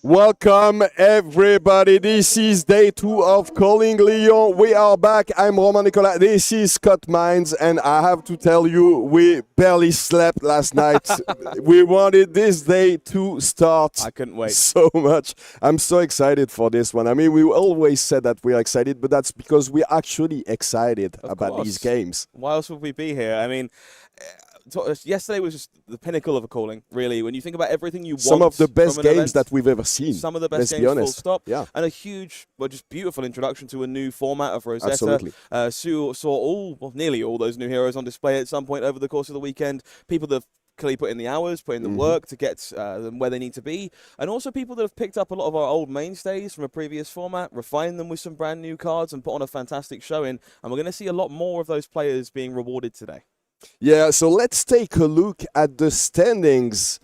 Welcome everybody, this is day 2 of Calling Lyon. We are back, I'm Romain Nicolas, this is Scott Mines, and I have to tell you, we barely slept last night. We wanted this day to start. I couldn't wait so much. I'm so excited for this one. I mean, we always said that we're excited, but that's because we're actually excited about these games. Why else would we be here? I mean, yesterday was just the pinnacle of a calling, really. When you think about everything you want, some of the best games that we've ever seen. Some of the best games, full stop. Yeah. And a huge, just beautiful introduction to a new format of Rosetta. Absolutely. Saw nearly all those new heroes on display at some point over the course of the weekend. People that have clearly put in the hours, put in the work to get them where they need to be. And also people that have picked up a lot of our old mainstays from a previous format, refined them with some brand new cards, and put on a fantastic showing. And we're going to see a lot more of those players being rewarded today. Yeah, so let's take a look at the standings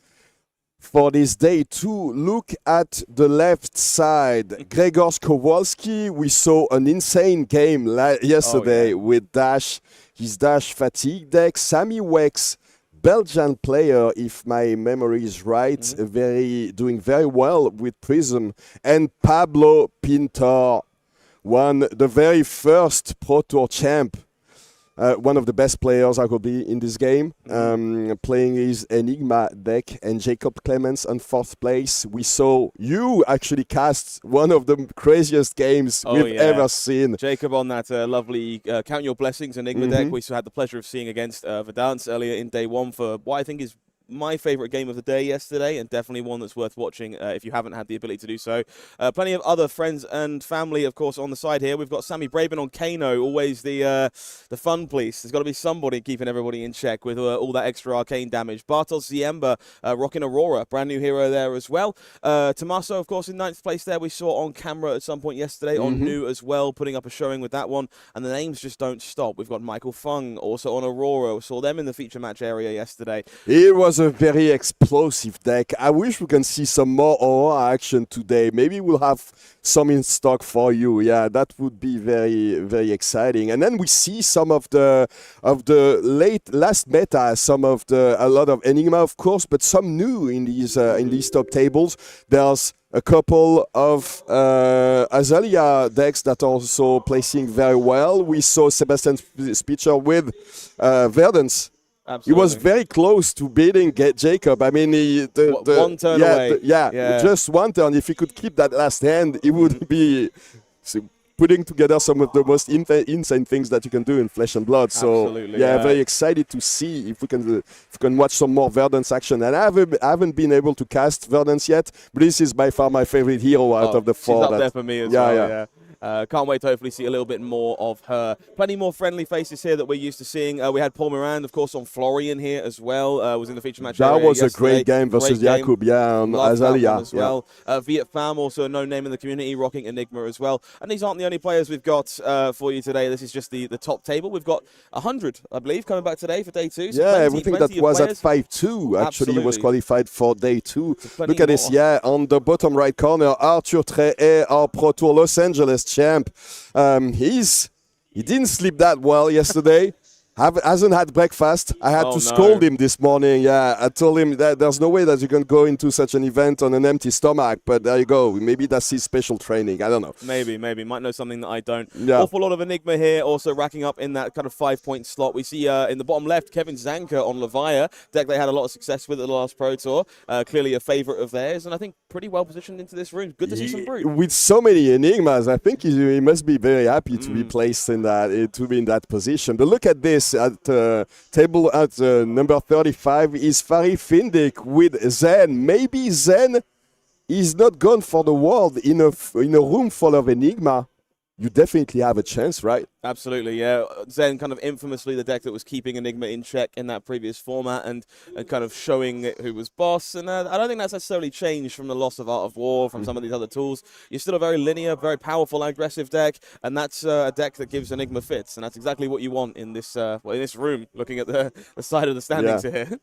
for this day 2. Look at the left side. Gregor Kowalski, we saw an insane game yesterday with Dash, his Dash fatigue deck. Sammy Weckx, Belgian player, if my memory is right, doing very well with Prism. And Pablo Pintor won the very first Pro Tour champ. One of the best players I could be in this game, playing his Enigma deck, and Jacob Clemens on 4th place. We saw you actually cast one of the craziest games we've ever seen. Jacob on that lovely Count Your Blessings Enigma deck. We had the pleasure of seeing against Verdance earlier in day 1 for what I think is my favorite game of the day yesterday, and definitely one that's worth watching if you haven't had the ability to do so. Plenty of other friends and family, of course, on the side here. We've got Sammy Braben on Kano, always the fun police. There's got to be somebody keeping everybody in check with all that extra arcane damage. Bartosz Ziemba rocking Aurora, brand new hero there as well. Tommaso, of course, in 9th place there. We saw on camera at some point yesterday on New as well, putting up a showing with that one. And the names just don't stop. We've got Michael Fung also on Aurora. We saw them in the feature match area yesterday. It was a very explosive deck. I wish we can see some more Aurora action today. Maybe we'll have some in stock for you. Yeah, that would be very, very exciting. And then we see some of the last meta, a lot of Enigma, of course, but some new in these top tables. There's a couple of Azalea decks that are also placing very well. We saw Sebastian Spicher with Verdance. Absolutely. He was very close to beating Jacob. I mean, one turn away. Just one turn. If he could keep that last hand, he would be putting together some of the most insane things that you can do in Flesh and Blood. So, absolutely, very excited to see if we can watch some more Verdance action. And I haven't been able to cast Verdance yet, but this is by far my favorite hero out of the 4. She's up there for me as well. Can't wait to hopefully see a little bit more of her. Plenty more friendly faces here that we're used to seeing. We had Paul Morand, of course, on Florian here as well. Was in the feature match. That was yesterday. A great game versus Jakub, on Azalea as well. Viet Pham, also a known name in the community, rocking Enigma as well. And these aren't the only players we've got for you today. This is just the top table. We've got 100, I believe, coming back today for day 2. So everything that was at 5-2 actually was qualified for day 2. Look at this, on the bottom right corner, Arthur Trehet, our Pro Tour Los Angeles champ. He didn't sleep that well yesterday. Hasn't had breakfast. I had to scold him this morning. I told him that there's no way that you can go into such an event on an empty stomach. But there you go. Maybe that's his special training. I don't know. Maybe. Might know something that I don't. Awful lot of Enigma here, also racking up in that kind of 5-point slot. We see in the bottom left, Kevin Zanka on Levia. Deck they had a lot of success with at the last Pro Tour. Clearly a favorite of theirs. And I think pretty well positioned into this room. Good to see some brute. With so many Enigmas, I think he must be very happy to be placed in that, to be in that position. But look at this. guys, at table at number 35 is Farid Findik with Zen. Maybe Zen is not gone for the world in a room full of Enigma. You definitely have a chance, right? Absolutely, yeah. Zen kind of infamously the deck that was keeping Enigma in check in that previous format and kind of showing who was boss. And I don't think that's necessarily changed from the loss of Art of War, from some of these other tools. You're still a very linear, very powerful, aggressive deck, and that's a deck that gives Enigma fits. And that's exactly what you want in this in this room, looking at the side of the standings here.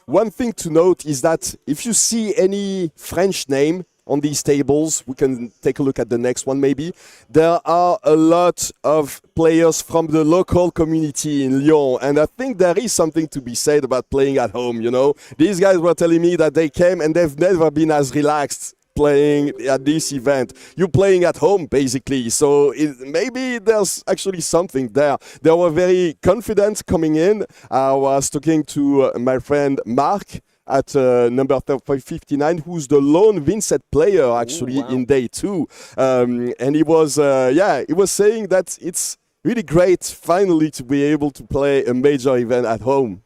One thing to note is that if you see any French name on these tables, we can take a look at the next one maybe. There are a lot of players from the local community in Lyon, and I think there is something to be said about playing at home, you know. These guys were telling me that they came and they've never been as relaxed playing at this event. You're playing at home, basically, so maybe there's actually something there. They were very confident coming in. I was talking to my friend Marc at number 59, who's the lone Vynsett player actually in day 2, and he was saying that it's really great finally to be able to play a major event at home.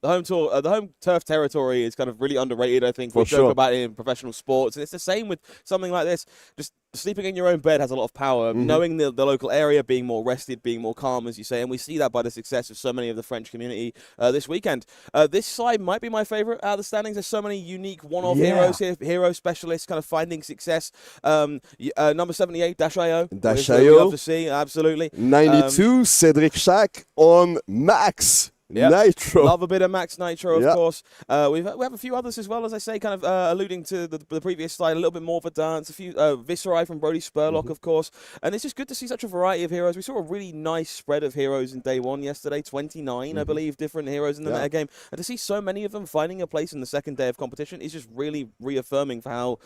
The home turf territory is kind of really underrated, I think. We joke about it in professional sports, and it's the same with something like this. Just sleeping in your own bed has a lot of power. Knowing the local area, being more rested, being more calm, as you say, and we see that by the success of so many of the French community this weekend. This side might be my favorite out of the standings. There's so many unique one-off heroes here, hero specialists kind of finding success. Number 78, Dash.io. Dash.io. Love to see, absolutely. 92, Cedric Schack on Max. Yep. Nitro. Love a bit of Max Nitro, of course. We have a few others as well, as I say, kind of alluding to the previous slide, a little bit more Verdance, a few Viserai from Brodie, Spurlock, of course. And it's just good to see such a variety of heroes. We saw a really nice spread of heroes in day 1 yesterday, 29, I believe, different heroes in the meta game. And to see so many of them finding a place in the second day of competition is just really reaffirming for how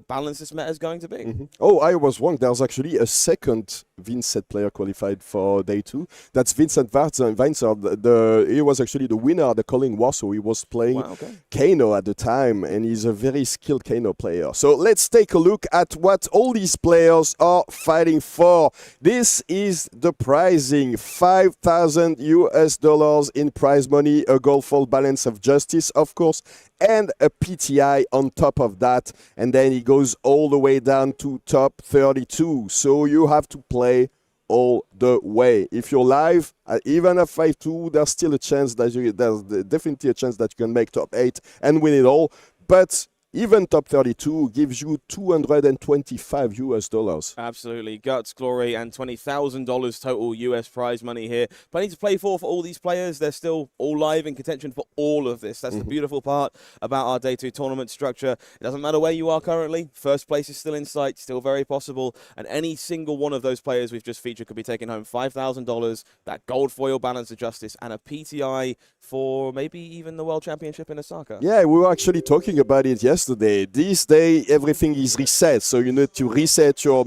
balanced this meta is going to be. Oh, I was wrong. There's actually a second Vynsett player qualified for day 2. That's Vincent Vynsett. He was actually the winner of the Calling Warsaw. He was playing Kano at the time, and he's a very skilled Kano player. So let's take a look at what all these players are fighting for. This is the pricing: $5,000 in prize money, a goalful balance of justice, of course, and a PTI on top of that. And then it goes all the way down to top 32. So you have to play all the way. If you're live, even at 5-2, there's still a chance that there's definitely a chance that you can make top 8 and win it all. But even top 32 gives you $225. Absolutely. Guts, glory, and $20,000 total US prize money here. Plenty to play for all these players. They're still all live in contention for all of this. That's the beautiful part about our Day 2 tournament structure. It doesn't matter where you are currently. First place is still in sight, still very possible. And any single one of those players we've just featured could be taking home $5,000, that gold foil balance of justice, and a PTI for maybe even the World Championship in Osaka. Yeah, we were actually talking about it yesterday. This day, everything is reset, so you need to reset your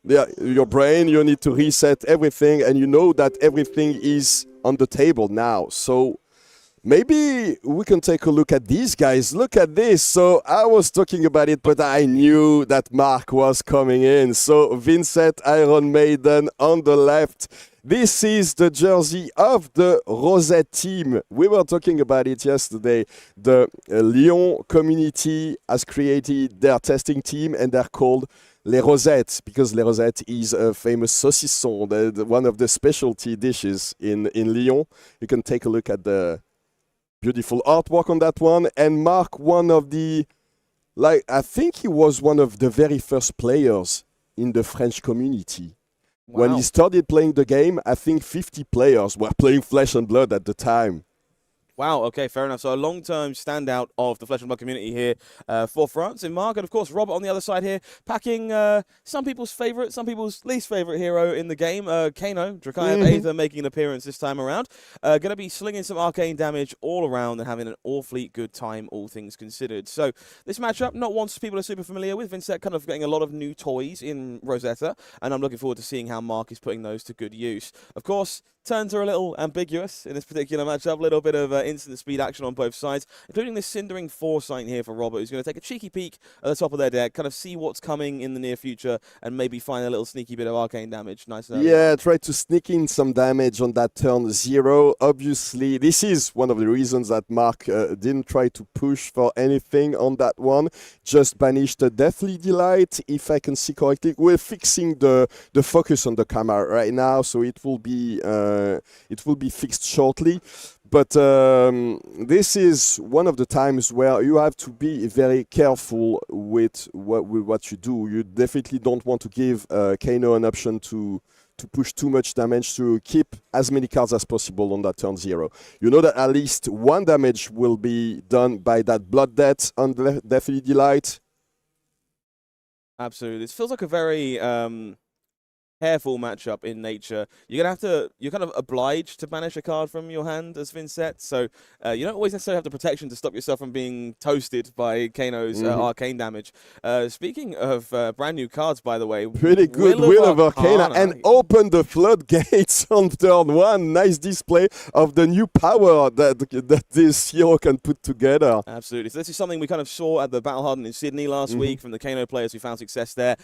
your brain. You need to reset everything, and you know that everything is on the table now. So maybe we can take a look at these guys. Look at this. So I was talking about it, but I knew that Marc was coming in. So Vynsett, Iron Maiden on the left. This is the jersey of the Rosette team. We were talking about it yesterday. The Lyon community has created their testing team, and they're called Les Rosettes, because Les Rosettes is a famous saucisson, one of the specialty dishes in Lyon. You can take a look at the beautiful artwork on that one. And Marc, I think he was one of the very first players in the French community. Wow. When he started playing the game, I think 50 players were playing Flesh and Blood at the time. Wow, okay, fair enough. So a long-term standout of the Flesh and Blood community here for France. And Marc, and of course, Robert on the other side here, packing some people's favourite, some people's least favourite hero in the game. Kano, Drakaev Aether, making an appearance this time around. Going to be slinging some arcane damage all around and having an awfully good time, all things considered. So this matchup, not one people are super familiar with. Vynsett kind of getting a lot of new toys in Rosetta, and I'm looking forward to seeing how Marc is putting those to good use. Of course, turns are a little ambiguous in this particular matchup, a little bit of instant speed action on both sides, including this Cindering Foresight here for Robert, who's going to take a cheeky peek at the top of their deck, kind of see what's coming in the near future, and maybe find a little sneaky bit of arcane damage. Nice. Yeah, try to sneak in some damage on that turn 0. Obviously, this is one of the reasons that Marc didn't try to push for anything on that one. Just banished the Deathly Delight, if I can see correctly. We're fixing the focus on the camera right now, so it will be fixed shortly. But this is one of the times where you have to be very careful with what you do. You definitely don't want to give Kano an option to push too much damage, to keep as many cards as possible on that turn 0. You know that at least 1 damage will be done by that Blood Debt on the Deathly Delight. Absolutely. This feels like a very careful matchup in nature. You're kind of obliged to banish a card from your hand as Vynsett, so you don't always necessarily have the protection to stop yourself from being toasted by Kano's arcane damage. Speaking of brand new cards, by the way, pretty good Will of Arcana, and open the floodgates on turn 1. Nice display of the new power that this hero can put together. Absolutely. So this is something we kind of saw at the Battle Hardened in Sydney last week from the Kano players who found success there.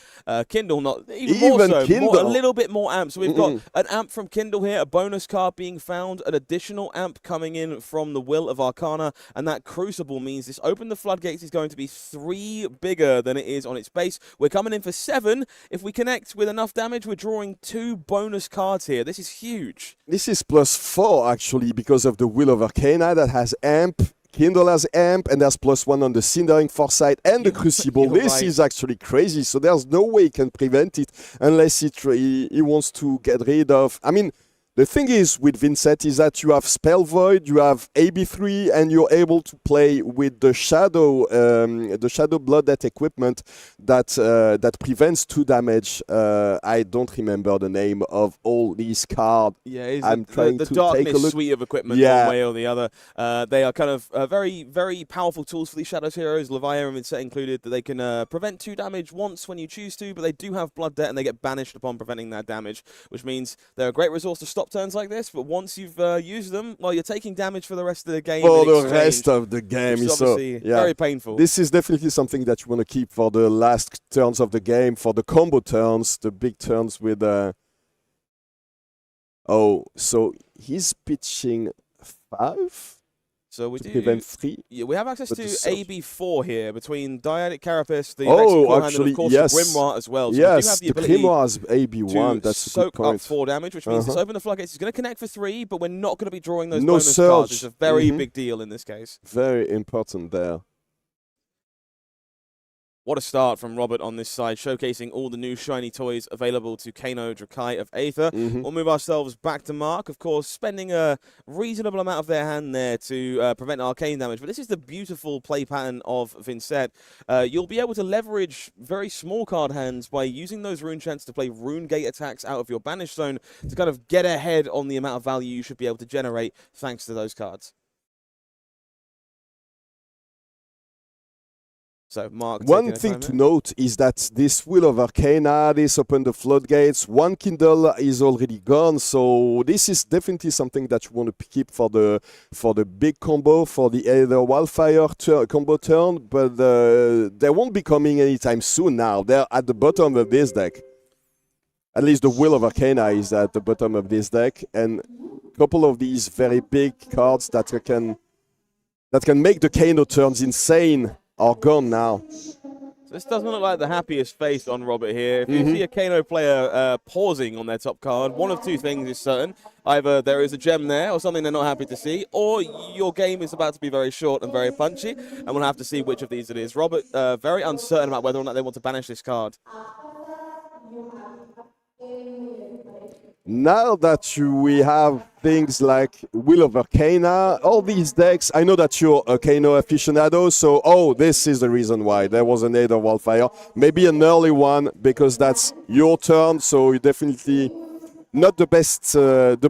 Kindle, not even more so, Kindle. A little bit more amp. So we've got an amp from Kindle here, a bonus card being found, an additional amp coming in from the Will of Arcana, and that Crucible means this Open the Floodgates is going to be 3 bigger than it is on its base. We're coming in for 7. If we connect with enough damage, we're drawing 2 bonus cards here. This is huge. This is +4 actually, because of the Will of Arcana that has amp. Kindle has amp, and there's +1 on the Cindering Foresight and the Crucible. This is actually crazy, so there's no way he can prevent it unless he wants to get rid of... I mean, the thing is with Vynsett is that you have Spell Void, you have AB3, and you're able to play with the Shadow Blood Debt equipment that prevents 2 damage. I don't remember the name of all these cards. Yeah, I'm trying the to Darkness take a look. suite of equipment, one way or the other. They are kind of very, very powerful tools for these Shadows heroes, Leviathan and Vynsett included, that they can prevent 2 damage once when you choose to, but they do have Blood Debt and they get banished upon preventing that damage, which means they're a great resource to stop turns like this, but once you've used them, well, you're taking damage for the rest of the game. For the rest of the game, so very painful. This is definitely something that you want to keep for the last turns of the game, for the combo turns, the big turns with... Oh, so he's pitching 5? So we to prevent 3. Yeah, we have access to AB4 here between Dyadic Carapace, the actually, and of course yes. the Grimoire as well. So yes, we do have the Grimoire has AB1. That's a good soak point. up 4 damage, which means this Open the Floodgates is going to connect for 3, but we're not going to be drawing those no bonus surge. cards. It's a very big deal in this case. Very important there. What a start from Robert on this side, showcasing all the new shiny toys available to Kano, Drakai of Aether. We'll move ourselves back to Marc, of course, spending a reasonable amount of their hand there to prevent arcane damage. But this is the beautiful play pattern of Vynsett. You'll be able to leverage very small card hands by using those rune chants to play rune gate attacks out of your banish zone to kind of get ahead on the amount of value you should be able to generate thanks to those cards. So, Marc, one thing to note is that this Will of Arcana, this Open the Floodgates, 1 Kindle is already gone, so this is definitely something that you want to keep for the big combo, for the Aether Wildfire combo turn, but they won't be coming anytime soon now. They're at the bottom of this deck. At least the Will of Arcana is at the bottom of this deck, and a couple of these very big cards that can make the Kano turns insane are gone now. So this doesn't look like the happiest face on Robert here. If you see a Kano player pausing on their top card, one of 2 things is certain. Either there is a gem there or something they're not happy to see, or your game is about to be very short and very punchy, and we'll have to see which of these it is. Robert, very uncertain about whether or not they want to banish this card. Now that we have things like Will of Arcana, all these decks, I know that you're a Kano aficionado, so, this is the reason why. There was an Aether Wildfire. Maybe an early one, because that's your turn, so you definitely not the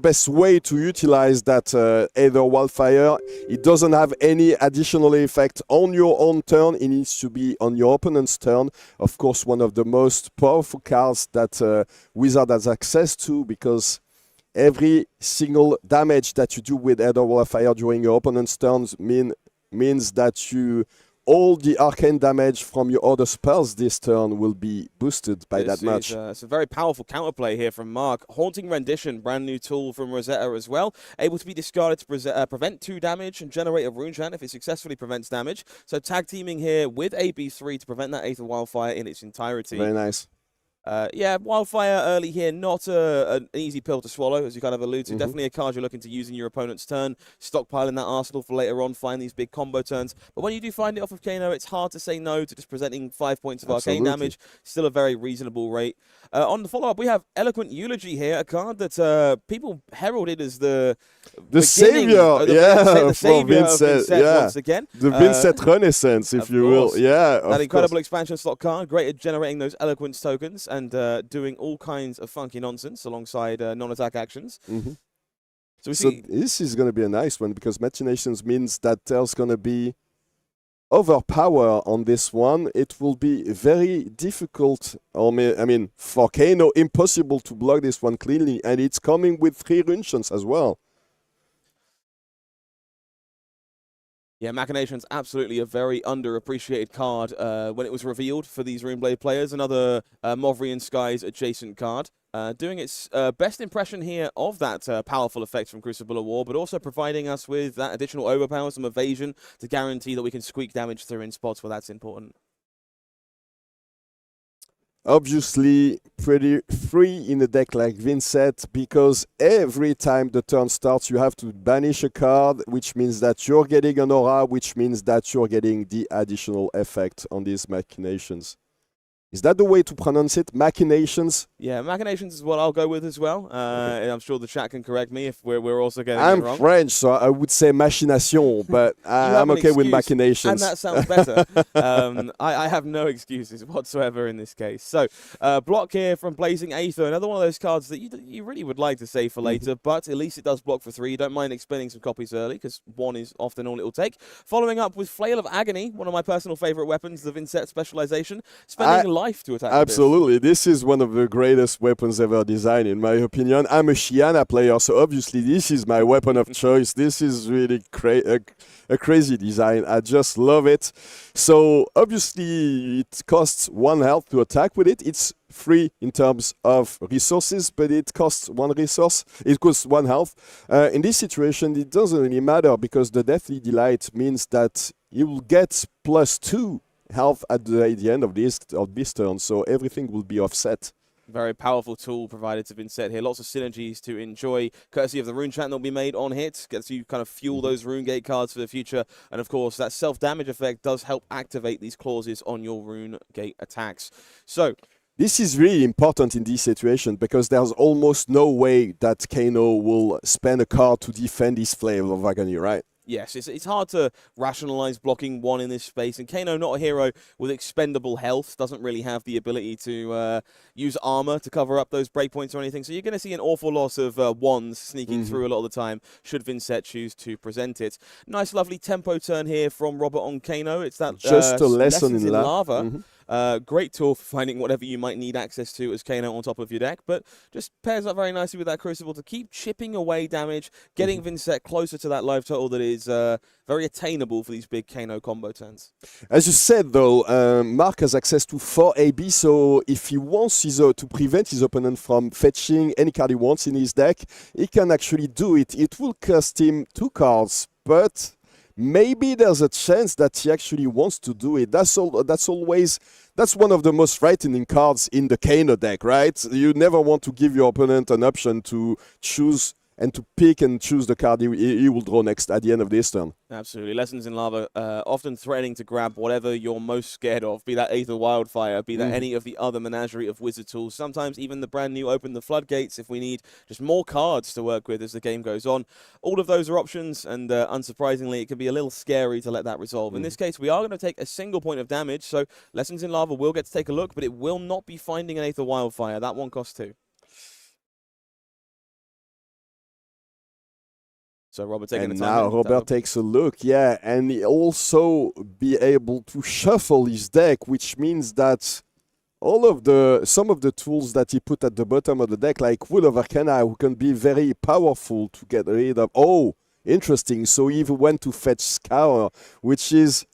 best way to utilize that Aether Wildfire. It doesn't have any additional effect on your own turn. It needs to be on your opponent's turn. Of course, one of the most powerful cards that Wizard has access to, because every single damage that you do with Aether Wall of Fire during your opponent's turns means that all the arcane damage from your other spells this turn will be boosted by that much. It's a very powerful counterplay here from Marc. Haunting Rendition, brand new tool from Rosetta as well. Able to be discarded to prevent 2 damage and generate a rune chant if it successfully prevents damage. So tag teaming here with AB3 to prevent that Aether Wildfire in its entirety. Very nice. Yeah, Wildfire early here, not an easy pill to swallow, as you kind of allude to. Definitely a card you're looking to use in your opponent's turn, stockpiling that arsenal for later on, find these big combo turns. But when you do find it off of Kano, it's hard to say no to just presenting 5 points of arcane damage. Still a very reasonable rate. On the follow-up, we have Eloquent Eulogy here, a card that people heralded as the savior, the savior of Vynsett, once again. The Vynsett Renaissance, if you will. Yeah, that incredible expansion slot card, great at generating those Eloquence tokens and doing all kinds of funky nonsense alongside non-attack actions. So this is going to be a nice one because Machinations means that there's going to be overpower on this one. It will be very difficult, I mean, for Kano, impossible to block this one cleanly, and it's coming with 3 rune chants as well. Yeah, Machinations, absolutely a very underappreciated card when it was revealed for these Runeblade players. Another Movrian Skies adjacent card. Doing its best impression here of that powerful effect from Crucible of War, but also providing us with that additional overpower, some evasion, to guarantee that we can squeak damage through in spots where that's important. Obviously, pretty free in a deck like Vynsett because every time the turn starts, you have to banish a card, which means that you're getting an aura, which means that you're getting the additional effect on these Machinations. Is that the way to pronounce it? Machinations? Yeah, Machinations is what I'll go with as well. And I'm sure the chat can correct me if we're also getting it wrong. I'm French, so I would say machination, but I'm okay with machinations. And that sounds better. I have no excuses whatsoever in this case. So, block here from Blazing Aether, another one of those cards that you really would like to save for later, but at least it does block for 3. You don't mind expending some copies early, because 1 is often all it'll take. Following up with Flail of Agony, one of my personal favorite weapons, the Vynsett specialization, spending life to attack. Absolutely. This is one of the greatest weapons ever designed, in my opinion. I'm a Shiana player, so obviously this is my weapon of choice. This is really a crazy design. I just love it. So obviously it costs 1 health to attack with it. It's free in terms of resources, but it costs 1 resource. It costs 1 health. In this situation, it doesn't really matter because the Deathly Delight means that you will get +2 health at the end of this turn, so everything will be offset. Very powerful tool provided to Vynsett here. Lots of synergies to enjoy, courtesy of the rune chant that will be made on hit. Gets you kind of fuel those rune gate cards for the future. And of course, that self-damage effect does help activate these clauses on your rune gate attacks. So this is really important in this situation because there's almost no way that Kano will spend a card to defend his Flail of Agony, right? Yes, it's hard to rationalize blocking 1 in this space, and Kano, not a hero with expendable health, doesn't really have the ability to use armor to cover up those breakpoints or anything, so you're going to see an awful lot of 1s sneaking through a lot of the time, should Vynsett choose to present it. Nice, lovely tempo turn here from Robert on Kano. It's that just a lesson in lava. Great tool for finding whatever you might need access to as Kano on top of your deck, but just pairs up very nicely with that Crucible to keep chipping away damage, getting Vynsett closer to that life total that is very attainable for these big Kano combo turns. As you said, though, Marc has access to 4 AB, so if he wants to prevent his opponent from fetching any card he wants in his deck, he can actually do it. It will cost him 2 cards, but maybe there's a chance that he actually wants to do it. That's one of the most frightening cards in the Kano deck, right? You never want to give your opponent an option to choose and to pick and choose the card he will draw next at the end of this turn. Absolutely. Lessons in Lava, often threatening to grab whatever you're most scared of, be that Aether Wildfire, be that any of the other menagerie of wizard tools. Sometimes even the brand new Open the Floodgates if we need just more cards to work with as the game goes on. All of those are options, and unsurprisingly, it can be a little scary to let that resolve. In this case, we are going to take a single point of damage, so Lessons in Lava will get to take a look, but it will not be finding an Aether Wildfire. That one costs 2. So Robert taking the time. Now Robert takes a look, yeah, and he also be able to shuffle his deck, which means that some of the tools that he put at the bottom of the deck, like Wood of Arcana, who can be very powerful to get rid of. Oh, interesting. So he even went to fetch Scour, which is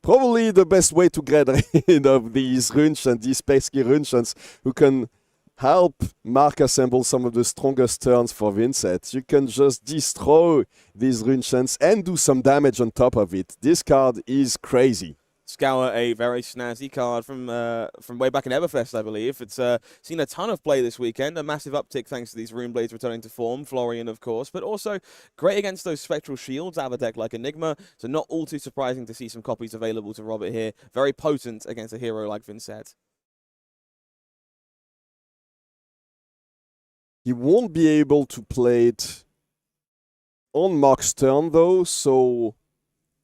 probably the best way to get rid of these Runechants, these pesky Runechants, who can help Marc assemble some of the strongest turns for Vynsett. You can just destroy these Runechants and do some damage on top of it. This card is crazy. Scour, a very snazzy card from way back in Everfest, I believe. It's seen a ton of play this weekend, a massive uptick thanks to these Rune Blades returning to form, Florian, of course, but also great against those Spectral Shields out of a deck like Enigma, so not all too surprising to see some copies available to Robert here. Very potent against a hero like Vynsett. He won't be able to play it on Marc's turn, though, so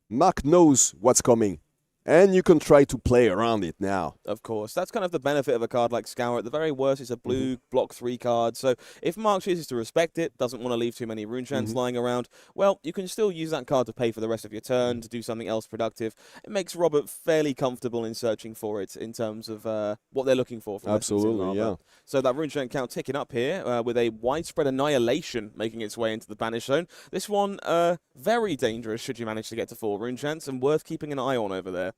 Marc knows what's coming. And you can try to play around it now. Of course. That's kind of the benefit of a card like Scour. At the very worst, it's a blue block 3 card. So if Marc chooses to respect it, doesn't want to leave too many Runechants lying around, well, you can still use that card to pay for the rest of your turn, to do something else productive. It makes Robert fairly comfortable in searching for it in terms of what they're looking for. Absolutely, yeah. So that Runechant count ticking up here with a widespread annihilation making its way into the Banish Zone. This one, very dangerous should you manage to get to 4 Runechants and worth keeping an eye on over there.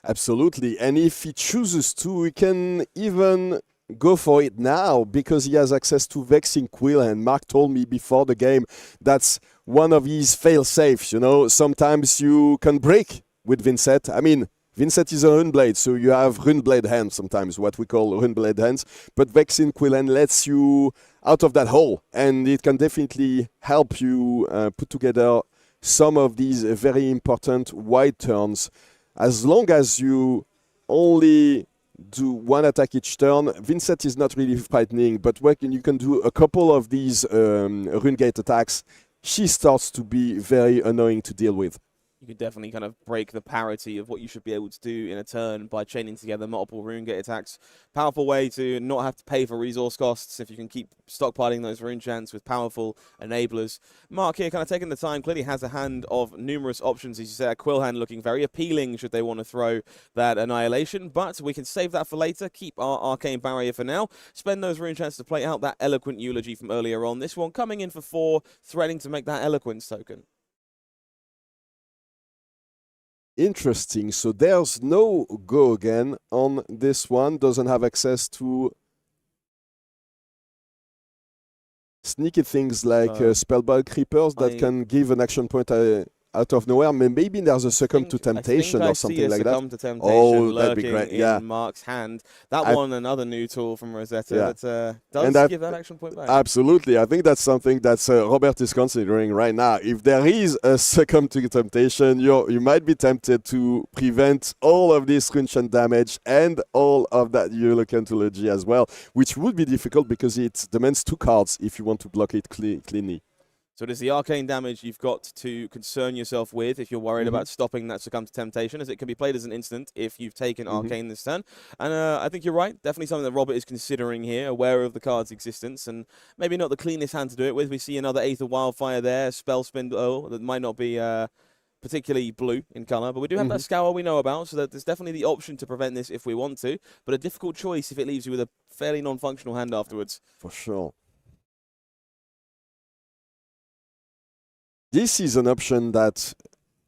Absolutely, and if he chooses to, he can even go for it now because he has access to Vexing Quill, and Marc told me before the game that's one of his fail-safes, you know. Sometimes you can break with Vynsett. I mean, Vynsett is a Runeblade, so you have Runeblade hands sometimes, what we call Runeblade hands, but Vexing Quill lets you out of that hole, and it can definitely help you put together some of these very important wide turns. As long as you only do 1 attack each turn, Vynsett is not really frightening, but when you can do a couple of these Runegate attacks, she starts to be very annoying to deal with. You could definitely kind of break the parity of what you should be able to do in a turn by chaining together multiple Runegate attacks. Powerful way to not have to pay for resource costs if you can keep stockpiling those Runechants with powerful enablers. Marc here kind of taking the time, clearly has a hand of numerous options. As you said, a Quill hand looking very appealing should they want to throw that Annihilation, but we can save that for later, keep our Arcane Barrier for now, spend those Runechants to play out that Eloquent Eulogy from earlier on. This one coming in for 4, threatening to make that Eloquence token. Interesting. So there's no go again on this one. Doesn't have access to sneaky things like Spellbound Creepers that can give an action point out of nowhere. Maybe there's a Succumb to Temptation or something like that. To Temptation that'd be great. In Marc's hand. That one, another new tool from Rosetta that does give that action point back. Absolutely. I think that's something that Robert is considering right now. If there is a Succumb to Temptation, you might be tempted to prevent all of this Runechant damage and all of that Euloquentology as well, which would be difficult because it demands 2 cards if you want to block it cleanly. So it is the arcane damage you've got to concern yourself with if you're worried about stopping that Succumb to Temptation, as it can be played as an instant if you've taken Arcane this turn. And I think you're right. Definitely something that Robert is considering here, aware of the card's existence, and maybe not the cleanest hand to do it with. We see another Aether Wildfire there, Spell Spindle that might not be particularly blue in colour, but we do have that Scour we know about, so that there's definitely the option to prevent this if we want to, but a difficult choice if it leaves you with a fairly non-functional hand afterwards. For sure. This is an option that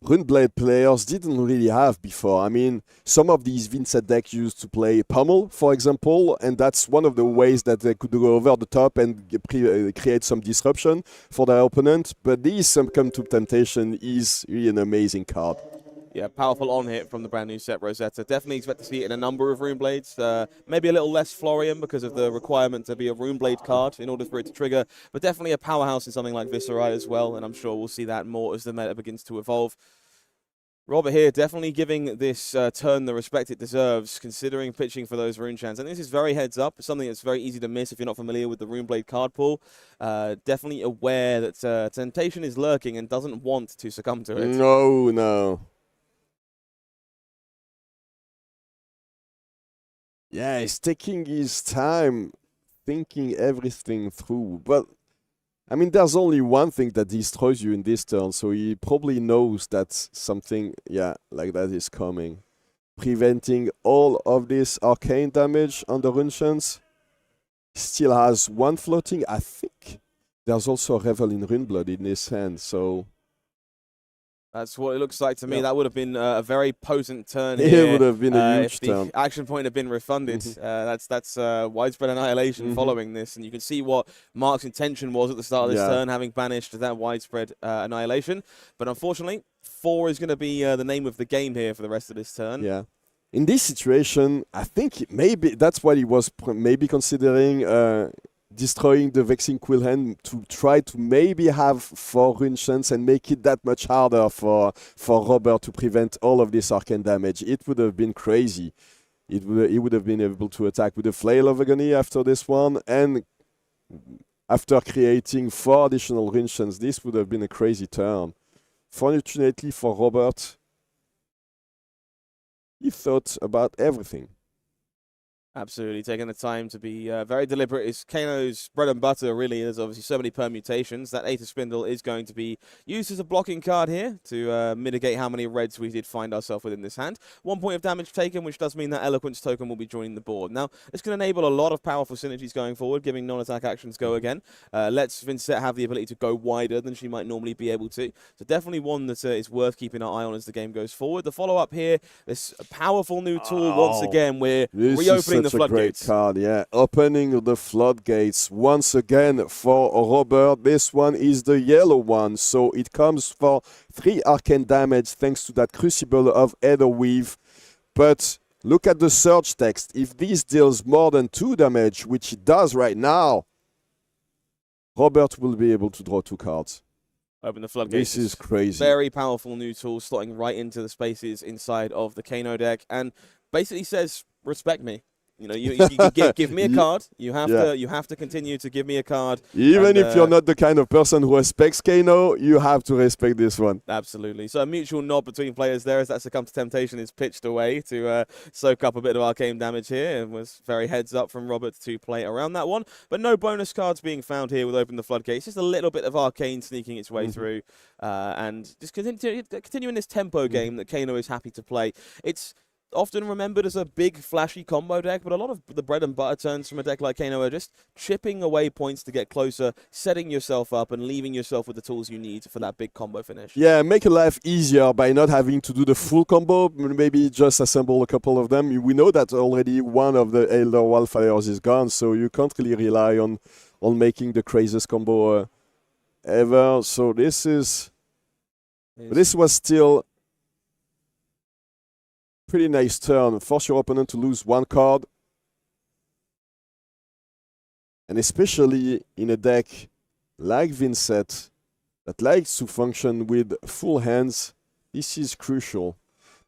Runeblade players didn't really have before. I mean, some of these Vynsett decks used to play Pummel, for example, and that's one of the ways that they could go over the top and create some disruption for their opponent. But this Succumb to Temptation is really an amazing card. Yeah, powerful on-hit from the brand new set Rosetta. Definitely expect to see it in a number of Runeblades. Maybe a little less Florian because of the requirement to be a Runeblade card in order for it to trigger, but definitely a powerhouse in something like Viserai as well, and I'm sure we'll see that more as the meta begins to evolve. Robert here definitely giving this turn the respect it deserves, considering pitching for those Runechants. And this is very heads up, something that's very easy to miss if you're not familiar with the Runeblade card pool. Definitely aware that Temptation is lurking and doesn't want to succumb to it. No. Yeah, he's taking his time, thinking everything through. But, I mean, there's only one thing that destroys you in this turn, so he probably knows that something, like that is coming. preventing all of this arcane damage on the Runechants. Still has one floating. I think there's also a Revel in Runeblood in his hand, so... That's what it looks like to me. Yep. That would have been a very potent turn It here. would have been a huge if the turn. action point had been refunded. That's widespread annihilation following this, and you can see what Marc's intention was at the start of this turn, having banished that widespread annihilation. But unfortunately, 4 is going to be the name of the game here for the rest of this turn. Yeah. In this situation, I think maybe that's what he was maybe considering, destroying the Vexing Quillhand to try to maybe have 4 Runechants and make it that much harder for Robert to prevent all of this arcane damage. It would have been crazy. He would have been able to attack with a Flail of Agony after this one, and after creating 4 additional Runechants, this would have been a crazy turn. Fortunately for Robert, he thought about everything. Absolutely, taking the time to be very deliberate. Is Kano's bread and butter, really. There's obviously so many permutations. That 8 of Spindle is going to be used as a blocking card here to mitigate how many reds we did find ourselves with in this hand. 1 point of damage taken, which does mean that Eloquence token will be joining the board. Now, this can enable a lot of powerful synergies going forward, giving non-attack actions go again. Lets Vynsett have the ability to go wider than she might normally be able to. So definitely one that is worth keeping our eye on as the game goes forward. The follow-up here, this powerful new tool once again. We're reopening the floodgates. Great card, yeah. Opening the floodgates once again for Robert. This one is the yellow one, so it comes for 3 arcane damage thanks to that Crucible of Etherweave. But look at the search text. If this deals more than 2 damage, which it does right now, Robert will be able to draw 2 cards. Open the floodgates. This is crazy. Very powerful new tool, slotting right into the spaces inside of the Kano deck, and basically says, respect me. You know, you give me a card. You have to continue to give me a card. Even if you're not the kind of person who respects Kano, you have to respect this one. Absolutely. So a mutual nod between players there as that Succumb to Temptation is pitched away to soak up a bit of arcane damage here. It was very heads up from Robert to play around that one. But no bonus cards being found here with Open the Floodgates. Just a little bit of arcane sneaking its way through. And just continuing this tempo game that Kano is happy to play. It's often remembered as a big, flashy combo deck, but a lot of the bread and butter turns from a deck like Kano are just chipping away points to get closer, setting yourself up, and leaving yourself with the tools you need for that big combo finish. Yeah, make your life easier by not having to do the full combo, maybe just assemble a couple of them. We know that already one of the Elder Wildfires is gone, so you can't really rely on making the craziest combo ever. So this was still pretty nice turn. Force your opponent to lose 1 card. And especially in a deck like Vynsett that likes to function with full hands, this is crucial.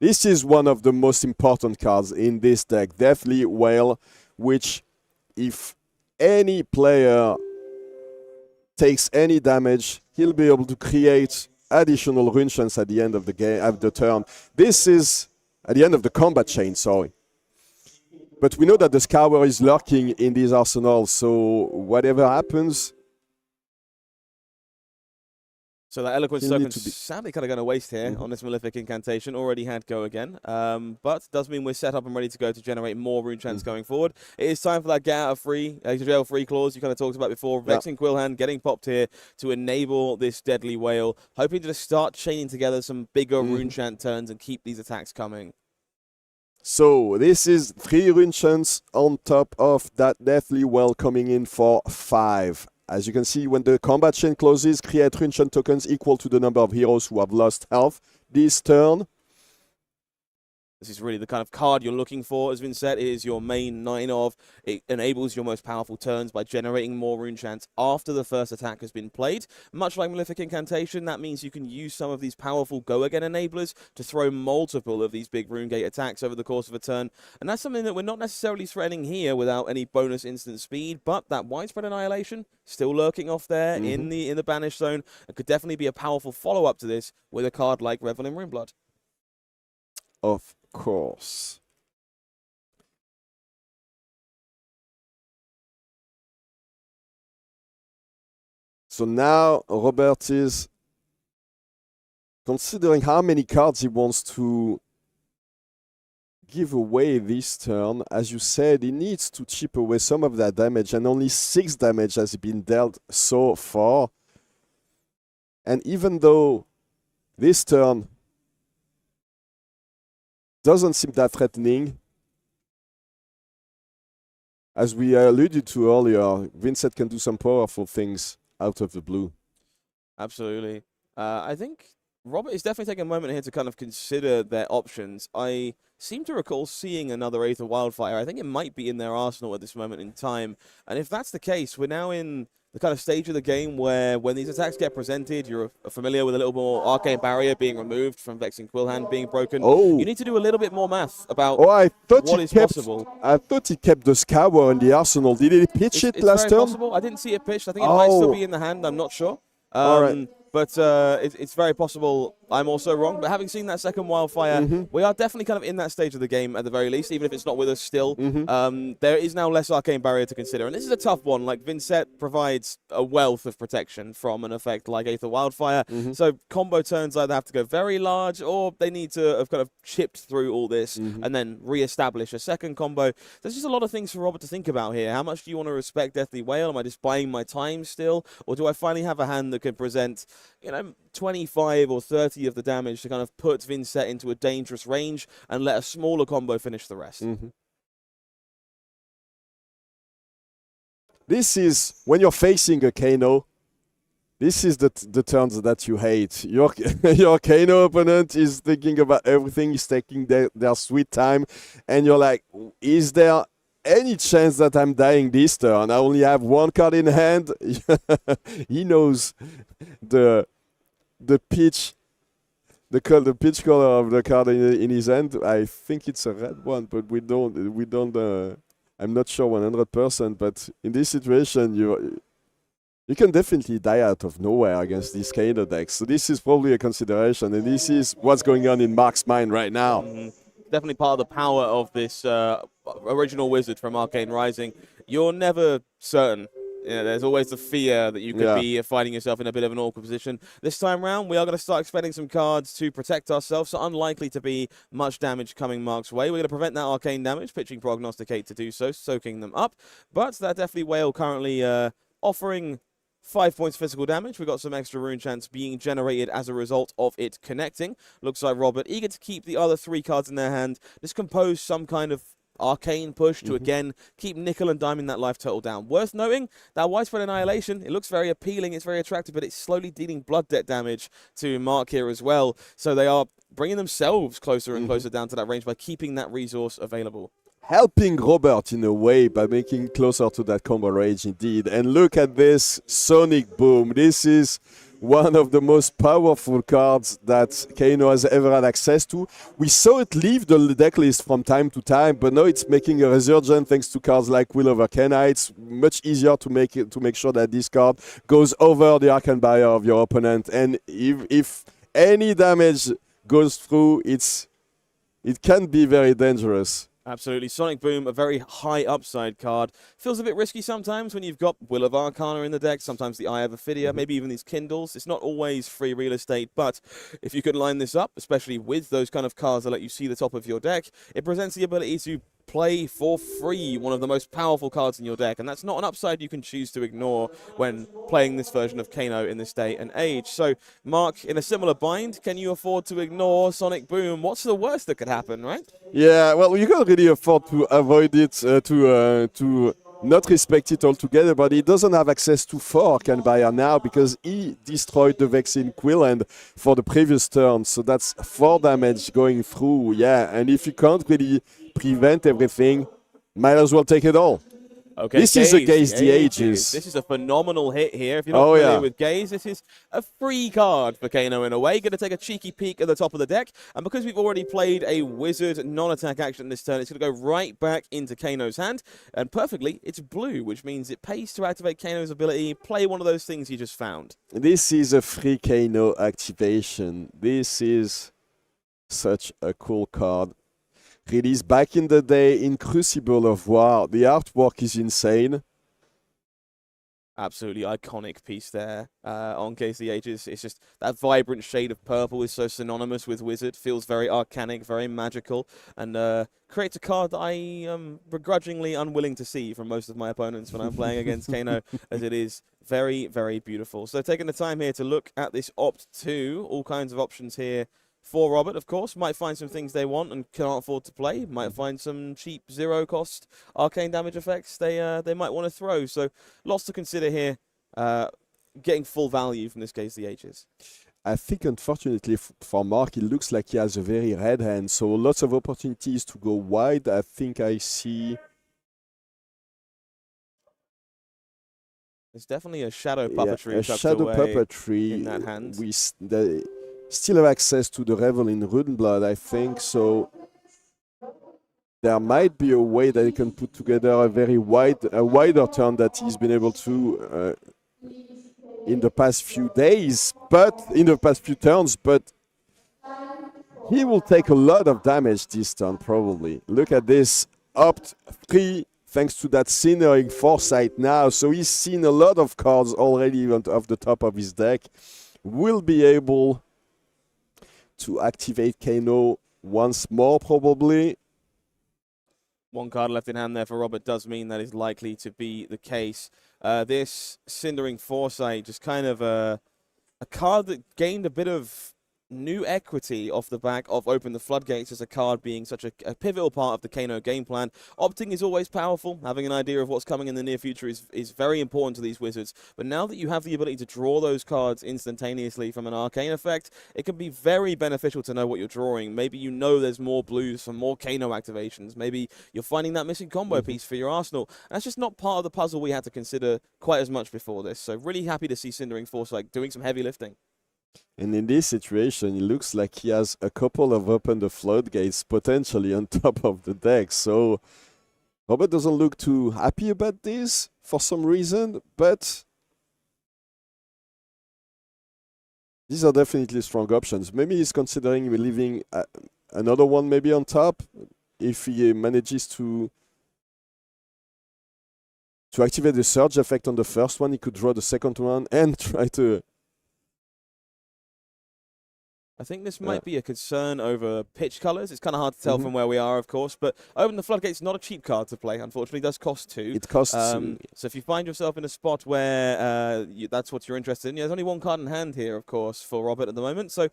This is one of the most important cards in this deck. Deathly Whale, which if any player takes any damage, he'll be able to create additional Runechants at the end of the game, at the turn. This is at the end of the combat chain, sorry. But we know that the Scour is lurking in these arsenals, so whatever happens... So that Eloquence token sadly kind of going to waste here on this Malefic Incantation. Already had go again. But does mean we're set up and ready to go to generate more Runechants going forward. It is time for that get out of jail free clause you kind of talked about before. Vexing Quillhand getting popped here to enable this Deadly Whale. Hoping to just start chaining together some bigger Runechant turns and keep these attacks coming. So this is 3 Runechants on top of that Deathly Well coming in for 5. As you can see, when the combat chain closes, create Runechant tokens equal to the number of heroes who have lost health this turn. This is really the kind of card you're looking for, as Vynsett. It is your main 9 of. It enables your most powerful turns by generating more Runechants after the first attack has been played. Much like Malefic Incantation, that means you can use some of these powerful go-again enablers to throw multiple of these big Runegate attacks over the course of a turn. And that's something that we're not necessarily threatening here without any bonus instant speed, but that widespread annihilation still lurking off there in the banished zone. It could definitely be a powerful follow-up to this with a card like Revel in Runeblood. Of course. So now Robert is considering how many cards he wants to give away this turn. As you said, he needs to chip away some of that damage, and only 6 damage has been dealt so far. And even though this turn doesn't seem that threatening, as we alluded to earlier, Vynsett can do some powerful things out of the blue. Absolutely. I think Robert is definitely taking a moment here to kind of consider their options. I seem to recall seeing another Aether Wildfire. I think it might be in their arsenal at this moment in time. And if that's the case, we're now in the kind of stage of the game where when these attacks get presented, you're familiar with a little more Arcane Barrier being removed from Vexing Quillhand being broken. Oh. You need to do a little bit more math about what is possible. I thought he kept the Scour in the arsenal. Did he pitch it last turn? It's very possible. I didn't see it pitched. I think it might still be in the hand. I'm not sure. All right. But it's very possible I'm also wrong. But having seen that second Wildfire, we are definitely kind of in that stage of the game at the very least, even if it's not with us still. There is now less Arcane Barrier to consider. And this is a tough one. Like, Vynsett provides a wealth of protection from an effect like Aether Wildfire. So combo turns either have to go very large, or they need to have kind of chipped through all this and then re-establish a second combo. There's just a lot of things for Robert to think about here. How much do you want to respect Deathly Whale? Am I just buying my time still? Or do I finally have a hand that can present, 25 or 30 of the damage to kind of put Vynsett into a dangerous range and let a smaller combo finish the rest? This is, when you're facing a Kano, this is the turns that you hate. Your Kano opponent is thinking about everything, he's taking their sweet time, and you're like, is there any chance that I'm dying this turn? I only have 1 card in hand. He knows the pitch, the pitch color of the card in his hand. I think it's a red one, but we don't. I'm not sure 100%. But in this situation, you can definitely die out of nowhere against these Kano decks. So this is probably a consideration, and this is what's going on in Marc's mind right now. Definitely part of the power of this original wizard from Arcane Rising. You're never certain. There's always the fear that you could be finding yourself in a bit of an awkward position. This time round, we are going to start expending some cards to protect ourselves, so unlikely to be much damage coming Marc's way. We're going to prevent that arcane damage, pitching Prognosticate to do so, soaking them up. But that Deathly Whale currently offering 5 points physical damage. We've got some extra rune chance being generated as a result of it connecting. Looks like Robert, eager to keep the other 3 cards in their hand, just compose some kind of arcane push to again keep nickel and diming that life total down. Worth noting that Widespread Annihilation, it looks very appealing, it's very attractive, but it's slowly dealing blood debt damage to Marc here as well. So they are bringing themselves closer and closer down to that range by keeping that resource available. Helping Robert in a way by making closer to that combo range indeed. And look at this Sonic Boom. This is one of the most powerful cards that Kano has ever had access to. We saw it leave the deck list from time to time, but now it's making a resurgence thanks to cards like Will of Arcana. It's much easier to make sure that this card goes over the Arcane Barrier of your opponent. And if any damage goes through, it can be very dangerous. Absolutely. Sonic Boom, a very high upside card. Feels a bit risky sometimes when you've got Will of Arcana in the deck, sometimes the Eye of Ophidia, maybe even these Kindles. It's not always free real estate, but if you can line this up, especially with those kind of cards that let you see the top of your deck, it presents the ability to play for free one of the most powerful cards in your deck, and that's not an upside you can choose to ignore when playing this version of Kano in this day and age. So, Marc, in a similar bind, can you afford to ignore Sonic Boom? What's the worst that could happen, right? Yeah, well, you can't really afford to avoid it, to not respect it altogether, but he doesn't have access to 4 Arcane Barrier now because he destroyed the Vexing Quillhand for the previous turn, so that's 4 damage going through, and if you can't really prevent everything, might as well take it all. Okay, this is a Gaze the Ages. This is a phenomenal hit here. If you're not familiar with Gaze, this is a free card for Kano in a way. Going to take a cheeky peek at the top of the deck. And because we've already played a Wizard non-attack action this turn, it's going to go right back into Kano's hand. And perfectly, it's blue, which means it pays to activate Kano's ability. Play one of those things you just found. This is a free Kano activation. This is such a cool card. Released back in the day in Crucible of War. The artwork is insane. Absolutely iconic piece there on KCH's. It's just that vibrant shade of purple is so synonymous with Wizard. Feels very arcanic, very magical, and creates a card that I am begrudgingly unwilling to see from most of my opponents when I'm playing against Kano, as it is very, very beautiful. So taking the time here to look at this Opt 2, all kinds of options here for Robert, of course. Might find some things they want and can't afford to play. Might find some cheap zero-cost arcane damage effects they might want to throw. So lots to consider here. Getting full value from this case, the H's. I think, unfortunately, for Marc, it looks like he has a very red hand. So lots of opportunities to go wide. I think I see... There's definitely a shadow puppetry a shadow puppetry in that hand. We still have access to the Revel in Rudenblood, I think, so there might be a way that he can put together a very wider turn that he's been able to in the past few days, but in the past few turns, but he will take a lot of damage this turn, probably. Look at this, Opt 3, thanks to that Sinnering Foresight now, so he's seen a lot of cards already off the top of his deck. Will be able to activate Kano once more, probably. One card left in hand there for Robert does mean that is likely to be the case. This Cindering Foresight, just kind of a card that gained a bit of new equity off the back of Open the Floodgates as a card being such a pivotal part of the Kano game plan. Opting is always powerful. Having an idea of what's coming in the near future is very important to these Wizards. But now that you have the ability to draw those cards instantaneously from an arcane effect, it can be very beneficial to know what you're drawing. Maybe you know there's more blues for more Kano activations. Maybe you're finding that missing combo piece for your arsenal. And that's just not part of the puzzle we had to consider quite as much before this. So really happy to see Cindering Foresight doing some heavy lifting. And in this situation, it looks like he has a couple of Open the Floodgates potentially on top of the deck. So Robert doesn't look too happy about this for some reason, but these are definitely strong options. Maybe he's considering leaving another one maybe on top if he manages to activate the surge effect on the first one. He could draw the second one and try to... I think this might be a concern over pitch colors. It's kind of hard to tell from where we are, of course, but Open the Floodgates is not a cheap card to play, unfortunately. It does cost 2. It costs 2. So if you find yourself in a spot where that's what you're interested in, there's only one card in hand here, of course, for Robert at the moment. So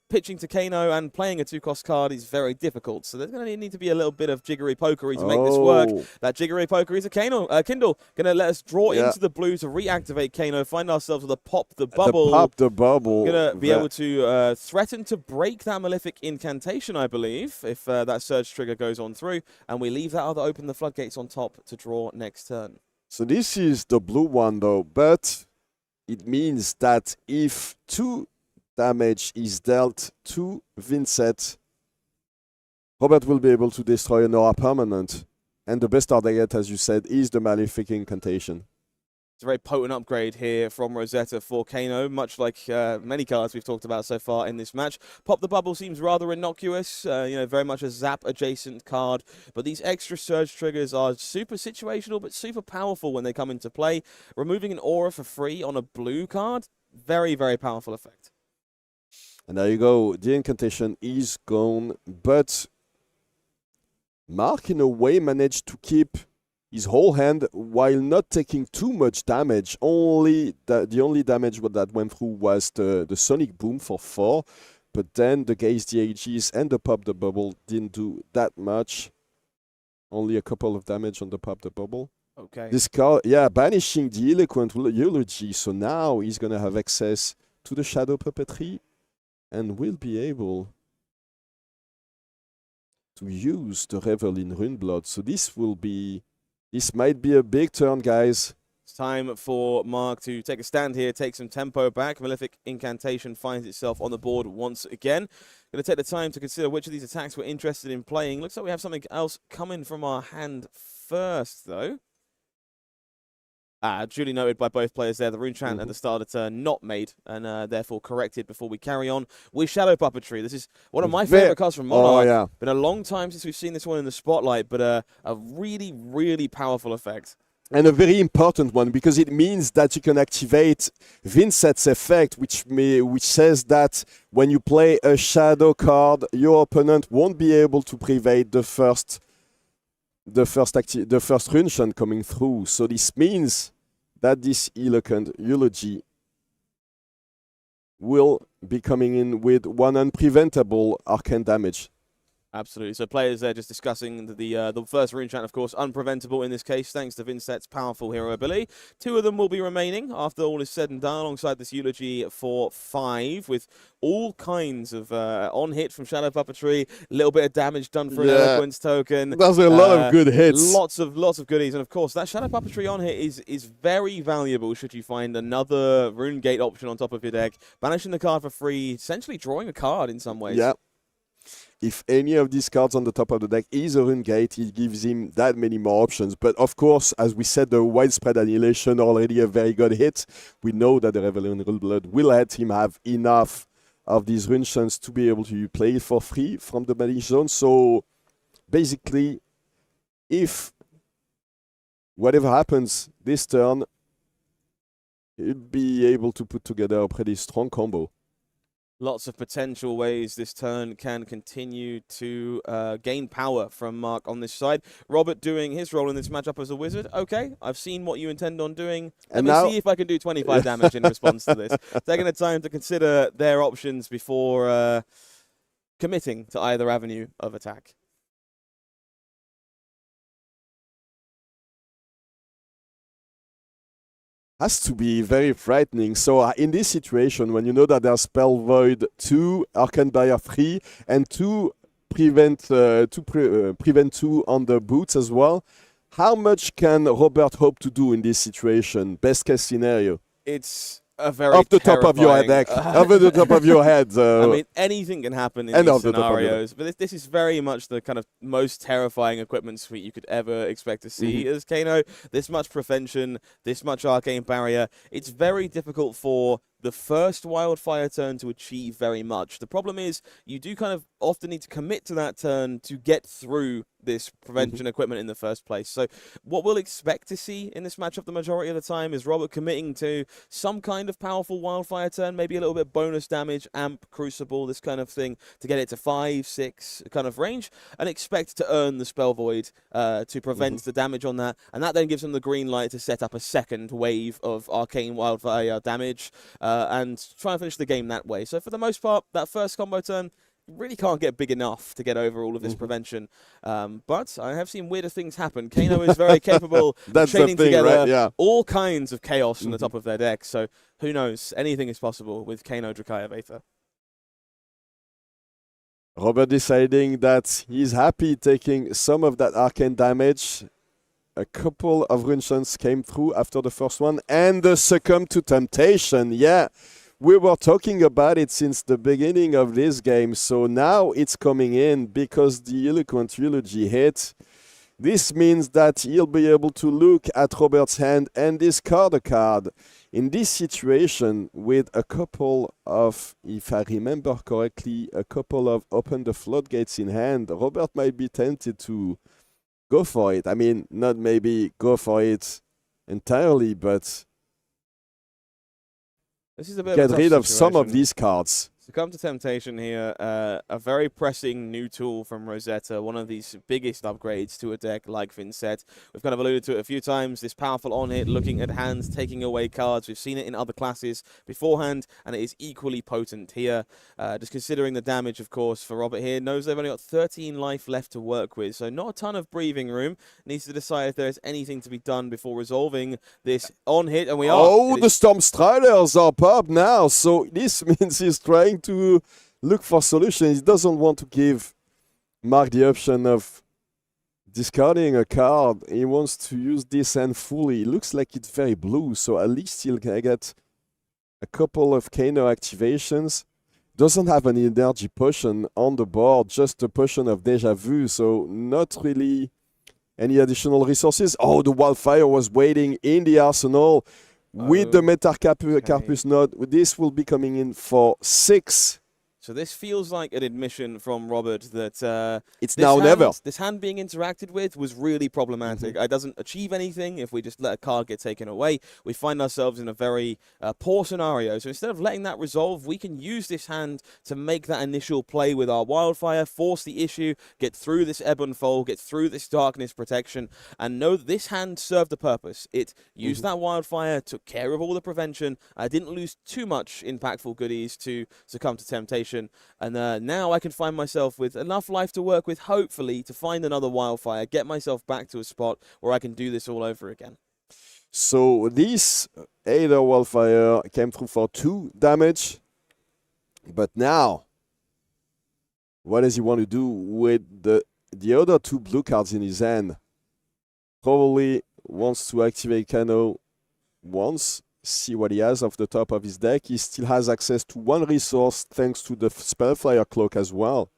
pitching to Kano and playing a 2-cost card is very difficult. So there's going to need to be a little bit of jiggery-pokery to make this work. That jiggery-pokery is a Kindle. Going to let us draw into the blue to reactivate Kano, find ourselves with a Pop the Bubble. Pop the Bubble. Going to be able to threaten to break that Malefic Incantation, I believe, if that Surge trigger goes on through. And we leave that other Open the Floodgates on top to draw next turn. So this is the blue one, though, but it means that if 2 damage is dealt to Vynsett, Robert will be able to destroy an aura permanent. And the best target, as you said, is the Malefic Incantation. It's a very potent upgrade here from Rosetta for Kano, much like many cards we've talked about so far in this match. Pop the Bubble seems rather innocuous, very much a zap-adjacent card. But these extra surge triggers are super situational, but super powerful when they come into play. Removing an aura for free on a blue card, very, very powerful effect. And there you go, the incantation is gone, but Marc in a way managed to keep his whole hand while not taking too much damage. The only damage that went through was the Sonic Boom for 4, but then the Gaze DHGs and the Pop the Bubble didn't do that much. Only a couple of damage on the Pop the Bubble. Okay. This card, banishing the Eloquent Eulogy, so now he's going to have access to the Shadow Puppetry and will be able to use the Revel in Runeblood. So this might be a big turn, guys. It's time for Marc to take a stand here, take some tempo back. Malefic Incantation finds itself on the board once again. Going to take the time to consider which of these attacks we're interested in playing. Looks like we have something else coming from our hand first, though. Duly noted by both players there. The rune chant at the start of the turn not made and therefore corrected before we carry on with Shadow Puppetry. This is one of my favorite cards from Monarch. Been a long time since we've seen this one in the spotlight, but a really, really powerful effect. And a very important one, because it means that you can activate Vynsett's effect, which says that when you play a shadow card, your opponent won't be able to prevent the first Runeshot coming through. So this means that this Eloquent Eulogy will be coming in with one unpreventable arcane damage. Absolutely. So players there just discussing the first Runeshot, of course, unpreventable in this case, thanks to Vynsett's powerful hero ability. 2 of them will be remaining after all is said and done, alongside this Eulogy for 5, with all kinds of on-hit from Shadow Puppetry, a little bit of damage done for an Eloquence token. There's a lot of good hits. Lots of goodies. And, of course, that Shadow Puppetry on-hit is very valuable should you find another Rune Gate option on top of your deck. Banishing the card for free, essentially drawing a card in some ways. Yeah. If any of these cards on the top of the deck is a Rune Gate, it gives him that many more options. But of course, as we said, the Widespread Annihilation already a very good hit. We know that the Reveling Blood will let him have enough of these Runeshots to be able to play it for free from the Banish Zone. So basically, if whatever happens this turn, he'll be able to put together a pretty strong combo. Lots of potential ways this turn can continue to gain power from Marc on this side. Robert doing his role in this matchup as a wizard. Okay, I've seen what you intend on doing. Let me see if I can do 25 damage in response to this. Taking the time to consider their options before committing to either avenue of attack. Has to be very frightening. So in this situation, when you know that there's Spell Void 2, Arcane Barrier 3, and 2 prevent 2 on the boots as well, how much can Robert hope to do in this situation? Best case scenario. It's a very off the top of your head, over the top of your head. I mean, anything can happen in these scenarios, but this is very much the kind of most terrifying equipment suite you could ever expect to see as Kano. This much prevention, this much arcane barrier. It's very difficult for the first wildfire turn to achieve very much. The problem is you do kind of often need to commit to that turn to get through this prevention equipment in the first place. So what we'll expect to see in this matchup the majority of the time is Robert committing to some kind of powerful wildfire turn, maybe a little bit bonus damage, amp, crucible, this kind of thing, to get it to 5, 6 kind of range, and expect to earn the spell void to prevent the damage on that. And that then gives him the green light to set up a second wave of arcane wildfire damage and try and finish the game that way. So for the most part, that first combo turn really can't get big enough to get over all of this prevention. But I have seen weirder things happen. Kano is very capable of chaining together all kinds of chaos on the top of their deck. So who knows? Anything is possible with Kano Drakaya Veta. Robert deciding that he's happy taking some of that arcane damage. A couple of Runeshots came through after the first one, and the Succumb to Temptation. Yeah, we were talking about it since the beginning of this game, so now it's coming in because the Eloquent Eulogy hit. This means that he'll be able to look at Robert's hand and discard a card. In this situation, with a couple of, if I remember correctly, a couple of Open the Floodgates in hand, Robert might be tempted to go for it. I mean, not maybe go for it entirely, but this is a bit get of a rid of situation. some of these cards. Succumb to Temptation here, a very pressing new tool from Rosetta, one of these biggest upgrades to a deck like Vynsett. We've kind of alluded to it a few times, this powerful on-hit, looking at hands, taking away cards. We've seen it in other classes beforehand, and it is equally potent here. Just considering the damage, of course, for Robert here, knows they've only got 13 life left to work with, so not a ton of breathing room. Needs to decide if there's anything to be done before resolving this on-hit, and we are. Oh, the Storm Striders are up now, so this means he's trying to look for solutions. He doesn't want to give Marc the option of discarding a card. He wants to use this hand fully. It looks like it's very blue, so at least he'll get a couple of Kano activations. Doesn't have an energy potion on the board, just a potion of Deja Vu, so not really any additional resources. Oh, the Wildfire was waiting in the arsenal. With the Metacarpus node, this will be coming in for 6. So So this feels like an admission from Robert that it's now never. This hand being interacted with was really problematic. It doesn't achieve anything if we just let a card get taken away. We find ourselves in a very poor scenario. So instead of letting that resolve, we can use this hand to make that initial play with our Wildfire, force the issue, get through this Ebb and Fold, get through this Darkness protection, and know that this hand served a purpose. It used that Wildfire, took care of all the prevention. I didn't lose too much impactful goodies to succumb to temptation, and now I can find myself with enough life to work with, hopefully, to find another Wildfire, get myself back to a spot where I can do this all over again. So this Aether Wildfire came through for 2 damage, but now what does he want to do with the other 2 blue cards in his hand? Probably wants to activate Kano once, see what he has off the top of his deck. He still has access to 1 resource thanks to the Spellfire Cloak as well.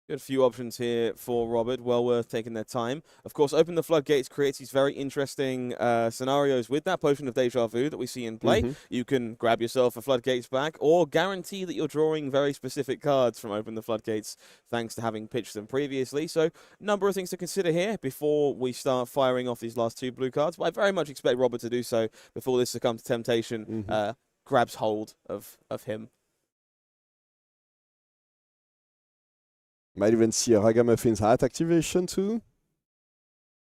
Good few options here for Robert, well worth taking their time. Of course, Open the Floodgates creates these very interesting scenarios with that Potion of Deja Vu that we see in play. You can grab yourself a Floodgates back or guarantee that you're drawing very specific cards from Open the Floodgates thanks to having pitched them previously. So, number of things to consider here before we start firing off these last 2 blue cards. But I very much expect Robert to do so before this succumbs to temptation, grabs hold of him. Might even see a Ragamuffin's Hat activation too.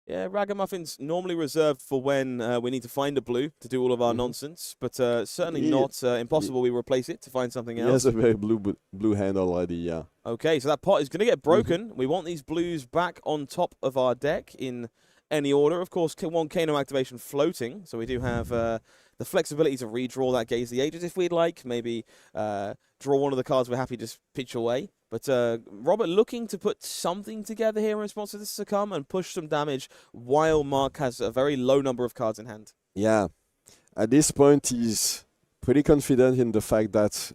Yeah, Ragamuffin's normally reserved for when we need to find a blue to do all of our nonsense, but certainly not impossible we replace it to find something else. He has a very blue hand already, yeah. Okay, so that pot is going to get broken. We want these blues back on top of our deck in any order. Of course, 1 Kano activation floating, so we do have the flexibility to redraw that Gaze the Ages if we'd like. Maybe draw one of the cards we're happy to just pitch away. But Robert looking to put something together here in response to this succumb and push some damage while Marc has a very low number of cards in hand. Yeah. At this point, he's pretty confident in the fact that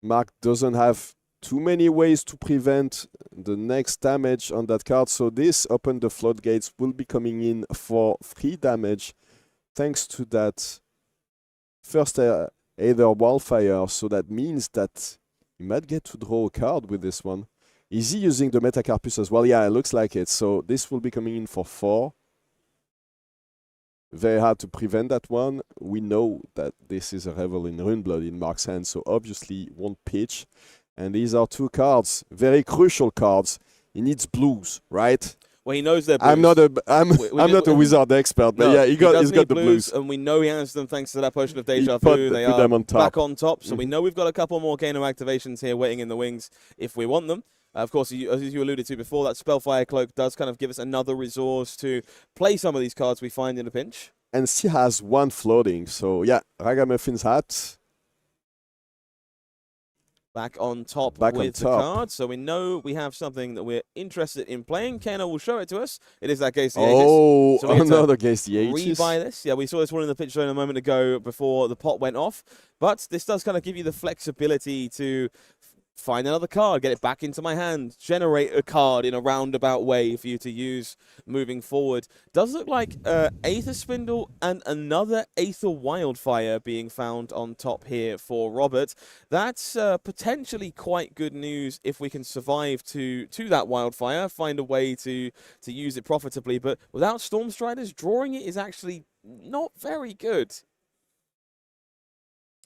Marc doesn't have too many ways to prevent the next damage on that card. So this Open the Floodgates will be coming in for 3 damage thanks to that first Aether Wildfire. So that means that you might get to draw a card with this one. Is he using the Metacarpus as well? Yeah, it looks like it. So this will be coming in for 4. Very hard to prevent that one. We know that this is a Revel in Runeblood in Marc's hand, so obviously won't pitch. And these are 2 cards, very crucial cards. He needs blues, right? Well, he knows they're blues. I'm not a wizard expert, but yeah, he's got the blues. And we know he has them thanks to that Potion of Deja Vu. They are back on top, so we know we've got a couple more Kano activations here waiting in the wings if we want them. Of course, as you alluded to before, that Spellfire Cloak does kind of give us another resource to play some of these cards we find in a pinch. And she has 1 floating, so yeah, Ragamuffin's Hat. Back on top with the card, so we know we have something that we're interested in playing. Kano will show it to us. It is that Gaze the Ages. Oh, so another Gaze the Ages. Rebuy this. Yeah, we saw this one in the pitch zone a moment ago before the pot went off. But this does kind of give you the flexibility to find another card, get it back into my hand, generate a card in a roundabout way for you to use moving forward. Does look like Aether Spindle and another Aether Wildfire being found on top here for Robert. That's potentially quite good news if we can survive to that Wildfire, find a way to use it profitably. But without Stormstriders, drawing it is actually not very good.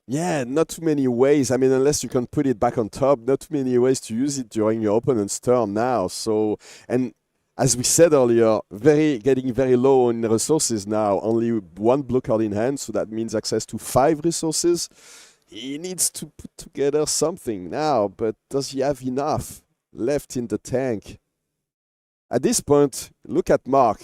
Yeah, not too many ways. I mean, unless you can put it back on top, not too many ways to use it during your opponent's turn now. So, and as we said earlier, getting very low on resources now. Only 1 blue card in hand, so that means access to 5 resources. He needs to put together something now, but does he have enough left in the tank? At this point, look at Marc,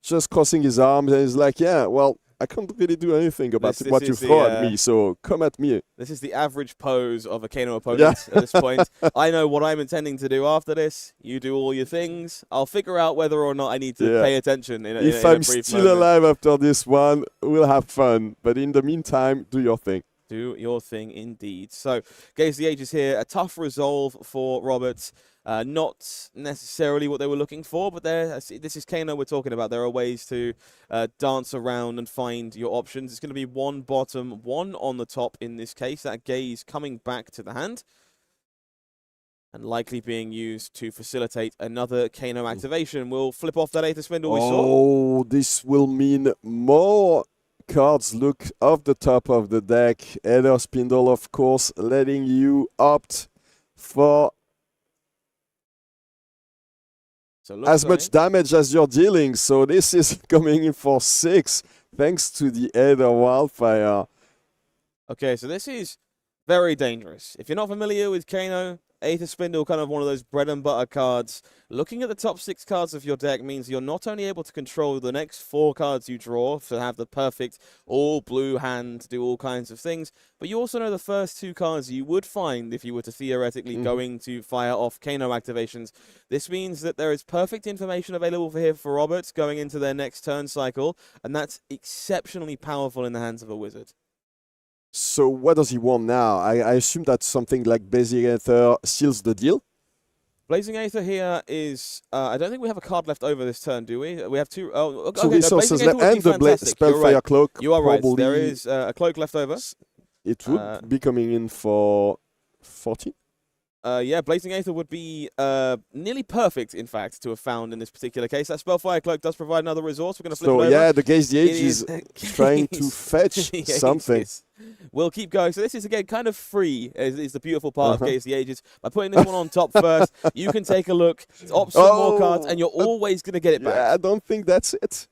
just crossing his arms, and he's like, yeah, well, I can't really do anything about what you throw at me, so come at me. This is the average pose of a Kano opponent at this point. I know what I'm intending to do after this. You do all your things. I'll figure out whether or not I need to pay attention in a brief moment. If I'm still alive after this one, we'll have fun. But in the meantime, do your thing. Do your thing indeed. So, Gaze the Ages here, a tough resolve for Robert. Not necessarily what they were looking for, but this is Kano we're talking about. There are ways to dance around and find your options. It's going to be 1 bottom, 1 on the top in this case. That Gaze coming back to the hand. and likely being used to facilitate another Kano activation. We'll flip off that Aether Spindle we saw. Oh, this will mean more cards look off the top of the deck. Aether Spindle, of course, letting you opt for as much damage as you're dealing. So this is coming in for 6, thanks to the Aether Wildfire. Okay, so this is very dangerous. If you're not familiar with Kano, Aether Spindle, kind of one of those bread and butter cards. Looking at the top 6 cards of your deck means you're not only able to control the next 4 cards you draw to have the perfect all-blue hand to do all kinds of things, but you also know the first 2 cards you would find if you were to theoretically going to fire off Kano activations. This means that there is perfect information available for here for Robert going into their next turn cycle, and that's exceptionally powerful in the hands of a wizard. So what does he want now? I assume that something like Blazing Aether seals the deal? Blazing Aether here is... I don't think we have a card left over this turn, do we? We have 2... Oh, okay, 2 resources left, and the Spellfire Cloak. You are right. There is a cloak left over. It would be coming in for 14? Yeah, Blazing Aether would be nearly perfect, in fact, to have found in this particular case. That Spellfire Cloak does provide another resource. We're going to flip it over. So, yeah, the Gaze the Age is trying to fetch something. We'll keep going. So this is, again, kind of free, is the beautiful part of Gaze the Ages. By putting this one on top first, you can take a look, opt some more cards, and you're always going to get it back. Yeah, I don't think that's it.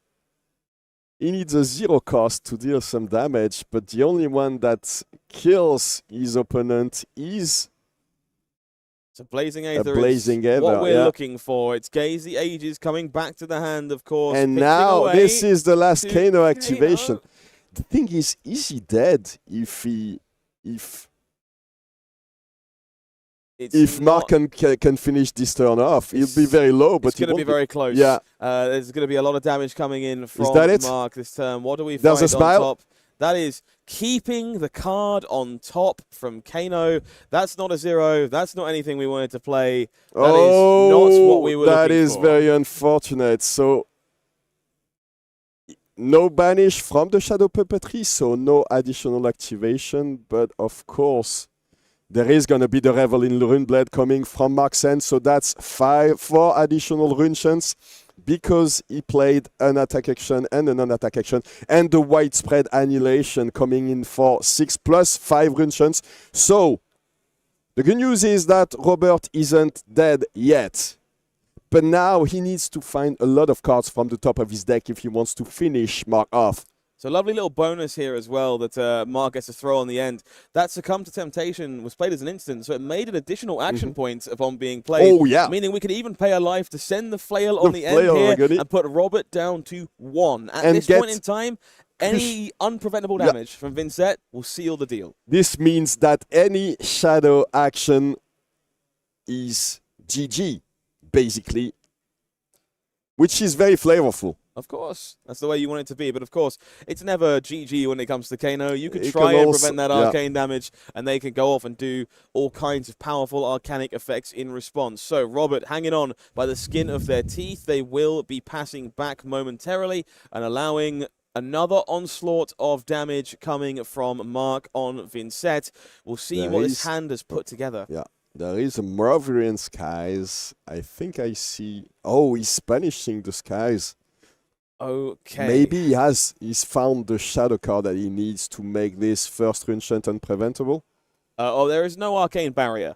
He needs a 0 cost to deal some damage, but the only one that kills his opponent is... So Blazing Aether is what we're looking for. It's Gaze the Ages coming back to the hand, of course. And now this is the last Kano activation. The thing is he dead if Marc can finish this turn off? He'll be very low, but it's going to be very close. Yeah. There's going to be a lot of damage coming in from Marc this turn. What do we find on top? That is keeping the card on top from Kano. That's not a 0. That's not anything we wanted to play. That is not what we were looking for. That is very unfortunate. So, no banish from the Shadow Puppetry, so no additional activation. But, of course, there is going to be the Revel in Runeblade coming from Marc's end. So, that's 4 additional rune chance, because he played an attack action and a non-attack action, and the widespread annihilation coming in for 6 plus 5 rune chance. So, the good news is that Robert isn't dead yet. But now he needs to find a lot of cards from the top of his deck if he wants to finish Marc off. So lovely little bonus here as well that Marc gets to throw on the end. That Succumb to Temptation was played as an instant, so it made an additional action point upon being played. Oh, yeah. Meaning we could even pay a life to send the flail on the end here and put Robert down to 1. At this point in time, any unpreventable damage from Vynsett will seal the deal. This means that any shadow action is GG, basically, which is very flavorful. Of course, that's the way you want it to be. But of course, it's never GG when it comes to Kano. You can try and prevent that arcane damage, and they can go off and do all kinds of powerful arcanic effects in response. So Robert hanging on by the skin of their teeth. They will be passing back momentarily and allowing another onslaught of damage coming from Marc on Vynsett. We'll see what this hand has put together. Yeah. There is a Moravian Skies. I think I see... Oh, he's punishing the Skies. Okay. Maybe he's found the shadow card that he needs to make this first rune chant unpreventable. There is no arcane barrier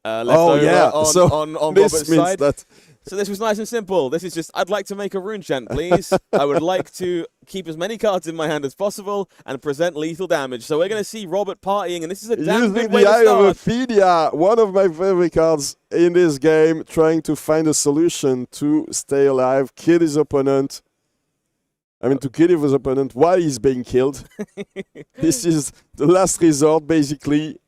left over on Robert's side. So this was nice and simple. This is just, I'd like to make a rune chant, please. I would like to keep as many cards in my hand as possible and present lethal damage. So we're going to see Robert partying, and this is a damn good way to start. Using the Eye of Ophelia, one of my favorite cards in this game, trying to find a solution to stay alive, kill his opponent. To kill his opponent while he's being killed. This is the last resort, basically.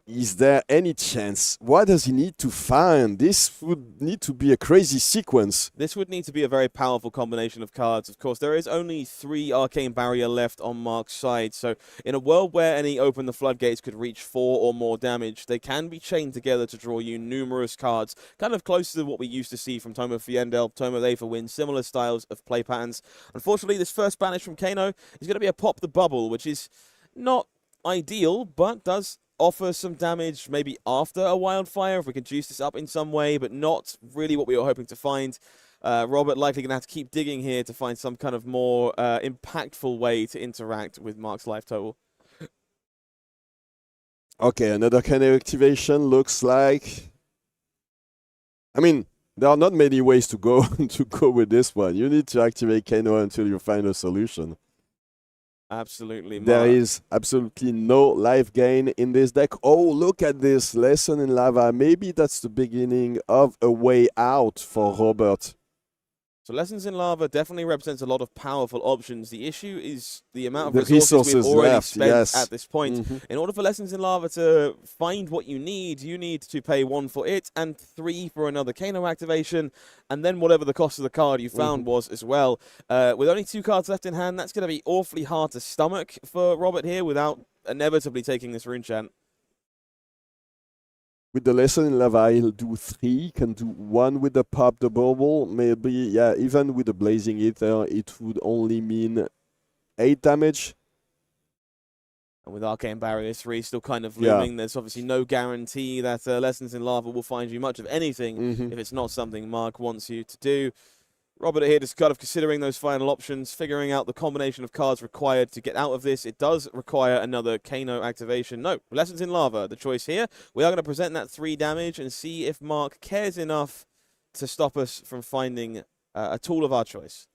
Is there any chance? What does he need to find? This would need to be a crazy sequence. This would need to be a very powerful combination of cards. Of course, there is only 3 Arcane Barrier left on Marc's side. So in a world where any Open the Floodgates could reach 4 or more damage, they can be chained together to draw you numerous cards, kind of close to what we used to see from Tome of Fiendel, Tome of Aetherwind, similar styles of play patterns. Unfortunately, this first banish from Kano is going to be a Pop the Bubble, which is not ideal, but does offer some damage maybe after a wildfire, if we can juice this up in some way, but not really what we were hoping to find. Robert likely going to have to keep digging here to find some kind of more impactful way to interact with Marc's life total. Okay, another kind of activation looks like... I mean, there are not many ways to go with this one. You need to activate Kano until you find a solution. Absolutely, Marc. There is absolutely no life gain in this deck. Oh, look at this. Lesson in Lava. Maybe that's the beginning of a way out for Robert. So Lessons in Lava definitely represents a lot of powerful options. The issue is the amount of resources we've already spent at this point. In order for Lessons in Lava to find what you need to pay 1 for it and 3 for another Kano activation, and then whatever the cost of the card you found was as well. With only 2 cards left in hand, that's going to be awfully hard to stomach for Robert here without inevitably taking this rune chant. With the Lesson in Lava, he'll do 3, can do 1 with the Pop the Bubble. Maybe, yeah, even with the Blazing Ether, it would only mean 8 damage. And with Arcane Barrier 3 still kind of looming, there's obviously no guarantee that Lessons in Lava will find you much of anything if it's not something Marc wants you to do. Robert here just kind of considering those final options, figuring out the combination of cards required to get out of this. It does require another Kano activation. No, Lessons in Lava, the choice here. We are going to present that 3 damage and see if Marc cares enough to stop us from finding a tool of our choice.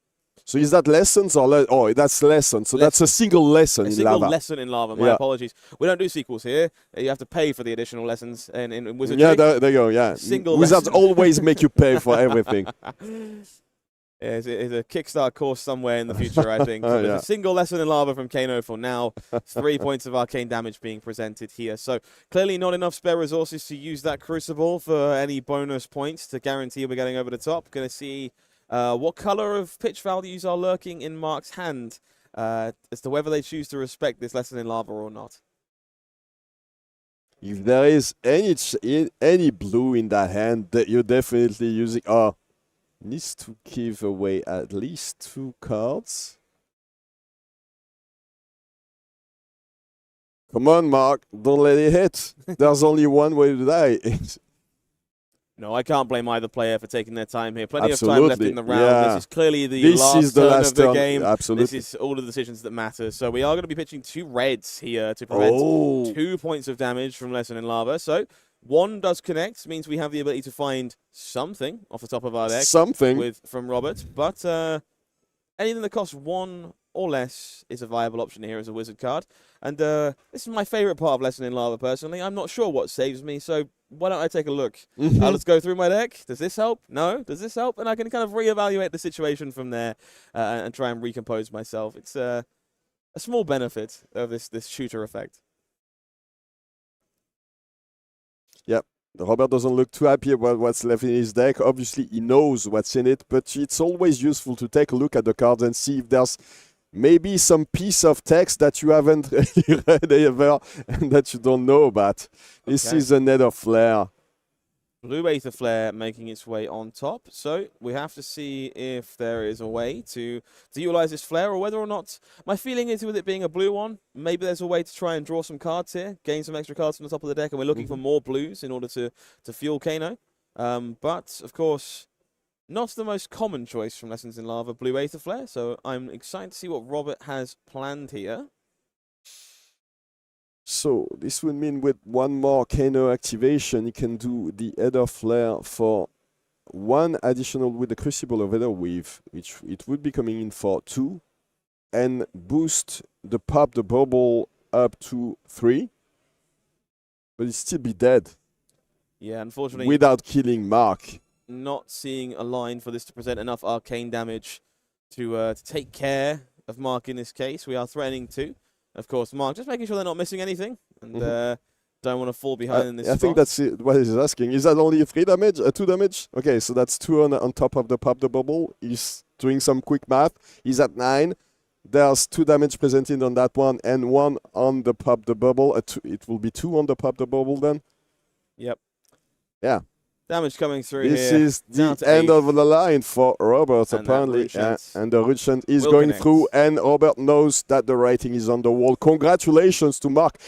So is that lessons or... oh, that's lesson. So that's a single lesson in Lava. A single lesson in Lava. My apologies. We don't do sequels here. You have to pay for the additional lessons in Wizardry. Yeah, there you go, yeah. Single Wizards always make you pay for everything. It's a Kickstart course somewhere in the future, I think. So there's a single Lesson in Lava from Kano for now. 3 points of arcane damage being presented here. So clearly not enough spare resources to use that Crucible for any bonus points to guarantee we're getting over the top. Going to see what color of pitch values are lurking in Marc's hand as to whether they choose to respect this Lesson in Lava or not. If there is any blue in that hand, that you're definitely using... needs to give away at least 2 cards. Come on, Marc. Don't let it hit. There's only one way to die. No, I can't blame either player for taking their time here. Plenty of time left in the round. This is clearly the last turn of the game. Absolutely. This is all the decisions that matter. So we are going to be pitching 2 reds here to prevent 2 points of damage from Lesson in Lava. So 1 does connect, means we have the ability to find something off the top of our deck. From Robert. But anything that costs 1 or less is a viable option here as a wizard card. And this is my favorite part of Lesson in Lava, personally. I'm not sure what saves me, so why don't I take a look? Let's go through my deck. Does this help? No? Does this help? And I can kind of reevaluate the situation from there and try and recompose myself. It's a small benefit of this shooter effect. Yep. Robert doesn't look too happy about what's left in his deck. Obviously, he knows what's in it, but it's always useful to take a look at the cards and see if there's maybe some piece of text that you haven't really read ever and that you don't know about. This is a Nether Flare. Blue Aether Flare making its way on top. So we have to see if there is a way to utilize this flare or whether or not... My feeling is with it being a blue one, maybe there's a way to try and draw some cards here, gain some extra cards from the top of the deck, and we're looking for more blues in order to fuel Kano. But, of course, not the most common choice from Lessons in Lava, Blue Aether Flare. So I'm excited to see what Robert has planned here. So this would mean with 1 more Kano activation, you can do the Aether Flare for 1 additional with the Crucible of Aether Weave, which it would be coming in for 2, and boost the Pop the Bubble up to 3, but it'd still be dead. Yeah, unfortunately. Without killing Marc. Not seeing a line for this to present enough arcane damage to take care of Marc in this case. We are threatening to. Of course, Marc, just making sure they're not missing anything and don't want to fall behind in this spot. I think that's what he's asking. Is that only 3 damage? 2 damage? Okay, so that's 2 on top of the Pop the Bubble. He's doing some quick math. He's at 9. There's 2 damage presented on that one and 1 on the Pop the Bubble. It will be 2 on the Pop the Bubble then? Yep. Yeah. Damage coming through This here. is the end of the line for Robert, and apparently. And the Rutschent is going connect. through, and Robert knows that the writing is on the wall. Congratulations to Marc.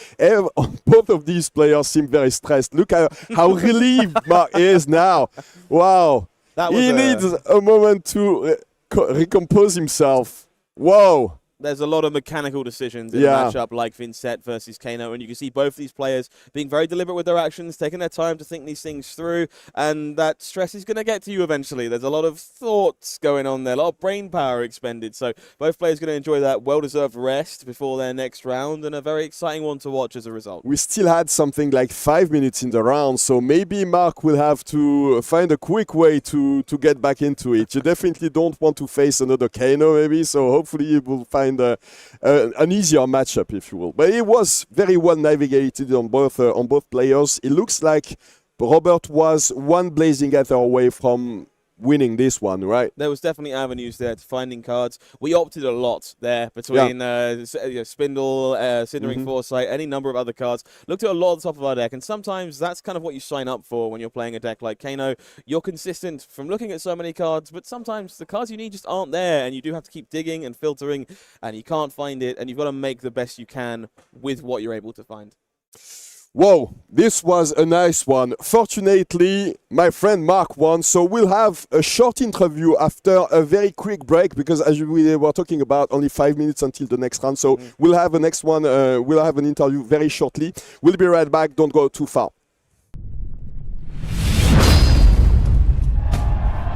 Both of these players seem very stressed. Look at how relieved Marc is now. Wow. He needs a moment to recompose himself. Whoa. There's a lot of mechanical decisions in a matchup like Vynsett versus Kano, and you can see both these players being very deliberate with their actions, taking their time to think these things through, and that stress is going to get to you eventually. There's a lot of thoughts going on there, a lot of brain power expended, so both players are going to enjoy that well-deserved rest before their next round, and a very exciting one to watch as a result. We still had something like 5 minutes in the round, so maybe Marc will have to find a quick way to get back into it. You definitely don't want to face another Kano, maybe, so hopefully you will find an easier matchup, if you will. But it was very well navigated on both players. It looks like Robert was one blazing ether away from winning this one, right? There was definitely avenues there to finding cards. We opted a lot there between Spindle, Cindering Foresight, any number of other cards. Looked at a lot at the top of our deck, and sometimes that's kind of what you sign up for when you're playing a deck like Kano. You're consistent from looking at so many cards, but sometimes the cards you need just aren't there, and you do have to keep digging and filtering, and you can't find it, and you've got to make the best you can with what you're able to find. Whoa, this was a nice one. Fortunately, my friend Marc won, so we'll have a short interview after a very quick break, because as we were talking about, only 5 minutes until the next round. So we'll have the next one, we'll have an interview very shortly. We'll be right back, don't go too far.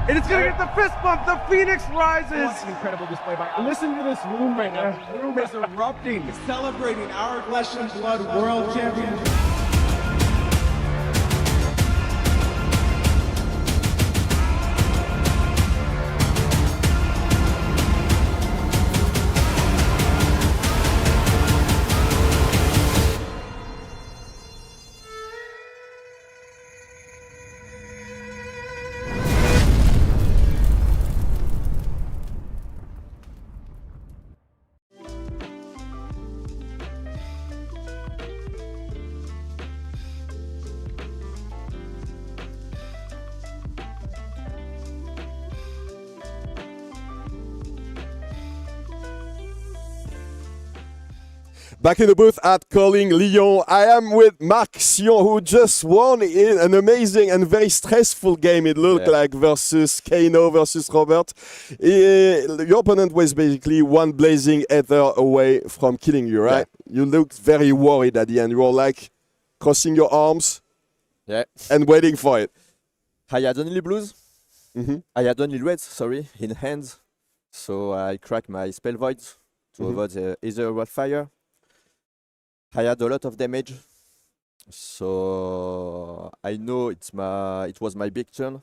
And it's going to get the fist bump. The Phoenix rises. An incredible display by. Listen to this room right now. The room is erupting, celebrating our Flesh and Blood World Championship. Back in the booth at Calling Lyon, I am with Marc Sion, who just won in an amazing and very stressful game, it looked like, versus Kano versus Robert. Your opponent was basically one blazing ether away from killing you, right? Yeah. You looked very worried at the end. You were like crossing your arms and waiting for it. I had only blues. I had only reds, sorry, in hands. So I cracked my spell voids to avoid either red fire. I had a lot of damage, so I know it was my big turn.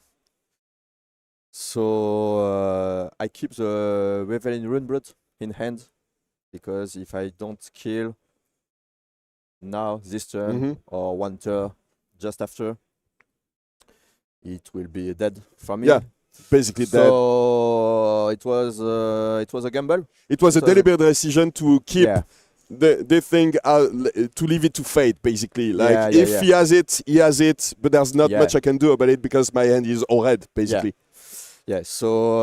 So I keep the Reveling Runeblood in hand, because if I don't kill now this turn or one turn just after, it will be dead for me. Yeah, basically dead. So it was a gamble. It was a deliberate decision to keep. The thing to leave it to fate, basically. Like if he has it, he has it, but there's not much I can do about it because my hand is all red, basically. So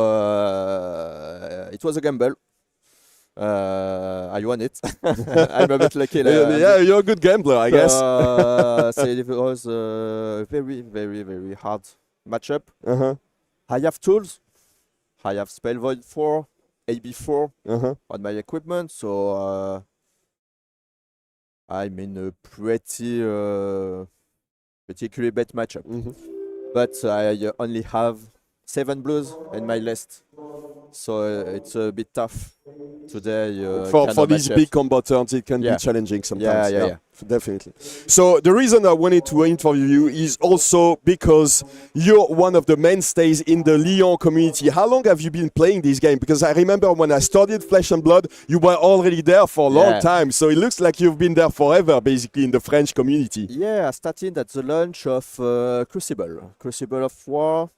it was a gamble. I won it. I'm a bit lucky. You're a good gambler, I guess. So it was a very, very, very hard matchup. I have tools. I have Spell Void 4, AB4 on my equipment, so I'm in a pretty equilibrated matchup. But I only have 7 blues in my list, so it's a bit tough today. For these big combatants, it can be challenging sometimes. Yeah, definitely. So the reason I wanted to interview you is also because you're one of the mainstays in the Lyon community. How long have you been playing this game? Because I remember when I studied Flesh and Blood, you were already there for a long time. So it looks like you've been there forever, basically, in the French community. Yeah, I started at the launch of Crucible of War.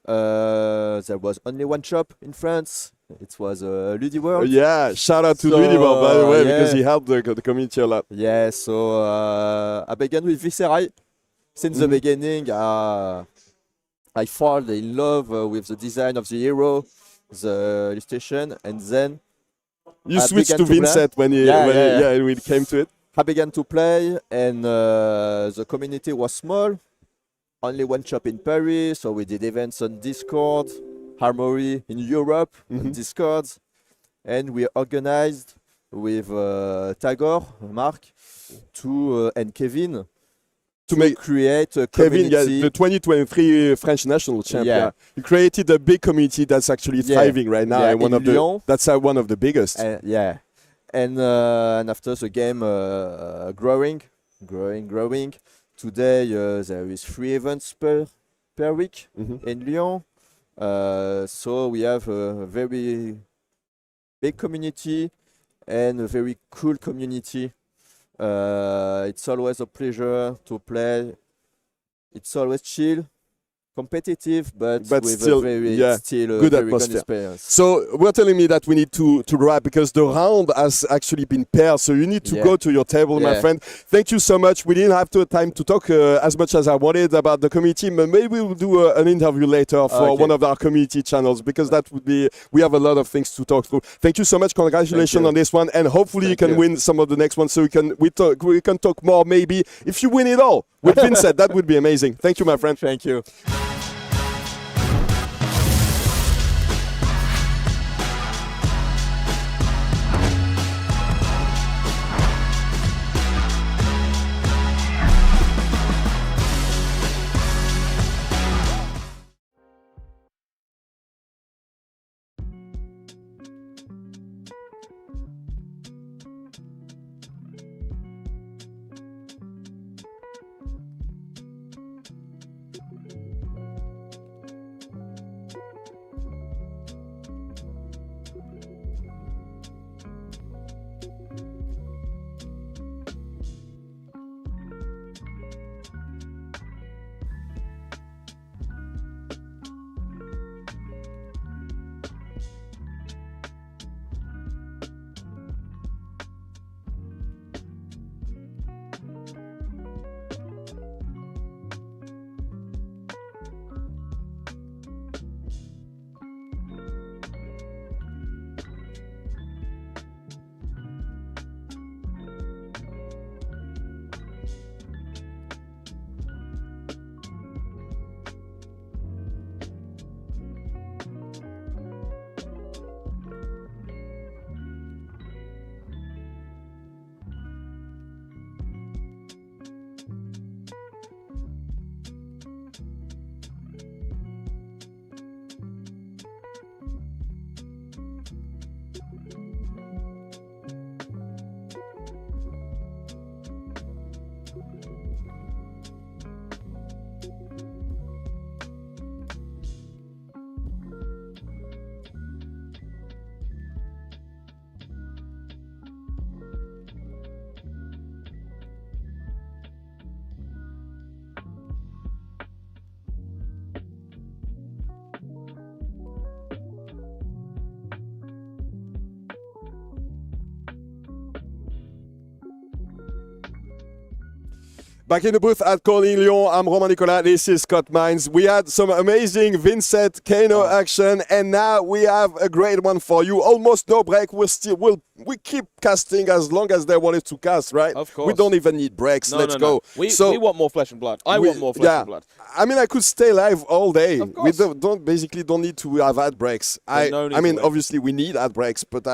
There was only one shop in France. It was Ludi World. Yeah, shout out to Ludi World, by the way, because he helped the community a lot. Yeah, so I began with Viserai. Since the beginning, I fall in love with the design of the hero, the illustration, and then You I switched to began to play. Vynsett when it came to it. I began to play, and the community was small. Only one shop in Paris, so we did events on Discord, Armory in Europe, on Discord, and we organized with Tagore, Marc, and Kevin to create a Kevin, community. the 2023 French national champion. Yeah. He created a big community that's actually thriving right now, and that's one of the biggest. And after the game growing. Today there is 3 events per week in Lyon. So we have a very big community and a very cool community. It's always a pleasure to play. It's always chill, competitive, but with still, a very good very atmosphere. experience. So we're telling me that we need to wrap because the round has actually been paired. So you need to go to your table, my friend. Thank you so much. We didn't have time to talk as much as I wanted about the community, but maybe we'll do an interview later for one of our community channels because that would be, we have a lot of things to talk through. Thank you so much. Congratulations on this one, and hopefully you can win some of the next ones so we can talk more maybe if you win it all with Vynsett. That would be amazing. Thank you, my friend. Thank you. Back in the booth at Calling Lyon, I'm Romain Nicolas, this is Scott Mines. We had some amazing Vynsett, Kano action, and now we have a great one for you. Almost no break, we keep casting as long as they wanted to cast, right? Of course. We don't even need breaks, let's go. We want more flesh and blood. I want more flesh and blood. I mean, I could stay live all day. Of course. We don't need to have ad breaks. Obviously we need ad breaks, but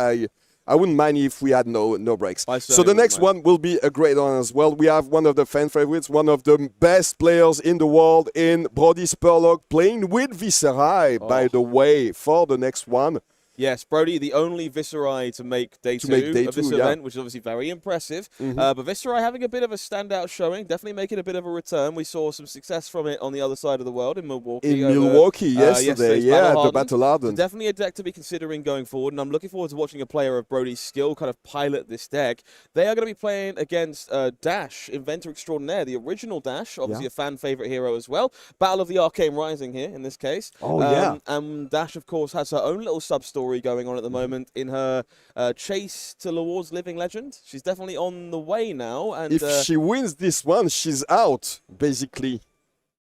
I wouldn't mind if we had no breaks. So the next one will be a great one as well. We have one of the fan favorites, one of the best players in the world in Brodie Spurlock playing with Viserai, by the way, for the next one. Yes, Brodie, the only Viserai to make day two of this event, which is obviously very impressive. But Viserai having a bit of a standout showing, definitely making a bit of a return. We saw some success from it on the other side of the world in Milwaukee. Yesterday, the Battle Hardened. So definitely a deck to be considering going forward, and I'm looking forward to watching a player of Brodie's skill kind of pilot this deck. They are going to be playing against Dash, Inventor Extraordinaire, the original Dash, obviously a fan favorite hero as well. Battle of the Arcane Rising here in this case. And Dash, of course, has her own little sub-story going on at the moment in her chase towards Living Legend. She's definitely on the way now, and if she wins this one, she's out basically.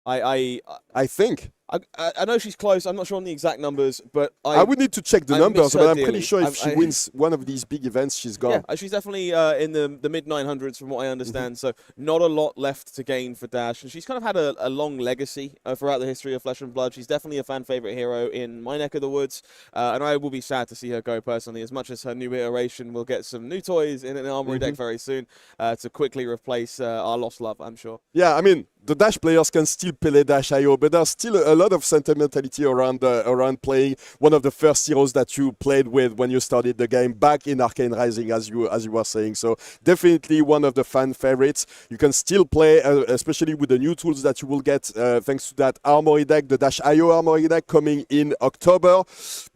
I think I know she's close. I'm not sure on the exact numbers, but I would need to check the numbers, but I'm pretty dearly. sure if she wins one of these big events, she's gone. Yeah, she's definitely in the mid 900s from what I understand. So not a lot left to gain for Dash, and she's kind of had a long legacy throughout the history of Flesh and Blood. She's definitely a fan favorite hero in my neck of the woods, and I will be sad to see her go personally. As much as her new iteration will get some new toys in an armory deck very soon to quickly replace our lost love, I'm sure. Yeah, I mean, the Dash players can still play Dash IO, but there's still a lot of sentimentality around playing one of the first heroes that you played with when you started the game back in Arcane Rising, as you were saying. So definitely one of the fan favorites. You can still play, especially with the new tools that you will get thanks to that armory deck, the Dash IO armory deck coming in October.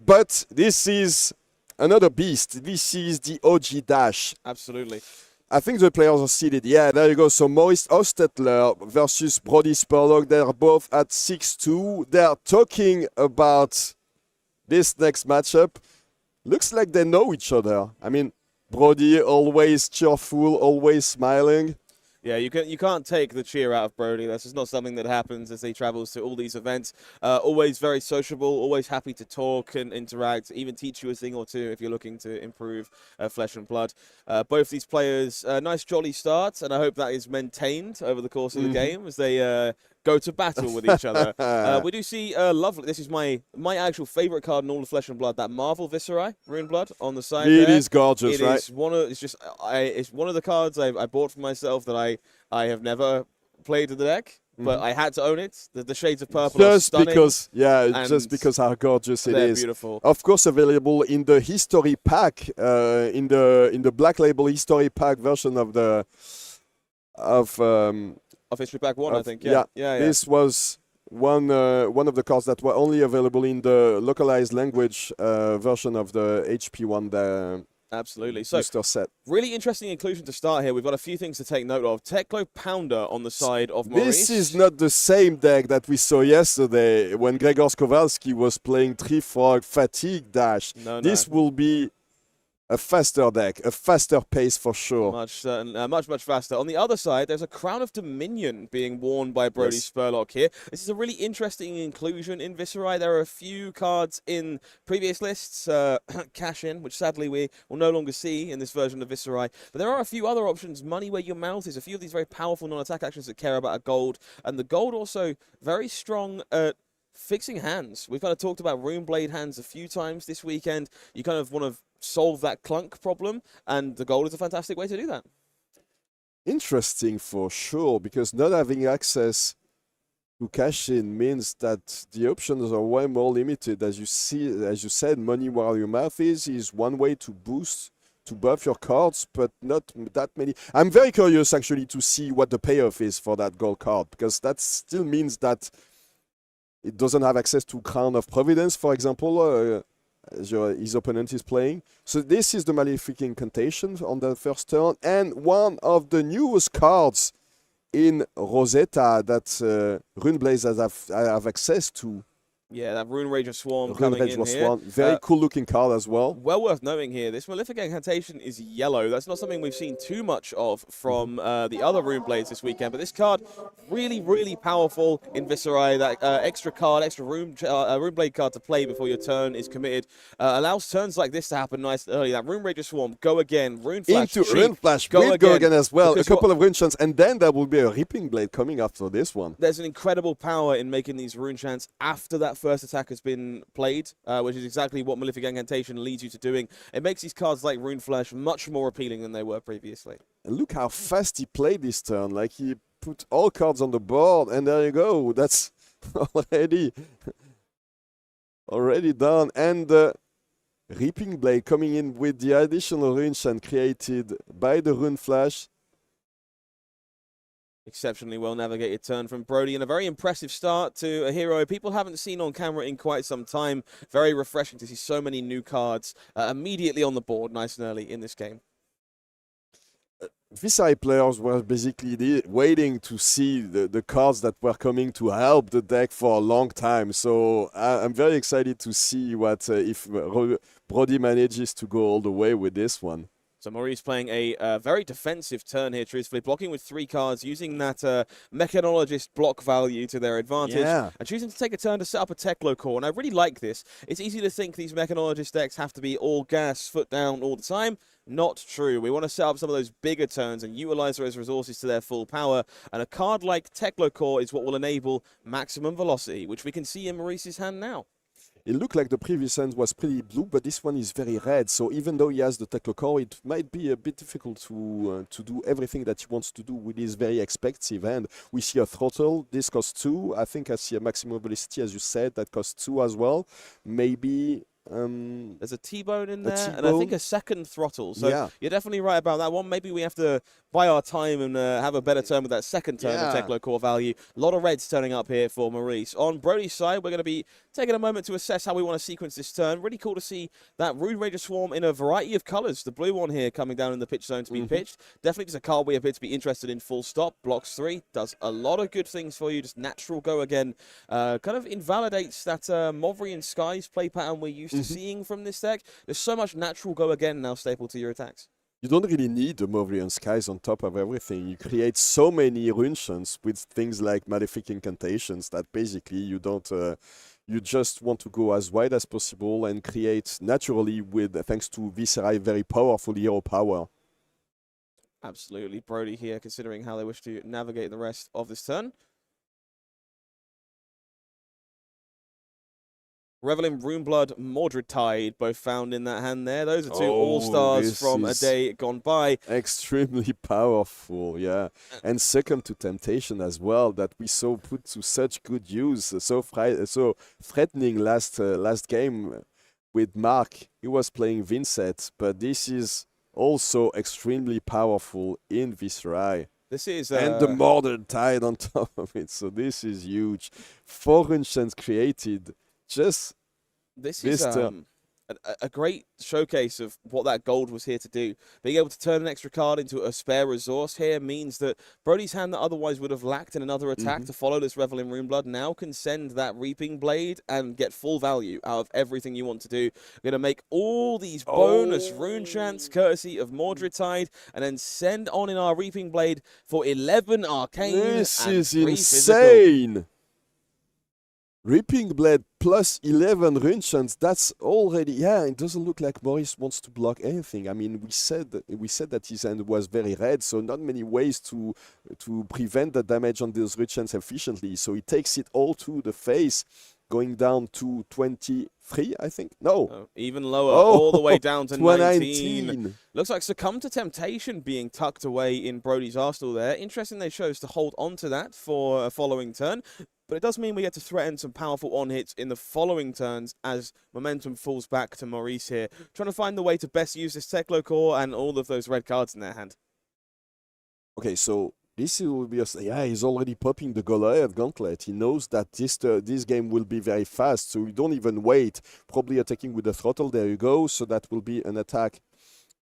But this is another beast. This is the OG Dash. Absolutely. I think the players are seeded. Yeah, there you go. So Maurice Hostettler versus Brodie Spurlock. They're both at 6-2. They're talking about this next matchup. Looks like they know each other. I mean, Brodie always cheerful, always smiling. Yeah, you can't take the cheer out of Brodie. That's just not something that happens as he travels to all these events. Always very sociable, always happy to talk and interact, even teach you a thing or two if you're looking to improve Flesh and Blood. Both these players, nice jolly starts, and I hope that is maintained over the course of the game as they go to battle with each other. We do see lovely. This is my actual favorite card in all of Flesh and Blood. That Marvel Viserai Rune Blood on the side. It is gorgeous, right? It's one of the cards I bought for myself that I have never played in the deck, but I had to own it. The shades of purple are stunning. Just because how gorgeous it is. Beautiful. Of course, available in the history pack, in the Black Label history pack version of History Pack 1, I think. Yeah. Yeah. This was one of the cards that were only available in the localized language version of the HP1 Absolutely. So, booster set. Really interesting inclusion to start here. We've got a few things to take note of. Teklo Pounder on the side of Maurice. This is not the same deck that we saw yesterday when Gregor Kowalski was playing Tree-Frog Fatigue Dash. No. This will be a faster deck, a faster pace for sure. Much faster. On the other side, there's a Crown of Dominion being worn by Brodie Spurlock here. This is a really interesting inclusion in Viserai. There are a few cards in previous lists, Cash In, which sadly we will no longer see in this version of Viserai. But there are a few other options. Money Where Your Mouth is a few of these very powerful non-attack actions that care about a gold. And the gold also very strong at fixing hands. We've kind of talked about Runeblade hands a few times this weekend. You kind of want to solve that clunk problem, and the gold is a fantastic way to do that. Interesting for sure, because not having access to cash in means that the options are way more limited. As you said, Money Where Your Mouth is one way to buff your cards, but not that many. I'm very curious actually to see what the payoff is for that gold card, because that still means that it doesn't have access to Crown of Providence, for example, as his opponent is playing. So this is the Malefic Incantation on the first turn, and one of the newest cards in Rosetta that Runeblaze have access to. Yeah, that Rune Rager Swarm coming in here. Very cool looking card as well. Well worth knowing here, this Malefic Incantation is yellow. That's not something we've seen too much of from the other Rune Blades this weekend, but this card really, really powerful in Viserai. That extra Rune Blade card to play before your turn is committed allows turns like this to happen nice and early. That Rune Rager Swarm, go again. Rune Flash, into Rune Flash, go again as well. A couple of Rune Chants, and then there will be a Reaping Blade coming after this one. There's an incredible power in making these Rune Chants after that first attack has been played, which is exactly what Malefic Incantation leads you to doing. It makes these cards like Rune Flash much more appealing than they were previously. And look how fast he played this turn. Like, he put all cards on the board, and there you go. That's already done. And the Reaping Blade coming in with the additional Rune Chant created by the Rune Flash. Exceptionally well navigated turn from Brodie, and a very impressive start to a hero people haven't seen on camera in quite some time. Very refreshing to see so many new cards immediately on the board, nice and early in this game. Viserai players were basically waiting to see the cards that were coming to help the deck for a long time. So I'm very excited to see what if Brodie manages to go all the way with this one. So Maurice playing a very defensive turn here, truthfully, blocking with 3 cards, using that mechanologist block value to their advantage, and choosing to take a turn to set up a Teklo core. And I really like this. It's easy to think these mechanologist decks have to be all gas, foot down all the time. Not true. We want to set up some of those bigger turns and utilize those resources to their full power. And a card like Teklo core is what will enable maximum velocity, which we can see in Maurice's hand now. It looked like the previous hand was pretty blue, but this one is very red. So even though he has the Teklo core, it might be a bit difficult to do everything that he wants to do with his very expensive hand. We see a throttle. This costs 2. I think I see a maximum velocity, as you said, that costs 2 as well. Maybe... there's a T-bone in there, and I think a second throttle. So you're definitely right about that one. Maybe we have to buy our time and have a better turn with that second turn of Teklo core value. A lot of reds turning up here for Maurice. On Brodie's side, we're going to be taking a moment to assess how we want to sequence this turn. Really cool to see that Rude Ranger Swarm in a variety of colors. The blue one here coming down in the pitch zone to be pitched. Definitely just a card we appear to be interested in full stop. Blocks 3, does a lot of good things for you. Just natural go again. Kind of invalidates that Movrian Skies play pattern we're used to seeing from this deck. There's so much natural go again now stapled to your attacks. You don't really need the Movrian Skies on top of everything. You create so many runes with things like Malefic Incantations that basically you don't... you just want to go as wide as possible and create naturally with, thanks to Viserai, very powerful hero power. Absolutely. Brodie here considering how they wish to navigate the rest of this turn. Revelin Runeblood, Mordred Tide, both found in that hand there. Those are 2 all-stars from a day gone by. Extremely powerful, yeah. And second to Temptation as well, that we saw put to such good use. So threatening last game with Marc. He was playing Vynsett, but this is also extremely powerful in Viserai. This is and the Mordred Tide on top of it. So this is huge. 4 enchants created. This is a great showcase of what that gold was here to do. Being able to turn an extra card into a spare resource here means that Brodie's hand that otherwise would have lacked in another attack to follow this Revel in Runeblood now can send that Reaping Blade and get full value out of everything you want to do. We're going to make all these bonus rune chants courtesy of Mordred Tide and then send on in our Reaping Blade for 11 arcane. This and is 3 insane! physical. Ripping Blade plus 11 rune chants, that's already... it doesn't look like Maurice wants to block anything. I mean, we said that his hand was very red, so not many ways to prevent the damage on those rune chants efficiently. So he takes it all to the face, going down to 23, I think. No. Even lower, all the way down to 19. Looks like Succumb to Temptation being tucked away in Brodie's arsenal there. Interesting they chose to hold on to that for a following turn. But it does mean we get to threaten some powerful on-hits in the following turns as momentum falls back to Maurice here. Trying to find the way to best use this Teklo core and all of those red cards in their hand. Okay, so this will be he's already popping the Goliath Gauntlet. He knows that this game will be very fast, so you don't even wait. Probably attacking with the throttle, there you go. So that will be an attack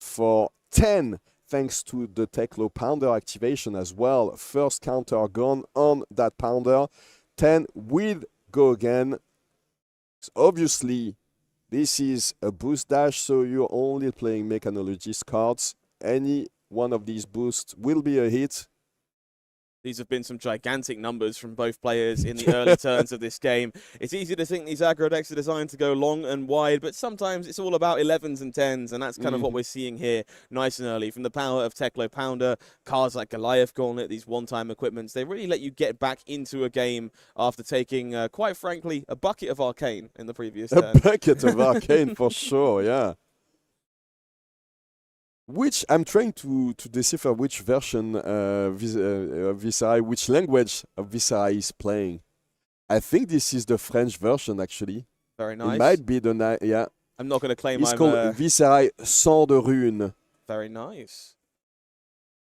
for 10, thanks to the Teklo Pounder activation as well. First counter gone on that Pounder. 10 with go again. So obviously, this is a boost dash, so you're only playing Mechanologist cards. Any one of these boosts will be a hit. These have been some gigantic numbers from both players in the early turns of this game. It's easy to think these aggro decks are designed to go long and wide, but sometimes it's all about 11s and 10s, and that's kind of what we're seeing here nice and early. From the power of Teklo Pounder, cards like Goliath Gauntlet, these one-time equipments, they really let you get back into a game after taking, quite frankly, a bucket of Arcane in the previous turn. A bucket of Arcane for sure, yeah. Which I'm trying to decipher which version Viserai, which language of Viserai is playing. I think this is the French version actually. Very nice. It might be the yeah. I'm not going to claim it's called Viserai sans de rune. Very nice.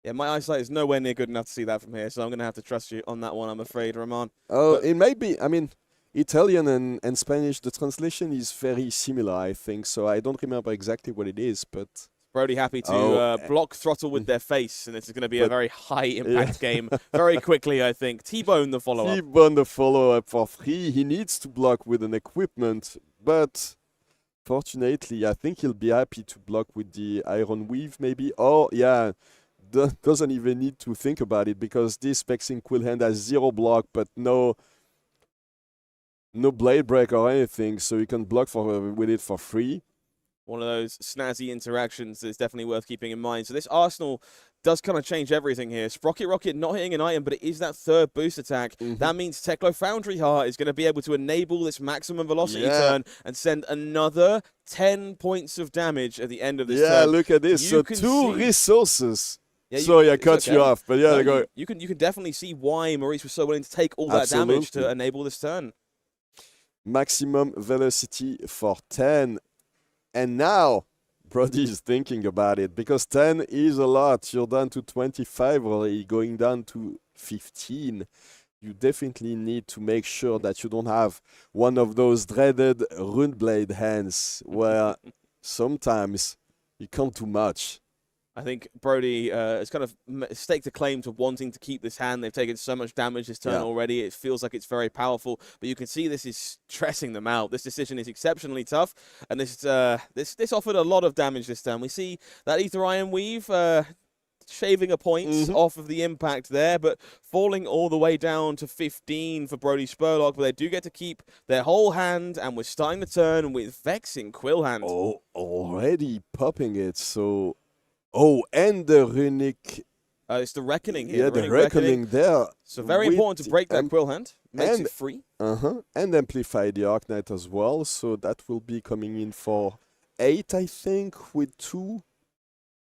Yeah, my eyesight is nowhere near good enough to see that from here, so I'm going to have to trust you on that one, I'm afraid, Roman. Oh, it may be. I mean, Italian and Spanish, the translation is very similar, I think. So I don't remember exactly what it is, but... Brodie happy to block throttle with their face, and this is going to be a very high-impact game very quickly, I think. T-Bone the follow-up. T-Bone the follow-up for 3. He needs to block with an equipment, but Fortunately, I think he'll be happy to block with the Iron Weave, maybe. Oh, yeah, doesn't even need to think about it because this Vexing Quill Hand has 0 block, but no Blade Break or anything, so you can block with it for free. One of those snazzy interactions that's definitely worth keeping in mind. So this Arsenal does kind of change everything here. Sprocket Rocket not hitting an item, but it is that third boost attack. That means Teklo Foundry Heart is going to be able to enable this maximum velocity turn and send another 10 points of damage at the end of this turn. Yeah, look at this. So 2 resources. Yeah, sorry, I cut you off, but yeah, no, you can definitely see why Maurice was so willing to take all that damage to enable this turn. Maximum velocity for 10. And now, Brodie is thinking about it, because 10 is a lot. You're down to 25 already, going down to 15. You definitely need to make sure that you don't have one of those dreaded Runeblade hands, where sometimes you come too much. I think Brodie has kind of staked a claim to wanting to keep this hand. They've taken so much damage this turn already. It feels like it's very powerful, but you can see this is stressing them out. This decision is exceptionally tough, and this offered a lot of damage this turn. We see that Ether Iron Weave shaving a point off of the impact there, but falling all the way down to 15 for Brodie Spurlock, but they do get to keep their whole hand, and we're starting the turn with Vexing Quill Hand. Oh, already popping it, so... Oh, and the runic... it's the Reckoning here. Yeah, the Reckoning there. So very important to break that Quill Hand. Makes it free. And amplify the Arknight as well. So that will be coming in for 8, I think, with 2.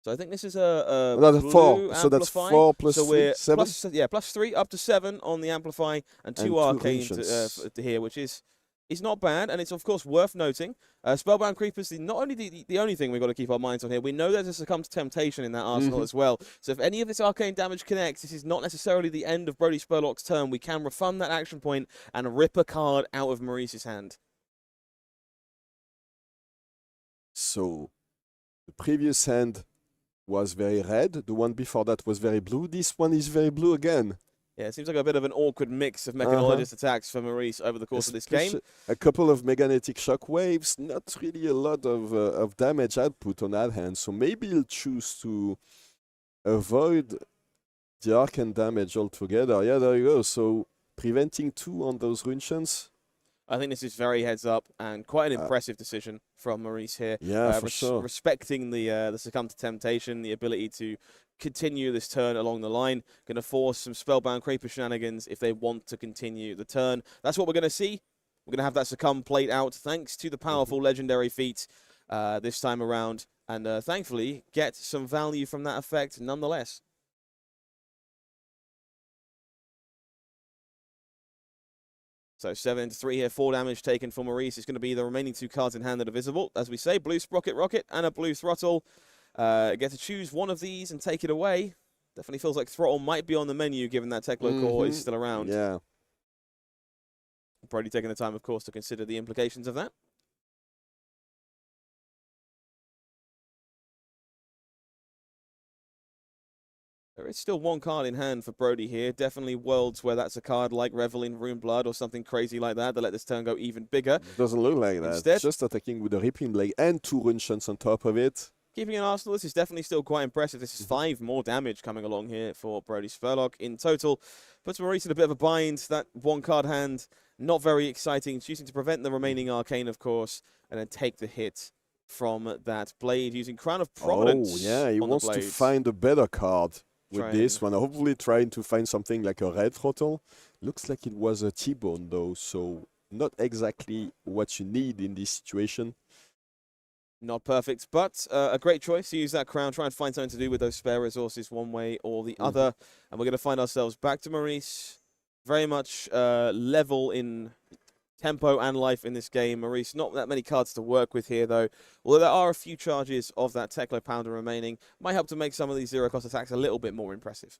So I think this is a no, blue 4. amplify. So that's 4 plus so 3, we're 7? Plus 3 up to 7 on the Amplify and 2 Arcane to here, which is not bad. And it's, of course, worth noting. Spellbound Creepers, not only the only thing we've got to keep our minds on here, we know there's a Succumb to Temptation in that arsenal as well. So if any of this arcane damage connects, this is not necessarily the end of Brodie Spurlock's turn. We can refund that action point and rip a card out of Maurice's hand. So the previous hand was very red. The one before that was very blue. This one is very blue again. Yeah, it seems like a bit of an awkward mix of Mechanologist attacks for Maurice over the course of this game. A couple of Meganetic Shockwaves, not really a lot of damage output on that hand, so maybe he'll choose to avoid the Arcane damage altogether. Yeah, there you go. So preventing 2 on those Runeshands. I think this is very heads up and quite an impressive decision from Maurice here. Yeah, for sure. Respecting the Succumb to Temptation, the ability to continue this turn along the line. Going to force some Spellbound Creeper shenanigans if they want to continue the turn. That's what we're going to see. We're going to have that Succumb played out thanks to the powerful legendary feat this time around. And thankfully, get some value from that effect nonetheless. So 7-3 here, 4 damage taken for Maurice. It's going to be the remaining 2 cards in hand that are visible. As we say, blue Sprocket Rocket and a blue Throttle. Get to choose one of these and take it away. Definitely feels like Throttle might be on the menu given that Teklo core is still around. Yeah. Brodie taking the time, of course, to consider the implications of that. There is still 1 card in hand for Brodie here. Definitely worlds where that's a card like Reveling Rune Blood or something crazy like that let this turn go even bigger. Doesn't look like that. Instead, just attacking with a Ripping Blade and 2 Runeshands on top of it. Keeping an Arsenal, this is definitely still quite impressive. This is 5 more damage coming along here for Brodie Spurlock in total. Puts Maurice in a bit of a bind. That 1 card hand, not very exciting. Choosing to prevent the remaining Arcane, of course, and then take the hit from that blade using Crown of Providence. Oh, yeah, he wants to find a better card with this one. Hopefully trying to find something like a red Throttle. Looks like it was a T-Bone, though, so not exactly what you need in this situation. Not perfect, but a great choice to use that crown. Try and find something to do with those spare resources one way or the other. And we're going to find ourselves back to Maurice. Very much level in tempo and life in this game. Maurice, not that many cards to work with here, though. Although there are a few charges of that Teklo Pounder remaining. Might help to make some of these zero-cost attacks a little bit more impressive.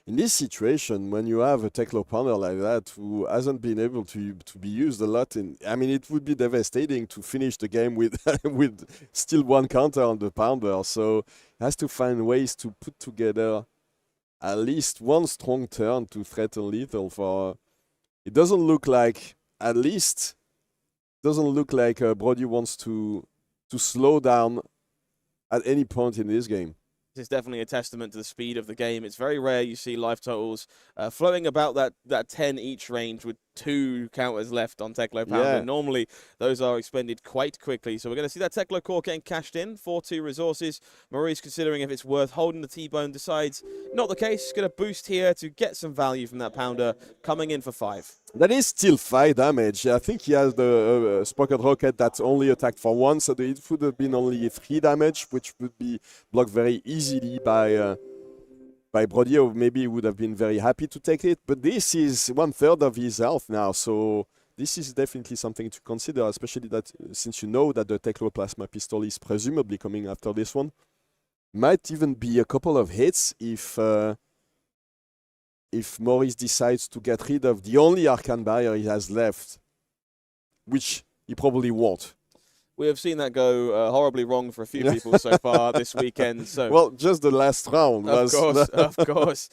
In this situation, when you have a Teklo Pounder like that who hasn't been able to be used a lot, I mean, it would be devastating to finish the game with with still 1 counter on the Pounder. So it has to find ways to put together at least 1 strong turn to threaten lethal for... It doesn't look like at least doesn't look like Brodie wants to slow down at any point in this game. This is definitely a testament to the speed of the game. It's very rare you see life totals flowing about that 10 each range with 2 counters left on Teklo Pounder. Yeah. Normally, those are expended quite quickly. So we're going to see that Teklo core getting cashed in for 2 resources. Maurice, considering if it's worth holding the T-Bone, decides not the case. Going to boost here to get some value from that Pounder, coming in for 5. That is still 5 damage. I think he has the Sprocket Rocket that's only attacked for 1, so it would have been only 3 damage, which would be blocked very easily by Brodie, or maybe he would have been very happy to take it. But this is 1/3 of his health now, so this is definitely something to consider, especially that since you know that the Teklo Plasma Pistol is presumably coming after this one. Might even be a couple of hits if Maurice decides to get rid of the only Arcane Barrier he has left, which he probably won't. We have seen that go horribly wrong for a few people so far this weekend. So well, just the last round. Of course, of course.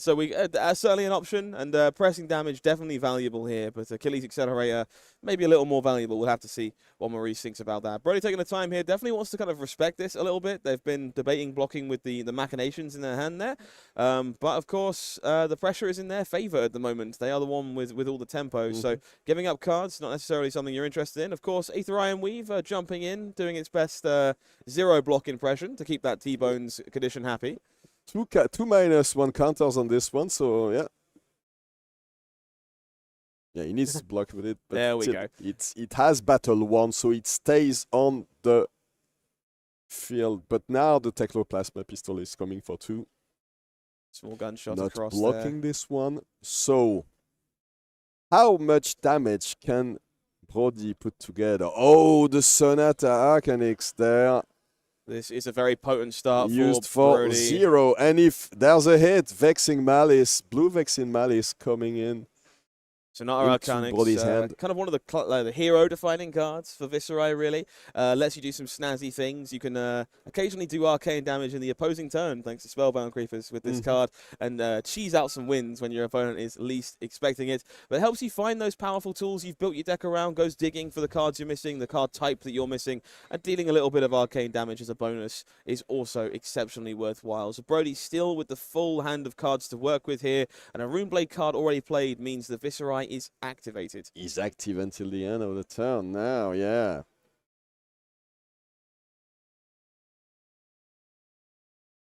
So we certainly an option, and pressing damage definitely valuable here, but Achilles Accelerator maybe a little more valuable. We'll have to see what Maurice thinks about that. Brodie taking the time here definitely wants to kind of respect this a little bit. They've been debating blocking with the machinations in their hand there, but of course the pressure is in their favor at the moment. They are the one with all the tempo, so giving up cards not necessarily something you're interested in. Of course, Aether Iron Weave jumping in, doing its best 0 block impression to keep that T-Bones condition happy. 2 -1 counters on this one, so yeah. Yeah, he needs to block with it. But there we go. It has battle 1, so it stays on the field. But now the Teklo Plasma Pistol is coming for 2. Small gunshot Not across blocking there. this one. So, how much damage can Brodie put together? Oh, the Sonata Arcanix there. This is a very potent start Used for for Brodie. 0. And if there's a hit, Vexing Malice, Blue Vexing Malice coming in. Sonata Arcanix, Brodie's hand. kind of one of the hero-defining cards for Viserai, really. Lets you do some snazzy things. You can occasionally do arcane damage in the opposing turn, thanks to Spellbound Creepers with this card, and cheese out some wins when your opponent is least expecting it. But it helps you find those powerful tools you've built your deck around, goes digging for the cards you're missing, the card type that you're missing, and dealing a little bit of arcane damage as a bonus is also exceptionally worthwhile. So Brodie still with the full hand of cards to work with here, and a Runeblade card already played means the Viserai is activated. He's active until the end of the turn now, yeah.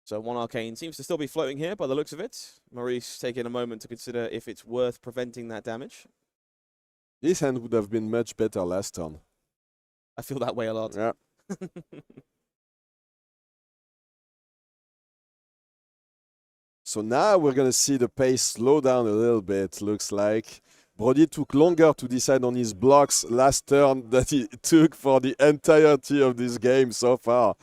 So 1 arcane seems to still be floating here by the looks of it. Maurice taking a moment to consider if it's worth preventing that damage. This hand would have been much better last turn. I feel that way a lot. Yeah. So now we're going to see the pace slow down a little bit, looks like. Brodie took longer to decide on his blocks last turn than he took for the entirety of this game so far.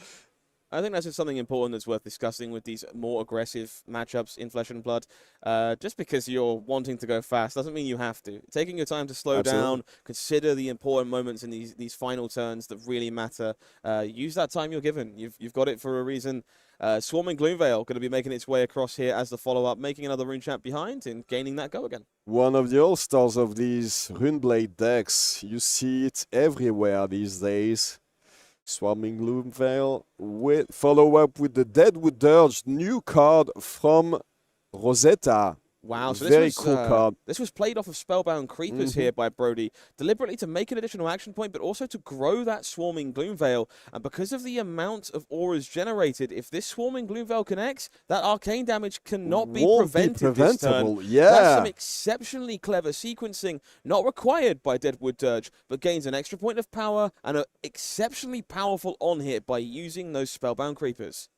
I think that's just something important that's worth discussing with these more aggressive matchups in Flesh and Blood. Just because you're wanting to go fast doesn't mean you have to. Taking your time to slow down, consider the important moments in these final turns that really matter. Use that time you're given. You've got it for a reason. Swarming Gloomveil going to be making its way across here as the follow-up, making another Rune Champ behind and gaining that go again. One of the all-stars of these Runeblade decks. You see it everywhere these days. Swarming Gloomveil with follow-up with the Deadwood Dirge, new card from Rosetta. Wow, so very cool card. This was played off of Spellbound Creepers here by Brodie, deliberately to make an additional action point, but also to grow that Swarming Gloomveil. And because of the amount of auras generated, if this Swarming Gloomveil connects, that arcane damage cannot be prevented this turn. Yeah. That's some exceptionally clever sequencing, not required by Deadwood Dirge, but gains an extra point of power and an exceptionally powerful on-hit by using those Spellbound Creepers.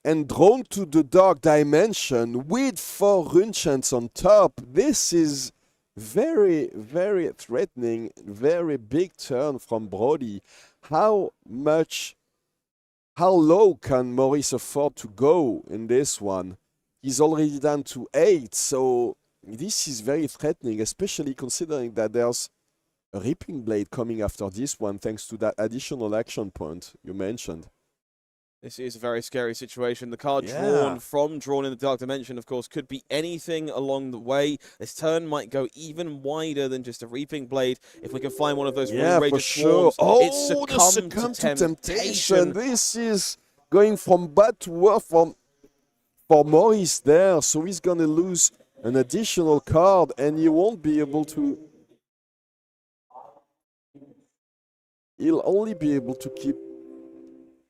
And drawn to the dark dimension with 4 rune chants on top. This is very, very threatening, very big turn from Brodie. How low can Maurice afford to go in this one? He's already down to 8, so this is very threatening, especially considering that there's a Ripping Blade coming after this one, thanks to that additional action point you mentioned. This is a very scary situation. The card drawn in the Dark Dimension, of course, could be anything along the way. This turn might go even wider than just a Reaping Blade. If we can find one of those for swarms, sure. it's succumb to temptation. This is going from bad to worse for Maurice there. So he's going to lose an additional card and he won't be able to... He'll only be able to keep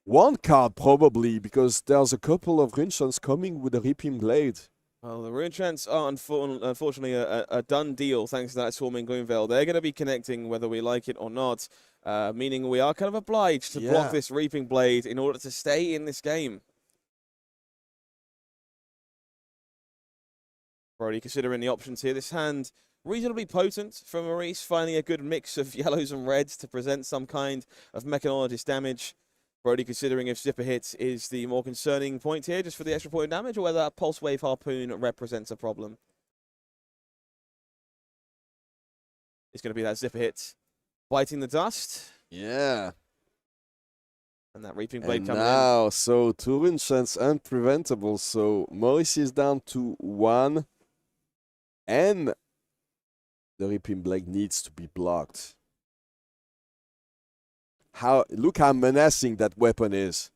one card probably, because there's a couple of Runechants coming with a Reaping Blade. Well, the Runechants are unfortunately a done deal thanks to that Swarming Gloomveil. They're going to be connecting whether we like it or not, meaning we are kind of obliged to block this Reaping Blade in order to stay in this game. Brodie considering the options here. This hand reasonably potent for Maurice, finding a good mix of yellows and reds to present some kind of mechanologist damage. Brodie considering if Zipper Hit is the more concerning point here, just for the extra point of damage, or whether that Pulse Wave Harpoon represents a problem. It's going to be that Zipper Hit biting the dust. Yeah. And that Reaping Blade coming in. So 2 Runechants unpreventable. So Maurice is down to 1. And the Reaping Blade needs to be blocked. Look how menacing that weapon is.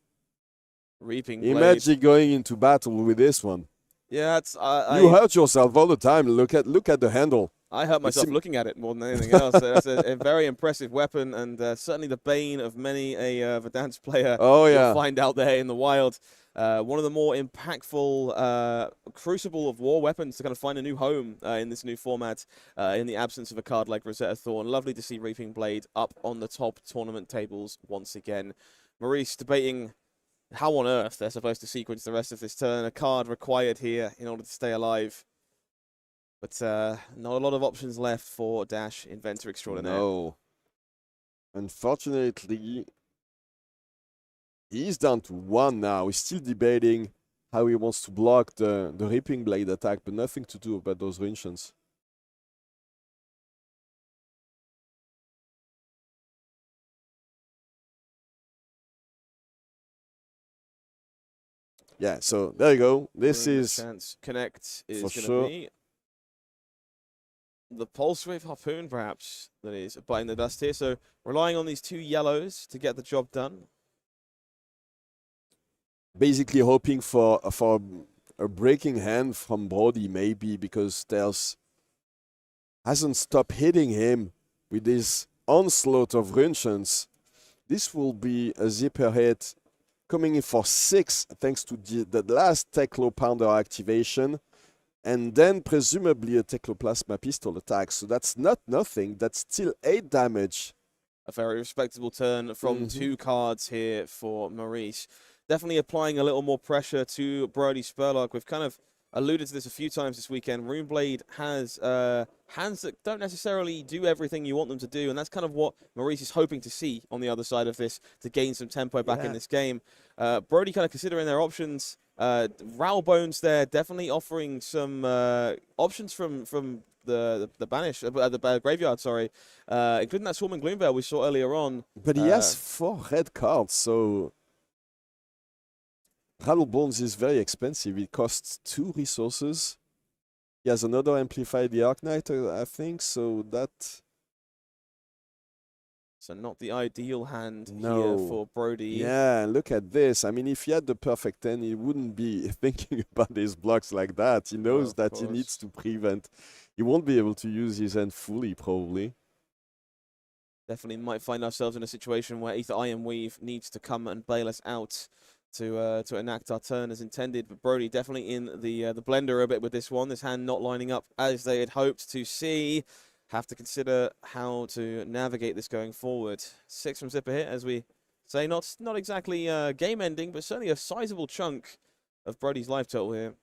Reaping Blade. Imagine going into battle with this one. Yeah, it's you hurt yourself all the time. Look at the handle. I hurt myself looking at it more than anything else. It's a very impressive weapon, and certainly the bane of many a Verdance player. Oh yeah, you'll find out there in the wild. One of the more impactful Crucible of War weapons to kind of find a new home in this new format in the absence of a card like Rosetta Thorn. Lovely to see Reaping Blade up on the top tournament tables once again. Maurice debating how on earth they're supposed to sequence the rest of this turn. A card required here in order to stay alive. But not a lot of options left for Dash Inventor Extraordinaire. No. Unfortunately, he's down to 1 now. He's still debating how he wants to block the Reaping Blade attack, but nothing to do about those Runechants. Yeah, so there you go. This is... Chance connect is going to sure. be the Pulse Wave Harpoon, perhaps, that is biting the dust here. So relying on these 2 yellows to get the job done. Basically hoping for a breaking hand from Brodie, maybe, because there's hasn't stopped hitting him with this onslaught of Runechants. This will be a Zipper Hit coming in for 6 thanks to the last Teklo Pounder activation, and then presumably a Tekloplasma Pistol attack. So that's not nothing. That's still 8 damage. A very respectable turn from 2 cards here for Maurice. Definitely applying a little more pressure to Brodie Spurlock. We've kind of alluded to this a few times this weekend. Runeblade has hands that don't necessarily do everything you want them to do, and that's kind of what Maurice is hoping to see on the other side of this to gain some tempo back in this game. Brodie kind of considering their options. Rowbones there, definitely offering some options from the banish, the graveyard, sorry, including that Swarming Gloomveil we saw earlier on. But he has 4 red cards, so Rattlebones is very expensive. It costs 2 resources. He has another Amplify the Arknight, I think, so that... So not the ideal hand here for Brodie. Yeah, look at this. I mean, if he had the perfect 10, he wouldn't be thinking about his blocks like that. He knows that he needs to prevent. He won't be able to use his hand fully, probably. Definitely might find ourselves in a situation where either Iron Weave needs to come and bail us out to enact our turn as intended. But Brodie definitely in the blender a bit with this one. This hand not lining up as they had hoped to see. Have to consider how to navigate this going forward. 6 from Zipper Hit, as we say, not exactly game ending, but certainly a sizable chunk of Brodie's life total here.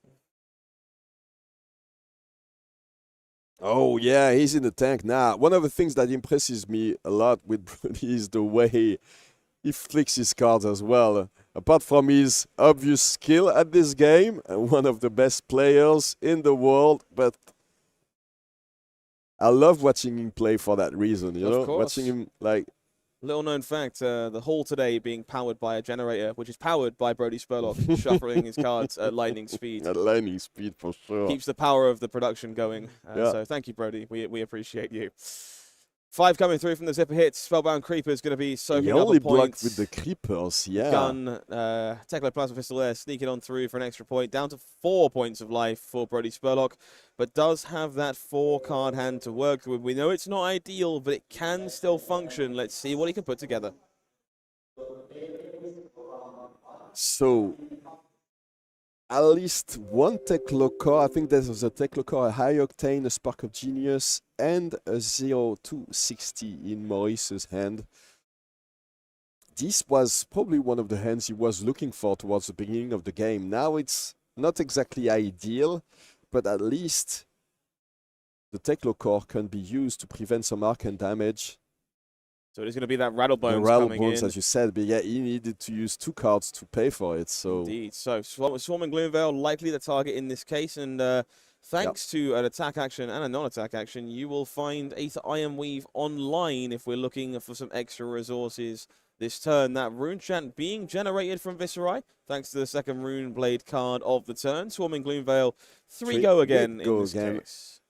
Oh yeah, he's in the tank now. One of the things that impresses me a lot with Brodie is the way he flicks his cards as well. Apart from his obvious skill at this game, one of the best players in the world, but I love watching him play for that reason, you know? Watching him, like, Little known fact, the hall today being powered by a generator, which is powered by Brodie Spurlock, shuffling his cards at lightning speed. At lightning speed, for sure. Keeps the power of the production going. So thank you, Brodie. We appreciate you. 5 coming through from the Zipper hits. Spellbound Creeper's going to be soaking up only a point. blocked with the Creepers, yeah. Gun, Tekla Plasma Pistol there, sneaking on through for an extra point. Down to 4 points of life for Brodie Spurlock, but does have that 4-card hand to work with. We know it's not ideal, but it can still function. Let's see what he can put together. So, at least one Tekla core. I think there's a Tekla core, a High Octane, a Spark of Genius, and a 0-260 in Maurice's hand. This was probably one of the hands he was looking for towards the beginning of the game. Now it's not exactly ideal, but at least the Tekla core can be used to prevent some arcane damage. So it is going to be that Rattlebones coming in. As you said, but yeah, he needed to use 2 cards to pay for it. So indeed. So Swarming Gloomveil likely the target in this case, and thanks to an attack action and a non-attack action, you will find Aether Iron Weave online if we're looking for some extra resources this turn. That rune chant being generated from Viserai, thanks to the second rune blade card of the turn. Swarming Gloomveil, 3 go again in this case.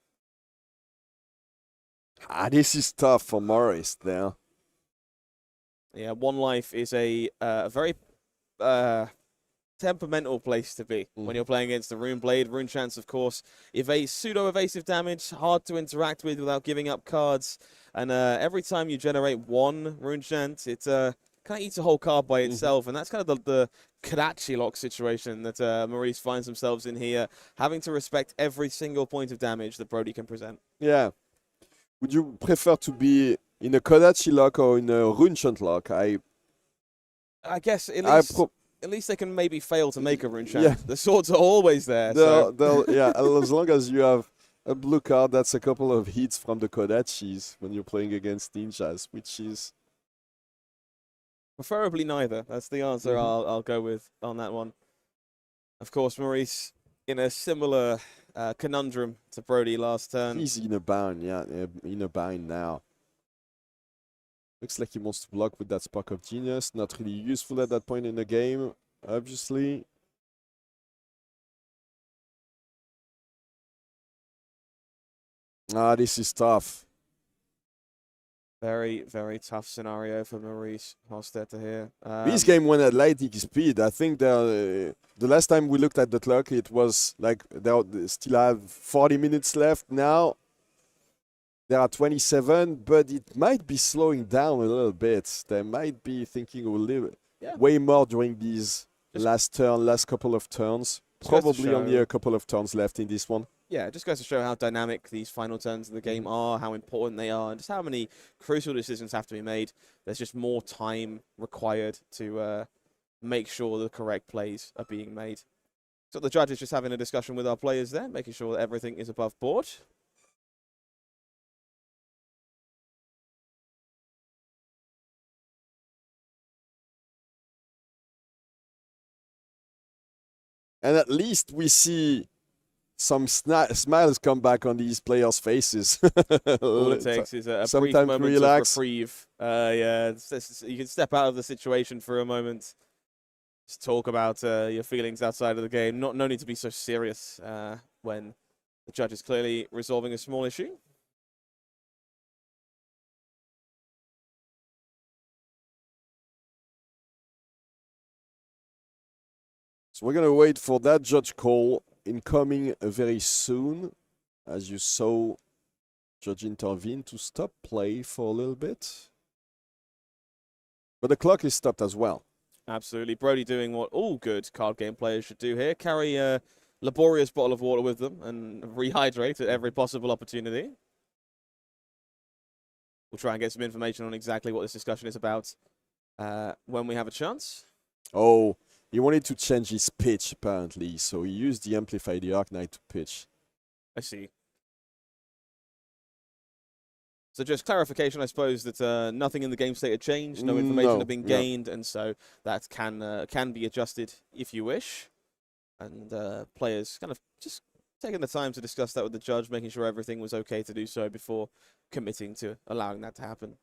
This is tough for Maurice there. Yeah, 1 life is a very temperamental place to be when you're playing against the Rune Blade. Rune Chance, of course, pseudo-evasive damage, hard to interact with without giving up cards. And every time you generate 1 Rune Chance, it kind of eats a whole card by itself. And that's kind of the Kadachi lock situation that Maurice finds themselves in here, having to respect every single point of damage that Brodie can present. Yeah. Would you prefer to be in a Kodachi lock or in a Rune Chant lock? I guess at least they can maybe fail to make a Rune Chant. Yeah. The swords are always there. Yeah, as long as you have a blue card, that's a couple of hits from the Kodachis when you're playing against ninjas, which is... preferably neither. That's the answer I'll go with on that one. Of course, Maurice in a similar conundrum to Brodie last turn. He's in a bind, yeah, in a bind now. Looks like he wants to block with that Spark of Genius. Not really useful at that point in the game, obviously. This is tough. Very, very tough scenario for Maurice Hostettler here. This game went at lightning speed. I think the last time we looked at the clock, it was like they still have 40 minutes left now. There are 27, but it might be slowing down a little bit. They might be thinking we'll live way more during these last couple of turns. Probably only a couple of turns left in this one. Yeah, it just goes to show how dynamic these final turns of the game are, how important they are, and just how many crucial decisions have to be made. There's just more time required to make sure the correct plays are being made. So the judge is just having a discussion with our players there, making sure that everything is above board. And at least we see some smiles come back on these players' faces. All it takes is a brief moment of reprieve. Yeah, you can step out of the situation for a moment. Just talk about your feelings outside of the game. No need to be so serious when the judge is clearly resolving a small issue. So we're going to wait for that judge call incoming very soon. As you saw, judge intervened to stop play for a little bit. But the clock is stopped as well. Absolutely. Brodie doing what all good card game players should do here. Carry a laborious bottle of water with them and rehydrate at every possible opportunity. We'll try and get some information on exactly what this discussion is about when we have a chance. Oh, he wanted to change his pitch, apparently, so he used the Amplify the Arc Knight to pitch. I see. So just clarification, I suppose, that nothing in the game state had changed, no information had been gained, and so that can be adjusted if you wish. And players kind of just taking the time to discuss that with the judge, making sure everything was okay to do so before committing to allowing that to happen.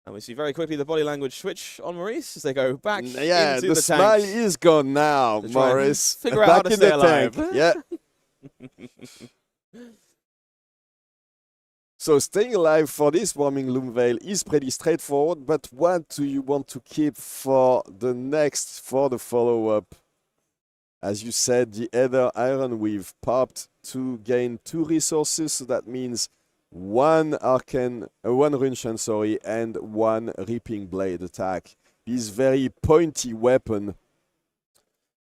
And we see very quickly the body language switch on Maurice as they go back Yeah, into the the smile tank. is gone now, To try and Maurice. figure out how Back to in stay the alive. tank. Yeah. So staying alive for this warming loom veil is pretty straightforward, but what do you want to keep for the follow-up? As you said, the Ether Iron Weave popped to gain 2 resources, so that means one Runshan, sorry, and 1 Reaping Blade attack. This very pointy weapon.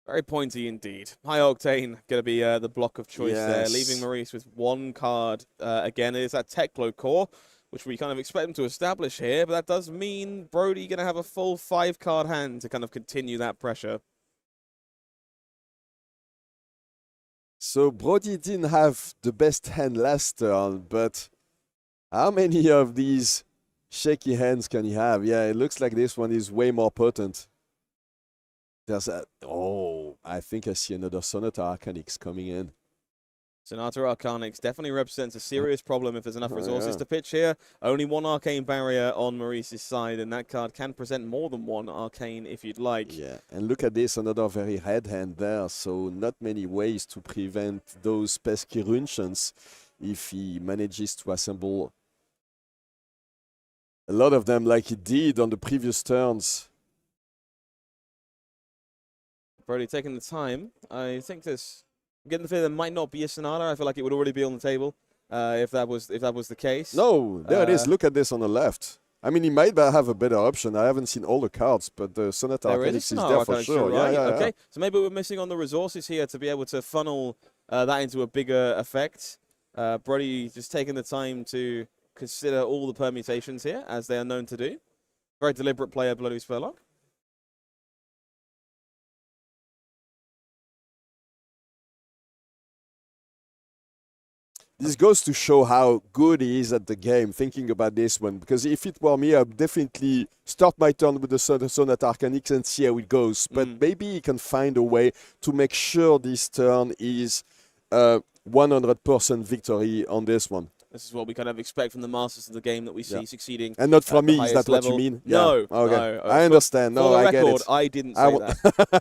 Very pointy indeed. High Octane going to be the block of choice there, Yes. leaving Maurice with 1 card. Again, it is that Techlo core, which we kind of expect him to establish here, but that does mean Brodie going to have a full 5-card hand to kind of continue that pressure. So Brodie didn't have the best hand last turn, but how many of these shaky hands can he have? Yeah, it looks like this one is way more potent. There's a... Oh, I think I see another Sonata Arcanix coming in. Sonata Arcanix definitely represents a serious problem if there's enough resources yeah. to pitch here. Only 1 arcane barrier on Maurice's side, and that card can present more than 1 arcane if you'd like. Yeah, and look at this, another very red hand there, so not many ways to prevent those pesky Runchans if he manages to assemble a lot of them like he did on the previous turns. Brodie taking the time. I think there's... I'm getting the feeling there might not be a Sonata. I feel like it would already be on the table if that was the case. No, there it is. Look at this on the left. I mean, he might have a better option. I haven't seen all the cards, but the Sonata There Arcanix is is there for sure. Right? Yeah, Okay, yeah. so maybe we're missing on the resources here to be able to funnel that into a bigger effect. Brodie just taking the time to consider all the permutations here, as they are known to do. Very deliberate player, Bloody Spurlock. This goes to show how good he is at the game, thinking about this one. Because if it were me, I'd definitely start my turn with the Sonata Arcanix and see how it goes. But maybe he can find a way to make sure this turn is 100% victory on this one. This is what we kind of expect from the masters of the game that we see succeeding. And not from at the me, is that highest what level. you mean? No, yeah. Okay. no. I understand. No, For the I record, get it. I didn't say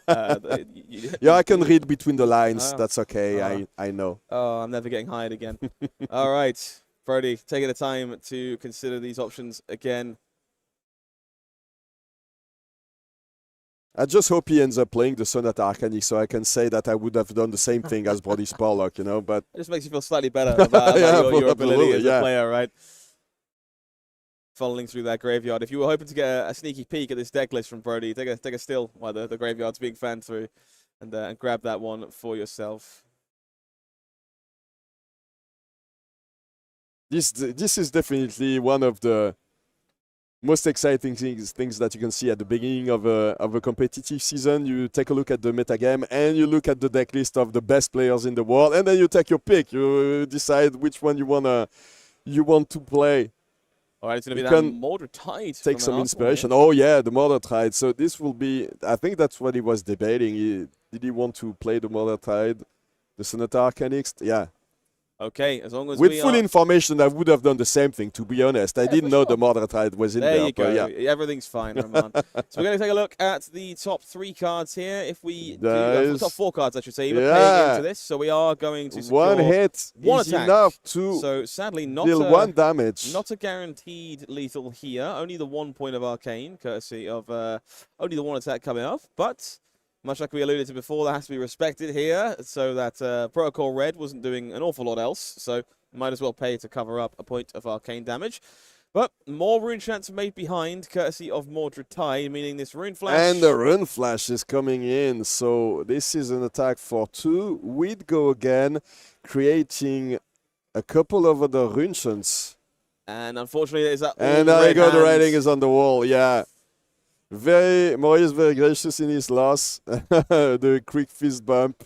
that. Yeah, I can read between the lines. That's okay. I know. Oh, I'm never getting hired again. All right, Brodie, taking the time to consider these options again. I just hope he ends up playing the Sonata Arcanix so I can say that I would have done the same thing as Brodie Spurlock, you know, but... It just makes you feel slightly better about your ability as a player, right? Following through that graveyard. If you were hoping to get a sneaky peek at this deck list from Brodie, take a still while the graveyard's being fanned through and grab that one for yourself. This is definitely one of the most exciting things that you can see at the beginning of a competitive season. You take a look at the metagame and you look at the deck list of the best players in the world, and then you take your pick. You decide which one you want to play. All right, it's going to be that Mordred Tide. Take some inspiration. Oh yeah, the Mordred Tide. So this will be. I think that's what he was debating. Did he want to play the Mordred Tide, the Sonata Arcanix? Yeah. Okay, as long as with full information, I would have done the same thing. To be honest, I didn't know the Mordred Tide was in there. There you go. Yeah. Everything's fine, Roman. So we're going to take a look at the top 3 cards here. If we do, top 4 cards, I should say. We're playing into this, so we are going to secure one hit is attack. Enough to so sadly not deal 1 damage. Not a guaranteed lethal here. Only the 1 point of arcane, courtesy of only the 1 attack coming off, but. Much like we alluded to before, that has to be respected here, so that Protocol Red wasn't doing an awful lot else, so might as well pay to cover up a point of arcane damage. But more rune chants made behind, courtesy of Mordred Tide, meaning this rune flash. And the rune flash is coming in, so this is an attack for 2. We'd go again, creating a couple of other rune chants. And unfortunately, there's that. And there you go, the writing is on the wall, yeah. Maurice very gracious in his loss. The quick fist bump.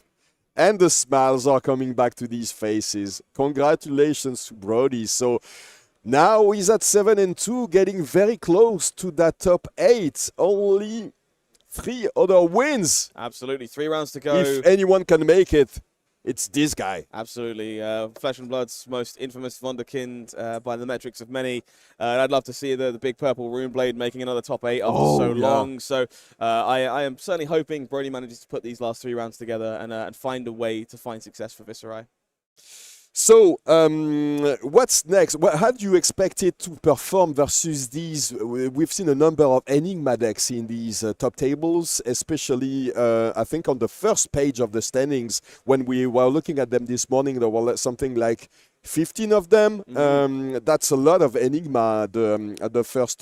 And the smiles are coming back to these faces. Congratulations to Brodie. So now he's at 7-2, getting very close to that top 8. Only 3 other wins. Absolutely, 3 rounds to go. If anyone can make it. It's this guy. Absolutely. Flesh and Blood's most infamous wunderkind by the metrics of many. And I'd love to see the big purple rune blade making another top 8 after so long. So I am certainly hoping Brodie manages to put these last 3 rounds together and find a way to find success for Viserai. So, what's next? How do you expect it to perform versus these? We've seen a number of Enigma decks in these top tables, especially, I think, on the first page of the standings. When we were looking at them this morning, there were something like 15 of them. That's a lot of Enigma at the first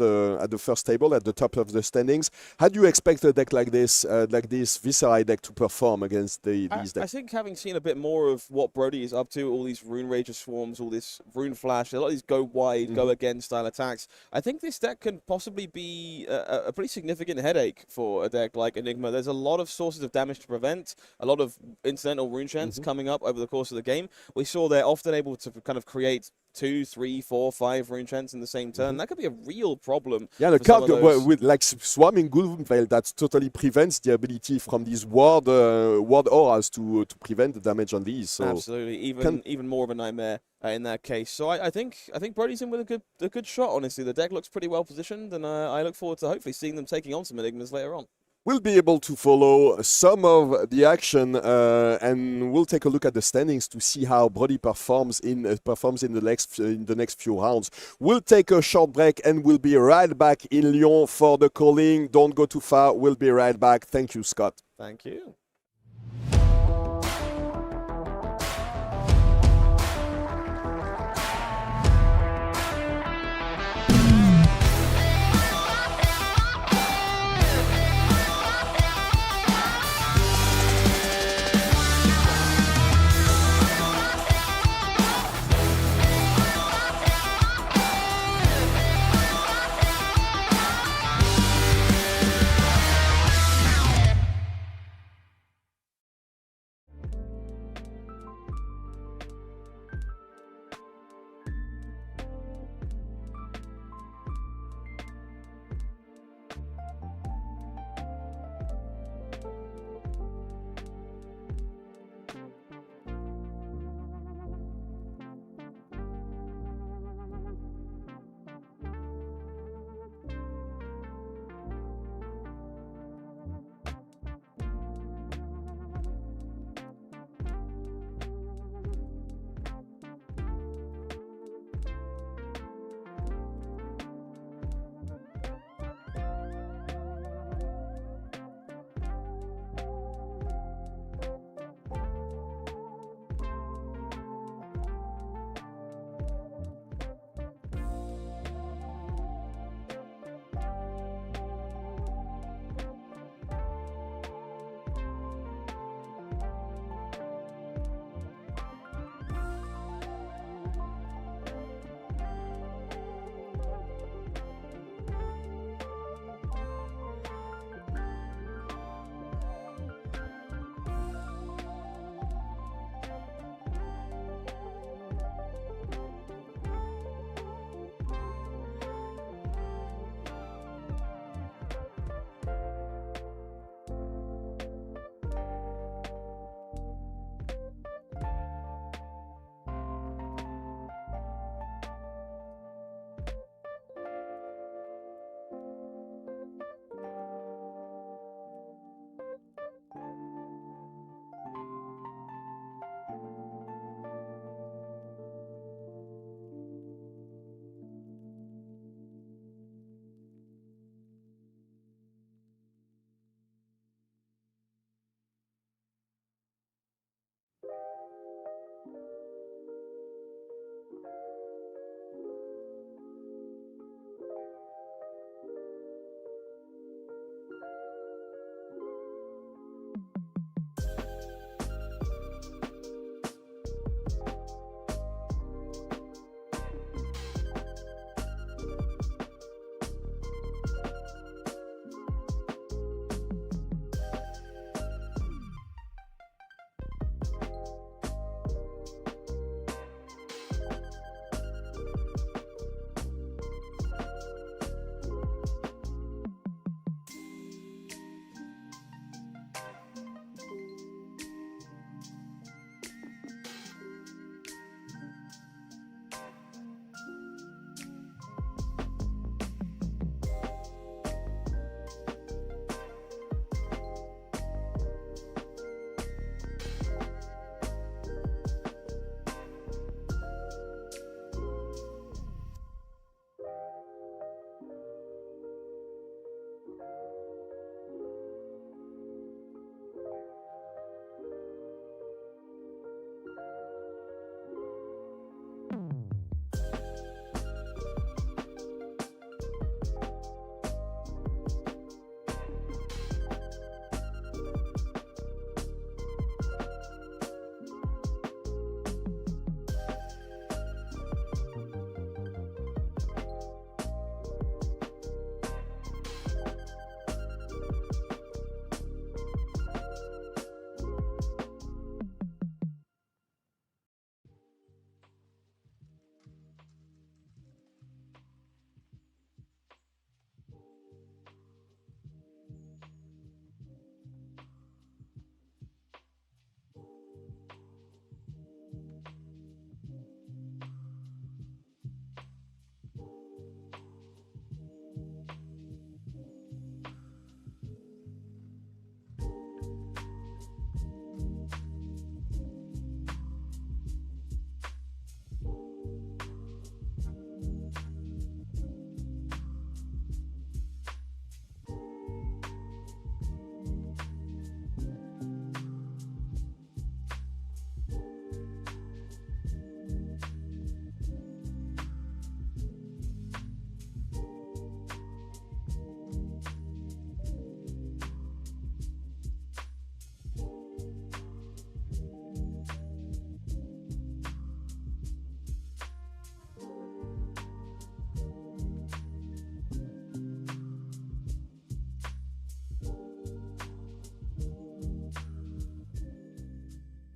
table, at the top of the standings. How do you expect a deck like this Viserai deck to perform against these decks? I think having seen a bit more of what Brodie is up to, all these Rune Rager swarms, all this Rune Flash, a lot of these go wide, go again style attacks, I think this deck can possibly be a pretty significant headache for a deck like Enigma. There's a lot of sources of damage to prevent, a lot of incidental rune chants coming up over the course of the game. We saw they're often able to kind of create 2, 3, 4, 5 rune chants in the same turn. That could be a real problem. Yeah, the card with like Swarming Gulvenveil that totally prevents the ability from these ward auras to prevent the damage on these. So absolutely, even more of a nightmare in that case. So I think Brodie's in with a good shot. Honestly, the deck looks pretty well positioned, and I look forward to hopefully seeing them taking on some Enigmas later on. We'll be able to follow some of the action, and we'll take a look at the standings to see how Brodie performs in the next few rounds. We'll take a short break, and we'll be right back in Lyon for the calling. Don't go too far. We'll be right back. Thank you, Scott. Thank you.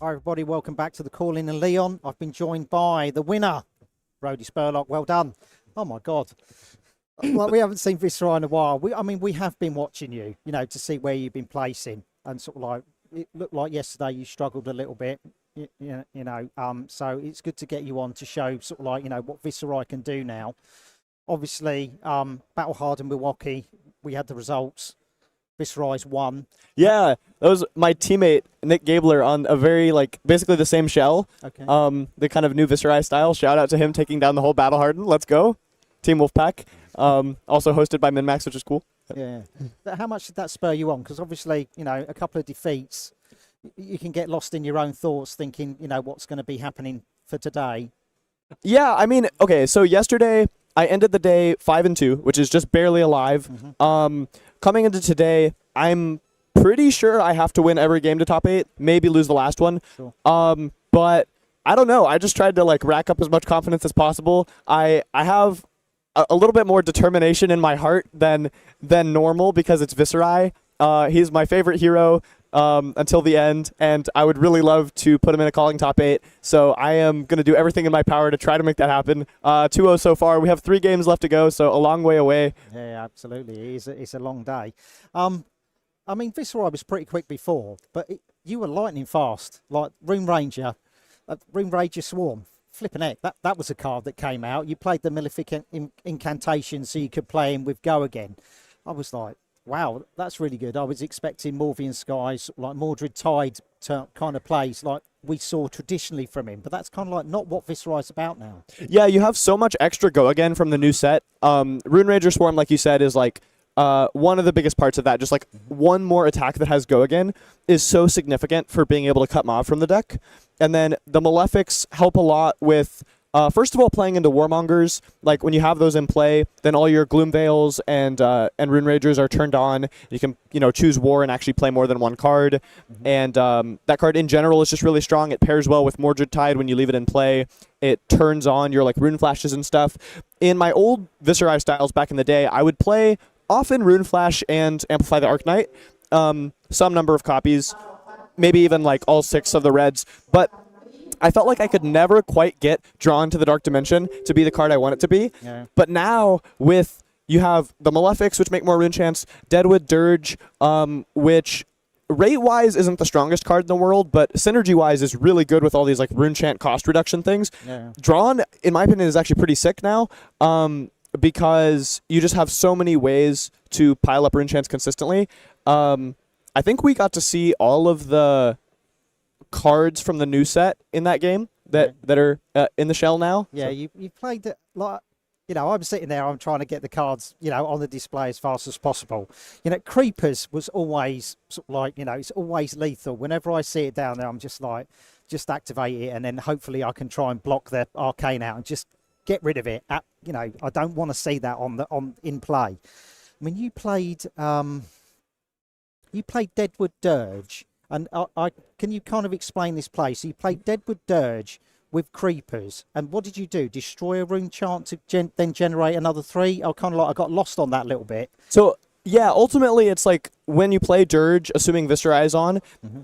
Hi everybody, welcome back to the Call In and Leon. I've been joined by the winner, Brodie Spurlock. Well done. Oh my God. Like, we haven't seen Viserai in a while. We have been watching you, to see where you've been placing. And sort of like, it looked like yesterday you struggled a little bit, so it's good to get you on to show sort of like, what Viserai can do now. Obviously, Battle Hard in Milwaukee, we had the results. Viserai's won. Yeah, that was my teammate Nick Gabler on a very basically the same shell. Okay. The kind of new Viserai style. Shout out to him taking down the whole Battle Hardened. Let's go, Team Wolfpack. Also hosted by MinMax, which is cool. Yeah. How much did that spur you on? Because obviously, a couple of defeats, you can get lost in your own thoughts, thinking, what's going to be happening for today. Yeah, I mean, okay, so yesterday I ended the day 5-2, which is just barely alive. Mm-hmm. Coming into today, I'm pretty sure I have to win every game to top 8, maybe lose the last one. Sure. But I don't know. I just tried to rack up as much confidence as possible. I have a little bit more determination in my heart than normal because it's Viserai. He's my favorite hero until the end, and I would really love to put him in a calling top 8. So I am going to do everything in my power to try to make that happen. 2-0 so far. We have 3 games left to go, so a long way away. Yeah, absolutely. It's a long day. Viserai was pretty quick before, but you were lightning fast. Like Rune Ranger Swarm. Flipping heck, that was a card that came out. You played the Malefic Incantation so you could play him with Go Again. I was like, wow, that's really good. I was expecting Morvian Skies, like Mordred Tide kind of plays like we saw traditionally from him, but that's kind of like not what Viserai's about now. Yeah, you have so much extra Go Again from the new set. Rune Ranger Swarm, like you said, is one of the biggest parts of that. Just one more attack that has Go Again is so significant for being able to cut mob from the deck. And then the Malefics help a lot with, first of all, playing into Warmongers. Like when you have those in play, then all your Gloom Veils and Rune Ragers are turned on. You can choose War and actually play more than one card. Mm-hmm. And that card in general is just really strong. It pairs well with Mordred Tide when you leave it in play. It turns on your Rune Flashes and stuff. In my old Viserai styles back in the day, I would play often Rune Flash and Amplify the Arcanite, some number of copies, maybe even all 6 of the reds, but I felt like I could never quite get drawn to the Dark Dimension to be the card I want it to be. Yeah. But now you have the Malefics, which make more rune chance, Deadwood Dirge, which rate-wise isn't the strongest card in the world, but synergy-wise is really good with all these rune chant cost reduction things. Yeah. Drawn, in my opinion, is actually pretty sick now. Because you just have so many ways to pile up rune chants consistently. I think we got to see all of the cards from the new set in that game that are in the shell now. Yeah, so. You played it I'm sitting there, I'm trying to get the cards, on the display as fast as possible. Creepers was always it's always lethal. Whenever I see it down there, I'm just activate it, and then hopefully I can try and block the arcane out and just get rid of it. I don't want to see that in play. You played Deadwood Dirge, and can you kind of explain this play? So you played Deadwood Dirge with Creepers, and what did you do? Destroy a rune chant to then generate another 3? I got lost on that a little bit. So yeah, ultimately it's when you play Dirge, assuming Viserai is on. Mm-hmm.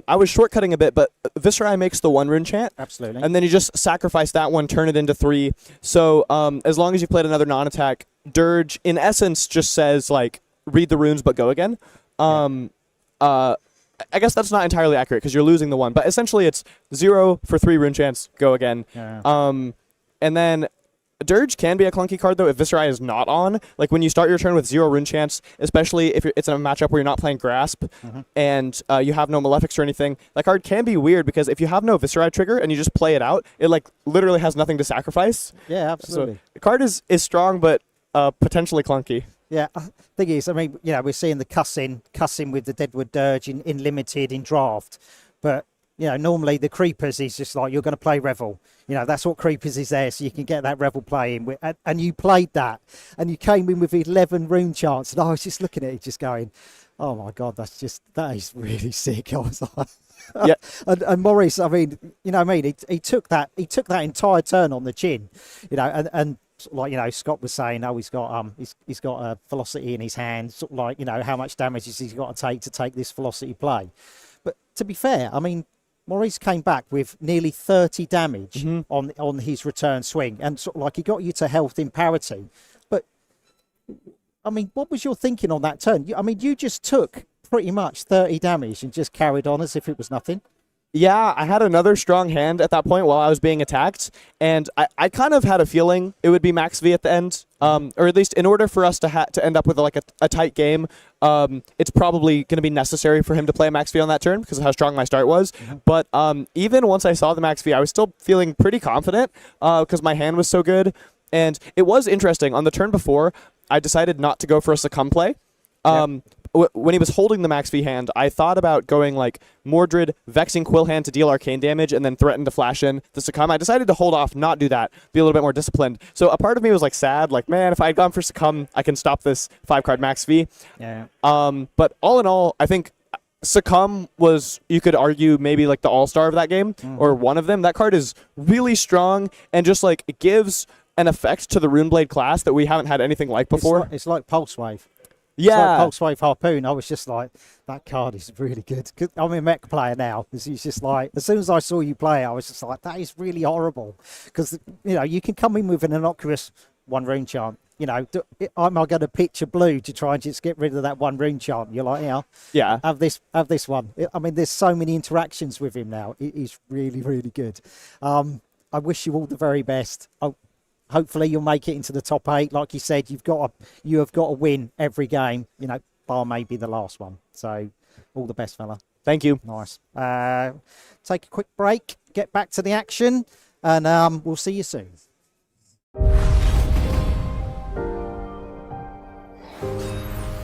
I was shortcutting a bit, but Viserai makes the 1 rune chant. Absolutely. And then you just sacrifice that one, turn it into 3. So as long as you played another non-attack, Dirge, in essence, just says, read the runes but go again. I guess that's not entirely accurate because you're losing the 1. But essentially it's 0 for 3 rune chants, go again. Yeah. And then Dirge can be a clunky card, though, if Viserai is not on. When you start your turn with 0 rune chants, especially if it's in a matchup where you're not playing Grasp, mm-hmm. and you have no Malefics or anything, that card can be weird because if you have no Viserai trigger and you just play it out, it literally has nothing to sacrifice. Yeah, absolutely. So the card is strong, but potentially clunky. Yeah, thing is, we're seeing the cussing with the Deadwood Dirge in limited, in draft, but normally the Creepers is just you're going to play Revel. That's what Creepers is there, so you can get that Revel play in. And you played that, and you came in with 11 rune chants, and I was just looking at it, just going, oh my God, that is really sick. I was like, yeah. And Maurice, he took that entire turn on the chin, and Scott was saying, he's got a velocity in his hand, how much damage has he got to take this velocity play. But to be fair, Maurice came back with nearly 30 damage on his return swing, and sort of like he got you to health in parity. But I mean, what was your thinking on that turn? I mean, you just took pretty much 30 damage and just carried on as if it was nothing. Yeah, I had another strong hand at that point while I was being attacked, and I kind of had a feeling it would be Max V at the end, or at least in order for us to end up with like a tight game, it's probably going to be necessary for him to play Max V on that turn because of how strong my start was. But even once I saw the Max V, I was still feeling pretty confident because my hand was so good, and it was interesting. On the turn before, I decided not to go for a succumb play. When he was holding the Max V hand, I thought about going like Mordred, vexing Quill Hand to deal arcane damage, and then threaten to flash in the succumb. I decided to hold off, not do that, be a little bit more disciplined. So a part of me was like sad, like, man, if I had gone for succumb, I can stop this 5-card Max V. Yeah. But all in all, I think succumb was, you could argue, maybe like the all-star of that game, or one of them. That card is really strong, and just like it gives an effect to the Runeblade class that we haven't had anything like before. It's like Pulse Wave. Yeah. It's like Pulse Wave Harpoon. I was just like, that card is really good. 'Cause I'm a mech player now. He's just like, as soon as I saw you play, I was just like, that is really horrible. Because, you know, you can come in with an innocuous 1 rune chant. You know, am I going to pitch a blue to try and just get rid of that 1 rune chant? You're like, Yeah. have this one. I mean, there's so many interactions with him now. He's really, really good. I wish you all the very best. Hopefully you'll make it into the top 8. Like you said, you have got to win every game, you know, bar maybe the last one. So all the best, fella. Thank you. Nice. Take a quick break, get back to the action, and we'll see you soon.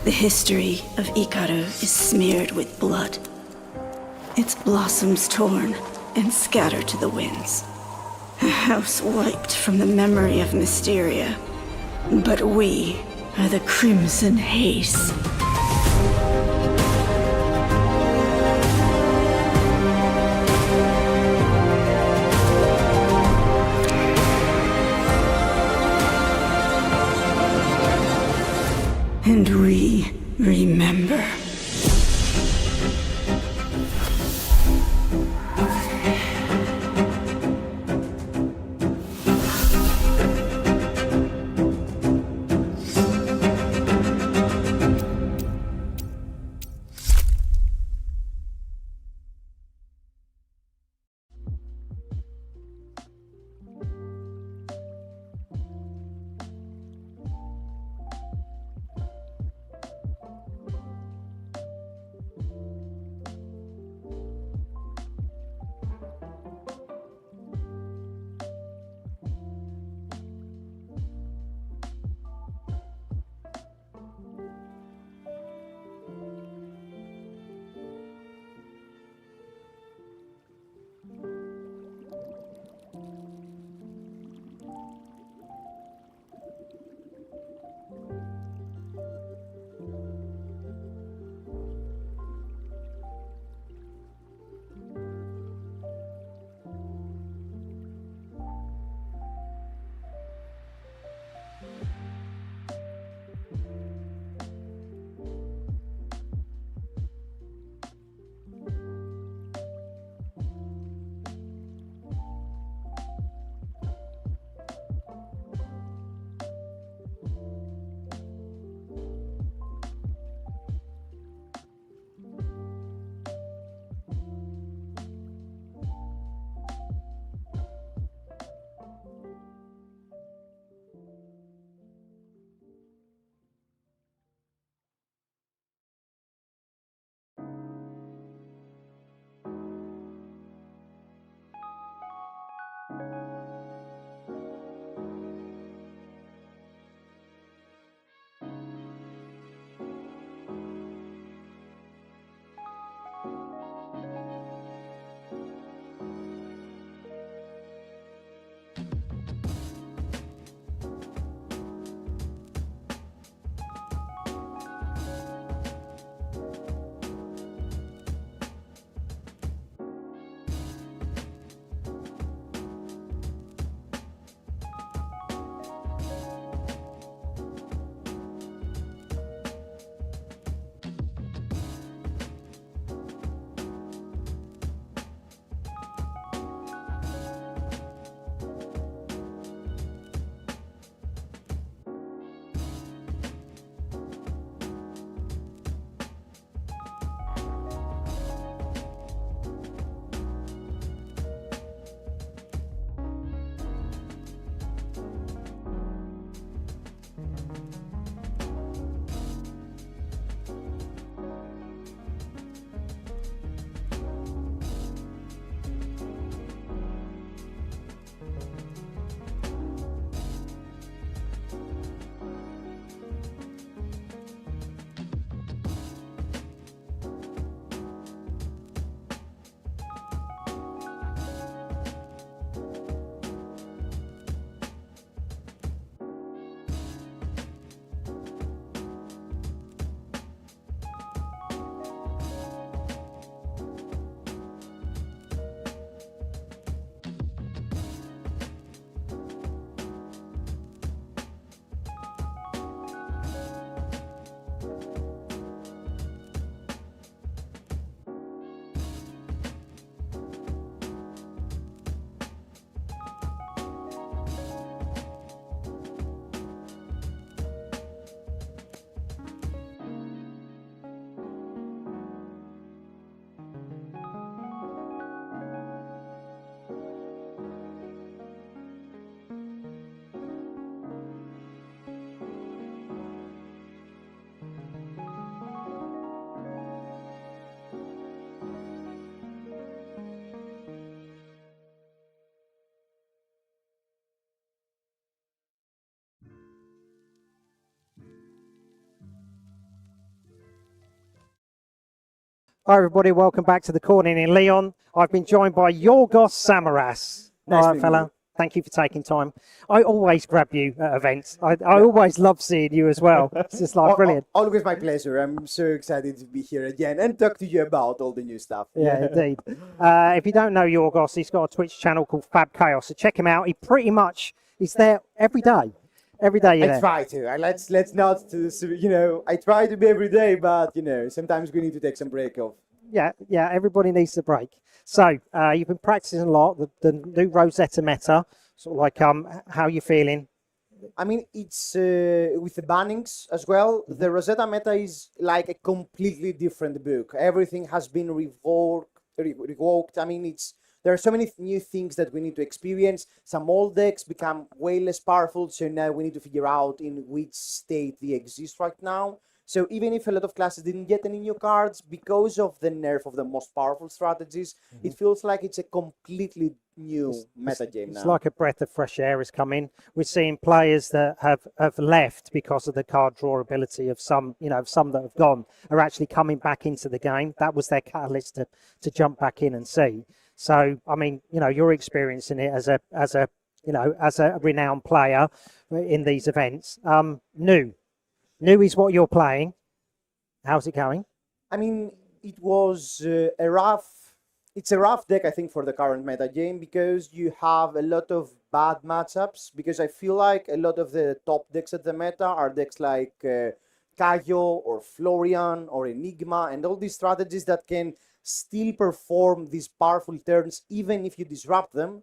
The history of Ikaru is smeared with blood. Its blossoms torn and scattered to the winds. A house wiped from the memory of Mysteria. But we are the Crimson Haze. And we remember. Hi everybody, welcome back to the corner in Leon. I've been joined by Yorgos Samaras. Nice All right, meeting fella. you. Thank you for taking time. I always grab you at events. I always love seeing you as well. It's just like brilliant. Always my pleasure. I'm so excited to be here again and talk to you about all the new stuff. Yeah, indeed. If you don't know Yorgos, he's got a Twitch channel called Fab Chaos. So check him out. He pretty much is there every day. Every day you're I there. try to. Let's not, I try to be every day, but, sometimes we need to take some break off. Yeah, everybody needs a break. So you've been practicing a lot, the new Rosetta meta, sort of like how you feeling? I mean, it's with the bannings as well. The Rosetta meta is like a completely different book. Everything has been revoked. I mean, there are so many new things that we need to experience. Some old decks become way less powerful, so now we need to figure out in which state they exist right now. So even if a lot of classes didn't get any new cards because of the nerf of the most powerful strategies, it feels like it's a completely new meta game now. It's like a breath of fresh air has come in. We're seeing players that have left because of the card draw ability of some, some that have gone are actually coming back into the game. That was their catalyst to jump back in and see. So, I mean, you're experiencing it as a renowned player in these events. New is what you're playing. How's it going? I mean, it was it's a rough deck, I think, for the current meta game because you have a lot of bad matchups. Because I feel like a lot of the top decks at the meta are decks like Kayo or Florian or Enigma and all these strategies that can still perform these powerful turns even if you disrupt them.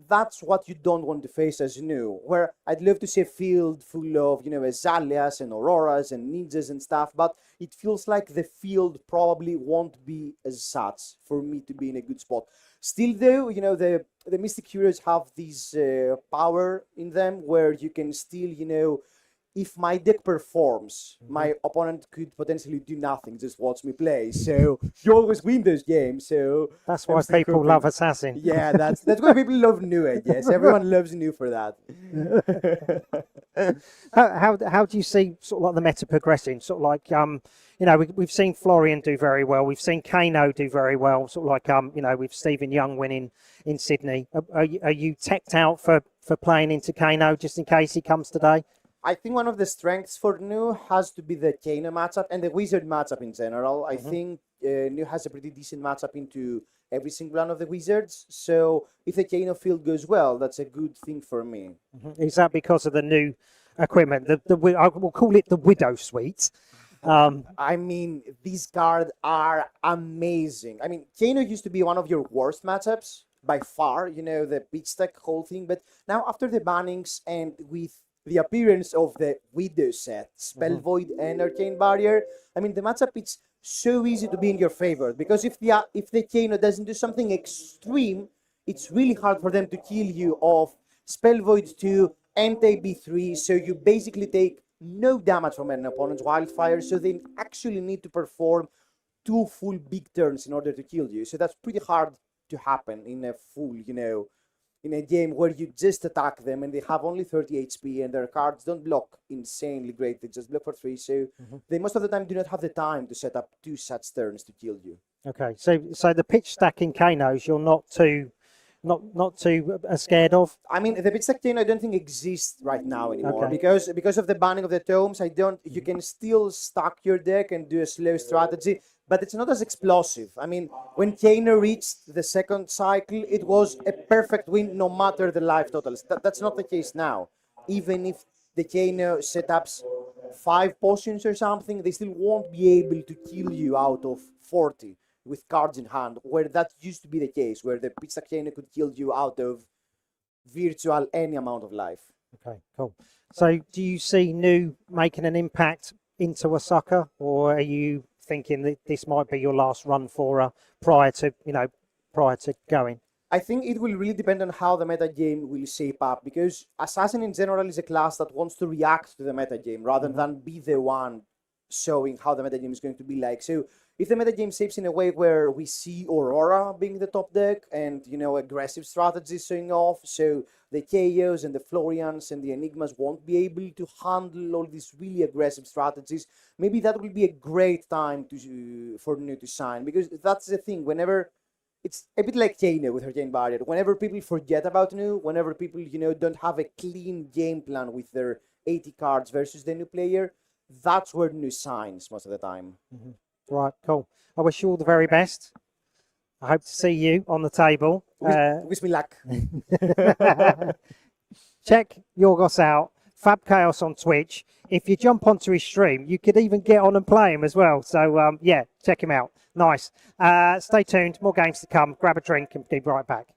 That's what you don't want to face as new. Where I'd love to see a field full of, Azaleas and Auroras and ninjas and stuff, but it feels like the field probably won't be as such for me to be in a good spot. Still though, the Mystic Heroes have this power in them where you can still, if my deck performs, my opponent could potentially do nothing, just watch me play. So you always win those games. So that's why people love Assassin. Yeah, that's why people love New, I guess. Everyone loves New for that. How do you see sort of like the meta progressing? Sort of like we've seen Florian do very well. We've seen Kano do very well. Sort of like with Stephen Young winning in Sydney. Are you teched out for playing into Kano just in case he comes today? I think one of the strengths for New has to be the Kano matchup and the Wizard matchup in general. I think New has a pretty decent matchup into every single one of the Wizards. So if the Kano field goes well, that's a good thing for me. Is that because of the new equipment? I will call it the Widow Suite. I mean, these cards are amazing. I mean, Kano used to be one of your worst matchups by far, the pitch stack whole thing. But now after the bannings and with the appearance of the Widow set, Spell Void and Arcane Barrier, I mean, the matchup, it's so easy to be in your favor because if the Kano doesn't do something extreme, it's really hard for them to kill you off Spell Void 2, Anti-B3, so you basically take no damage from an opponent's Wildfire, so they actually need to perform 2 full big turns in order to kill you. So that's pretty hard to happen in a full, in a game where you just attack them and they have only 30 HP and their cards don't block insanely great. They just block for 3. So they most of the time do not have the time to set up 2 such turns to kill you. Okay, so the pitch stacking Kanos you're not too scared of? I mean, the pitch stack Kano I don't think exists right now anymore Okay. because of the banning of the tomes. You can still stack your deck and do a slow strategy, but it's not as explosive. I mean, when Kano reached the second cycle, it was a perfect win no matter the life totals. That's not the case now. Even if the Kano setups 5 potions or something, they still won't be able to kill you out of 40 with cards in hand, where that used to be the case, where the Pizza Kano could kill you out of virtual any amount of life. Okay, cool. So do you see New making an impact into Osaka, or are you thinking that this might be your last run for her prior to going? I think it will really depend on how the meta game will shape up, because Assassin in general is a class that wants to react to the meta game rather than be the one showing how the meta game is going to be like. So if the metagame shapes in a way where we see Aurora being the top deck and, aggressive strategies showing off, so the Chaos and the Florians and the Enigmas won't be able to handle all these really aggressive strategies, maybe that will be a great time for Nu to sign, because that's the thing. Whenever it's a bit like Kano with her Chain Barrier. Whenever people forget about Nu, whenever people, don't have a clean game plan with their 80 cards versus the new player, that's where Nu signs most of the time. Right, cool. I wish you all the very best. I hope to see you on the table. Wish me luck. Check Yorgos out. Fab Chaos on Twitch. If you jump onto his stream, you could even get on and play him as well. So, yeah, check him out. Nice. Stay tuned. More games to come. Grab a drink and be right back.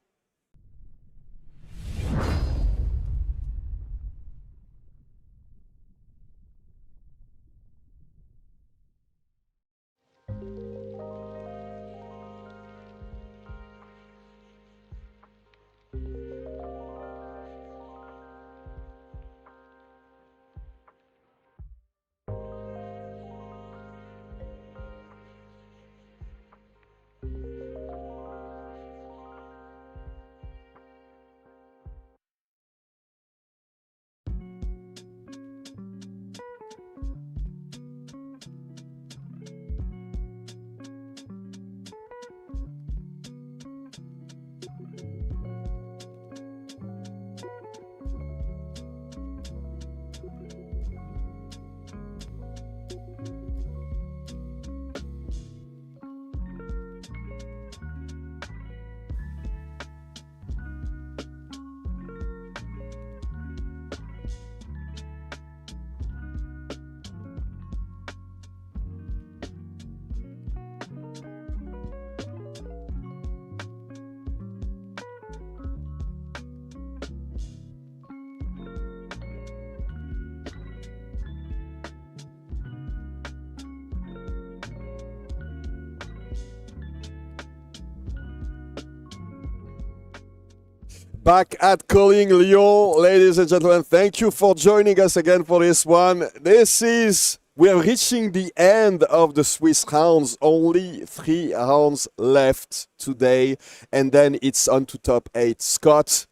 Back at Calling Lyon, ladies and gentlemen, thank you for joining us again for this one. We are reaching the end of the Swiss rounds. Only 3 rounds left today, and then it's on to top 8. Scott,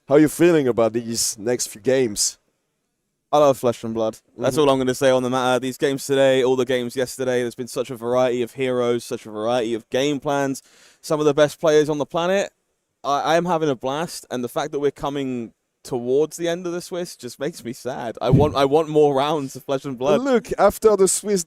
how are you feeling about these next few games? I love Flesh and Blood. That's all I'm going to say on the matter. These games today, all the games yesterday, there's been such a variety of heroes, such a variety of game plans. Some of the best players on the planet. I am having a blast, and the fact that we're coming towards the end of the Swiss just makes me sad. I want more rounds of Flesh and Blood. Look, after the Swiss,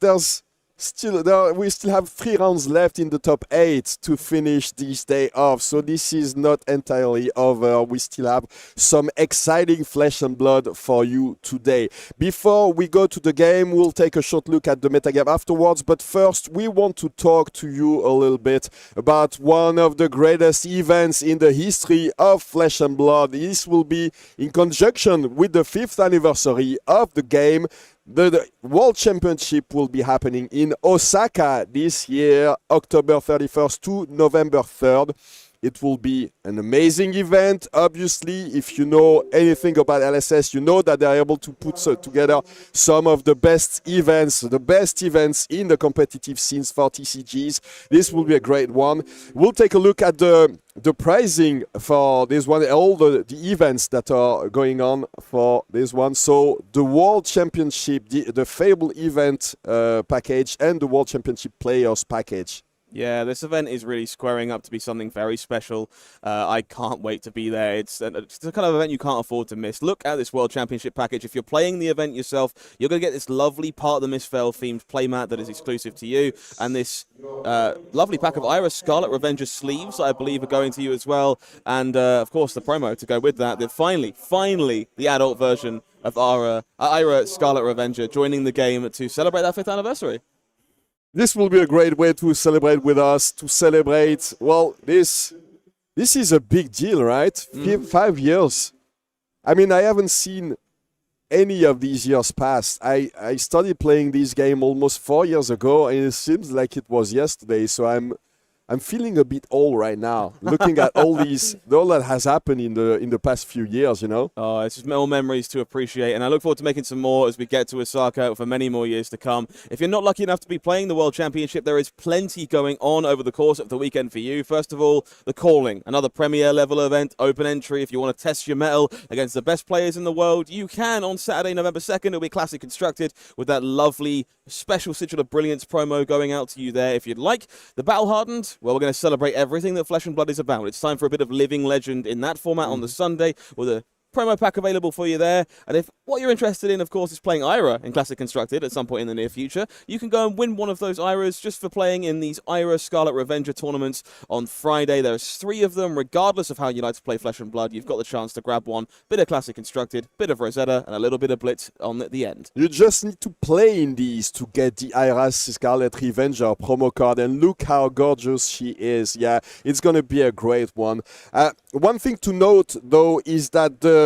we still have 3 rounds left in the top 8 to finish this day off. So this is not entirely over. We still have some exciting Flesh and Blood for you today. Before we go to the game, we'll take a short look at the metagame afterwards. But first, we want to talk to you a little bit about one of the greatest events in the history of Flesh and Blood. This will be in conjunction with the 5th anniversary of the game. The World Championship will be happening in Osaka this year, October 31st to November 3rd. It will be an amazing event. Obviously, if you know anything about LSS, you know that they are able to put together some of the best events in the competitive scenes for TCGs. This will be a great one. We'll take a look at the pricing for this one, all the events that are going on for this one. So the World Championship, the Fable event package, and the World Championship Players package. Yeah, this event is really squaring up to be something very special. I can't wait to be there. It's the kind of event you can't afford to miss. Look at this World Championship package. If you're playing the event yourself, you're going to get this lovely Part of the Mistfell themed playmat that is exclusive to you, and this lovely pack of Ira Scarlet Revenger sleeves, I believe, are going to you as well. And, of course, the promo to go with that. Finally, the adult version of Ira Scarlet Revenger joining the game to celebrate that 5th anniversary. This will be a great way to celebrate with us, well, this is a big deal, right? 5 years. I mean, I haven't seen any of these years past. I started playing this game almost 4 years ago, and it seems like it was yesterday, so I'm I'm feeling a bit old right now, looking at all that has happened in the past few years, you know? Oh, it's just more memories to appreciate, and I look forward to making some more as we get to Osaka for many more years to come. If you're not lucky enough to be playing the World Championship, there is plenty going on over the course of the weekend for you. First of all, the Calling, another Premier level event, open entry. If you want to test your mettle against the best players in the world, you can on Saturday, November 2nd. It'll be classically constructed with that lovely special Sigil of Brilliance promo going out to you there if you'd like. The Battle Hardened, well, we're going to celebrate everything that Flesh and Blood is about. It's time for a bit of Living Legend in that format on the Sunday with a promo pack available for you there. And if what you're interested in, of course, is playing Ira in Classic Constructed at some point in the near future, you can go and win one of those Iras just for playing in these Ira Scarlet Revenger tournaments on Friday. There's 3 of them. Regardless of how you like to play Flesh and Blood, you've got the chance to grab one. Bit of Classic Constructed, bit of Rosetta, and a little bit of Blitz on at the end. You just need to play in these to get the Ira Scarlet Revenger promo card, and look how gorgeous she is. Yeah, it's going to be a great one. One thing to note, though, is that the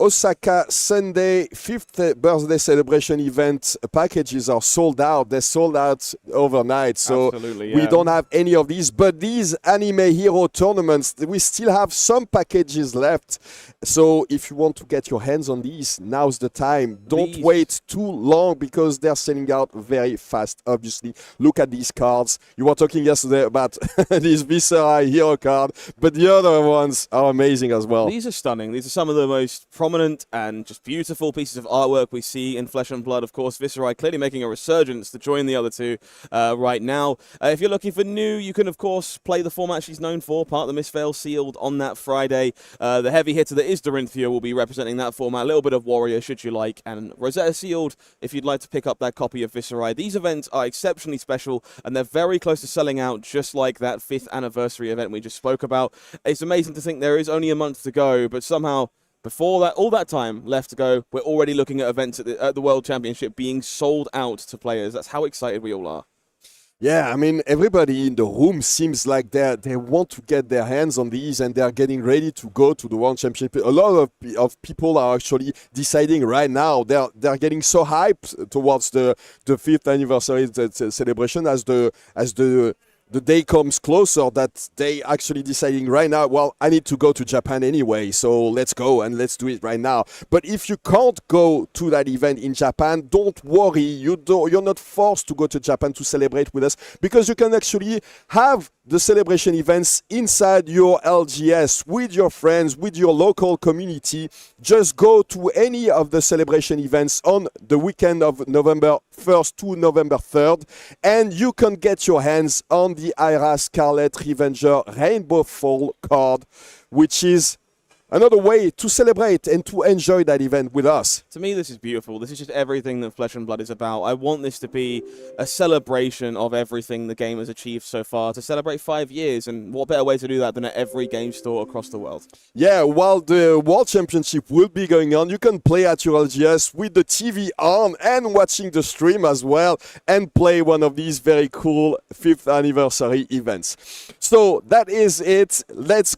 Osaka Sunday 5th birthday celebration event packages are sold out. They're sold out overnight. So we don't have any of these. But these anime hero tournaments, we still have some packages left. So if you want to get your hands on these, now's the time. Don't wait too long because they're selling out very fast, obviously. Look at these cards. You were talking yesterday about this Viserai hero card, but the other ones are amazing as well. These are stunning. These are some of the most prominent and just beautiful pieces of artwork we see in Flesh and Blood. Of course, Viserai clearly making a resurgence to join the other two right now. If you're looking for new, you can, of course, play the format she's known for. Part of the Mistveil sealed on that Friday. The heavy hitter that is Dorinthea will be representing that format. A little bit of Warrior, should you like, and Rosetta sealed if you'd like to pick up that copy of Viserai. These events are exceptionally special, and they're very close to selling out, just like that 5th anniversary event we just spoke about. It's amazing to think there is only a month to go, but somehow before that, all that time left to go, we're already looking at events at the World Championship being sold out to players. That's how excited we all are. Yeah, I mean, everybody in the room seems like they want to get their hands on these and they're getting ready to go to the World Championship. A lot of people are actually deciding right now. They're getting so hyped towards the 5th anniversary celebration as the day comes closer that they actually deciding right now, well, I need to go to Japan anyway, so let's go and let's do it right now. But if you can't go to that event in Japan, don't worry. You're not forced to go to Japan to celebrate with us, because you can actually have the celebration events inside your LGS with your friends, with your local community. Just go to any of the celebration events on the weekend of November 1st to November 3rd, and you can get your hands on the Ira Scarlet Revenger Rainbow Fall card, which is another way to celebrate and to enjoy that event with us. To me, this is beautiful. This is just everything that Flesh and Blood is about. I want this to be a celebration of everything the game has achieved so far, to celebrate 5 years, and what better way to do that than at every game store across the world. Yeah, while the World Championship will be going on, you can play at your LGS with the TV on and watching the stream as well, and play one of these very cool 5th anniversary events. So that is it. Let's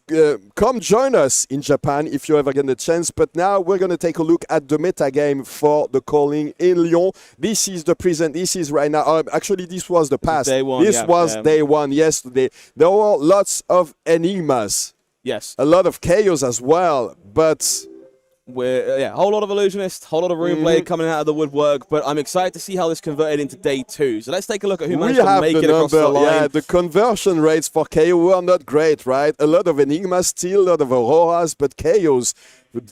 come join us in Japan if you ever get the chance. But now we're going to take a look at the metagame for the Calling in Lyon. This is the present. This is right now. Actually, this was the past. Day one, this was day one yesterday. There were lots of enigmas. Yes. A lot of chaos as well. But we're a whole lot of illusionists, whole lot of rune blade coming out of the woodwork, but I'm excited to see how this converted into day 2. So let's take a look at who managed to make it across the line. Yeah, the conversion rates for KO were not great, right? A lot of enigmas still, a lot of auroras, but KOs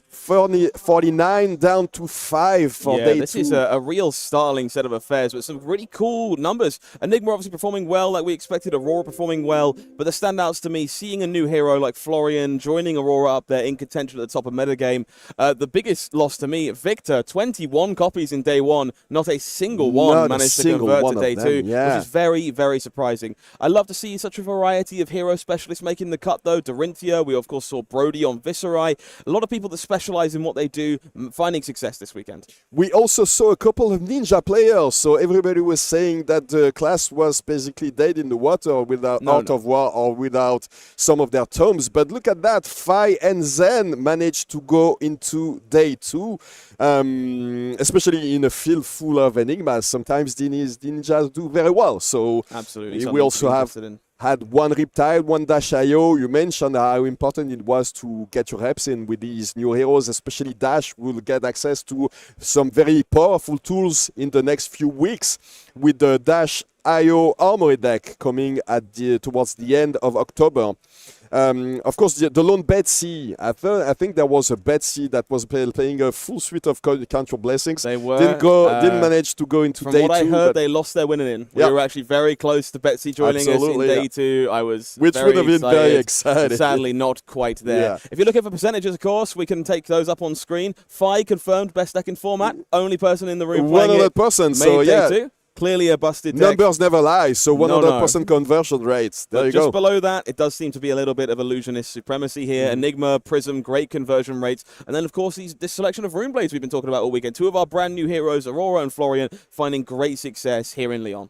49 down to 5 for day 2. This is a real startling set of affairs with some really cool numbers. Enigma obviously performing well like we expected, Aurora performing well, but the standouts to me, seeing a new hero like Florian joining Aurora up there in contention at the top of metagame. The biggest loss to me, Victor, 21 copies in day 1, not a single one managed to convert to day 2, which is very, very surprising. I love to see such a variety of hero specialists making the cut though. Dorinthea, we of course saw Brodie on Viserai. A lot of people that specialize in what they do, finding success this weekend. We also saw a couple of ninja players, so everybody was saying that the class was basically dead in the water without Art of War or without some of their tomes. But look at that, Fi and Zen managed to go into day 2, especially in a field full of enigmas. Sometimes the ninjas do very well. So absolutely, we also have had one Riptide, one Dash IO. You mentioned how important it was to get your reps in with these new heroes, especially Dash will get access to some very powerful tools in the next few weeks with the Dash IO Armory deck coming at towards the end of October. Of course, the lone Betsy. I think there was a Betsy that was playing a full suite of counter blessings. They were didn't manage to go into from day what I two. heard, they lost their winning in. We were actually very close to Betsy joining us in day two. I was which very would have been excited, very excited. Sadly, not quite there. If you're looking for percentages, of course, we can take those up on screen. Fi confirmed best deck in format. Only person in the room playing 100%. it. So day two. Clearly a busted deck. Numbers never lie, so 100% conversion rates. There you go. Just below that, it does seem to be a little bit of illusionist supremacy here. Enigma, Prism, great conversion rates. And then, of course, this selection of Rune Blades we've been talking about all weekend. Two of our brand new heroes, Aurora and Florian, finding great success here in Lyon.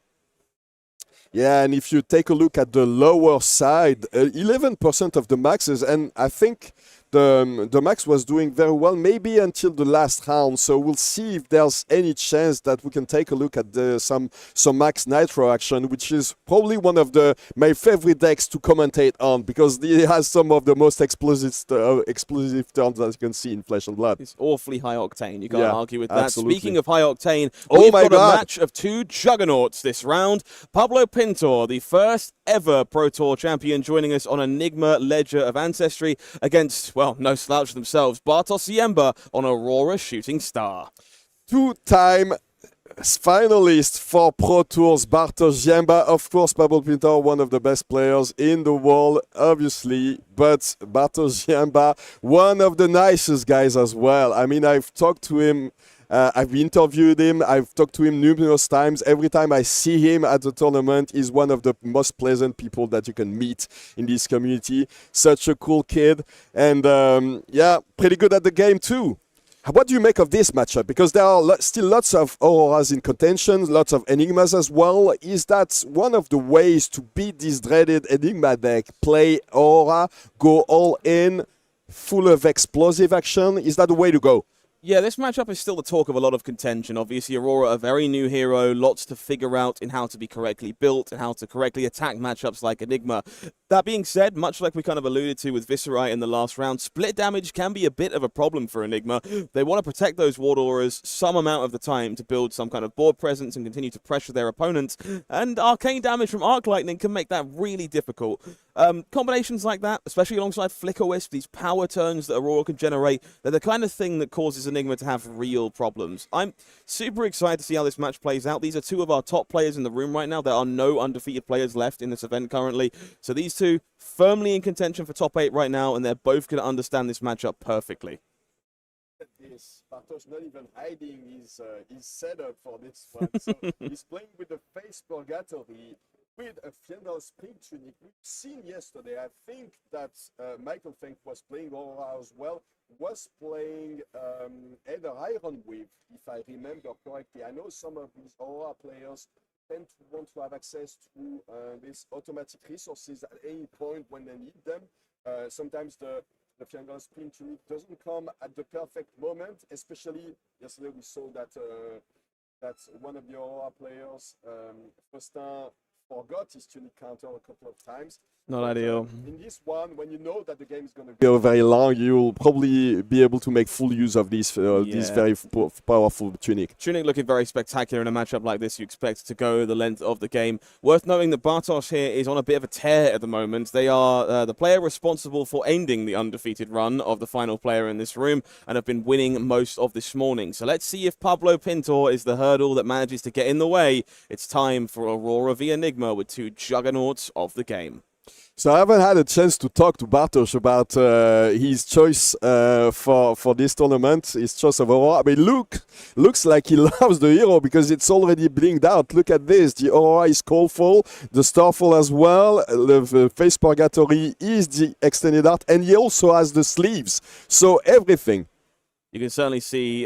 Yeah, and if you take a look at the lower side, 11% of the maxes, and I think the max was doing very well, maybe until the last round. So we'll see if there's any chance that we can take a look at some max nitro action, which is probably one of my favorite decks to commentate on because it has some of the most explosive turns that you can see in Flesh and Blood. It's awfully high octane. You can't argue with that. Absolutely. Speaking of high octane, we've got a match of two juggernauts this round. Pablo Pintor, the first ever Pro Tour champion, joining us on Enigma Ledger of Ancestry against, well, no slouch themselves, Bartosz Ziemba on Aurora Shooting Star. Two-time finalist for Pro Tours, Bartosz Ziemba. Of course, Pablo Pintor, one of the best players in the world, obviously. But Bartosz Ziemba, one of the nicest guys as well. I mean, I've talked to him. I've interviewed him. I've talked to him numerous times. Every time I see him at the tournament, he's one of the most pleasant people that you can meet in this community. Such a cool kid. And pretty good at the game too. What do you make of this matchup? Because there are still lots of Auroras in contention, lots of Enigmas as well. Is that one of the ways to beat this dreaded Enigma deck? Play Aurora, go all in, full of explosive action? Is that the way to go? Yeah, this matchup is still the talk of a lot of contention. Obviously, Aurora, a very new hero, lots to figure out in how to be correctly built and how to correctly attack matchups like Enigma. That being said, much like we kind of alluded to with Viserai in the last round, split damage can be a bit of a problem for Enigma. They want to protect those ward auras some amount of the time to build some kind of board presence and continue to pressure their opponents, and arcane damage from Arc Lightning can make that really difficult. Combinations like that, especially alongside Flicker Wisp, these power turns that Aurora can generate, they're the kind of thing that causes Enigma to have real problems. I'm super excited to see how this match plays out. These are two of our top players in the room right now. There are no undefeated players left in this event currently. So these two firmly in contention for top 8 right now, and they're both going to understand this matchup perfectly. Bartosz not even hiding his setup for this one. So he's playing with the Face Purgatory with a Fiendal Spring Tunic. We've seen yesterday, I think that Michael Fink was playing Aurora as well, was playing either Iron Wave, if I remember correctly. I know some of these Aurora players tend to want to have access to these automatic resources at any point when they need them. Sometimes the Fiendal Spring Tunic doesn't come at the perfect moment, especially yesterday we saw that one of the Aurora players, Faustin, forgot his tunic counter a couple of times. Not ideal. In this one, when you know that the game is going to go very long, you'll probably be able to make full use of this very powerful tunic. Tunic looking very spectacular in a matchup like this. You expect to go the length of the game. Worth noting that Bartosz here is on a bit of a tear at the moment. They are the player responsible for ending the undefeated run of the final player in this room and have been winning most of this morning. So let's see if Pablo Pintor is the hurdle that manages to get in the way. It's time for Aurora v Enigma with two juggernauts of the game. So I haven't had a chance to talk to Bartosz about his choice for this tournament, his choice of Aurora. But looks like he loves the hero because it's already blinked out. Look at this. The Aurora is Callfall, the Starfall as well. The Face Purgatory is the extended art, and he also has the sleeves. So everything. You can certainly see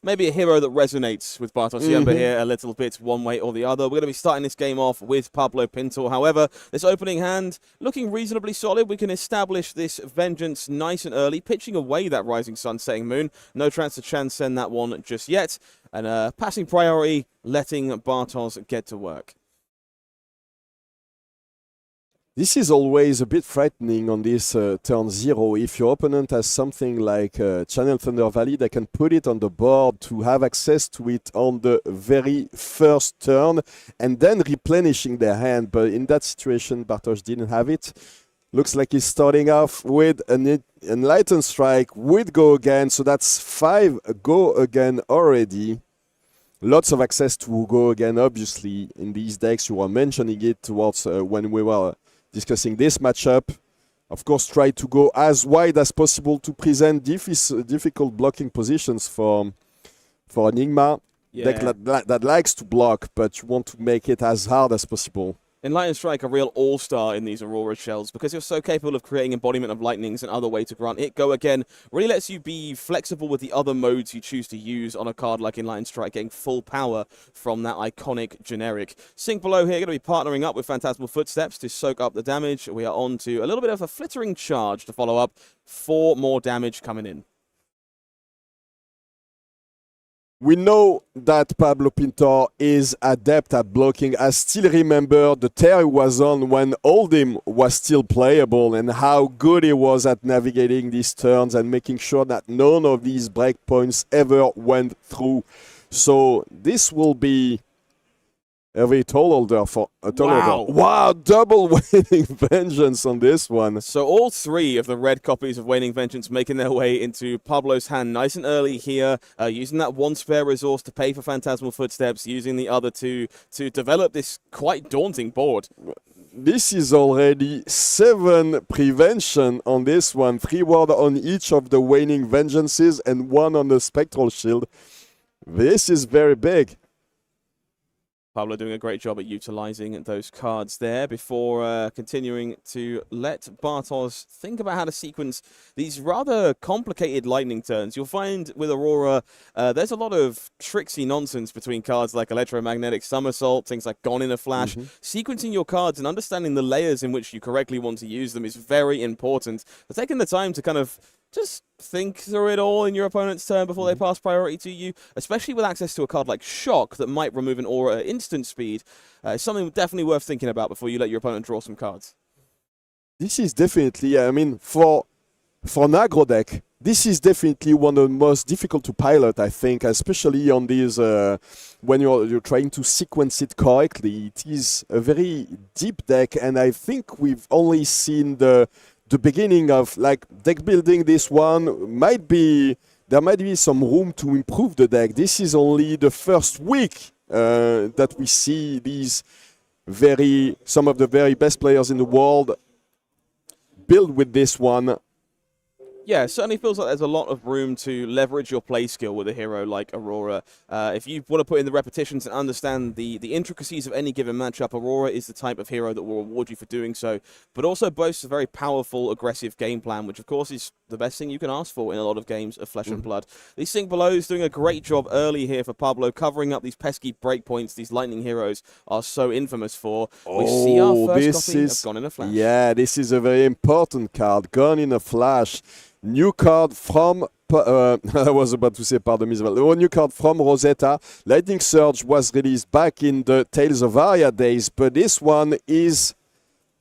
maybe a hero that resonates with Bartosz Ziemba here a little bit one way or the other. We're going to be starting this game off with Pablo Pintor. However, this opening hand looking reasonably solid. We can establish this Vengeance nice and early, pitching away that Rising Sun, Setting Moon. No chance to transcend that one just yet. And passing priority, letting Bartosz get to work. This is always a bit frightening on this turn 0. If your opponent has something like Channel Thunder Valley, they can put it on the board to have access to it on the very first turn and then replenishing their hand. But in that situation, Bartosz didn't have it. Looks like he's starting off with an Enlightened Strike with Go Again. So that's 5 Go Again already. Lots of access to Go Again, obviously, in these decks. You were mentioning it towards when we were discussing this matchup. Of course, try to go as wide as possible to present difficult blocking positions for Enigma. Yeah. Deck that likes to block, but you want to make it as hard as possible. Enlightened Strike, a real all-star in these Aurora shells, because you're so capable of creating embodiment of lightnings and other way to grant it. Go Again really lets you be flexible with the other modes you choose to use on a card like Enlightened Strike, getting full power from that iconic generic. Sync Below here, going to be partnering up with Phantasmal Footsteps to soak up the damage. We are on to a little bit of a Flittering Charge to follow up. 4 more damage coming in. We know that Pablo Pintor is adept at blocking. I still remember the tear he was on when Oldhim was still playable and how good he was at navigating these turns and making sure that none of these breakpoints ever went through. So this will be a very tall order for a tall order. Wow, double Waning Vengeance on this one. So all 3 of the red copies of Waning Vengeance making their way into Pablo's hand nice and early here, using that 1 spare resource to pay for Phantasmal Footsteps, using the other 2 to develop this quite daunting board. This is already 7 prevention on this one. 3 ward on each of the Waning Vengeances and 1 on the Spectral Shield. This is very big. Pablo doing a great job at utilizing those cards there before continuing to let Bartosz think about how to sequence these rather complicated lightning turns. You'll find with Aurora, there's a lot of tricksy nonsense between cards like Electromagnetic Somersault, things like Gone in a Flash. Sequencing your cards and understanding the layers in which you correctly want to use them is very important. But taking the time to kind of just think through it all in your opponent's turn before they pass priority to you, especially with access to a card like Shock that might remove an aura at instant speed, is something definitely worth thinking about before you let your opponent draw some cards. This is definitely, I mean, for an aggro deck, this is definitely one of the most difficult to pilot, I think, especially on these, when you're trying to sequence it correctly. It is a very deep deck, and I think we've only seen the beginning of like deck building. This one there might be some room to improve the deck. This is only the first week that we see these some of the very best players in the world build with this one. Yeah, it certainly feels like there's a lot of room to leverage your play skill with a hero like Aurora. If you want to put in the repetitions and understand the intricacies of any given matchup, Aurora is the type of hero that will reward you for doing so, but also boasts a very powerful, aggressive game plan, which of course is the best thing you can ask for in a lot of games of Flesh and Blood. These Sync Belows doing a great job early here for Pablo, covering up these pesky breakpoints these lightning heroes are so infamous for. We see our first copy of Gone in a Flash. Yeah, this is a very important card, Gone in a Flash. New card from, I was about to say, pardon me, a new card from Rosetta. Lightning Surge was released back in the Tales of Aria days, but this one is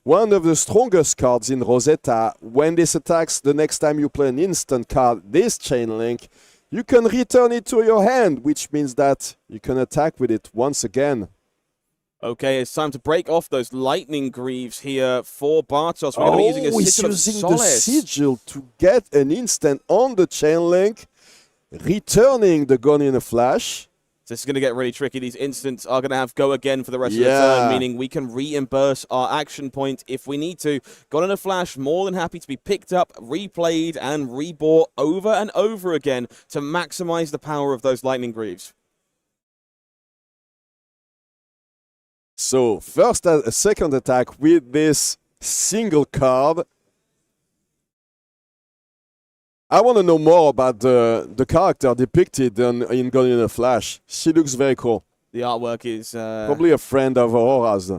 one of the strongest cards in Rosetta. When this attacks, the next time you play an instant card, this Chain Link, you can return it to your hand, which means that you can attack with it once again. Okay, it's time to break off those lightning greaves here for Bartosz. We're going to be using a he's Sigil of using Solace. the Sigil to get an instant on the Chain Link, returning the Gone in a Flash. So this is going to get really tricky. These instants are going to have Go Again for the rest of the turn, meaning we can reimburse our action point if we need to. Gone in a Flash, more than happy to be picked up, replayed, and rebought over and over again to maximize the power of those lightning greaves. So first, a second attack with this single card. I want to know more about the character depicted in Gone in a Flash. She looks very cool. The artwork is probably a friend of Aurora's.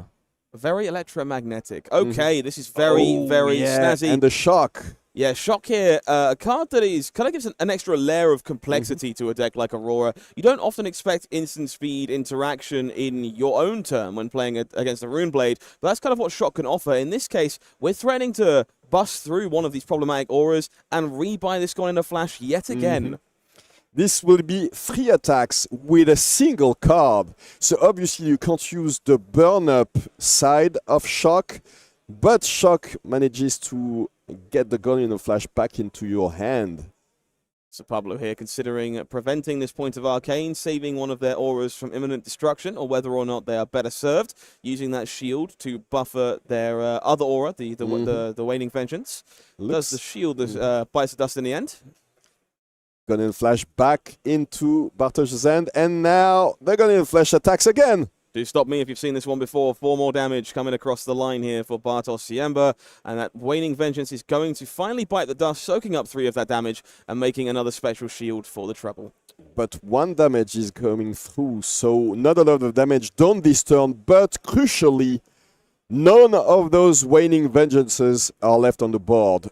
Very electromagnetic. Okay, this is very snazzy. And the Shock. Yeah, Shock here, a card that is kind of gives an extra layer of complexity to a deck like Aurora. You don't often expect instant speed interaction in your own turn when playing against a Rune Blade, but that's kind of what Shock can offer. In this case, we're threatening to bust through one of these problematic auras and rebuy this guy in a flash yet again. This will be 3 attacks with a single card. So obviously you can't use the burn-up side of Shock, but Shock manages to get the gun in a flash back into your hand. So Pablo here considering preventing this point of Arcane, saving one of their auras from imminent destruction, or whether or not they are better served using that shield to buffer their other aura, the Waning Vengeance. Does the shield bites the dust in the end? Gonna flash back into Bartosz's hand, and now they're gonna flash attacks again. Do stop me if you've seen this one before. 4 more damage coming across the line here for Bartosz Ziemba, and that Waning Vengeance is going to finally bite the dust, soaking up 3 of that damage and making another special shield for the treble. But 1 damage is coming through, so not a lot of damage done this turn, but crucially, none of those Waning Vengeances are left on the board.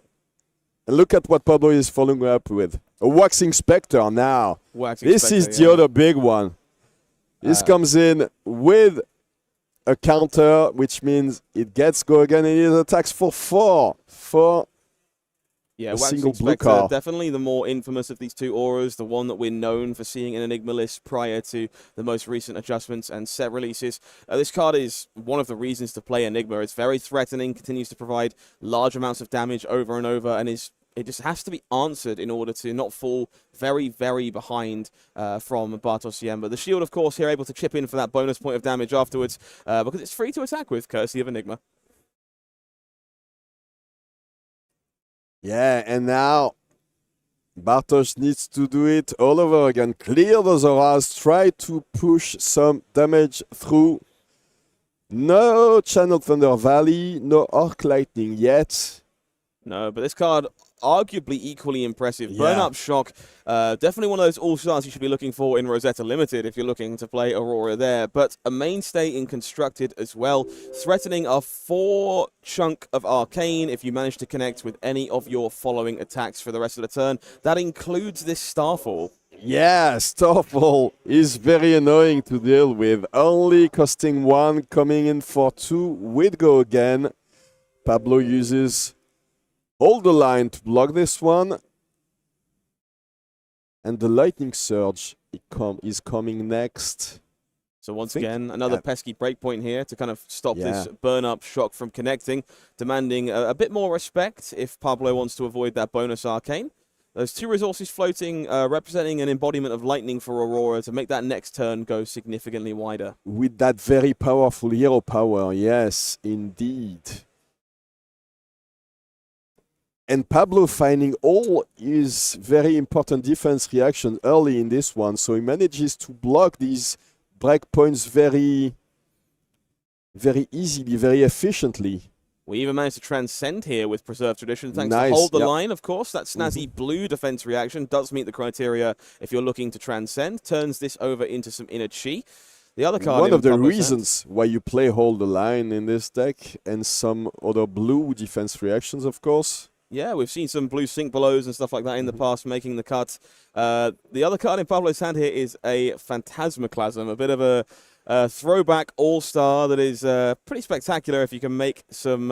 And look at what Pablo is following up with. A Waxing Spectre now. This is the other big one. This comes in with a counter, which means it gets go again and it attacks for 4 for a single blue card. Definitely the more infamous of these 2 auras, the one that we're known for seeing in Enigma list prior to the most recent adjustments and set releases. This card is one of the reasons to play Enigma. It's very threatening, continues to provide large amounts of damage over and over, and it just has to be answered in order to not fall very, very behind from Bartosz Ziemba. The shield, of course, here able to chip in for that bonus point of damage afterwards because it's free to attack with, courtesy of Enigma. Yeah, and now Bartosz needs to do it all over again. Clear those auras, try to push some damage through. No Channel Thunder Valley, no Arc Lightning yet. No, but this card arguably equally impressive. Burn Up Shock, definitely one of those all-stars you should be looking for in Rosetta Limited if you're looking to play Aurora there, but a mainstay in Constructed as well, threatening a 4 chunk of Arcane if you manage to connect with any of your following attacks for the rest of the turn. That includes this Starfall. Yeah, Starfall is very annoying to deal with, only costing 1, coming in for 2 with Go Again. Pablo uses Hold the Line to block this one. And the Lightning Surge is coming next. So once again, another pesky breakpoint here to kind of stop this burn-up Shock from connecting, demanding a bit more respect if Pablo wants to avoid that bonus Arcane. Those 2 resources floating, representing an embodiment of lightning for Aurora to make that next turn go significantly wider. With that very powerful hero power, yes, indeed. And Pablo finding all his very important defense reaction early in this one, so he manages to block these breakpoints very, very easily, very efficiently. We even managed to transcend here with Preserved Tradition, thanks to Hold the Line, of course. That snazzy blue defense reaction does meet the criteria if you're looking to transcend. Turns this over into some Inner Chi. The other card one of the reasons why you play Hold the Line in this deck, and some other blue defense reactions, of course. Yeah, we've seen some blue Sink Belows and stuff like that in the past making the cut. The other card in Pablo's hand here is a Phantasmaclasm, a bit of a throwback all-star that is pretty spectacular if you can make some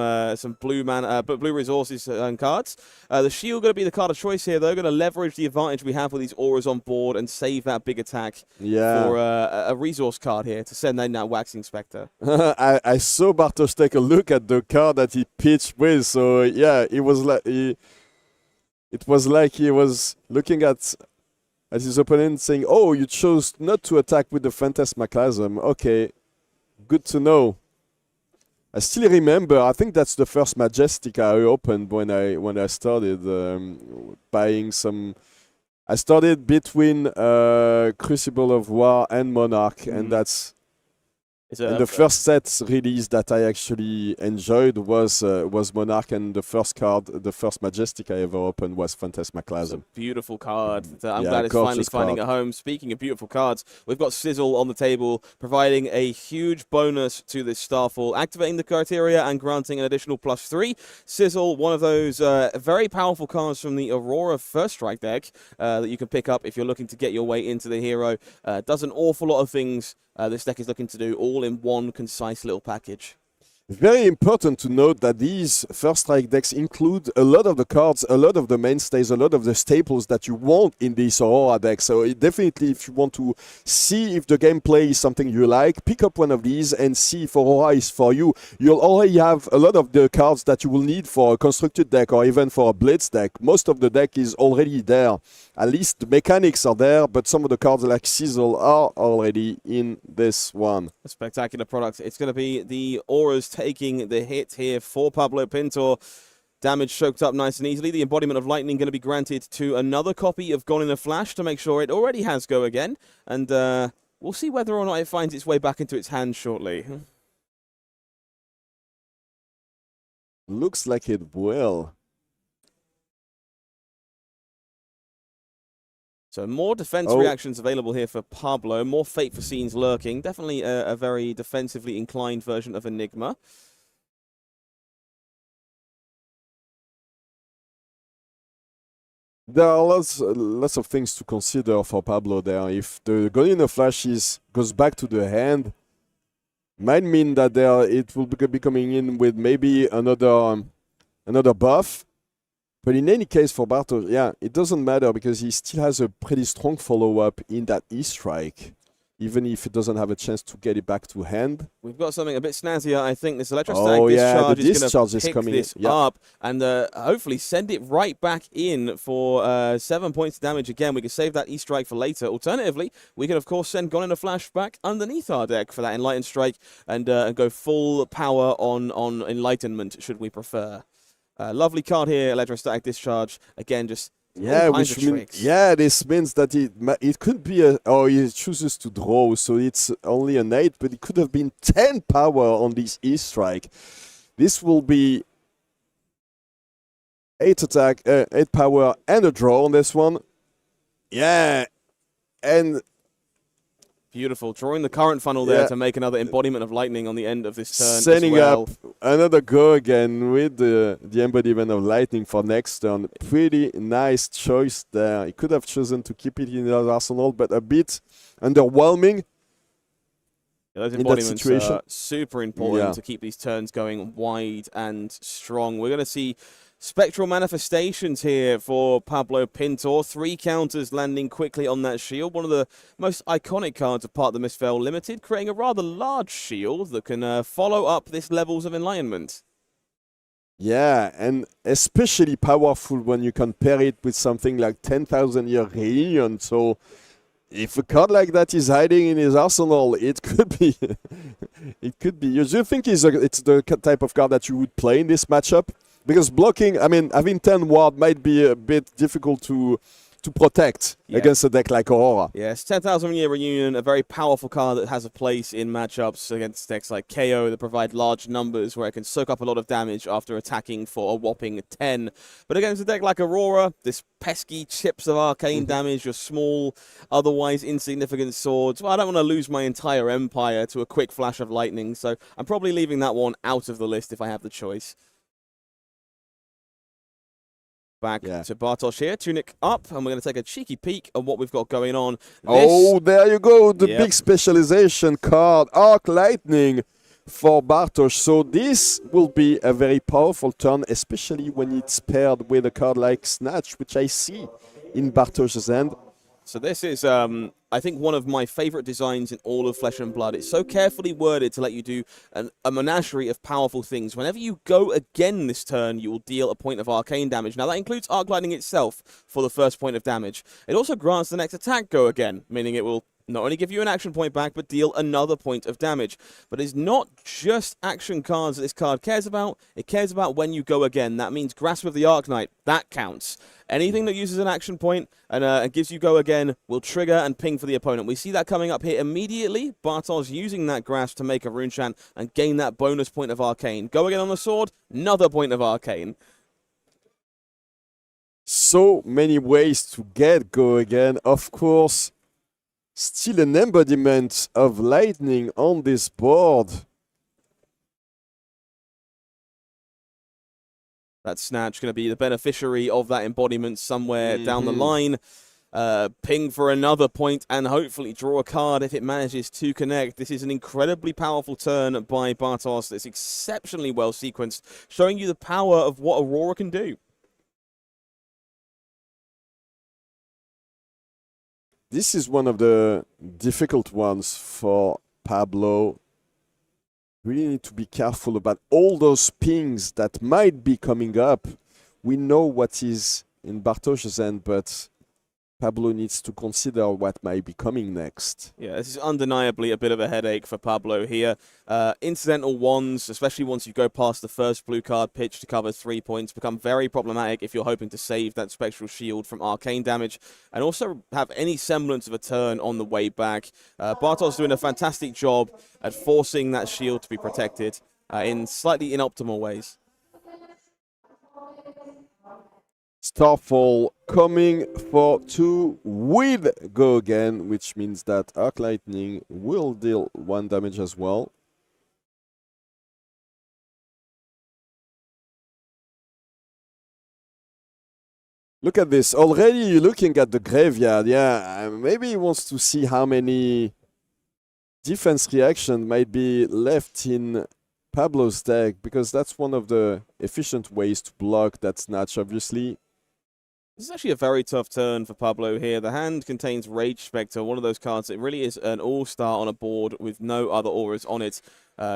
blue resources and cards. The shield going to be the card of choice here, though. Going to leverage the advantage we have with these auras on board and save that big attack for a resource card here to send in that Waxing Spectre. I saw Bartosz take a look at the card that he pitched with, so yeah, it was like he was looking at his opponent saying, oh, you chose not to attack with the Phantasmaclasm. Okay, good to know. I still remember, I think that's the first Majestic I opened when I started buying some. I started between Crucible of War and Monarch, and that's And the first set release that I actually enjoyed was Monarch, and the first card, the first Majestic I ever opened was Phantasmaclasm. Beautiful card. I'm glad it's finally finding a home. Speaking of beautiful cards, we've got Sizzle on the table, providing a huge bonus to this Starfall, activating the criteria and granting an additional +3. Sizzle, one of those very powerful cards from the Aurora First Strike deck that you can pick up if you're looking to get your way into the hero. Does an awful lot of things this deck is looking to do, all in one concise little package. Very important to note that these First Strike decks include a lot of the cards, a lot of the mainstays, a lot of the staples that you want in this Aurora deck. So definitely, if you want to see if the gameplay is something you like, pick up one of these and see if Aurora is for you. You'll already have a lot of the cards that you will need for a constructed deck or even for a Blitz deck. Most of the deck is already there. At least the mechanics are there, but some of the cards like Sizzle are already in this one. A spectacular product. It's going to be the Auras taking the hit here for Pablo Pintor. Damage soaked up nice and easily. The embodiment of lightning going to be granted to another copy of Gone in a Flash to make sure it already has Go Again. And we'll see whether or not it finds its way back into its hands shortly. Looks like it will. So more defense reactions available here for Pablo. More Fate for Scenes lurking. Definitely a very defensively inclined version of Enigma. There are lots of things to consider for Pablo there. If the Gone in a Flash goes back to the hand, might mean that it will be coming in with maybe another buff. But in any case, for Bartosz, yeah, it doesn't matter because he still has a pretty strong follow-up in that E-Strike, even if he doesn't have a chance to get it back to hand. We've got something a bit snazzier, I think. This electrostatic discharge is going to pick this up and hopefully send it right back in for 7 points of damage again. We can save that E-Strike for later. Alternatively, we can, of course, send Gone in a Flash back underneath our deck for that Enlightened Strike and go full power on Enlightenment, should we prefer. Lovely card here, Electrostatic Discharge. Again, just which means this means that it could be he chooses to draw, so it's only an 8, but it could have been 10 power on this E-Strike. This will be 8 attack, 8 power and a draw on this one. Yeah, and beautiful. Drawing the current funnel there to make another embodiment of lightning on the end of this turn. Setting up another Go Again with the embodiment of lightning for next turn. Pretty nice choice there. He could have chosen to keep it in his arsenal, but a bit underwhelming. Those embodiments are super important to keep these turns going wide and strong. We're going to see Spectral Manifestations here for Pablo Pintor. 3 counters landing quickly on that shield. One of the most iconic cards of Part of the Mistfell Limited, creating a rather large shield that can follow up this levels of Enlightenment. Yeah, and especially powerful when you compare it with something like 10,000 Year Reunion. So if a card like that is hiding in his arsenal, it could be. It could be. You think it's the type of card that you would play in this matchup? Because blocking, I mean, having 10 ward might be a bit difficult to protect against a deck like Aurora. Yes, 10,000 Year Reunion, a very powerful card that has a place in matchups against decks like KO that provide large numbers where it can soak up a lot of damage after attacking for a whopping 10. But against a deck like Aurora, this pesky chips of arcane damage, your small, otherwise insignificant swords, well, I don't want to lose my entire empire to a quick flash of lightning, so I'm probably leaving that one out of the list if I have the choice. Back to Bartosz here, Tunic up, and we're going to take a cheeky peek at what we've got going on. There you go, the big specialization card, Arc Lightning for Bartosz. So this will be a very powerful turn, especially when it's paired with a card like Snatch, which I see in Bartosz's hand. So this is, I think, one of my favorite designs in all of Flesh and Blood. It's so carefully worded to let you do a menagerie of powerful things. Whenever you go again this turn, you will deal a point of arcane damage. Now, that includes Arc Lightning itself for the first point of damage. It also grants the next attack Go Again, meaning it will not only give you an action point back, but deal another point of damage. But it's not just action cards that this card cares about. It cares about when you go again. That means Grasp of the Arknight. That counts. Anything that uses an action point and gives you go again will trigger and ping for the opponent. We see that coming up here immediately. Bartosz using that Grasp to make a rune chant and gain that bonus point of Arcane. Go again on the sword, another point of Arcane. So many ways to get go again. Of course, still an embodiment of lightning on this board. That Snatch going to be the beneficiary of that embodiment somewhere down the line. Ping for another point and hopefully draw a card if it manages to connect. This is an incredibly powerful turn by Bartosz that's exceptionally well sequenced, showing you the power of what Aurora can do. This is one of the difficult ones for Pablo. Really need to be careful about all those pings that might be coming up. We know what is in Bartosz's end, but Pablo needs to consider what might be coming next. Yeah, this is undeniably a bit of a headache for Pablo here. Incidental ones, especially once you go past the first blue card pitch to cover 3 points, become very problematic if you're hoping to save that Spectral Shield from arcane damage and also have any semblance of a turn on the way back. Bartosz doing a fantastic job at forcing that shield to be protected in slightly inoptimal ways. Starfall coming for 2 with go again, which means that Arc Lightning will deal 1 damage as well. Look at this. Already looking at the graveyard. Yeah, maybe he wants to see how many defense reaction might be left in Pablo's deck, because that's one of the efficient ways to block that Snatch, obviously. This is actually a very tough turn for Pablo here. The hand contains Rage Spectre, one of those cards that really is an all-star on a board with no other auras on it,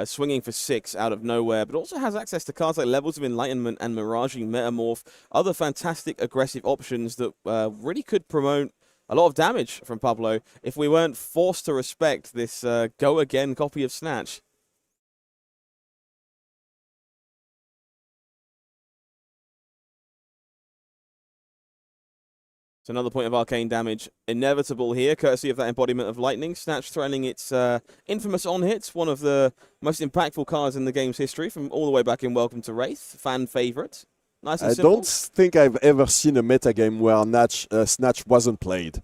swinging for 6 out of nowhere, but also has access to cards like Levels of Enlightenment and Miraging Metamorph, other fantastic aggressive options that really could promote a lot of damage from Pablo if we weren't forced to respect this go-again copy of Snatch. Another point of arcane damage inevitable here, courtesy of that embodiment of lightning. Snatch threatening its infamous on-hits, one of the most impactful cards in the game's history from all the way back in Welcome to Wraith. Fan favorite. Nice and simple. I don't think I've ever seen a metagame where Snatch wasn't played.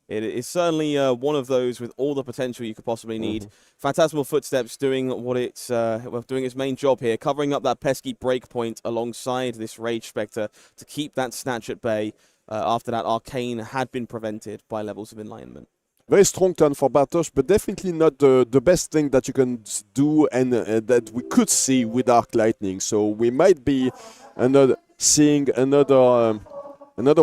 It is certainly one of those with all the potential you could possibly need. Phantasmal Footsteps doing what it's doing its main job here, covering up that pesky breakpoint alongside this Rage Spectre to keep that Snatch at bay. After that arcane had been prevented by Levels of Enlightenment. Very strong turn for Bartosz, but definitely not the best thing that you can do and that we could see with Arc Lightning. So we might be seeing another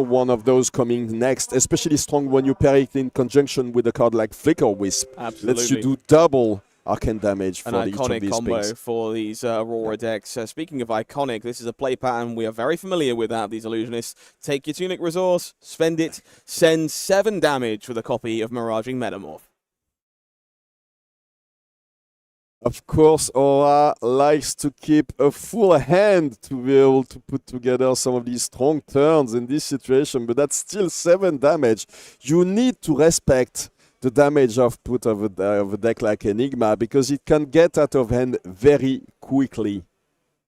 one of those coming next, especially strong when you pair it in conjunction with a card like Flicker Wisp. Absolutely. Lets you do double arcane damage for each of iconic these combo pings. for these Aurora decks. Speaking of iconic, this is a play pattern we are very familiar with out of these Illusionists. Take your Tunic resource, spend it, send 7 damage with a copy of Miraging Metamorph. Of course, Aurora likes to keep a full hand to be able to put together some of these strong turns in this situation, but that's still 7 damage. You need to respect the damage output of a deck like Enigma, because it can get out of hand very quickly.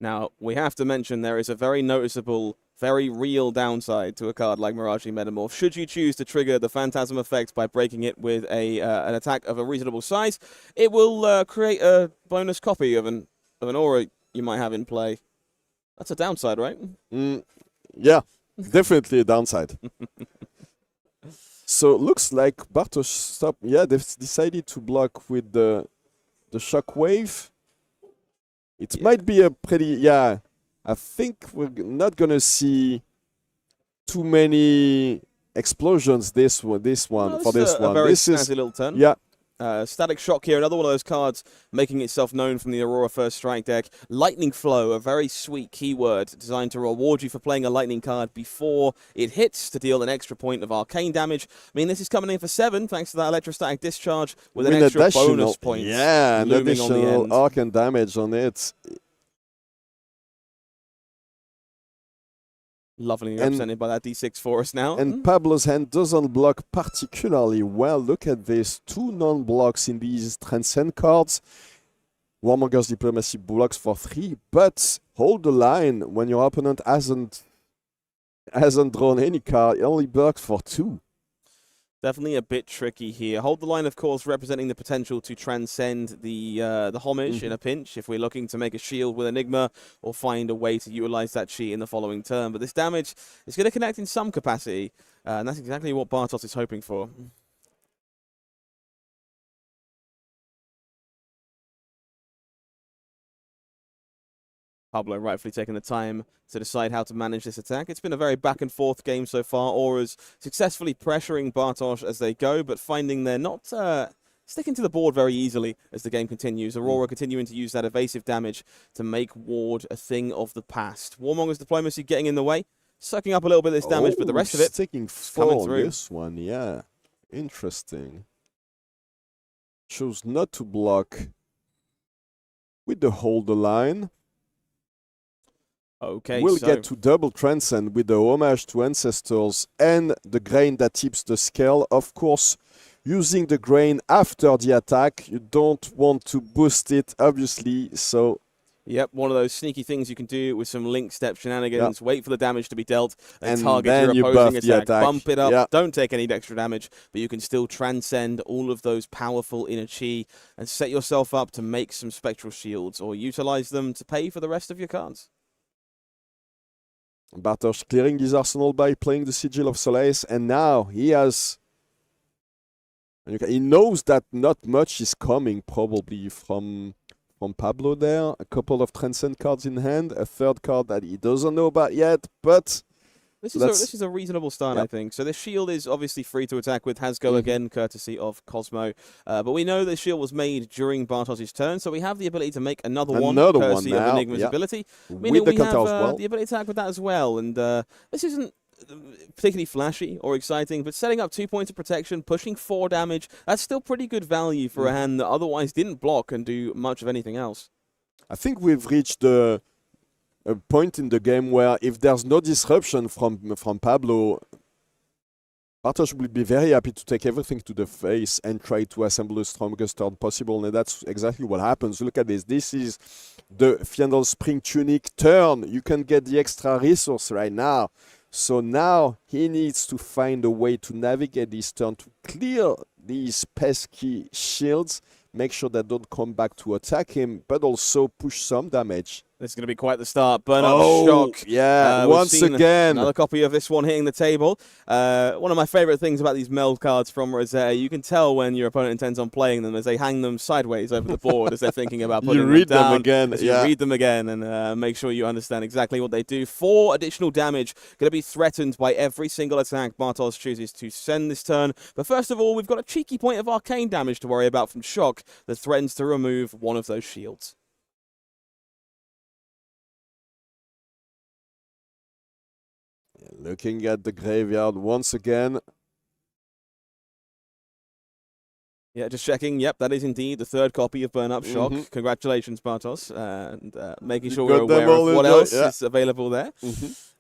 Now, we have to mention there is a very noticeable, very real downside to a card like Miraging Metamorph. Should you choose to trigger the Phantasm effect by breaking it with an attack of a reasonable size, it will create a bonus copy of an aura you might have in play. That's a downside, right? Yeah, definitely a downside. So looks like Bartosz stopped. Yeah, they've decided to block with the shockwave. It might be a pretty. Yeah, I think we're not gonna see too many explosions. This one. A very snazzy little turn. Yeah. Static Shock here, another one of those cards making itself known from the Aurora First Strike deck. Lightning Flow, a very sweet keyword designed to reward you for playing a lightning card before it hits to deal an extra point of arcane damage. I mean, this is coming in for 7 thanks to that Electrostatic Discharge with an extra bonus point. Yeah, an looming on the additional end. arcane damage on it. Lovely represented by that D6 for us now. And Pablo's hand doesn't block particularly well. Look at this. 2 non-blocks in these Transcend cards. Warmonger's Diplomacy blocks for 3, but hold the line when your opponent hasn't drawn any card. It only blocks for 2. Definitely a bit tricky here. Hold the line, of course, representing the potential to transcend the homage in a pinch if we're looking to make a shield with Enigma or find a way to utilize that cheat in the following turn. But this damage is going to connect in some capacity, and that's exactly what Bartosz is hoping for. Pablo rightfully taking the time to decide how to manage this attack. It's been a very back-and-forth game so far. Aura's successfully pressuring Bartosz as they go, but finding they're not sticking to the board very easily as the game continues. Aurora continuing to use that evasive damage to make ward a thing of the past. Warmonger's Diplomacy getting in the way, sucking up a little bit of this damage, but the rest of it sticking coming for through. This one, yeah. Interesting. Chose not to block with the hold the line. Okay, we'll so get to double transcend with the homage to ancestors and the grain that tips the scale. Of course, using the grain after the attack, you don't want to boost it, obviously. So, yep, one of those sneaky things you can do with some link step shenanigans. Wait for the damage to be dealt and target then your you opposing buff the attack. Bump it up. Yeah. Don't take any extra damage, but you can still transcend all of those powerful inner chi and set yourself up to make some spectral shields or utilize them to pay for the rest of your cards. Bartosz clearing his arsenal by playing the Sigil of Solace, and now he has... He knows that not much is coming probably from Pablo there. A couple of Transcend cards in hand, a third card that he doesn't know about yet, but... This is a reasonable start, I think. So this shield is obviously free to attack with, has go again, courtesy of Cosmo. But we know the shield was made during Bartosz's turn, so we have the ability to make another one, courtesy of Enigma's ability. Meaning we have the ability to attack with that as well. And this isn't particularly flashy or exciting, but setting up 2 points of protection, pushing 4 damage, that's still pretty good value for a hand that otherwise didn't block and do much of anything else. I think we've reached a point in the game where if there's no disruption from Pablo, Bartosz will be very happy to take everything to the face and try to assemble the strongest turn possible, and that's exactly what happens. Look at this. This is the Fiendal Spring Tunic turn. You can get the extra resource right now. So now he needs to find a way to navigate this turn to clear these pesky shields, make sure they don't come back to attack him, but also push some damage. This is going to be quite the start. Burn up shock. Yeah, once again. Another copy of this one hitting the table. One of my favorite things about these meld cards from Rosetta, you can tell when your opponent intends on playing them as they hang them sideways over the board as they're thinking about putting them down. You read them again. You read them again and make sure you understand exactly what they do. 4 additional damage going to be threatened by every single attack Bartosz chooses to send this turn. But first of all, we've got a cheeky point of arcane damage to worry about from shock that threatens to remove one of those shields. Looking at the graveyard once again. Yeah, just checking. Yep, that is indeed the 3rd copy of Burn Up Shock. Congratulations, Bartosz. And making sure we're aware of what else is available there.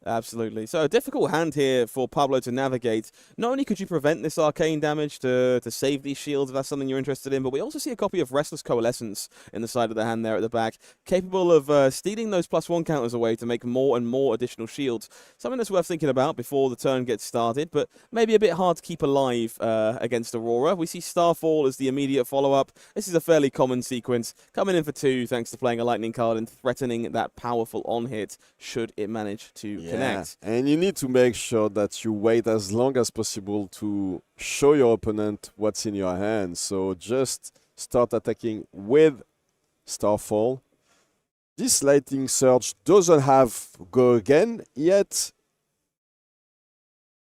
Absolutely. So a difficult hand here for Pablo to navigate. Not only could you prevent this arcane damage to save these shields, if that's something you're interested in, but we also see a copy of Restless Coalescence in the side of the hand there at the back, capable of stealing those +1 counters away to make more and more additional shields. Something that's worth thinking about before the turn gets started, but maybe a bit hard to keep alive against Aurora. We see Starfall as the immediate follow-up. This is a fairly common sequence, coming in for 2 thanks to playing a lightning card and threatening that powerful on-hit should it manage to connect. And you need to make sure that you wait as long as possible to show your opponent what's in your hand. So just start attacking with Starfall. This Lightning Surge doesn't have go again yet.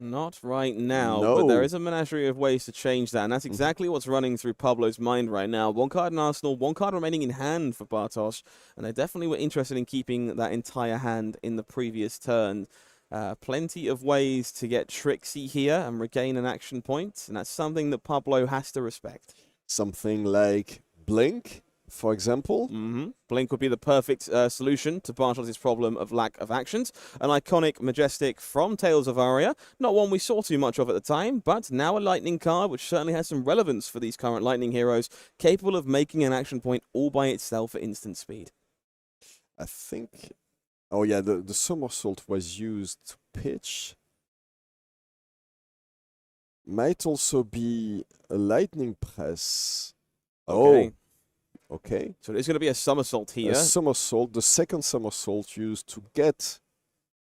Not right now, No. but there is a menagerie of ways to change that, and that's exactly what's running through Pablo's mind right now. One card in Arsenal, one card remaining in hand for Bartosz, and they definitely were interested in keeping that entire hand in the previous turn. Plenty of ways to get tricksy here and regain an action point, and that's something that Pablo has to respect. Something like Blink, for example. Blink would be the perfect solution to Bartosz's problem of lack of actions. An iconic Majestic from Tales of Aria. Not one we saw too much of at the time, but now a Lightning card, which certainly has some relevance for these current Lightning heroes, capable of making an action point all by itself at instant speed. I think... Oh yeah, the somersault was used to pitch. Might also be a lightning press. Okay. Oh, okay. So there's going to be a somersault here. A somersault, the second somersault used to get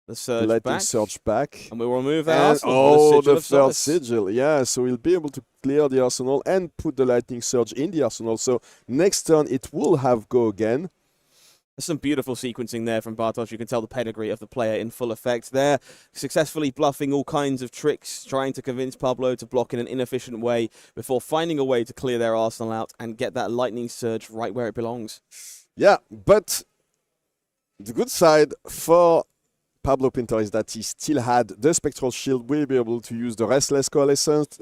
The surge lightning back. surge back. And we will remove our And, arsenal. the third Solace. sigil. Yeah, so we'll be able to clear the arsenal and put the lightning surge in the arsenal. So next turn it will have go again. There's some beautiful sequencing there from Bartosz. You can tell the pedigree of the player in full effect there. Successfully bluffing all kinds of tricks, trying to convince Pablo to block in an inefficient way before finding a way to clear their arsenal out and get that lightning surge right where it belongs. Yeah, but the good side for Pablo Pintor is that he still had the Spectral Shield, will be able to use the Restless Coalescence.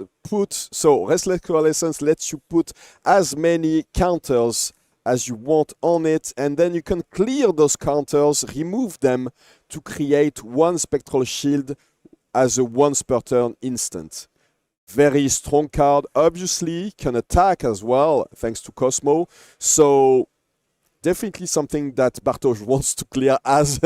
So Restless Coalescence lets you put as many counters as you want on it, and then you can clear those counters, remove them to create one Spectral Shield as a once per turn instant. Very strong card, obviously, can attack as well, thanks to Cosmo. So definitely something that Bartosz wants to clear as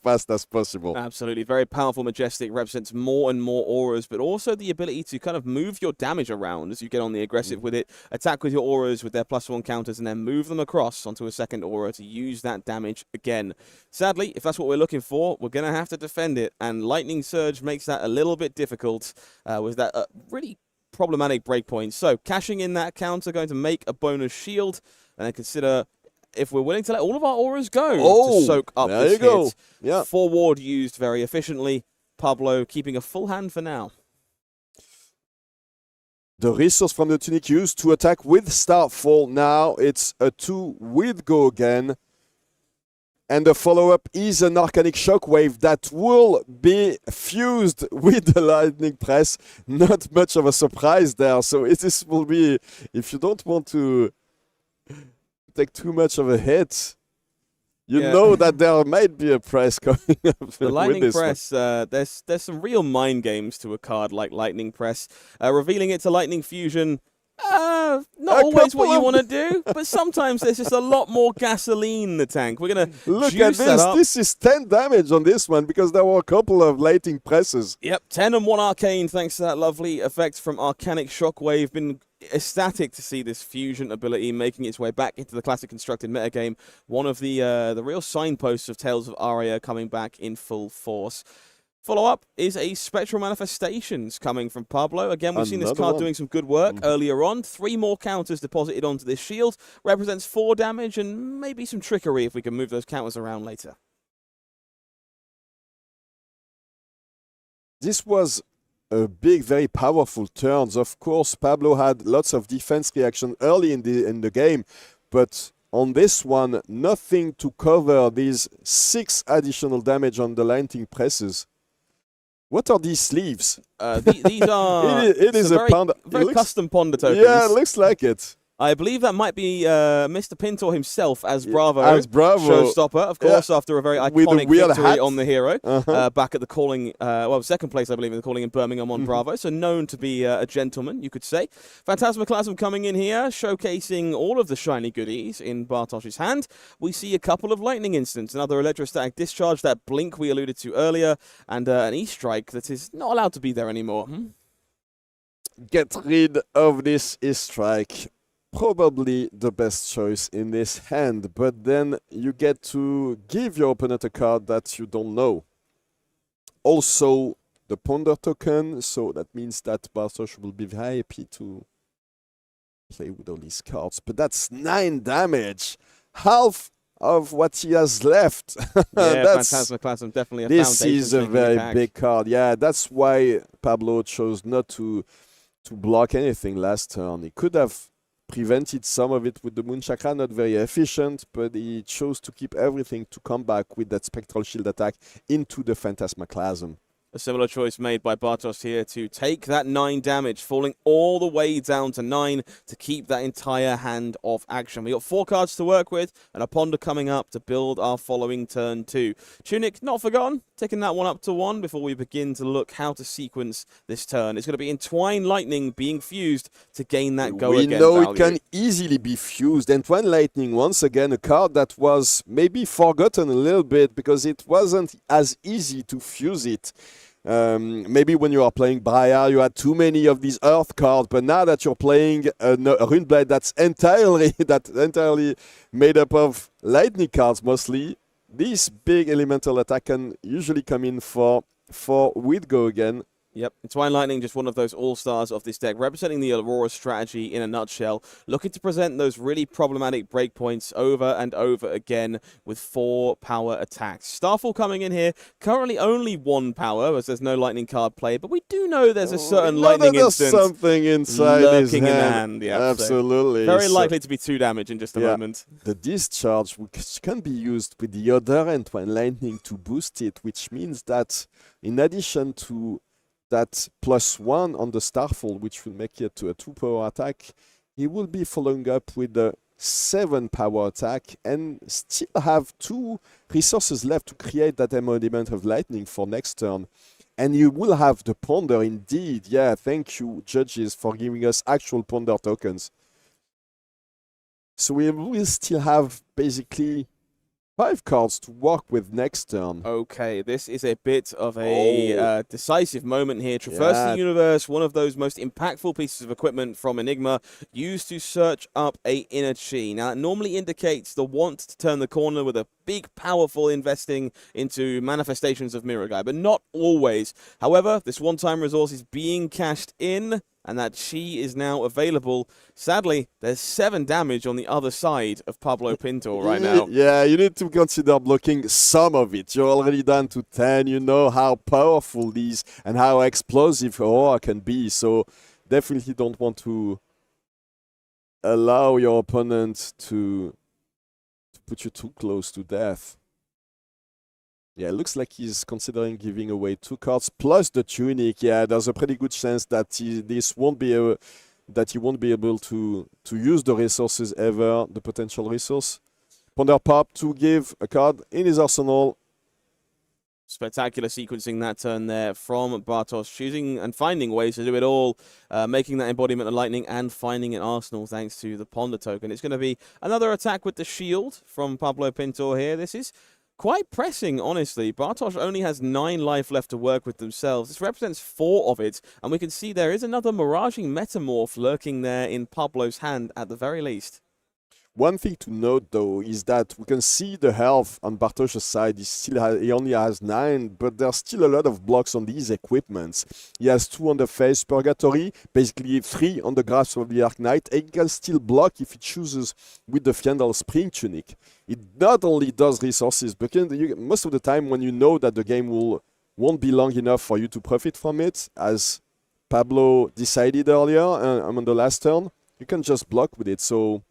fast as possible. Absolutely. Very powerful Majestic, represents more and more auras, but also the ability to kind of move your damage around as you get on the aggressive with it. Attack with your auras with their +1 counters and then move them across onto a second aura to use that damage again. Sadly, if that's what we're looking for, we're going to have to defend it, and Lightning Surge makes that a little bit difficult with that really problematic breakpoint. So cashing in that counter, going to make a bonus shield, and then consider if we're willing to let all of our auras go to soak up there this you go. hit. Yeah. Forward used very efficiently. Pablo keeping a full hand for now. The resource from the Tunic used to attack with Starfall. Now it's a 2 with Go Again. And the follow-up is an Arcanic Shockwave that will be fused with the Lightning Press. Not much of a surprise there. So this will be, if you don't want to take too much of a hit, you know that there might be a press coming up. The Lightning Press, there's some real mind games to a card like Lightning Press. Revealing it to Lightning Fusion, not always what you want to do, but sometimes there's just a lot more gasoline in the tank. We're going to look at this. This is 10 damage on this one because there were a couple of Lightning Presses. Yep, 10 and 1 Arcane thanks to that lovely effect from Arcanic Shockwave. Been ecstatic to see this fusion ability making its way back into the classic constructed metagame. One of the real signposts of Tales of Aria coming back in full force. Follow-up is a Spectral Manifestations coming from Pablo. Again, we've seen this card doing some good work earlier on. 3 more counters deposited onto this shield. Represents 4 damage and maybe some trickery if we can move those counters around later. This was a big, very powerful turns. Of course, Pablo had lots of defense reaction early in the game, but on this one, nothing to cover these 6 additional damage on the Lightning Presses. What are these sleeves? These are it is a very custom Ponder tokens. Yeah, it looks like it. I believe that might be Mr. Pintor himself as Bravo. Showstopper, of course, after a very iconic victory on the hero. Back at the calling, second place, I believe, in the calling in Birmingham on Bravo. So known to be a gentleman, you could say. Phantasmaclasm coming in here, showcasing all of the shiny goodies in Bartosz's hand. We see a couple of lightning instants, another electrostatic discharge, that blink we alluded to earlier, and an E-strike that is not allowed to be there anymore. Get rid of this E-strike. Probably the best choice in this hand, but then you get to give your opponent a card that you don't know. Also, the Ponder token, so that means that Bartosz will be very happy to play with all these cards. But that's 9 damage. Half of what he has left. Yeah, Phantasmaclasm, definitely a this foundation. Is a very big card. Yeah, that's why Pablo chose not to block anything last turn. He could have prevented some of it with the Moon Chakra, not very efficient, but he chose to keep everything to come back with that Spectral Shield attack into the Phantasmaclasm. A similar choice made by Bartosz here to take that 9 damage, falling all the way down to 9 to keep that entire hand of action. We got 4 cards to work with and a Ponder coming up to build our following turn 2. Tunic, not forgotten, taking that one up to 1 before we begin to look how to sequence this turn. It's going to be Entwine Lightning being fused to gain that go again We know value. it can easily be fused. Entwine Lightning, once again, a card that was maybe forgotten a little bit because it wasn't as easy to fuse it. Maybe when you are playing Briar, you had too many of these Earth cards, but now that you're playing a Runeblade that's entirely made up of Lightning cards mostly, this big elemental attack can usually come in for with go again. Yep, Entwine Lightning, just one of those all-stars of this deck, representing the Aurora strategy in a nutshell, looking to present those really problematic breakpoints over and over again with 4 power attacks. Starfall coming in here, currently only 1 power, as there's no lightning card play, but we do know there's a certain lightning instance something inside his lurking in the hand. hand. Yeah, absolutely. So very likely to be 2 damage in just a moment. The discharge which can be used with the other Entwine Lightning to boost it, which means that in addition to that +1 on the Starfall, which will make it to a 2 power attack, he will be following up with a 7 power attack and still have 2 resources left to create that embodiment of lightning for next turn. And you will have the Ponder indeed. Yeah, thank you, judges, for giving us actual Ponder tokens. So we will still have basically 5 cards to work with next turn. Okay, this is a bit of a decisive moment here. Traverse the Universe, one of those most impactful pieces of equipment from Enigma, used to search up a inner chi. Now, it normally indicates the want to turn the corner with a big, powerful investing into manifestations of Mirror Guy, but not always. However, this one-time resource is being cashed in, and that chi is now available. Sadly, there's 7 damage on the other side of Pablo Pintor right now. Yeah, you need to consider blocking some of it. You're already down to 10. You know how powerful these and how explosive Aurora can be. So definitely don't want to allow your opponent to put you too close to death. Yeah, it looks like he's considering giving away 2 cards plus the Tunic. Yeah, there's a pretty good chance that he won't be able to use the resources ever, the potential resource. Ponder Pop to give a card in his arsenal. Spectacular sequencing that turn there from Bartosz, choosing and finding ways to do it all, making that embodiment of lightning and finding an arsenal thanks to the Ponder token. It's going to be another attack with the shield from Pablo Pintor here. This is quite pressing, honestly. Bartosz only has 9 life left to work with themselves. This represents 4 of it, and we can see there is another miraging metamorph lurking there in Pablo's hand at the very least. One thing to note, though, is that we can see the health on Bartosz's side. He only has 9, but there's still a lot of blocks on these equipments. He has 2 on the face Purgatory, basically 3 on the Grasp of the Arc Knight, and he can still block if he chooses with the Fiandal Spring Tunic. It not only does resources, but most of the time when you know that the game won't be long enough for you to profit from it, as Pablo decided earlier on the last turn, you can just block with it. So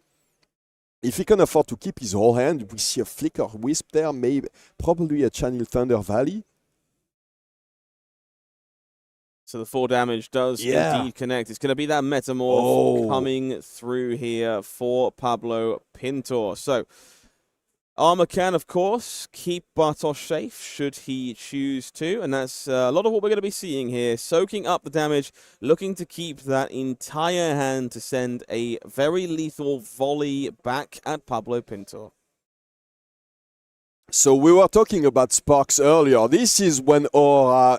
if he can afford to keep his whole hand, we see a Flicker Wisp there, maybe probably a Channel Thunder Valley. So the 4 damage does indeed connect. It's going to be that Metamorph coming through here for Pablo Pintor. So Armor can, of course, keep Bartosz safe should he choose to, and that's a lot of what we're going to be seeing here. Soaking up the damage, looking to keep that entire hand to send a very lethal volley back at Pablo Pintor. So we were talking about sparks earlier. This is when Aurora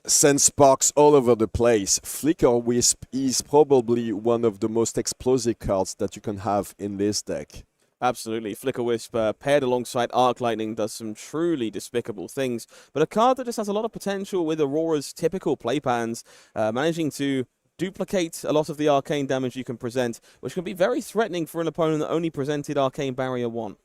sends sparks all over the place. Flicker Wisp is probably one of the most explosive cards that you can have in this deck. Absolutely. Flicker Wisp paired alongside Arc Lightning does some truly despicable things, but a card that just has a lot of potential with Aurora's typical play patterns, managing to duplicate a lot of the arcane damage you can present, which can be very threatening for an opponent that only presented Arcane Barrier 1.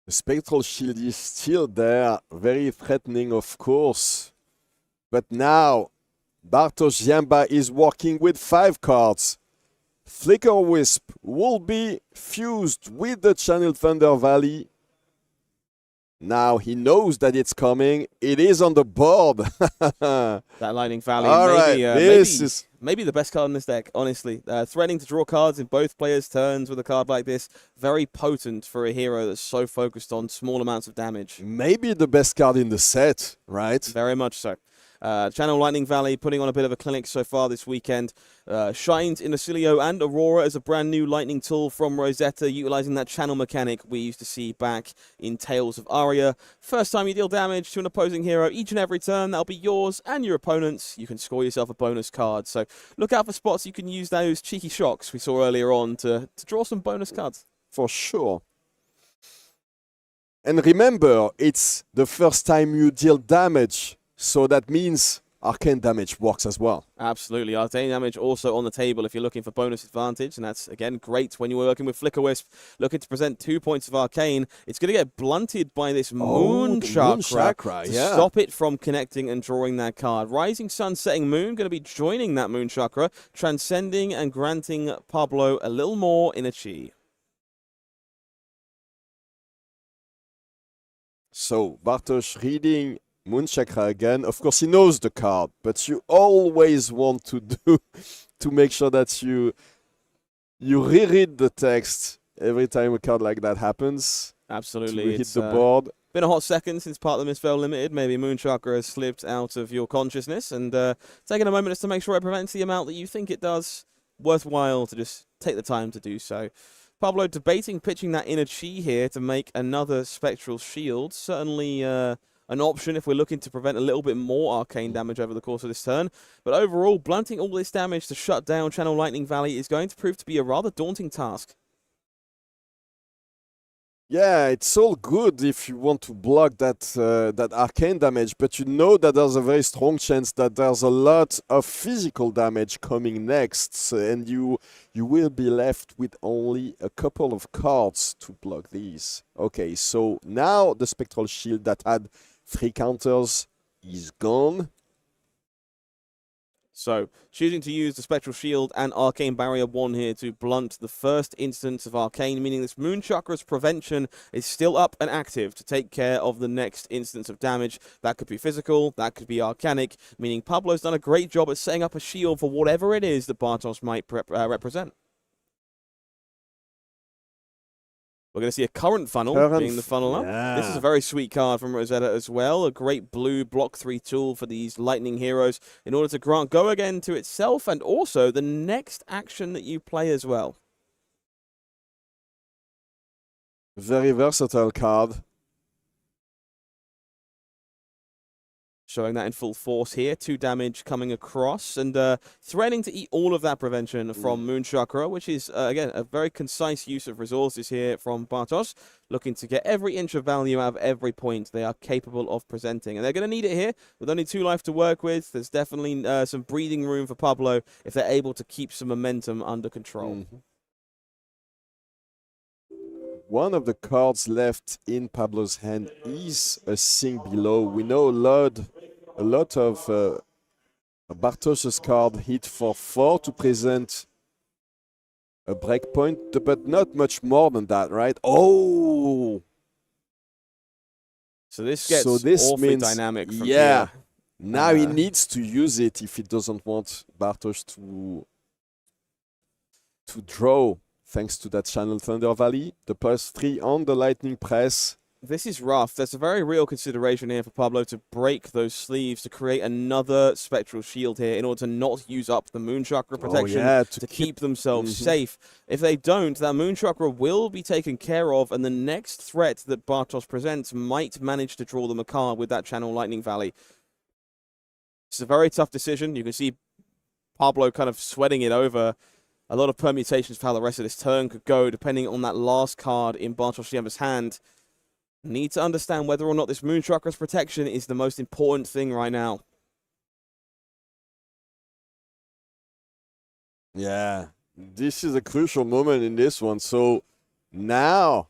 The Spectral Shield is still there, very threatening, of course. But now, Bartosz Ziemba is working with 5 cards. Flicker Wisp will be fused with the Channel Thunder Valley. Now he knows that it's coming. It is on the board. That Lightning Valley, All maybe, right, this is maybe the best card in this deck, honestly. Threatening to draw cards in both players' turns with a card like this. Very potent for a hero that's so focused on small amounts of damage. maybe the best card in the set, right? Very much so. Channel Lightning Valley putting on a bit of a clinic so far this weekend. Shines in Acilio and Aurora as a brand new lightning tool from Rosetta, utilizing that channel mechanic we used to see back in Tales of Aria. First time you deal damage to an opposing hero each and every turn, that'll be yours and your opponent's. You can score yourself a bonus card. So look out for spots you can use those cheeky shocks we saw earlier on to draw some bonus cards. For sure. And remember, it's the first time you deal damage. So that means arcane damage works as well. Absolutely. Arcane damage also on the table if you're looking for bonus advantage. And that's, again, great when you're working with Flicker Wisp, looking to present 2 points of arcane. It's going to get blunted by this Moon Chakra to stop it from connecting and drawing that card. Rising Sun, Setting Moon going to be joining that Moon Chakra, transcending and granting Pablo a little more in a chi. So Bartosz reading Moon Chakra again. Of course, he knows the card, but you always want to make sure that you reread the text every time a card like that happens. Absolutely. To hit the board. Been a hot second since part of the Misspell Limited. Maybe Moon Chakra has slipped out of your consciousness, and taking a moment just to make sure it prevents the amount that you think it does. Worthwhile to just take the time to do so. Pablo debating pitching that inner chi here to make another Spectral Shield. Certainly an option if we're looking to prevent a little bit more arcane damage over the course of this turn. But overall, blunting all this damage to shut down Channel Lightning Valley is going to prove to be a rather daunting task. Yeah, it's all good if you want to block that arcane damage, but you know that there's a very strong chance that there's a lot of physical damage coming next, and you will be left with only a couple of cards to block these. Okay, so now the Spectral Shield that had 3 counters is gone. So, choosing to use the Spectral Shield and Arcane Barrier 1 here to blunt the first instance of Arcane, meaning this Moon Chakra's prevention is still up and active to take care of the next instance of damage. That could be physical, that could be arcanic, meaning Pablo's done a great job at setting up a shield for whatever it is that Bartosz might represent. We're going to see a current funnel being the funnel up. Yeah. This is a very sweet card from Rosetta as well. A great blue block 3 tool for these lightning heroes in order to grant go again to itself and also the next action that you play as well. Very versatile card. Showing that in full force here. 2 damage coming across and threatening to eat all of that prevention from Moon Chakra, which is, again, a very concise use of resources here from Bartosz, looking to get every inch of value out of every point they are capable of presenting. And they're going to need it here with only 2 life to work with. There's definitely some breathing room for Pablo if they're able to keep some momentum under control. One of the cards left in Pablo's hand is a Sink Below. We know a lot of Bartosz's card hit for 4 to present a breakpoint, but not much more than that, right? Oh! So this gets awfully means, dynamic from yeah, here. Now he needs to use it if he doesn't want Bartosz to draw. Thanks to that Channel Thunder Valley, the +3 on the Lightning Press. This is rough. There's a very real consideration here for Pablo to break those sleeves to create another Spectral Shield here in order to not use up the Moon Chakra protection to keep themselves safe. If they don't, that Moon Chakra will be taken care of, and the next threat that Bartosz presents might manage to draw them a card with that Channel Lightning Valley. It's a very tough decision. You can see Pablo kind of sweating it over. A lot of permutations for how the rest of this turn could go, depending on that last card in Bartosz Ziemba's hand. Need to understand whether or not this Moon Chakra's protection is the most important thing right now. Yeah, this is a crucial moment in this one. So now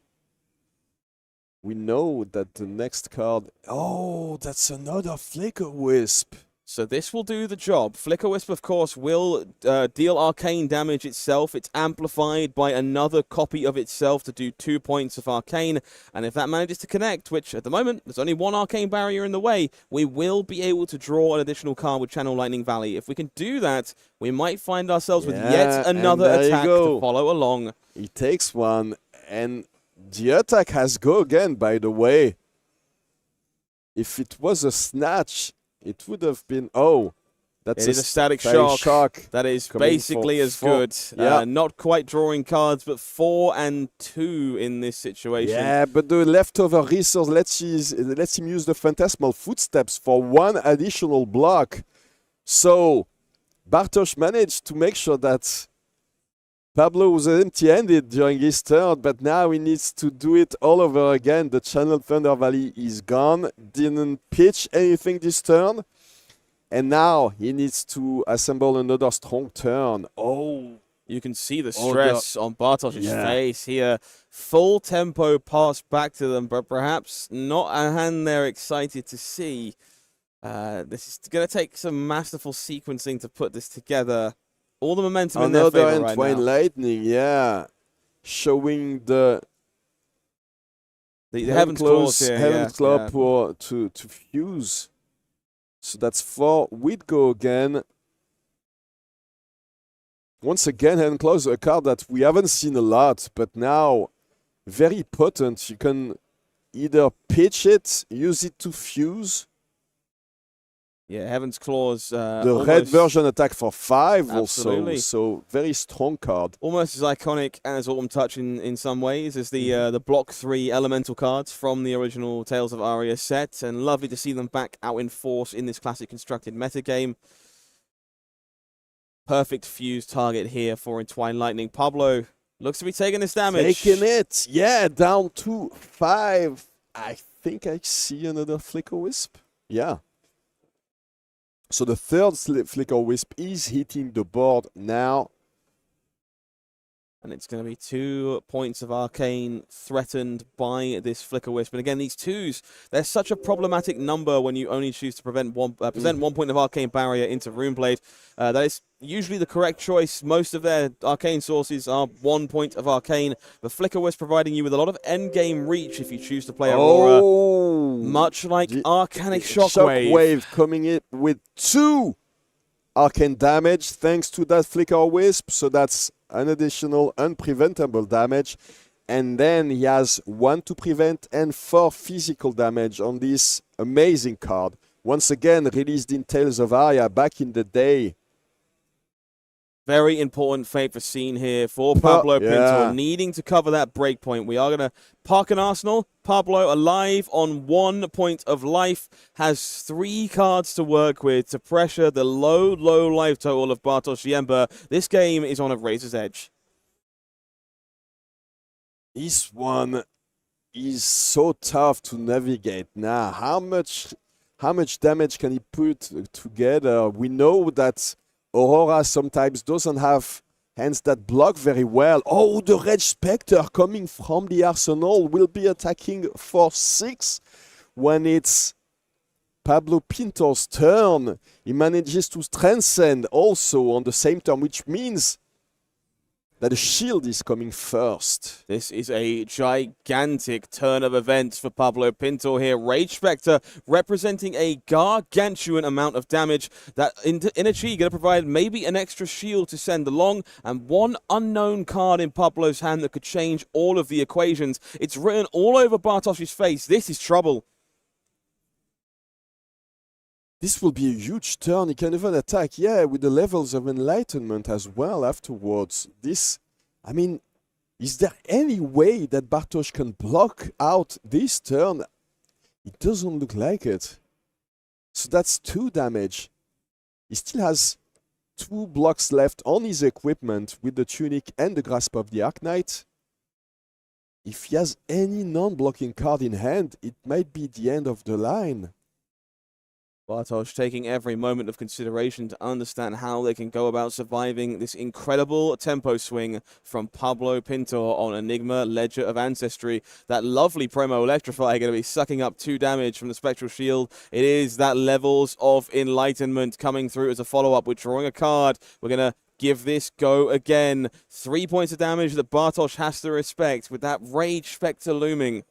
we know that the next card... Oh, that's another Flicker Wisp. So this will do the job. Flicker Wisp, of course, will deal arcane damage itself. It's amplified by another copy of itself to do 2 points of arcane. And if that manages to connect, which at the moment, there's only one arcane barrier in the way, we will be able to draw an additional card with Channel Lightning Valley. If we can do that, we might find ourselves with yet another attack to follow along. He takes one, and the attack has go again, by the way. If it was a snatch... It would have been, that's a static shock. That is basically as good. Not quite drawing cards, but 4 and 2 in this situation. Yeah, but the leftover resource lets him use the Phantasmal Footsteps for one additional block. So, Bartosz managed to make sure that Pablo was empty-handed during his turn, but now he needs to do it all over again. The Channel Thunder Valley is gone, didn't pitch anything this turn, and now he needs to assemble another strong turn. You can see the stress on Bartosz's face here. Full tempo pass back to them, but perhaps not a hand they're excited to see. This is going to take some masterful sequencing to put this together. All the momentum in their favor right now. Lightning, showing the Heaven's Claws here. Heaven's Claw to fuse. So that's 4. We'd go again. Once again, Heaven's Claws, a card that we haven't seen a lot, but now very potent. You can either pitch it, use it to fuse. Yeah, Heaven's Claws. The red version attack for 5 Absolutely. also, so very strong card. Almost as iconic as Autumn Touch in some ways as the Block 3 elemental cards from the original Tales of Aria set, and lovely to see them back out in force in this classic constructed metagame. Perfect fuse target here for Entwined Lightning. Pablo looks to be taking this damage. Taking it, down to 5. I think I see another Flicker Wisp. Yeah. So the third Flicker Wisp is hitting the board now. And it's going to be 2 points of arcane threatened by this Flicker Wisp. And again, these 2s, they're such a problematic number when you only choose to present 1 point of arcane barrier into Runeblade. That is usually the correct choice. Most of their arcane sources are 1 point of arcane. The Flicker Wisp providing you with a lot of endgame reach if you choose to play Aurora. Much like Arcanic Shockwave. Shockwave coming in with 2 arcane damage thanks to that Flicker Wisp. So that's an additional unpreventable damage. And then he has 1 to prevent and 4 physical damage on this amazing card. Once again, released in Tales of Aria back in the day. Very important fate for scene here for Pablo Pintor, needing to cover that breakpoint. We are going to park an Arsenal. Pablo alive on 1 point of life, has 3 cards to work with to pressure the low life total of Bartosz Ziemba. This game is on a razor's edge. This one is so tough to navigate now. How much damage can he put together? We know that Aurora sometimes doesn't have hands that block very well. Oh, the Red Spectre coming from the Arsenal will be attacking for 6 when it's Pablo Pintor's turn. He manages to transcend also on the same turn, which means that the shield is coming first. This is a gigantic turn of events for Pablo Pintor here. Rage Spectre representing a gargantuan amount of damage that in a Chi going to provide maybe an extra shield to send along, and 1 unknown card in Pablo's hand that could change all of the equations. It's written all over Bartosz's face. This is trouble. This will be a huge turn. He can even attack, with the levels of enlightenment as well afterwards. This, I mean, is there any way that Bartosz can block out this turn? It doesn't look like it. So that's 2 damage. He still has 2 blocks left on his equipment with the Tunic and the Grasp of the Arcanite. If he has any non-blocking card in hand, it might be the end of the line. Bartosz taking every moment of consideration to understand how they can go about surviving this incredible tempo swing from Pablo Pintor on Enigma, Ledger of Ancestry. That lovely promo Electrify going to be sucking up 2 damage from the Spectral Shield. It is that Levels of Enlightenment coming through as a follow-up. We're drawing a card. We're going to give this go again. 3 points of damage that Bartosz has to respect with that Rage Spectre looming.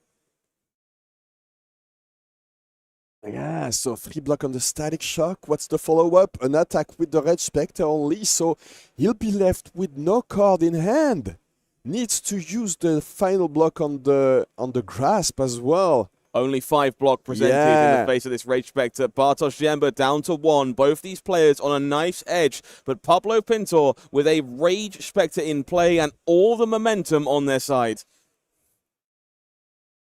Yeah, so 3 block on the Static Shock. What's the follow-up? An attack with the Red Spectre only, so he'll be left with no card in hand. Needs to use the final block on the Grasp as well. Only 5 block presented in the face of this Rage Spectre. Bartosz Ziemba down to 1. Both these players on a knife's edge. But Pablo Pintor with a Rage Spectre in play and all the momentum on their side.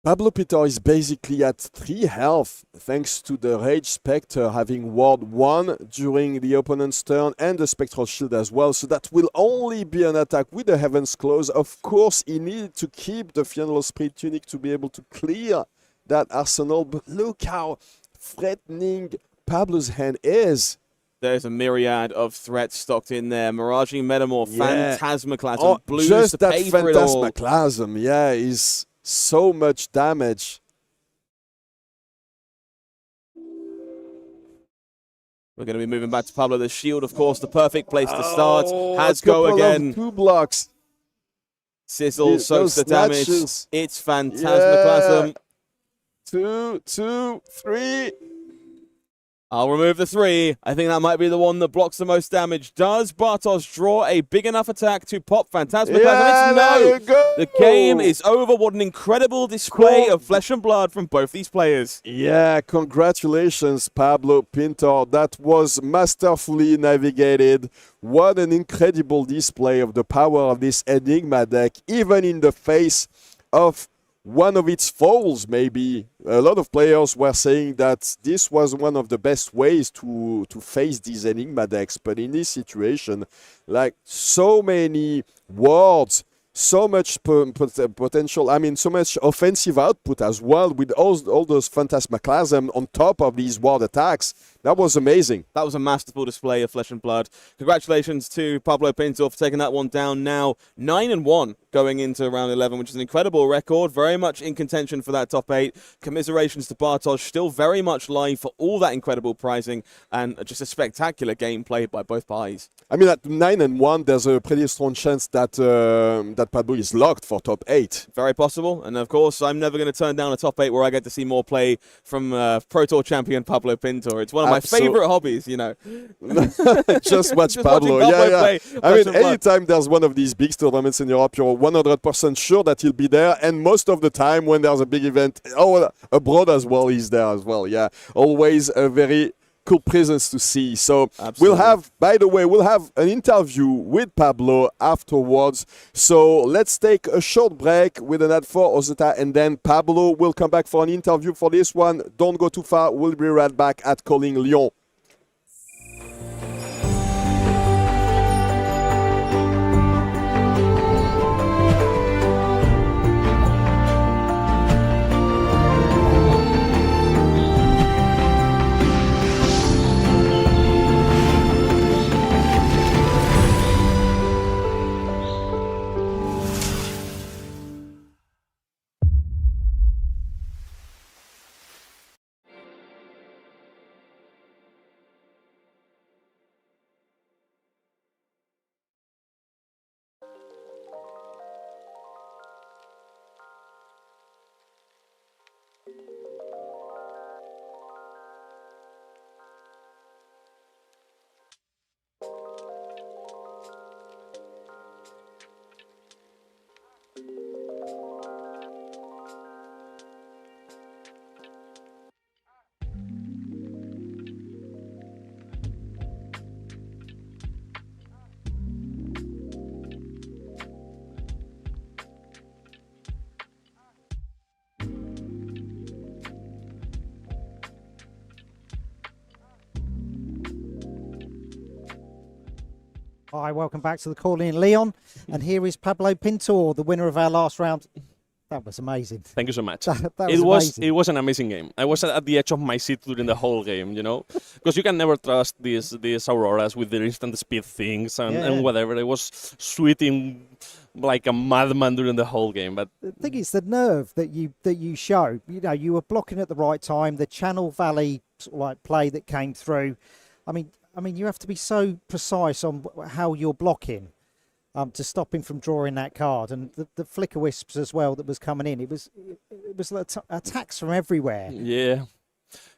Pablo Pintor is basically at 3 health thanks to the Rage Spectre having Ward 1 during the opponent's turn and the Spectral Shield as well. So that will only be an attack with the Heaven's Claws. Of course, he needed to keep the Funeral Spirit Tunic to be able to clear that arsenal. But look how threatening Pablo's hand is. There's a myriad of threats stocked in there. Miraging Metamorph, Phantasmaclasm, Blues just to that pay for it all. Phantasmaclasm, is so much damage. We're going to be moving back to Pablo. The shield, of course, the perfect place to start. Has go again. 2 blocks. Sizzle soaks the damage. It's Phantasmaclasm. 2, 3. I'll remove the 3. I think that might be the one that blocks the most damage. Does Bartosz draw a big enough attack to pop Phantasmaclasm? It's no! There you go. The game is over. What an incredible display of flesh and blood from both these players. Yeah, congratulations, Pablo Pintor. That was masterfully navigated. What an incredible display of the power of this Enigma deck, even in the face of one of its foes, maybe. A lot of players were saying that this was one of the best ways to face these Enigma decks. But in this situation, like so many wards, so much potential, I mean, so much offensive output as well with all those Phantasmaclasm on top of these ward attacks. That was amazing. That was a masterful display of flesh and blood. Congratulations to Pablo Pintor for taking that one down now. 9-1 going into round 11, which is an incredible record. Very much in contention for that top 8. Commiserations to Bartosz, still very much live for all that incredible prizing and just a spectacular game played by both parties. I mean, at 9-1, there's a pretty strong chance that that Pablo is locked for top 8. Very possible. And of course, I'm never going to turn down a top 8 where I get to see more play from Pro Tour champion Pablo Pintor. It's one of my favorite hobbies, you know. Just watch Pablo. Yeah. I mean, anytime there's one of these big tournaments in Europe, you're 100% sure that he'll be there. And most of the time when there's a big event, abroad as well, he's there as well. Yeah, always a very cool presence to see. So we'll have, by the way, an interview with Pablo afterwards. So let's take a short break with an ad for Hostettler, and then Pablo will come back for an interview for this one. Don't go too far. We'll be right back at Calling Lyon. Hi, welcome back to the call in Lyon. And here is Pablo Pintor, the winner of our last round. That was amazing. Thank you so much. That was it amazing. was an amazing game. I was at the edge of my seat during the whole game, because you can never trust these Auroras with their instant speed things and whatever. It was sweating like a madman during the whole game. But the thing is, the nerve that you show. You were blocking at the right time. The Channel Valley sort of like play that came through. I mean, you have to be so precise on how you're blocking. To stop him from drawing that card, and the flicker wisps as well that was coming in. It was attacks from everywhere. Yeah,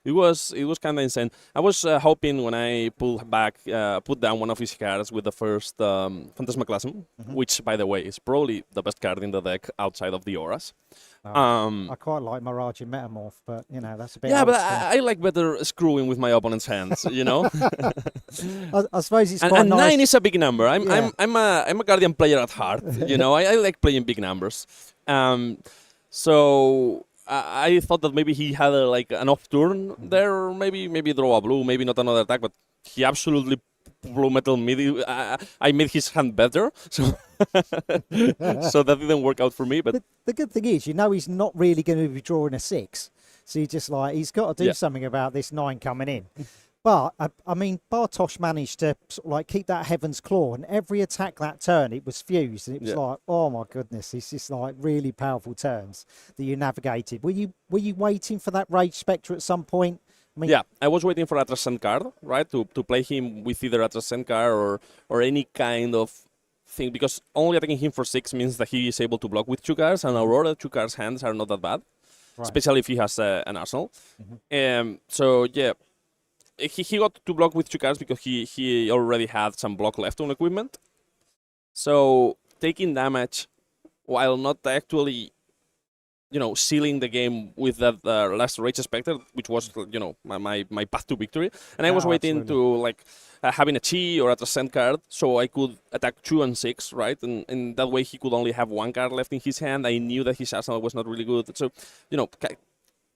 it was kind of insane. I was hoping when I put down one of his cards with the first Phantasmaclasm, which by the way is probably the best card in the deck outside of the auras. I quite like Mirage and Metamorph, but that's a bit. Yeah, but I like better screwing with my opponent's hands. I suppose it's quite and nice. 9 is a big number. I'm a Guardian player at heart. I like playing big numbers. So I thought that maybe he had an off turn there, or maybe draw a blue, maybe not another attack, but he absolutely blue metal mid. I made his hand better, so so that didn't work out for me. But the good thing is, he's not really going to be drawing a 6, so you just he's got to do something about this 9 coming in. But I mean, Bartosz managed to sort of keep that Heaven's Claw, and every attack that turn, it was fused, and it was oh my goodness, it's just really powerful turns that you navigated. Were you waiting for that Rage Spectre at some point? I was waiting for a Transcend card, right, to play him with either a Transcend card or any kind of thing, because only attacking him for 6 means that he is able to block with 2 cards, and Aurora 2 cards hands are not that bad, especially if he has an arsenal. So yeah, he got to block with 2 cards because he already had some block left on equipment. So taking damage while not actually sealing the game with that last Rage Spectre, which was, my path to victory. And I was waiting to, having a Chi or a Transcend card, so I could attack 2 and 6, right? And that way he could only have 1 card left in his hand. I knew that his arsenal was not really good. So,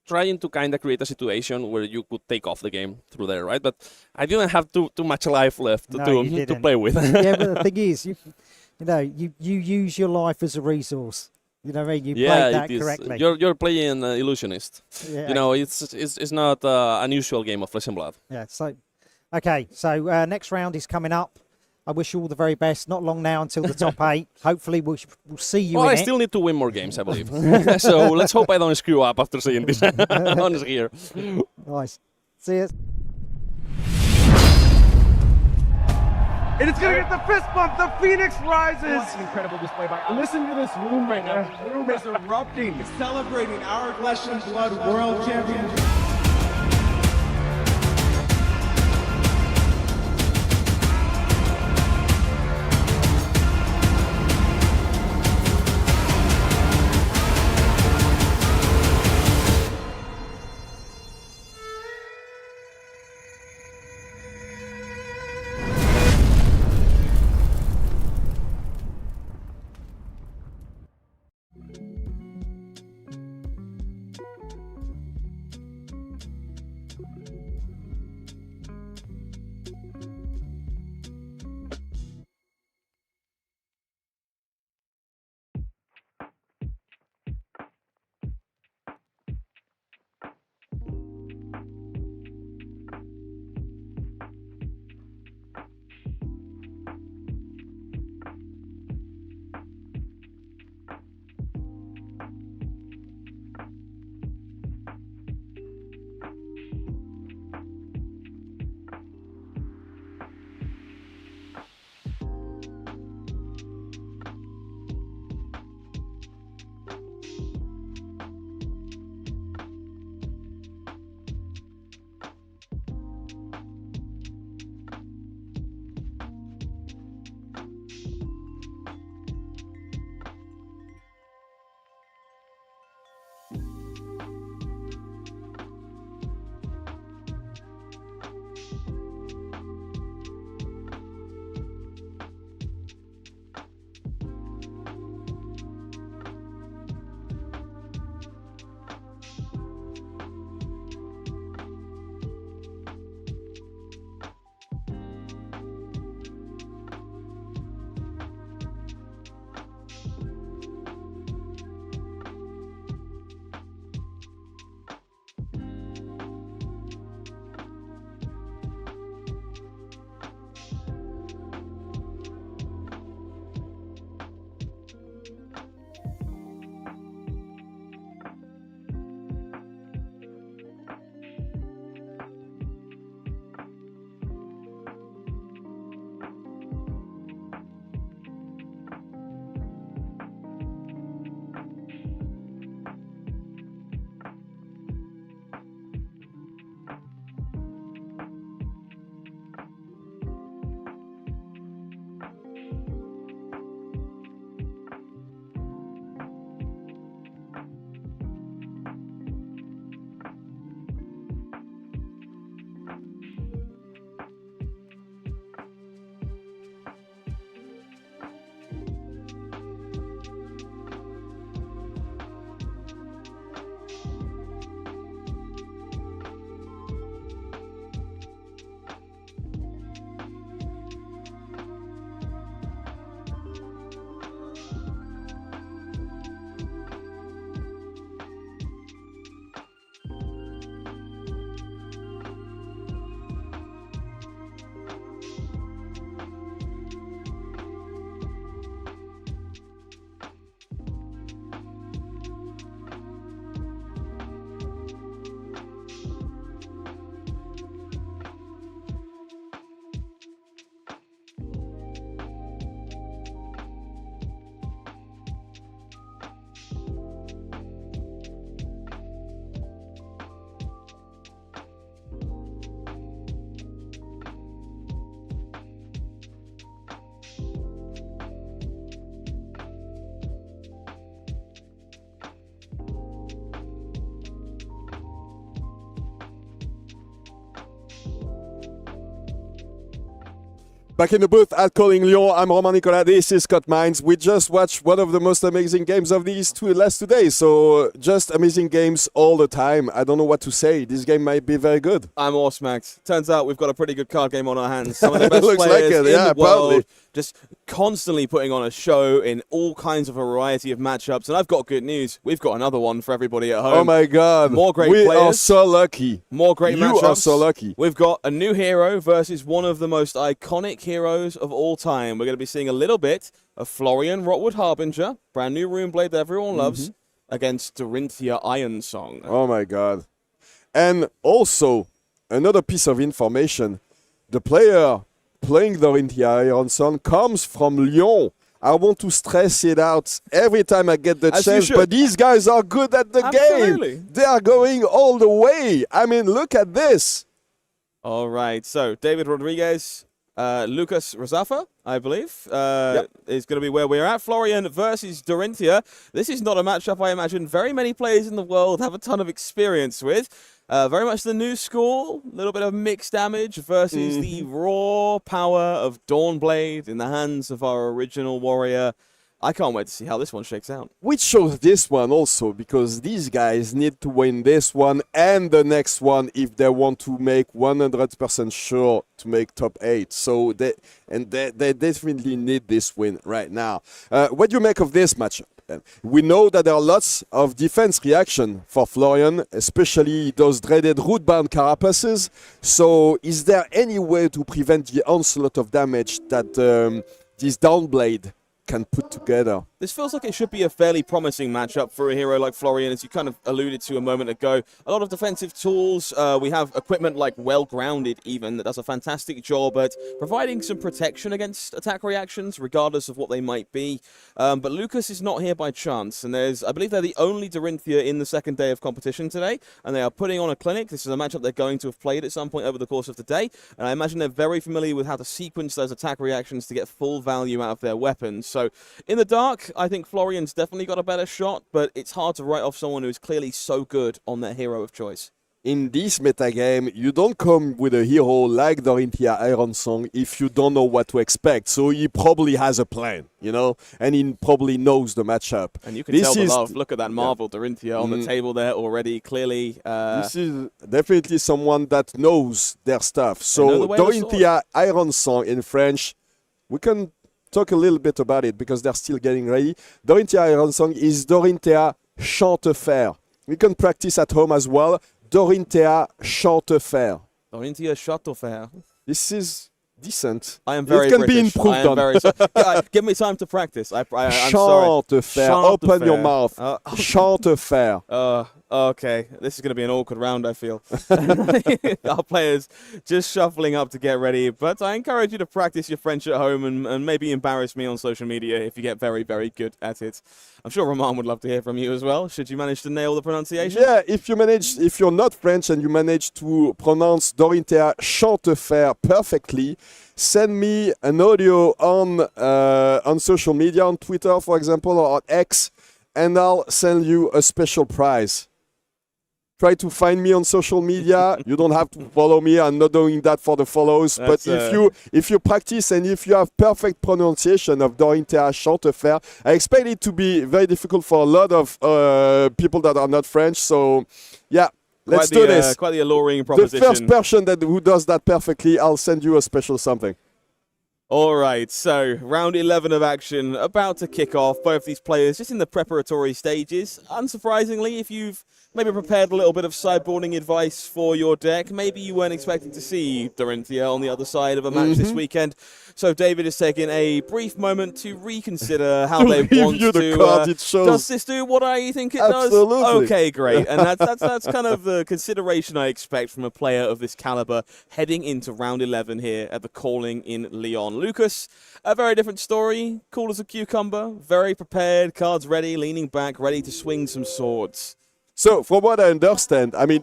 trying to kind of create a situation where you could take off the game through there, right? But I didn't have too much life left to play with. Yeah, but the thing is, you use your life as a resource. You know what I mean? You played that correctly. You're playing Illusionist. Yeah. It's not an unusual game of Flesh and Blood. Yeah. So, okay. So next round is coming up. I wish you all the very best. Not long now until the top 8. Hopefully we'll see you. I still need to win more games, I believe. So let's hope I don't screw up after seeing this on here. Nice. See you. And it's gonna get the fist bump. The Phoenix rises. What an incredible display by. Listen to this room right now. This room is erupting, celebrating our Flesh and Blood World Championship. Back in the booth at Calling Lyon, I'm Romain Nicolas, this is Scott Mines. We just watched one of the most amazing games of these last 2 days, so just amazing games all the time. I don't know what to say, this game might be very good. I'm awesmacked. Turns out we've got a pretty good card game on our hands. Some of the best Looks players like it, in yeah, the world, probably. just constantly putting on a show in all kinds of variety of matchups. And I've got good news. We've got another one for everybody at home. Oh my god, More great we players. are so lucky. More great matchups. You are so lucky. We've got a new hero versus one of the most iconic heroes of all time. We're going to be seeing a little bit of Florian Rotwood Harbinger, brand new Runeblade that everyone loves, against Dorinthea Ironsong. Oh my god. And also, another piece of information, the player playing Dorinthea Ironsong comes from Lyon. I want to stress it out every time I get the As you chance, should. but these guys are good at the Absolutely. game. They are going all the way. I mean, look at this. All right, so David Rodrigues, Lucas Ruzafa, I believe, is going to be where we're at. Florian versus Dorinthea. This is not a matchup I imagine very many players in the world have a ton of experience with. Very much the new school, a little bit of mixed damage versus the raw power of Dawnblade in the hands of our original warrior. I can't wait to see how this one shakes out. Which shows this one also, because these guys need to win this one and the next one if they want to make 100% sure to make top 8. So they definitely need this win right now. What do you make of this matchup? We know that there are lots of defense reaction for Florian, especially those dreaded rootbound carapaces. So is there any way to prevent the onslaught of damage that this Downblade can put together? This feels like it should be a fairly promising matchup for a hero like Florian, as you kind of alluded to a moment ago. A lot of defensive tools. We have equipment like Well Grounded even that does a fantastic job at providing some protection against attack reactions, regardless of what they might be. But Lucas is not here by chance, and I believe they're the only Dorinthea in the second day of competition today, and they are putting on a clinic. This is a matchup they're going to have played at some point over the course of the day, and I imagine they're very familiar with how to sequence those attack reactions to get full value out of their weapons. So in the dark, I think Florian's definitely got a better shot, but it's hard to write off someone who's clearly so good on their hero of choice. In this metagame, you don't come with a hero like Dorinthea Ironsong if you don't know what to expect. So he probably has a plan, you know, and he probably knows the matchup. And you can tell the love. Look at that Marvel Dorinthea on the table there already. Clearly, this is definitely someone that knows their stuff. So Dorinthea Ironsong in French, we can talk a little bit about it because they're still getting ready. Dorinthea Ironsong is Dorinthea Chantefer. We can practice at home as well. Dorinthea Chantefer. Dorinthea Chantefer. This is decent. I am very It can British. be improved I am on. very give me time to practice. I'm sorry. Chantefer. Open your mouth. Chantefer. Okay, this is going to be an awkward round, I feel. Our players just shuffling up to get ready, but I encourage you to practice your French at home and maybe embarrass me on social media if you get very, very good at it. I'm sure Roman would love to hear from you as well, should you manage to nail the pronunciation. Yeah, if you're not French and you manage to pronounce Dorinthea Chantefer perfectly, send me an audio on social media, on Twitter, for example, or on X, and I'll send you a special prize. Try to find me on social media. You don't have to follow me. I'm not doing that for the follows. But if you practice and if you have perfect pronunciation of Dorinthea Chantefer, I expect it to be very difficult for a lot of people that are not French. So, yeah, let's do this. Quite the alluring proposition. The first person who does that perfectly, I'll send you a special something. All right, so round 11 of action about to kick off. Both these players just in the preparatory stages. Unsurprisingly, if you've maybe prepared a little bit of sideboarding advice for your deck, maybe you weren't expecting to see Dorinthea on the other side of a match this weekend. So David is taking a brief moment to reconsider how they want to. Does this do what I think it does? Okay, great. And that's kind of the consideration I expect from a player of this caliber heading into round 11 here at the Calling in Lyon. Lucas, a very different story. Cool as a cucumber, very prepared, cards ready, leaning back, ready to swing some swords. So, from what I understand, I mean,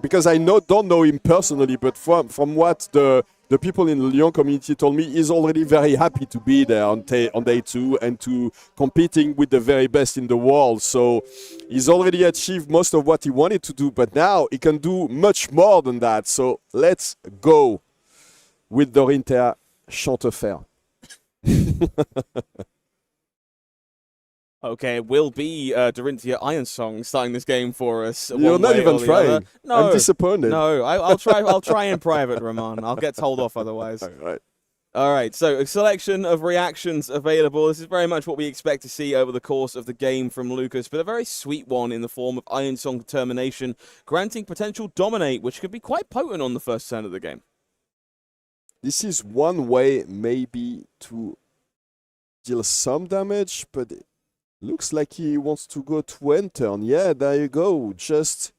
because I don't know him personally, but from what the people in the Lyon community told me, he's already very happy to be there on day 2 and to competing with the very best in the world. So, he's already achieved most of what he wanted to do, but now he can do much more than that. So, let's go with Dorinthea Chantefer. Okay, it will be Dorinthea Iron Song starting this game for us. You're one not way even or the trying. other. No, I'm disappointed. No, I'll try. I'll try in private, Roman. I'll get told off otherwise. All right. All right, so a selection of reactions available. This is very much what we expect to see over the course of the game from Lucas, but a very sweet one in the form of Iron Song Determination, granting potential dominate, which could be quite potent on the first turn of the game. This is one way maybe to deal some damage, but it looks like he wants to go to end turn. Yeah, there you go. Just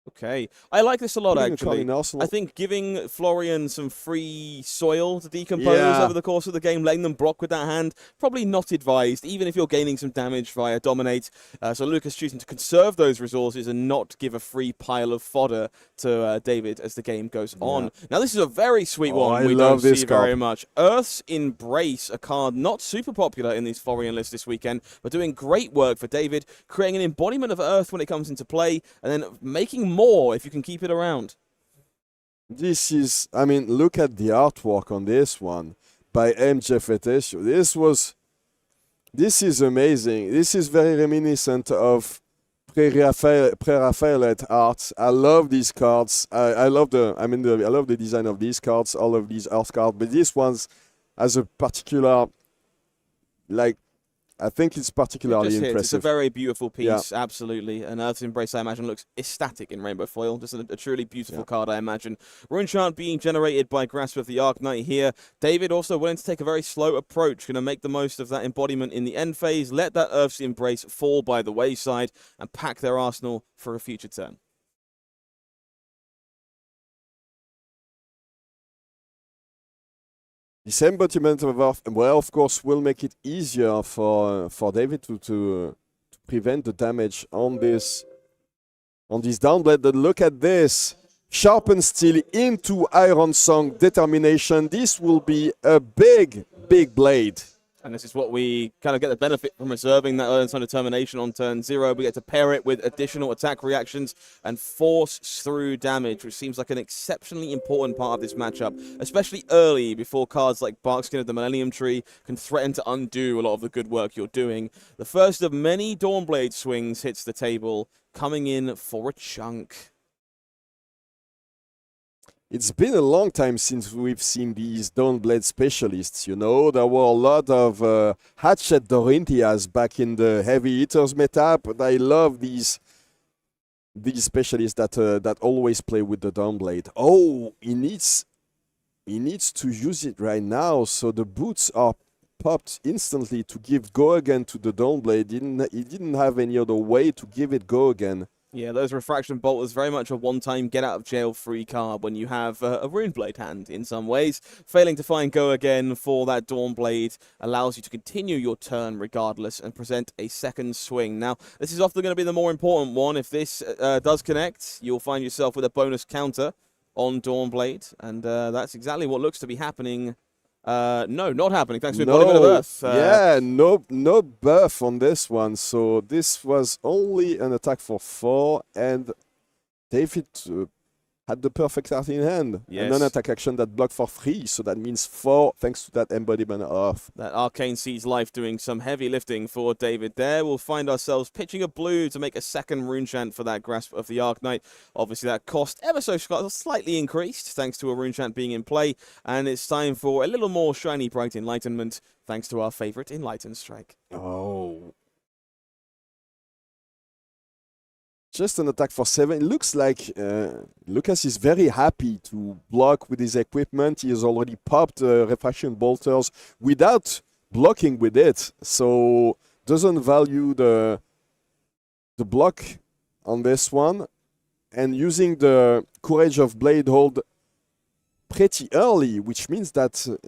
Okay, I like this a lot, putting a card actually. in arsenal. I think giving Florian some free soil to decompose over the course of the game, letting them block with that hand, probably not advised, even if you're gaining some damage via Dominate. So Lucas choosing to conserve those resources and not give a free pile of fodder to David as the game goes on. Now, this is a very sweet one. I We love don't this see card. very much. Earth's Embrace, a card not super popular in these Florian lists this weekend, but doing great work for David, creating an embodiment of Earth when it comes into play, and then making more if you can keep it around. This is, I mean, look at the artwork on this one by McGrath. This is amazing. This is very reminiscent of pre-Raphaelite art. I love these cards. I love the design of these cards, all of these art cards, but this one's has a particular, like, I think it's particularly It's a impressive. very beautiful piece, absolutely. And Earth's Embrace, I imagine, looks ecstatic in Rainbow Foil. Just a truly beautiful card, I imagine. Rune Chant being generated by Grasp of the Arknight here. David also willing to take a very slow approach, going to make the most of that embodiment in the end phase, let that Earth's Embrace fall by the wayside, and pack their arsenal for a future turn. This embodiment of Earth, well, of course, will make it easier for David to prevent the damage on this downblade. But look at this. Sharpened Steel into Iron Song Determination. This will be a big, big blade. And this is what we kind of get the benefit from reserving that Iron Song Determination on turn 0. We get to pair it with additional attack reactions and force through damage, which seems like an exceptionally important part of this matchup, especially early before cards like Barkskin of the Millennium Tree can threaten to undo a lot of the good work you're doing. The first of many Dawnblade swings hits the table, coming in for a chunk. It's been a long time since we've seen these Dawnblade specialists, you know. There were a lot of Hatchet Dorintheas back in the Heavy Hitters meta, but I love these specialists that always play with the Dawnblade. Oh, he needs to use it right now, so the boots are popped instantly to give go again to the Dawnblade. He didn't have any other way to give it go again. Yeah, those Refraction Bolt is very much a one-time get-out-of-jail-free card when you have a Runeblade hand in some ways. Failing to find go again for that Dawnblade allows you to continue your turn regardless and present a second swing. Now, this is often going to be the more important one. If this does connect, you'll find yourself with a bonus counter on Dawnblade, and that's exactly what looks to be happening. No, not happening, thanks to Embodiment of Earth. Yeah, no buff on this one, so this was only an attack for 4, and David had the perfect card in hand. Yes. A non-attack action that blocked for 3, so that means 4 thanks to that Embodiment of Earth. That Arcane Seed's Life doing some heavy lifting for David there. We'll find ourselves pitching a blue to make a second Rune Chant for that Grasp of the Arknight. Obviously, that cost ever so slightly increased thanks to a Rune Chant being in play. And it's time for a little more shiny, bright enlightenment thanks to our favorite Enlighten Strike. Oh. Just an attack for 7. It looks like Lucas is very happy to block with his equipment. He has already popped Refraction Bolters without blocking with it. So doesn't value the block on this one. And using the Courage of Bladehold pretty early, which means that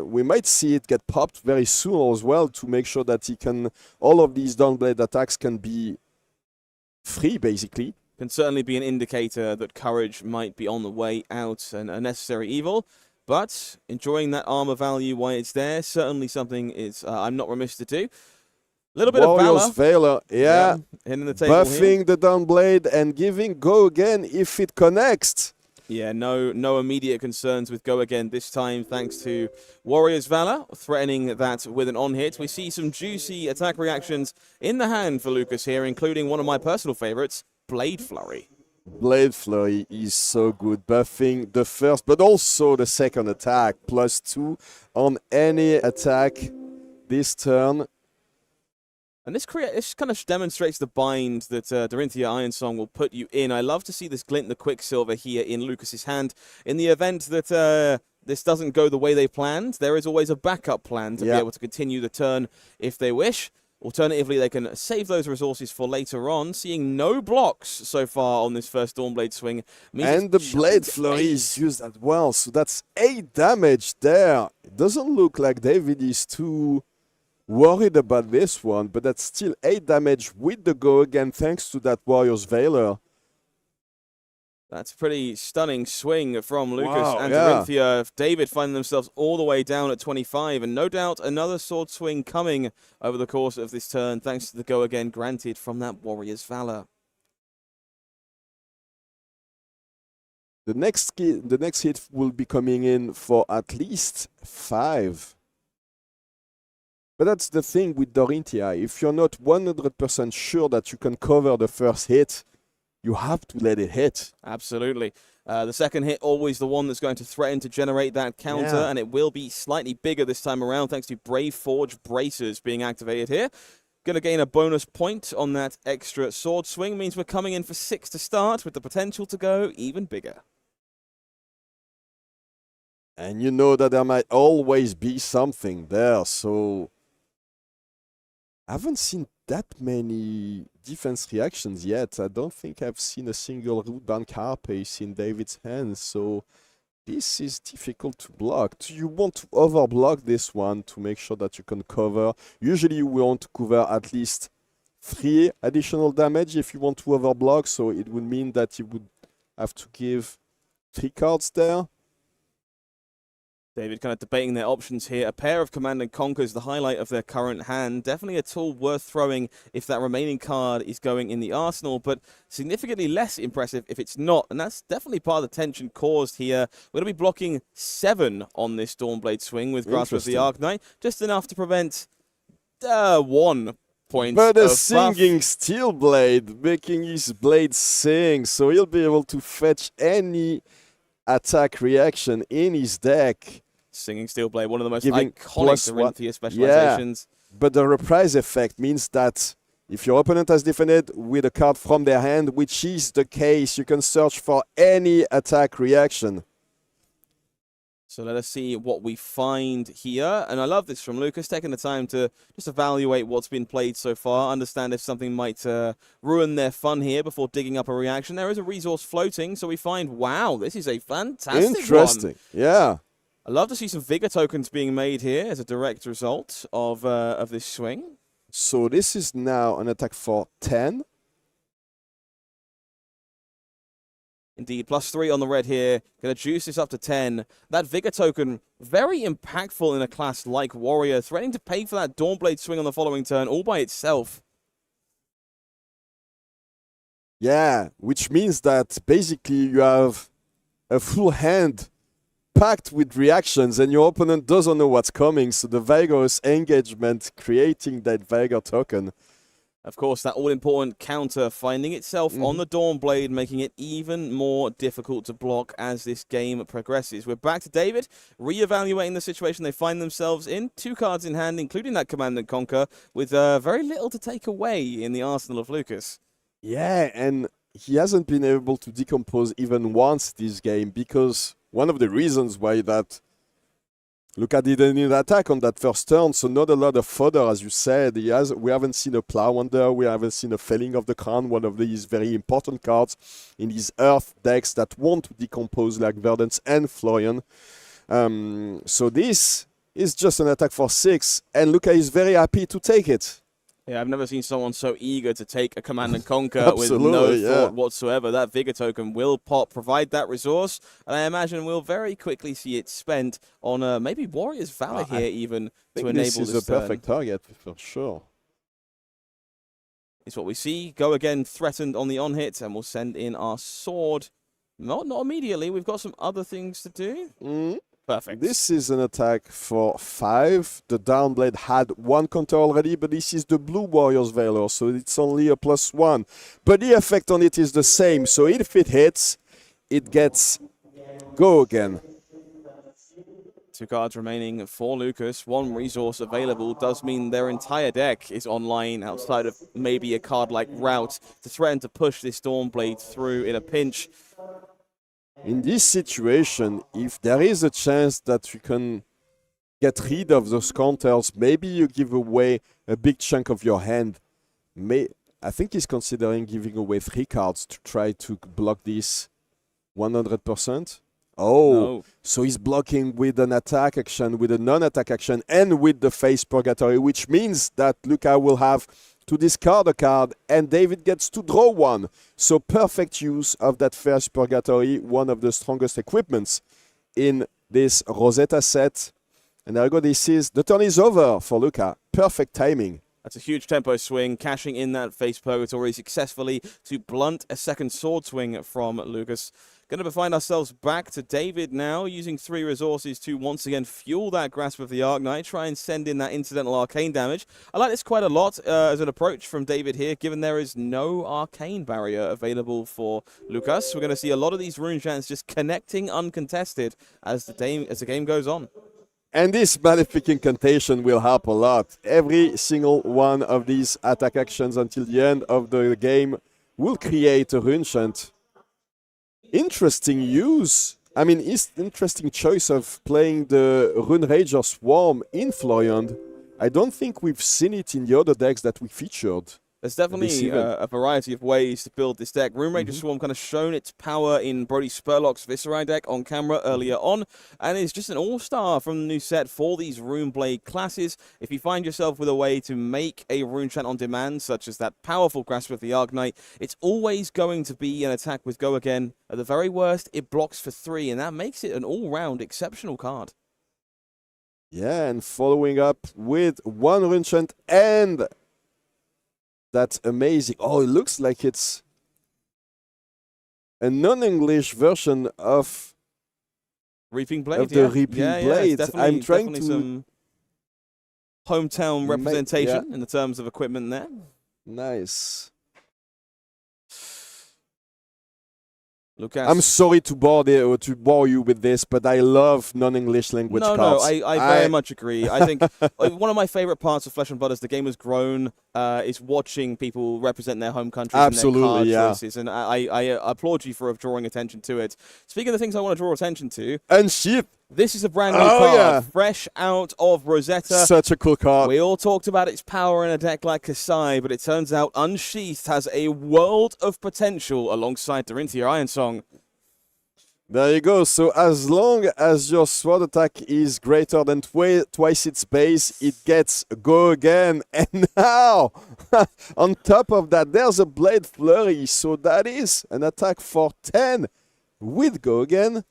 we might see it get popped very soon as well to make sure that all of these Dawnblade attacks can be free, basically. Can certainly be an indicator that courage might be on the way out and a necessary evil, but enjoying that armor value while it's there, certainly something is I'm not remiss to do. A little bit Warrior's of Valor. Valor, Hitting the table buffing here. the Dawnblade and giving go again if it connects. Yeah, no immediate concerns with Go Again this time, thanks to Warrior's Valor, threatening that with an on-hit. We see some juicy attack reactions in the hand for Lucas here, including one of my personal favorites, Blade Flurry. Blade Flurry is so good, buffing the first, but also the second attack, +2 on any attack this turn. And this kind of demonstrates the bind that Dorinthea Ironsong will put you in. I love to see this glint the Quicksilver here in Lucas's hand. In the event that this doesn't go the way they planned, there is always a backup plan to be able to continue the turn if they wish. Alternatively, they can save those resources for later on. Seeing no blocks so far on this first Dawnblade swing. And the Blade Flurry is used as well, so that's 8 damage there. It doesn't look like David is too worried about this one, but that's still 8 damage with the Go Again, thanks to that Warrior's Valor. That's a pretty stunning swing from Lucas and yeah. Dorinthea. David finding themselves all the way down at 25, and no doubt another sword swing coming over the course of this turn, thanks to the Go Again granted from that Warrior's Valor. The next hit will be coming in for at least 5. But that's the thing with Dorinthea. If you're not 100% sure that you can cover the first hit, you have to let it hit. Absolutely. The second hit, always the one that's going to threaten to generate that counter, and it will be slightly bigger this time around thanks to Brave Forge Bracers being activated here. Going to gain a bonus point on that extra sword swing. Means we're coming in for 6 to start with the potential to go even bigger. And you know that there might always be something there, so I haven't seen that many defense reactions yet. I don't think I've seen a single Rootbound Carapace in David's hands, so this is difficult to block. Do you want to overblock this one to make sure that you can cover? Usually you want to cover at least 3 additional damage if you want to overblock, so it would mean that you would have to give 3 cards there. David kind of debating their options here. A pair of Command and Conquers, the highlight of their current hand. Definitely a tool worth throwing if that remaining card is going in the arsenal, but significantly less impressive if it's not. And that's definitely part of the tension caused here. We're going to be blocking 7 on this Dawnblade swing with Grasp of the Arknight. Just enough to prevent 1 point. But a singing Steel Blade, making his blade sing, so he'll be able to fetch any attack reaction in his deck. Singing Steel Blade, one of the most Giving iconic Dorinthea specializations. Yeah, but the reprise effect means that if your opponent has defended with a card from their hand, which is the case, you can search for any attack reaction. So let us see what we find here. And I love this from Lucas, taking the time to just evaluate what's been played so far, understand if something might ruin their fun here before digging up a reaction. There is a resource floating, so we find, wow, this is a fantastic Interesting, yeah. I love to see some Vigor tokens being made here as a direct result of this swing. So this is now an attack for 10. Indeed, +3 on the red here. Going to juice this up to 10. That Vigor token, very impactful in a class like Warrior, threatening to pay for that Dawnblade swing on the following turn all by itself. Yeah, which means that basically you have a full hand packed with reactions and your opponent doesn't know what's coming, so the vigorous engagement creating that Vigor token. Of course, that all-important counter finding itself on the Dawnblade, making it even more difficult to block as this game progresses. We're back to David, re-evaluating the situation they find themselves in. 2 cards in hand, including that Command and Conquer, with very little to take away in the arsenal of Lucas. Yeah, and he hasn't been able to decompose even once this game, because one of the reasons why that Luca didn't need attack on that first turn, so not a lot of fodder, as you said. We haven't seen a Plow Wonder, we haven't seen a Felling of the Crown, one of these very important cards in these Earth decks that want to decompose like Verdance and Florian. So this is just an attack for 6, and Luca is very happy to take it. Yeah, I've never seen someone so eager to take a Command and Conquer with no thought whatsoever. That Vigor token will pop, provide that resource, and I imagine we'll very quickly see it spent on maybe Warrior's Valor here even to enable this turn. This is a perfect target for sure. It's what we see. Go Again threatened on the on-hit, and we'll send in our sword. Not immediately. We've got some other things to do. Perfect. This is an attack for 5. The Downblade had 1 counter already, but this is the Blue Warrior's Valor, so it's only a +1. But the effect on it is the same, so if it hits, it gets go again. 2 cards remaining for Lucas. 1 resource available does mean their entire deck is online outside of maybe a card like Route to threaten to push this Dawnblade through in a pinch. In this situation, if there is a chance that you can get rid of those counters, maybe you give away a big chunk of your hand. I think he's considering giving away 3 cards to try to block this 100%. Oh, No. so he's blocking with an attack action, with a non-attack action, and with the face purgatory, which means that Luca will have to discard a card, and David gets to draw 1. So perfect use of that face purgatory, one of the strongest equipments in this Rosetta set. And there you go, the turn is over for Luca. Perfect timing. That's a huge tempo swing, cashing in that face purgatory successfully to blunt a second sword swing from Lucas. Going to find ourselves back to David now, using 3 resources to once again fuel that Grasp of the Arknight, try and send in that incidental arcane damage. I like this quite a lot as an approach from David here, given there is no arcane barrier available for Lucas. We're going to see a lot of these rune chants just connecting uncontested as the game goes on. And this Malefic Incantation will help a lot. Every single one of these attack actions until the end of the game will create a rune chant. Interesting use. I mean, it's interesting choice of playing the Rune Rager Swarm in Florian. I don't think we've seen it in the other decks that we featured. There's definitely a variety of ways to build this deck. Rune Rager Swarm kind of shown its power in Brodie Spurlock's Viserai deck on camera earlier on, and is just an all-star from the new set for these Runeblade classes. If you find yourself with a way to make a rune chant on demand, such as that powerful Grasp of the Arknight, it's always going to be an attack with Go Again. At the very worst, it blocks for 3, and that makes it an all-round exceptional card. Yeah, and following up with 1 rune chant and that's amazing. Oh, it looks like it's a non-English version of Reaping Blade. the Reaping Blade. I'm trying to some hometown representation in the terms of equipment there. Nice. Lucas. I'm sorry to bore you with this, but I love non-English language cards. No, I very much agree. I think one of my favorite parts of Flesh and Blood as the game has grown is watching people represent their home countries and their card choices. And I applaud you for drawing attention to it. Speaking of the things I want to draw attention to, Unsheath. This is a brand new card, fresh out of Rosetta. Such a cool card. We all talked about its power in a deck like Kasai, but it turns out Unsheathed has a world of potential alongside Dorinthea Ironsong. There you go. So as long as your sword attack is greater than twice its base, it gets Go Again. And now, on top of that, there's a Blade Flurry. So that is an attack for 10 with Go Again.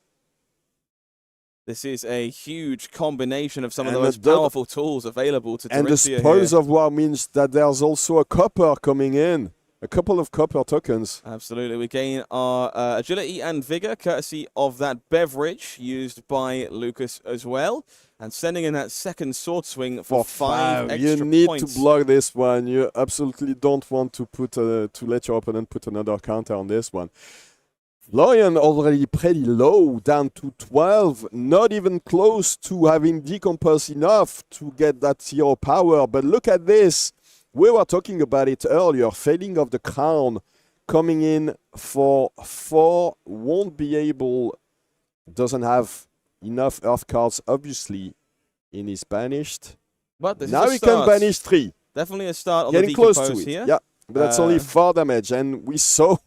This is a huge combination of some of the most powerful tools available to Dorinthea. And the Spoils of War means that there's also a copper coming in. A couple of copper tokens. Absolutely. We gain our agility and vigor, courtesy of that beverage used by Lucas as well. And sending in that second sword swing for 5 extra points. You need points. to block this one. You absolutely don't want to put to let your opponent put another counter on this one. Florian already pretty low, down to 12, not even close to having decomposed enough to get that 0 power. But look at this. We were talking about it earlier. Fading of the Crown coming in for 4, won't be able, doesn't have enough Earth cards, obviously, in his banished. But this now is a he start. can banish 3. Definitely a start on Getting the close decompose to it. here. Yeah, but that's only 4 damage. And we saw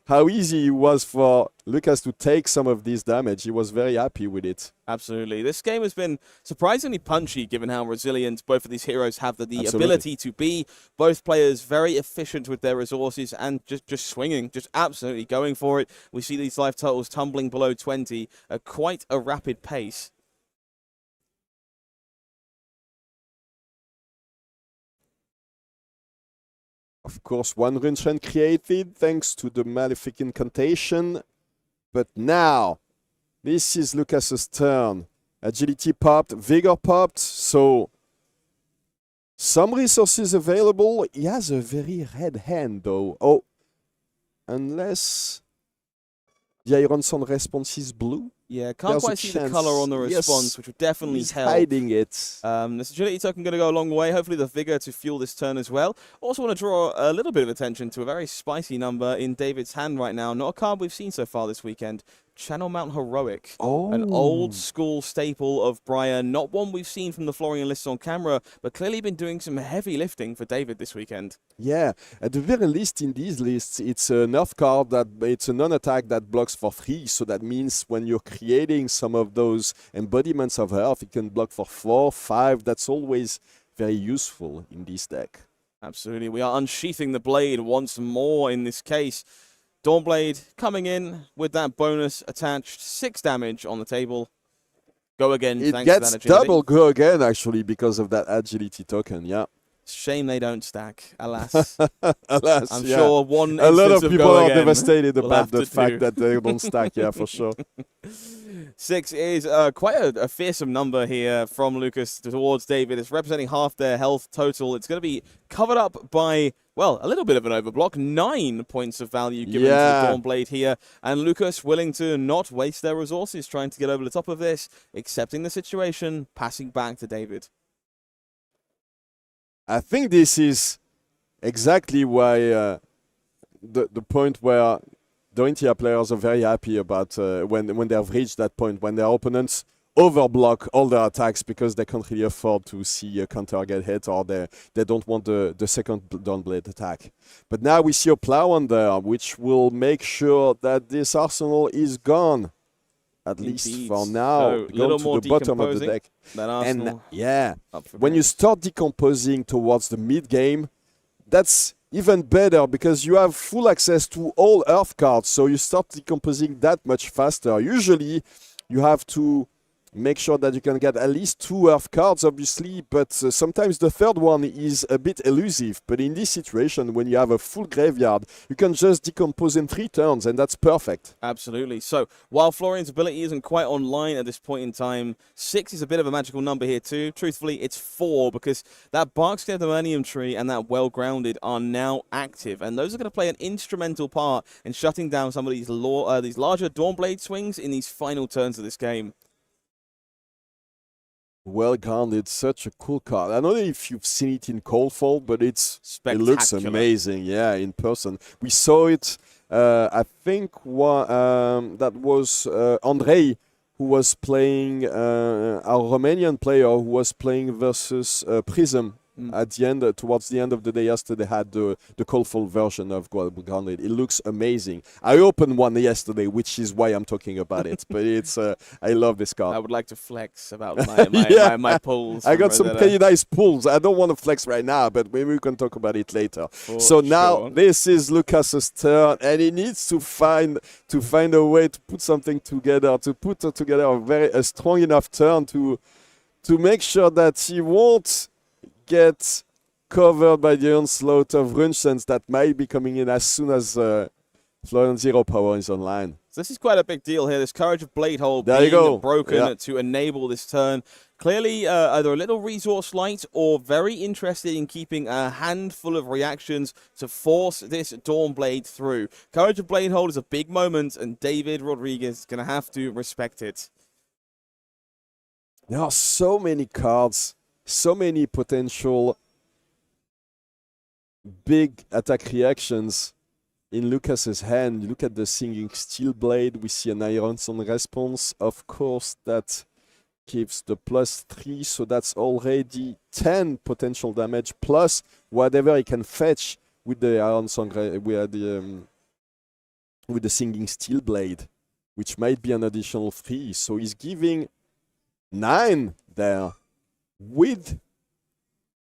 how easy it was for Lucas to take some of this damage. He was very happy with it. Absolutely. This game has been surprisingly punchy, given how resilient both of these heroes have the ability to be. Both players very efficient with their resources and just swinging, just absolutely going for it. We see these life totals tumbling below 20 at quite a rapid pace. Of course, one Runestone created thanks to the Malefic Incantation. But now, this is Lucas's turn. Agility popped, Vigor popped, so some resources available. He has a very red hand, though. Oh, unless the Iron Sun response is blue. Yeah, can't There's a quite see the chance. colour on the response, Yes, which would definitely he's help. hiding it. This agility token going to go a long way. Hopefully the vigor to fuel this turn as well. Also want to draw a little bit of attention to a very spicy number in David's hand right now. Not a card we've seen so far this weekend. Channel Mount Heroic. Oh. An old school staple of Briar. Not one we've seen from the Florian lists on camera, but clearly been doing some heavy lifting for David this weekend. Yeah, at the very least in these lists, it's a nerf card that it's a non-attack that blocks for 3. So that means when you're creating some of those embodiments of Earth, it can block for 4, 5. That's always very useful in this deck. Absolutely. We are unsheathing the blade once more in this case. Dawnblade coming in with that bonus attached. 6 damage on the table. Go again, It thanks gets to that agility. double go again, actually, because of that agility token, yeah. Shame they don't stack, alas. Alas, I'm yeah. sure one A lot instance of people go are again devastated will about have the to fact do. that they don't stack, yeah, for sure. 6 is quite a fearsome number here from Lucas towards David. It's representing half their health total. It's going to be covered up by, well, a little bit of an overblock. 9 points of value given to the Dawnblade here. And Lucas willing to not waste their resources trying to get over the top of this, accepting the situation, passing back to David. I think this is exactly why the point where Dorinthea players are very happy about when they have reached that point, when their opponents overblock all their attacks because they can't really afford to see a counter get hit, or they don't want the second Dawnblade attack. But now we see a plow on there, which will make sure that this arsenal is gone. At least for now, So, go to the bottom of the deck. And yeah, when you start decomposing towards the mid game, that's even better because you have full access to all Earth cards, so you start decomposing that much faster. Usually, you have to make sure that you can get at least 2 Earth cards, obviously, but sometimes the third one is a bit elusive. But in this situation, when you have a full graveyard, you can just decompose in 3 turns, and that's perfect. Absolutely. So, while Florian's ability isn't quite online at this point in time, 6 is a bit of a magical number here too. Truthfully, it's 4 because that Barkscale Millennium Tree and that Well-Grounded are now active, and those are going to play an instrumental part in shutting down some of these larger Dawnblade swings in these final turns of this game. Well-Grounded, such a cool card. I don't know if you've seen it in Coldfall, but it looks amazing, yeah, in person. We saw it, I think that was Andrei, who was playing, our Romanian player who was playing versus Prism. At the end, towards the end of the day yesterday, had the Coldfall version of Well-Grounded. It looks amazing. I opened one yesterday, which is why I'm talking about it. But it's, I love this card. I would like to flex about my pulls. I got some pretty nice pulls. I don't want to flex right now, but maybe we can talk about it later. Now this is Lucas's turn, and he needs to find a way to put something together, to put together a strong enough turn to make sure that he won't get covered by the onslaught of Runestones that might be coming in as soon as Florian Zero Power is online. So this is quite a big deal here. This Courage of Bladehold being broken to enable this turn. Clearly either a little resource light or very interested in keeping a handful of reactions to force this Dawnblade through. Courage of Bladehold is a big moment, and David Rodrigues is going to have to respect it. There are so many cards, so many potential big attack reactions in Lucas's hand. Look at the Singing Steel Blade. We see an Iron Sun response. Of course, that gives the +3, so that's already 10 potential damage, plus whatever he can fetch with the Iron Sun, with the Singing Steel Blade, which might be an additional 3. So he's giving 9 there.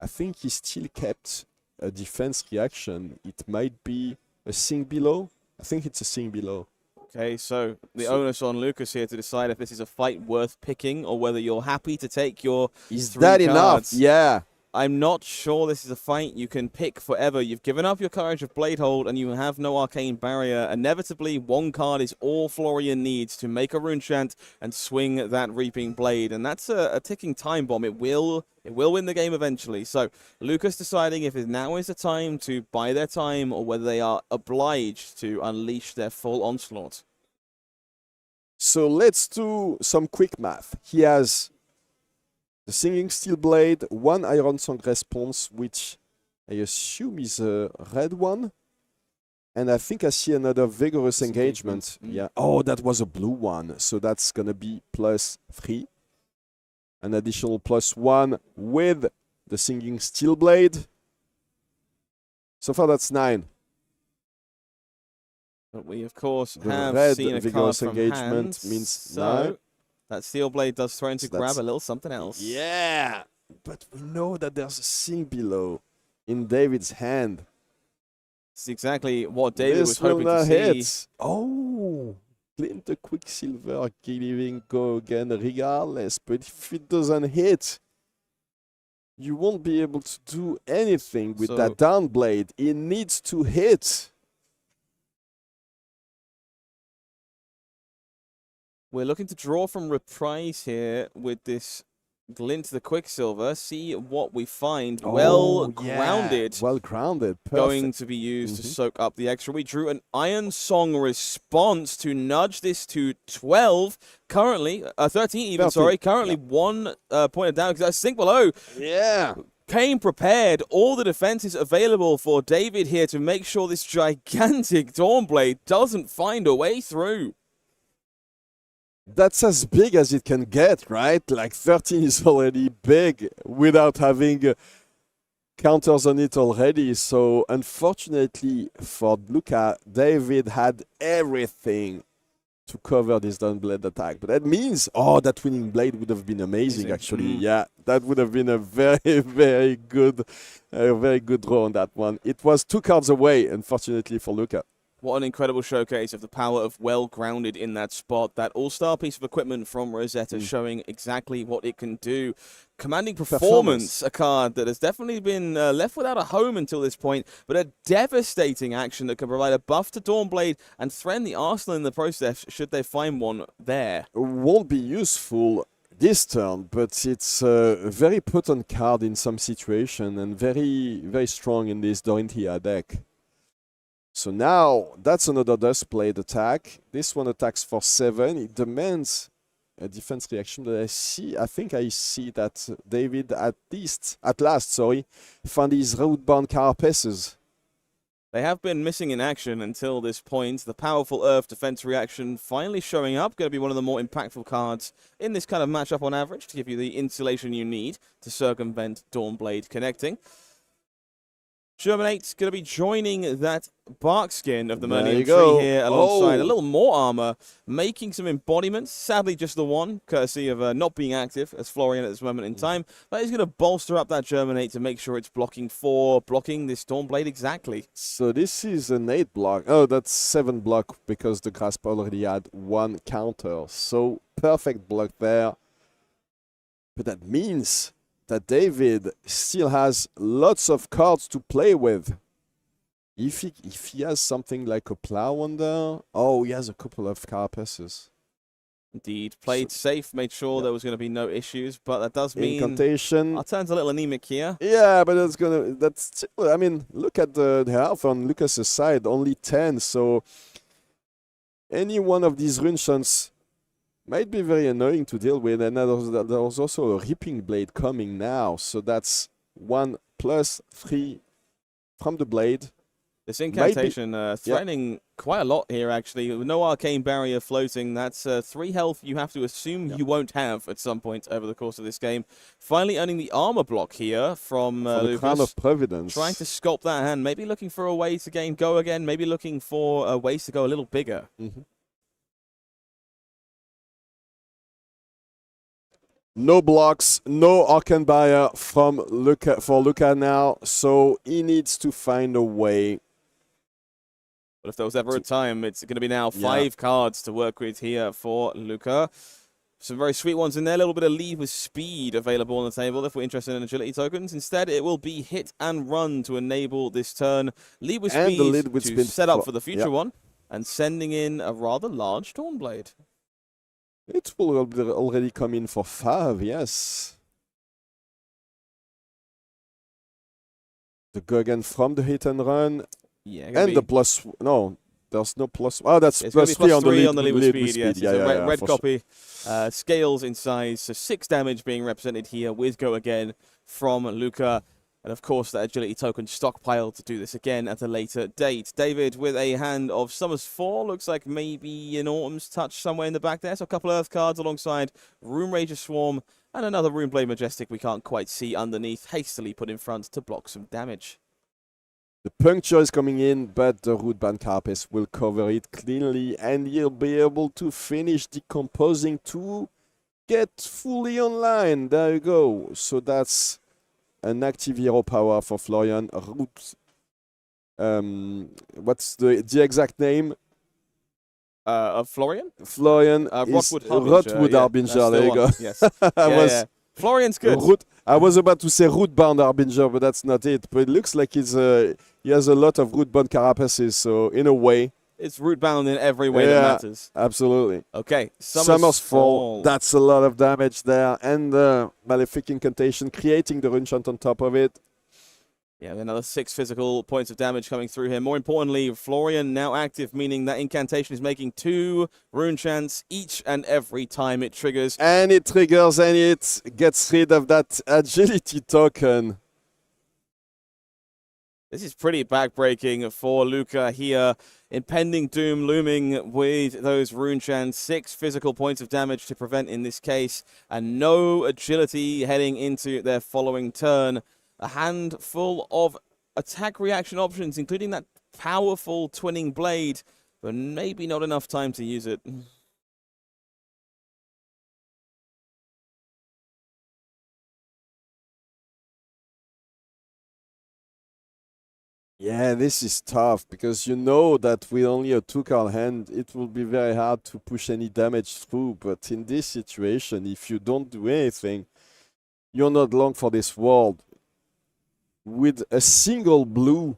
I think he still kept a defense reaction. It might be a Sing Below. I think it's a Sing Below. Okay, so the onus on Lucas here to decide if this is a fight worth picking or whether you're happy to take your Is 3 that cards. enough? Yeah. I'm not sure this is a fight you can pick forever. You've given up your Courage of Bladehold, and you have no Arcane Barrier. Inevitably, one card is all Florian needs to make a Rune Chant and swing that Reaping Blade, and that's a ticking time bomb. It will win the game eventually. So Lucas deciding if now is the time to buy their time or whether they are obliged to unleash their full onslaught. So let's do some quick math. He has the Singing Steel Blade, one Iron Song response, which I assume is a red one. And I think I see another Vigorous Engagement. Yeah. Oh, that was a blue one. So that's going to be +3. An additional +1 with the Singing Steel Blade. So far, that's 9. But we, of course, The have red seen a card Vigorous from Engagement hand, means so 9. that Steel Blade does throw in to So grab that's- a little something else. Yeah, but we know that there's a thing below in David's hand. It's exactly what David This was will hoping to not see. hit. Oh, Glint the Quicksilver giving go again regardless, but if it doesn't hit, you won't be able to do anything with So- that down blade. It needs to hit. We're looking to draw from Reprise here with this Glint the Quicksilver. See what we find. Well grounded. Well grounded. Perfect. Going to be used to soak up the extra. We drew an Iron Song response to nudge this to 12. Currently, 13 even, 13. sorry. Currently 1 point down because I think below. Yeah. Came prepared. All the defenses available for David here to make sure this gigantic Dawnblade doesn't find a way through. That's as big as it can get, right? Like 13 is already big without having counters on it already. So unfortunately for Luca, David had everything to cover this downblade attack. But that means, that winning blade would have been amazing, actually. Yeah, that would have been a very, very good draw on that one. It was 2 cards away, unfortunately, for Luca. What an incredible showcase of the power of well-grounded in that spot. That all-star piece of equipment from Rosetta showing exactly what it can do. Commanding Performance, a card that has definitely been left without a home until this point, but a devastating action that can provide a buff to Dawnblade and threaten the arsenal in the process should they find one there. Won't be useful this turn, but it's a very potent card in some situation and very, very strong in this Dorinthea deck. So now, that's another Duskblade attack. This one attacks for 7. It demands a defense reaction that I think I see that David at last, found his Rootbound Carapaces. They have been missing in action until this point. The powerful Earth defense reaction finally showing up. Going to be one of the more impactful cards in this kind of matchup on average to give you the insulation you need to circumvent Dawnblade connecting. Germinate's going to be joining that bark skin of the Mernium tree here alongside a little more armor, making some embodiments. Sadly, just the one, courtesy of not being active as Florian at this moment in time. But he's going to bolster up that Germinate to make sure it's blocking this Dawnblade exactly. So this is an 8 block. Oh, that's 7 block because the Grasp already had 1 counter. So perfect block there. But that means that David still has lots of cards to play with. If he has something like a Plow under, he has a couple of Carapaces. Indeed, played safe, made sure there was going to be no issues, but that does mean Incantation. our turn's a little anemic here. Yeah, but look at the health on Lucas's side, only 10, so any one of these rune shunts might be very annoying to deal with, and there's also a Reaping Blade coming now, so that's 1+3 from the blade. This incantation threatening quite a lot here, actually. With no Arcane Barrier floating, that's 3 health you have to assume you won't have at some point over the course of this game. Finally earning the armor block here from the Crown Lucas. of Providence. Trying to sculpt that hand, maybe looking for a way to gain go again, maybe looking for ways to go a little bigger. No blocks, no Arcane Barrier for Luca now, so he needs to find a way. But if there was ever a time, it's going to be now 5 cards to work with here for Luca. Some very sweet ones in there. A little bit of lead with speed available on the table if we're interested in agility tokens. Instead, it will be hit and run to enable this turn. Lead with And speed the lead with to speed set up for the future yep. one. And sending in a rather large Dawnblade. It will already come in for 5, yes. The go again from the hit and run. Yeah, and the plus, no, there's no plus. Oh, that's it's plus 3 on the lead with speed. Yes, Yeah, it's a red for copy. Scales in size, so 6 damage being represented here with go again from Luca. And of course, that agility token stockpiled to do this again at a later date. David with a hand of Summer's 4. Looks like maybe an Autumn's Touch somewhere in the back there. So a couple Earth cards alongside Rune Rager Swarm and another Runeblade Majestic we can't quite see underneath. Hastily put in front to block some damage. The puncture is coming in, but the Rootbound Carapace will cover it cleanly, and he'll be able to finish decomposing to get fully online. There you go. So that's an active hero power for Florian. What's the exact name? Of Florian? Florian Rotwood is Harbinger. Rotwood Harbinger. There you go. Yes. Florian's good. I was about to say Rootbound Harbinger, but that's not it. But it looks like he has a lot of Rootbound Carapaces, so in a way. It's rootbound in every way that matters. Absolutely. Okay, Summer's Fall. That's a lot of damage there. And the Malefic Incantation creating the Rune Chant on top of it. Yeah, another 6 physical points of damage coming through here. More importantly, Florian now active, meaning that Incantation is making 2 Rune Chants each and every time it triggers. And it triggers and it gets rid of that agility token. This is pretty backbreaking for Luca here. Impending doom looming with those Rune Chants. 6 physical points of damage to prevent in this case. And no agility heading into their following turn. A handful of attack reaction options, including that powerful twinning blade, but maybe not enough time to use it. Yeah, this is tough because you know that with only a 2-card hand, it will be very hard to push any damage through. But in this situation, if you don't do anything, you're not long for this world. With a single blue,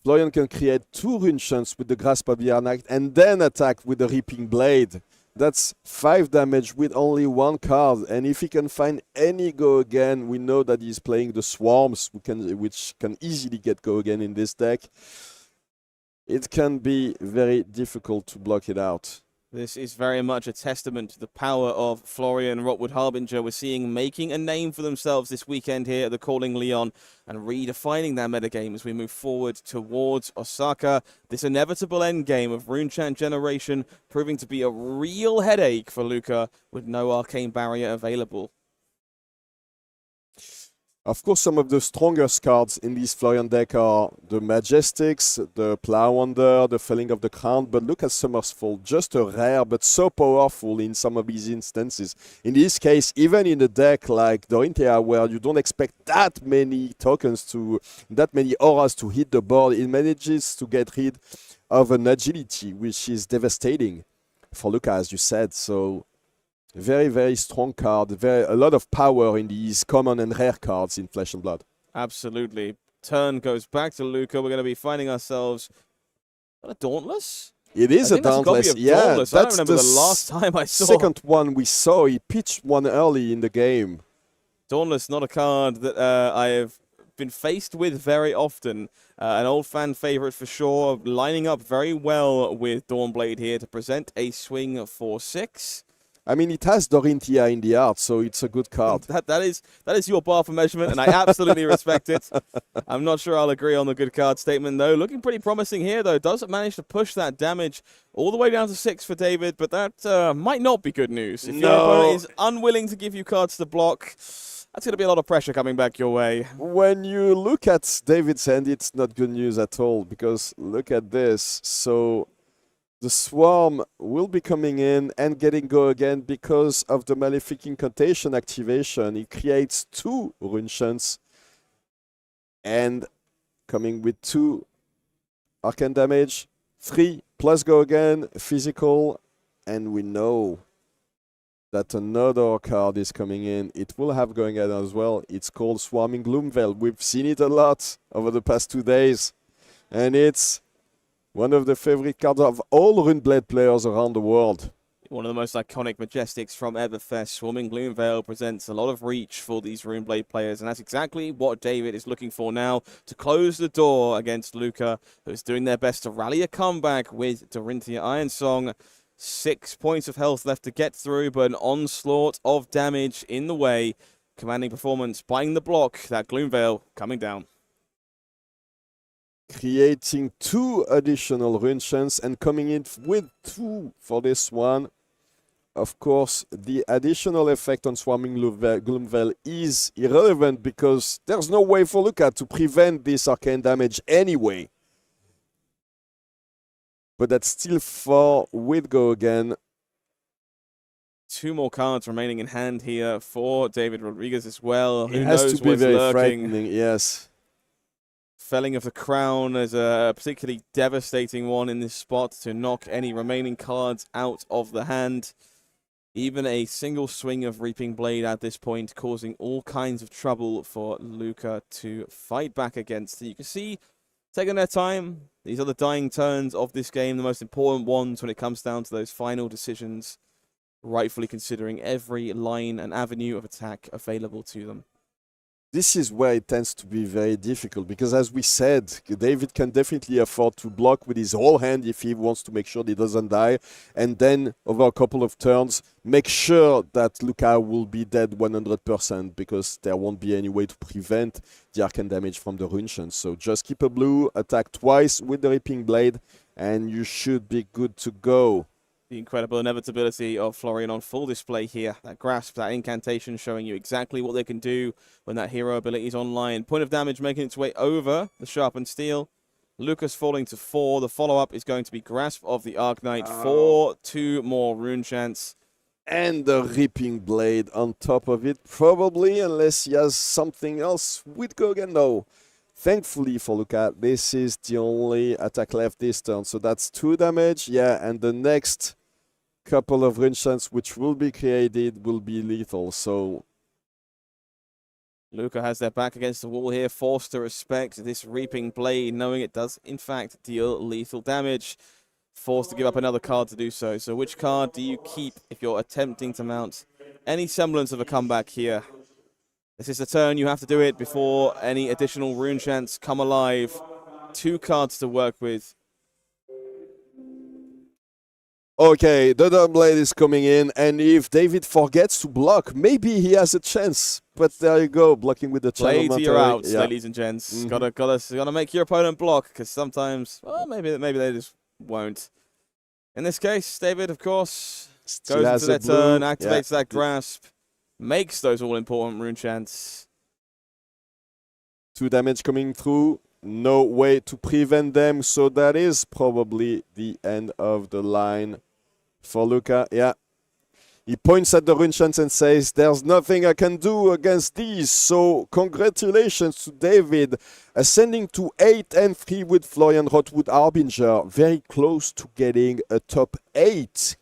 Florian can create 2 Rune Chants with the Grasp of the Arnak and then attack with the Reaping Blade. That's 5 damage with only 1 card. And if he can find any go again, we know that he's playing the Swarms, which can easily get go again in this deck. It can be very difficult to block it out. This is very much a testament to the power of Florian Rotwood Harbinger. We're seeing making a name for themselves this weekend here at the Calling Leon and redefining their metagame as we move forward towards Osaka. This inevitable endgame of Rune Chant generation proving to be a real headache for Luca with no arcane barrier available. Of course, some of the strongest cards in this Florian deck are the Majestics, the Plowonder, the Felling of the Crown, but look at Summer's Fall, just a rare but so powerful in some of these instances. In this case, even in a deck like Dorinthea, where you don't expect that many tokens that many auras to hit the board, it manages to get rid of an agility, which is devastating for Luca, as you said. So very, very strong card. A lot of power in these common and rare cards in Flesh and Blood. Absolutely. Turn goes back to Luca. We're going to be finding ourselves a Dauntless? It is a Dauntless. Yeah, Dauntless. I don't remember the last time I saw. Second one we saw. He pitched one early in the game. Dauntless, not a card that I have been faced with very often. An old fan favorite for sure. Lining up very well with Dawnblade here to present a swing for 6. I mean, it has Dorinthea in the art, so it's a good card. That is your bar for measurement, and I absolutely respect it. I'm not sure I'll agree on the good card statement, though. Looking pretty promising here, though. Doesn't manage to push that damage all the way down to 6 for David, but that might not be good news. If your opponent is unwilling to give you cards to block, that's going to be a lot of pressure coming back your way. When you look at David's hand, it's not good news at all, because look at this. So the Swarm will be coming in and getting go again because of the Malefic Incantation activation. It creates 2 Rune Chants and coming with 2 arcane damage, 3 plus go again, physical, and we know that another card is coming in. It will have going on as well. It's called Swarming Gloomveil. We've seen it a lot over the past 2 days. And it's one of the favorite cards of all Runeblade players around the world. One of the most iconic Majestics from Everfest. Swarming Gloomveil presents a lot of reach for these Runeblade players, and that's exactly what David is looking for now to close the door against Luca, who is doing their best to rally a comeback with Dorinthea Ironsong. 6 points of health left to get through, but an onslaught of damage in the way. Commanding performance, buying the block, that Gloomveil coming down. Creating 2 additional rune chants and coming in with 2 for this one. Of course, the additional effect on Swarming Gloomveil is irrelevant because there's no way for Luca to prevent this arcane damage anyway. But that's still 4 with go again. 2 more cards remaining in hand here for David Rodrigues as well. Who It has knows to be what's very lurking? frightening, yes. Felling of the Crown is a particularly devastating one in this spot to knock any remaining cards out of the hand. Even a single swing of Reaping Blade at this point causing all kinds of trouble for Luca to fight back against. You can see, taking their time, these are the dying turns of this game, the most important ones when it comes down to those final decisions, rightfully considering every line and avenue of attack available to them. This is where it tends to be very difficult because, as we said, David can definitely afford to block with his whole hand if he wants to make sure he doesn't die, and then over a couple of turns make sure that Luca will be dead 100% because there won't be any way to prevent the arcane damage from the rune chants. So just keep a blue, attack twice with the Reaping Blade, and you should be good to go. The incredible inevitability of Florian on full display here. That grasp, that incantation showing you exactly what they can do when that hero ability is online. Point of damage making its way over the sharpened steel. Lucas falling to 4. The follow-up is going to be Grasp of the Arknight for 2 more rune chants. And the Reaping Blade on top of it, probably, unless he has something else with go again. No. Thankfully for Luca, this is the only attack left this turn. So that's 2 damage. Yeah, and the next couple of rune chants which will be created will be lethal. So Luca has their back against the wall here, forced to respect this Reaping Blade, knowing it does, in fact, deal lethal damage. Forced to give up another card to do so. So which card do you keep if you're attempting to mount any semblance of a comeback here? This is the turn, you have to do it before any additional rune chants come alive. 2 cards to work with. okay, the Dawn Blade is coming in, and if David forgets to block, maybe he has a chance. But there you go, blocking with the channel. Blades, you're out, yeah. ladies and gents. Gotta make your opponent block, because sometimes, well, maybe they just won't. In this case, David, of course, Still goes has into a their turn, blue. activates Yeah. that grasp, makes those all-important rune chants. 2 damage coming through. No way to prevent them. So that is probably the end of the line for Luca. Yeah. He points at the rune chants and says, there's nothing I can do against these. So congratulations to David. Ascending to 8-3 with Florian Rotwood Harbinger. Very close to getting a top 8.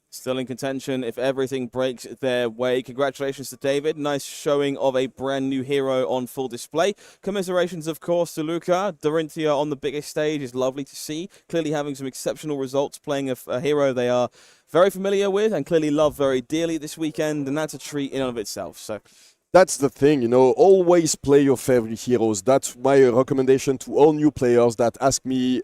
Still in contention if everything breaks their way. Congratulations to David. Nice showing of a brand new hero on full display. Commiserations, of course, to Luca. Dorinthea on the biggest stage is lovely to see. Clearly having some exceptional results playing a hero they are very familiar with and clearly love very dearly this weekend. And that's a treat in and of itself. So That's the thing, you know, always play your favorite heroes. That's my recommendation to all new players that ask me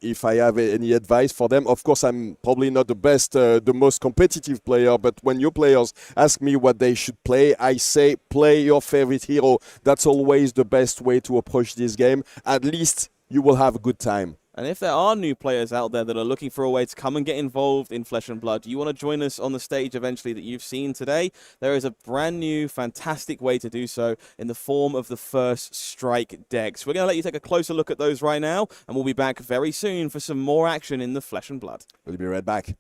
if I have any advice for them. Of course, I'm probably not the best, the most competitive player, but when new players ask me what they should play, I say play your favorite hero. That's always the best way to approach this game. At least you will have a good time. And if there are new players out there that are looking for a way to come and get involved in Flesh and Blood, you want to join us on the stage eventually that you've seen today, there is a brand new, fantastic way to do so in the form of the First Strike decks. We're going to let you take a closer look at those right now, and we'll be back very soon for some more action in the Flesh and Blood. We'll be right back.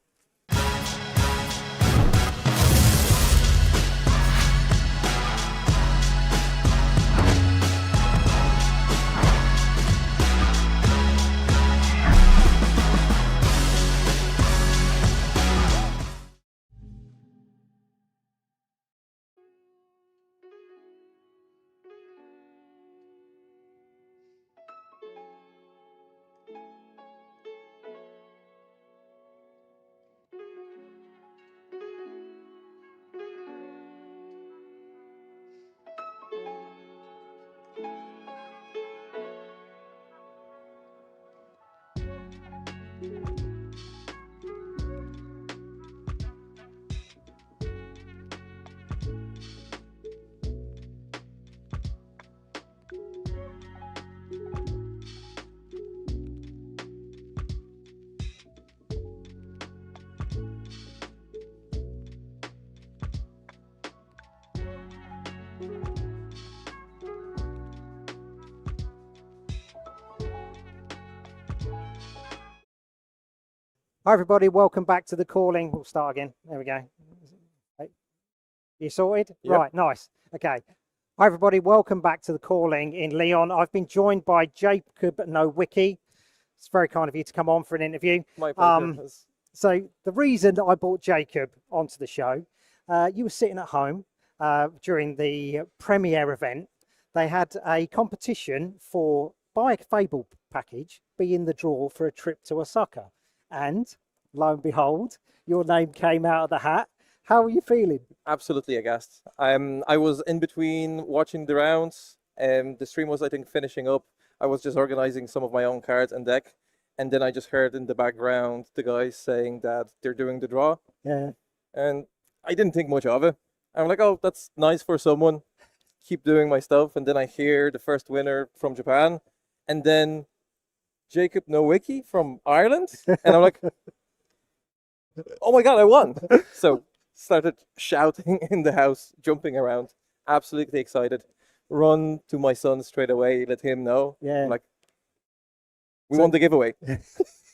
Hi everybody, welcome back to the calling. We'll start again. There we go. You sorted? Yep. Right, nice. Okay. Hi everybody, welcome back to the calling in Leon. I've been joined by Jacob Nowicki. It's very kind of you to come on for an interview. My pleasure. So the reason that I brought Jacob onto the show, you were sitting at home during the premiere event. They had a competition for buy a Fable package, be in the draw for a trip to Osaka. And lo and behold, your name came out of the hat. How are you feeling? Absolutely aghast. I was in between watching the rounds. The stream was, I think, finishing up. I was just organizing some of my own cards and deck. And then I just heard in the background the guys saying that they're doing the draw. Yeah. And I didn't think much of it. I'm like, oh, that's nice for someone. Keep doing my stuff. And then I hear the first winner from Japan. And then Jacob Nowicki from Ireland. And I'm like, oh my God, I won. So started shouting in the house, jumping around, absolutely excited. Run to my son straight away, let him know. Yeah. I'm like, we won the giveaway.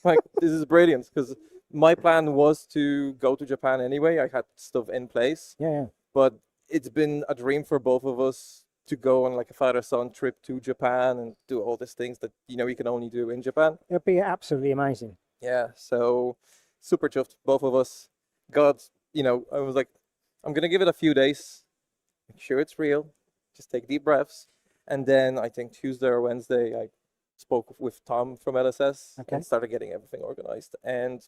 Like, this is brilliant, because my plan was to go to Japan anyway. I had stuff in place. Yeah. But it's been a dream for both of us to go on like a father-son trip to Japan and do all these things that, you know, you can only do in Japan. It'll be absolutely amazing. Yeah, so super chuffed, both of us. God, you know, I was like, I'm going to give it a few days, make sure it's real, just take deep breaths. And then I think Tuesday or Wednesday, I spoke with Tom from LSS and started getting everything organized. And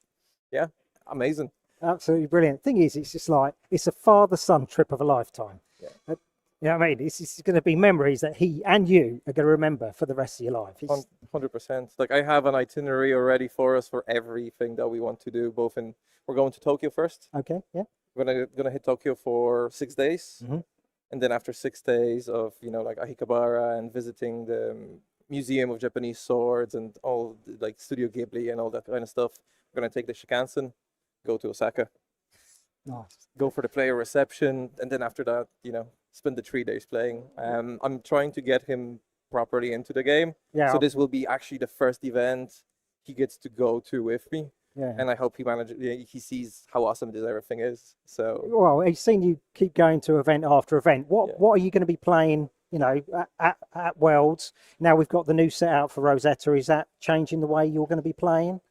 yeah, amazing. Absolutely brilliant. Thing is, it's just like, it's a father-son trip of a lifetime. Yeah. You know what I mean? It's going to be memories that he and you are going to remember for the rest of your life. 100%. Like, I have an itinerary already for us for everything that we want to do, both in, we're going to Tokyo first. Okay, yeah. We're gonna hit Tokyo for 6 days. Mm-hmm. And then after 6 days of, you know, like Akihabara and visiting the Museum of Japanese Swords and all, like Studio Ghibli and all that kind of stuff, we're going to take the Shinkansen, go to Osaka. Nice. Go for the player reception, and then after that, you know, spend the 3 days playing. I'm trying to get him properly into the game. Yeah. So this will be actually the first event he gets to go to with me. Yeah. And I hope he sees how awesome this everything is. So well, he's seen you keep going to event after event. What are you going to be playing, you know, at Worlds? Now we've got the new set out for Rosetta. Is that changing the way you're going to be playing?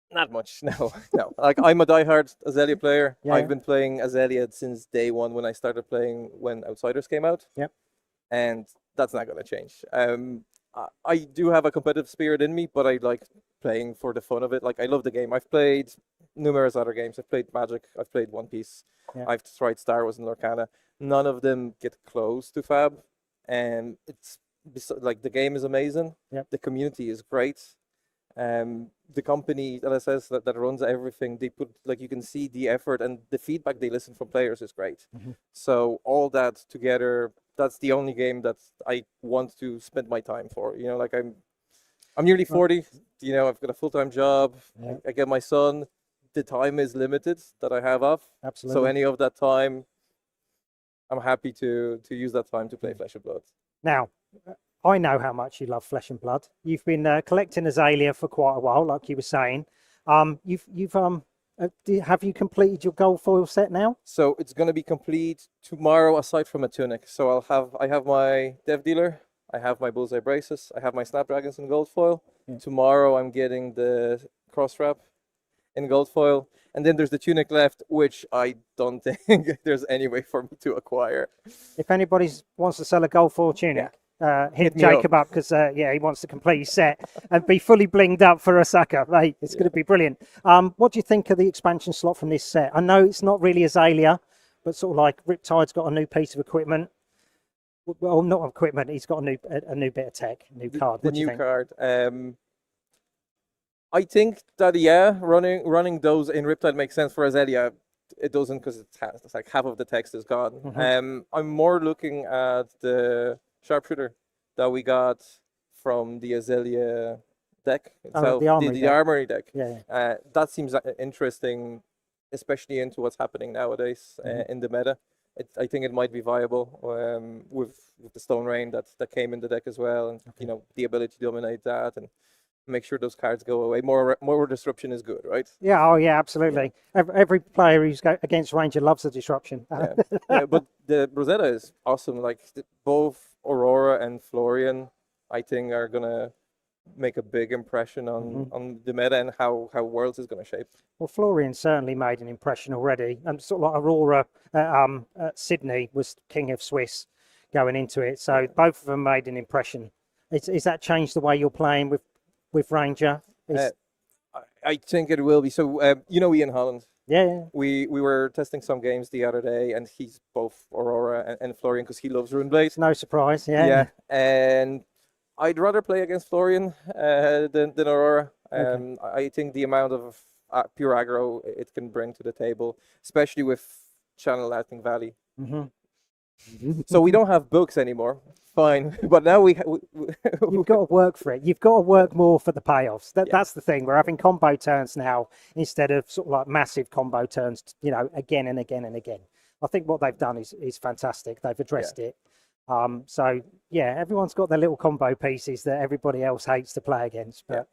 Not much, no. Like, I'm a diehard Azalea player. Yeah. I've been playing Azalea since day one when I started playing when Outsiders came out. Yep. And that's not going to change. I do have a competitive spirit in me, but I like playing for the fun of it. Like, I love the game. I've played numerous other games. I've played Magic. I've played One Piece. Yeah. I've tried Star Wars and Lorcana. None of them get close to Fab. And it's like, the game is amazing. Yep. The community is great. The company LSS that runs everything, they put, like, you can see the effort and the feedback they listen from players is great. Mm-hmm. So all that together, that's the only game that I want to spend my time for. You know, like, I'm nearly 40. You know, I've got a full-time job. Yeah. I get my son. The time is limited that I have off. Absolutely. So any of that time, I'm happy to use that time to play Flesh and Blood. Now, I know how much you love Flesh and Blood. You've been collecting Azalea for quite a while, like you were saying. Have you completed your gold foil set now? So it's going to be complete tomorrow, aside from a tunic. So I have my Dev Dealer, I have my Bullseye Braces, I have my Snapdragons in gold foil. Yeah. Tomorrow I'm getting the Cross Wrap in gold foil. And then there's the tunic left, which I don't think there's any way for me to acquire. If anybody wants to sell a gold foil tunic, hit me Jacob up, because he wants to complete his set and be fully blinged up for Osaka. Mate, it's going to be brilliant. What do you think of the expansion slot from this set? I know it's not really Azalea, but sort of like Riptide's got a new piece of equipment. Well, not equipment. He's got a new bit of tech, a new card. The What do you new think? card. I think that running those in Riptide makes sense. For Azalea, it doesn't, because it's like half of the text is gone. Mm-hmm. I'm more looking at the Sharpshooter that we got from the Azalea deck itself, the armory deck. armory deck. Yeah. That seems interesting, especially into what's happening nowadays in the meta. I think it might be viable with the Stone Rain that came in the deck as well, and you know, the ability to dominate that, and make sure those cards go away. More disruption is good, right? Yeah, oh yeah, absolutely. Every player who's against Ranger loves the disruption. Yeah, but the Rosetta is awesome. Like both Aurora and Florian, I think, are gonna make a big impression on the meta and how Worlds is gonna shape. Well, Florian certainly made an impression already. Sort of like Aurora at Sydney was King of Swiss going into it. So both of them made an impression. Is that changed the way you're playing with Ranger? I think it will be. So Ian Holland. Yeah. We were testing some games the other day, and he's both Aurora and Florian because he loves Runeblade. No surprise. Yeah. Yeah, and I'd rather play against Florian than Aurora. I think the amount of pure aggro it can bring to the table, especially with Channel Lightning Valley. So we don't have books anymore. Fine, but now you've got to work for it. You've got to work more for the payoffs. That's the thing. We're having combo turns now instead of sort of like massive combo turns, again and again and again. I think what they've done is fantastic. They've addressed it. So yeah, everyone's got their little combo pieces that everybody else hates to play against. But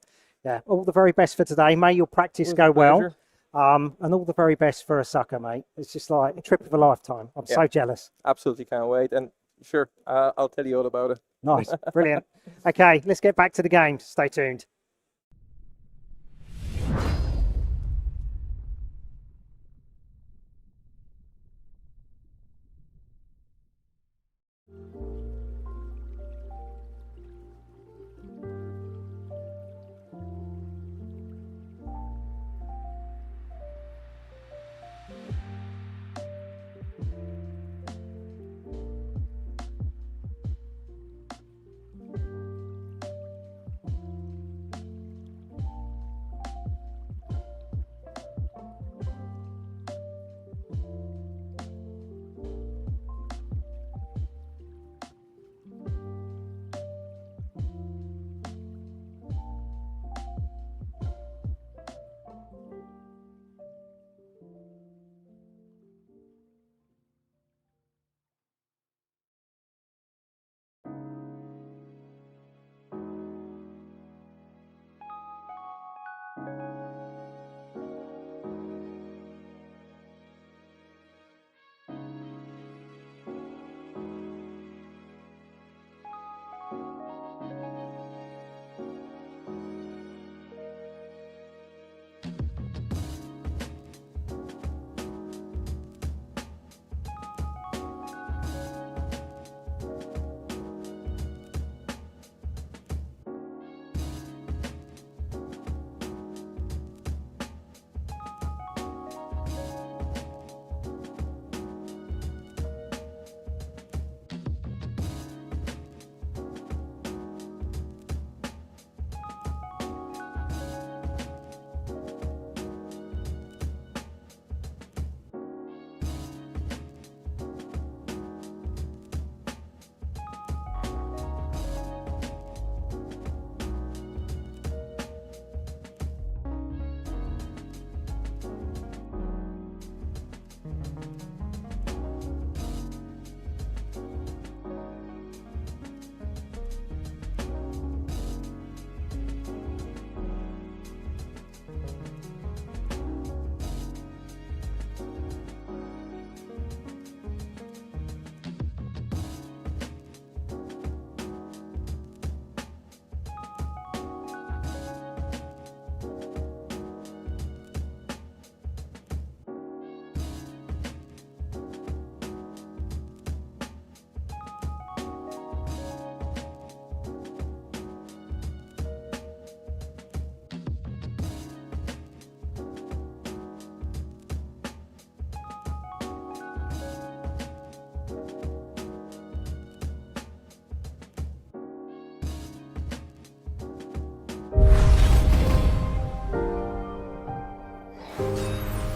yeah, all the very best for today. May your practice go well. And all the very best for a sucker, mate. It's just like a trip of a lifetime. I'm so jealous. Absolutely can't wait. And sure, I'll tell you all about it. Nice, brilliant. Okay, let's get back to the game. Stay tuned.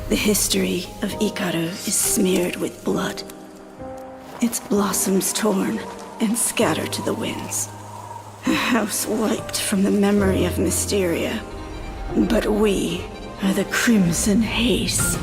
The history of Ikaro is smeared with blood. Its blossoms torn and scattered to the winds. A house wiped from the memory of Mysteria. But we are the Crimson Haze.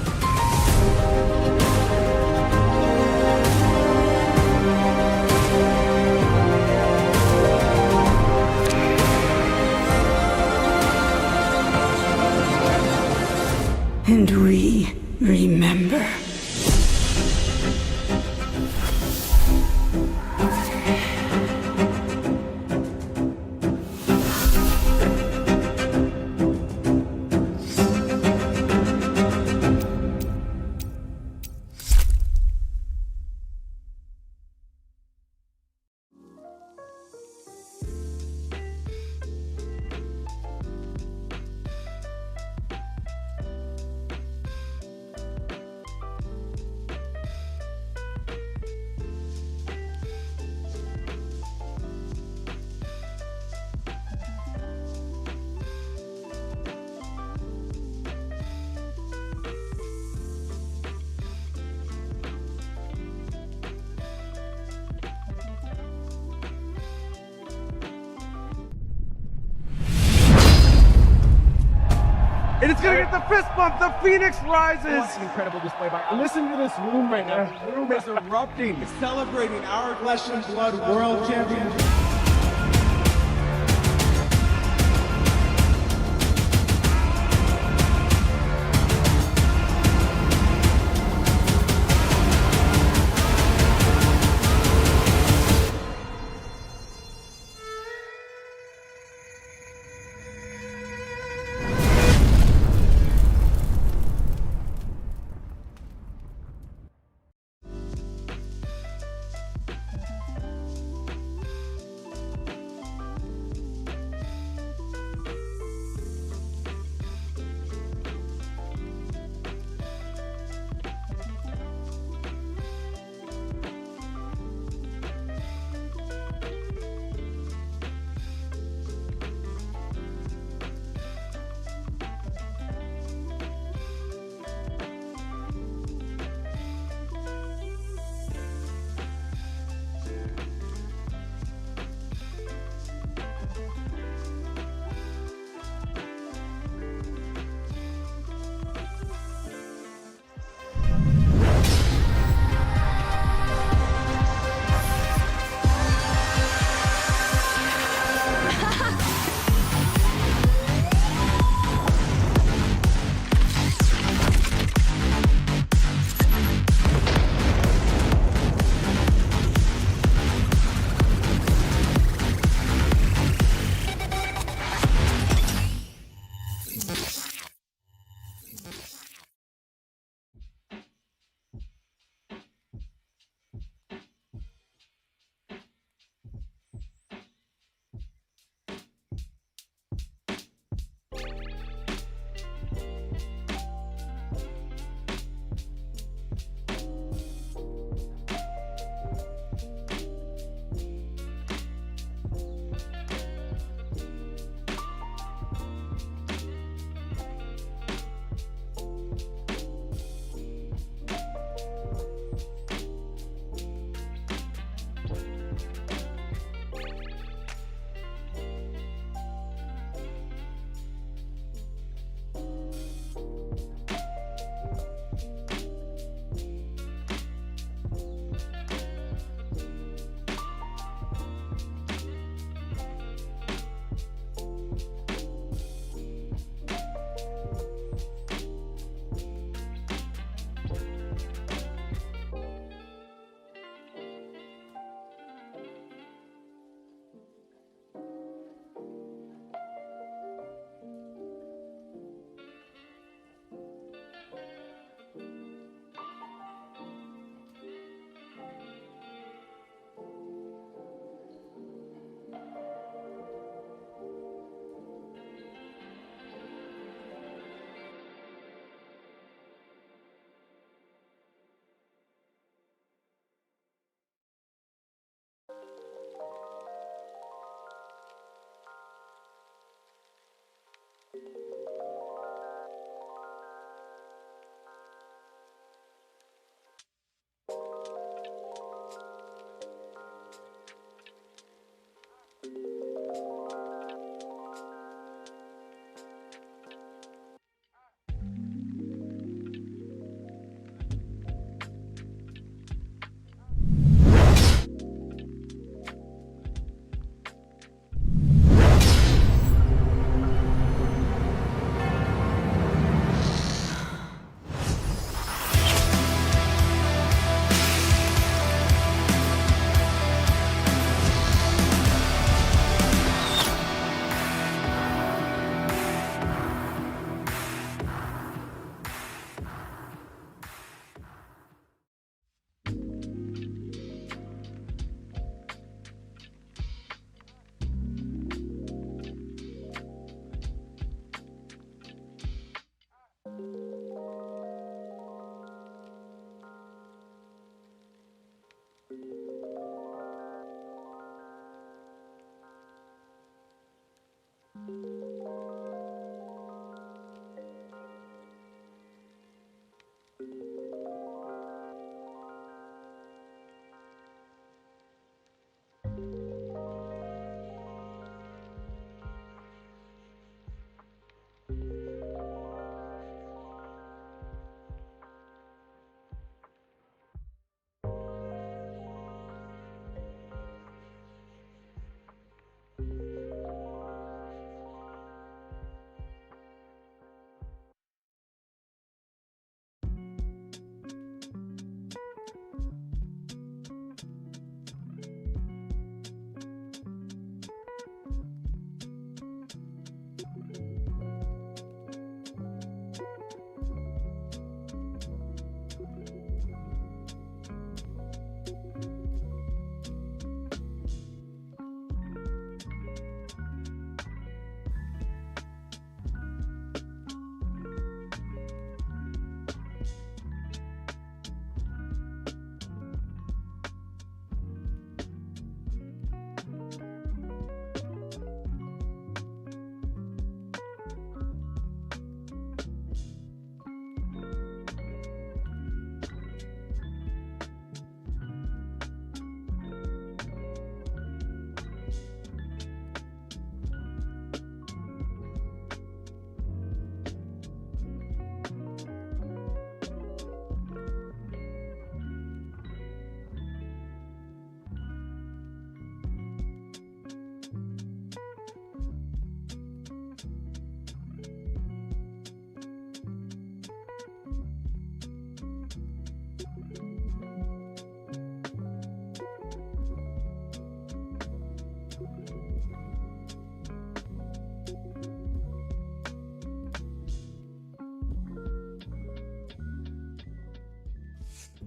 And it's gonna get the fist bump. The Phoenix rises. What an incredible display by. Listen to this room right now. The room is erupting, celebrating our flesh and blood world champion.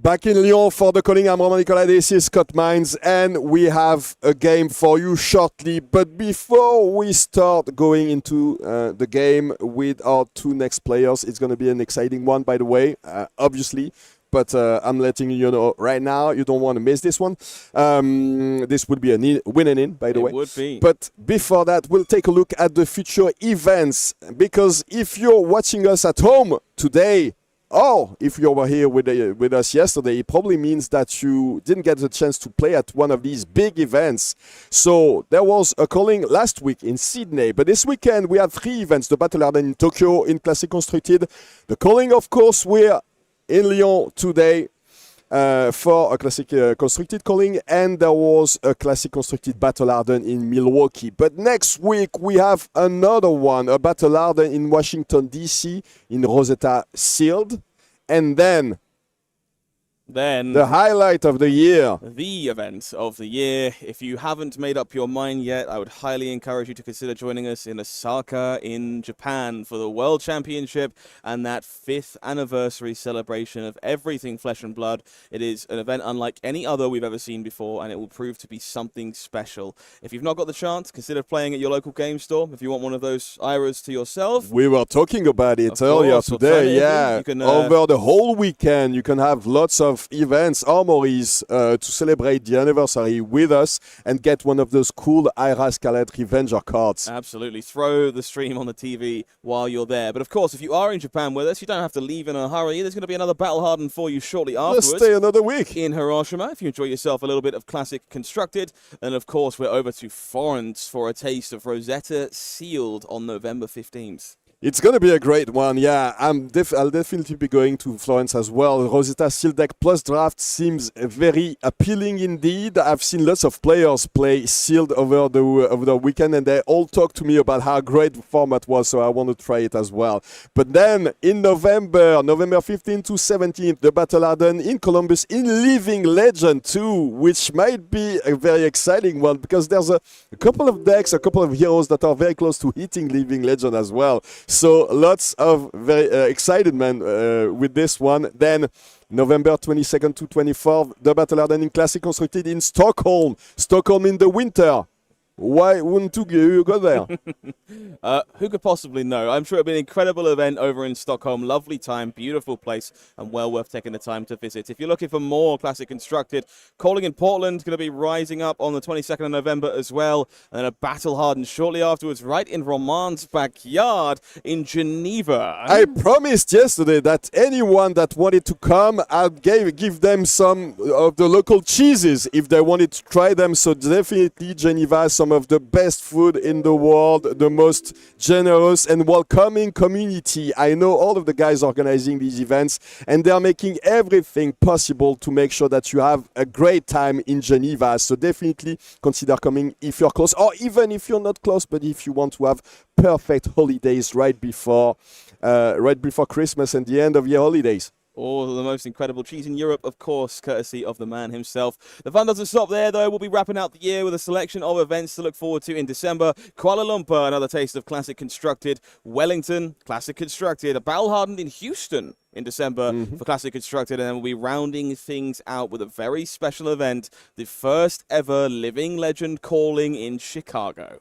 Back in Lyon for the calling. I'm Roman Nicolas. This is Scott Mines, and we have a game for you shortly. But before we start going into the game with our two next players, it's going to be an exciting one, by the way, obviously. But I'm letting you know right now, you don't want to miss this one. This would be a win and in, by the way. It would be. But before that, we'll take a look at the future events. Because if you're watching us at home today, or if you were here with us yesterday, it probably means that you didn't get the chance to play at one of these big events. So there was a calling last week in Sydney, but this weekend we had 3 events. The Battle Hardened in Tokyo in Classic Constructed. The calling, of course, we're in Lyon today for a Classic Constructed calling, and there was a Classic Constructed Battle Hardened in Milwaukee. But next week we have another one, a Battle Hardened in Washington, D.C. in Rosetta Sealed. And then the highlight of the year. The event of the year. If you haven't made up your mind yet, I would highly encourage you to consider joining us in Osaka in Japan for the World Championship and that 5th anniversary celebration of everything Flesh and Blood. It is an event unlike any other we've ever seen before, and it will prove to be something special. If you've not got the chance, consider playing at your local game store. If you want one of those IRAs to yourself. We were talking about it earlier today. Yeah, over the whole weekend, you can have lots of events or Maurice to celebrate the anniversary with us and get one of those cool Ira Scarlet Revenger cards. Absolutely. Throw the stream on the TV while you're there. But of course, if you are in Japan with us, you don't have to leave in a hurry. There's going to be another Battle Hardened for you shortly afterwards. Let's stay another week in Hiroshima if you enjoy yourself a little bit of Classic Constructed. And of course, we're over to Florence for a taste of Rosetta Sealed on November 15th. It's going to be a great one, yeah. I'll definitely be going to Florence as well. Rosetta Sealed deck plus draft seems very appealing indeed. I've seen lots of players play Sealed over the weekend, and they all talked to me about how great the format was, so I want to try it as well. But then in November 15th to 17th, the Battle Hardened in Columbus in Living Legend 2, which might be a very exciting one because there's a couple of decks, a couple of heroes that are very close to hitting Living Legend as well. So lots of very excited men with this one. Then November 22nd to 24th, the Battle Hardened in Classic Constructed in Stockholm. Stockholm in the winter. Why wouldn't you go there? Who could possibly know? I'm sure it'll be an incredible event over in Stockholm. Lovely time, beautiful place, and well worth taking the time to visit. If you're looking for more Classic Constructed, calling in Portland, going to be rising up on the 22nd of November as well. And then a Battle Hardened shortly afterwards, right in Roman's backyard in Geneva. I promised yesterday that anyone that wanted to come, I'd give them some of the local cheeses if they wanted to try them. So definitely Geneva, some of the best food in the world, the most generous and welcoming community. I know all of the guys organizing these events, and they're making everything possible to make sure that you have a great time in Geneva. So definitely consider coming if you're close, or even if you're not close, but if you want to have perfect holidays right before Christmas and the end of year holidays. All the most incredible cheese in Europe, of course, courtesy of the man himself. The fun doesn't stop there, though. We'll be wrapping out the year with a selection of events to look forward to in December. Kuala Lumpur, another taste of Classic Constructed. Wellington, Classic Constructed. A Battle Hardened in Houston in December for Classic Constructed. And then we'll be rounding things out with a very special event, the first ever Living Legend calling in Chicago.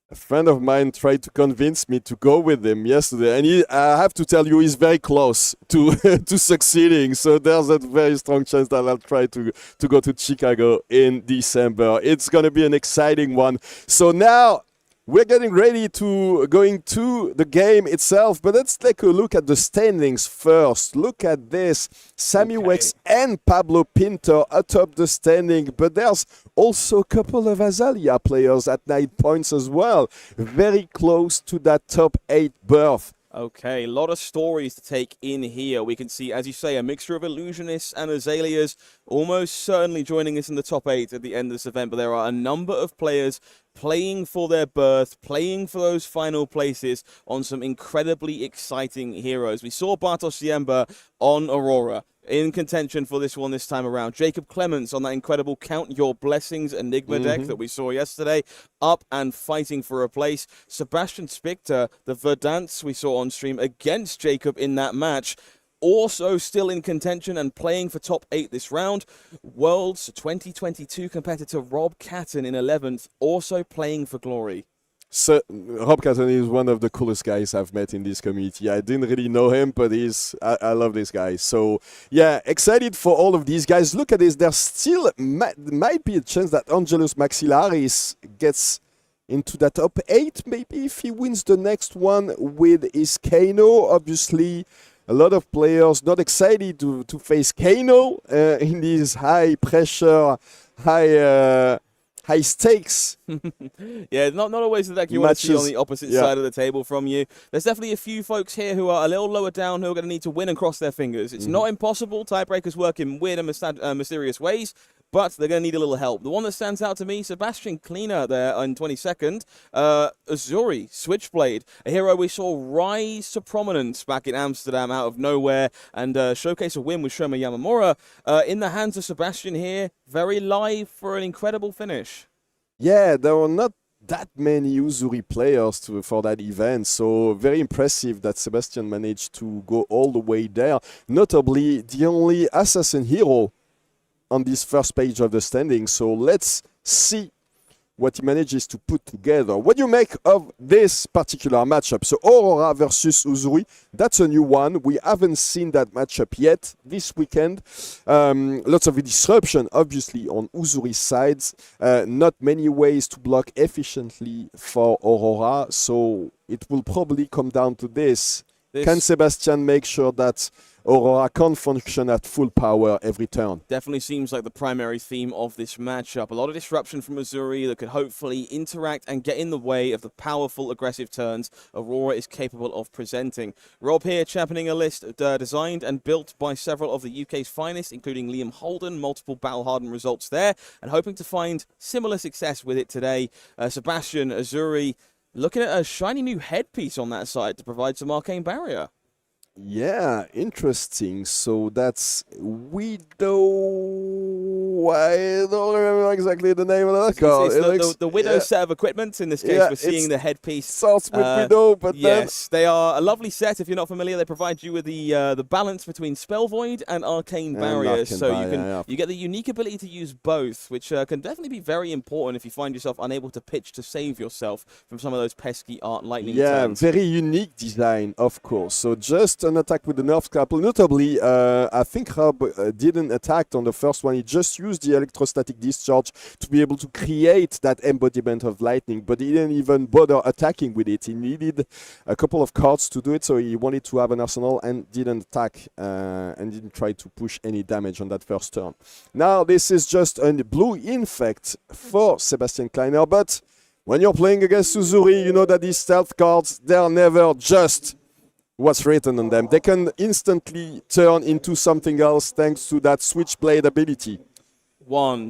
A friend of mine tried to convince me to go with him yesterday, and I have to tell you, he's very close to to succeeding. So there's a very strong chance that I'll try to go to Chicago in December. It's going to be an exciting one. So now we're getting ready to going to the game itself, but let's take a look at the standings first. Look at this. Sammy, Weckx and Pablo Pintor atop the standing, but there's also a couple of Azalea players at 9 points as well. Very close to that top 8 berth. Okay, a lot of stories to take in here. We can see, as you say, a mixture of Illusionists and Azaleas almost certainly joining us in the top 8 at the end of this event, but there are a number of players playing for their berth, playing for those final places on some incredibly exciting heroes. We saw Bartosz Ziemba on Aurora in contention for this one this time around. Jacob Clements on that incredible Count Your Blessings Enigma deck that we saw yesterday, up and fighting for a place. Sebastian Spicher, the Verdance we saw on stream against Jacob in that match. also still in contention and playing for top 8 this round. Worlds 2022 competitor Rob Catton in 11th, also playing for glory. So Rob Catton is one of the coolest guys I've met in this community. I didn't really know him, but I love this guy. So yeah, excited for all of these guys. Look at this. There still might be a chance that Angelus Maxillaris gets into the top 8, maybe if he wins the next one with his Kano. Obviously, a lot of players not excited to face Kano in these high pressure, high stakes. Yeah, not always the deck you want to see on the opposite side of the table from you. There's definitely a few folks here who are a little lower down who are going to need to win and cross their fingers. It's not impossible. Tiebreakers work in weird and mysterious ways, but they're going to need a little help. The one that stands out to me, Sebastian Kleiner there in 22nd. Uzuri, Switchblade, a hero we saw rise to prominence back in Amsterdam out of nowhere and showcase a win with Shoma Yamamura. In the hands of Sebastian here, very live for an incredible finish. Yeah, there were not that many Uzuri players for that event, so very impressive that Sebastian managed to go all the way there. Notably, the only assassin hero on this first page of the standings. So let's see what he manages to put together. What do you make of this particular matchup? So Aurora versus Uzuri, that's a new one. We haven't seen that matchup yet this weekend. Lots of disruption, obviously, on Uzuri's sides. Not many ways to block efficiently for Aurora, so it will probably come down to this. Can Sebastian make sure that Aurora can't function at full power every turn? Definitely seems like the primary theme of this matchup. A lot of disruption from Uzuri that could hopefully interact and get in the way of the powerful, aggressive turns Aurora is capable of presenting. Rob here championing a list designed and built by several of the UK's finest, including Liam Holden, multiple battle-hardened results there, and hoping to find similar success with it today. Sebastian, Uzuri, looking at a shiny new headpiece on that side to provide some arcane barrier. Yeah, interesting. So that's Widow. I don't remember exactly the name of that card. It's the Widow set of equipment. In this case, we're seeing the headpiece. Starts with Widow, but yes, they are a lovely set. If you're not familiar, they provide you with the balance between Spell Void and Arcane Barriers. So you get the unique ability to use both, which can definitely be very important if you find yourself unable to pitch to save yourself from some of those pesky Art Lightning turns. Very unique design, of course. So just an attack with the Nerf couple. Notably, I think Rob didn't attack on the first one. He just used the electrostatic discharge to be able to create that embodiment of lightning, but he didn't even bother attacking with it. He needed a couple of cards to do it, so he wanted to have an arsenal and didn't attack and didn't try to push any damage on that first turn. Now, this is just a blue infect for Sebastian Kleiner, but when you're playing against Uzuri, you know that these stealth cards, they're never just what's written on them. They can instantly turn into something else thanks to that Switchblade ability.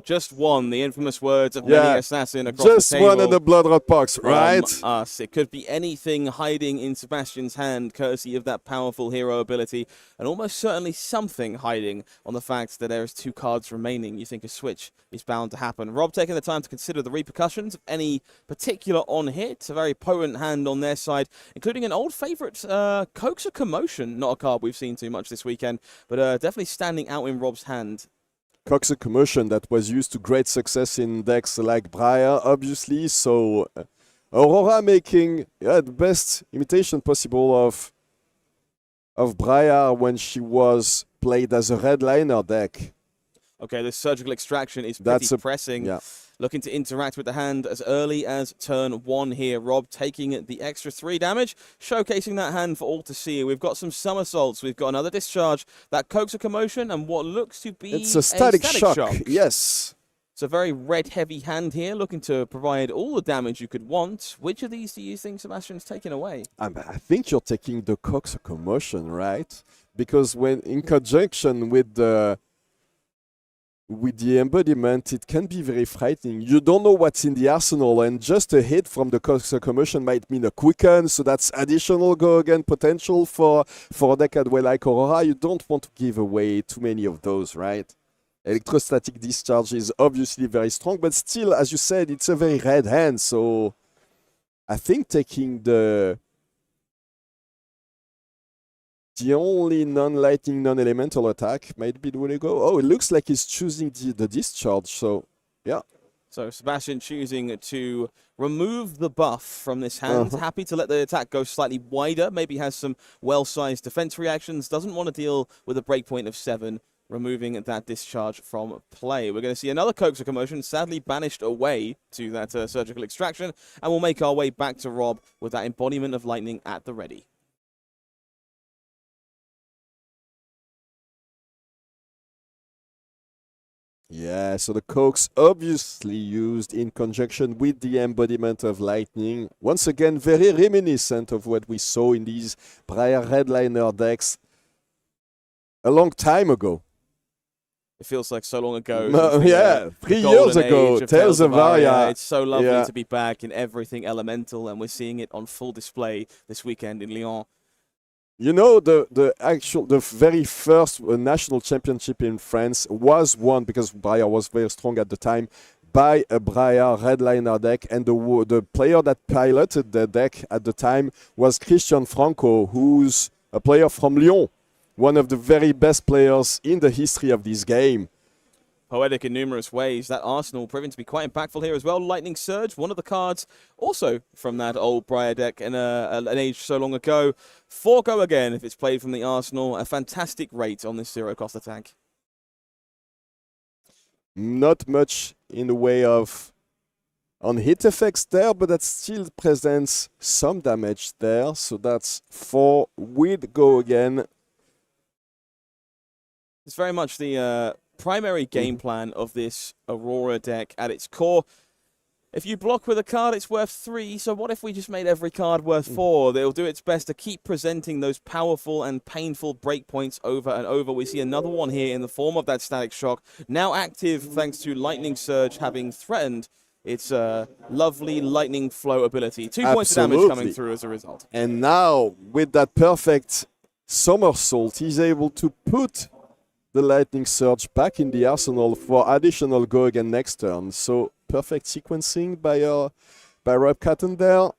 Just one, the infamous words of many assassin across just the table. One of the Bloodrot Pucks, right? Us. It could be anything hiding in Sebastian's hand, courtesy of that powerful hero ability, and almost certainly something hiding on the fact that there is 2 cards remaining. You think a switch is bound to happen. Rob taking the time to consider the repercussions of any particular on-hit. A very potent hand on their side, including an old favourite, Coaxer Commotion. Not a card we've seen too much this weekend, but definitely standing out in Rob's hand. Coaxer Commotion that was used to great success in decks like Briar, obviously. So Aurora making the best imitation possible of Briar when she was played as a redliner deck. Okay, the surgical extraction is pretty pressing. Yeah. Looking to interact with the hand as early as turn 1 here. Rob taking the extra 3 damage, showcasing that hand for all to see. We've got some somersaults. We've got another discharge, that Coaxer Commotion, and what looks to be a static shock. Yes. It's a very red-heavy hand here, looking to provide all the damage you could want. Which of these do you think Sebastian's taking away? I think you're taking the Coaxer Commotion, right? Because when in conjunction with the embodiment, it can be very frightening. You don't know what's in the arsenal, and just a hit from the Coaxer Commotion might mean a quicken, so that's additional go-again potential for a deck like Aurora. You don't want to give away too many of those, right? Electrostatic discharge is obviously very strong, but still, as you said, it's a very red hand, so I think taking the The only non-lightning, non-elemental attack might be the way to go. Oh, it looks like he's choosing the discharge, so yeah. So Sebastian choosing to remove the buff from this hand. Happy to let the attack go slightly wider. Maybe has some well-sized defense reactions. Doesn't want to deal with a breakpoint of 7. Removing that discharge from play. We're going to see another Coaxer Commotion, sadly banished away to that surgical extraction. And we'll make our way back to Rob with that embodiment of lightning at the ready. Yeah, so the Coax obviously used in conjunction with the embodiment of lightning. Once again, very reminiscent of what we saw in these Briar Redliner decks a long time ago. It feels like so long ago. Yeah, 3 years ago, Tales of Aria. It's so lovely to be back in everything elemental, and we're seeing it on full display this weekend in Lyon. You know, the very first national championship in France was won, because Briar was very strong at the time, by a Briar Redliner deck, and the player that piloted the deck at the time was Christian Franco, who's a player from Lyon, one of the very best players in the history of this game. Poetic in numerous ways. That Arsenal proving to be quite impactful here as well. Lightning Surge, one of the cards also from that old Briar deck in an age so long ago. 4 go again if it's played from the Arsenal. A fantastic rate on this 0-cost attack. Not much in the way of on-hit effects there, but that still presents some damage there. So that's 4 with go again. It's very much the primary game plan of this Aurora deck at its core. If you block with a card, it's worth 3, so what if we just made every card worth 4? It'll do its best to keep presenting those powerful and painful breakpoints over and over. We see another one here in the form of that Static Shock, now active thanks to Lightning Surge having threatened its lovely Lightning Flow ability. 2 points of damage coming through as a result. And now, with that perfect somersault, he's able to put the Lightning Surge back in the arsenal for additional go again next turn. So perfect sequencing by Rob Catton there.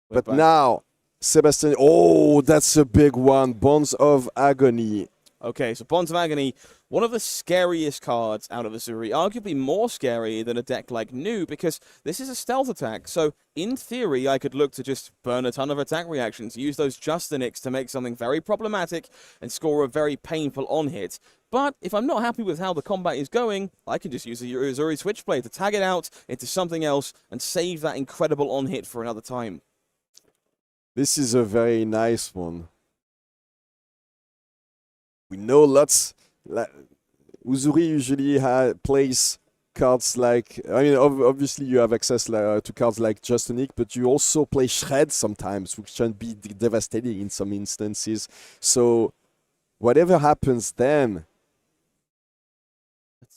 But now, Sebastian, oh, that's a big one. Bonds of Agony. Okay, so Bonds of Agony, one of the scariest cards out of Uzuri, arguably more scary than a deck like New, because this is a stealth attack. So, in theory, I could look to just burn a ton of attack reactions, use those Justinics to make something very problematic and score a very painful on-hit. But if I'm not happy with how the combat is going, I can just use the Uzuri Switchblade to tag it out into something else and save that incredible on-hit for another time. This is a very nice one. We know lots. Uzuri usually plays cards like, I mean, obviously you have access to cards like Justinic, but you also play Shred sometimes, which can be devastating in some instances. So whatever happens then,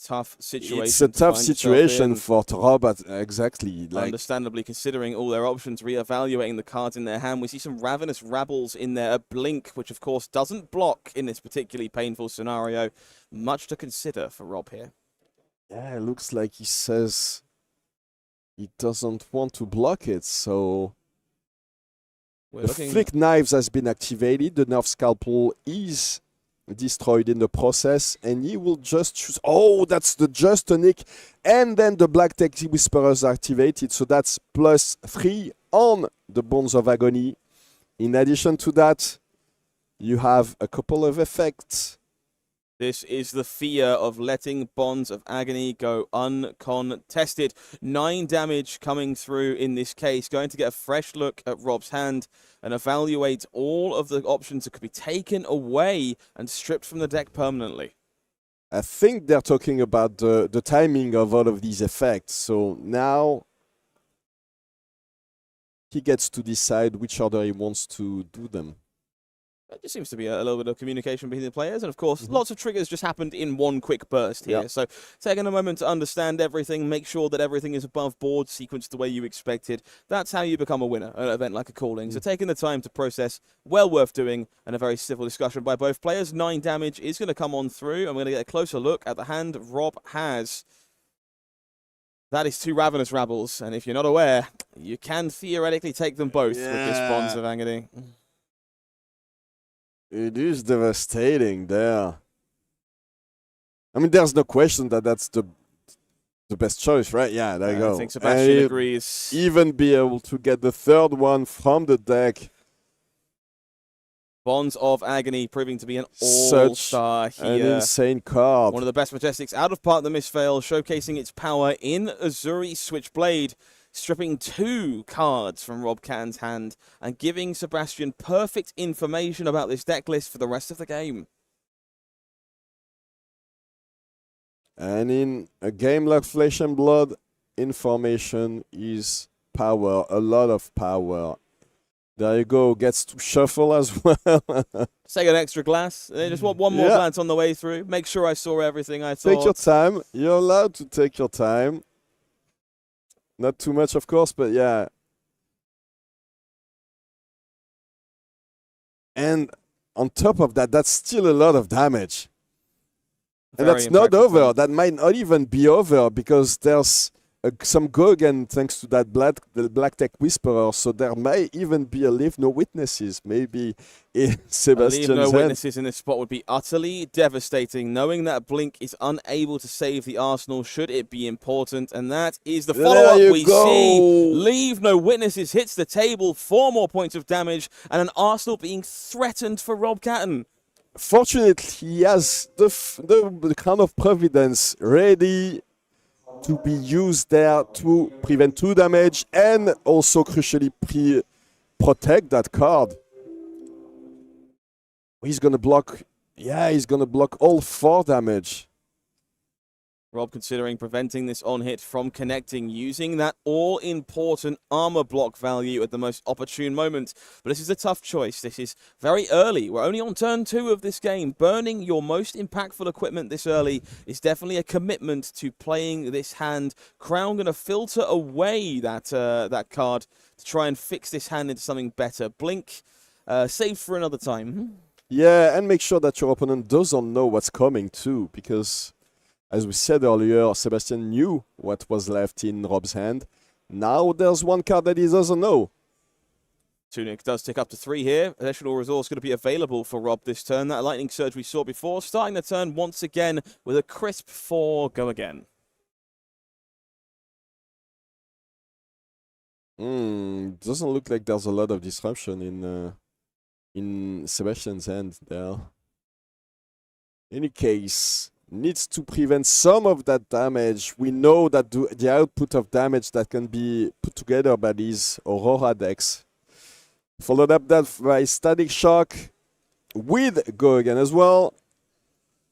Tough situation. It's a tough situation for Rob, exactly. Understandably, considering all their options, reevaluating the cards in their hand. We see some Ravenous Rabbles in there, a Blink, which of course doesn't block in this particularly painful scenario. Much to consider for Rob here. Yeah, it looks like he says he doesn't want to block it, so the Flick Knives has been activated. The Nerve Scalpel is destroyed in the process, and he will just choose. Oh, that's the Justinic, and then the Black Tech Whisperers activated, so that's +3 on the Bonds of Agony. In addition to that, you have a couple of effects. This is the fear of letting Bonds of Agony go uncontested. 9 damage coming through in this case. Going to get a fresh look at Rob's hand and evaluate all of the options that could be taken away and stripped from the deck permanently. I think they're talking about the timing of all of these effects. So now he gets to decide which order he wants to do them. There just seems to be a little bit of communication between the players. And, of course, lots of triggers just happened in one quick burst here. Yep. So taking a moment to understand everything, make sure that everything is above board, sequenced the way you expected. That's how you become a winner at an event like a calling. So taking the time to process, well worth doing, and a very civil discussion by both players. 9 damage is going to come on through. I'm going to get a closer look at the hand Rob has. That is 2 Ravenous Rabbles. And if you're not aware, you can theoretically take them both with this Bonds of Agony. It is devastating there. I mean, there's no question that that's the best choice, right? Yeah, there you go. I think Sebastian and agrees. Even be able to get the third one from the deck. Bonds of Agony proving to be an Such all-star here. an insane card. One of the best Majestics out of Part of the Misfail, showcasing its power in Uzuri Switchblade, stripping 2 cards from Rob Catton's hand and giving Sebastian perfect information about this deck list for the rest of the game. And in a game like Flesh and Blood, information is power, a lot of power. There you go, gets to shuffle as well. Take an extra glass. Just want one more glance on the way through. Make sure I saw everything I thought. Take your time. You're allowed to take your time. Not too much, of course, but yeah. And on top of that, that's still a lot of damage. And Very that's not impactful over. turn. That might not even be over because there's some go again thanks to that the Black Tech Whisperer. So there may even be a leave no witnesses, maybe in Sebastian's Leave no hand. witnesses in this spot would be utterly devastating, knowing that Blink is unable to save the Arsenal should it be important. And that is the There follow-up you we go. see. Leave no witnesses hits the table, 4 more points of damage, and an Arsenal being threatened for Rob Catton. Fortunately, he has the Crown of Providence ready to be used there to prevent 2 damage and also crucially protect that card. He's gonna block. Yeah, he's gonna block all 4 damage. Rob considering preventing this on-hit from connecting, using that all-important armor block value at the most opportune moment. But this is a tough choice. This is very early. We're only on turn 2 of this game. Burning your most impactful equipment this early is definitely a commitment to playing this hand. Crown going to filter away that card to try and fix this hand into something better. Blink, saved for another time. Yeah, and make sure that your opponent doesn't know what's coming too, because as we said earlier, Sebastian knew what was left in Rob's hand. Now there's one card that he doesn't know. Tunic does tick up to 3 here. Additional resource going to be available for Rob this turn. That Lightning Surge we saw before, starting the turn once again with a crisp 4 go again. Doesn't look like there's a lot of disruption in Sebastian's hand there. Any case, needs to prevent some of that damage. We know that the output of damage that can be put together by these Aurora decks. Followed up that by Static Shock with Go Again as well.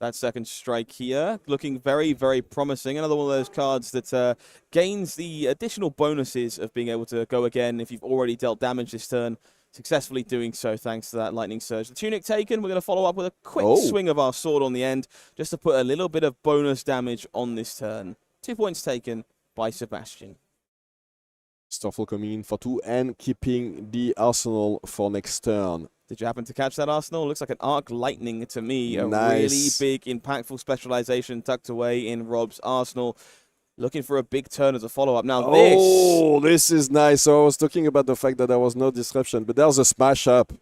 That second strike here, looking very, very promising. Another one of those cards that gains the additional bonuses of being able to go again if you've already dealt damage this turn. Successfully doing so thanks to that Lightning Surge. The Tunic taken, we're going to follow up with a quick swing of our sword on the end, just to put a little bit of bonus damage on this turn. 2 points taken by Sebastian. Starfall coming in for 2 and keeping the Arsenal for next turn. Did you happen to catch that, Arsenal? Looks like an Arc Lightning to me. A Nice. really big, impactful specialization tucked away in Rob's Arsenal. Looking for a big turn as a follow-up. Now this is nice. So I was talking about the fact that there was no disruption, but there's a smash up.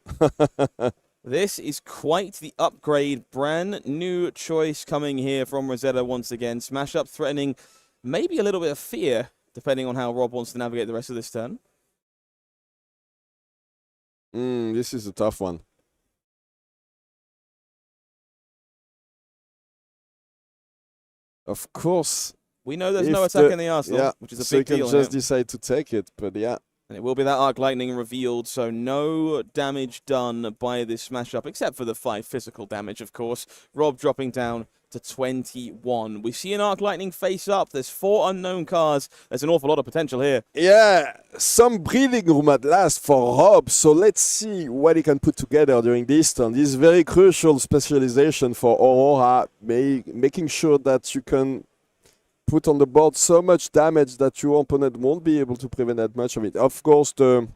This is quite the upgrade. Brand new choice coming here from Rosetta once again. Smash up threatening maybe a little bit of fear, depending on how Rob wants to navigate the rest of this turn. This is a tough one. Of course. We know there's no attack in the Arsenal, which is a big deal. So you can just decide to take it, but yeah. And it will be that Arc Lightning revealed, so no damage done by this smash up, except for the 5 physical damage, of course. Rob dropping down to 21. We see an Arc Lightning face up. There's 4 unknown cards. There's an awful lot of potential here. Yeah, some breathing room at last for Rob. So let's see what he can put together during this turn. This is very crucial specialization for Aurora, making sure that you can put on the board so much damage that your opponent won't be able to prevent that much of it. Of course, there's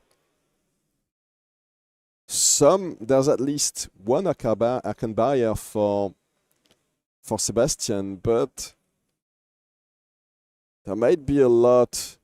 at least one Arcane Barrier for Sebastian, but there might be a lot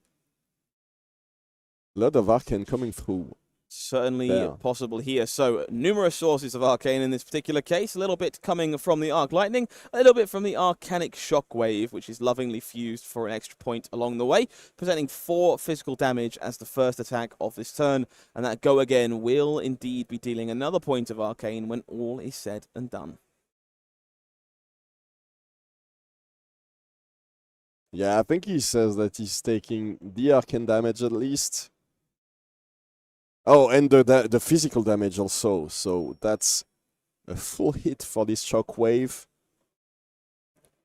of Arcane coming through. Certainly possible here. So, numerous sources of arcane in this particular case. A little bit coming from the Arc Lightning, a little bit from the Arcanic Shockwave, which is lovingly fused for an extra point along the way, presenting 4 physical damage as the first attack of this turn. And that Go Again will indeed be dealing another point of arcane when all is said and done. Yeah, I think he says that he's taking the arcane damage at least. Oh, and the physical damage also. So that's a full hit for this shockwave.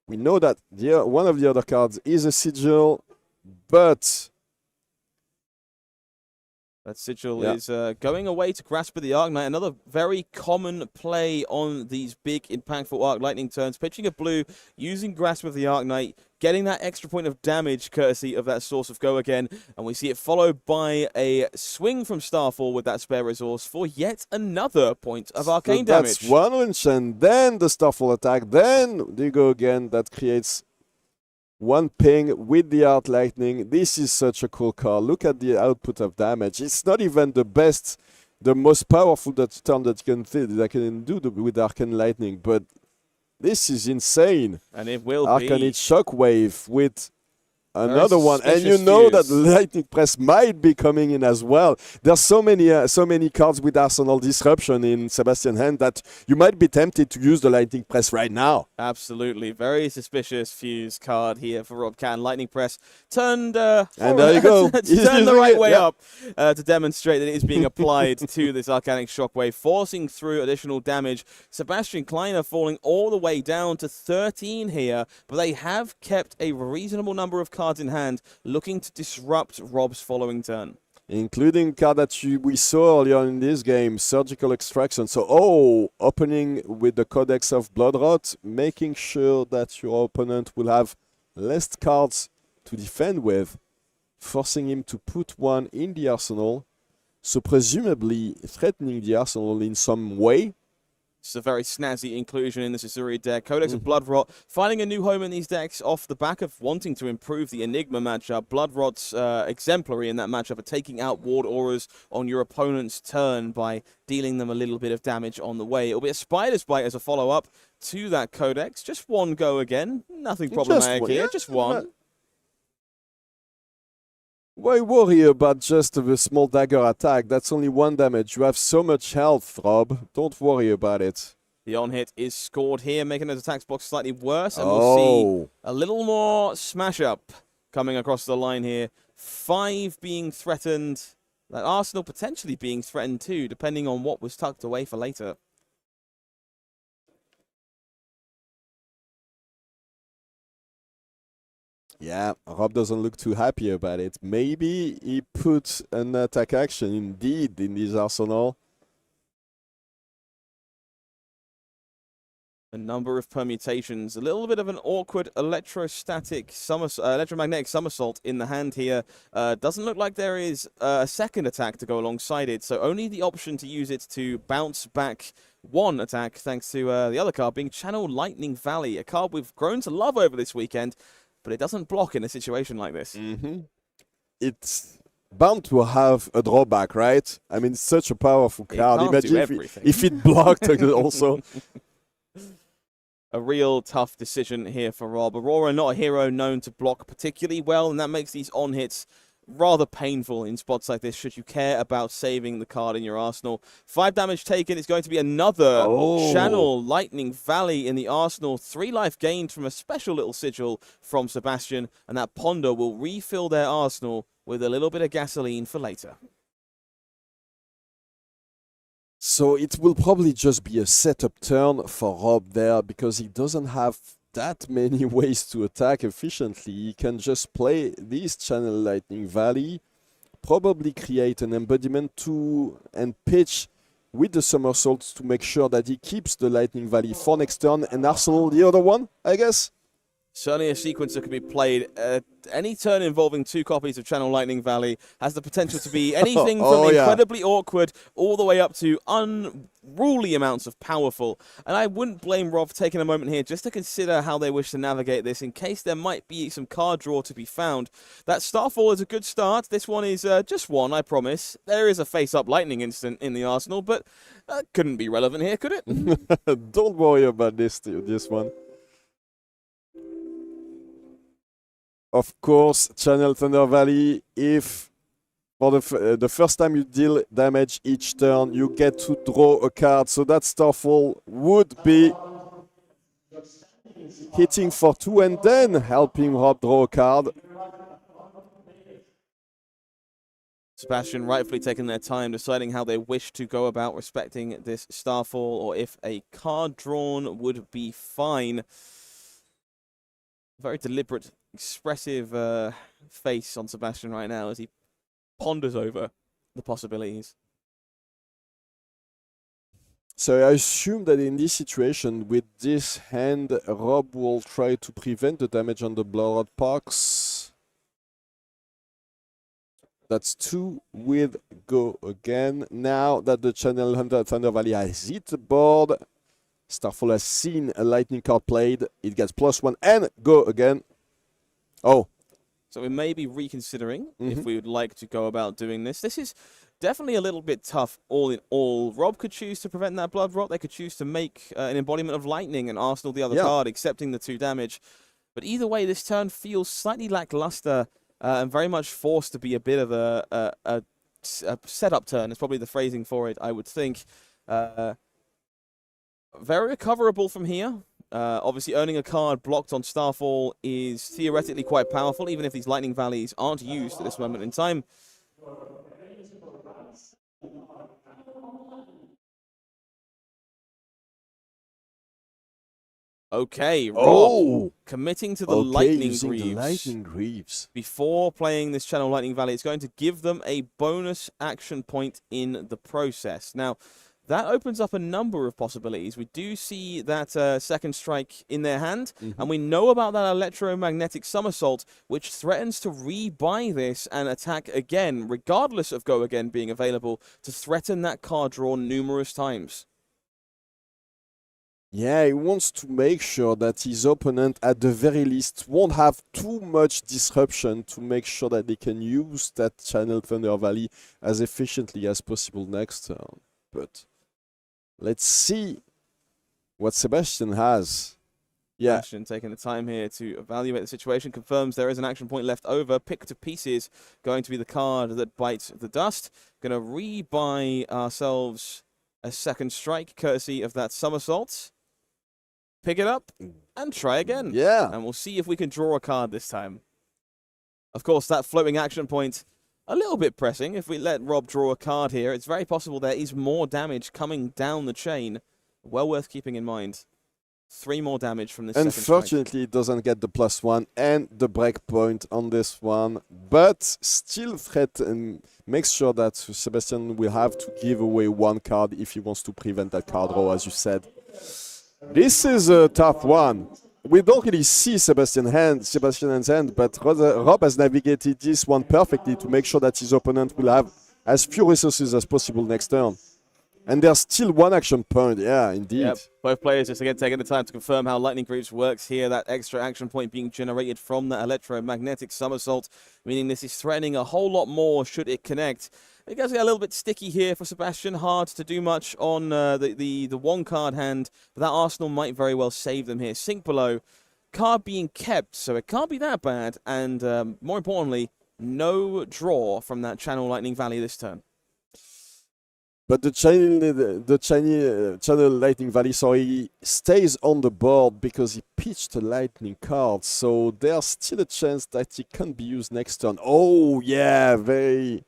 We know that one of the other cards is a sigil, but that sigil is going away to Grasp of the Arknight. Another very common play on these big, impactful Arc Lightning turns. Pitching a blue, using Grasp of the Arknight, getting that extra point of damage courtesy of that source of Go Again. And we see it followed by a swing from Starfall with that spare resource for yet another point of arcane damage. That's one launch, and then the Starfall attack, then the Go Again. That creates one ping with the Arc Lightning. This is such a cool card. Look at the output of damage. It's not even the best, the most powerful turn that you can do with Arcane Lightning, but this is insane. And it will Arcanite Shockwave with Another one, and you know that Lightning Press might be coming in as well. There's so many cards with Arsenal Disruption in Sebastian's hand that you might be tempted to use the Lightning Press right now. Absolutely, very suspicious fuse card here for Rob Can. Lightning Press turned, and there you go, turned the right way up to demonstrate that it is being applied to this Arcanic Shockwave, forcing through additional damage. Sebastian Kleiner falling all the way down to 13 here, but they have kept a reasonable number of cards in hand, looking to disrupt Rob's following turn. Including card that we saw earlier in this game, Surgical Extraction. So, opening with the Codex of Bloodrot, making sure that your opponent will have less cards to defend with, forcing him to put one in the arsenal, so presumably threatening the arsenal in some way. It's a very snazzy inclusion in the Uzuri deck. Codex of Bloodrot finding a new home in these decks off the back of wanting to improve the Enigma matchup. Bloodrot's exemplary in that matchup of taking out Ward Auras on your opponent's turn by dealing them a little bit of damage on the way. It'll be a Spider's Bite as a follow-up to that Codex. Just one Go Again. Nothing problematic here. Just one. Why worry about just a small dagger attack? That's only 1 damage. You have so much health, Rob. Don't worry about it. The on-hit is scored here, making those attacks box slightly worse. And we'll see a little more smash-up coming across the line here. 5 being threatened. That Arsenal potentially being threatened too, depending on what was tucked away for later. Yeah, Rob doesn't look too happy about it. Maybe he put an attack action indeed in his arsenal. A number of permutations. A little bit of an awkward electromagnetic somersault in the hand here. Doesn't look like there is a second attack to go alongside it, so only the option to use it to bounce back one attack, thanks to the other card being Channel Lightning Valley, a card we've grown to love over this weekend. But it doesn't block in a situation like this. It's bound to have a drawback, right? I mean, it's such a powerful card. Imagine if it blocked also. A real tough decision here for Rob. Aurora, not a hero known to block particularly well, and that makes these on-hits rather painful in spots like this, should you care about saving the card in your arsenal. 5 damage taken. It's going to be another Channel Lightning Valley in the arsenal. 3 life gained from a special little sigil from Sebastian, and that Ponder will refill their arsenal with a little bit of gasoline for later. So it will probably just be a setup turn for Rob there, because he doesn't have that many ways to attack efficiently. He can just play this Channel Lightning Valley, probably create an embodiment and pitch with the somersaults to make sure that he keeps the Lightning Valley for next turn and Arsenal the other one, I guess. Certainly a sequence that could be played. Any turn involving 2 copies of Channel Lightning Valley has the potential to be anything from incredibly awkward all the way up to unruly amounts of powerful. And I wouldn't blame Rob for taking a moment here just to consider how they wish to navigate this in case there might be some card draw to be found. That Starfall is a good start. This one is just one, I promise. There is a face-up lightning instant in the arsenal, but couldn't be relevant here, could it? Don't worry about this one. Of course, Channel Thunder Valley, if for the first time you deal damage each turn, you get to draw a card. So that Starfall would be hitting for 2 and then helping Rob draw a card. Sebastian rightfully taking their time, deciding how they wish to go about respecting this Starfall, or if a card drawn would be fine. Very deliberate, expressive face on Sebastian right now as he ponders over the possibilities. So I assume that in this situation, with this hand, Rob will try to prevent the damage on the Bloodrot Pox. That's 2 with go again. Now that the Channel Thunder Valley has hit the board, Starfall has seen a lightning card played. It gets +1 and go again. Oh. So we may be reconsidering if we would like to go about doing this. This is definitely a little bit tough all in all. Rob could choose to prevent that blood rot. They could choose to make an embodiment of lightning and arsenal the other card, accepting the 2 damage. But either way, this turn feels slightly lackluster and very much forced to be a bit of a setup turn. Is probably the phrasing for it, I would think. Very recoverable from here. Obviously, earning a card blocked on Starfall is theoretically quite powerful, even if these Lightning Valleys aren't used at this moment in time. Okay, Rob committing to the Lightning Greaves. Before playing this Channel Lightning Valley, it's going to give them a bonus action point in the process. Now, that opens up a number of possibilities. We do see that second strike in their hand, and we know about that electromagnetic somersault, which threatens to rebuy this and attack again, regardless of go again being available, to threaten that card draw numerous times. Yeah, he wants to make sure that his opponent, at the very least, won't have too much disruption to make sure that they can use that Channel Thunder Valley as efficiently as possible next turn. But let's see what Sebastian has. Yeah. Sebastian taking the time here to evaluate the situation, confirms there is an action point left over. Pick to Pieces going to be the card that bites the dust. Going to rebuy ourselves a second strike courtesy of that somersault. Pick it up and try again. Yeah. And we'll see if we can draw a card this time. Of course, that floating action point, a little bit pressing. If we let Rob draw a card here, it's very possible there is more damage coming down the chain. Well worth keeping in mind. 3 more damage from this second strike. Unfortunately, it doesn't get the +1 and the breakpoint on this one, but still threat and makes sure that Sebastian will have to give away 1 card if he wants to prevent that card draw, as you said. This is a tough one. We don't really see Sebastian's hand, but Rob has navigated this one perfectly to make sure that his opponent will have as few resources as possible next turn. And there's still 1 action point. Yeah, indeed. Yep. Both players just again taking the time to confirm how Lightning Greaves works here. That extra action point being generated from that electromagnetic somersault, meaning this is threatening a whole lot more should it connect. It does get a little bit sticky here for Sebastian. Hard to do much on the 1-card hand, but that arsenal might very well save them here. Sink below. Card being kept, so it can't be that bad. And more importantly, no draw from that Channel Lightning Valley this turn. But the Channel Lightning Valley, stays on the board because he pitched a lightning card. So there's still a chance that it can be used next turn. Oh, yeah, very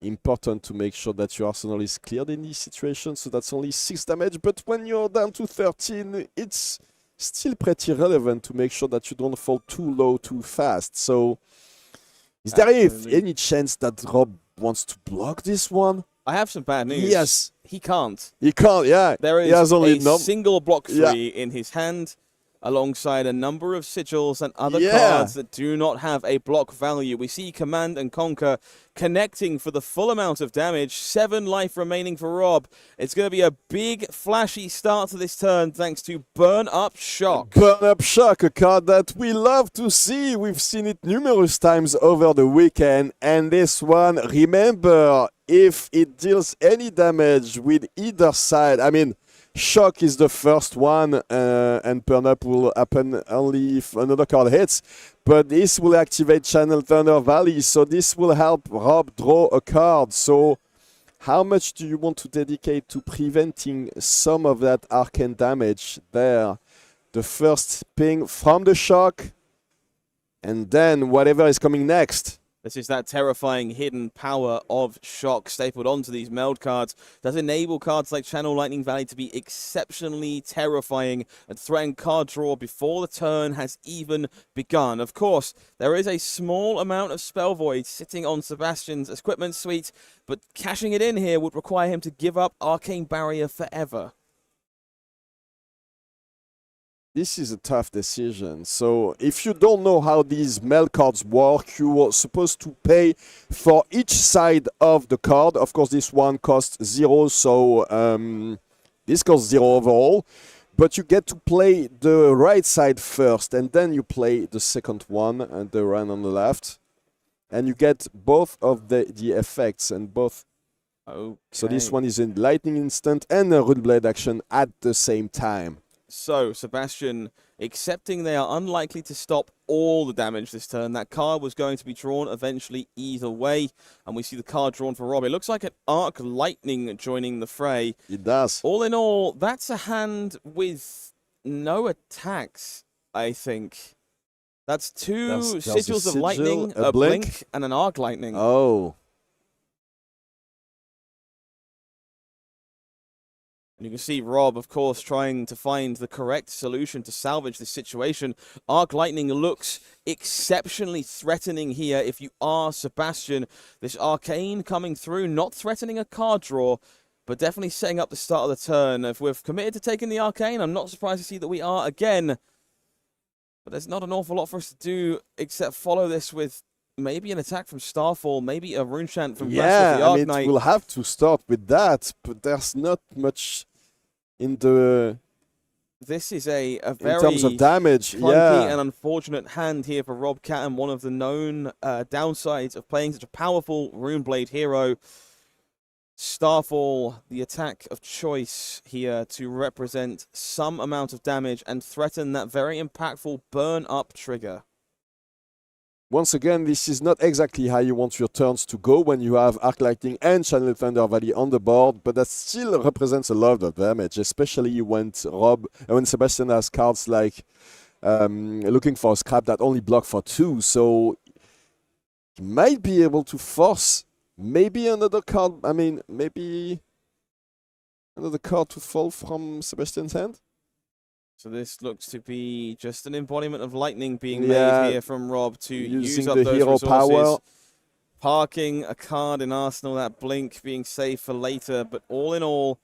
important to make sure that your arsenal is cleared in this situation. So that's only 6 damage. But when you're down to 13, it's still pretty relevant to make sure that you don't fall too low too fast. So is there any chance that Rob wants to block this one? I have some bad news. Yes. He can't. He can't, yeah. There is he has only a single block 3 in his hand. alongside a number of sigils and other Yeah. cards that do not have a block value. We see Command and Conquer connecting for the full amount of damage. 7 life remaining for Rob. It's going to be a big, flashy start to this turn thanks to Burn Up Shock. Burn Up Shock, a card that we love to see. We've seen it numerous times over the weekend. And this one, remember, if it deals any damage with either side, I mean, Shock is the first one, and Burn Up will happen only if another card hits. But this will activate Channel Thunder Valley, so this will help Rob draw a card. So how much do you want to dedicate to preventing some of that arcane damage there? The first ping from the Shock, and then whatever is coming next. This is that terrifying hidden power of Shock stapled onto these meld cards. Does enable cards like Channel Lightning Valley to be exceptionally terrifying and threaten card draw before the turn has even begun. Of course, there is a small amount of Spell Void sitting on Sebastian's equipment suite, but cashing it in here would require him to give up Arcane Barrier forever. This is a tough decision. So if you don't know how these meld cards work, you are supposed to pay for each side of the card. Of course, this one costs 0, so this costs 0 overall. But you get to play the right side first, and then you play the second one, and the one on the left. And you get both of the effects, and both. Okay. So this one is a lightning instant and a Runeblade action at the same time. So, Sebastian accepting they are unlikely to stop all the damage this turn. That card was going to be drawn eventually either way. And we see the card drawn for Rob. It looks like an Arc Lightning joining the fray. It does. All in all, that's a hand with no attacks, I think. That's two There's a Sigils of sigil, Lightning, a a blink. blink, and an Arc Lightning. Oh. And you can see Rob, of course, trying to find the correct solution to salvage this situation. Arc Lightning looks exceptionally threatening here if you are Sebastian. This Arcane coming through, not threatening a card draw, but definitely setting up the start of the turn. If we're committed to taking the Arcane, I'm not surprised to see that we are again. But there's not an awful lot for us to do except follow this with maybe an attack from Starfall, maybe a Rune Chant from Blast of the Arc Knight. We'll have to start with that, but there's not much in the... This is a very in terms of damage, clunky and unfortunate hand here for Rob Catton, one of the known downsides of playing such a powerful Runeblade hero. Starfall, the attack of choice here to represent some amount of damage and threaten that very impactful burn-up trigger. Once again, this is not exactly how you want your turns to go when you have Arc Lightning and Channel Thunder Valley on the board, but that still represents a lot of damage, especially when Sebastian has cards like looking for a scrap that only block for 2, so he might be able to force maybe another card, maybe another card to fall from Sebastian's hand. So this looks to be just an embodiment of lightning being made here from Rob to use up the those hero resources. power. Parking a card in Arsenal, that blink being saved for later. But all in all,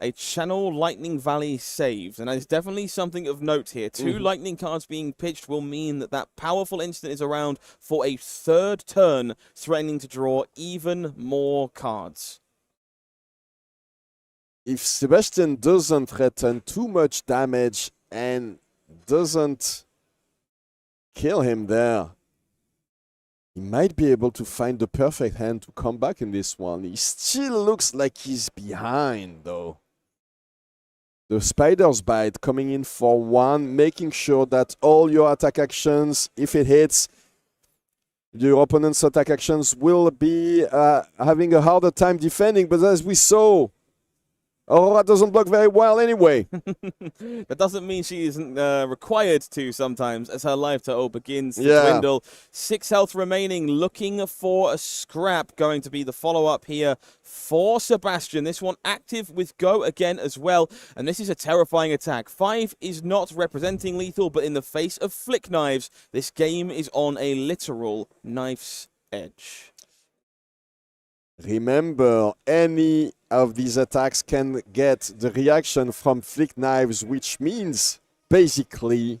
a Channel Lightning Valley saved. And that is definitely something of note here. 2 lightning cards being pitched will mean that that powerful instant is around for a third turn, threatening to draw even more cards. If Sebastian doesn't threaten too much damage and doesn't kill him there, he might be able to find the perfect hand to come back in this one. He still looks like he's behind, though. The Spider's Bite coming in for 1, making sure that all your attack actions, if it hits, your opponent's attack actions will be having a harder time defending. But as we saw, Aurora doesn't block very well anyway. That doesn't mean she isn't required to sometimes, as her life total begins to dwindle. 6 health remaining, looking for a scrap. Going to be the follow-up here for Sebastian. This one active with Go again as well. And this is a terrifying attack. 5 is not representing lethal, but in the face of flick knives, this game is on a literal knife's edge. Remember, any of these attacks can get the reaction from flick knives, which means basically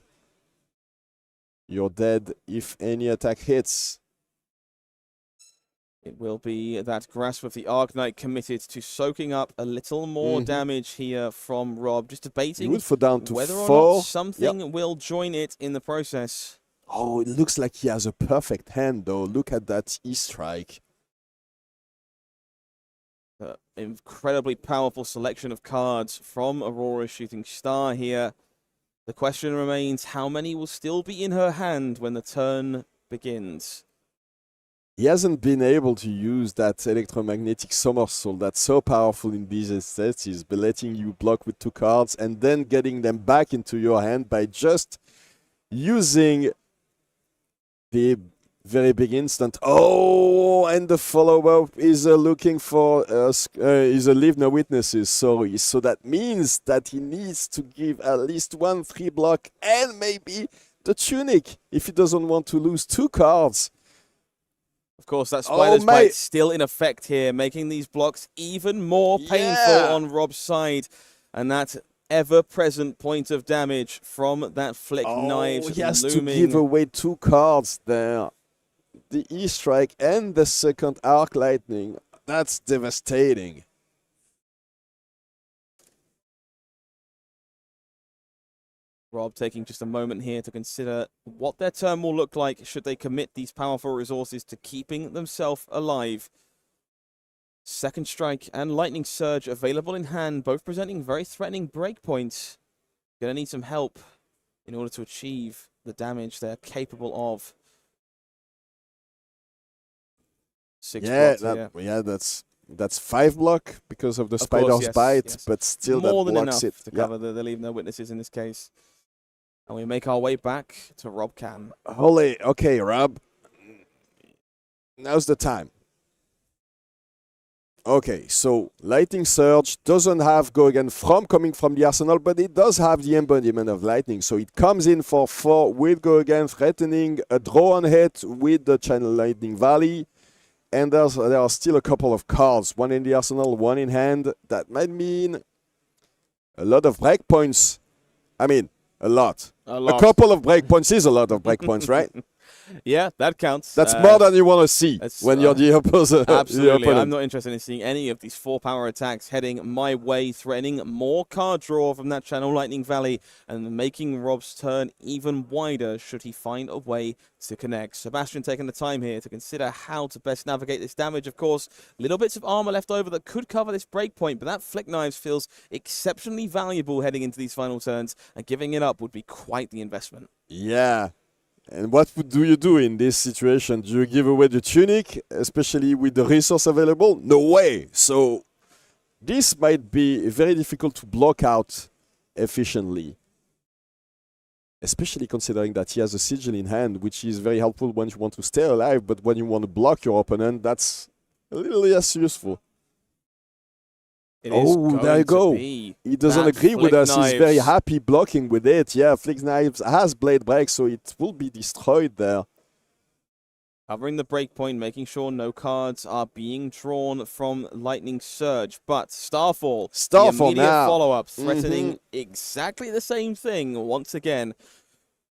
you're dead if any attack hits. It will be that Grasp of the Arknight committed to soaking up a little more damage here from Rob. Just debating Good for down to whether or 4. not something will join it in the process. Oh, it looks like he has a perfect hand, though. Look at that E-strike. Incredibly powerful selection of cards from Aurora Shooting Star here. The question remains, how many will still be in her hand when the turn begins? He hasn't been able to use that electromagnetic somersault that's so powerful in these sets, by letting you block with 2 cards and then getting them back into your hand by just using the very big instant. Oh, and the follow-up is looking for is a leave no witnesses. Sorry, so that means that he needs to give at least 1 3 block and maybe the tunic if he doesn't want to lose 2 cards. Of course, that Spider's Bite still in effect here, making these blocks even more painful on Rob's side. And that ever-present point of damage from that Flick Knives he has looming. to give away 2 cards there. The E-strike and the second Arc Lightning. That's devastating. Rob taking just a moment here to consider what their turn will look like should they commit these powerful resources to keeping themselves alive. Second Strike and Lightning Surge available in hand, both presenting very threatening breakpoints. Gonna need some help in order to achieve the damage they're capable of. 6 blocks, that's 5 block because of the Spider's Bite, but still more that than blocks enough it. to cover the leave no witnesses in this case. And we make our way back to Rob Can. Holy, okay, Rob. Now's the time. Okay, so Lightning Surge doesn't have go again coming from the arsenal, but it does have the embodiment of lightning. So it comes in for 4 with go again, threatening a draw on hit with the Channel Lightning Valley. And there are still a couple of cards, 1 in the arsenal, 1 in hand. That might mean a lot of breakpoints. I mean, a lot. A couple of breakpoints is a lot of breakpoints, right? Yeah, that counts. That's more than you want to see when you're the opposite. Absolutely. I'm not interested in seeing any of these 4 power attacks heading my way, threatening more card draw from that Channel Lightning Valley and making Rob's turn even wider should he find a way to connect. Sebastian taking the time here to consider how to best navigate this damage. Of course, little bits of armor left over that could cover this breakpoint, but that Flick Knives feels exceptionally valuable heading into these final turns, and giving it up would be quite the investment. Yeah. And what do you do in this situation? Do you give away the tunic, especially with the resource available? No way. So this might be very difficult to block out efficiently, especially considering that he has a sigil in hand, which is very helpful when you want to stay alive, but when you want to block your opponent, that's a little less useful. There you go. He doesn't agree with us. He's very happy blocking with it. Yeah, Flick Knives has Blade Break, so it will be destroyed there. Covering the breakpoint, making sure no cards are being drawn from Lightning Surge. But Starfall the immediate now. Follow-up, threatening exactly the same thing once again,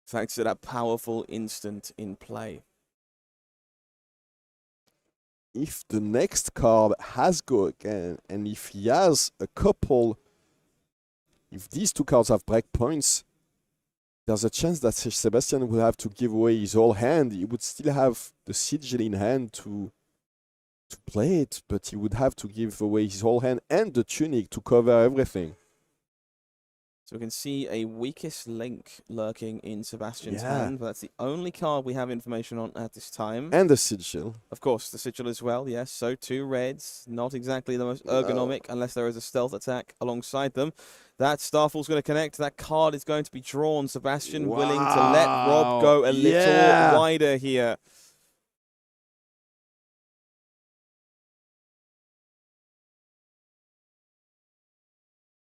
thanks to that powerful instant in play. If the next card has go again, and if he has a couple, if these 2 cards have breakpoints, there's a chance that Sebastian will have to give away his whole hand. He would still have the sigil in hand to play it, but he would have to give away his whole hand and the tunic to cover everything. So we can see a weakest link lurking in Sebastian's hand, but that's the only card we have information on at this time. And the sigil. Of course, the sigil as well, yes. So 2 reds, not exactly the most ergonomic unless there is a stealth attack alongside them. That Starfall's going to connect. That card is going to be drawn. Sebastian willing to let Rob go a little wider here.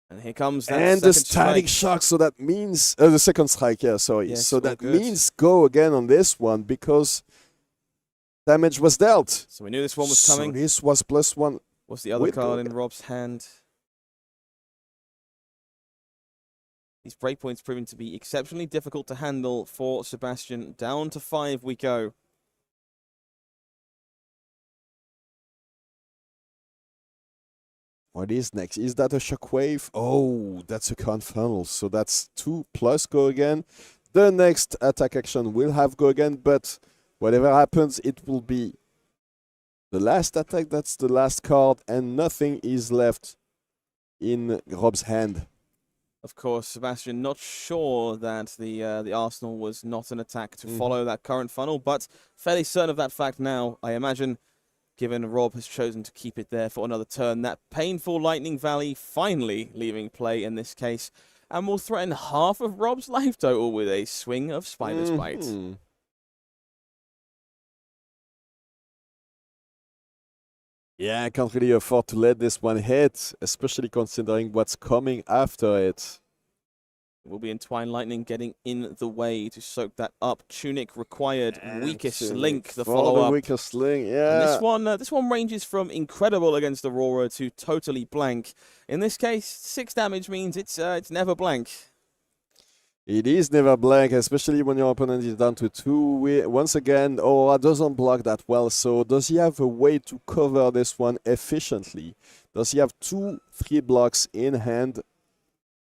And here comes that and the strike. static shock, so that means the second strike, sorry. Yes, so that good. means go again on this one because damage was dealt. So we knew this one was coming. So this was +1. What's the other card in Rob's hand? These breakpoints proving to be exceptionally difficult to handle for Sebastian. Down to 5 we go. What is next? Is that a shockwave? Oh, that's a confernal. So that's 2+ go again. The next attack action will have go again, but whatever happens, it will be the last attack. That's the last card, and nothing is left in Rob's hand. Of course, Sebastian not sure that the Arsenal was not an attack to follow that current funnel, but fairly certain of that fact now, I imagine, given Rob has chosen to keep it there for another turn. That painful Lightning Valley finally leaving play in this case, and will threaten half of Rob's life total with a swing of Spider's Bite. Yeah, I can't really afford to let this one hit, especially considering what's coming after it. It will be Entwined Lightning getting in the way to soak that up. Tunic required, weakest link, the follow-up. The weakest link, yeah. And this one ranges from incredible against Aurora to totally blank. In this case, 6 damage means it's never blank. It is never blank, especially when your opponent is down to 2. Once again, Aurora doesn't block that well, so does he have a way to cover this one efficiently? Does he have 2-3 blocks in hand?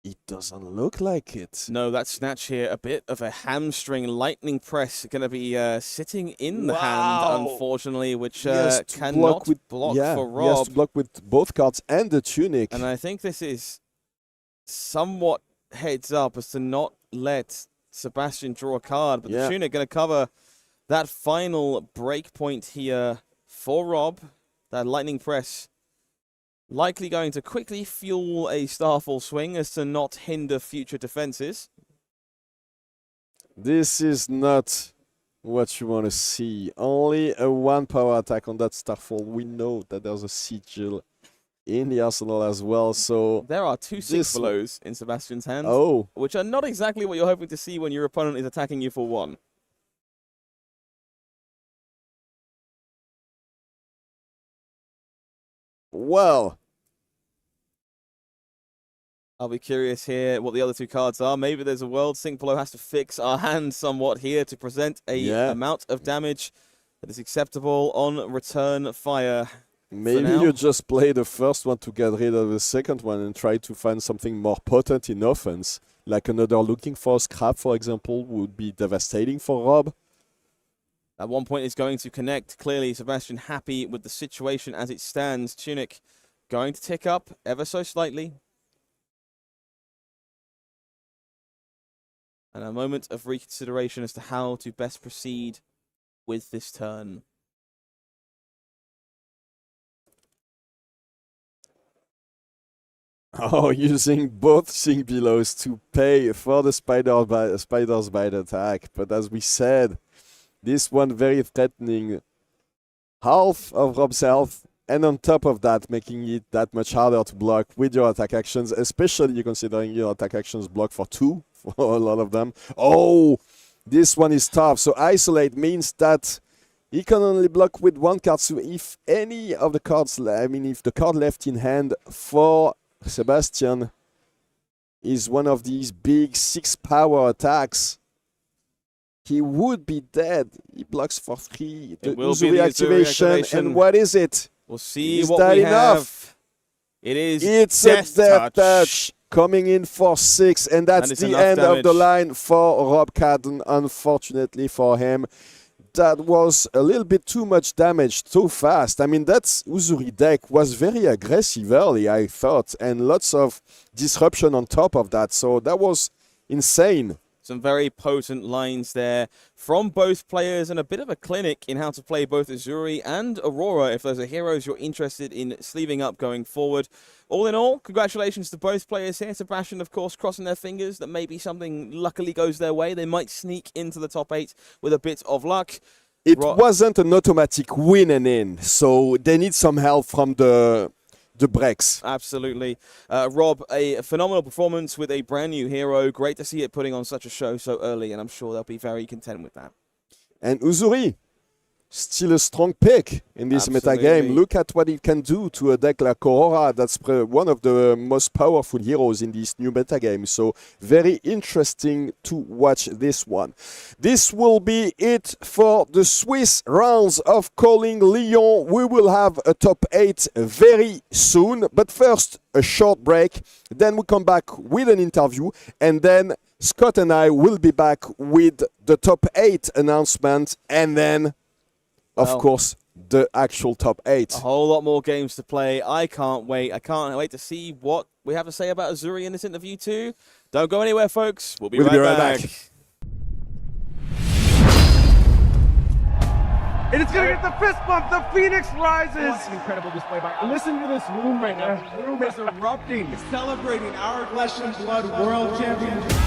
It doesn't look like it. No, that snatch here, a bit of a hamstring lightning press going to be sitting in the hand, unfortunately, which cannot block for Rob. He has to block with both cards and the Tunic. And I think this is somewhat heads up as to not let Sebastian draw a card, but the Tunic going to cover that final break point here for Rob. That lightning press likely going to quickly fuel a Starfall swing as to not hinder future defenses. This is not what you want to see. Only a 1 power attack on that Starfall. We know that there's a sigil in the arsenal as well, so there are 2 6 blows in Sebastian's hand, which are not exactly what you're hoping to see when your opponent is attacking you for 1. Well, I'll be curious here what the other 2 cards are. Maybe there's a world. Sync Below has to fix our hand somewhat here to present a amount of damage that is acceptable on return fire. Maybe you just play the first one to get rid of the second one and try to find something more potent in offense. Like another Looking for Scrap, for example, would be devastating for Rob. At one point is going to connect. Clearly, Sebastian happy with the situation as it stands. Tunic going to tick up ever so slightly. And a moment of reconsideration as to how to best proceed with this turn. Oh, using both Sync Belows to pay for the Spider's Bite attack. But as we said, this one very threatening. Half of Rob's health, and on top of that, making it that much harder to block with your attack actions, especially considering your attack actions block for 2. For a lot of them. Oh, this one is tough. So isolate means that he can only block with 1 card. So if any of the cards, if the card left in hand for Sebastian is one of these big 6 power attacks, he would be dead. He blocks for 3. The Uzuri activation. And what is it? We'll see what we have. It's a death touch. Coming in for 6, and that's the end of the line for Rob Catton, unfortunately for him. That was a little bit too much damage too fast. I mean, that Uzuri deck was very aggressive early, I thought, and lots of disruption on top of that, so that was insane. Some very potent lines there from both players and a bit of a clinic in how to play both Uzuri and Aurora if those are heroes you're interested in sleeving up going forward. All in all, congratulations to both players here. Sebastian, of course, crossing their fingers that maybe something luckily goes their way. They might sneak into the top 8 with a bit of luck. It wasn't an automatic win and in, so they need some help from the breaks. Absolutely. Rob, a phenomenal performance with a brand new hero. Great to see it putting on such a show so early, and I'm sure they'll be very content with that. And Uzuri, still a strong pick in this metagame. Look at what it can do to a deck like Aurora. That's one of the most powerful heroes in this new metagame. So very interesting to watch this one. This will be it for the Swiss rounds of Calling Lyon. We will have a top 8 very soon. But first, a short break. Then we come back with an interview. And then Scott and I will be back with the top 8 announcement. And then, of course, the actual top 8. A whole lot more games to play. I can't wait. I can't wait to see what we have to say about Uzuri in this interview too. Don't go anywhere, folks. We'll be right back. And it's going to get the fist bump. The Phoenix rises. What an incredible display by. Listen to this room right now. The room is erupting, celebrating our Flesh and Blood World Championship.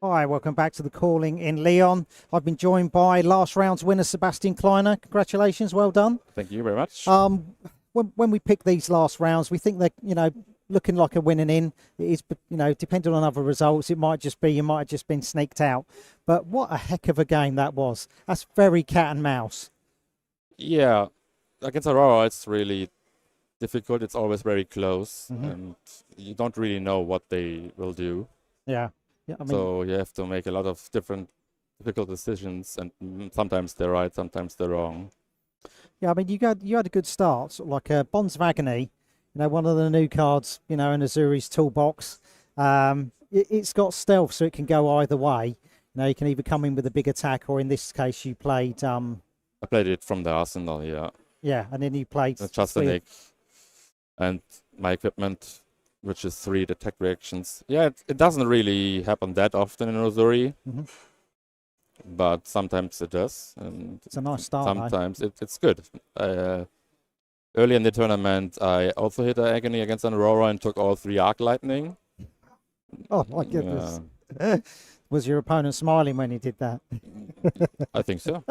Hi, welcome back to the Calling in Lyon. I've been joined by last round's winner, Sebastian Kleiner. Congratulations, well done. Thank you very much. When we pick these last rounds, we think they're, looking like a winning in. It is, depending on other results, it might just be you might have just been sneaked out. But what a heck of a game that was. That's very cat and mouse. Yeah, against Aurora, it's really difficult. It's always very close, and you don't really know what they will do. Yeah. Yeah, so you have to make a lot of difficult decisions, and sometimes they're right, sometimes they're wrong. Yeah, you had a good start, sort of like Bonds of Agony, one of the new cards, in Uzuri's toolbox. It's got stealth, so it can go either way. You can either come in with a big attack, or in this case, you played. I played it from the arsenal, yeah. Yeah, and then you played just a three- Nick. And my equipment, which is 3 attack reactions. Yeah, it doesn't really happen that often in Uzuri, Mhm. but sometimes it does. And It's a nice start, though. sometimes it's good. Early in the tournament, I also hit an Agony against an Aurora and took all 3 Arc Lightning. Oh my goodness. Was your opponent smiling when he did that? I think so.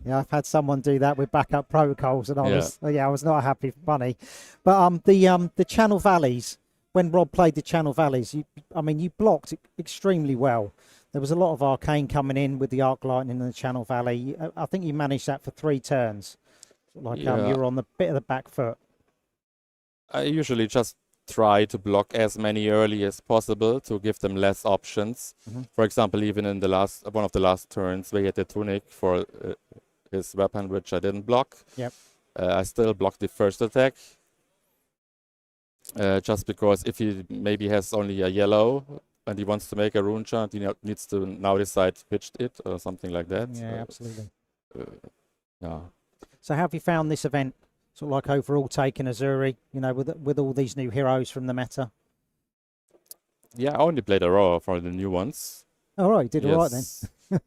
Yeah, I've had someone do that with backup protocols, and I Yeah. was not a happy bunny. But the Channel Valleys, when Rob played the Channel Valleys, you blocked extremely well. There was a lot of arcane coming in with the Arc Lightning and the Channel Valley. I think you managed that for 3 turns. Like Yeah. you were on the bit of the back foot. I usually just try to block as many early as possible to give them less options. Mhm. For example, even in the one of the last turns where he had the tunic for his weapon, which I didn't block. Yep. I still blocked the first attack. Just because if he maybe has only a yellow and he wants to make a rune chant, he needs to now decide which it or something like that. Yeah, absolutely. Yeah. So how have you found this event? Sort of like overall taking Uzuri, with all these new heroes from the meta. Yeah, I only played Aurora for the new ones. All right, did all right then.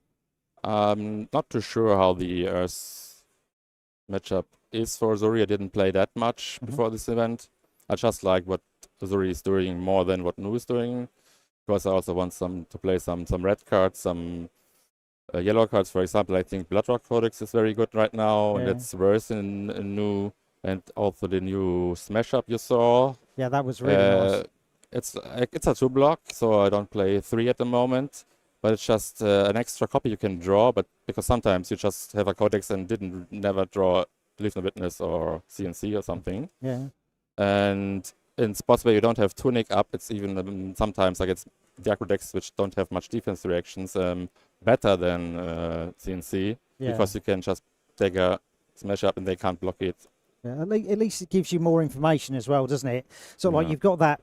I'm not too sure how the Earth matchup is for Uzuri. I didn't play that much before this event. I just like what Uzuri is doing more than what Nu is doing. Because I also want to play some red cards, some yellow cards. For example, I think Bloodrock Codex is very good right now, and Yeah. it's worse in Nu. And also the new Smash Up you saw. Yeah, that was really nice. It's a 2-block, so I don't play 3 at the moment. But it's just an extra copy you can draw. But because sometimes you just have a Codex and never draw Believe in Witness or CNC or something. Yeah. And in spots where you don't have Tunic up, it's even sometimes like it's the aggro decks which don't have much defense reactions better than CNC because you can just take a Smash Up and they can't block it. Yeah, at least it gives you more information as well, doesn't it? So like you've got that,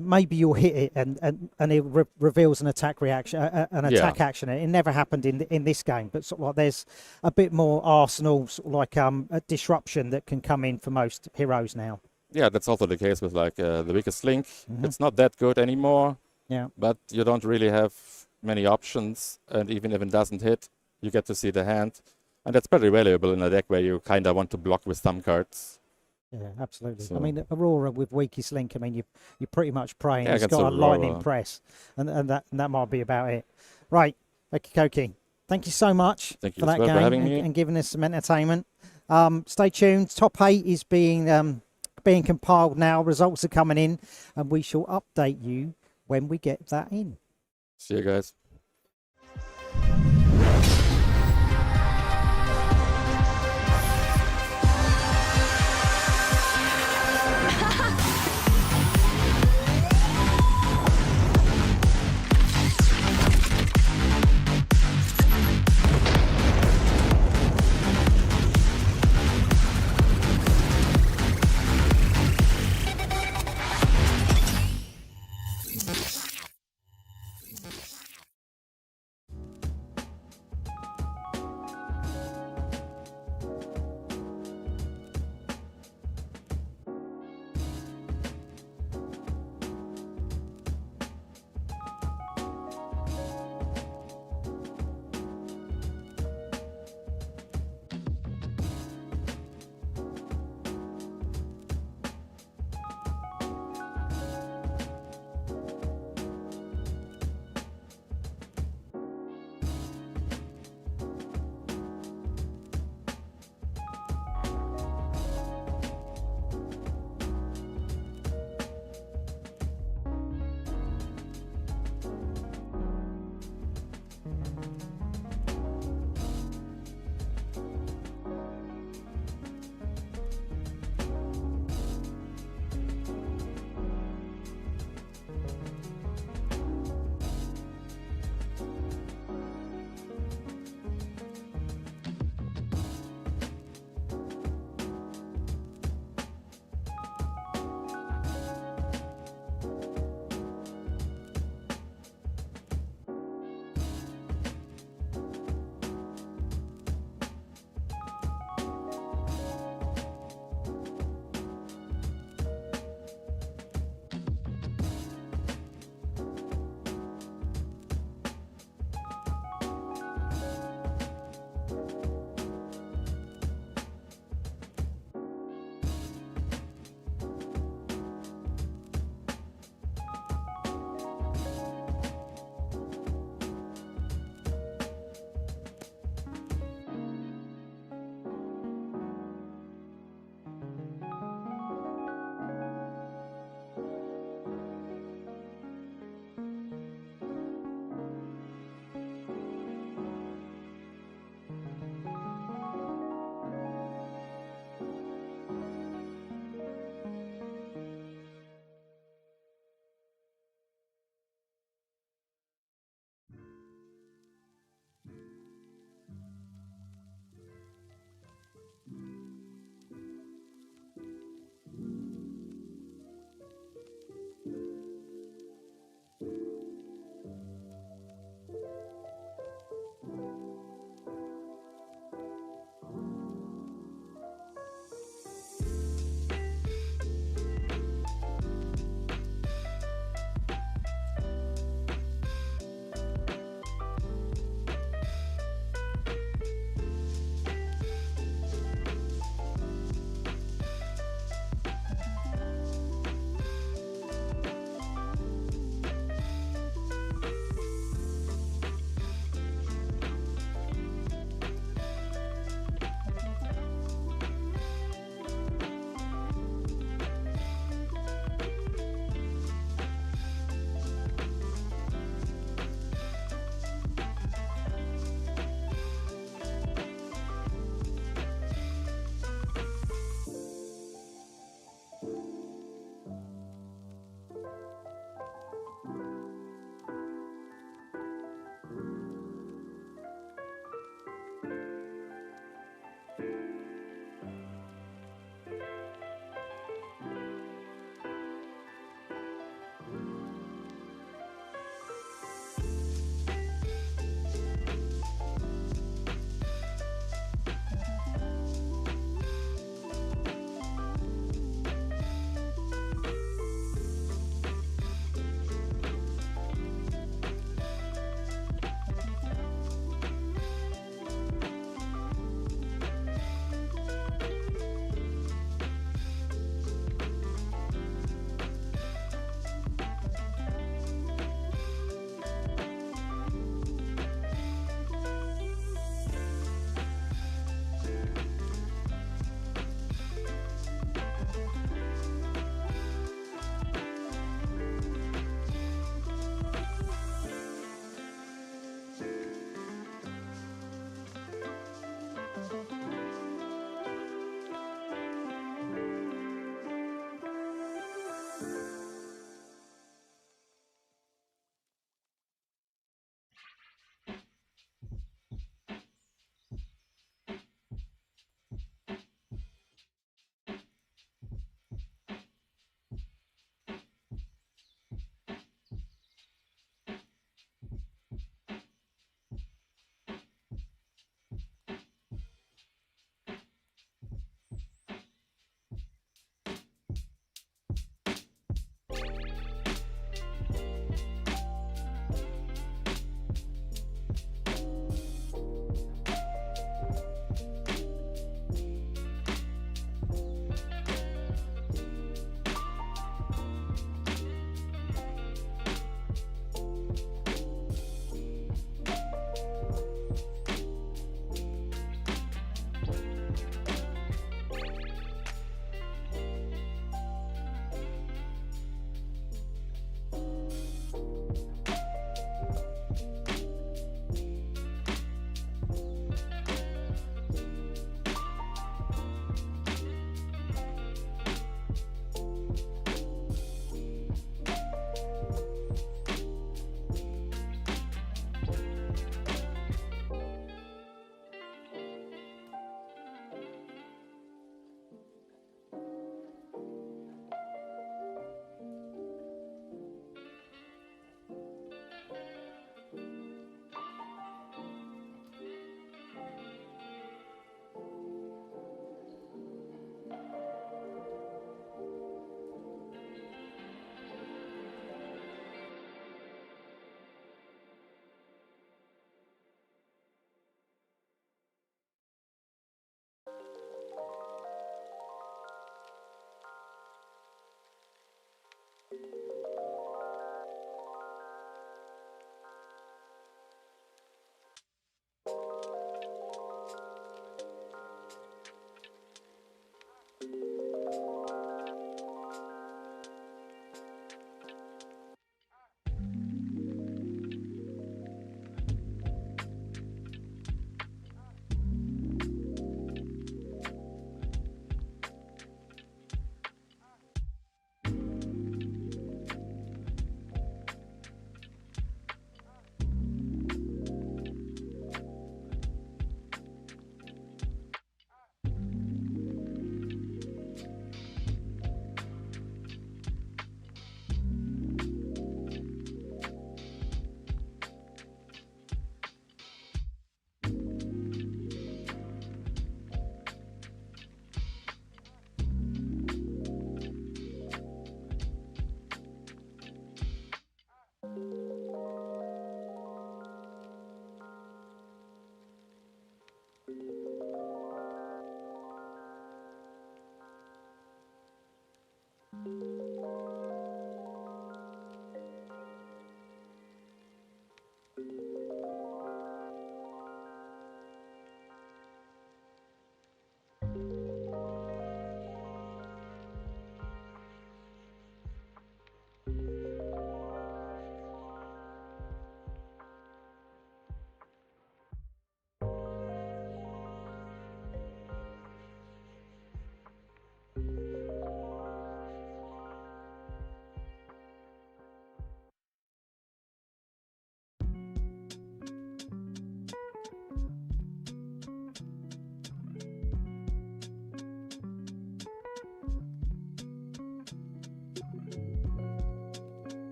maybe you'll hit it and it reveals an attack reaction, action. It never happened in this game, but sort of like there's a bit more arsenal, sort of like a disruption that can come in for most heroes now. Yeah, that's also the case with like the Weakest Link. It's not that good anymore. Yeah. But you don't really have many options, and even if it doesn't hit, you get to see the hand. And that's pretty valuable in a deck where you kind of want to block with some cards. Yeah, absolutely. So- I mean, Aurora with Weakest Link, you're pretty much praying Yeah, it's against got a lightning Aurora. press, and that might be about it. Right, Koki, thank you so much Thank you for as that well for game having me. and giving us some entertainment. Stay tuned. Top 8 is being compiled now. Results are coming in, and we shall update you when we get that in. See you guys.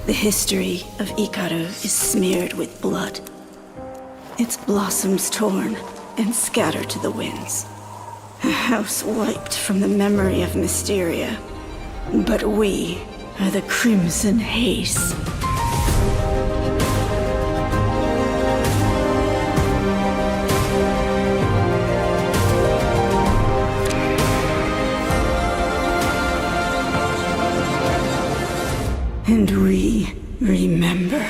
The history of Ikaro is smeared with blood. Its blossoms torn and scattered to the winds. A house wiped from the memory of Mysteria. But we are the Crimson Haze. And we remember.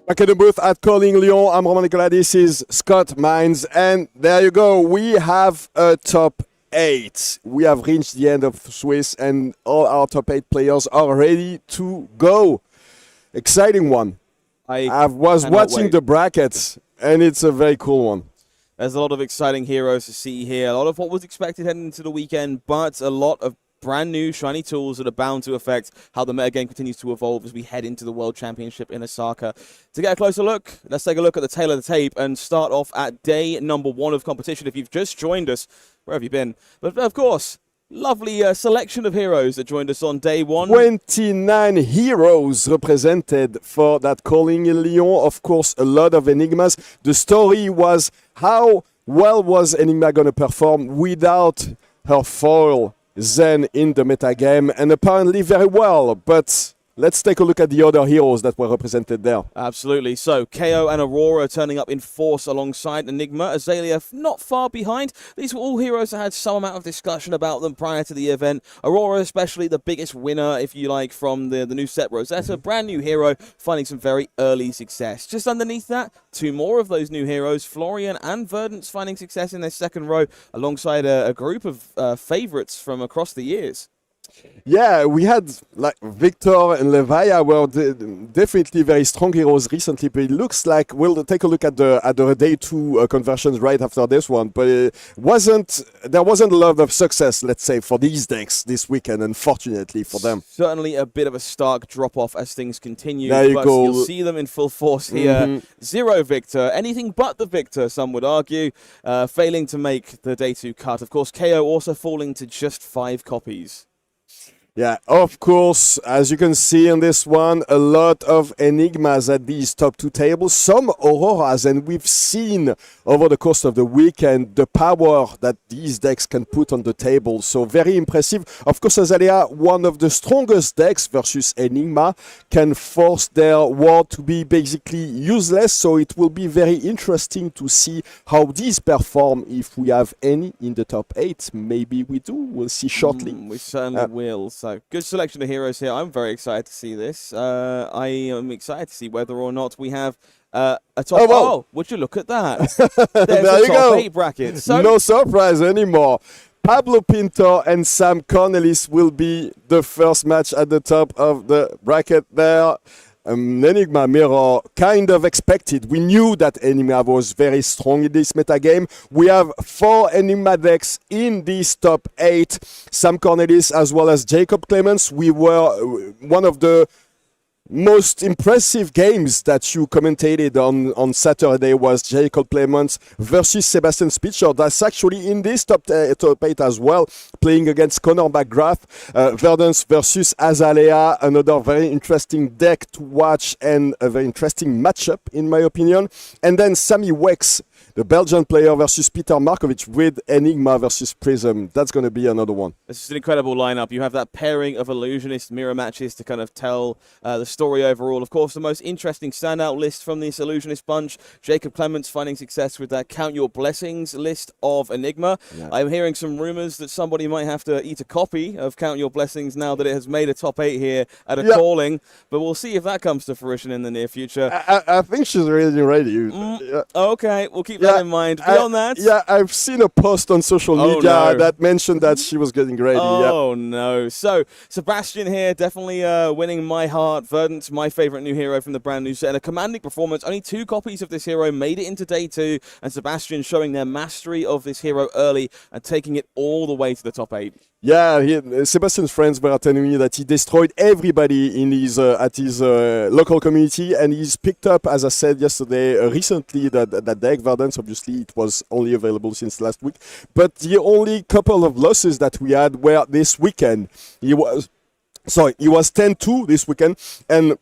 Back in the booth at Calling Lyon, I'm Roman Nicolas, this is Scott Mines, and there you go, we have a top 8. We have reached the end of Swiss, and all our top 8 players are ready to go. Exciting one. I was watching the brackets, and it's a very cool one. There's a lot of exciting heroes to see here, a lot of what was expected heading into the weekend, but a lot of brand new shiny tools that are bound to affect how the metagame continues to evolve as we head into the World Championship in Osaka. To get a closer look, let's take a look at the tail of the tape and start off at day number 1 of competition. If you've just joined us, where have you been? But of course, lovely selection of heroes that joined us on day 1. 29 heroes represented for that Calling in Lyon. Of course, a lot of Enigmas. The story was how well was Enigma going to perform without her foil Zen in the metagame, and apparently very well. But let's take a look at the other heroes that were represented there. Absolutely. So, Kano and Aurora turning up in force alongside Enigma. Azalea not far behind. These were all heroes that had some amount of discussion about them prior to the event. Aurora especially the biggest winner, if you like, from the new set Rosetta. Brand new hero, finding some very early success. Just underneath that, 2 more of those new heroes, Florian and Verdance, finding success in their second row, alongside a group of favorites from across the years. Yeah, we had like Victor and Levaya were definitely very strong heroes recently, but it looks like we'll take a look at the day 2 conversions right after this one. But there wasn't a lot of success, let's say, for these decks this weekend, unfortunately for them. Certainly a bit of a stark drop off as things continue. There you go. You'll see them in full force here. 0 Victor, anything but the Victor, some would argue, failing to make the day 2 cut. Of course, KO also falling to just 5 copies. Yeah, of course, as you can see in this one, a lot of Enigmas at these top 2 tables, some Auroras, and we've seen over the course of the weekend the power that these decks can put on the table. So very impressive. Of course, Azalea, one of the strongest decks versus Enigma, can force their ward to be basically useless. So it will be very interesting to see how these perform if we have any in the top 8. Maybe we do. We'll see shortly. We certainly will. So good selection of heroes here. I'm very excited to see this. I am excited to see whether or not we have a top. Oh, would you look at that? There's there you top go. 8 bracket. So no surprise anymore. Pablo Pintor and Sam Cornelis will be the first match at the top of the bracket there. Enigma Mirror kind of expected. We knew that Enigma was very strong in this metagame. We have 4 Enigma decks in this top 8. Sam Cornelis as well as Jacob Clements. We were one of the most impressive games that you commentated on Saturday was Jacob Clements versus Sebastian Spicher. That's actually in this top 8 as well, playing against Kano Mcgrath. Verdance versus Azalea, another very interesting deck to watch and a very interesting matchup in my opinion. And then Sammy Weckx, the Belgian player, versus Peter Markovic with Enigma versus Prism. That's going to be another one. This is an incredible lineup. You have that pairing of Illusionist mirror matches to kind of tell the story overall. Of course, the most interesting standout list from this Illusionist bunch, Jacob Clements finding success with that Count Your Blessings list of Enigma. Yeah. I'm hearing some rumors that somebody might have to eat a copy of Count Your Blessings now that it has made a top 8 here at a calling. But we'll see if that comes to fruition in the near future. I think she's really ready. Okay, we'll keep that in mind. Beyond that... Yeah, I've seen a post on social media that mentioned that she was getting ready. Oh, no. So, Sebastian here, definitely winning my heart. Verdance, my favorite new hero from the brand new set. And a commanding performance. Only 2 copies of this hero made it into day 2. And Sebastian showing their mastery of this hero early and taking it all the way to the top 8. Yeah, Sebastian's friends were telling me that he destroyed everybody in his at his local community, and he's picked up, as I said yesterday, recently that deck Verdance. Obviously, it was only available since last week, but the only couple of losses that we had were this weekend. He was 10-2 this weekend, and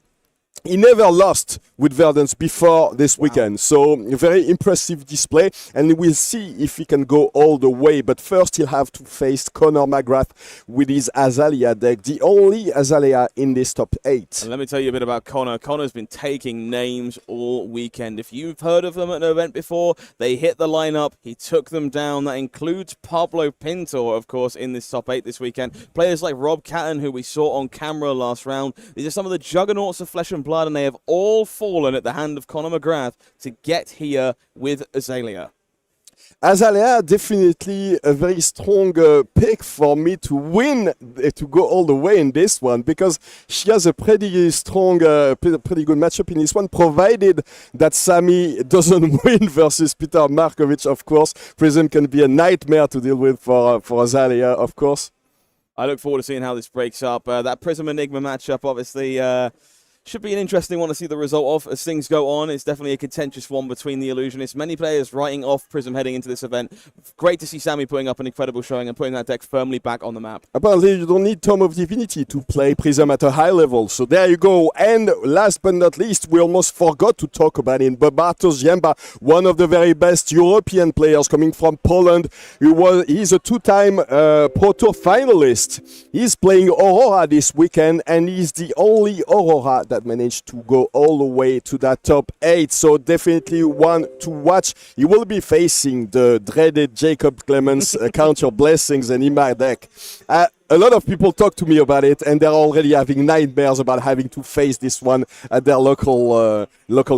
he never lost with Verdance before this weekend. So a very impressive display, and we'll see if he can go all the way. But first he'll have to face Kano Mcgrath with his Azalea deck, the only Azalea in this top 8. And let me tell you a bit about Kano. Kano's been taking names all weekend. If you've heard of them at an event before, they hit the lineup. He took them down. That includes Pablo Pintor, of course, in this top 8 this weekend. Players like Catton, who we saw on camera last round. These are some of the juggernauts of Flesh and Blood blood, and they have all fallen at the hand of Conor Mcgrath to get here with Azalea. Azalea, definitely a very strong pick for me to win, to go all the way in this one, because she has a pretty strong, pretty good matchup in this one, provided that Sammy doesn't win versus Peter Markovic, of course. Prism can be a nightmare to deal with for Azalea, of course. I look forward to seeing how this breaks up. That Prism Enigma matchup, obviously, should be an interesting one to see the result of as things go on. It's definitely a contentious one between the Illusionists. Many players writing off Prism heading into this event. Great to see Sammy putting up an incredible showing and putting that deck firmly back on the map. Apparently, you don't need Tome of Divinity to play Prism at a high level. So there you go. And last but not least, we almost forgot to talk about him. But Bartosz Ziemba, one of the very best European players coming from Poland. He's a two-time Pro Tour finalist. He's playing Aurora this weekend, and he's the only Aurora that managed to go all the way to that top 8. So definitely one to watch. He will be facing the dreaded Jacob Clemens Count Your Blessings and Imar deck. A lot of people talk to me about it, and they're already having nightmares about having to face this one at their local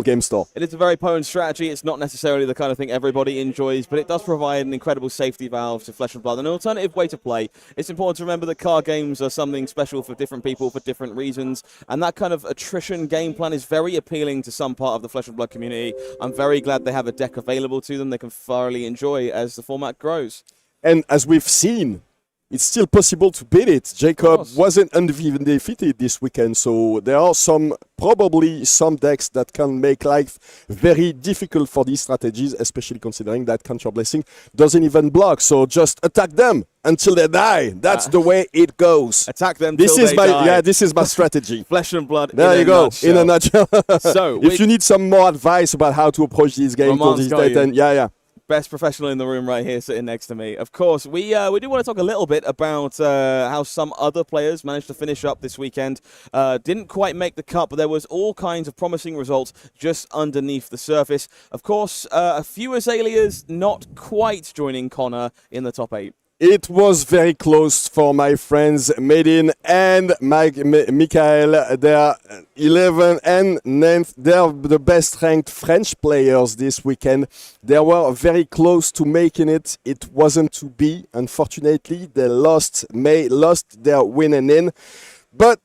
game store. It is a very potent strategy. It's not necessarily the kind of thing everybody enjoys, but it does provide an incredible safety valve to Flesh and Blood, an alternative way to play. It's important to remember that card games are something special for different people for different reasons, and that kind of attrition game plan is very appealing to some part of the Flesh and Blood community. I'm very glad they have a deck available to them they can thoroughly enjoy as the format grows. And as we've seen, it's still possible to beat it. Jacob wasn't undefeated this weekend, so there are probably some decks that can make life very difficult for these strategies, especially considering that Count Your Blessing doesn't even block. So just attack them until they die. That's the way it goes. Attack them this till is they my die. Yeah, this is my strategy. Flesh and Blood. There you go. In a nutshell. So if you need some more advice about how to approach these games, yeah. Best professional in the room right here sitting next to me. Of course, we do want to talk a little bit about how some other players managed to finish up this weekend. Didn't quite make the cut, but there was all kinds of promising results just underneath the surface. Of course, a few Azaleas not quite joining Connor in the top 8. It was very close for my friends Medin and Michael. They are 11 and 9th. They are the best ranked French players this weekend. They were very close to making it. It wasn't to be. Unfortunately, they lost their win and in. But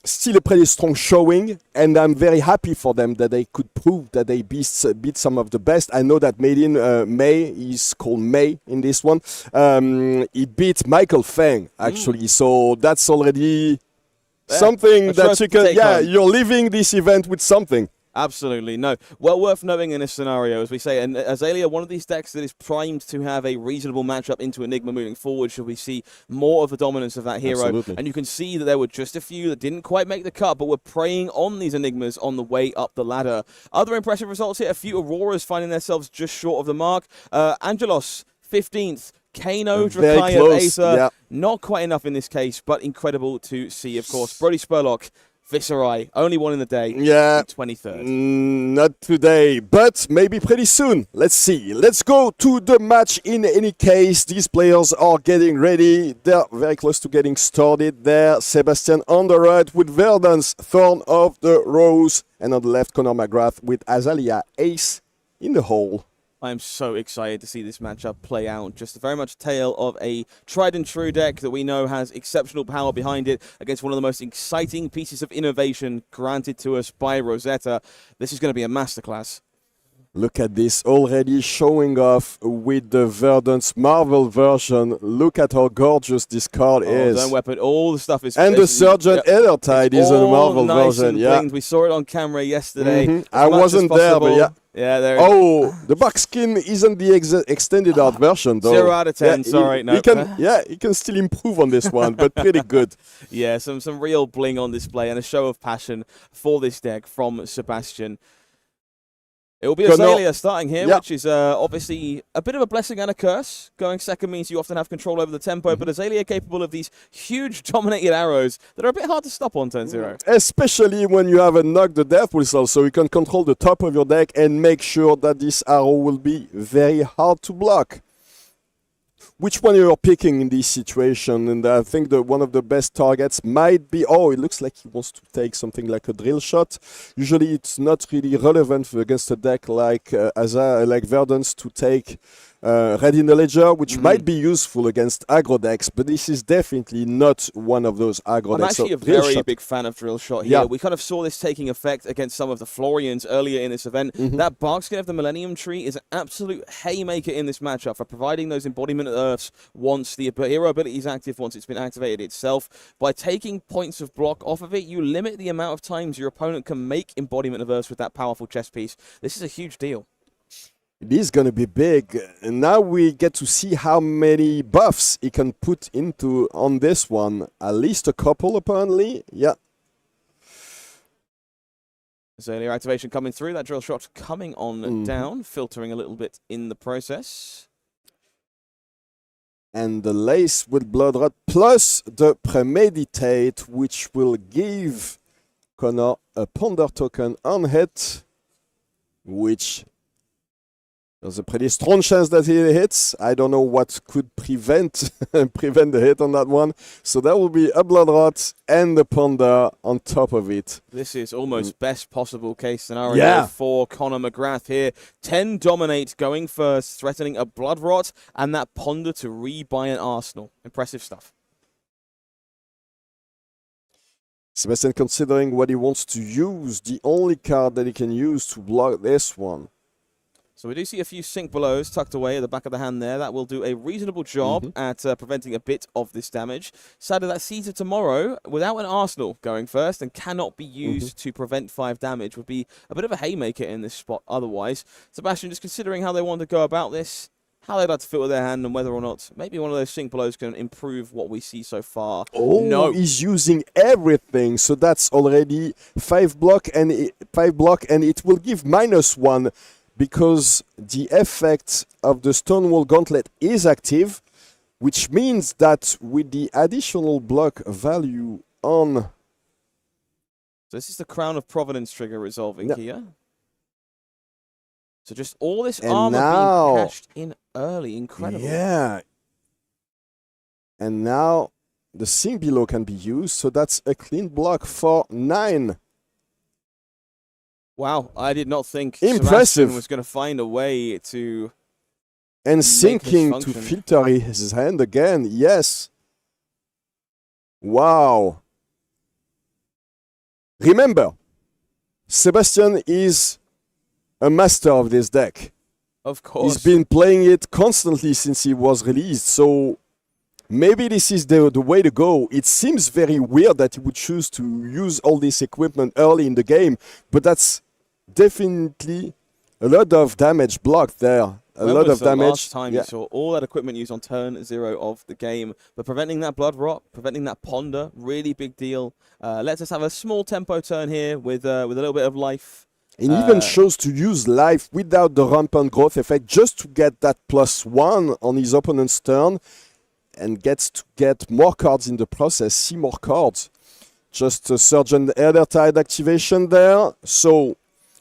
still a pretty strong showing, and I'm very happy for them that they could prove that they beat some of the best. I know that May is called May in this one. He beat Michael Feng, actually, so that's already something that you can, you're leaving this event with something. Absolutely, no. Well worth knowing in this scenario, as we say. And Azalea, one of these decks that is primed to have a reasonable matchup into Enigma moving forward, should we see more of the dominance of that hero. Absolutely. And you can see that there were just a few that didn't quite make the cut, but were preying on these Enigmas on the way up the ladder. Other impressive results here, a few Auroras finding themselves just short of the mark. Angelos, 15th. Kano, Drakaya, Aether, not quite enough in this case, but incredible to see, of course. Brodie Spurlock, Viserai, only one in the day. Yeah. 23rd. Not today, but maybe pretty soon. Let's see. Let's go to the match in any case. These players are getting ready. They're very close to getting started there. Sebastian on the right with Verdance, Thorn of the Rose. And on the left, Conor Mcgrath with Azalea, Ace in the hole. I am so excited to see this matchup play out. Just very much tale of a tried and true deck that we know has exceptional power behind it against one of the most exciting pieces of innovation granted to us by Rosetta. This is going to be a masterclass. Look at this, already showing off with the Verdance Marvel version. Look at how gorgeous this card is. Don't weapon, all the stuff is... And the Sergeant Ethertide is a Marvel version. Yeah. We saw it on camera yesterday. I wasn't there, but yeah. Yeah, there. Oh, the box skin isn't the extended art version, though. 0 out of 10. Sorry, no. He can still improve on this one, but pretty good. Yeah, some real bling on display and a show of passion for this deck from Sebastian. It will be Azalea starting here, which is obviously a bit of a blessing and a curse. Going second means you often have control over the tempo, but Azalea capable of these huge dominated arrows that are a bit hard to stop on turn 0. Especially when you have a knock the death whistle, so you can control the top of your deck and make sure that this arrow will be very hard to block. which one you're picking in this situation. And I think that one of the best targets might be, oh, it looks like he wants to take something like a drill shot. Usually it's not really relevant against a deck like Verdance to take Red in the Ledger, which might be useful against aggro decks, but this is definitely not one of those aggro decks. I'm actually a very big fan of Drill Shot here. Yeah. We kind of saw this taking effect against some of the Florians earlier in this event. That Barkskin of the Millennium Tree is an absolute haymaker in this matchup for providing those embodiment Earths once the hero ability is active, once it's been activated itself. By taking points of block off of it, you limit the amount of times your opponent can make embodiment of Earths with that powerful chess piece. This is a huge deal. It is going to be big. And now we get to see how many buffs he can put into on this one. At least a couple, apparently. Yeah. Azalea activation coming through. That drill shot coming on down, filtering a little bit in the process. And the Lace with Blood Rot plus the Premeditate, which will give Kano a Ponder token on hit, which there's a pretty strong chance that he hits. I don't know what could prevent the hit on that one. So that will be a Blood Rot and the Ponder on top of it. This is almost best possible case scenario for Conor Mcgrath here. 10 dominate going first, threatening a Blood Rot and that Ponder to rebuy an Arsenal. Impressive stuff. Sebastian considering what he wants to use. The only card that he can use to block this one. So we do see a few sink belows tucked away at the back of the hand there. That will do a reasonable job at preventing a bit of this damage. Sadly, that Seeds of Tomorrow, without an Arsenal going first and cannot be used to prevent 5 damage, would be a bit of a haymaker in this spot otherwise. Sebastian, just considering how they want to go about this, how they'd like to fit with their hand and whether or not maybe one of those sink belows can improve what we see so far. Oh, no. He's using everything. So that's already 5 block and it will give -1. Because the effect of the Stonewall Gauntlet is active, which means that with the additional block value on... So this is the Crown of Providence trigger resolving here. So just all this armor being cashed in early. Incredible. Yeah. And now the sink below can be used, so that's a clean block for 9. Wow, I did not think Sebastian was going to find a way to... And sinking to filter his hand again, yes. Wow. Remember, Sebastian is a master of this deck. Of course. He's been playing it constantly since he was released, so maybe this is the way to go. It seems very weird that he would choose to use all this equipment early in the game, but that's definitely a lot of damage blocked there. A lot of damage. Last time you saw all that equipment used on turn 0 of the game, but preventing that Blood Rot, preventing that Ponder, really big deal. Let's us have a small tempo turn here with a little bit of life. It even shows to use life without the rampant growth effect just to get that +1 on his opponent's turn and gets to get more cards in the process, see more cards. Just a Sergeant Eldertide activation there. So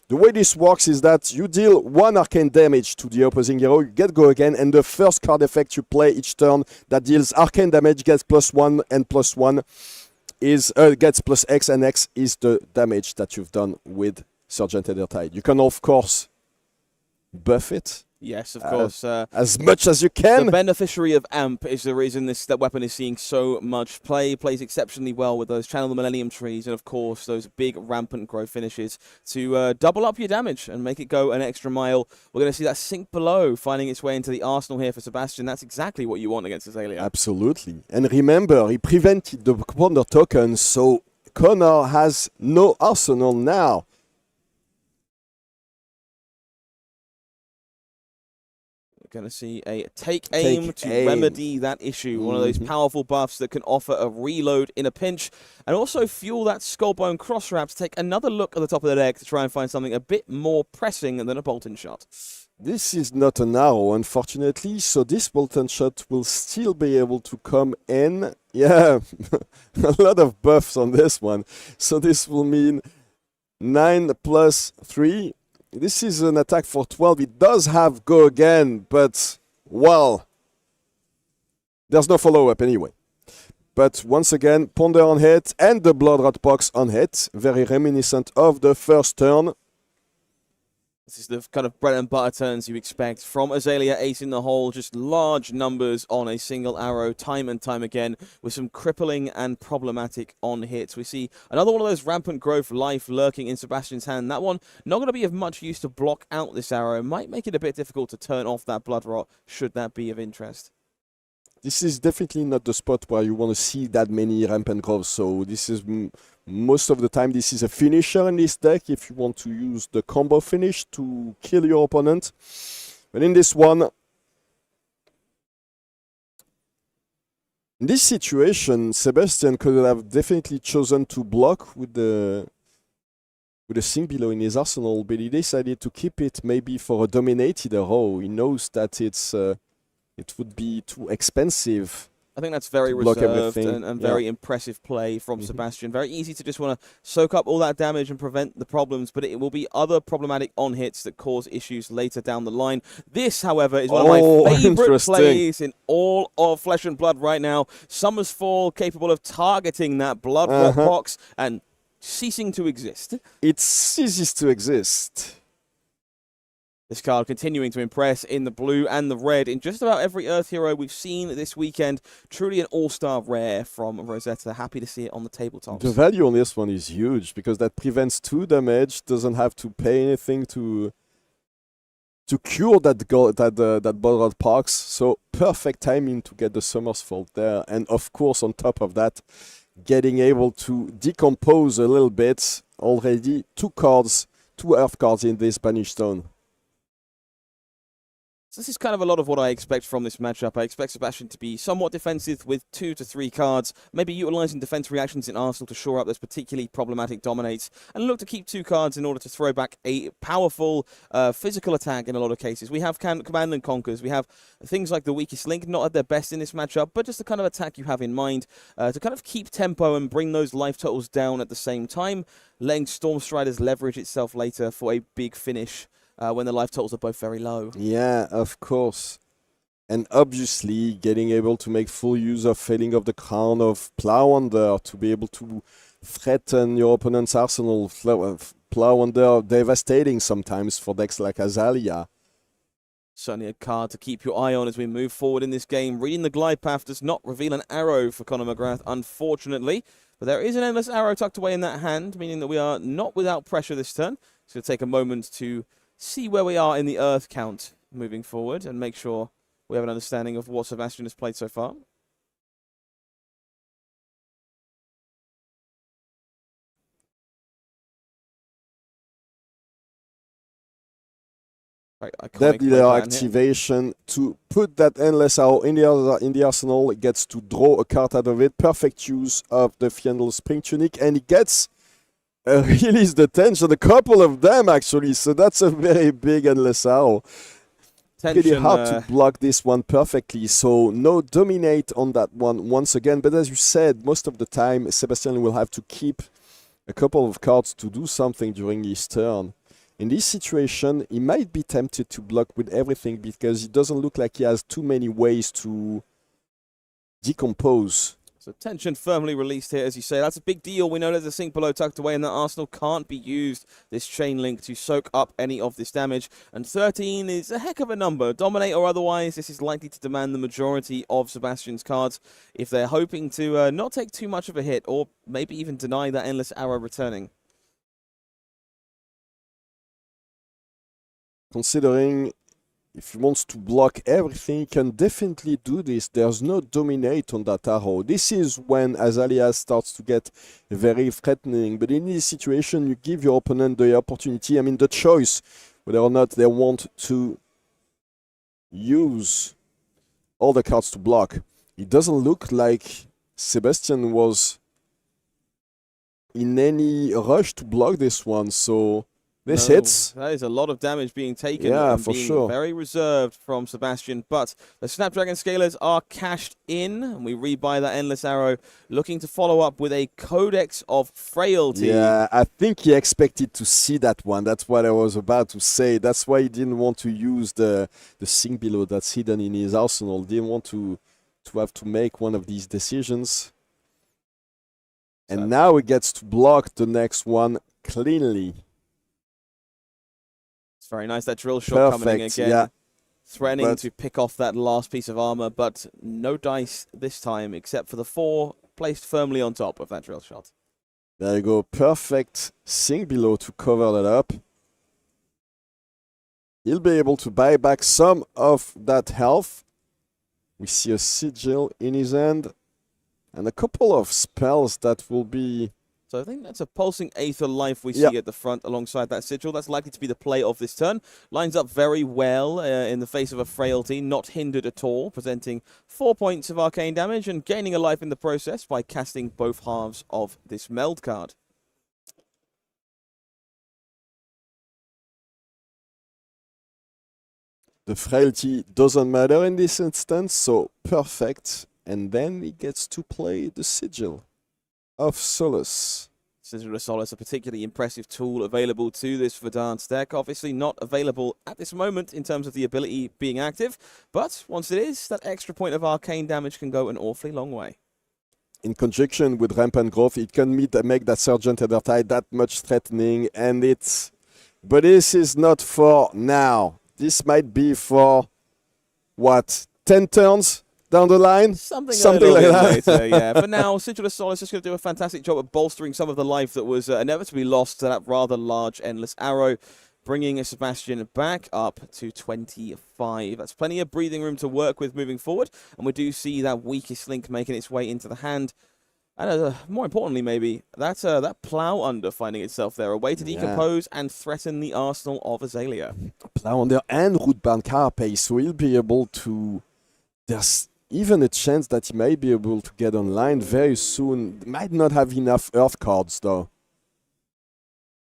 the way this works is that you deal 1 arcane damage to the opposing hero, you get go again, and the first card effect you play each turn that deals arcane damage gets +1, and +1 is gets +X, and X is the damage that you've done with Sergeant Eldertide. You can of course buff it. Yes, of course. As much as you can. The beneficiary of AMP is the reason that weapon is seeing so much play. Plays exceptionally well with those Channel the Millennium Trees and, of course, those big rampant growth finishes to double up your damage and make it go an extra mile. We're going to see that sink below finding its way into the arsenal here for Sebastian. That's exactly what you want against Azalea. Absolutely. And remember, he prevented the Ponder token, so Connor has no arsenal now. Going to see a take aim to remedy that issue. One of those powerful buffs that can offer a reload in a pinch and also fuel that Skullbone cross wrap to take another look at the top of the deck to try and find something a bit more pressing than a Bolton shot. This is not an arrow, unfortunately, so this Bolton shot will still be able to come in. Yeah, a lot of buffs on this one. So this will mean 9 plus 3. This is an attack for 12. It does have go again, but, well, There's no follow-up anyway. But once again, Ponder on hit and the Blood Rot Box on hit. Very reminiscent of the first turn. This is the kind of bread and butter turns you expect from Azalea, ace in the hole, just large numbers on a single arrow, time and time again, with some crippling and problematic on hits. We see another one of those rampant growth life lurking in Sebastian's hand. That one not going to be of much use to block out this arrow. Might make it a bit difficult to turn off that blood rot, should that be of interest. This is definitely not the spot where you want to see that many rampant growths. So this is most of the time this is a finisher in this deck if you want to use the combo finish to kill your opponent. But in this one, in this situation, Sebastian could have definitely chosen to block with the thing below in his arsenal, but he decided to keep it maybe for a dominated arrow. He knows that it would be too expensive. I think that's very reserved and very impressive play from Sebastian. Very easy to just want to soak up all that damage and prevent the problems, but it will be other problematic on-hits that cause issues later down the line. This, however, is one of my favorite plays in all of Flesh and Blood right now. Summer's Fall, capable of targeting that blood rot box and ceasing to exist. It ceases to exist. This card continuing to impress in the blue and the red in just about every Earth hero we've seen this weekend. Truly an all-star rare from Rosetta. Happy to see it on the tabletops. The value on this one is huge because that prevents 2 damage, doesn't have to pay anything to cure that Blood Box. So perfect timing to get the Summer's Fault there. And of course, on top of that, getting able to decompose a little bit. Already 2 Earth cards in this Banished Stone. So this is kind of a lot of what I expect from this matchup. I expect Sebastian to be somewhat defensive with 2 to 3 cards, maybe utilizing defense reactions in Arsenal to shore up those particularly problematic dominates, and look to keep 2 cards in order to throw back a powerful physical attack in a lot of cases. We have Command and Conquers, we have things like the Weakest Link, not at their best in this matchup, but just the kind of attack you have in mind to kind of keep tempo and bring those life totals down at the same time, letting Stormstriders leverage itself later for a big finish. When the life totals are both very low. Yeah, of course. And obviously, getting able to make full use of Failing of the Crown of Plow Under to be able to threaten your opponent's arsenal. Plow Under, devastating sometimes for decks like Azalea. Certainly a card to keep your eye on as we move forward in this game. Reading the glide path does not reveal an arrow for Conor Mcgrath, unfortunately. But there is an Endless Arrow tucked away in that hand, meaning that we are not without pressure this turn. It's going to take a moment to see where we are in the Earth count moving forward and make sure we have an understanding of what Sebastian has played so far. Right, that little activation to put that Endless Arrow in the arsenal. It gets to draw a card out of it. Perfect use of the Fiendal Spring Tunic, and it gets release the tension, a couple of them actually, so that's a very big Endless Arrow. Pretty hard to block this one perfectly, so no dominate on that one once again, but as you said, most of the time Sebastian will have to keep a couple of cards to do something during his turn. In this situation, he might be tempted to block with everything because it doesn't look like he has too many ways to decompose. So tension firmly released here, as you say. That's a big deal. We know there's a sink below tucked away and that Arsenal can't be used, this chain link, to soak up any of this damage. And 13 is a heck of a number. Dominate or otherwise, this is likely to demand the majority of Sebastian's cards if they're hoping to not take too much of a hit or maybe even deny that Endless Arrow returning. Considering if he wants to block everything, he can definitely do this. There's no dominate on that arrow. This is when Azalea starts to get very threatening. But in this situation, you give your opponent the opportunity, the choice, whether or not they want to use all the cards to block. It doesn't look like Sebastian was in any rush to block this one, so this hits. That is a lot of damage being taken. Yeah, and for being sure. Very reserved from Sebastian. But the Snapdragon Scalers are cashed in. And we rebuy that Endless Arrow, looking to follow up with a Codex of Frailty. Yeah, I think he expected to see that one. That's what I was about to say. That's why he didn't want to use the Sing Below that's hidden in his arsenal. Didn't want to to have to make one of these decisions. And now he gets to block the next one cleanly. It's very nice, that drill shot coming in again. Yeah. Threatening to pick off that last piece of armor, but no dice this time, except for the 4 placed firmly on top of that drill shot. There you go. Perfect sink below to cover that up. He'll be able to buy back some of that health. We see a sigil in his hand and a couple of spells that will be... So I think that's a pulsing Aether Life we see at the front alongside that sigil. That's likely to be the play of this turn. Lines up very well in the face of a frailty, not hindered at all, presenting 4 points of arcane damage and gaining a life in the process by casting both halves of this meld card. The frailty doesn't matter in this instance, so perfect. And then he gets to play the sigil of Solace. Sigil of Solace, a particularly impressive tool available to this Verdance deck. Obviously not available at this moment in terms of the ability being active, but once it is, that extra point of arcane damage can go an awfully long way. In conjunction with Rampant Growth, it can make that Sergeant Heathertide that much threatening, and it's... But this is not for now. This might be for, what, 10 turns? Down the line? Something like that. Later, yeah. But now, Sigil of Solace is going to do a fantastic job of bolstering some of the life that was inevitably lost to that rather large Endless Arrow, bringing Sebastian back up to 25. That's plenty of breathing room to work with moving forward, and we do see that weakest link making its way into the hand. And more importantly, maybe, that Plow Under finding itself there, a way to decompose and threaten the arsenal of Azalea. Plow Under and Rootbound Carapace, so he'll be able to... There's even a chance that he may be able to get online very soon. Might not have enough Earth cards, though.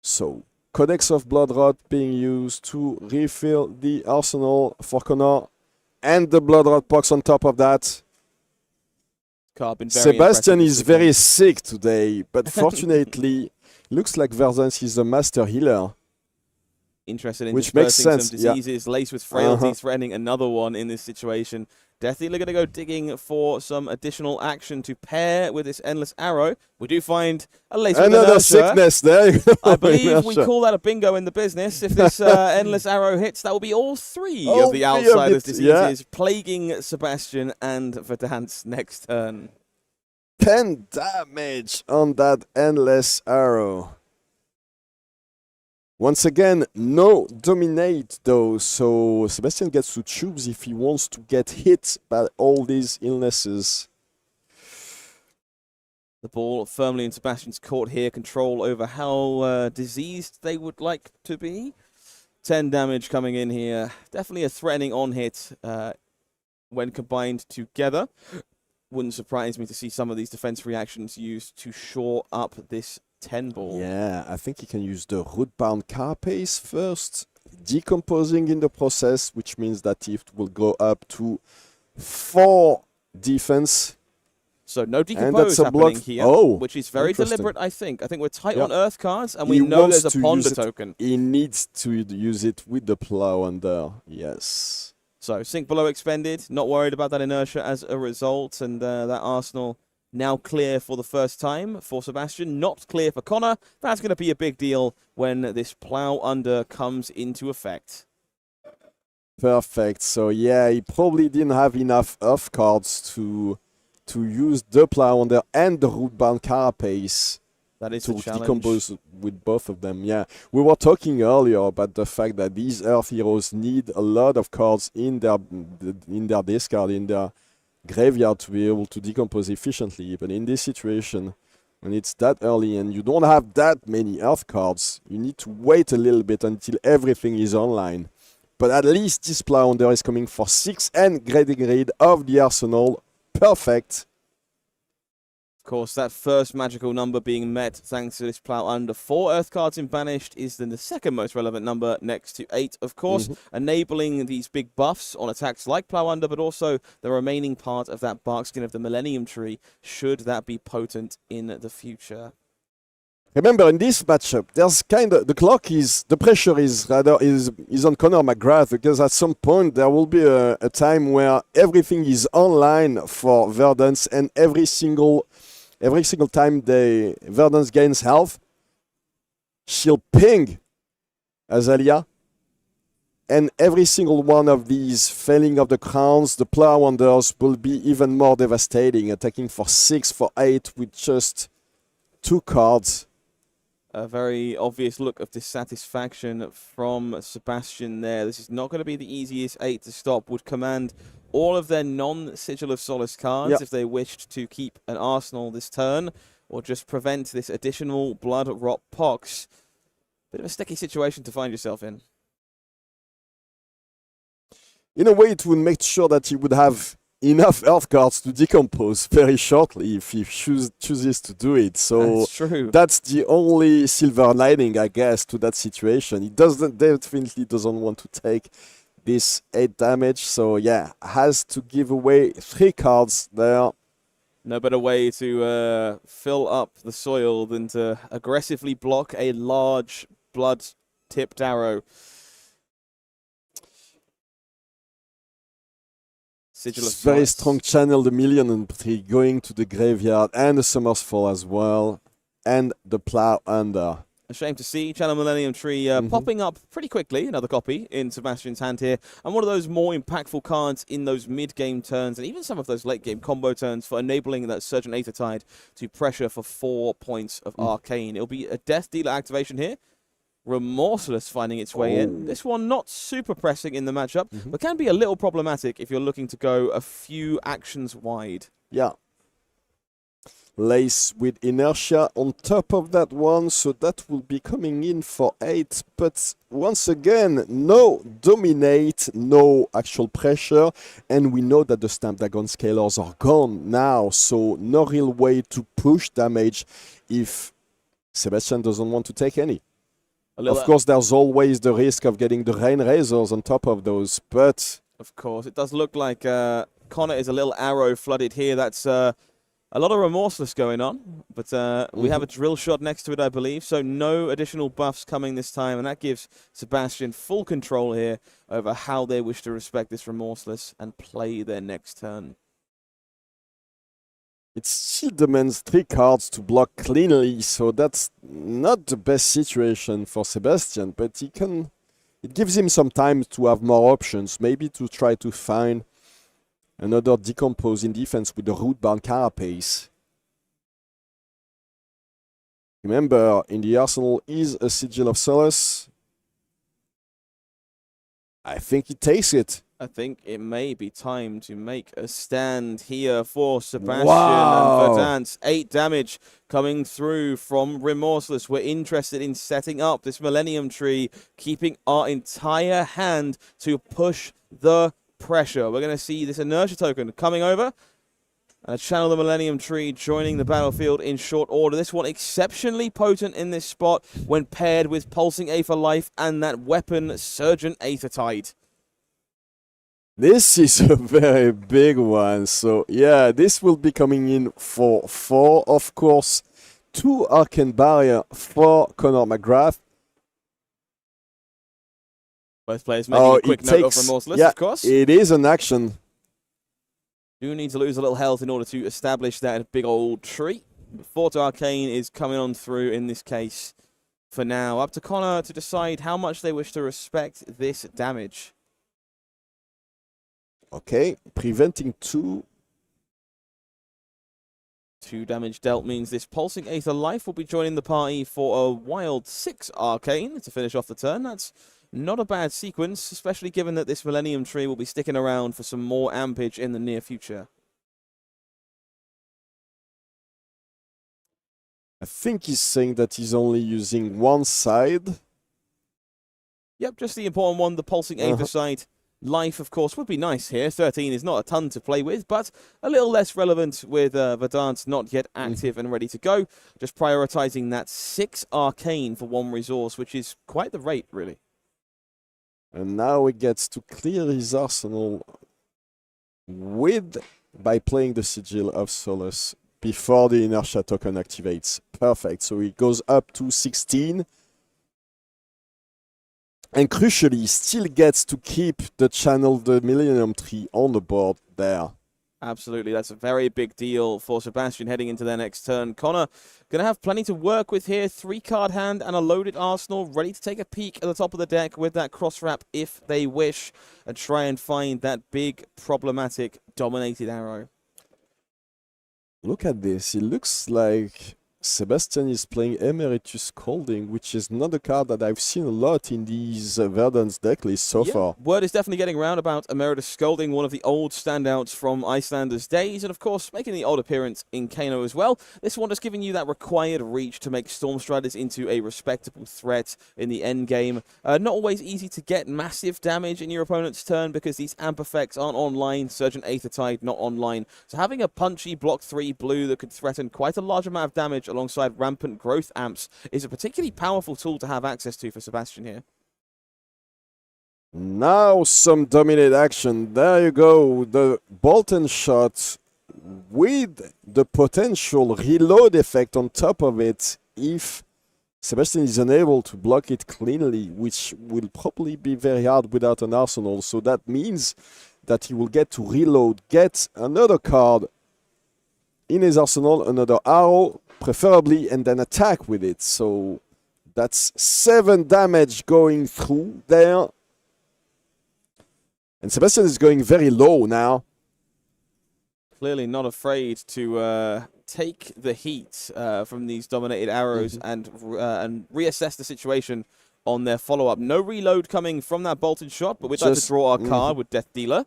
So, Codex of Bloodrot being used to refill the arsenal for Kano, and the Bloodrot box on top of that. Sebastian is very sick today, but fortunately, looks like Verdance is a master healer. Interested in which makes sense. Some diseases laced with frailty, threatening another one in this situation. Death Dealer going to go digging for some additional action to pair with this Endless Arrow. We do find a lace with another sickness there. I believe we call that a bingo in the business. If this Endless Arrow hits, that will be all three of the Outsiders diseases plaguing Sebastian and Verdance next turn. 10 damage on that Endless Arrow. Once again, no dominate though, so Sebastian gets to choose if he wants to get hit by all these illnesses. The ball firmly in Sebastian's court here, control over how diseased they would like to be. 10 damage coming in here, definitely a threatening on-hit when combined together. Wouldn't surprise me to see some of these defense reactions used to shore up this 10 ball. Yeah, I think he can use the Rootbound Carapace first, decomposing in the process, which means that it will go up to 4 defense. So no decompose happening here, which is very deliberate, I think. I think we're tight on Earth cards, and we know there's a Ponder token. He needs to use it with the Plow Under, yes. So Sink Below expended, not worried about that inertia as a result, and that Arsenal now clear for the first time for Sebastian, not clear for Connor. That's going to be a big deal when this Plow Under comes into effect. Perfect. So yeah, he probably didn't have enough Earth cards to use the Plow Under and the Rootbound Carapace. That is to the challenge. Decompose with both of them. Yeah, we were talking earlier about the fact that these Earth heroes need a lot of cards in their discard, in their graveyard to be able to decompose efficiently. But in this situation, when it's that early and you don't have that many Earth cards, you need to wait a little bit until everything is online. But at least this Plow Under is coming for 6 and getting rid of the arsenal. Perfect. Of course, that first magical number being met thanks to this Plow Under. 4 Earth cards in Banished is then the second most relevant number next to 8, of course, enabling these big buffs on attacks like Plow Under, but also the remaining part of that bark skin of the Millennium Tree, should that be potent in the future. Remember, in this matchup, there's kind of the pressure is on Conor Mcgrath, because at some point there will be a time where everything is online for Verdance, and every single time Verdance gains health, she'll ping Azalea, and every single one of these failing of the crowns, the player wonders, will be even more devastating, attacking for 6, for 8 with just 2 cards. A very obvious look of dissatisfaction from Sebastian there. This is not going to be the easiest 8 to stop. Would command all of their non-Sigil of Solace cards if they wished to keep an arsenal this turn, or just prevent this additional Blood Rot Pox. Bit of a sticky situation to find yourself in. In a way, it would make sure that he would have enough earth cards to decompose very shortly if he chooses to do it. So that's true. That's the only silver lining, I guess, to that situation. He definitely doesn't want to take this 8 damage. So yeah, has to give away 3 cards there. No better way to fill up the soil than to aggressively block a large blood-tipped arrow. Very strong channel, the Million and Tree going to the graveyard, and the Summer's Fall as well, and the Plow Under. A shame to see Channel Millennium Tree popping up pretty quickly, another copy in Sebastian's hand here, and one of those more impactful cards in those mid-game turns, and even some of those late-game combo turns for enabling that Surgent Aethertide to pressure for 4 points of Arcane. It'll be a Death Dealer activation here. Remorseless finding its way in. This one not super pressing in the matchup, but can be a little problematic if you're looking to go a few actions wide. Yeah. Lace with Inertia on top of that one, so that will be coming in for 8. But once again, no Dominate, no actual pressure, and we know that the Stamp Dragon Scalers are gone now, so no real way to push damage if Sebastian doesn't want to take any. Of course, there's always the risk of getting the Rain Razors on top of those, but... Of course, it does look like Connor is a little arrow flooded here. That's a lot of Remorseless going on, but we have a Drill Shot next to it, I believe, so no additional buffs coming this time, and that gives Sebastian full control here over how they wish to respect this Remorseless and play their next turn. It still demands 3 cards to block cleanly, so that's not the best situation for Sebastian, but it gives him some time to have more options, maybe to try to find another Decompose in defense with the Rootbound Carapace. Remember, in the arsenal is a Sigil of Solace. I think he takes it. I think it may be time to make a stand here for Sebastian Wow. and Verdance. 8 damage coming through from Remorseless. We're interested in setting up this Millennium Tree, keeping our entire hand to push the pressure. We're going to see this Inertia token coming over. And a Channel the Millennium Tree joining the battlefield in short order. This one exceptionally potent in this spot when paired with Pulsing Aether Life and that weapon Surgent Aethertide. This is a very big one, so yeah, this will be coming in for 4. Of course, 2 Arcane Barrier for Conor Mcgrath. Both players making a quick note of Remorseless, of course. It is an action. Do need to lose a little health in order to establish that big old tree. Fort Arcane is coming on through in this case for now. Up to Connor to decide how much they wish to respect this damage. Okay, preventing 2. 2 damage dealt means this Pulsing Aether Life will be joining the party for a wild 6 Arcane to finish off the turn. That's not a bad sequence, especially given that this Millennium Tree will be sticking around for some more ampage in the near future. I think he's saying that he's only using one side. Yep, just the important one, the Pulsing Aether side. Life, of course, would be nice here. 13 is not a ton to play with, but a little less relevant with Verdance not yet active and ready to go. Just prioritizing that 6 Arcane for 1 resource, which is quite the rate, really. And now he gets to clear his arsenal by playing the Sigil of Solace. before the inertia token activates. Perfect. So it goes up to 16. And crucially, still gets to keep the channel, the Millennium Tree on the board there. Absolutely, that's a very big deal for Sebastian heading into their next turn. Connor going to have plenty to work with here. 3-card hand and a loaded arsenal, ready to take a peek at the top of the deck with that cross wrap if they wish, and try and find that big, problematic, dominated arrow. Look at this. It looks like Sebastian is playing Emeritus Scolding, which is not a card that I've seen a lot in these Verdance deck lists so far. Word is definitely getting around about Emeritus Scolding, one of the old standouts from Icelanders' days, and of course making the odd appearance in Kano as well. This one is giving you that required reach to make Stormstriders into a respectable threat in the end game. Not always easy to get massive damage in your opponent's turn because these amp effects aren't online. Surgeon Aethertide not online. So having a punchy block 3 blue that could threaten quite a large amount of damage alongside rampant growth amps is a particularly powerful tool to have access to for Sebastian here. Now some dominate action. There you go. The Bolton shot with the potential reload effect on top of it if Sebastian is unable to block it cleanly, which will probably be very hard without an arsenal. So that means that he will get to reload, get another card in his arsenal, another arrow, preferably, and then attack with it. So that's 7 damage going through there. And Sebastian is going very low now. Clearly not afraid to take the heat from these dominated arrows and reassess the situation on their follow-up. No reload coming from that bolted shot, but we'd like to draw our card with Death Dealer.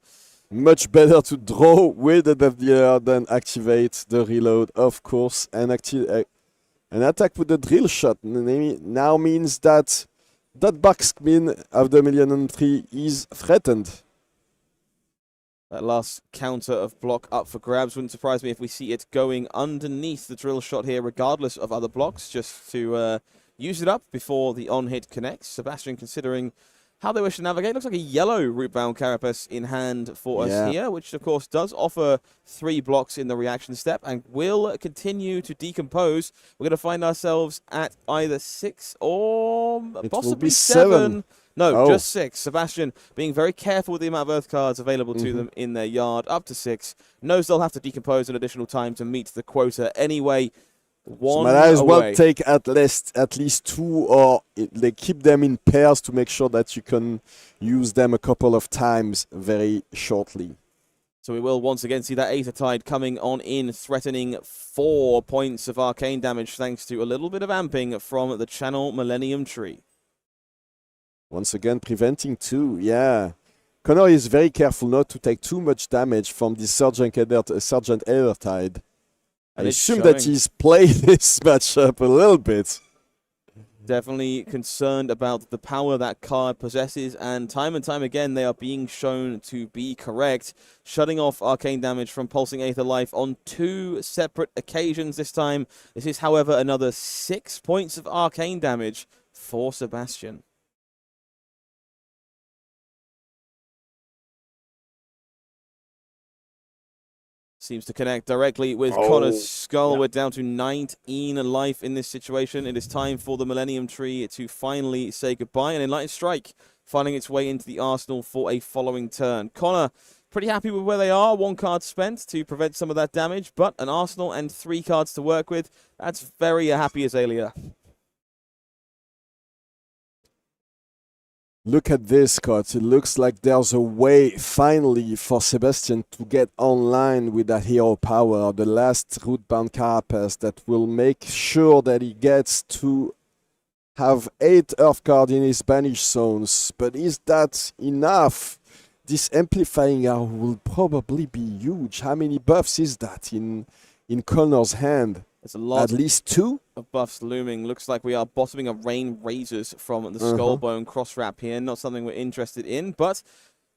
Much better to draw with the Death Dealer than activate the reload, of course, and an attack with the drill shot now means that that backspin of the Millennium Tree is threatened. That last counter of block up for grabs. Wouldn't surprise me if we see it going underneath the drill shot here, regardless of other blocks, just to use it up before the on-hit connects. Sebastian considering how they wish to navigate. Looks like a yellow Rootbound Carapace in hand for us here, which of course does offer 3 blocks in the reaction step and will continue to decompose. We're going to find ourselves at either 6 or possibly 7. No, just 6. Sebastian being very careful with the amount of Earth cards available to them in their yard, up to 6. Knows they'll have to decompose an additional time to meet the quota anyway. So might as well take at least 2, or they keep them in pairs to make sure that you can use them a couple of times very shortly. So we will once again see that Aethertide coming on in, threatening 4 points of arcane damage thanks to a little bit of amping from the Channel Millennium Tree. Once again, preventing 2, Kano is very careful not to take too much damage from the Sergeant Aethertide. I assume that he's played this matchup a little bit. Definitely concerned about the power that card possesses, and time again they are being shown to be correct. Shutting off arcane damage from Pulsing Aether Life on 2 separate occasions this time. This is, however, another 6 points of arcane damage for Sebastian. Seems to connect directly with Connor's skull. We're down to 19 life in this situation. It is time for the Millennium Tree to finally say goodbye. And Enlightened Strike finding its way into the arsenal for a following turn. Connor pretty happy with where they are. 1 card spent to prevent some of that damage, but an arsenal and 3 cards to work with. That's very happy Azalea. Look at this, cards. It looks like there's a way, finally, for Sebastian to get online with that hero power, the last Rootbound Carapace that will make sure that he gets to have 8 Earth cards in his banished zones. But is that enough? This amplifying arrow will probably be huge. How many buffs is that in Connor's hand? There's a lot. At least 2 of buffs looming. Looks like we are bottoming a Rain Razors from the Skullbone cross wrap here. Not something we're interested in, but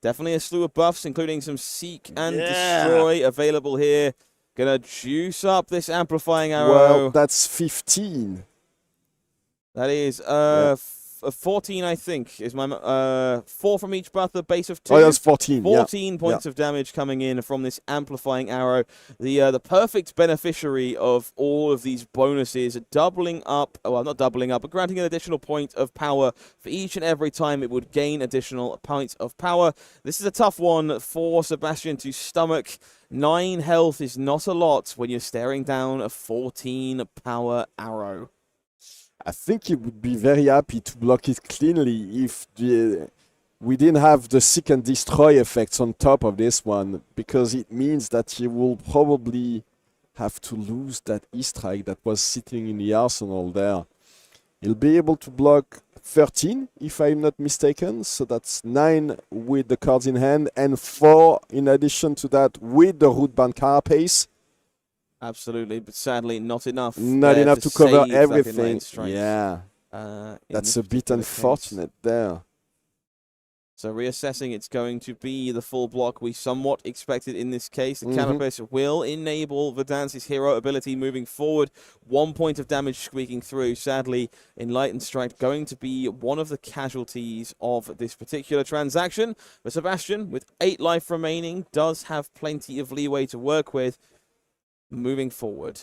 definitely a slew of buffs, including some Seek and Destroy available here. Gonna juice up this amplifying arrow. Well, that's 15. That is of 14, I think, is my 4 from each butt, the base of 2. Oh, that's 14. 14 points of damage coming in from this amplifying arrow. The perfect beneficiary of all of these bonuses, doubling up, well, not doubling up, but granting an additional point of power for each and every time it would gain additional points of power. This is a tough one for Sebastian to stomach. 9 health is not a lot when you're staring down a 14 power arrow. I think he would be very happy to block it cleanly if we didn't have the seek and destroy effects on top of this one, because it means that he will probably have to lose that E-strike that was sitting in the arsenal there. He'll be able to block 13, if I'm not mistaken, so that's 9 with the cards in hand, and 4 in addition to that with the Rootbound Carapace. Absolutely, but sadly not enough. Not enough to cover save everything. strength, Yeah, that's a bit unfortunate there. So reassessing, it's going to be the full block we somewhat expected in this case. The Carapace will enable Verdance's hero ability moving forward. 1 point of damage squeaking through. Sadly, Enlightened Strike going to be one of the casualties of this particular transaction. But Sebastian, with 8 life remaining, does have plenty of leeway to work with moving forward.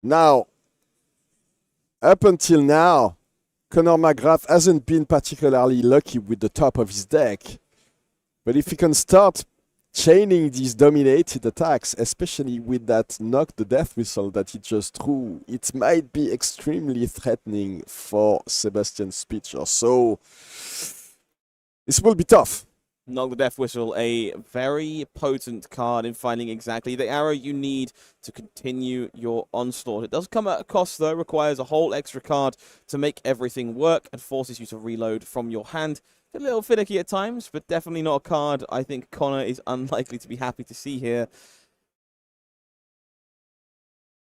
Now, up until now, Conor Mcgrath hasn't been particularly lucky with the top of his deck. But if he can start chaining these dominated attacks, especially with that knock the death whistle that he just threw, it might be extremely threatening for Sebastian Spicher. So, this will be tough. Knock the Death Whistle, a very potent card in finding exactly the arrow you need to continue your onslaught. It does come at a cost, though, requires a whole extra card to make everything work and forces you to reload from your hand. A little finicky at times, but definitely not a card I think Connor is unlikely to be happy to see here.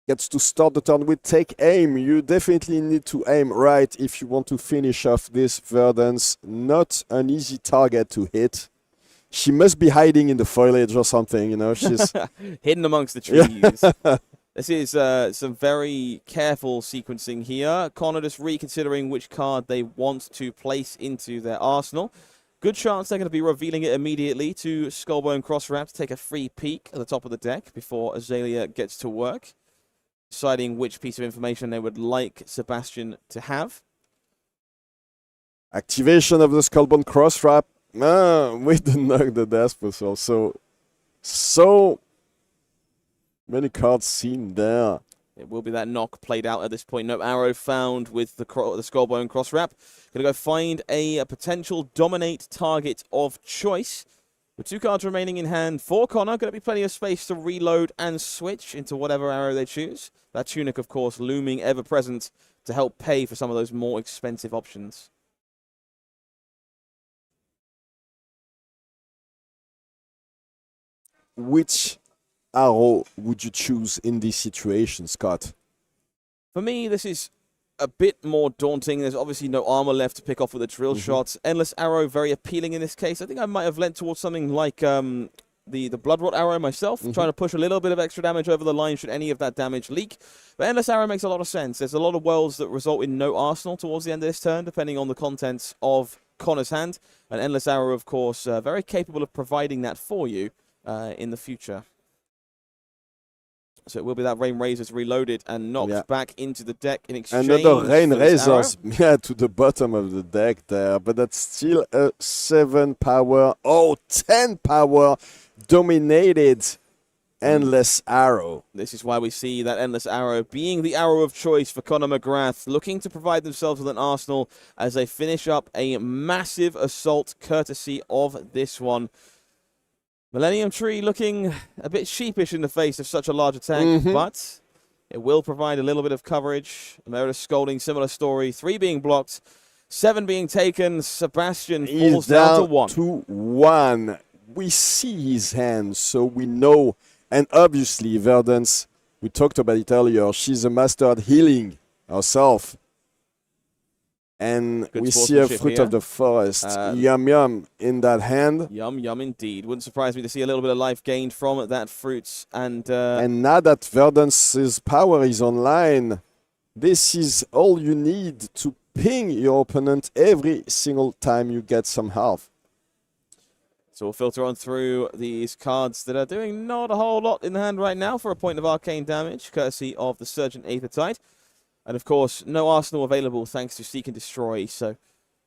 Gets to start the turn with Take Aim. You definitely need to aim right if you want to finish off this Verdance. Not an easy target to hit. She must be hiding in the foliage or something, you know. She's hidden amongst the trees. This is some very careful sequencing here. Connor just reconsidering which card they want to place into their arsenal. Good chance they're going to be revealing it immediately to Skullbone Crosswrap to take a free peek at the top of the deck before Azalea gets to work, deciding which piece of information they would like Sebastian to have. Activation of the Skullbone Crosswrap with the knock the death whistle. So many cards seen there. It will be that knock played out at this point. No arrow found with the Skullbone Crosswrap. Going to go find a potential dominate target of choice. With 2 cards remaining in hand for Connor, going to be plenty of space to reload and switch into whatever arrow they choose. That Tunic, of course, looming ever present to help pay for some of those more expensive options. Which arrow would you choose in this situation, Scott? For me, this is a bit more daunting. There's obviously no armor left to pick off with the drill shots. Endless Arrow, very appealing in this case. I think I might have lent towards something like the Bloodrot Arrow myself, trying to push a little bit of extra damage over the line should any of that damage leak. But Endless Arrow makes a lot of sense. There's a lot of worlds that result in no arsenal towards the end of this turn, depending on the contents of Connor's hand. And Endless Arrow, of course, very capable of providing that for you in the future. So it will be that Rain Razors reloaded and knocked back into the deck in exchange. Another Rain Razors to the bottom of the deck there, but that's still a 7 power, 10 power dominated Endless Arrow. This is why we see that Endless Arrow being the arrow of choice for Conor Mcgrath, looking to provide themselves with an arsenal as they finish up a massive assault courtesy of this one. Millennium Tree looking a bit sheepish in the face of such a large attack, but it will provide a little bit of coverage. Emeritus Scolding, similar story. 3 being blocked, 7 being taken. Sebastian falls down to 1. We see his hand, so we know. And obviously, Verdance, we talked about it earlier, she's a master at healing herself. And we see a Fruit of the Forest. Yum yum in that hand. Yum yum indeed. Wouldn't surprise me to see a little bit of life gained from that fruit. And now that Verdance's power is online, This is all you need to ping your opponent every single time you get some health. So we'll filter on through these cards that are doing not a whole lot in the hand right now for a point of arcane damage, courtesy of the Surgent Aethertide. And of course, no arsenal available thanks to Seek and Destroy, so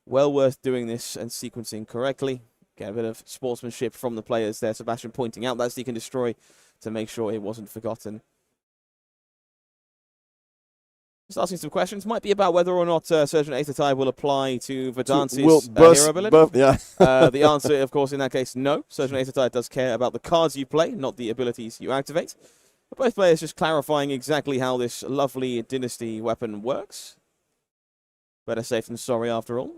well worth doing this and sequencing correctly. Get a bit of sportsmanship from the players there. Sebastian pointing out that Seek and Destroy to make sure it wasn't forgotten. Just asking some questions. Might be about whether or not Surgeon Aethertide will apply to Verdance's hero ability. The answer, of course, in that case, no. Surgeon Aethertide does care about the cards you play, not the abilities you activate. But both players just clarifying exactly how this lovely Dynasty weapon works. Better safe than sorry, after all.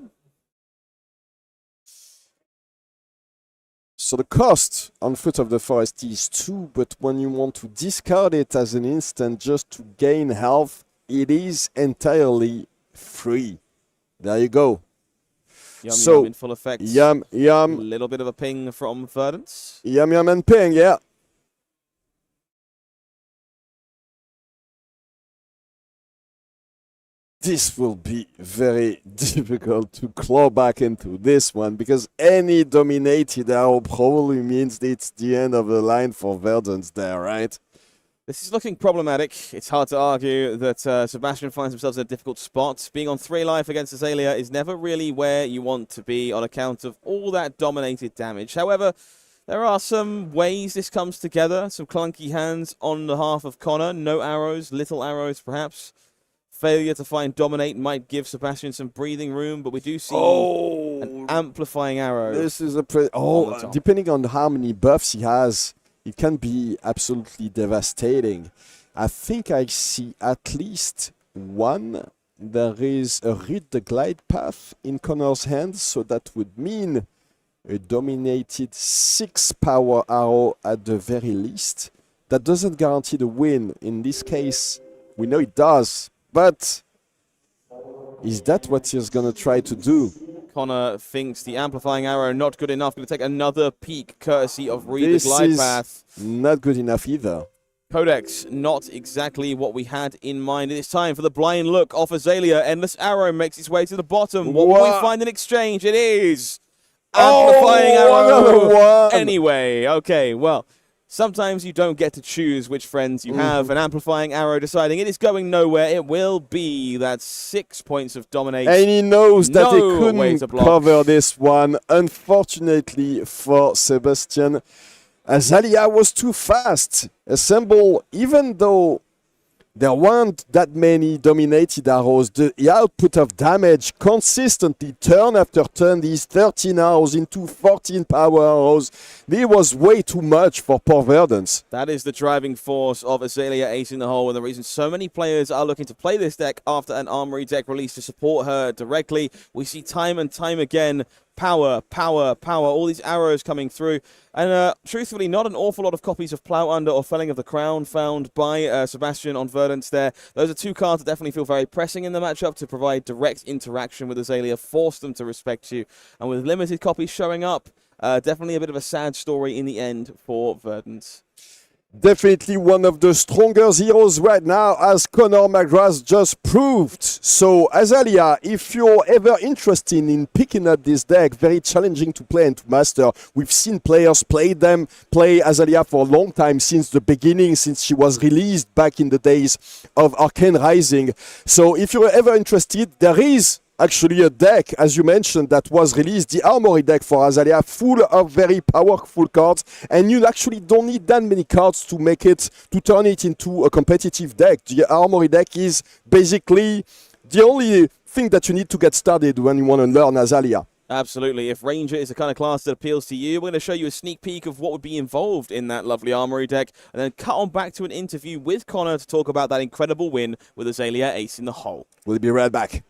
So the cost on Foot of the Forest is 2, but when you want to discard it as an instant just to gain health, it is entirely free. There you go. Yum, so, yum in full effect. Yum, yum. A little bit of a ping from Verdance. Yum, yum, and ping, yeah. This will be very difficult to claw back into this one, because any dominated arrow probably means it's the end of the line for Verdance there, right? This is looking problematic. It's hard to argue that Sebastian finds himself in a difficult spot. Being on 3 life against Azalea is never really where you want to be on account of all that dominated damage. However, there are some ways this comes together. Some clunky hands on behalf of Connor. No arrows, little arrows perhaps. Failure to find Dominate might give Sebastian some breathing room, but we do see an amplifying arrow. This is a depending on how many buffs he has, it can be absolutely devastating. I think I see at least one. There is a Read the Glide Path in Connor's hands, so that would mean a dominated 6 power arrow at the very least. That doesn't guarantee the win. In this case, we know it does, but is that what he's going to try to do? Connor thinks the amplifying arrow not good enough. Going to take another peek courtesy of Read the Glide Path. Not good enough either. Codex, not exactly what we had in mind. It is time for the blind look off Azalea. Endless Arrow makes its way to the bottom. What will we find in exchange? It is amplifying arrow. Anyway, okay, well, sometimes you don't get to choose which friends you have. An amplifying arrow deciding it is going nowhere. It will be that 6 points of dominate. And he knows that he couldn't cover this one. Unfortunately for Sebastian, Azalea was too fast. Assemble, even though there weren't that many dominated arrows, the output of damage consistently, turn after turn, these 13 arrows into 14 power arrows, it was way too much for poor Verdance. That is the driving force of Azalea Ace in the hole, and the reason so many players are looking to play this deck after an Armory deck release to support her directly. We see time and time again, power, power, power, all these arrows coming through. And truthfully, not an awful lot of copies of Plough Under or Felling of the Crown found by Sebastian on Verdance there. Those are two cards that definitely feel very pressing in the matchup to provide direct interaction with Azalea, force them to respect you. And with limited copies showing up, definitely a bit of a sad story in the end for Verdance. Definitely one of the stronger heroes right now, as Conor Mcgrath just proved. So, Azalea, if you're ever interested in picking up this deck, very challenging to play and to master. We've seen players play Azalea for a long time, since the beginning, since she was released back in the days of Arcane Rising. So, if you're ever interested, there is actually a deck, as you mentioned, that was released, the Armory deck for Azalea, full of very powerful cards, and you actually don't need that many cards to turn it into a competitive deck. The Armory deck is basically the only thing that you need to get started when you want to learn Azalea. Absolutely. If Ranger is the kind of class that appeals to you, we're going to show you a sneak peek of what would be involved in that lovely Armory deck, and then cut on back to an interview with Connor to talk about that incredible win with Azalea Ace in the hole. We'll be right back.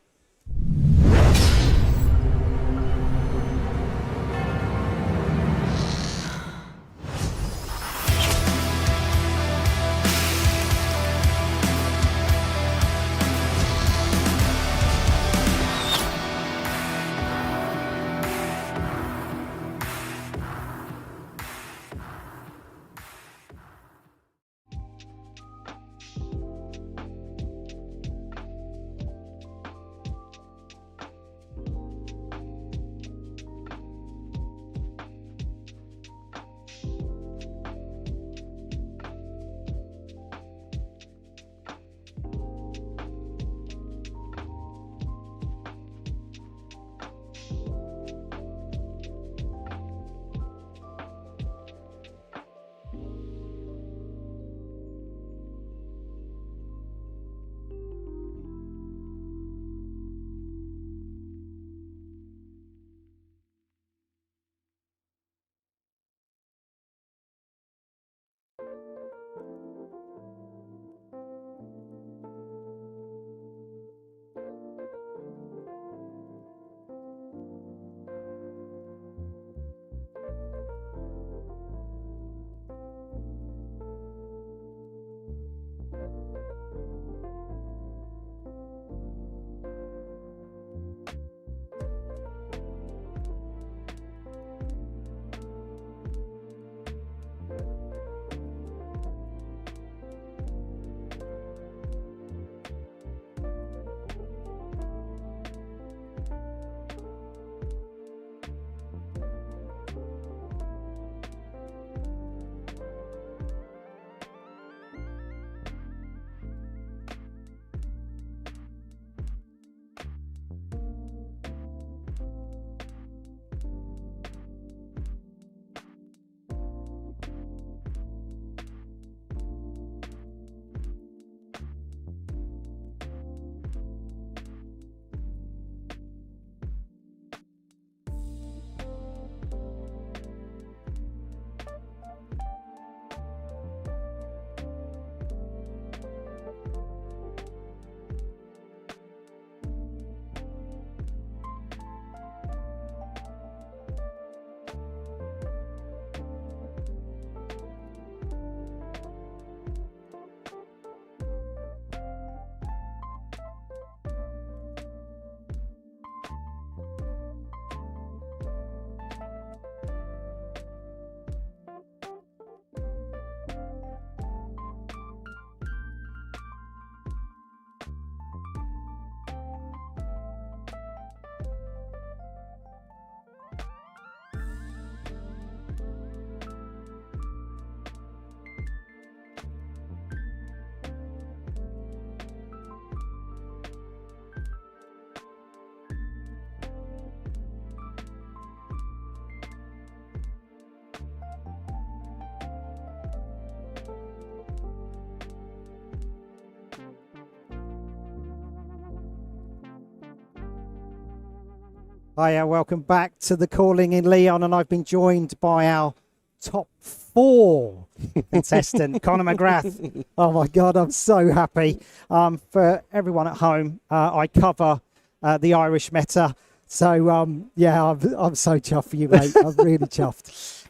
Hiya, welcome back to the Calling in Leon, and I've been joined by our top 4 contestant, Conor Mcgrath. Oh my God, I'm so happy. For everyone at home, I cover the Irish meta, so yeah, I'm so chuffed for you, mate. I'm really chuffed.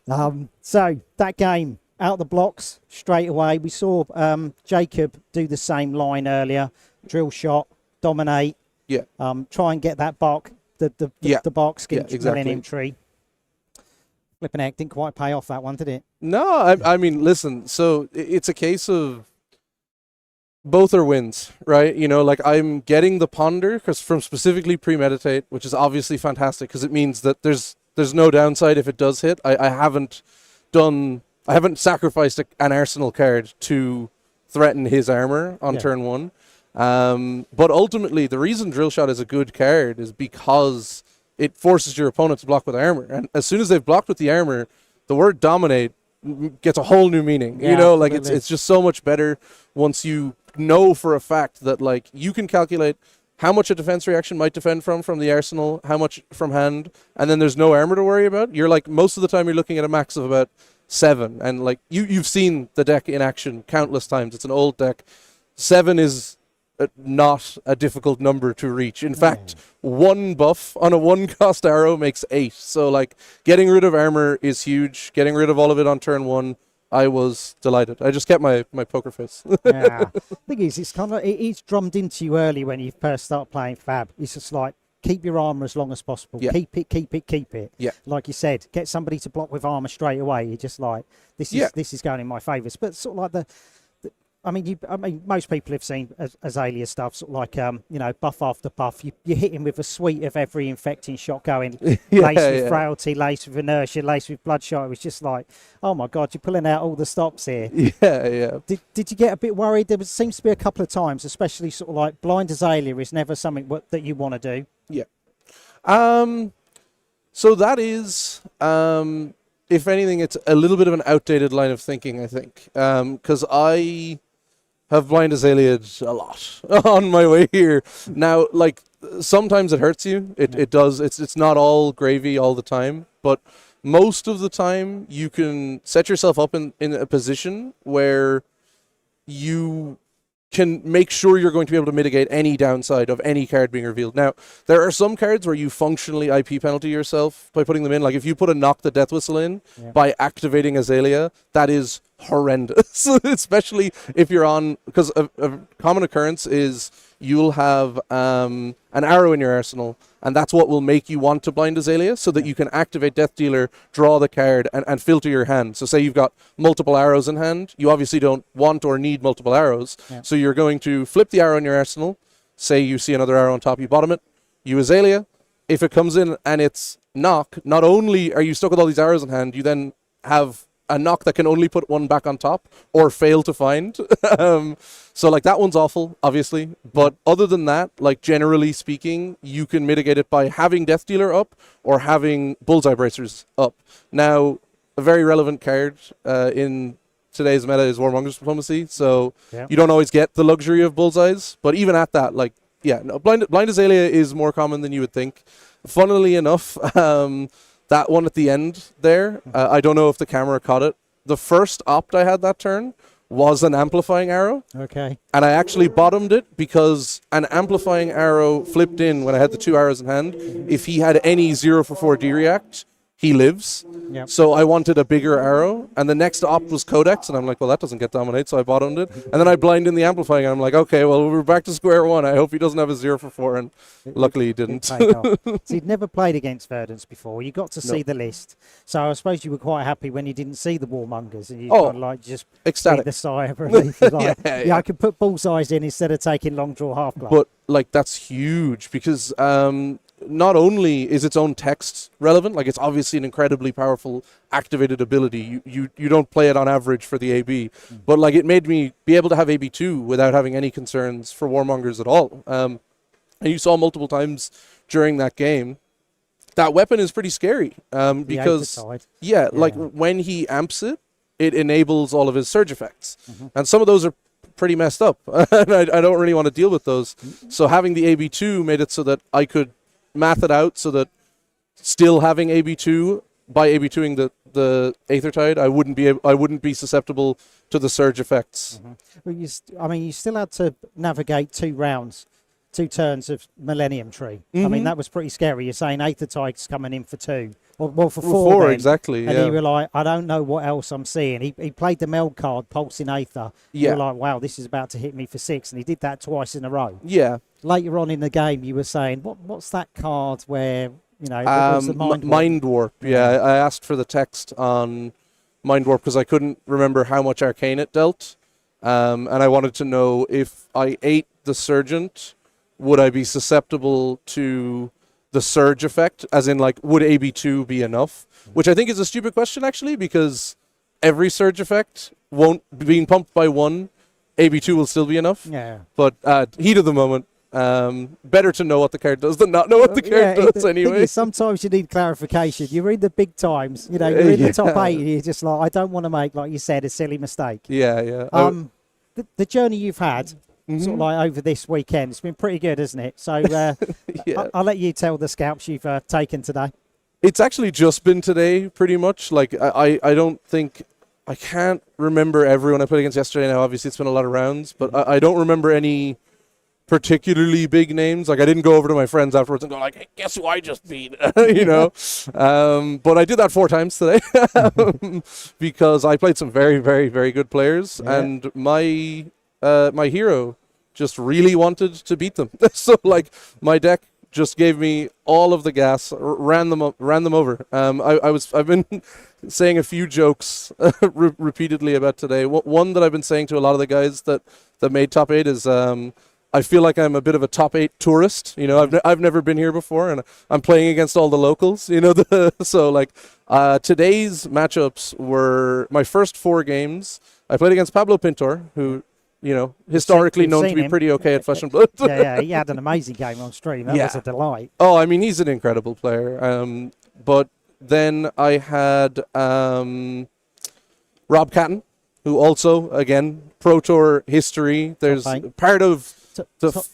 So that game, out the blocks straight away. We saw Jacob do the same line earlier, drill shot, dominate. Yeah. Try and get that bark, the bark skin exactly. millennium tree. Flipping heck, didn't quite pay off that one, did it? No, I mean, listen, so it's a case of both are wins, right? You know, like I'm getting the ponder from specifically premeditate, which is obviously fantastic because it means that there's no downside if it does hit. I haven't sacrificed an arsenal card to threaten his armor on turn 1. But ultimately, the reason Drill Shot is a good card is because it forces your opponent to block with armor. And as soon as they've blocked with the armor, the word dominate gets a whole new meaning. Yeah, you know, like absolutely. it's just so much better once you know for a fact that like you can calculate how much a defense reaction might defend from the arsenal, how much from hand, and then there's no armor to worry about. You're like, most of the time you're looking at a max of about 7. And like you've seen the deck in action countless times. It's an old deck. 7 is not a difficult number to reach. In fact, 1 buff on a 1-cost arrow makes 8. So like getting rid of armor is huge. Getting rid of all of it on turn 1, I was delighted. I just kept my poker face. Yeah. Thing is, it's kind of it's drummed into you early when you first start playing Fab. It's just like, keep your armor as long as possible. Yeah. Keep it. Yeah. Like you said, get somebody to block with armor straight away. You're just like, this is going in my favours. But sort of like I mean, most people have seen Azalea stuff, sort of like, you know, buff after buff. You hit him with a suite of every infecting shot going, laced with frailty, laced with inertia, laced with bloodshot. It was just like, oh my God, you're pulling out all the stops here. Yeah. Did you get a bit worried? There seems to be a couple of times, especially sort of like blind Azalea is never something that you want to do. Yeah. So that is, if anything, it's a little bit of an outdated line of thinking, I think, because I have blind Azalea'd a lot on my way here. Now, like, sometimes it hurts you. It does. It's not all gravy all the time, but most of the time you can set yourself up in a position where you can make sure you're going to be able to mitigate any downside of any card being revealed. Now, there are some cards where you functionally IP penalty yourself by putting them in. Like if you put a Knock the Death Whistle in by activating Azalea, that is horrendous. Especially if you're on, because a common occurrence is you'll have an arrow in your arsenal, and that's what will make you want to blind Azalea, so that you can activate Death Dealer, draw the card, and filter your hand. So say you've got multiple arrows in hand, you obviously don't want or need multiple arrows, so you're going to flip the arrow in your arsenal, say you see another arrow on top, you bottom it, you Azalea. If it comes in and it's Knock, not only are you stuck with all these arrows in hand, you then have a Knock that can only put one back on top or fail to find. So like that one's awful, obviously. But other than that, like generally speaking, you can mitigate it by having Death Dealer up or having Bullseye Bracers up. Now, a very relevant card in today's meta is Warmonger's Diplomacy. So you don't always get the luxury of Bullseyes. But even at that, like, Blind Azalea is more common than you would think. Funnily enough, that one at the end there, I don't know if the camera caught it. The first opt I had that turn was an amplifying arrow. Okay. And I actually bottomed it because an amplifying arrow flipped in when I had the 2 arrows in hand. If he had any 0 for 4 D-react, he lives. Yep. So I wanted a bigger arrow. And the next opt was Codex. And I'm like, well, that doesn't get dominate. So I bottomed it. And then I blind in the amplifying. And I'm like, okay, well, we're back to square one. I hope he doesn't have a 0 for 4. And luckily he didn't. So you'd never played against Verdance before. You got to see the list. So I suppose you were quite happy when you didn't see the Warmongers. And you kind of like just ecstatic. the sigh of relief. Like, I could put bullseyes in instead of taking long draw half glove. But like that's huge because not only is its own text relevant, like it's obviously an incredibly powerful activated ability. You don't play it on average for the AB, but like it made me be able to have AB2 without having any concerns for Warmongers at all. And you saw multiple times during that game, that weapon is pretty scary because like when he amps it, it enables all of his surge effects, and some of those are pretty messed up, and I don't really want to deal with those. So having the AB2 made it so that I could math it out so that still having AB2 by AB2ing the Aethertide, I wouldn't be susceptible to the surge effects. Well, you still had to navigate 2 rounds, 2 turns of Millennium Tree. I mean, that was pretty scary. You're saying Aethertide's coming in for 2. Well, for 4 then. Exactly. And yeah. you were like, I don't know what else I'm seeing. He played the Meld card, Pulsing Aether. Yeah. You were like, wow, this is about to hit me for 6. And he did that twice in a row. Yeah. Later on in the game, you were saying, what's that card where, you know, what was the Mind Warp. Yeah, I asked for the text on Mind Warp because I couldn't remember how much arcane it dealt. And I wanted to know if I ate the Surgent, would I be susceptible to the surge effect? As in, like, would AB2 be enough? Which I think is a stupid question, actually, because every surge effect won't, being pumped by 1, AB2 will still be enough. Yeah. But heat of the moment, better to know what the card does than not know what the card does anyway. Sometimes you need clarification. You're in the big times, you know, you're in the top 8, and you're just like, I don't want to make, like you said, a silly mistake. Yeah. The journey you've had, sort of like over this weekend, it's been pretty good, isn't it? So I'll let you tell the scalps you've taken today. It's actually just been today, pretty much. Like, I don't think, I can't remember everyone I played against yesterday now. Obviously, it's been a lot of rounds, but I don't remember any particularly big names. Like, I didn't go over to my friends afterwards and go like, hey, guess who I just beat? You know? But I did that 4 times today because I played some very, very, very good players, and my hero just really wanted to beat them. So, like, my deck just gave me all of the gas, ran them over. I've been saying a few jokes repeatedly about today. One that I've been saying to a lot of the guys that made top 8 is I feel like I'm a bit of a top 8 tourist. You know, I've never been here before, and I'm playing against all the locals. You know, so like today's matchups were my first 4 games. I played against Pablo Pintor, who, you know, historically known to be pretty okay at Flesh and Blood. Yeah, he had an amazing game on stream. That was a delight. Oh, I mean, he's an incredible player. But then I had Rob Catton, who also, again, Pro Tour history. There's part of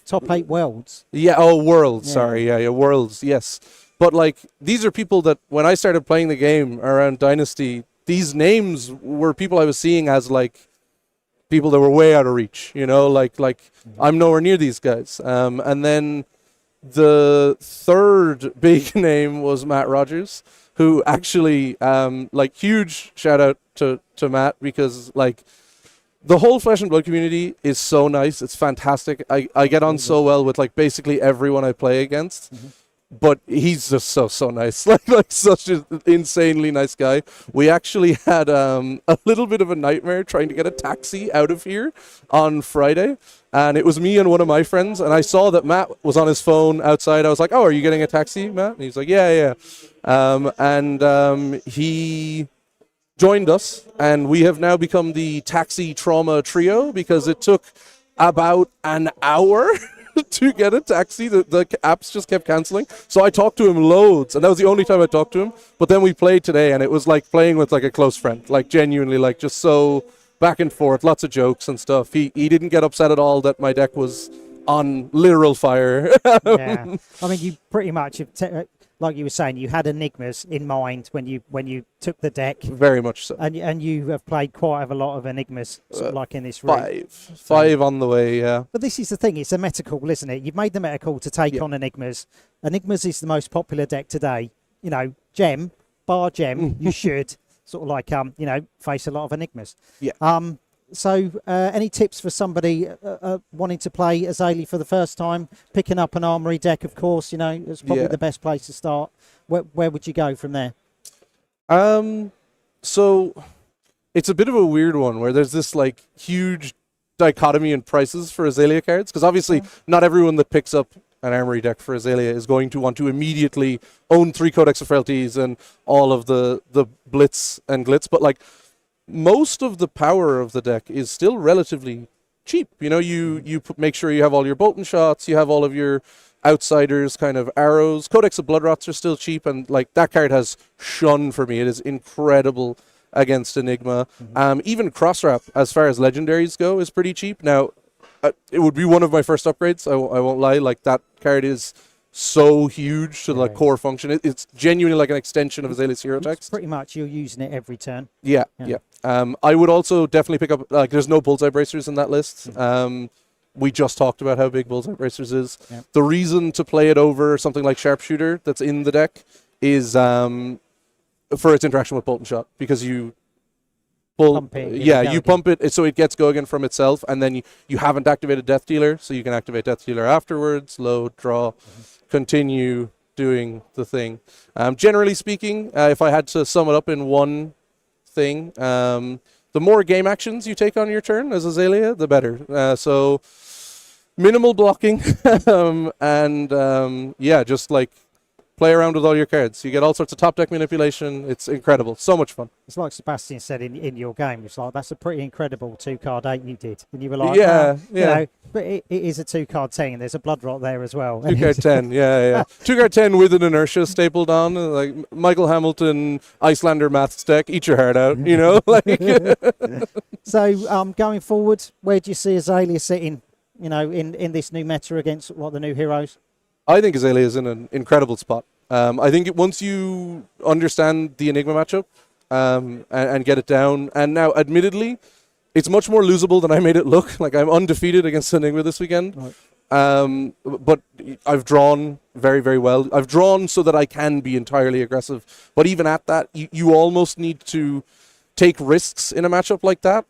top 8 worlds. Yeah, worlds. Yeah. Sorry, yeah, worlds. Yes, but like these are people that when I started playing the game around Dynasty, these names were people I was seeing as like people that were way out of reach. You know, like I'm nowhere near these guys. And then the third big name was Matt Rogers, who actually like huge shout out to Matt, because like the whole Flesh and Blood community is so nice. It's fantastic. I get on so well with like basically everyone I play against. But he's just so nice. like such an insanely nice guy. We actually had a little bit of a nightmare trying to get a taxi out of here on Friday. And it was me and one of my friends, and I saw that Matt was on his phone outside. I was like, oh, are you getting a taxi, Matt? And he's like, yeah. He joined us, and we have now become the taxi trauma trio, because it took about an hour to get a taxi. The apps just kept canceling. So I talked to him loads, and that was the only time I talked to him. But then we played today, and it was like playing with like a close friend, like genuinely, like just so back and forth, lots of jokes and stuff. He didn't get upset at all that my deck was on literal fire. Yeah, I mean, you pretty much have like you were saying, you had enigmas in mind when you took the deck. Very much so. And you have played quite a lot of enigmas, sort of like in this room. Five on the way, yeah. But this is the thing, it's a meta call, isn't it? You've made the meta call to take on enigmas. Enigmas is the most popular deck today. You know, Gem, you should sort of like face a lot of enigmas. Yeah. So, any tips for somebody wanting to play Azalea for the first time? Picking up an armory deck, of course, it's probably the best place to start. Where would you go from there? So, it's a bit of a weird one where there's this like huge dichotomy in prices for Azalea cards, because obviously not everyone that picks up an armory deck for Azalea is going to want to immediately own 3 Codex of Frailties and all of the blitz and glitz, but like most of the power of the deck is still relatively cheap. You make sure you have all your Bolton shots, you have all of your outsiders kind of arrows. Codex of Bloodrots are still cheap, and like that card has shone for me. It is incredible against Enigma. Even Crosswrap, as far as legendaries go, is pretty cheap. Now, it would be one of my first upgrades, I won't lie. Like that card is so huge to like core function. It's genuinely like an extension of Azalea's hero text. Pretty much, you're using it every turn. Yeah. I would also definitely pick up, like, there's no bullseye bracers in that list. We just talked about how big bullseye bracers is. Yep. The reason to play it over something like sharpshooter that's in the deck is for its interaction with bolt and shot, because you pump it, you pump it so it gets go again from itself, and then you haven't activated Death Dealer, so you can activate Death Dealer afterwards, load, draw, continue doing the thing. Generally speaking, if I had to sum it up in one thing, the more game actions you take on your turn as Azalea, the better. So minimal blocking, and just like play around with all your cards. You get all sorts of top deck manipulation. It's incredible. So much fun. It's like Sebastian said in your game. It's like, that's a pretty incredible 2-card 8 you did. And you were like, you know, but it is a 2-card 10. And there's a blood rot there as well. 2-card 10, yeah. 2-card 10 with an inertia stapled on, like Michael Hamilton, Icelander maths deck. Eat your heart out, you know? So going forward, where do you see Azalea sitting, you know, in this new meta against the new heroes? I think Azalea is in an incredible spot. I think once you understand the Enigma matchup and get it down, and now admittedly, it's much more losable than I made it look. Like, I'm undefeated against Enigma this weekend. Right. But I've drawn very, very well. I've drawn so that I can be entirely aggressive. But even at that, you almost need to take risks in a matchup like that,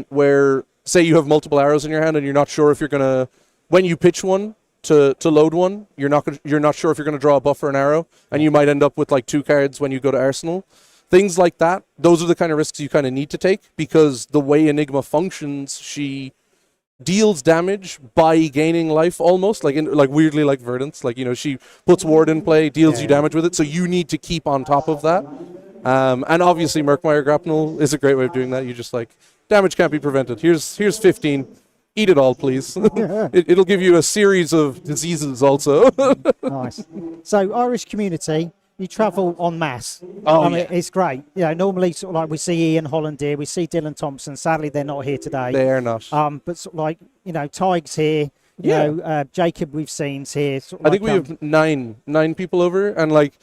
where, say you have multiple arrows in your hand and you're not sure if you're going to, when you pitch one, to load one, you're not sure if you're going to draw a buff or an arrow, and you might end up with like 2 cards when you go to Arsenal. Things like that, those are the kind of risks you kind of need to take, because the way Enigma functions, she deals damage by gaining life almost, like weirdly like Verdance. Like, you know, she puts ward in play, deals you damage with it, so you need to keep on top of that. And obviously Merkmeyer Grapnel is a great way of doing that. You just like, damage can't be prevented. Here's 15. Eat it all, please. It'll give you a series of diseases also. Nice. So, Irish community, you travel en masse. It's great. You know, normally, sort of like, we see Ian Holland here, we see Dylan Thompson. Sadly, they're not here today. They are not. But sort of like, you know, Tig's here. You know, Jacob we've seen's here. Sort of I think we have nine people over, and like,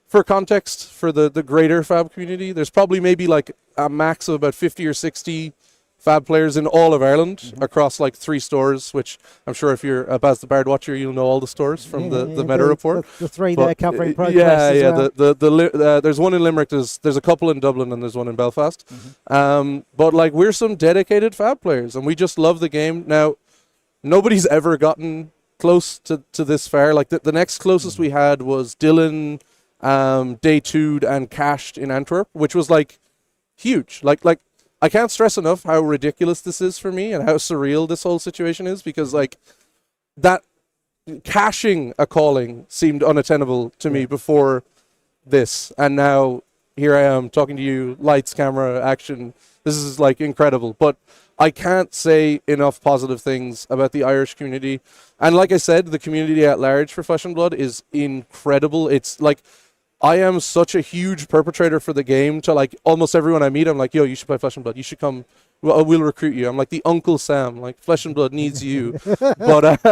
for context, for the greater Fab community, there's probably maybe like a max of about 50 or 60 Fab players in all of Ireland across like 3 stores, which I'm sure if you're a Baz the Bard watcher, you'll know all the stores from the meta report. The 3 that are covering progress. There's one in Limerick, there's a couple in Dublin, and there's one in Belfast. But like, we're some dedicated Fab players, and we just love the game. Now, nobody's ever gotten close to this far. Like, the next closest we had was Dylan, Day2'd and Cashed in Antwerp, which was like huge. Like I can't stress enough how ridiculous this is for me and how surreal this whole situation is, because like, that caching a calling seemed unattainable to me before this, and now here I am talking to you, lights, camera, action. This is like incredible. But I can't say enough positive things about the Irish community, and like I said, the community at large for Flesh and Blood is incredible. It's like, I am such a huge perpetrator for the game to like almost everyone I meet. I'm like, yo, you should play Flesh and Blood. You should come. We'll recruit you. I'm like the Uncle Sam. Like, Flesh and Blood needs you. But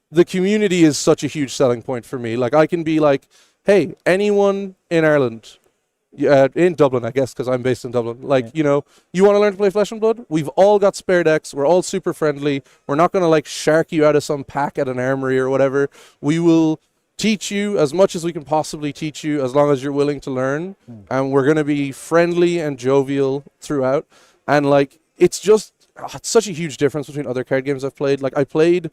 the community is such a huge selling point for me. Like, I can be like, hey, anyone in Ireland, in Dublin, I guess, because I'm based in Dublin. Like, you know, you want to learn to play Flesh and Blood? We've all got spare decks. We're all super friendly. We're not going to like shark you out of some pack at an armory or whatever. We will teach you as much as we can possibly teach you, as long as you're willing to learn. And we're going to be friendly and jovial throughout. And like, it's just it's such a huge difference between other card games I've played. Like, I played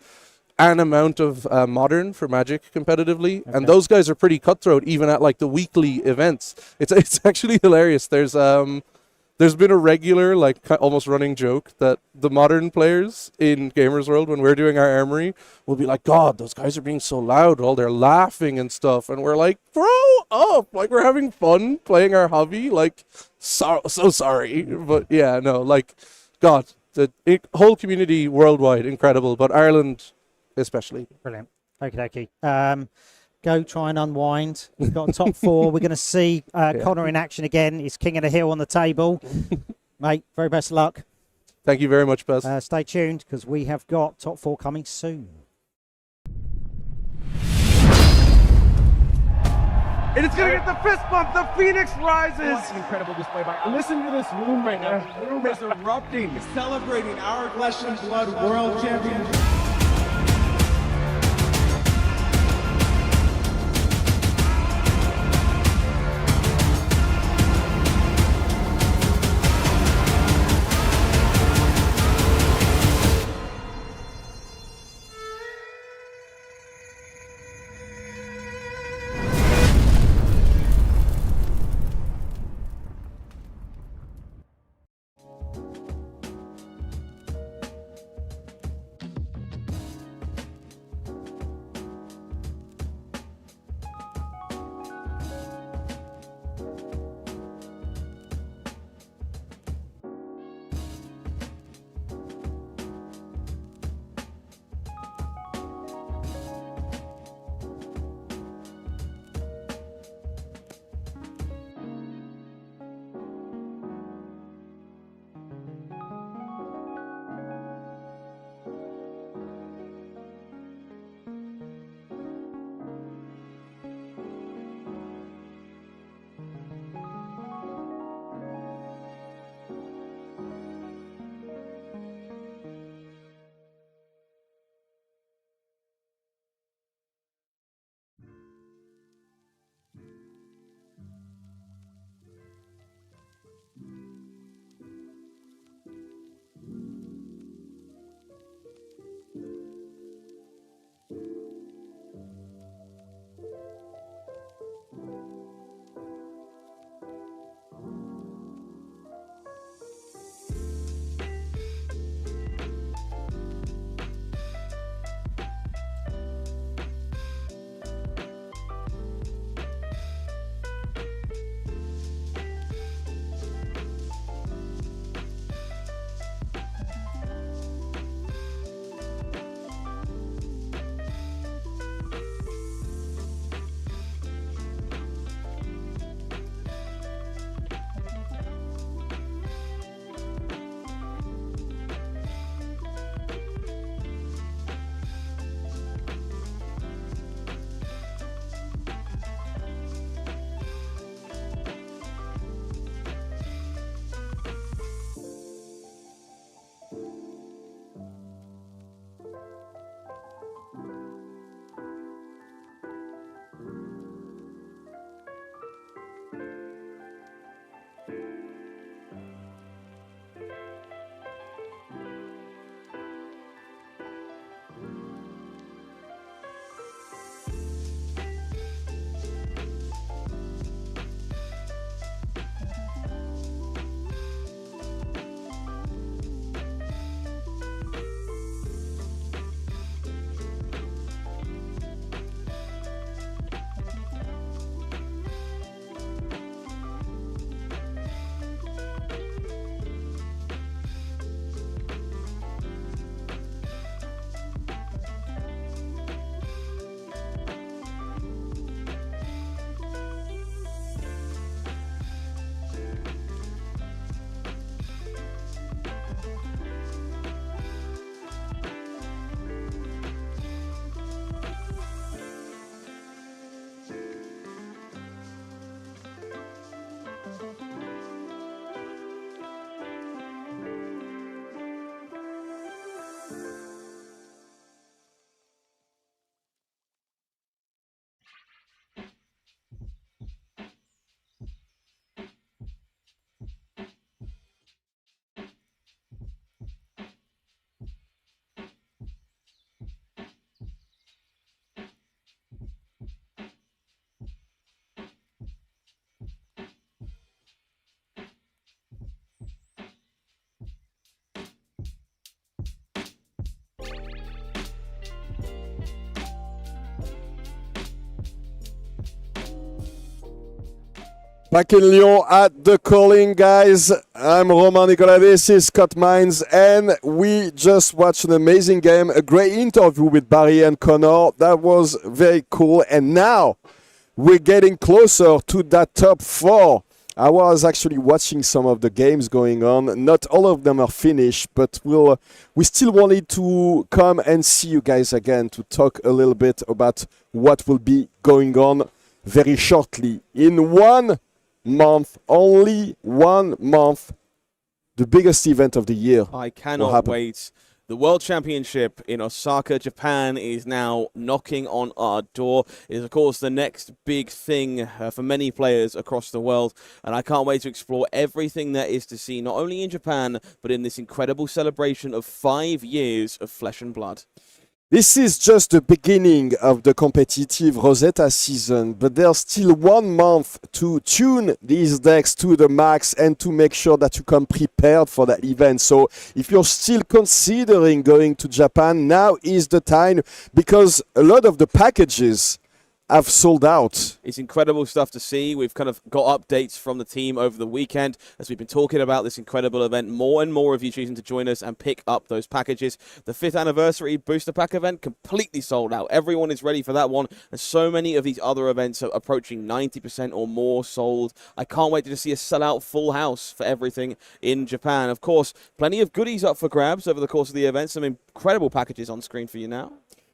an amount of Modern for Magic competitively, and those guys are pretty cutthroat even at like the weekly events. It's actually hilarious. There's been a regular, like, almost running joke that the Modern players in Gamers World, when we're doing our armory, will be like, God, those guys are being so loud, all they're laughing and stuff. And we're like, grow up. Like, we're having fun playing our hobby. Like, so sorry. But yeah, no, like, God, the whole community worldwide, incredible. But Ireland especially. Brilliant. Okie dokie. Go try and unwind. We've got top 4. We're going to see Connor in action again. He's king of the hill on the table. Mate, very best of luck. Thank you very much, Baz. Stay tuned, because we have got top 4 coming soon. And it's going to get the fist bump. The Phoenix rises. What an incredible display by. Listen to this room right now. The room is erupting, celebrating our Flesh and Blood World Championship. Back in Lyon at the calling, guys. I'm Romain Nicolas, this is Scott Mines, and we just watched an amazing game, a great interview with Barry and Kano. That was very cool, and now we're getting closer to that top four. I was actually watching some of the games going on. Not all of them are finished, but we still wanted to come and see you guys again to talk a little bit about what will be going on very shortly. In 1 month, only 1 month, the biggest event of the year. I cannot wait. The World Championship in Osaka, Japan is now knocking on our door. It is, of course, the next big thing for many players across the world. And I can't wait to explore everything there is to see, not only in Japan, but in this incredible celebration of 5 years of Flesh and Blood. This is just the beginning of the competitive Rosetta season, but there's still 1 month to tune these decks to the max and to make sure that you come prepared for that event. So if you're still considering going to Japan, now is the time, because a lot of the packages have sold out. It's incredible stuff to see. We've kind of got updates from the team over the weekend as we've been talking about this incredible event. More and more of you choosing to join us and pick up those packages. The 5th anniversary booster pack event completely sold out. Everyone is ready for that one. And so many of these other events are approaching 90% or more sold. I can't wait to see a sellout full house for everything in Japan. Of course, plenty of goodies up for grabs over the course of the event. Some incredible packages on screen for you now.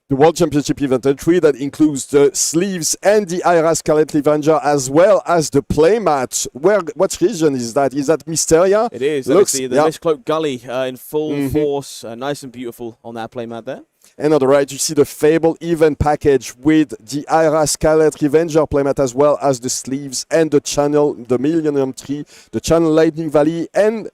The World Championship event entry that includes the sleeves and the Ira Scarlet Revenger, as well as the playmat. What region is that? Is that Mysteria? It is. Looks, the Mistcloak Gully in full force. Nice and beautiful on that playmat there. And on the right, you see the Fable event package with the Ira Scarlet Revenger playmat, as well as the sleeves and the channel, the Millennium Tree, the Channel Lightning Valley, and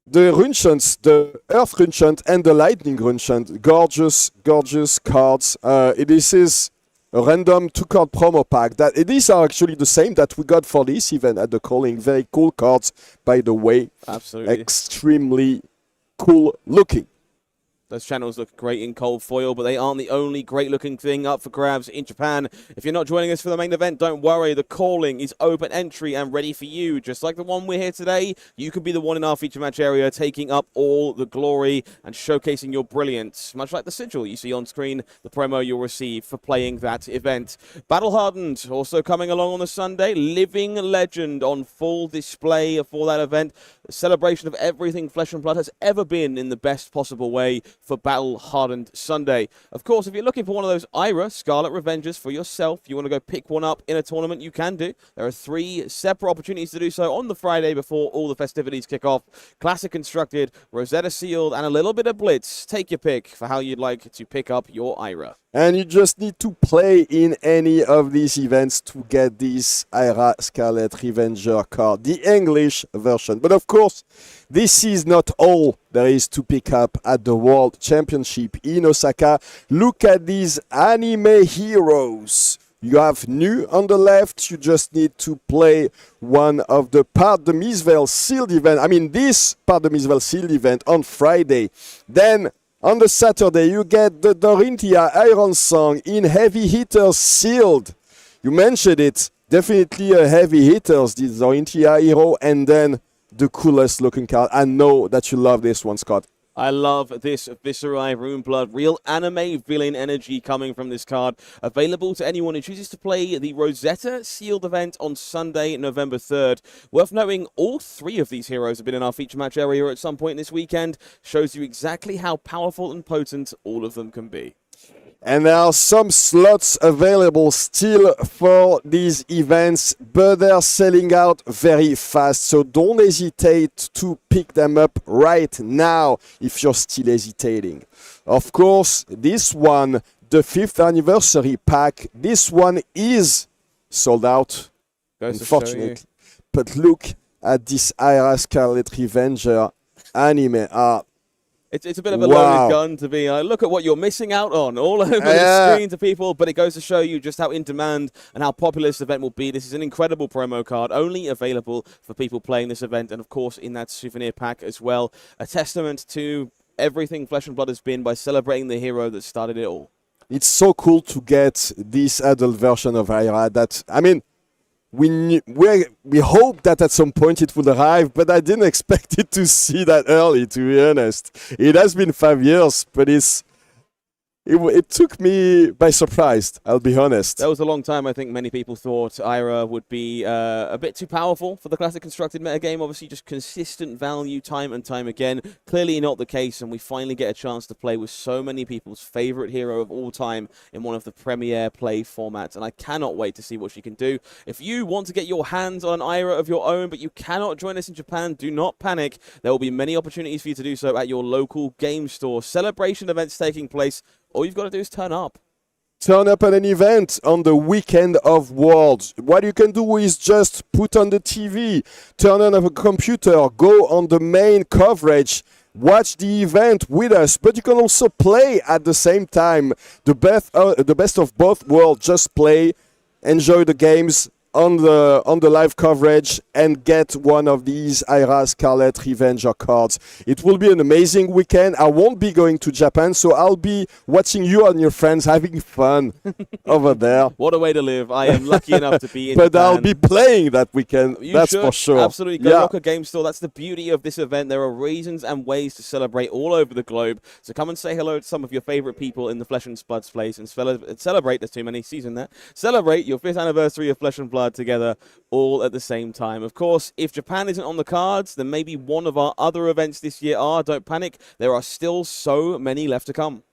the Runeshunt, the Earth Runeshunt and the Lightning Runeshunt. Gorgeous, gorgeous cards. This is a random 2-card promo pack. These are actually the same that we got for this event at the Calling. Very cool cards, by the way. Absolutely. Extremely cool looking. Those channels look great in cold foil, but they aren't the only great-looking thing up for grabs in Japan. If you're not joining us for the main event, don't worry. The Calling is open entry and ready for you. Just like the one we're here today, you can be the one in our feature match area, taking up all the glory and showcasing your brilliance. Much like the sigil you see on screen, the promo you'll receive for playing that event. Battle Hardened also coming along on the Sunday. Living Legend on full display for that event. A celebration of everything Flesh and Blood has ever been in the best possible way for Battle Hardened Sunday. Of course, if you're looking for one of those Ira Scarlet Revengers for yourself, you want to go pick one up in a tournament, you can do. There are 3 separate opportunities to do so on the Friday before all the festivities kick off. Classic Constructed, Rosetta Sealed, and a little bit of Blitz. Take your pick for how you'd like to pick up your Ira. And you just need to play in any of these events to get this Ira Scarlet Revenger card, the English version. But of course, this is not all there is to pick up at the World Championship in Osaka. Look at these anime heroes. You have new on the left. You just need to play one of the Part de Misvel sealed event. I mean, this Part de Misvel sealed event on Friday. Then on the Saturday, you get the Dorinthea Iron Song in Heavy Hitters sealed. You mentioned it. Definitely a heavy hitters, the Dorinthea hero, and then the coolest looking card. I know that you love this one, Scott. I love this Viserai Rune Blood. Real anime villain energy coming from this card. Available to anyone who chooses to play the Rosetta Sealed event on Sunday, November 3rd. Worth noting, all 3 of these heroes have been in our feature match area at some point this weekend. Shows you exactly how powerful and potent all of them can be. And there are some slots available still for these events, but they're selling out very fast. So don't hesitate to pick them up right now if you're still hesitating. Of course, this one, the 5th anniversary pack, this one is sold out, unfortunately. But look at this Ira Scarlet Revenger anime art. It's a bit of a loaded gun to be like, look at what you're missing out on all over the screen to people, but it goes to show you just how in demand and how popular this event will be. This is an incredible promo card, only available for people playing this event, and of course in that souvenir pack as well. A testament to everything Flesh and Blood has been by celebrating the hero that started it all. It's so cool to get this adult version of Ira that, I mean, we hope that at some point it would arrive, but I didn't expect it to see that early, to be honest. It has been 5 years, but it's it took me by surprise, I'll be honest. That was a long time. I think many people thought Ira would be a bit too powerful for the Classic Constructed metagame. Obviously, just consistent value time and time again. Clearly not the case, and we finally get a chance to play with so many people's favorite hero of all time in one of the premier play formats, and I cannot wait to see what she can do. If you want to get your hands on an Ira of your own, but you cannot join us in Japan, do not panic. There will be many opportunities for you to do so at your local game store. Celebration events taking place. All you've got to do is turn up. Turn up at an event on the weekend of Worlds. What you can do is just put on the TV, turn on a computer, go on the main coverage, watch the event with us, but you can also play at the same time. The best of both worlds. Just play, enjoy the games on the live coverage, and get one of these Ira Scarlet Revenger cards. It will be an amazing weekend. I won't be going to Japan, so I'll be watching you and your friends having fun over there. What a way to live. I am lucky enough to be in But Japan. I'll be playing that weekend, that's should. for sure. Absolutely. Go rock a game store. That's the beauty of this event. There are reasons and ways to celebrate all over the globe. So come and say hello to some of your favorite people in the Flesh and Blood place and celebrate, there's too many C's in there, celebrate your 5th anniversary of Flesh and Blood together all at the same time. Of course, if Japan isn't on the cards, then maybe one of our other events this year are. Don't panic. There are still so many left to come.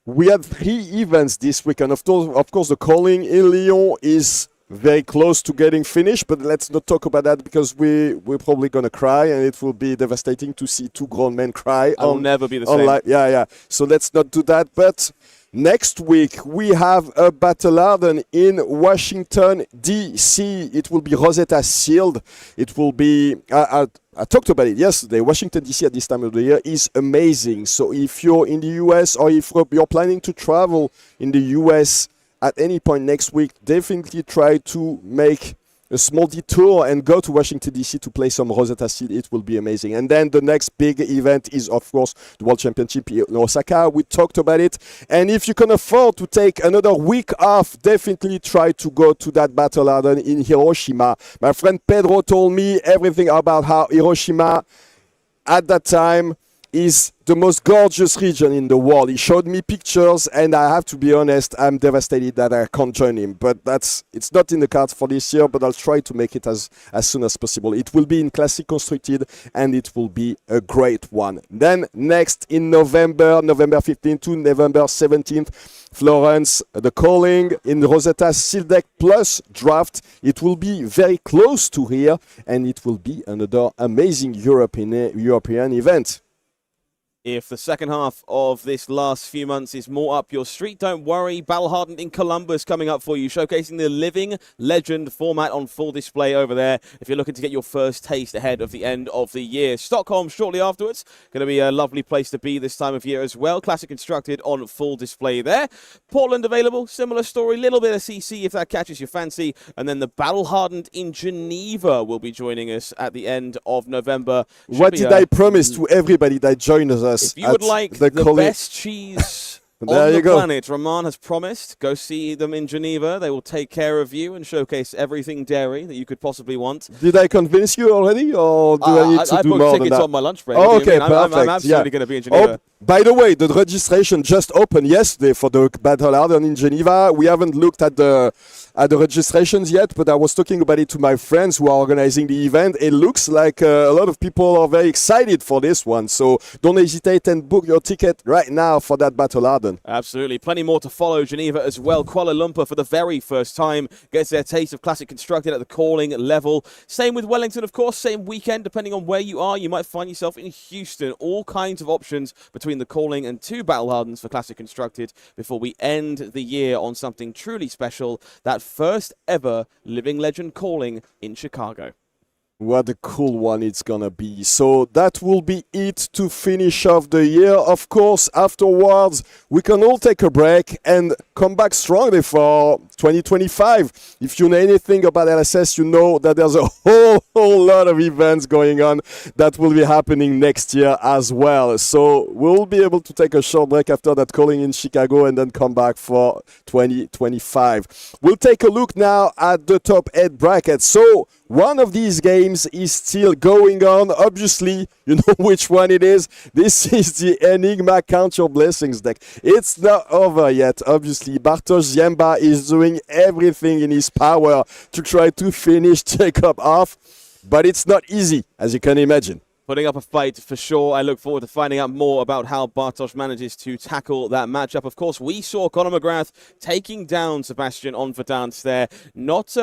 We had 3 events this weekend. Of course, the calling in Lyon is very close to getting finished, but let's not talk about that because we're probably going to cry, and it will be devastating to see 2 grown men cry. I will never be the same. Yeah. So let's not do that. But next week, we have a Battle Harden in Washington, D.C. It will be Rosetta Sealed. It will be... I talked about it yesterday. Washington, D.C. at this time of the year is amazing. So if you're in the U.S. or if you're planning to travel in the U.S. at any point next week, definitely try to make a small detour and go to Washington, D.C. to play some Rosetta Seed. It will be amazing. And then the next big event is, of course, the World Championship in Osaka. We talked about it. And if you can afford to take another week off, definitely try to go to that Battle Harden in Hiroshima. My friend Pedro told me everything about how Hiroshima, at that time, is the most gorgeous region in the world. He showed me pictures, and I have to be honest, I'm devastated that I can't join him. But it's not in the cards for this year, but I'll try to make it as soon as possible. It will be in Classic Constructed, and it will be a great one. Then next in November 15th to November 17th, Florence, the calling in Rosetta Seal Deck Plus draft. It will be very close to here, and it will be another amazing European event. If the second half of this last few months is more up your street, don't worry. Battle Hardened in Columbus coming up for you, showcasing the Living Legend format on full display over there if you're looking to get your first taste ahead of the end of the year. Stockholm shortly afterwards. Going to be a lovely place to be this time of year as well. Classic Constructed on full display there. Portland available, similar story, little bit of CC if that catches your fancy. And then the Battle Hardened in Geneva will be joining us at the end of November. What did I promise to everybody that joined us? If you would like the best cheese on the planet, Roman has promised. Go see them in Geneva. They will take care of you and showcase everything dairy that you could possibly want. Did I convince you already, or do I need to do more than that? I booked tickets on my lunch break. Oh, okay, perfect. I'm absolutely going to be in Geneva. By the way, the registration just opened yesterday for the Battle Harden in Geneva. We haven't looked at the registrations yet, but I was talking about it to my friends who are organizing the event. It looks like a lot of people are very excited for this one. So don't hesitate and book your ticket right now for that Battle Harden. Absolutely. Plenty more to follow. Geneva as well. Kuala Lumpur for the very first time gets their taste of Classic Constructed at the calling level. Same with Wellington, of course. Same weekend. Depending on where you are, you might find yourself in Houston. All kinds of options between the calling and 2 Battle Hardens for Classic Constructed before we end the year on something truly special. That first ever Living Legend calling in Chicago. What a cool one it's gonna be. So that will be it to finish off the year. Of course, afterwards, we can all take a break and come back strongly for 2025. If you know anything about LSS, you know that there's a whole lot of events going on that will be happening next year as well. So we'll be able to take a short break after that calling in Chicago and then come back for 2025. We'll take a look now at the top 8 brackets. So One of these games is still going on. Obviously, you know which one it is. This is the Enigma Count Your Blessings deck. It's not over yet. Obviously, Bartosz Ziemba is doing everything in his power to try to finish Jacob off. But it's not easy, as you can imagine. Putting up a fight for sure. I look forward to finding out more about how Bartosz manages to tackle that matchup. Of course, we saw Conor Mcgrath taking down Sebastian on Verdance there. Not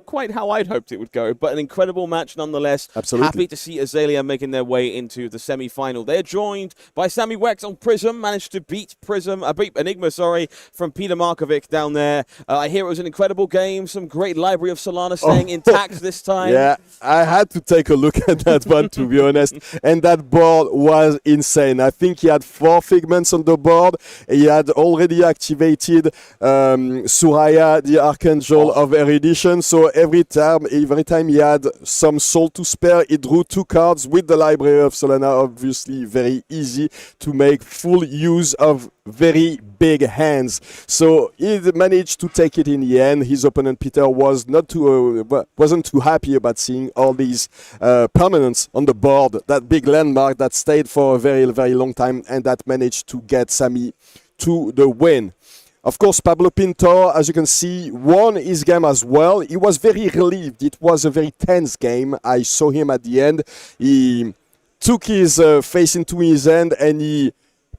quite how I'd hoped it would go, but an incredible match nonetheless. Absolutely. Happy to see Azalea making their way into the semi-final. They're joined by Sammy Weckx on Prism. Managed to beat Enigma, from Peter Markovic down there. I hear it was an incredible game. Some great library of Solana staying intact this time. Yeah, I had to take a look at that one, to be honest. And that board was insane. I think he had 4 figments on the board. He had already activated Suraya, the Archangel of Erudition. So every time he had some soul to spare, he drew 2 cards with the Library of Solana. Obviously, very easy to make full use of very big hands. So he managed to take it in the end. His opponent Peter wasn't too happy about seeing all these permanents on the board. That big landmark that stayed for a very, very long time, and that managed to get Sammy to the win. Of course, Pablo Pintor, as you can see, won his game as well. He was very relieved. It was a very tense game. I saw him at the end. He took his face into his hand and he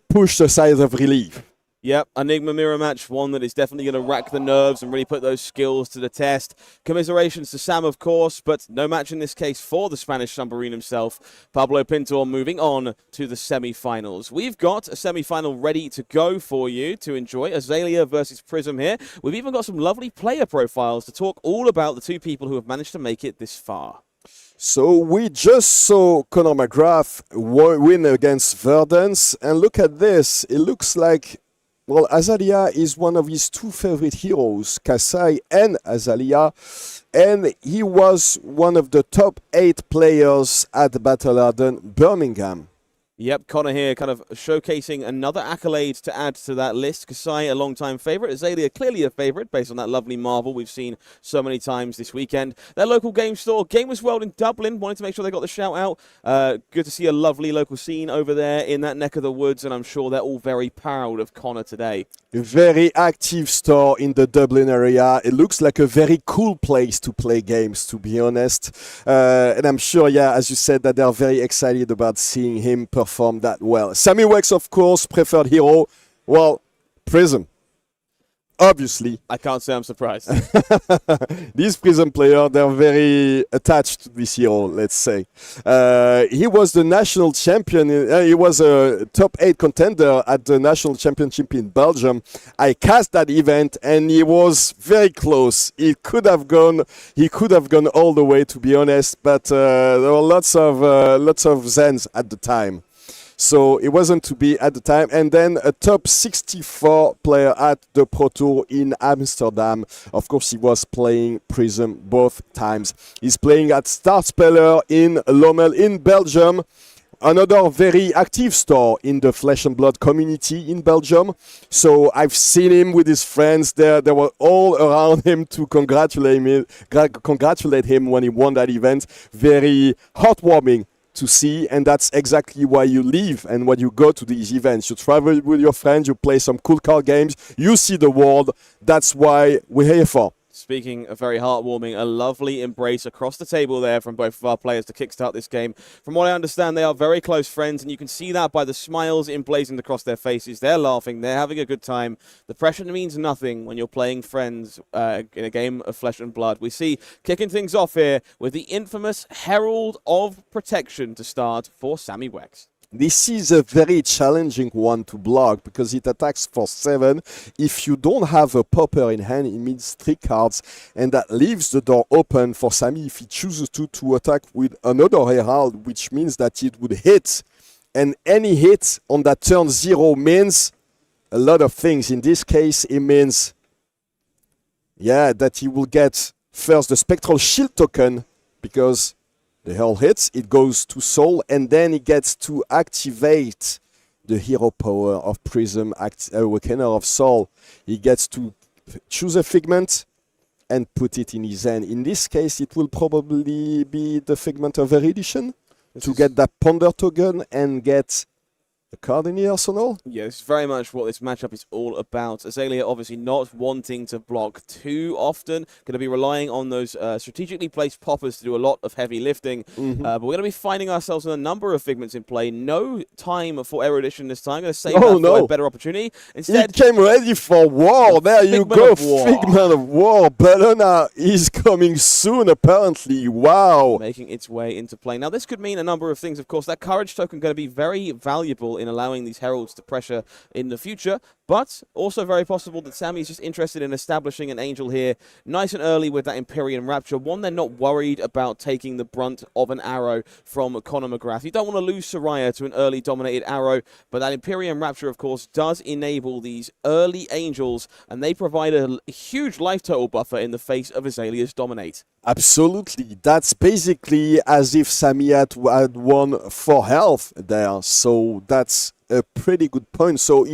pushed a sigh of relief. Yep, Enigma mirror match, one that is definitely going to rack the nerves and really put those skills to the test. Commiserations to Sam, of course, but no match in this case for the Spanish submarine himself. Pablo Pintor moving on to the semi-finals. We've got a semi-final ready to go for you to enjoy. Azalea versus Prism here. We've even got some lovely player profiles to talk all about the 2 people who have managed to make it this far. So we just saw Conor Mcgrath win against Verdance, and look at this. It looks like, well, Azalea is one of his 2 favorite heroes, Kasai and Azalea, and he was one of the top 8 players at Battle Harden Birmingham. Yep, Connor here kind of showcasing another accolade to add to that list. Kasai, a long-time favourite. Azalea, clearly a favourite based on that lovely marvel we've seen so many times this weekend. Their local game store, Gamers World in Dublin, wanted to make sure they got the shout-out. Good to see a lovely local scene over there in that neck of the woods, and I'm sure they're all very proud of Connor today. A very active store in the Dublin area. It looks like a very cool place to play games, to be honest. And I'm sure, yeah, as you said, that they're very excited about seeing him perform that well. Sammy Weckx, of course, preferred hero. Well, Prism. Obviously. I can't say I'm surprised. These Prism players, they're very attached to this hero, let's say. He was the national champion. He was a top 8 contender at the national championship in Belgium. I cast that event and he was very close. He could have gone all the way, to be honest, but there were lots of Zens at the time. So it wasn't to be at the time. And then a top 64 player at the Pro Tour in Amsterdam. Of course, he was playing Prism both times. He's playing at Starspeller in Lommel in Belgium. Another very active store in the Flesh and Blood community in Belgium. So I've seen him with his friends there. They were all around him to congratulate him when he won that event. Very heartwarming to see, and that's exactly why you live and when you go to these events. You travel with your friends, you play some cool card games, you see the world. That's why we're here for. Speaking of very heartwarming, a lovely embrace across the table there from both of our players to kickstart this game. From what I understand, they are very close friends, and you can see that by the smiles emblazoned across their faces. They're laughing, they're having a good time. The pressure means nothing when you're playing friends in a game of Flesh and Blood. We see kicking things off here with the infamous Herald of Protection to start for Sammy Weckx. This is a very challenging one to block because it attacks for 7. If you don't have a popper in hand, it means 3 cards, and that leaves the door open for Sammy if he chooses to attack with another Herald, which means that it would hit. And any hit on that turn 0 means a lot of things. In this case, it means, yeah, that he will get first the Spectral Shield token because the Herald hits, it goes to Soul, and then he gets to activate the hero power of Prism, Awakener of Soul. He gets to choose a figment, and put it in his hand. In this case, it will probably be the Figment of Erudition to get that Ponder token and get a card in the arsenal. Yeah, it's very much what this matchup is all about. Azalea obviously not wanting to block too often. Going to be relying on those strategically placed poppers to do a lot of heavy lifting. But we're going to be finding ourselves with a number of Figments in play. No time for Erudition this time. Going to save that for a better opportunity. Instead, it came ready for war. There you go, Figment of War. Bellona is coming soon, apparently. Wow. Making its way into play. Now, this could mean a number of things, of course. That Courage token going to be very valuable in allowing these Heralds to pressure in the future, but also very possible that Sammy is just interested in establishing an Angel here nice and early with that Empyrean Rapture. One, they're not worried about taking the brunt of an arrow from Conor Mcgrath. You don't want to lose Soraya to an early dominated arrow, but that Empyrean Rapture, of course, does enable these early Angels, and they provide a huge life total buffer in the face of Azalea's Dominate. Absolutely. That's basically as if Sammy had won 4 health there. So that's a pretty good point. So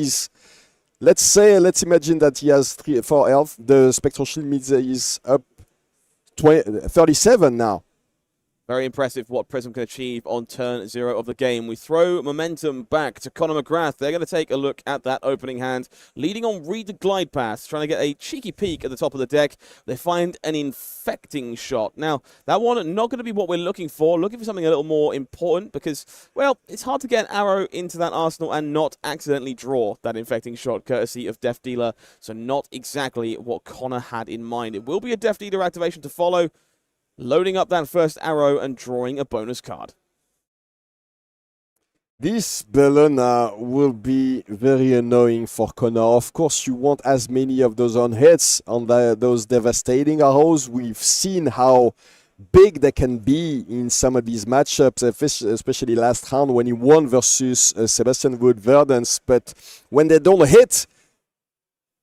let's imagine that he has 4 health. The Spectral Shield is up 37 now. Very impressive what Prism can achieve on turn 0 of the game. We throw momentum back to Conor Mcgrath. They're going to take a look at that opening hand. Leading on Read the Glide Path, trying to get a cheeky peek at the top of the deck. They find an Infecting Shot. Now, that one not going to be what we're looking for. Looking for something a little more important because, well, it's hard to get an arrow into that arsenal and not accidentally draw that Infecting Shot, courtesy of Death Dealer. So not exactly what Conor had in mind. It will be a Death Dealer activation to follow. Loading up that first arrow and drawing a bonus card. This Bellona will be very annoying for Conor. Of course, you want as many of those on hits on those devastating arrows. We've seen how big they can be in some of these matchups, especially last round when he won versus Sebastian with Verdance. But when they don't hit,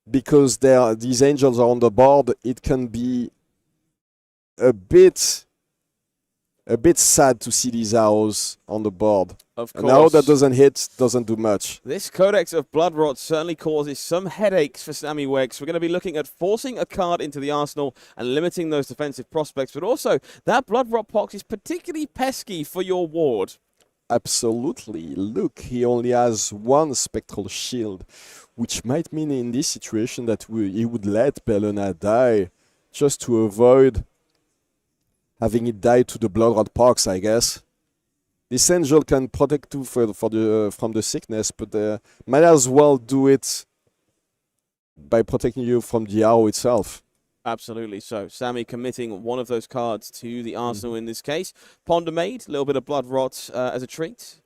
because these angels are on the board, it can be a bit sad to see these arrows on the board. Of course. An arrow that doesn't hit doesn't do much. This Codex of Bloodrot certainly causes some headaches for Sammy Weckx. We're going to be looking at forcing a card into the arsenal and limiting those defensive prospects, but also that Bloodrot Pox is particularly pesky for your ward. Absolutely. Look, he only has 1 Spectral Shield, which might mean in this situation that he would let Bellona die just to avoid having it die to the Bloodrot Pox, I guess. This angel can protect you from the sickness, but might as well do it by protecting you from the arrow itself. Absolutely. So Sammy committing one of those cards to the arsenal in this case. Ponder made, a little bit of blood rot as a treat.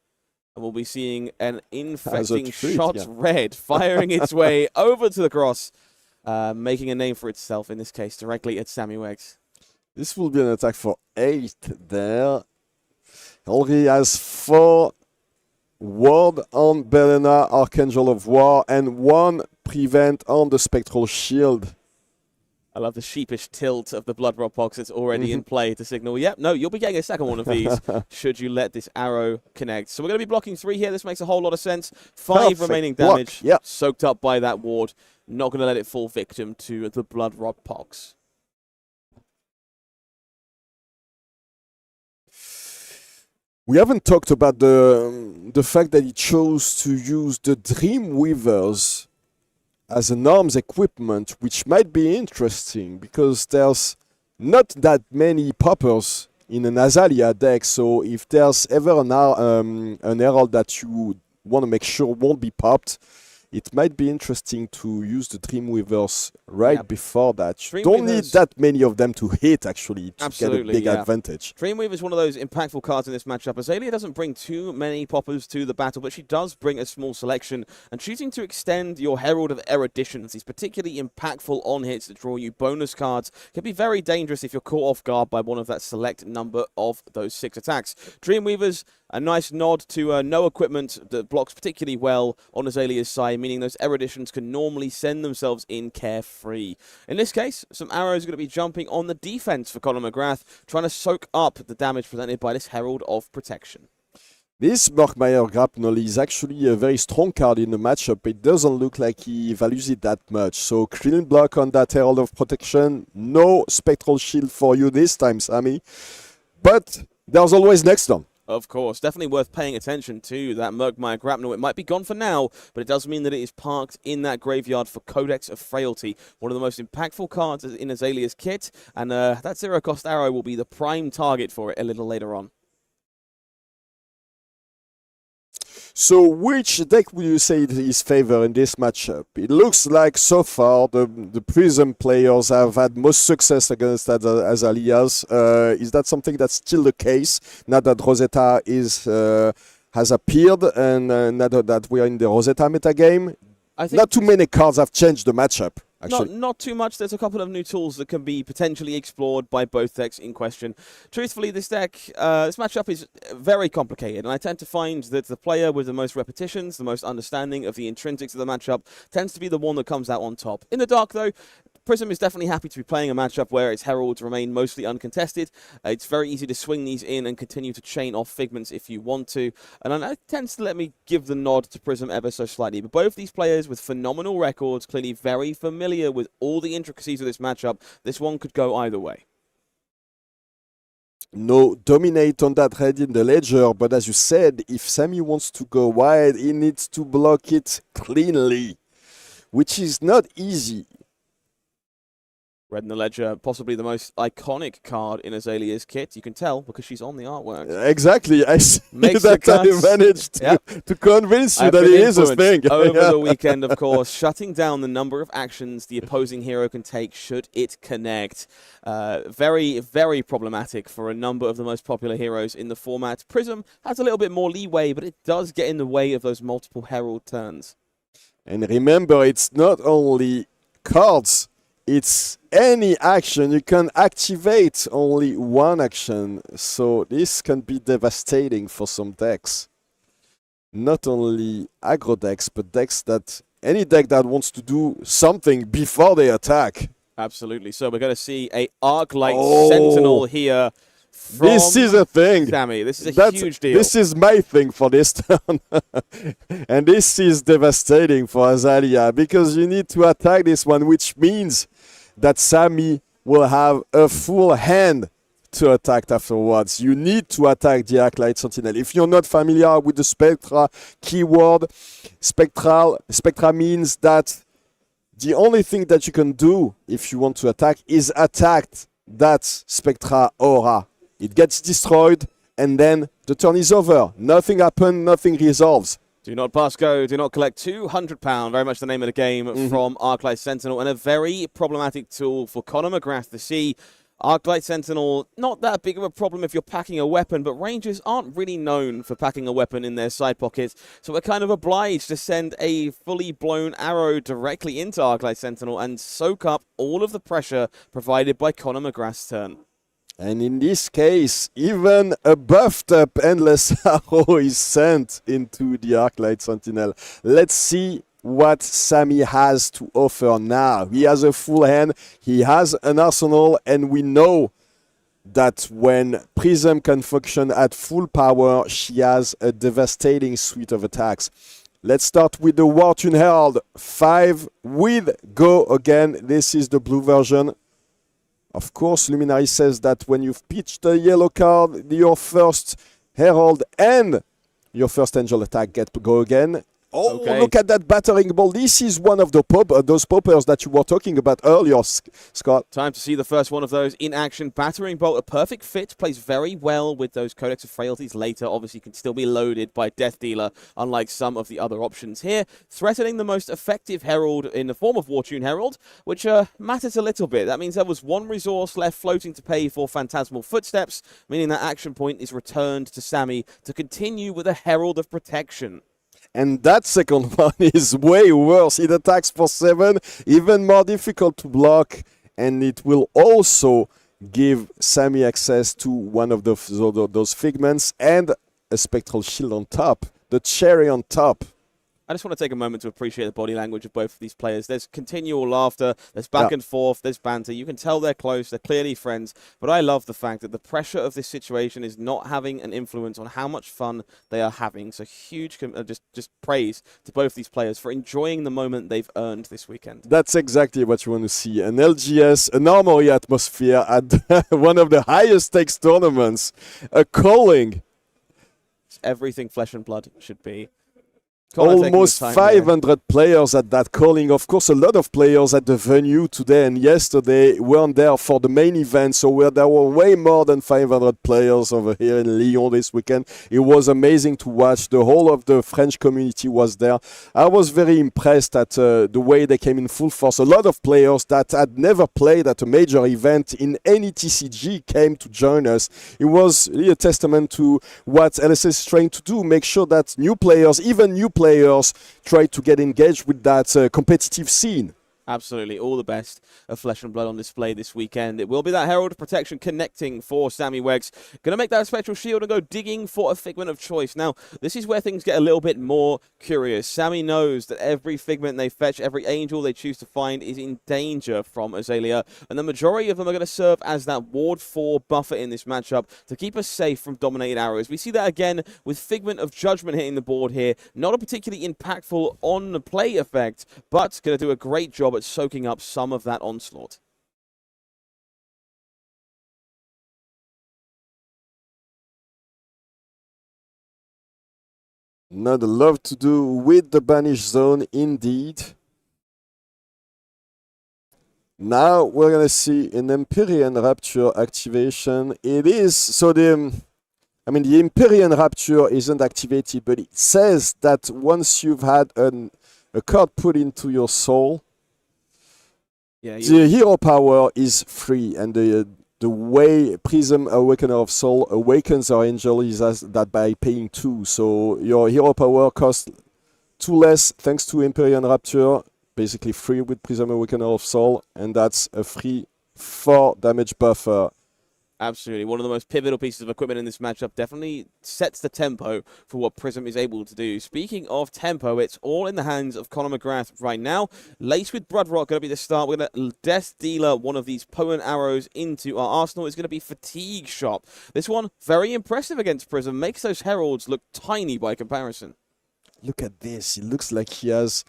And we'll be seeing an Infecting Shot red firing its way over to the cross, making a name for itself in this case directly at Sammy Weckx. This will be an attack for 8 there. He already has 4 ward on Bellona, Archangel of War, and 1 prevent on the Spectral Shield. I love the sheepish tilt of the Bloodrot Pox that's already in play to signal, yep, no, you'll be getting a second one of these should you let this arrow connect. So we're going to be blocking 3 here. This makes a whole lot of sense. 5 remaining damage soaked up by that ward. Not going to let it fall victim to the Bloodrot Pox. We haven't talked about the fact that he chose to use the Dreamweavers as an arms equipment, which might be interesting because there's not that many poppers in an Azalea deck. So if there's ever an herald that you want to make sure won't be popped, it might be interesting to use the Dreamweavers before that. You don't need that many of them to hit, actually, to get a big advantage. Dreamweaver is one of those impactful cards in this matchup. Azalea doesn't bring too many poppers to the battle, but she does bring a small selection. And choosing to extend your Herald of Eruditions is particularly impactful on hits that draw you bonus cards. Can be very dangerous if you're caught off guard by one of that select number of those 6 attacks. Dreamweavers, a nice nod to no equipment that blocks particularly well on Azalea's side, meaning those Eruditions can normally send themselves in carefree. In this case, some arrows are going to be jumping on the defense for Conor Mcgrath, trying to soak up the damage presented by this Herald of Protection. This Murkmire Grapnel is actually a very strong card in the matchup. It doesn't look like he values it that much. So clean block on that Herald of Protection. No Spectral Shield for you this time, Sammy. But there's always next turn. Of course, definitely worth paying attention to that Murkmire Grapnel. It might be gone for now, but it does mean that it is parked in that graveyard for Codex of Frailty, one of the most impactful cards in Azalea's kit, and that zero-cost arrow will be the prime target for it a little later on. So which deck would you say is favor in this matchup? It looks like so far the Prism players have had most success against Azaleas. Is that something that's still the case now that Rosetta has appeared and now that we are in the Rosetta metagame? Not too many cards have changed the matchup. Not too much. There's a couple of new tools that can be potentially explored by both decks in question. Truthfully, this matchup is very complicated, and I tend to find that the player with the most repetitions, the most understanding of the intrinsics of the matchup, tends to be the one that comes out on top. In the dark, though, Prism is definitely happy to be playing a matchup where its heralds remain mostly uncontested. It's very easy to swing these in and continue to chain off figments if you want to. And it tends to let me give the nod to Prism ever so slightly. But both these players with phenomenal records, clearly very familiar with all the intricacies of this matchup, this one could go either way. No dominate on that red in the ledger, but as you said, if Sammy wants to go wide, he needs to block it cleanly, which is not easy. Red in the Ledger, possibly the most iconic card in Azalea's kit. You can tell because she's on the artwork. Exactly. I see Makes that I managed to convince you that it is a thing. Over the weekend, of course, shutting down the number of actions the opposing hero can take should it connect. Very, very problematic for a number of the most popular heroes in the format. Prism has a little bit more leeway, but it does get in the way of those multiple herald turns. And remember, it's not only cards. It's any action. You can activate only one action. So this can be devastating for some decks. Not only aggro decks, but decks that any deck that wants to do something before they attack. Absolutely. So we're going to see a Arclight Sentinel here. This is a thing. Sammy, this is a huge deal. This is my thing for this turn. And this is devastating for Azalea because you need to attack this one, which means that Sammy will have a full hand to attack afterwards. You need to attack the Arclight Sentinel. If you're not familiar with the Spectra keyword, Spectra means that the only thing that you can do if you want to attack is attack that Spectra aura. It gets destroyed and then the turn is over. Nothing happened, nothing resolves. Do not pass go, do not collect £200, very much the name of the game from Arclight Sentinel, and a very problematic tool for Conor Mcgrath to see. Arclight Sentinel, not that big of a problem if you're packing a weapon, but Rangers aren't really known for packing a weapon in their side pockets, so we're kind of obliged to send a fully blown arrow directly into Arclight Sentinel and soak up all of the pressure provided by Conor Mcgrath's turn. And in this case, even a buffed up Endless Arrow is sent into the Arclight Sentinel. Let's see what Sammy has to offer now. He has a full hand, he has an arsenal, and we know that when Prism can function at full power, she has a devastating suite of attacks. Let's start with the Wartune Herald. 5 with Go again. This is the blue version. Of course, Luminary says that when you've pitched a yellow card, your first Herald and your first Angel attack get to go again. Oh, okay. Look at that battering ball. This is one of the those poppers that you were talking about earlier, Scott. Time to see the first one of those in action. Battering bolt, a perfect fit, plays very well with those Codex of Frailties later. Obviously, can still be loaded by Death Dealer, unlike some of the other options here. Threatening the most effective Herald in the form of Wartune Herald, which matters a little bit. That means there was one resource left floating to pay for Phantasmal Footsteps, meaning that action point is returned to Sammy to continue with a Herald of Protection. And that second one is way worse. It attacks for 7, even more difficult to block. And it will also give Sammy access to one of those figments and a Spectral Shield on top. The cherry on top. I just want to take a moment to appreciate the body language of both of these players. There's continual laughter, there's back and forth, there's banter. You can tell they're close, they're clearly friends. But I love the fact that the pressure of this situation is not having an influence on how much fun they are having. So huge just praise to both these players for enjoying the moment they've earned this weekend. That's exactly what you want to see. An LGS, an armory atmosphere at one of the highest stakes tournaments. A calling. It's everything Flesh and Blood should be. Almost 500 players at that calling. Of course, a lot of players at the venue today and yesterday weren't there for the main event, so there were way more than 500 players over here in Lyon this weekend. It was amazing to watch. The whole of the French community was there. I was very impressed at the way they came in full force. A lot of players that had never played at a major event in any TCG came to join us. It was really a testament to what LSS is trying to do, make sure that new players, even new players, try to get engaged with that competitive scene. Absolutely. All the best of Flesh and Blood on display this weekend. It will be that Herald of Protection connecting for Sammy Weckx. Going to make that Spectral Shield and go digging for a Figment of Choice. Now, this is where things get a little bit more curious. Sammy knows that every Figment they fetch, every Angel they choose to find is in danger from Azalea. And the majority of them are going to serve as that Ward 4 buffer in this matchup to keep us safe from dominated arrows. We see that again with Figment of Judgment hitting the board here. Not a particularly impactful on-play effect, but going to do a great job at soaking up some of that onslaught. Not a lot to do with the Banish Zone, indeed. Now we're going to see an Empyrean Rapture activation. It is, so the Empyrean Rapture isn't activated, but it says that once you've had a card put into your soul, the hero power is free, and the way Prism Awakener of Soul awakens our angel is that by paying 2. So your hero power costs 2 less thanks to Empyrean Rapture, basically free with Prism Awakener of Soul, and that's a free 4 damage buffer. Absolutely. One of the most pivotal pieces of equipment in this matchup. Definitely sets the tempo for what Prism is able to do. Speaking of tempo, it's all in the hands of Conor Mcgrath right now. Laced with Bloodrock, going to be the start. We're going to Death Dealer one of these potent arrows into our arsenal. It's going to be Fatigue Shot. This one, very impressive against Prism. Makes those Heralds look tiny by comparison. Look at this. It looks like he has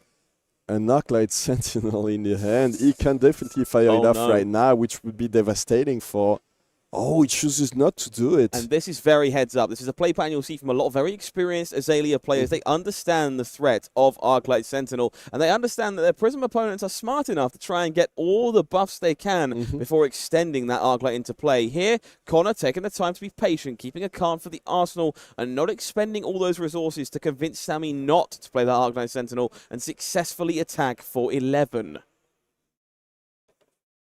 an Arclight Sentinel in the hand. He can definitely fire it off right now, which would be devastating for... Oh, he chooses not to do it. And this is very heads up. This is a play pattern you'll see from a lot of very experienced Azalea players. They understand the threat of Arclight Sentinel, and they understand that their Prism opponents are smart enough to try and get all the buffs they can before extending that Arclight into play. Here, Connor taking the time to be patient, keeping a card for the arsenal, and not expending all those resources to convince Sammy not to play that Arclight Sentinel and successfully attack for 11.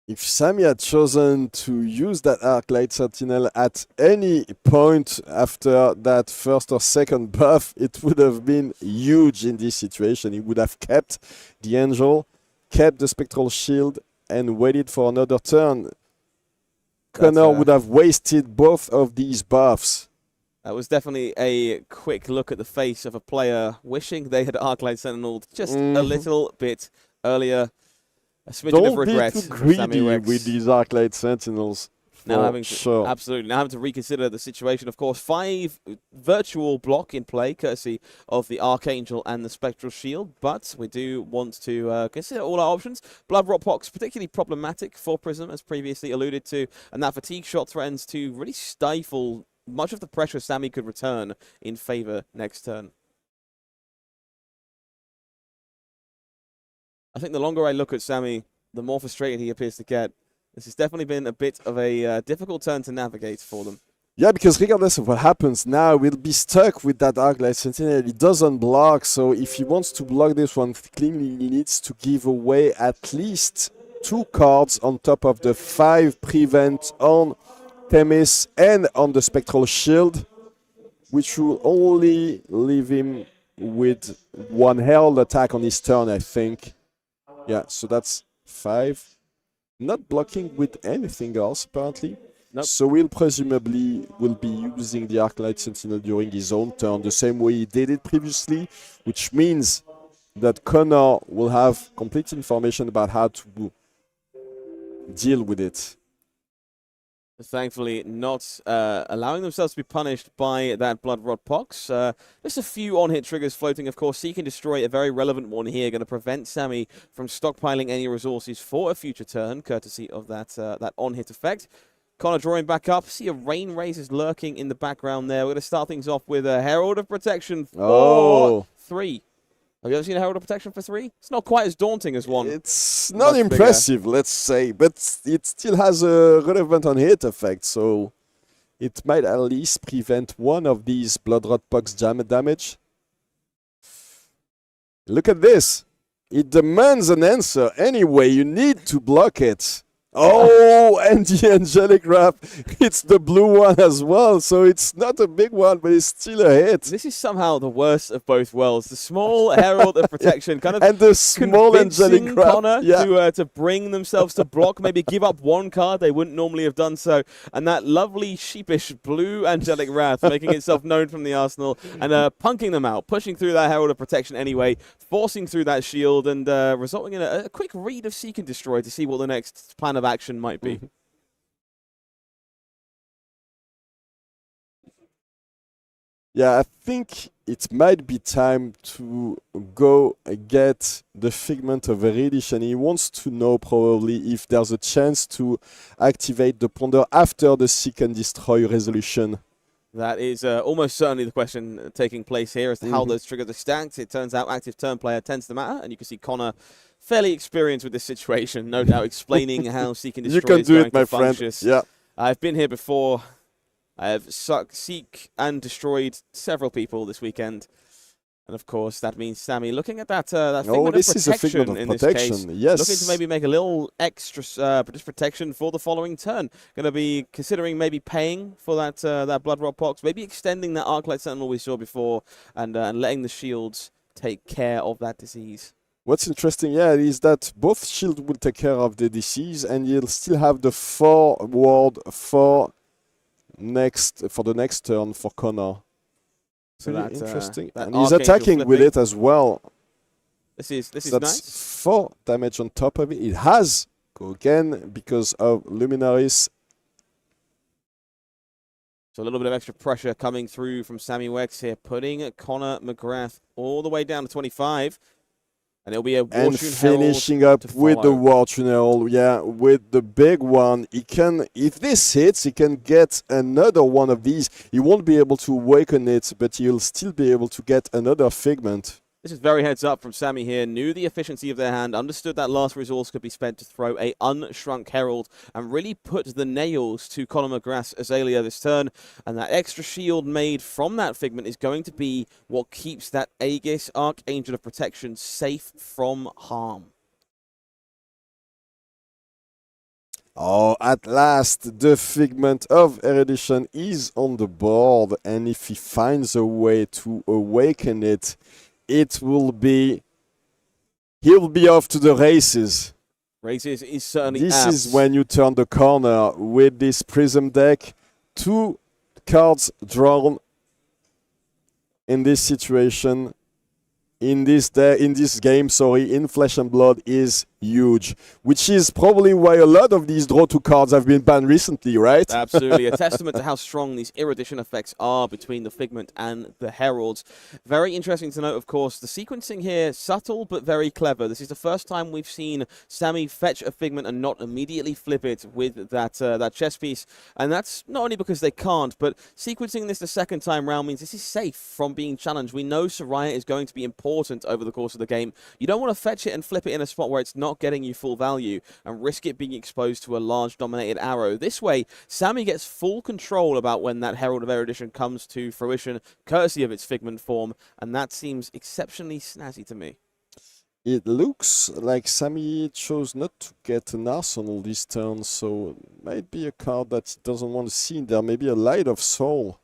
If Sammy had chosen to use that Arclight Sentinel at any point after that first or second buff, it would have been huge in this situation. He would have kept the Angel, kept the Spectral Shield, and waited for another turn. Connor would have wasted both of these buffs. That was definitely a quick look at the face of a player wishing they had Arclight Sentinel just a little bit earlier. A smidgen of regret be too for Sammy greedy Weckx. with these Arclight Sentinels. Now absolutely. Now having to reconsider the situation. Of course, 5 virtual block in play, courtesy of the Archangel and the Spectral Shield. But we do want to consider all our options. Bloodrock Pox, particularly problematic for Prism, as previously alluded to. And that Fatigue Shot threatens to really stifle much of the pressure Sammy could return in favor next turn. I think the longer I look at Sammy, the more frustrated he appears to get. This has definitely been a bit of a difficult turn to navigate for them. Yeah, because regardless of what happens now, we'll be stuck with that Arclight Sentinel. It doesn't block, so if he wants to block this one cleanly, he needs to give away at least 2 cards on top of the 5 prevent on Themis and on the Spectral Shield, which will only leave him with 1 Herald attack on his turn, I think. Yeah, so that's 5. Not blocking with anything else, apparently. Nope. So we'll presumably will be using the Arclight Sentinel during his own turn, the same way he did it previously, which means that Kano will have complete information about how to deal with it. Thankfully, not allowing themselves to be punished by that Blood Rod Pox. Just a few on-hit triggers floating, of course. Seek and Destroy, a very relevant one here, going to prevent Sammy from stockpiling any resources for a future turn, courtesy of that that on-hit effect. Connor drawing back up. See a Rain Razors lurking in the background there. We're going to start things off with a Herald of Protection for 3. Have you ever seen a Herald of Protection for 3? It's not quite as daunting as one. It's not Much impressive, let's say, but it still has a relevant on-hit effect, so it might at least prevent one of these Blood Rod Pox damage. Look at this. It demands an answer anyway. You need to block it. Oh, and the Angelic Wrath, it's the blue one as well, so it's not a big one, but it's still a hit. This is somehow the worst of both worlds. The small Herald of Protection kind of and the small Angelic Wrath. Connor to bring themselves to block, maybe give up one card they wouldn't normally have done so, and that lovely sheepish blue Angelic Wrath making itself known from the arsenal and punking them out, pushing through that Herald of Protection anyway, forcing through that shield and resulting in a quick read of Seek and Destroy to see what the next plan of action might be. Yeah, I think it might be time to go get the Figment of Erudition. He wants to know probably if there's a chance to activate the Ponder after the Seek and Destroy resolution. That is almost certainly the question taking place here as to how those triggers are stacked. It turns out active turn player tends to matter, and you can see Connor fairly experienced with this situation, no doubt explaining how Seek and Destroy you can is do going it, my to friend. function. Yeah. I've been here before. I have Seek and destroyed several people this weekend. And of course, that means Sammy looking at that Figment this of is a Protection Figment of in Protection, this case. yes. Looking to maybe make a little extra just protection for the following turn. Going to be considering maybe paying for that Blood Rod Pox, maybe extending that Arclight Sentinel we saw before and letting the shields take care of that disease. What's interesting, is that both shields will take care of the disease, and you'll still have the 4 ward for the next turn for Connor. So that's interesting, that and he's Archangel attacking with flipping. it as well. This is That's nice. 4 damage on top of it. It has go again because of Luminaris. So a little bit of extra pressure coming through from Sammy Weckx here, putting Connor Mcgrath all the way down to 25. And it'll be a War And Tune finishing Herald up to with the follow. War Tune Herald, with the big one. He can, if this hits, he can get another one of these. He won't be able to awaken it, but he'll still be able to get another Figment. This is very heads up from Sammy here. Knew the efficiency of their hand, understood that last resource could be spent to throw a unshrunk Herald, and really put the nails to Conor Mcgrath's Azalea this turn. And that extra shield made from that Figment is going to be what keeps that Aegis Archangel of Protection safe from harm. Oh, at last, the Figment of Erudition is on the board, and if he finds a way to awaken it, he'll be off to the races. Races is certainly This apt. is when you turn the corner with this Prism deck. 2 cards drawn in this situation. In this game, in Flesh and Blood is huge, which is probably why a lot of these draw 2 cards have been banned recently, right? Absolutely. A testament to how strong these erudition effects are between the Figment and the Heralds. Very interesting to note, of course, the sequencing here, subtle but very clever. This is the first time we've seen Sammy fetch a Figment and not immediately flip it with that chess piece. And that's not only because they can't, but sequencing this the second time round means this is safe from being challenged. We know Soraya is going to be important over the course of the game. You don't want to fetch it and flip it in a spot where it's not getting you full value and risk it being exposed to a large dominated arrow. This way, Sammy gets full control about when that Herald of Erudition comes to fruition, courtesy of its Figment form, and that seems exceptionally snazzy to me. It looks like Sammy chose not to get an Arsenal this turn, so it might be a card that he doesn't want to see in there. Maybe a Light of Soul.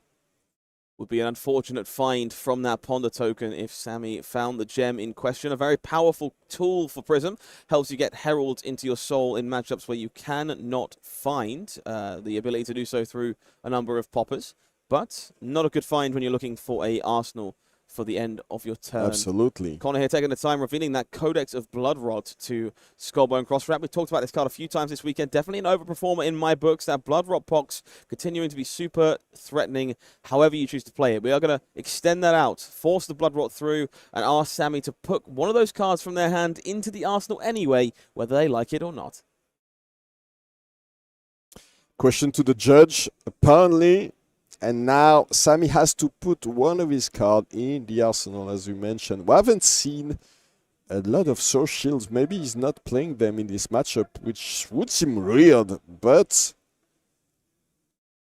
Would be an unfortunate find from that Ponder token if Sammy found the gem in question. A very powerful tool for Prism. Helps you get Heralds into your soul in matchups where you cannot find the ability to do so through a number of poppers. But not a good find when you're looking for a Arsenal for the end of your turn. Absolutely. Connor here taking the time revealing that Codex of Bloodrot to Skullbone Crosswrap. We've talked about this card a few times this weekend. Definitely an overperformer in my books. That Bloodrot Pox continuing to be super threatening however you choose to play it. We are going to extend that out, force the Bloodrot through, and ask Sammy to put one of those cards from their hand into the arsenal anyway, whether they like it or not. Question to the judge. Apparently, and now Sammy has to put one of his cards in the arsenal, as we mentioned. We haven't seen a lot of Soul Shields. Maybe he's not playing them in this matchup, which would seem weird, but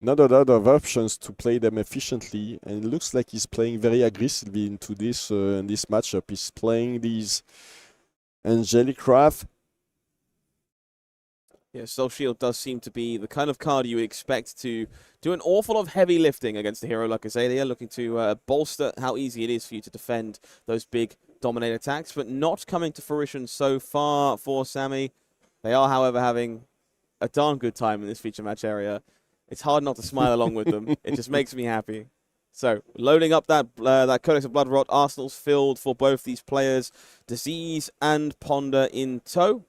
not a lot of options to play them efficiently. And it looks like he's playing very aggressively into this this matchup. He's playing these Angelic Wrath. Yeah, Soul Shield does seem to be the kind of card you would expect to do an awful lot of heavy lifting against a hero like Azalea, looking to bolster how easy it is for you to defend those big dominate attacks, but not coming to fruition so far for Sammy. They are, however, having a darn good time in this feature match area. It's hard not to smile along with them. It just makes me happy. So, loading up that Codex of Bloodrot, arsenals filled for both these players, Disease and Ponder in tow.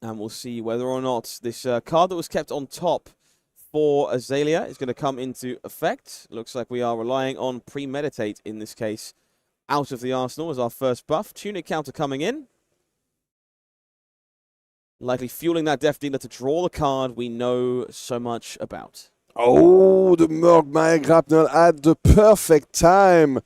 And we'll see whether or not this card that was kept on top for Azalea is going to come into effect. Looks like we are relying on Premeditate in this case out of the arsenal as our first buff. Tunic counter coming in. Likely fueling that Death Dealer to draw the card we know so much about. Oh, the Mcgrath at the perfect time.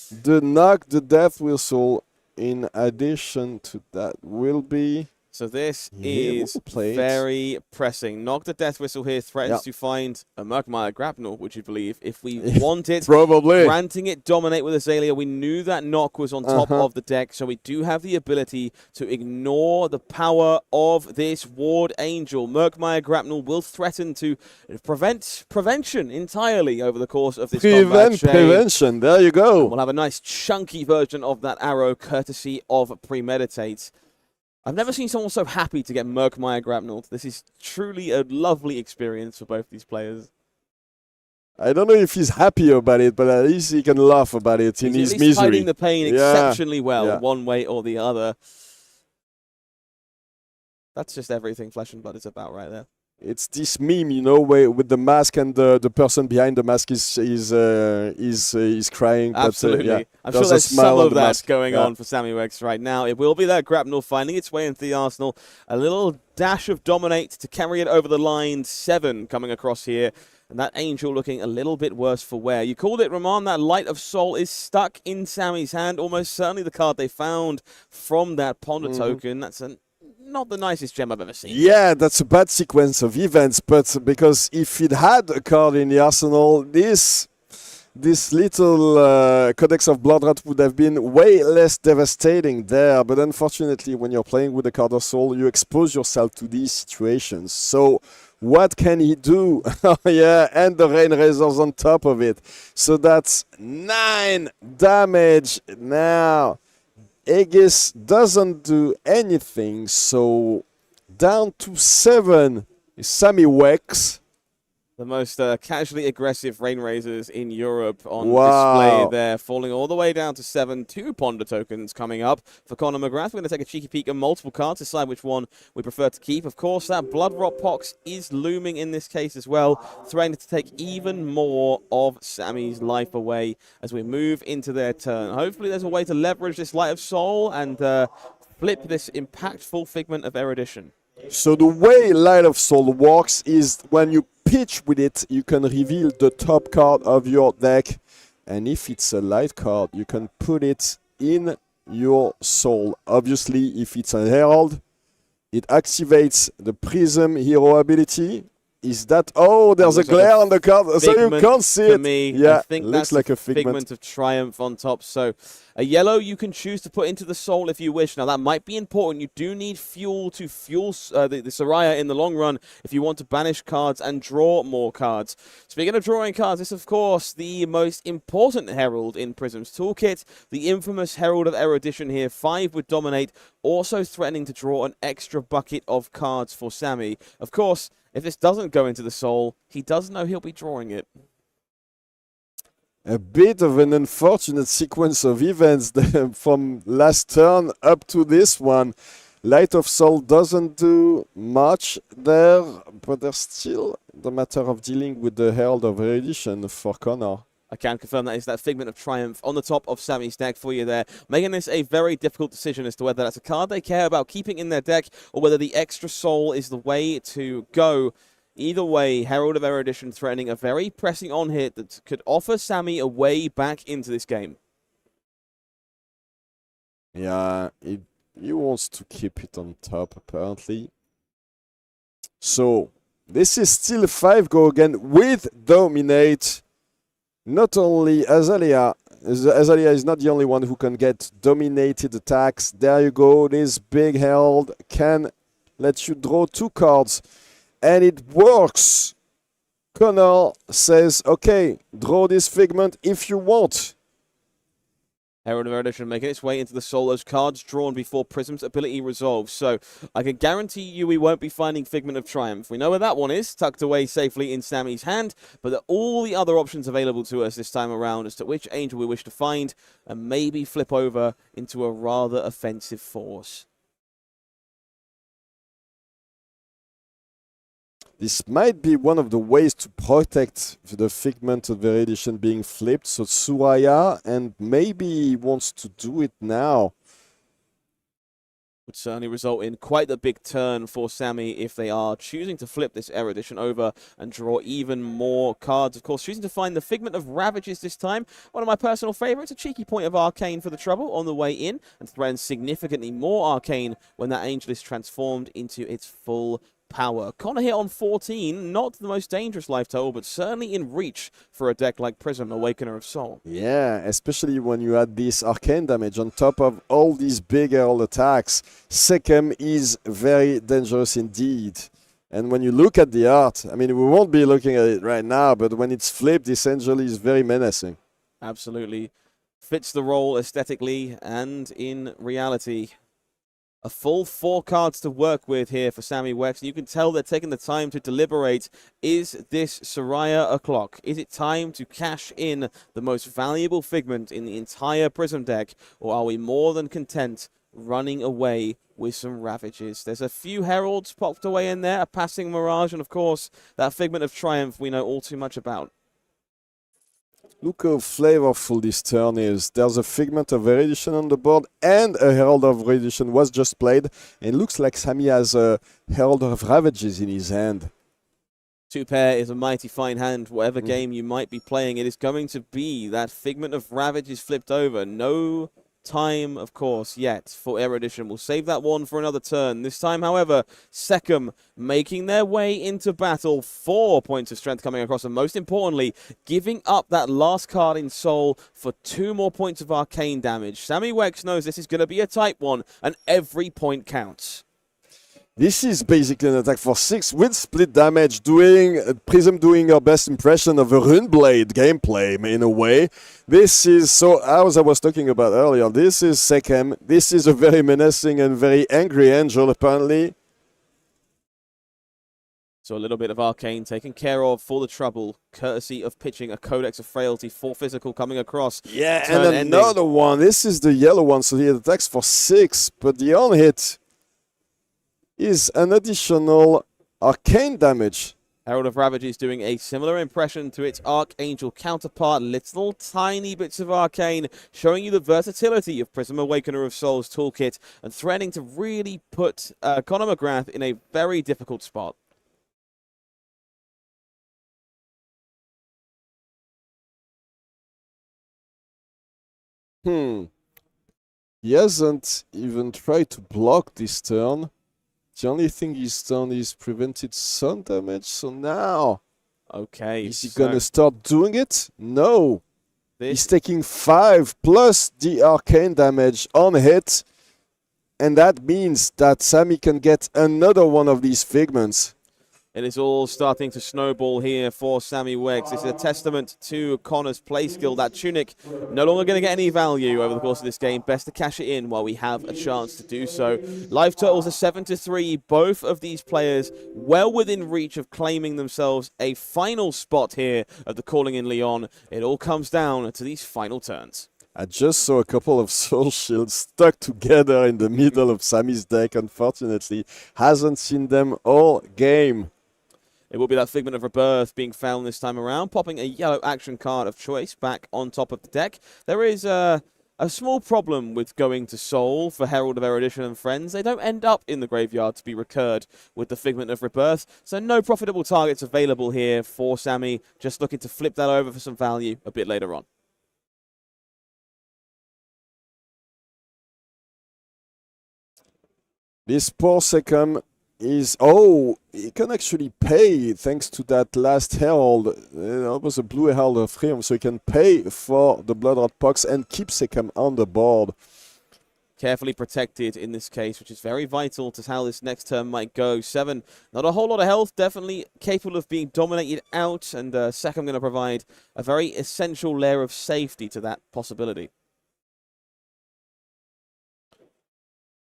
The knock, the Death Whistle, in addition to that, will be... So this is very pressing. Knock the Death Whistle here threatens to find a Mcgrath, would you believe? If we want it, probably. Granting it Dominate with Azalea, we knew that knock was on top of the deck, so we do have the ability to ignore the power of this Ward Angel. Mcgrath will threaten to prevention entirely over the course of this combat. Prevention, there you go. And we'll have a nice chunky version of that arrow courtesy of Premeditate. I've never seen someone so happy to get Mcgrath. This is truly a lovely experience for both these players. I don't know if he's happy about it, but at least he can laugh about it in his misery. He's hiding the pain exceptionally well, one way or the other. That's just everything Flesh and Blood is about right there. It's this meme, you know, where with the mask and the person behind the mask is crying. Absolutely. But, I'm sure there's some of that going on for Sammy Weckx right now. It will be that Grapnel finding its way into the arsenal. A little dash of Dominate to carry it over the line. 7 coming across here. And that Angel looking a little bit worse for wear. You called it, Ramon. That Light of Soul is stuck in Sammy's hand. Almost certainly the card they found from that Ponder token. That's not the nicest gem I've ever seen. Yeah, that's a bad sequence of events, but because if it had a card in the arsenal, this little Codex of Bloodrot would have been way less devastating there. But unfortunately, when you're playing with the card of Soul, you expose yourself to these situations. So what can he do? Yeah, and the Rain Razors on top of it. So that's 9 damage now. Aegis doesn't do anything, so down to 7 is Sammy Weckx. The most casually aggressive Rain Razors in Europe on display there, falling all the way down to 7. 2 Ponder tokens coming up for Conor Mcgrath. We're going to take a cheeky peek at multiple cards, decide which one we prefer to keep. Of course, that Bloodrot Pox is looming in this case as well, threatening to take even more of Sammy's life away as we move into their turn. Hopefully there's a way to leverage this Light of Soul and flip this impactful Figment of Erudition. So the way Light of Soul works is when you pitch with it, you can reveal the top card of your deck, and if it's a light card, you can put it in your soul. Obviously, if it's a Herald, it activates the Prism hero ability. Is that... Oh, there's a glare on the card, so you can't see it. Me. Yeah, I think looks that's like a Figment of Triumph on top. So a yellow you can choose to put into the soul if you wish. Now, that might be important. You do need fuel to fuel the Soraya in the long run if you want to banish cards and draw more cards. Speaking of drawing cards, this, of course, the most important Herald in Prism's toolkit. The infamous Herald of Erudition here. 5 with Dominate, also threatening to draw an extra bucket of cards for Sammy. Of course, if this doesn't go into the soul, he does know he'll be drawing it. A bit of an unfortunate sequence of events from last turn up to this one. Light of Soul doesn't do much there, but there's still the matter of dealing with the Herald of Erudition for Kano. I can confirm that is that Figment of Triumph on the top of Sammy's deck for you there, making this a very difficult decision as to whether that's a card they care about keeping in their deck or whether the extra soul is the way to go. Either way, Herald of Erudition threatening a very pressing on-hit that could offer Sammy a way back into this game. Yeah, he wants to keep it on top, apparently. So, this is still a 5-go again with Dominate. Not only Azalea is not the only one who can get dominated attacks. There you go, this big Herald can let you draw 2 cards. And it works. Connor says, okay, draw this Figment if you want. Herald of Erudition making its way into the solos. Cards drawn before Prism's ability resolves. So I can guarantee you we won't be finding Figment of Triumph. We know where that one is, tucked away safely in Sammy's hand, but all the other options available to us this time around as to which angel we wish to find and maybe flip over into a rather offensive force. This might be one of the ways to protect the Figment of Erudition being flipped. So Suraya, and maybe he wants to do it now. Would certainly result in quite the big turn for Sammy if they are choosing to flip this Erudition over and draw even more cards. Of course, choosing to find the Figment of Ravages this time. One of my personal favourites, a cheeky point of Arcane for the trouble on the way in, and threatens significantly more Arcane when that angel is transformed into its full power. Connor hit on 14, not the most dangerous life total, but certainly in reach for a deck like Prism, Awakener of Soul. Yeah, especially when you add this arcane damage on top of all these big Herald attacks. Second is very dangerous indeed. And when you look at the art, I mean, we won't be looking at it right now, but when it's flipped, this angel is very menacing. Absolutely. Fits the role aesthetically and in reality. A full 4 cards to work with here for Sammy Weckx. You can tell they're taking the time to deliberate. Is this Soraya o'clock? Is it time to cash in the most valuable Figment in the entire Prism deck? Or are we more than content running away with some Ravages? There's a few Heralds popped away in there, a passing Mirage, and of course, that Figment of Triumph we know all too much about. Look how flavorful this turn is. There's a Figment of Erudition on the board and a Herald of Erudition was just played. And it looks like Sammy has a Herald of Ravages in his hand. 2 pair is a mighty fine hand. Whatever game you might be playing, it is going to be that Figment of Ravages flipped over. No time, of course, yet for Erudition. We'll save that one for another turn. This time, however, Secum making their way into battle. 4 points of strength coming across, and most importantly, giving up that last card in Soul for 2 more points of arcane damage. Sammy Weckx knows this is going to be a tight one, and every point counts. This is basically an attack for 6 with split damage, doing Prism doing her best impression of a Runeblade gameplay in a way. This is, so as I was talking about earlier, this is Secum. This is a very menacing and very angry angel, apparently. So a little bit of arcane taken care of for the trouble, courtesy of pitching a Codex of Frailty for physical coming across. Yeah, and another one. This is the yellow one, so he attacks for 6, but the on-hit is an additional arcane damage. Herald of Ravages doing a similar impression to its Archangel counterpart. Little tiny bits of arcane, showing you the versatility of Prism Awakener of Souls toolkit and threatening to really put Conor Mcgrath in a very difficult spot. He hasn't even tried to block this turn. The only thing he's done is prevented sun damage, so now... Okay, is he gonna start doing it? No! He's taking 5 plus the arcane damage on hit, and that means that Sammy can get another one of these Figments. It is all starting to snowball here for Sammy Weckx. This is a testament to Connor's play skill. That tunic no longer going to get any value over the course of this game. Best to cash it in while we have a chance to do so. Life totals are 7-3. Both of these players well within reach of claiming themselves a final spot here at the Calling in Lyon. It all comes down to these final turns. I just saw a couple of soul shields stuck together in the middle of Sammy's deck. Unfortunately, hasn't seen them all game. It will be that Figment of Rebirth being found this time around, popping a yellow action card of choice back on top of the deck. There is a small problem with going to Soul for Herald of Erudition and friends. They don't end up in the graveyard to be recurred with the Figment of Rebirth, so no profitable targets available here for Sammy. Just looking to flip that over for some value a bit later on. This poor Secum is... Oh, he can actually pay thanks to that last Herald. It was a blue Herald of Freedom, so he can pay for the Bloodrot Pox and keep Secum on the board. Carefully protected in this case, which is very vital to how this next turn might go. 7, not a whole lot of health, definitely capable of being dominated out, and Secum going to provide a very essential layer of safety to that possibility.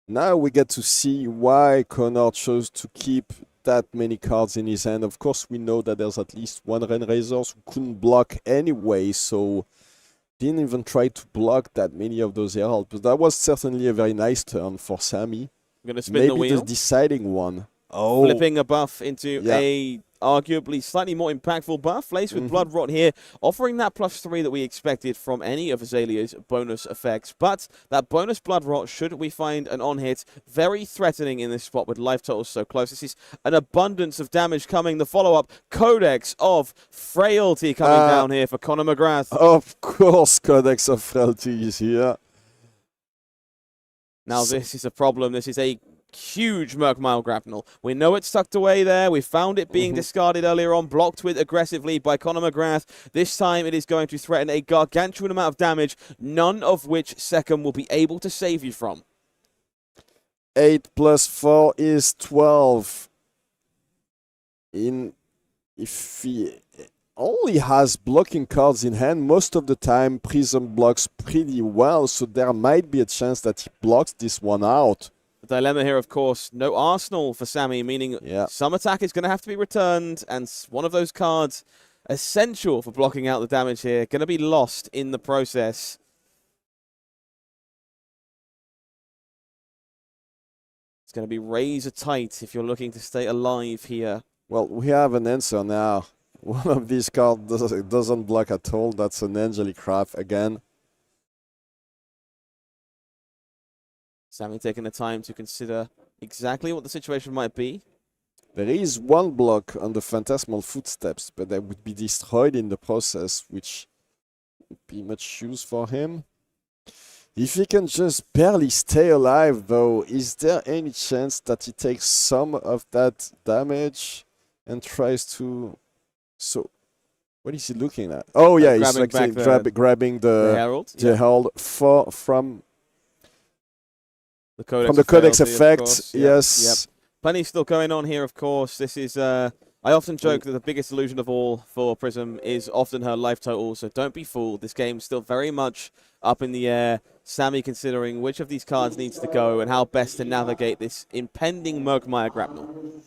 Now we get to see why Connor chose to keep that many cards in his hand. Of course, we know that there's at least one Rainrazors who couldn't block anyway, so didn't even try to block that many of those Heralds. But that was certainly a very nice turn for Sammy. I'm going to spin the wheel. Maybe the deciding one. Oh. Flipping a buff into a arguably slightly more impactful buff, laced with Blood Rot here, offering that +3 that we expected from any of Azalea's bonus effects. But that bonus Blood Rot, should we find an on-hit, very threatening in this spot with life totals so close. This is an abundance of damage coming. The follow-up, Codex of Frailty coming down here for Conor Mcgrath. Of course, Codex of Frailty is here. Now this is a problem. This is a huge Merkmile Grapnel. We know it's tucked away there. We found it being discarded earlier on, blocked with aggressively by Conor Mcgrath. This time it is going to threaten a gargantuan amount of damage, none of which Secum will be able to save you from. 8 + 4 is 12. If he only has blocking cards in hand, most of the time Prism blocks pretty well, so there might be a chance that he blocks this one out. The dilemma here, of course, no arsenal for Sammy, meaning some attack is going to have to be returned, and one of those cards, essential for blocking out the damage here, going to be lost in the process. It's going to be razor tight if you're looking to stay alive here. Well, we have an answer now. One of these cards doesn't block at all. That's an Angelic Craft again. Sammy taking the time to consider exactly what the situation might be. There is one block on the Phantasmal Footsteps, but that would be destroyed in the process, which would be much use for him. If he can just barely stay alive, though, is there any chance that he takes some of that damage and tries to... So, what is he looking at? Oh, yeah, he's like grabbing the Herald from... From the Codex effect, yes. Yep. Plenty still going on here, of course. This is, I often joke that the biggest illusion of all for Prism is often her life total, so don't be fooled. This game's still very much up in the air. Sammy considering which of these cards needs to go and how best to navigate this impending Merkmire Grapnel.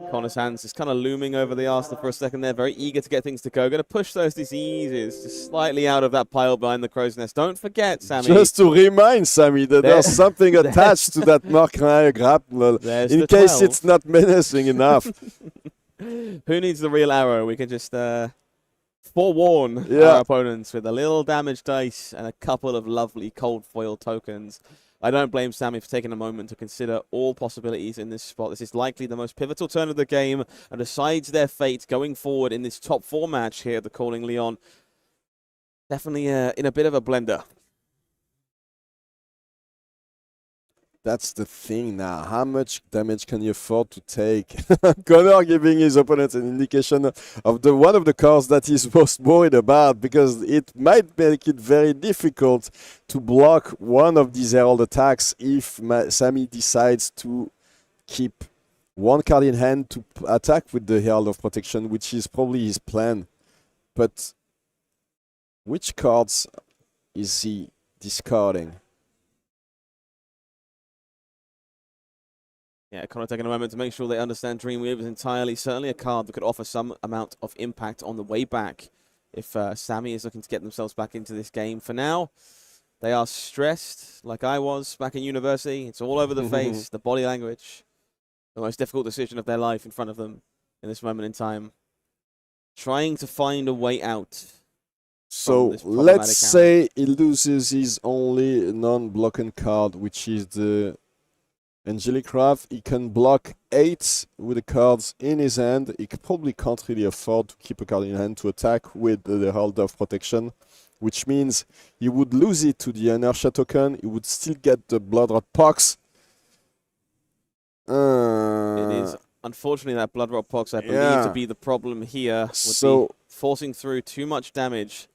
Connor's hands just kind of looming over the arsenal for a second there, very eager to get things to go. Going to push those diseases just slightly out of that pile behind the crow's nest. Don't forget, Sammy. Just to remind Sammy that there's something attached to that Merkmire Grapnel in case it's not menacing enough. Who needs the real arrow? We can just forewarn our opponents with a little damage dice and a couple of lovely cold foil tokens. I don't blame Sammy for taking a moment to consider all possibilities in this spot. This is likely the most pivotal turn of the game and decides their fate going forward in this top 4 match here at the Calling Lyon. Definitely in a bit of a blender. That's the thing now. How much damage can you afford to take? Connor giving his opponent an indication of the one of the cards that he's most worried about, because it might make it very difficult to block one of these herald attacks if Sammy decides to keep one card in hand to attack with the Herald of Protection, which is probably his plan. But which cards is he discarding? Yeah, Connor taking a moment to make sure they understand Dreamweaver is entirely certainly a card that could offer some amount of impact on the way back if Sammy is looking to get themselves back into this game. For now, they are stressed like I was back in university. It's all over the face, the body language, the most difficult decision of their life in front of them in this moment in time. Trying to find a way out. So let's say he loses his only non-blocking card, which is the Angelic Wrath. He can block 8 with the cards in his hand. He probably can't really afford to keep a card in hand to attack with the Herald of Protection, which means he would lose it to the Inertia token. He would still get the Bloodrot Pox. It is unfortunately that Bloodrot Pox, I believe, to be the problem here. Would be forcing through too much damage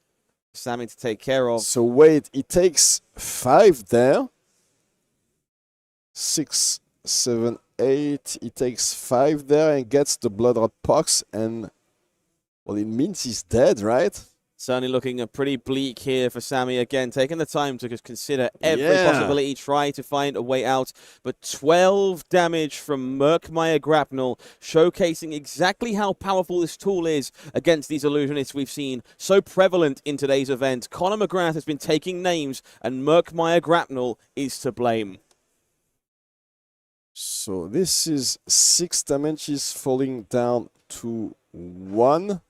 for Sammy to take care of. So wait, he takes 5 there. 6, 7, 8. He takes 5 there and gets the Bloodrot Pox, and well, it means he's dead, right? Certainly looking pretty bleak here for Sammy. Again, taking the time to just consider every possibility, try to find a way out. But 12 damage from Mcgrath, showcasing exactly how powerful this tool is against these illusionists we've seen so prevalent in today's event. Conor McGrath has been taking names, and Mcgrath is to blame. So this is 6 damages falling down to 1.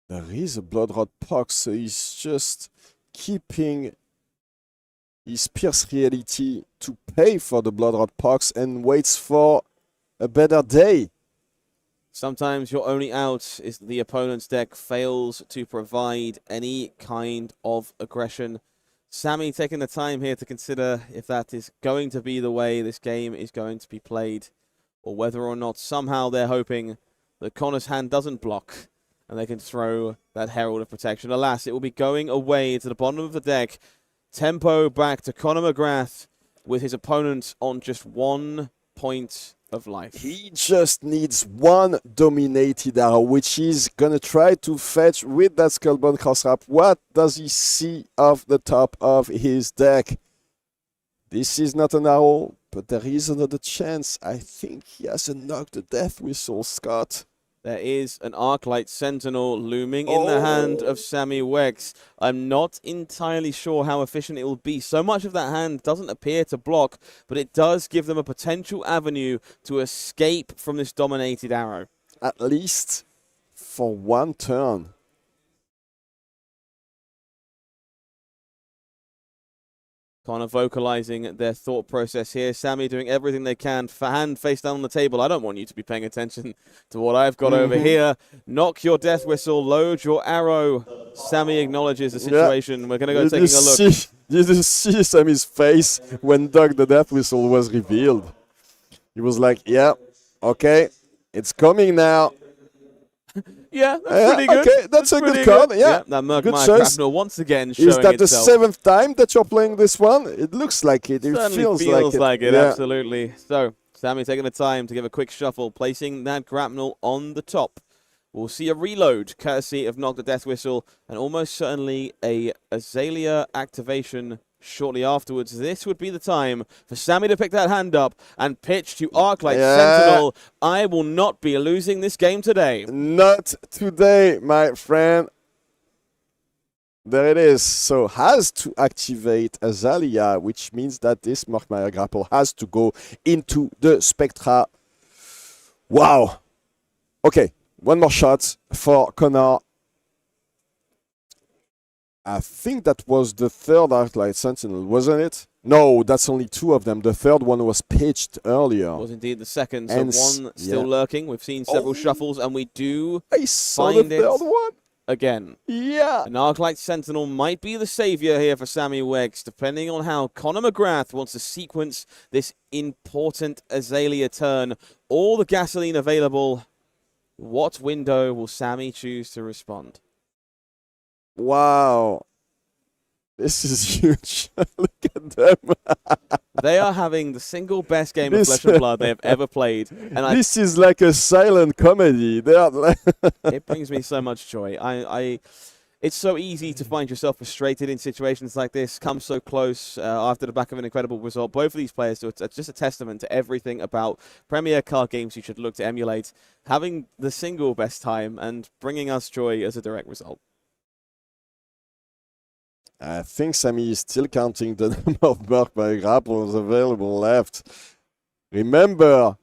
There is a Bloodrot Pox, so he's just keeping his Pierce Reality to pay for the Bloodrot Pox and waits for a better day. Sometimes your only out is the opponent's deck fails to provide any kind of aggression. Sammy taking the time here to consider if that is going to be the way this game is going to be played, or whether or not somehow they're hoping that Connor's hand doesn't block and they can throw that Herald of Protection. Alas, it will be going away to the bottom of the deck. Tempo back to Conor McGrath with his opponent on just 1 point of life. He just needs 1 dominated arrow, which he's gonna try to fetch with that Skullbone Crosswrap. What does he see off the top of his deck? This is not an arrow, but there is another chance. I think he has a Knock the Death Whistle, Scott. There is an Arclight Sentinel looming in the hand of Sammy Weckx. I'm not entirely sure how efficient it will be. So much of that hand doesn't appear to block, but it does give them a potential avenue to escape from this dominated arrow. At least for 1 turn. Kind of vocalizing their thought process here. Sammy doing everything they can. Hand face down on the table. I don't want you to be paying attention to what I've got over here. Knock your death whistle. Load your arrow. Sammy acknowledges the situation. We're going to go taking a look. You just see Sammy's face when Doug the Death Whistle was revealed. He was like, yeah, okay, it's coming now. Yeah, that's pretty good. Okay, that's a good card. Yeah, that good choice. once again showing Is that the itself. 7th time that you're playing this one? It looks like it. It Certainly feels like it. Yeah. Absolutely. So, Sammy taking the time to give a quick shuffle, placing that grapnel on the top. We'll see a reload, courtesy of Knock the Death Whistle, and almost certainly a Azalea activation shortly afterwards. This would be the time for Sammy to pick that hand up and pitch to Arclight Sentinel. I will not be losing this game today. Not today, my friend. There it is. So has to activate Azalea, which means that this Murkmire grapple has to go into the Spectra. Wow. Okay, 1 more shot for Connor. I think that was the 3rd Arclight Sentinel, wasn't it? No, that's only 2 of them. The 3rd one was pitched earlier. It was indeed the 2nd, so 1 still lurking. We've seen several shuffles, and we do I saw the 3rd one. again. Yeah. An Arclight Sentinel might be the savior here for Sammy Weckx, depending on how Conor Mcgrath wants to sequence this important Azalea turn. All the gasoline available. What window will Sammy choose to respond? Wow. This is huge. Look at them. They are having the single best game of Flesh and Blood they have ever played. And this is like a silent comedy. They are like it brings me so much joy. It's so easy to find yourself frustrated in situations like this. Come so close after the back of an incredible result. Both of these players, so it's just a testament to everything about Premier card games you should look to emulate. Having the single best time and bringing us joy as a direct result. I think Sammy is still counting the number of Marc grapples available left. Remember,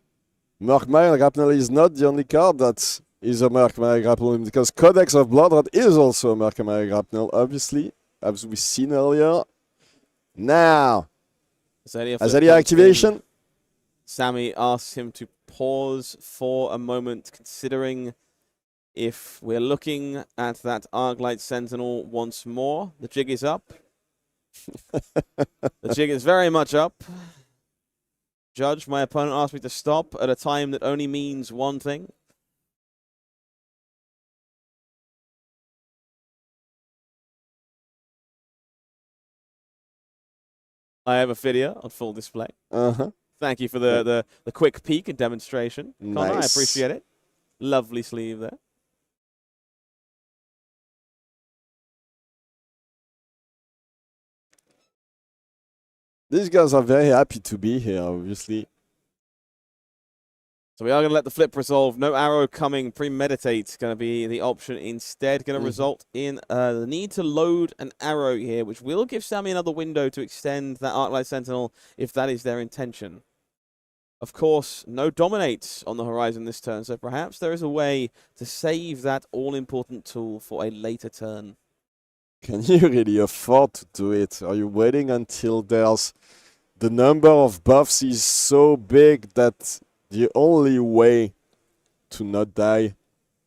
Marc grapple is not the only card that is a Marc grapple, because Codex of Bloodrot is also a Marc grapple, obviously, as we've seen earlier. Now, Azalea activation. Sammy asks him to pause for a moment, considering if we're looking at that Arclight Sentinel once more. The jig is up. The jig is very much up. Judge, my opponent asked me to stop at a time that only means one thing. I have a video on full display. Thank you for the quick peek and demonstration. Nice. Connor, I appreciate it. Lovely sleeve there. These guys are very happy to be here, obviously. So we are going to let the flip resolve. No arrow coming. Premeditate going to be the option instead. Going to result in the need to load an arrow here, which will give Sammy another window to extend that Arclight Sentinel if that is their intention. Of course, no dominates on the horizon this turn, so perhaps there is a way to save that all-important tool for a later turn. Can you really afford to do it? Are you waiting until there's the number of buffs is so big that the only way to not die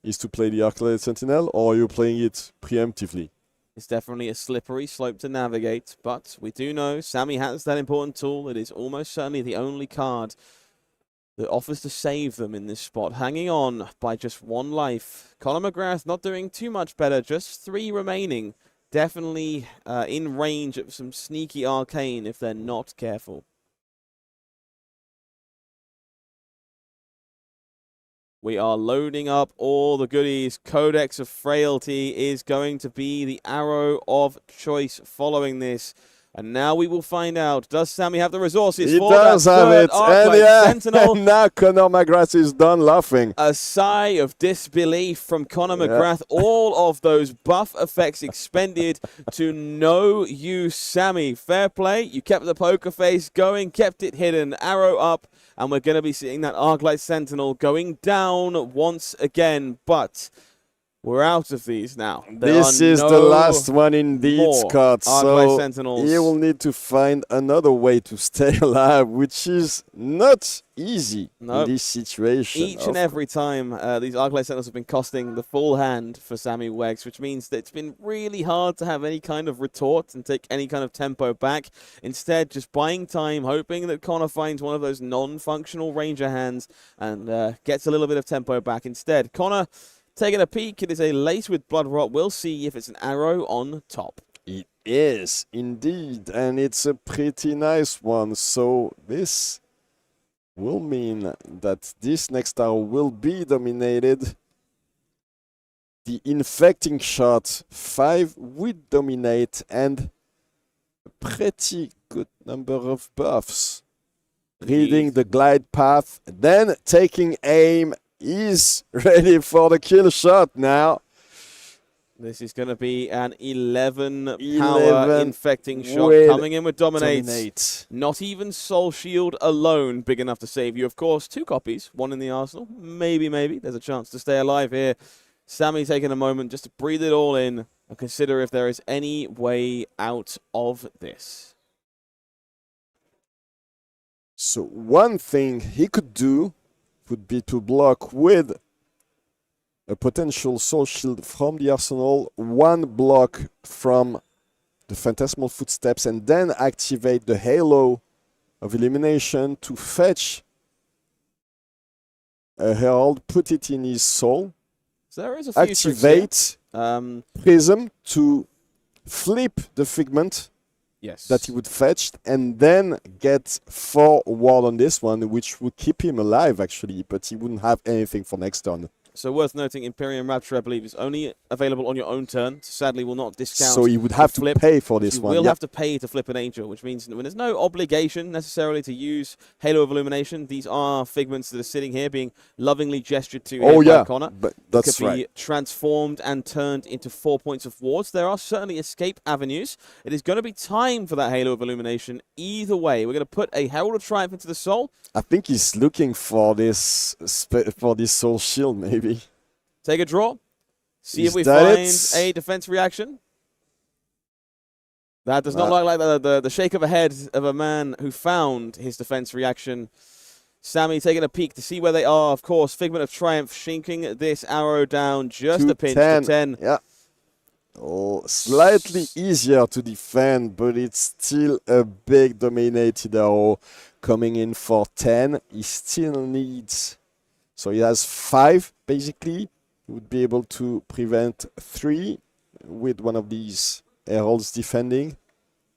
is to play the Arclight Sentinel, or are you playing it preemptively? It's definitely a slippery slope to navigate, but we do know Sammy has that important tool. It is almost certainly the only card that offers to save them in this spot. Hanging on by just one life. Conor Mcgrath not doing too much better, just 3 remaining. Definitely in range of some sneaky arcane if they're not careful. We are loading up all the goodies. Codex of Frailty is going to be the arrow of choice following this. And now we will find out, does Sammy have the resources He for does that have third it. Arclight Sentinel? And now Conor Mcgrath is done laughing. A sigh of disbelief from Conor Mcgrath. All of those buff effects expended to no use. Sammy, fair play. You kept the poker face going, kept it hidden, arrow up, and we're going to be seeing that Arclight Sentinel going down once again. But we're out of these now. This is the last one indeed, Scott. So Sentinels. he will need to find another way to stay alive, which is not easy in this situation. Each and every time, these Arclight Sentinels have been costing the full hand for Sammy Weckx, which means that it's been really hard to have any kind of retort and take any kind of tempo back. Instead, just buying time, hoping that Conor finds one of those non-functional Ranger hands and gets a little bit of tempo back instead. Conor taking a peek, it is a lace with blood rot. We'll see if it's an arrow on top. It is indeed, and it's a pretty nice one. So this will mean that this next arrow will be dominated. The infecting shot 5 would dominate, and a pretty good number of buffs. Reading the glide path, then taking aim. He's ready for the kill shot now. This is going to be an 11 power infecting shot coming in with Dominate. Not even Soul Shield alone big enough to save you. Of course, 2 copies, 1 in the arsenal. Maybe there's a chance to stay alive here. Sammy taking a moment just to breathe it all in and consider if there is any way out of this. So one thing he could do would be to block with a potential soul shield from the arsenal, 1 block from the Phantasmal Footsteps, and then activate the Halo of Illumination to fetch a Herald, put it in his soul, So there is a few activate Prism to flip the Figment yes. that he would fetch, and then get 4 ward on this one, which would keep him alive actually, but he wouldn't have anything for next turn. So worth noting, Imperium Rapture, I believe, is only available on your own turn. Sadly, will not discount. So he would have to flip. pay for this one. You will have to pay to flip an angel, which means when there's no obligation necessarily to use Halo of Illumination, these are figments that are sitting here being lovingly gestured to by Connor. But that's could be transformed and turned into 4 points of wards. There are certainly escape avenues. It is going to be time for that Halo of Illumination. Either way, we're going to put a Herald of Triumph into the soul. I think he's looking for this soul shield, maybe. Take a draw. See if we that find a defense reaction. That does not look like the shake of a head of a man who found his defense reaction. Sammy taking a peek to see where they are. Of course, Figment of Triumph shinking this arrow down just a pinch to 10. Yeah. Oh, slightly easier to defend, but it's still a big dominated arrow coming in for 10. He still needs... So he has 5, basically. He would be able to prevent 3 with one of these heralds defending.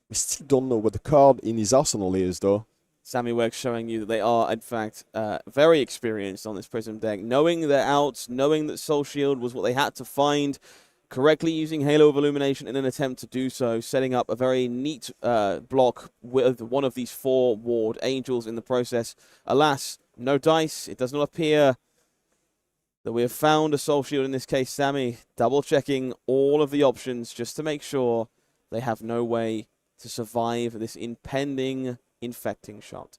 We still don't know what the card in his arsenal is, though. Sammy Weckx showing you that they are, in fact, very experienced on this Prism deck. Knowing their outs, knowing that Soul Shield was what they had to find, correctly using Halo of Illumination in an attempt to do so, setting up a very neat block with one of these 4 ward angels in the process. Alas, no dice. It does not appear that we have found a Soul Shield in this case. Sammy double-checking all of the options just to make sure they have no way to survive this impending infecting shot.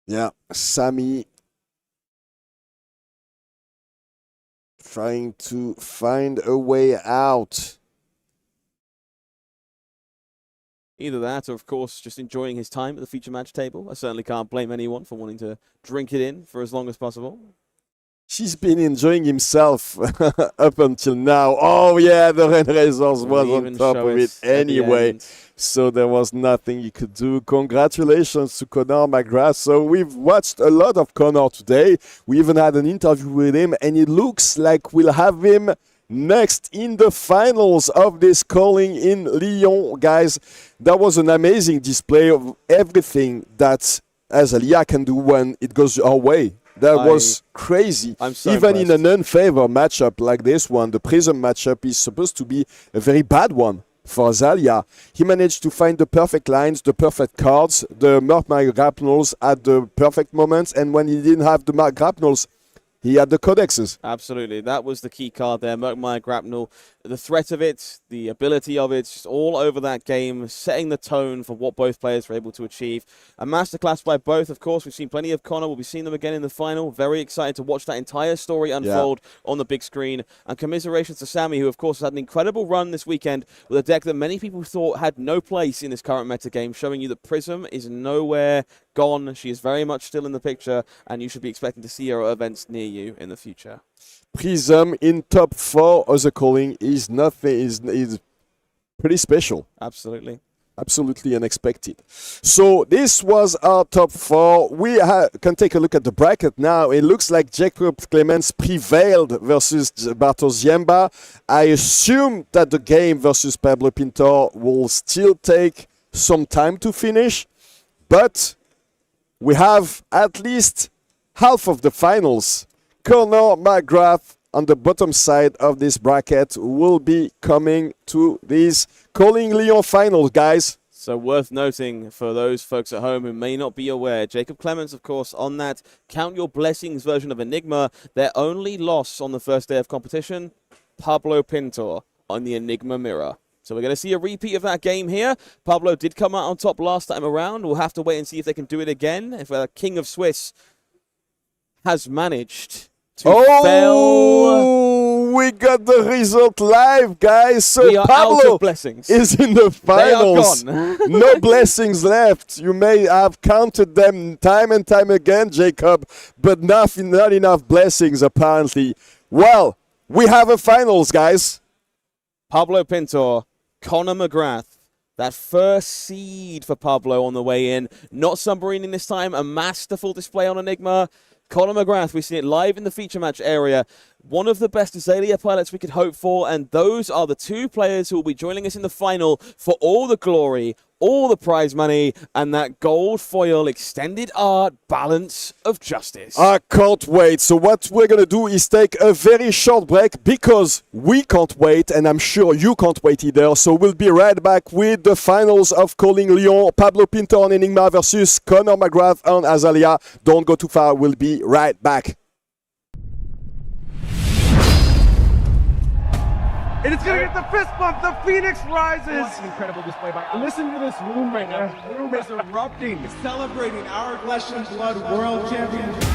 Yeah, Sammy trying to find a way out. Either that or, of course, just enjoying his time at the feature match table. I certainly can't blame anyone for wanting to drink it in for as long as possible. She's been enjoying himself up until now. Oh, yeah, the Rainrazors was on top of it anyway. So there was nothing he could do. Congratulations to Connor Mcgrath. So we've watched a lot of Connor today. We even had an interview with him, and it looks like we'll have him next in the finals of this calling in Lyon, guys. That was an amazing display of everything that Azalea can do when it goes our way. That was crazy. I'm so Even impressed. in an unfavored matchup like this one, the Prism matchup is supposed to be a very bad one for Azalea. He managed to find the perfect lines, the perfect cards, the Merc grapnels at the perfect moments, and when he didn't have the Merc grapnels, he had the codexes. Absolutely. That was the key card there. Merc grapnel. The threat of it, the ability of it, just all over that game, setting the tone for what both players were able to achieve. A masterclass by both, of course. We've seen plenty of Connor. We'll be seeing them again in the final. Very excited to watch that entire story unfold on the big screen. And commiserations to Sammy, who, of course, had an incredible run this weekend with a deck that many people thought had no place in this current meta game, showing you that Prism is nowhere gone. She is very much still in the picture, and you should be expecting to see her at events near you in the future. Prism in top 4 of the calling is nothing, is pretty special. Absolutely. Absolutely unexpected. So this was our top 4. We can take a look at the bracket now. It looks like Jacob Clemens prevailed versus Bartosz Ziemba. I assume that the game versus Pablo Pintor will still take some time to finish, but we have at least half of the finals. Connor Mcgrath on the bottom side of this bracket will be coming to these Calling Lyon finals, guys. So worth noting for those folks at home who may not be aware, Jacob Clemens, of course, on that Count Your Blessings version of Enigma, their only loss on the first day of competition, Pablo Pintor on the Enigma mirror. So we're going to see a repeat of that game here. Pablo did come out on top last time around. We'll have to wait and see if they can do it again. If King of Swiss has managed to fail. we got the result live, guys. So We are out Pablo of blessings. is in the finals. They are gone. No blessings left. You may have counted them time and time again, Jacob, but not enough blessings apparently. Well, we have a finals, guys. Pablo Pintor, Conor Mcgrath. That first seed for Pablo on the way in. Not submarining this time. A masterful display on Enigma. Conor Mcgrath, we've seen it live in the feature match area. One of the best Azalea pilots we could hope for, and those are the two players who will be joining us in the final for all the glory, all the prize money, and that gold foil extended art balance of justice. I can't wait. So what we're going to do is take a very short break because we can't wait, and I'm sure you can't wait either. So we'll be right back with the finals of Calling Lyon, Pablo Pintor and Enigma versus Conor Mcgrath and Azalea. Don't go too far. We'll be right back. And it's gonna get the fist bump. The Phoenix rises. What an incredible display by. Listen to this room right now. The room is erupting, celebrating our Flesh and Blood World Championship.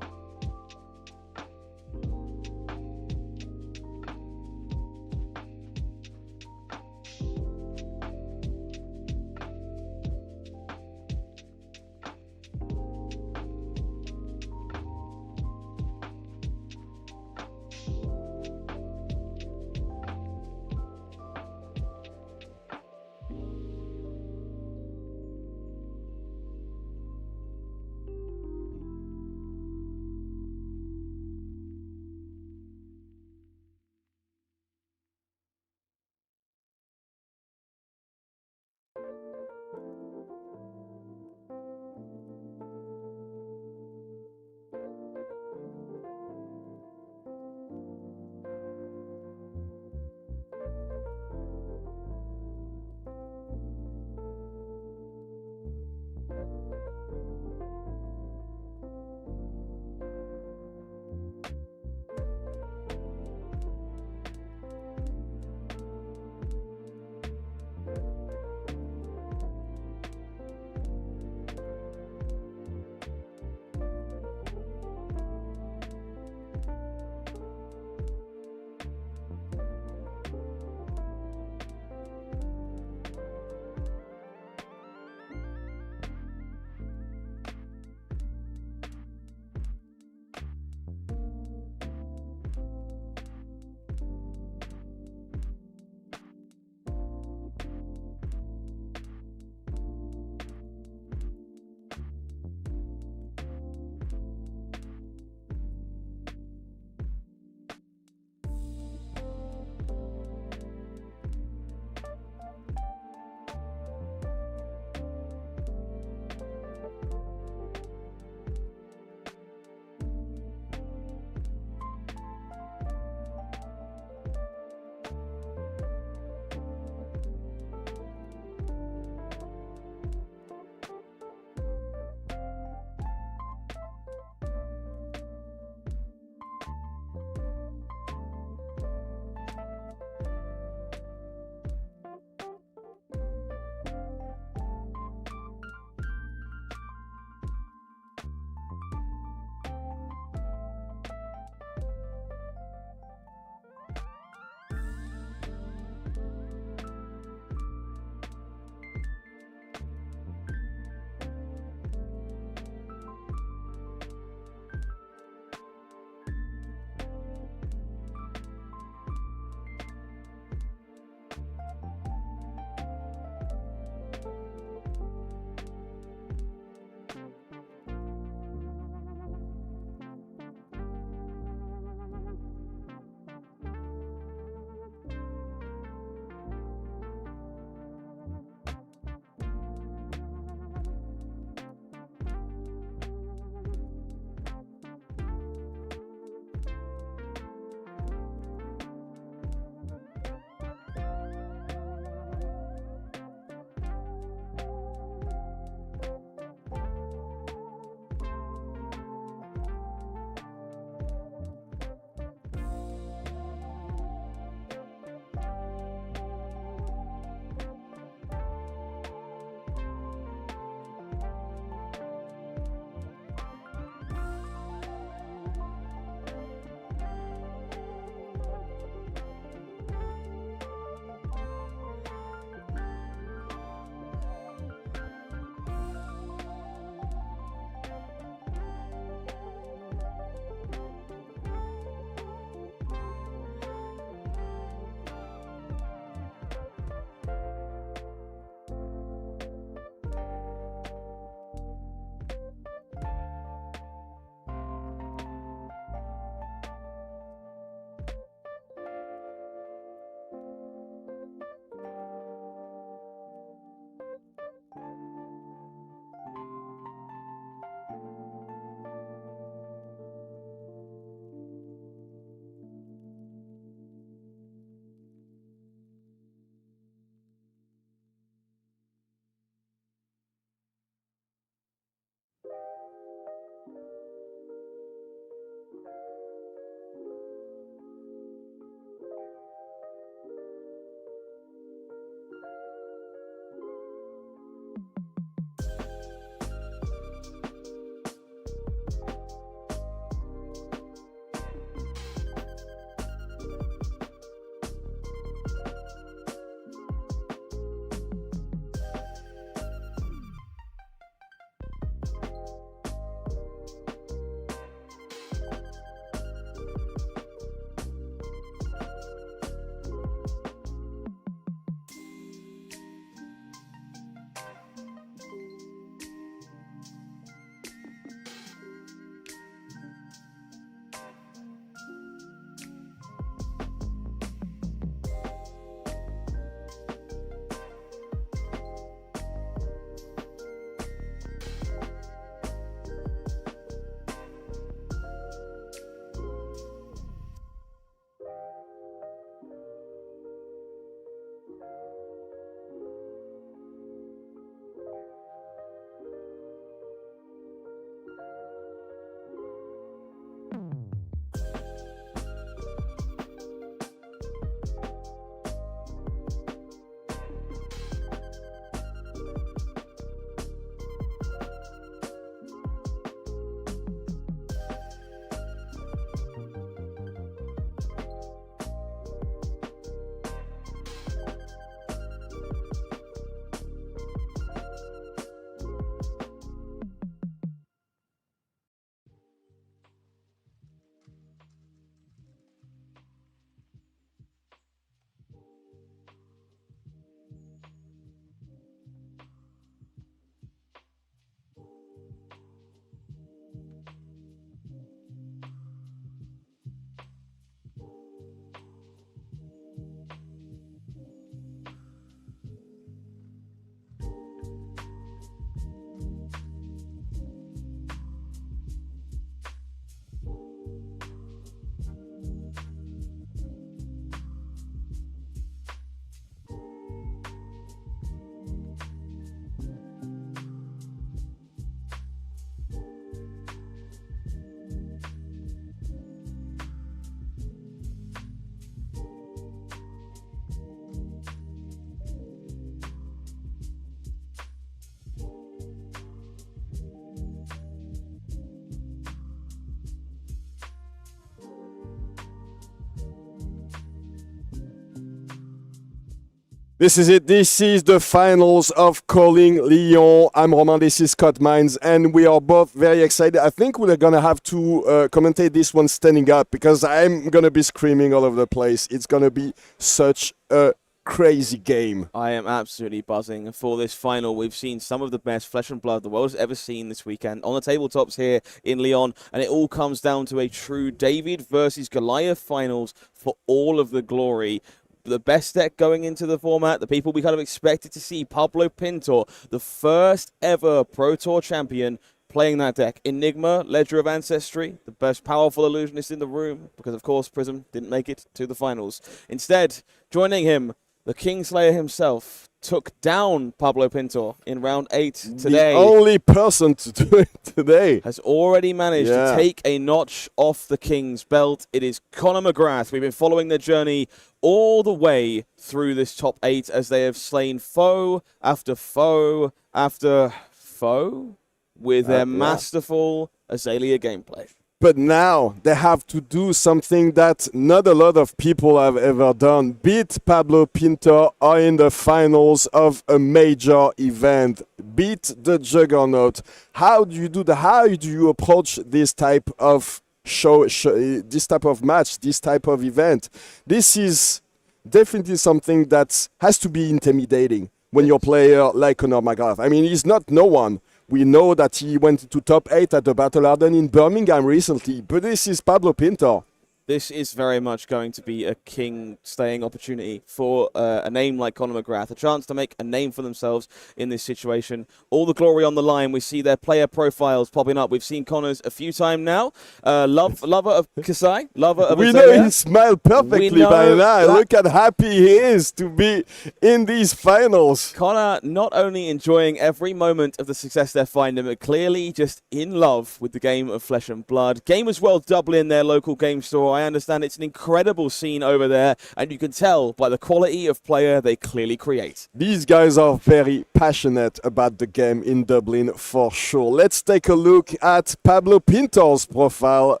This is it. This is the finals of Calling Lyon. I'm Romain, this is Scott Mines, and we are both very excited. I think we're going to have to commentate this one standing up because I'm going to be screaming all over the place. It's going to be such a crazy game. I am absolutely buzzing for this final. We've seen some of the best flesh and blood the world has ever seen this weekend on the tabletops here in Lyon, and it all comes down to a true David versus Goliath finals for all of the glory. The best deck going into the format, the people we kind of expected to see, Pablo Pintor, the first ever Pro Tour champion, playing that deck. Enigma, Ledger of Ancestry, the most powerful illusionist in the room, because of course Prism didn't make it to the finals. Instead, joining him, the Kingslayer himself took down Pablo Pintor in round 8 today. The only person to do it today. Has already managed to take a notch off the King's belt. It is Conor Mcgrath. We've been following their journey all the way through this top 8 as they have slain foe after foe after foe with their masterful Azalea gameplay. But now they have to do something that not a lot of people have ever done. Beat Pablo Pintor or in the finals of a major event. Beat the Juggernaut. How do you do that? How do you approach this type of show, this type of match, this type of event? This is definitely something that has to be intimidating when you're a player like Conor Mcgrath. I mean, he's not no one. We know that he went to top 8 at the Battle Harden in Birmingham recently, but this is Pablo Pintor. This is very much going to be a king-staying opportunity for a name like Conor Mcgrath, a chance to make a name for themselves in this situation. All the glory on the line. We see their player profiles popping up. We've seen Conor's a few times now. Lover of Kasai, lover of We Azalea. know he smiled perfectly by now. Look how happy he is to be in these finals. Conor not only enjoying every moment of the success they're finding, but clearly just in love with the game of Flesh and Blood. Gamers World Dublin, their local game store. I understand it's an incredible scene over there, and you can tell by the quality of player they clearly create. These guys are very passionate about the game in Dublin for sure. Let's take a look at Pablo Pintor's profile.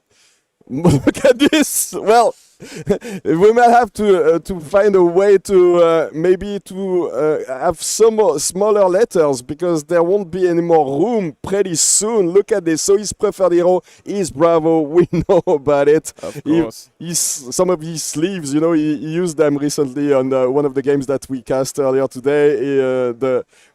Look at this. Well, we might have to find a way to maybe to have some more smaller letters because there won't be any more room pretty soon. Look at this. So his preferred hero is Bravo. We know about it. Of course. Some of his sleeves, you know, he used them recently on one of the games that we cast earlier today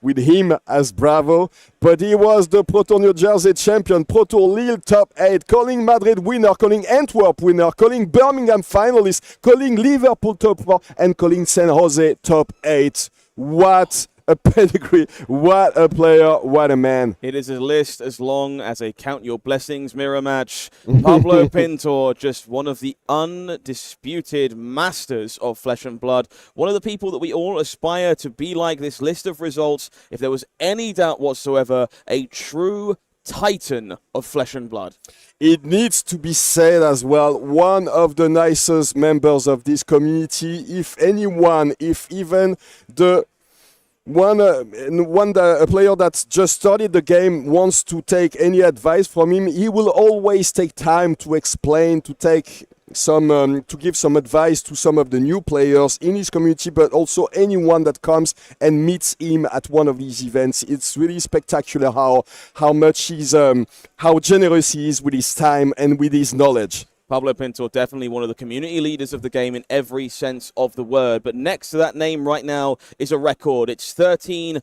with him as Bravo. But he was the Pro Tour New Jersey champion, Pro Tour Lille top 8, calling Madrid winner, calling Antwerp winner, calling Birmingham finalist, calling Liverpool top 4, and calling San Jose top 8. What a pedigree, what a player, what a man. It is a list as long as a Count Your Blessings mirror match. Pablo Pintor, just one of the undisputed masters of Flesh and Blood. One of the people that we all aspire to be like. This list of results, if there was any doubt whatsoever, a true titan of Flesh and Blood. It needs to be said as well, one of the nicest members of this community. If anyone, if even the a player that's just started the game wants to take any advice from him, he will always take time to explain, to take some to give some advice to some of the new players in his community, but also anyone that comes and meets him at one of these events. It's really spectacular how much he's how generous he is with his time and with his knowledge. Pablo Pintor, definitely one of the community leaders of the game in every sense of the word. But next to that name right now is a record. It's 13-1.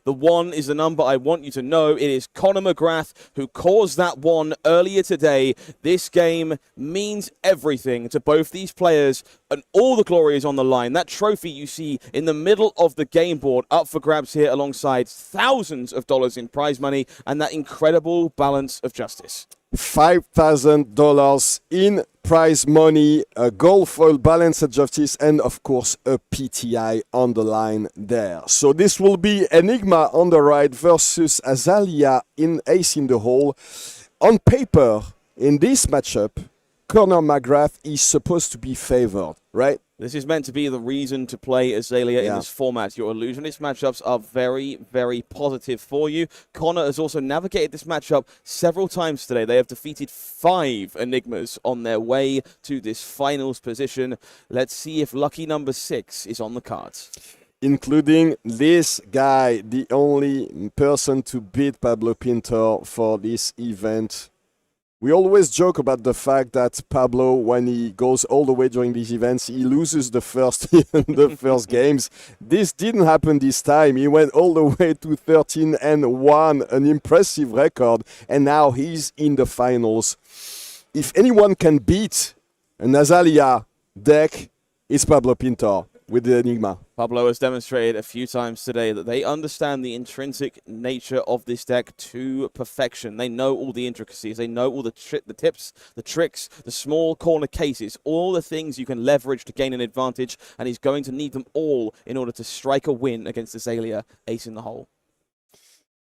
The 1 is the number I want you to know. It is Conor Mcgrath who caused that 1 earlier today. This game means everything to both these players, and all the glory is on the line. That trophy you see in the middle of the game board up for grabs here alongside thousands of dollars in prize money and that incredible balance of justice. $5,000 in prize money, a gold foil balance of justice, and of course a PTI on the line there. So this will be Enigma on the right versus Azalea in Ace in the Hole. On paper, in this matchup, Conor Mcgrath is supposed to be favored, right? This is meant to be the reason to play Azalea in this format. Your illusionist matchups are very, very positive for you. Conor has also navigated this matchup several times today. They have defeated 5 Enigmas on their way to this finals position. Let's see if lucky number 6 is on the cards. Including this guy, the only person to beat Pablo Pintor for this event. We always joke about the fact that Pablo, when he goes all the way during these events, he loses the first games. This didn't happen this time. He went all the way to 13-1, an impressive record, and now he's in the finals. If anyone can beat an Azalea deck, it's Pablo Pintor with the Enigma. Pablo has demonstrated a few times today that they understand the intrinsic nature of this deck to perfection. They know all the intricacies. They know all the tips, the tricks, the small corner cases, all the things you can leverage to gain an advantage, and he's going to need them all in order to strike a win against Azalea, ace in the hole.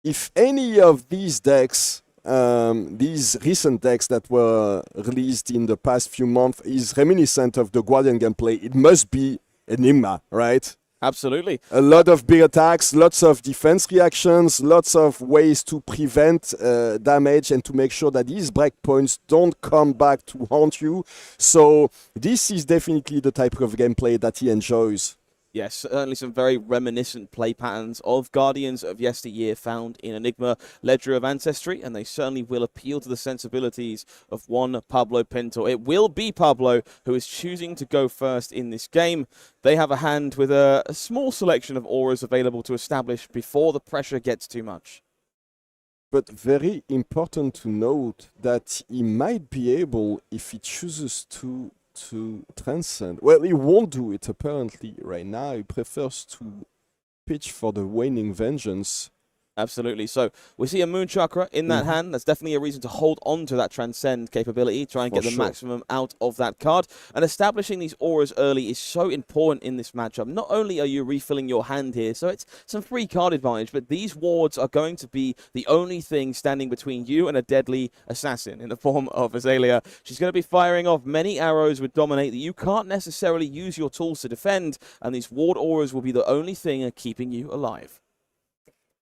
If any of these decks, these recent decks that were released in the past few months, is reminiscent of the Guardian gameplay, it must be Enigma, right? Absolutely. A lot of big attacks, lots of defense reactions, lots of ways to prevent damage and to make sure that these breakpoints don't come back to haunt you. So this is definitely the type of gameplay that he enjoys. Yes, certainly some very reminiscent play patterns of Guardians of yesteryear found in Enigma, Ledger of Ancestry, and they certainly will appeal to the sensibilities of one Pablo Pintor. It will be Pablo who is choosing to go first in this game. They have a hand with a small selection of auras available to establish before the pressure gets too much. But very important to note that he might be able, if he chooses to transcend. Well, he won't do it apparently right now. He prefers to pitch for the waning vengeance. Absolutely. So we see a Moon Chakra in that hand. That's definitely a reason to hold on to that Transcend capability, try and get the maximum out of that card. And establishing these auras early is so important in this matchup. Not only are you refilling your hand here, so it's some free card advantage, but these wards are going to be the only thing standing between you and a deadly assassin in the form of Azalea. She's going to be firing off many arrows with Dominate that you can't necessarily use your tools to defend, and these ward auras will be the only thing keeping you alive.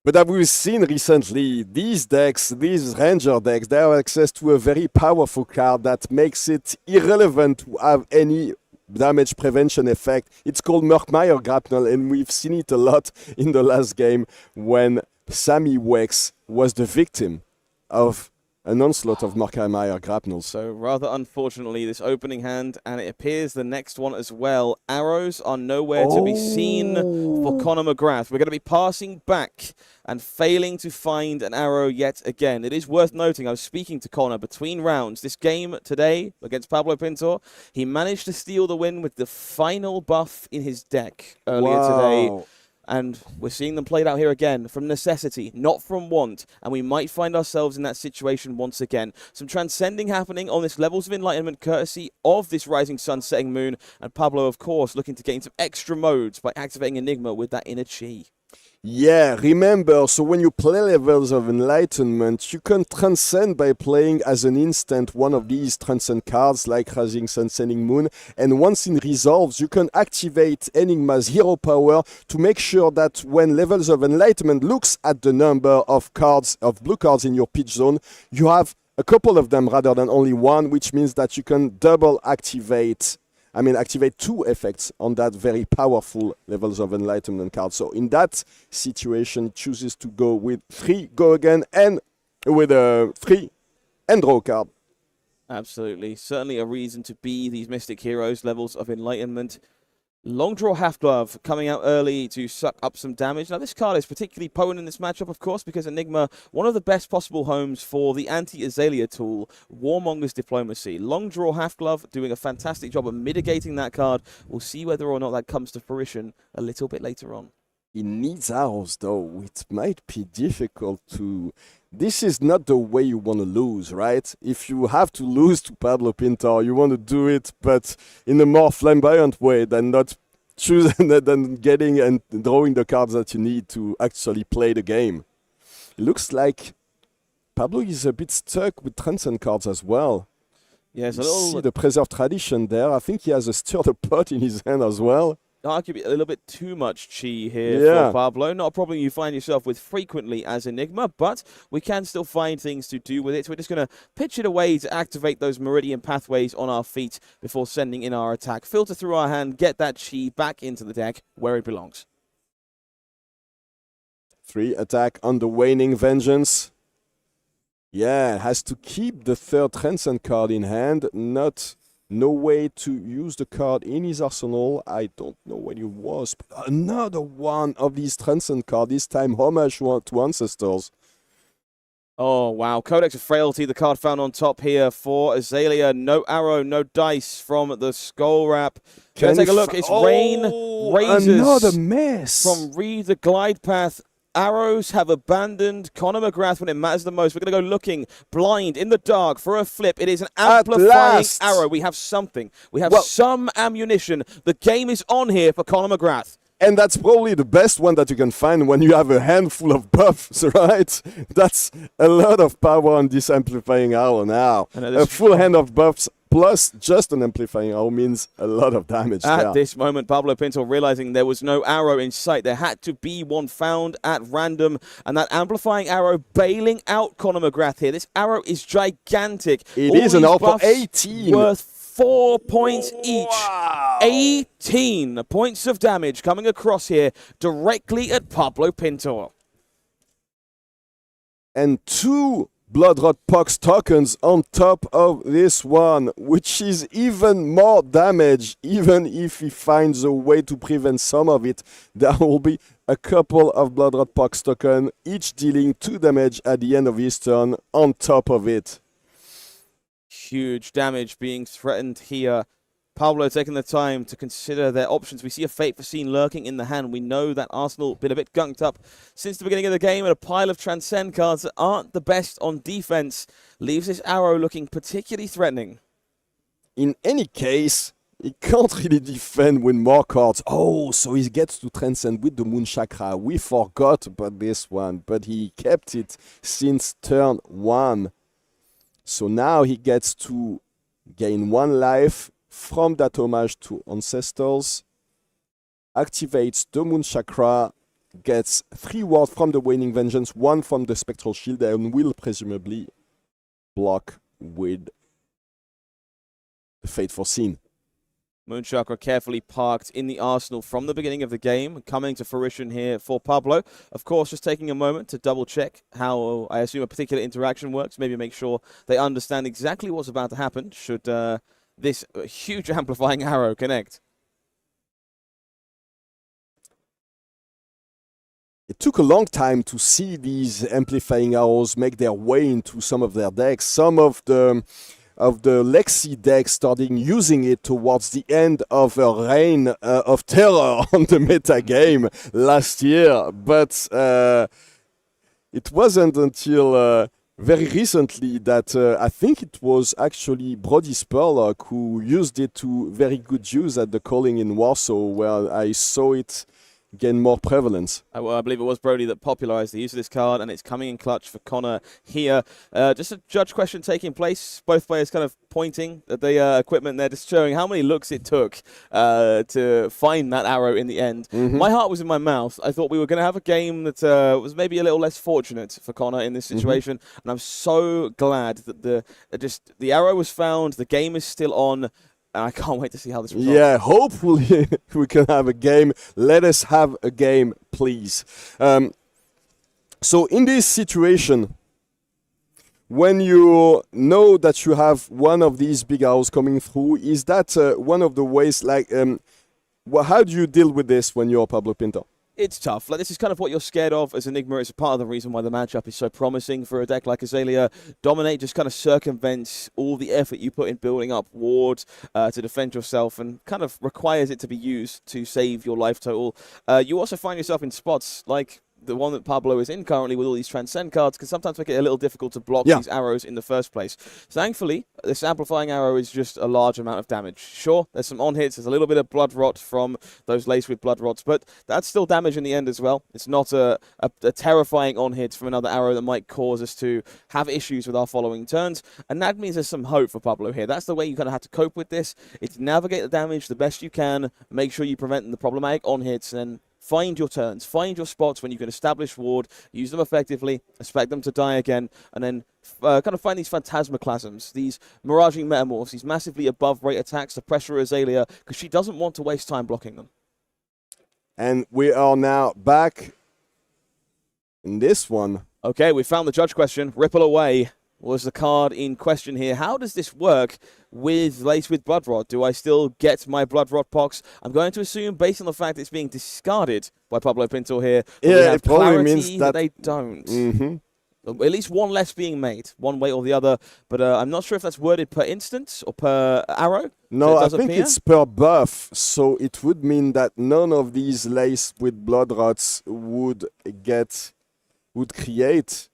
But as we've seen recently, these decks, these Ranger decks, they have access to a very powerful card that makes it irrelevant to have any damage prevention effect. It's called Murkmire Grapnel, and we've seen it a lot in the last game when Sammy Weckx was the victim of an onslaught of Murkmire Grapnels. So rather unfortunately, this opening hand, and it appears the next one as well, arrows are nowhere to be seen for Conor Mcgrath. We're going to be passing back and failing to find an arrow yet again. It is worth noting, I was speaking to Conor between rounds. This game today against Pablo Pintor, he managed to steal the win with the final buff in his deck earlier today. And we're seeing them played out here again from necessity, not from want. And we might find ourselves in that situation once again. Some transcending happening on this Levels of Enlightenment courtesy of this Rising Sun Setting Moon. And Pablo, of course, looking to gain some extra modes by activating Enigma with that inner chi. Yeah, remember, so when you play Levels of Enlightenment, you can transcend by playing as an instant one of these transcend cards like Rising Sun Setting Moon, and once it resolves, you can activate Enigma's hero power to make sure that when Levels of Enlightenment looks at the number of cards, of blue cards in your pitch zone, you have a couple of them rather than only one, which means that you can double activate two effects on that very powerful Levels of Enlightenment card. So in that situation, it chooses to go with 3 go again and with a 3 and draw card. Absolutely. Certainly a reason to be these Mystic Heroes, Levels of Enlightenment. Long Draw Half Glove coming out early to suck up some damage. Now, this card is particularly potent in this matchup, of course, because Enigma, one of the best possible homes for the anti-Azalea tool, Warmonger's Diplomacy. Long Draw Half Glove doing a fantastic job of mitigating that card. We'll see whether or not that comes to fruition a little bit later on. He needs arrows, though. It might be difficult to... This is not the way you want to lose, right? If you have to lose to Pablo Pintor, you want to do it, but in a more flamboyant way than not choosing than getting and drawing the cards that you need to actually play the game. It looks like Pablo is a bit stuck with Transcend cards as well. Yeah, it's a You little. see the preserved tradition there. I think he has a stirred pot in his hand as well. Arguably a little bit too much chi here Yeah. for Pablo. Not a problem you find yourself with frequently as Enigma, but we can still find things to do with it. So we're just going to pitch it away to activate those meridian pathways on our feet before sending in our attack. Filter through our hand, get that chi back into the deck where it belongs. 3 attack on the Waning Vengeance. Yeah, has to keep the 3rd Transcend card in hand. No way to use the card in his arsenal. I don't know what it was. But another one of these Transcend cards. This time homage to Ancestors. Oh, wow. Codex of Frailty, the card found on top here for Azalea. No arrow, no dice from the Skull Wrap. Can take a look. It's Rain Razors. Another mess. From Read the Glide Path. Arrows have abandoned Conor Mcgrath when it matters the most. We're going to go looking blind in the dark for a flip. It is an amplifying arrow. We have something. We have some ammunition. The game is on here for Conor Mcgrath. And that's probably the best one that you can find when you have a handful of buffs, right? That's a lot of power on this amplifying arrow now. A full hand of buffs plus just an amplifying arrow means a lot of damage At there. this moment, Pablo Pintor realizing there was no arrow in sight. There had to be one found at random. And that amplifying arrow bailing out Conor Mcgrath here. This arrow is gigantic. It is an alpha 18. Worth 4 points each. 18 points of damage coming across here directly at Pablo Pintor. And 2 Bloodrot Pox tokens on top of this one, which is even more damage. Even if he finds a way to prevent some of it, there will be a couple of Bloodrot Pox tokens, each dealing 2 damage at the end of his turn on top of it. Huge damage being threatened here. Pablo taking the time to consider their options. We see a Fate Foreseen lurking in the hand. We know that Arsenal been a bit gunked up since the beginning of the game, and a pile of Transcend cards that aren't the best on defense leaves this arrow looking particularly threatening. In any case, he can't really defend with more cards. Oh, so he gets to Transcend with the Moon Chakra. We forgot about this one, but he kept it since turn 1. So now he gets to gain 1 life from that homage to Ancestors, activates the Moon Chakra, gets 3 wards from the Waning Vengeance, 1 from the Spectral Shield, and will presumably block with the Fate Foreseen. Moon Chakra carefully parked in the arsenal from the beginning of the game, coming to fruition here for Pablo. Of course, just taking a moment to double check how, I assume, a particular interaction works, maybe make sure they understand exactly what's about to happen should this huge amplifying arrow connect. It took a long time to see these amplifying arrows make their way into some of their decks. Some of the Lexi decks starting using it towards the end of a reign of terror on the meta game last year. But it wasn't until very recently that I think it was actually Brodie Spurlock who used it to very good use at the Calling in Warsaw, where I saw it gain more prevalence. Well, I believe it was Brodie that popularized the use of this card, and it's coming in clutch for Connor here. Just a judge question taking place. Both players kind of pointing at the equipment there, just showing how many looks it took to find that arrow in the end. My heart was in my mouth. I thought we were going to have a game that was maybe a little less fortunate for Connor in this situation, and I'm so glad that the arrow was found, the game is still on, and I can't wait to see how this resolves. Yeah, hopefully we can have a game. Let us have a game, please. So in this situation, when you know that you have one of these big arrows coming through, is that one of the ways, like, how do you deal with this when you're Pablo Pintor? It's tough. Like, this is kind of what you're scared of as Enigma. It's a part of the reason why the matchup is so promising for a deck like Azalea. Dominate just kind of circumvents all the effort you put in building up wards to defend yourself, and kind of requires it to be used to save your life total. You also find yourself in spots like the one that Pablo is in currently with all these Transcend cards can sometimes make it a little difficult to block these arrows in the first place. Thankfully, this Amplifying Arrow is just a large amount of damage. Sure, there's some on-hits, there's a little bit of blood rot from those laced with blood rots, but that's still damage in the end as well. It's not a terrifying on-hit from another arrow that might cause us to have issues with our following turns, and that means there's some hope for Pablo here. That's the way you kind of have to cope with this. It's navigate the damage the best you can, make sure you prevent the problematic on-hits, and then find your turns, find your spots when you can establish ward, use them effectively, expect them to die again, and then kind of find these phantasmaclasms, these miraging metamorphs, these massively above rate attacks to pressure Azalea, because she doesn't want to waste time blocking them. And we are now back in this one. Okay, we found the judge question. Ripple Away was the card in question here. How does this work with Lace with Blood Rot? Do I still get my Blood Rot pox? I'm going to assume, based on the fact it's being discarded by Pablo Pintor here, we have it probably clarity means that they don't. Mm-hmm. At least one less being made, one way or the other. But I'm not sure if that's worded per instance or per arrow. No, so I think it's per buff. So it would mean that none of these Lace with Blood Rots would create.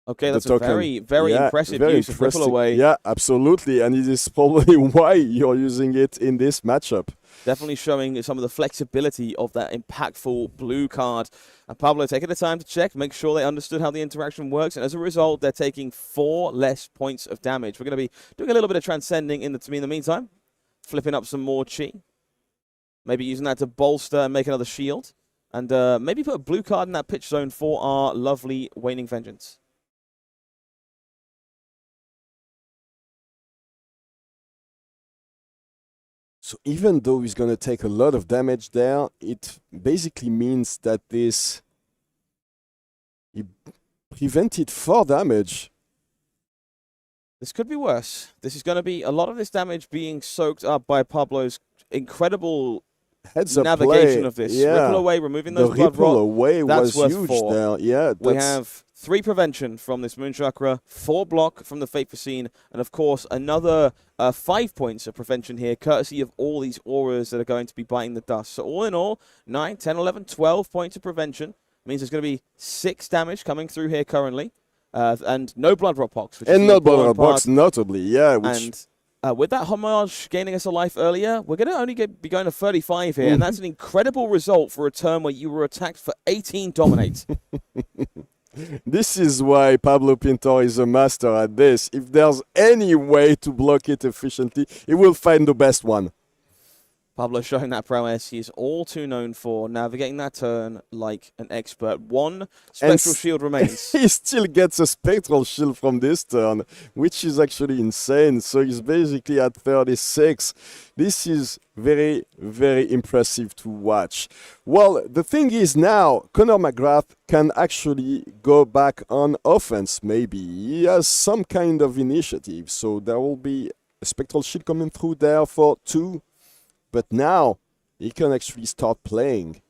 Okay, that's a very, very impressive use of Ripple Away. Yeah, absolutely. And it is probably why you're using it in this matchup. Definitely showing some of the flexibility of that impactful blue card. And Pablo taking the time to check, make sure they understood how the interaction works. And as a result, they're taking 4 less points of damage. We're going to be doing a little bit of transcending in the meantime. Flipping up some more chi. Maybe using that to bolster and make another shield. And maybe put a blue card in that pitch zone for our lovely Waning Vengeance. So even though he's going to take a lot of damage there, it basically means that he prevented 4 damage. This could be worse. This is going to be a lot of this damage being soaked up by Pablo's incredible navigation of this. Yeah. Ripple Away, removing those the blood Ripple rot. Away That's was worth huge 4. there. Yeah, we have 3 prevention from this Moon Chakra, 4 block from the Fate Foreseen, and of course another 5 points of prevention here, courtesy of all these auras that are going to be biting the dust. So all in all, 9, 10, 11, 12 points of prevention. Means there's going to be 6 damage coming through here currently, and no blood rot pox. And no blood rot pox, notably, yeah. And with that homage gaining us a life earlier, we're going to only be going to 35 here, and that's an incredible result for a turn where you were attacked for 18 dominate. This is why Pablo Pintor is a master at this. If there's any way to block it efficiently, he will find the best one. Pablo showing that prowess he is all too known for, navigating that turn like an expert. 1 spectral shield remains. He still gets a spectral shield from this turn, which is actually insane. So he's basically at 36. This is very, very impressive to watch. Well, the thing is now, Mcgrath can actually go back on offense, maybe. He has some kind of initiative, so there will be a spectral shield coming through there for 2. But now he can actually start playing.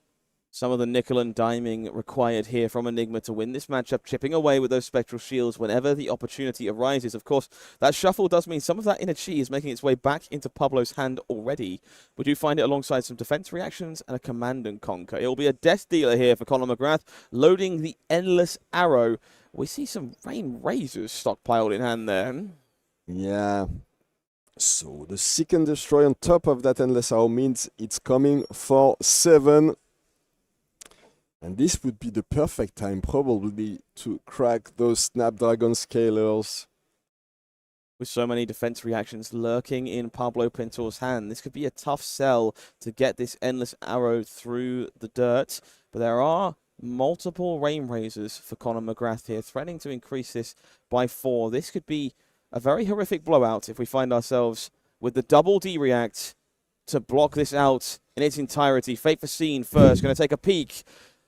Some of the nickel and diming required here from Enigma to win this matchup, chipping away with those spectral shields whenever the opportunity arises. Of course, that shuffle does mean some of that inner chi is making its way back into Pablo's hand already. We do find it alongside some defense reactions and a command and conquer. It will be a death dealer here for Mcgrath, loading the Endless Arrow. We see some Rain Razors stockpiled in hand there. Yeah. So the Seek and Destroy on top of that Endless Arrow means it's coming for 7. And this would be the perfect time probably to crack those Snapdragon Scalers. With so many defense reactions lurking in Pablo Pintor's hand, this could be a tough sell to get this Endless Arrow through the dirt. But there are multiple Rain Razors for Mcgrath here, threatening to increase this by 4. This could be a very horrific blowout if we find ourselves with the double D-react to block this out in its entirety. Fate Foreseen first, going to take a peek.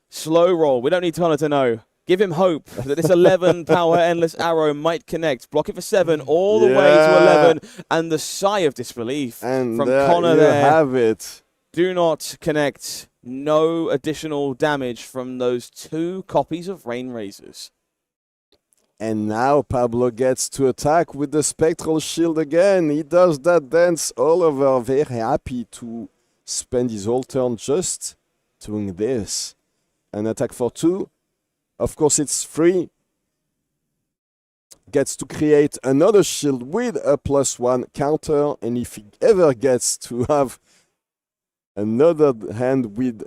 Slow roll. We don't need Connor to know. Give him hope that this 11 power Endless Arrow might connect. Block it for 7 all the way to 11. And the sigh of disbelief and from Connor there. Have it. Do not connect. No additional damage from those 2 copies of Rain Razors. And now Pablo gets to attack with the Spectral Shield again. He does that dance all over. Very happy to spend his whole turn just doing this. an attack for 2. Of course, it's free. Gets to create another shield with a +1 counter, and if he ever gets to have another hand with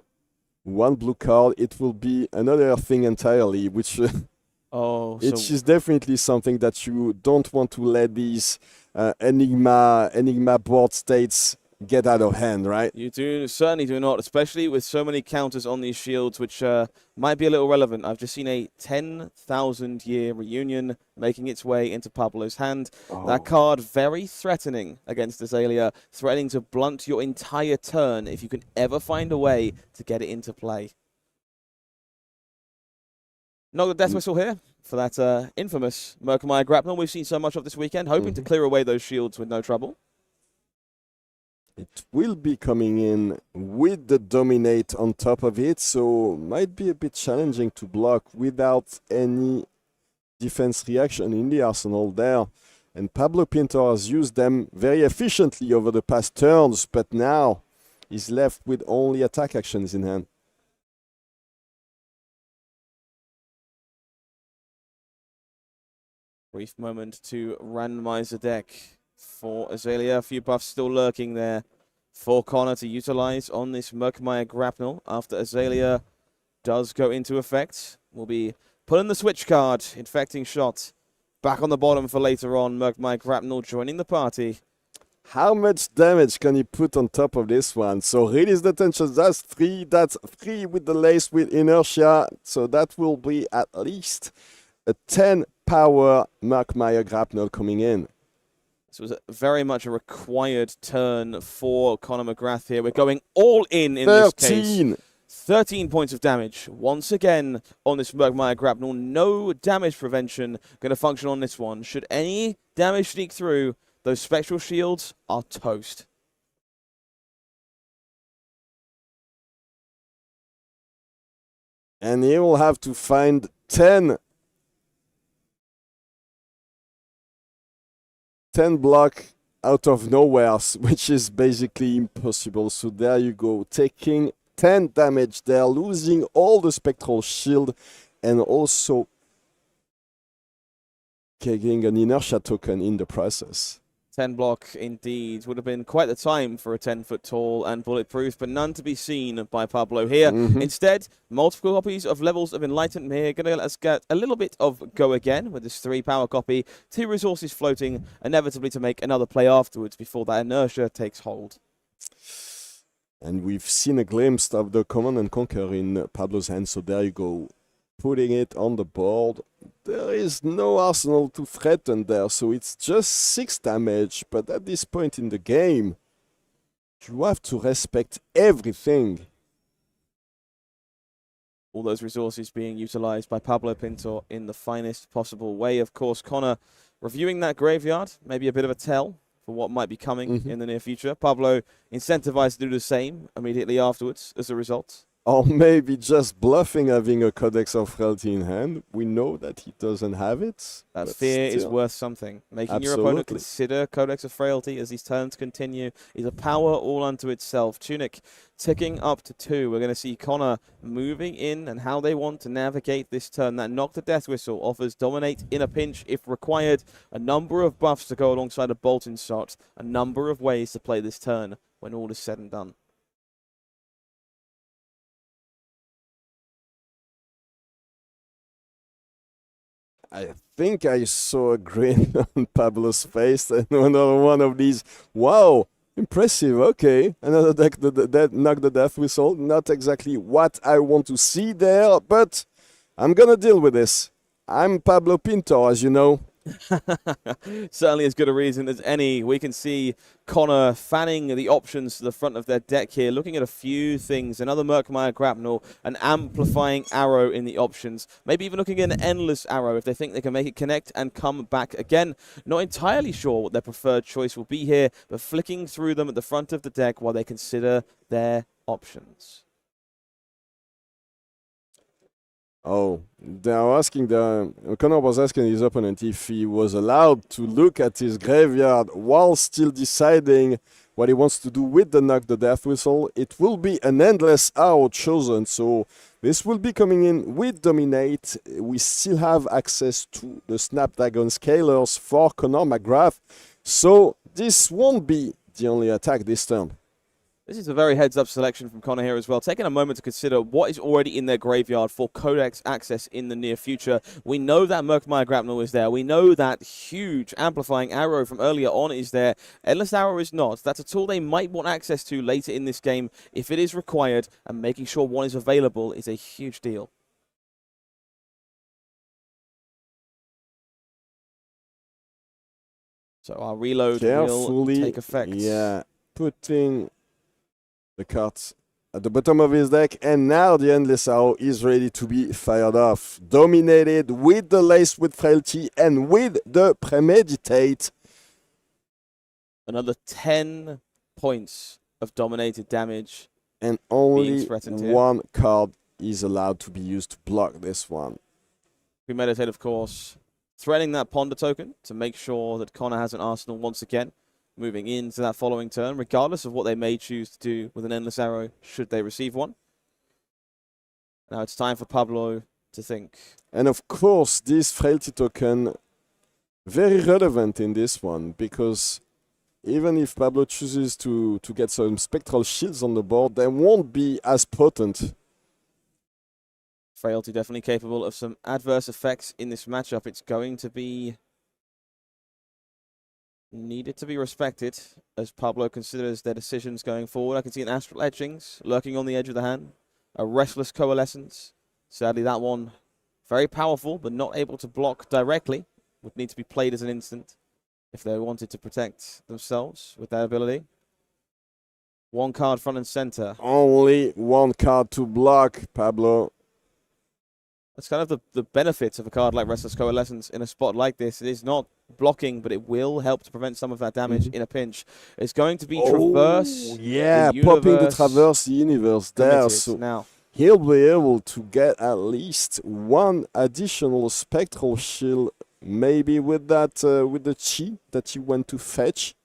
1 blue card, it will be another thing entirely, which which is definitely something that you don't want to let these Enigma board states get out of hand, right? You certainly do not, especially with so many counters on these shields, which might be a little relevant. I've just seen a 10,000-year reunion making its way into Pablo's hand. That card very threatening against Azalea, threatening to blunt your entire turn if you can ever find a way to get it into play. Not the death whistle here for that infamous Mcgrath grapnel we've seen so much of this weekend, hoping to clear away those shields with no trouble. It will be coming in with the dominate on top of it, so might be a bit challenging to block without any defense reaction in the arsenal there. And Pablo Pintor has used them very efficiently over the past turns, but now he's left with only attack actions in hand. Brief moment to randomize the deck for Azalea. A few buffs still lurking there for Connor to utilize on this Mcgrath grapnel after Azalea does go into effect. We'll be putting the switch card, infecting shot, back on the bottom for later on. Mcgrath grapnel joining the party. How much damage can he put on top of this one? So release the tension, that's 3 with the lace with inertia, so that will be at least a 10 power Mcgrath grapnel coming in. This was very much a required turn for Conor Mcgrath here. We're going all in this case. 13 points of damage. Once again on this Mcgrath grapnel. No damage prevention going to function on this one. Should any damage sneak through, those spectral shields are toast. And he will have to find 10 block out of nowhere, which is basically impossible. So there you go, taking 10 damage there, losing all the spectral shield, and also getting an inertia token in the process. 10 block indeed. Would have been quite the time for a 10-foot tall and bulletproof, but none to be seen by Pablo here. Instead, multiple copies of Levels of Enlightenment here. Going to let us get a little bit of go again with this 3 power copy. 2 resources floating, inevitably to make another play afterwards before that inertia takes hold. And we've seen a glimpse of the Command and Conquer in Pablo's hand, so there you go. Putting it on the board. There is no arsenal to threaten there, so it's just 6 damage. But at this point in the game, you have to respect everything. All those resources being utilized by Pablo Pintor in the finest possible way. Of course, Connor reviewing that graveyard, maybe a bit of a tell for what might be coming in the near future. Pablo incentivized to do the same immediately afterwards as a result. Or maybe just bluffing having a Codex of Frailty in hand. We know that he doesn't have it. That fear is worth something. Making your opponent consider Codex of Frailty as these turns continue is a power all unto itself. Tunic ticking up to 2. We're going to see Connor moving in and how they want to navigate this turn. That Knock the Death Whistle offers Dominate in a pinch if required. A number of buffs to go alongside a Bolting Shot. A number of ways to play this turn when all is said and done. I think I saw a grin on Pablo's face and another one of these. Wow, impressive. Okay, another deck that Knock the Death Whistle. Not exactly what I want to see there, but I'm gonna deal with this. I'm Pablo Pintor, as you know. Certainly as good a reason as any. We can see Connor fanning the options to the front of their deck here, looking at a few things. Another Mcgrath grapnel, an amplifying arrow in the options, maybe even looking at an endless arrow if they think they can make it connect and come back again. Not entirely sure what their preferred choice will be here, but flicking through them at the front of the deck while they consider their options. Oh, they are asking Connor was asking his opponent if he was allowed to look at his graveyard while still deciding what he wants to do with the Knock the Death Whistle. It will be an Endless Arrow chosen, so this will be coming in with Dominate. We still have access to the Snapdragon Scalers for Connor Mcgrath, so this won't be the only attack this turn. This is a very heads-up selection from Connor here as well, taking a moment to consider what is already in their graveyard for Codex access in the near future. We know that Murkmire Grapnel is there. We know that huge amplifying arrow from earlier on is there. Endless Arrow is not. That's a tool they might want access to later in this game if it is required, and making sure one is available is a huge deal. So our reload will take effect. Yeah, putting the cards at the bottom of his deck, and now the Endless Arrow is ready to be fired off. Dominated with the Lace with Frailty and with the Premeditate. Another 10 points of dominated damage. And only one card is allowed to be used to block this one. Premeditate, of course, threading that Ponder token to make sure that Connor has an arsenal once again, moving into that following turn, regardless of what they may choose to do with an Endless Arrow, should they receive one. Now it's time for Pablo to think. And of course, this Frailty token, very relevant in this one, because even if Pablo chooses to get some Spectral Shields on the board, they won't be as potent. Frailty definitely capable of some adverse effects in this matchup. It's going to be needed to be respected as Pablo considers their decisions going forward. I can see an Astral Etchings lurking on the edge of the hand, a Restless Coalescence. Sadly, that one very powerful, but not able to block directly. Would need to be played as an instant if they wanted to protect themselves with that ability. One card front and center. Only one card to block, Pablo. That's kind of the benefits of a card like Restless Coalescence in a spot like this. It is not blocking, but it will help to prevent some of that damage in a pinch. It's going to be Traverse. Yeah, popping the Traverse the Universe there. So now he'll be able to get at least one additional Spectral Shield, maybe with that with the Chi that he went to fetch,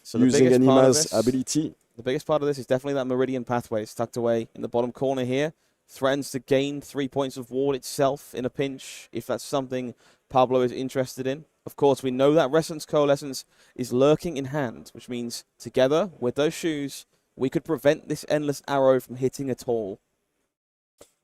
so using Enigma's ability. The biggest part of this is definitely that Meridian Pathway. It's tucked away in the bottom corner here. Threatens to gain 3 points of ward itself in a pinch, if that's something Pablo is interested in. Of course, we know that Restless Coalescence is lurking in hand, which means together with those shoes, we could prevent this Endless Arrow from hitting at all.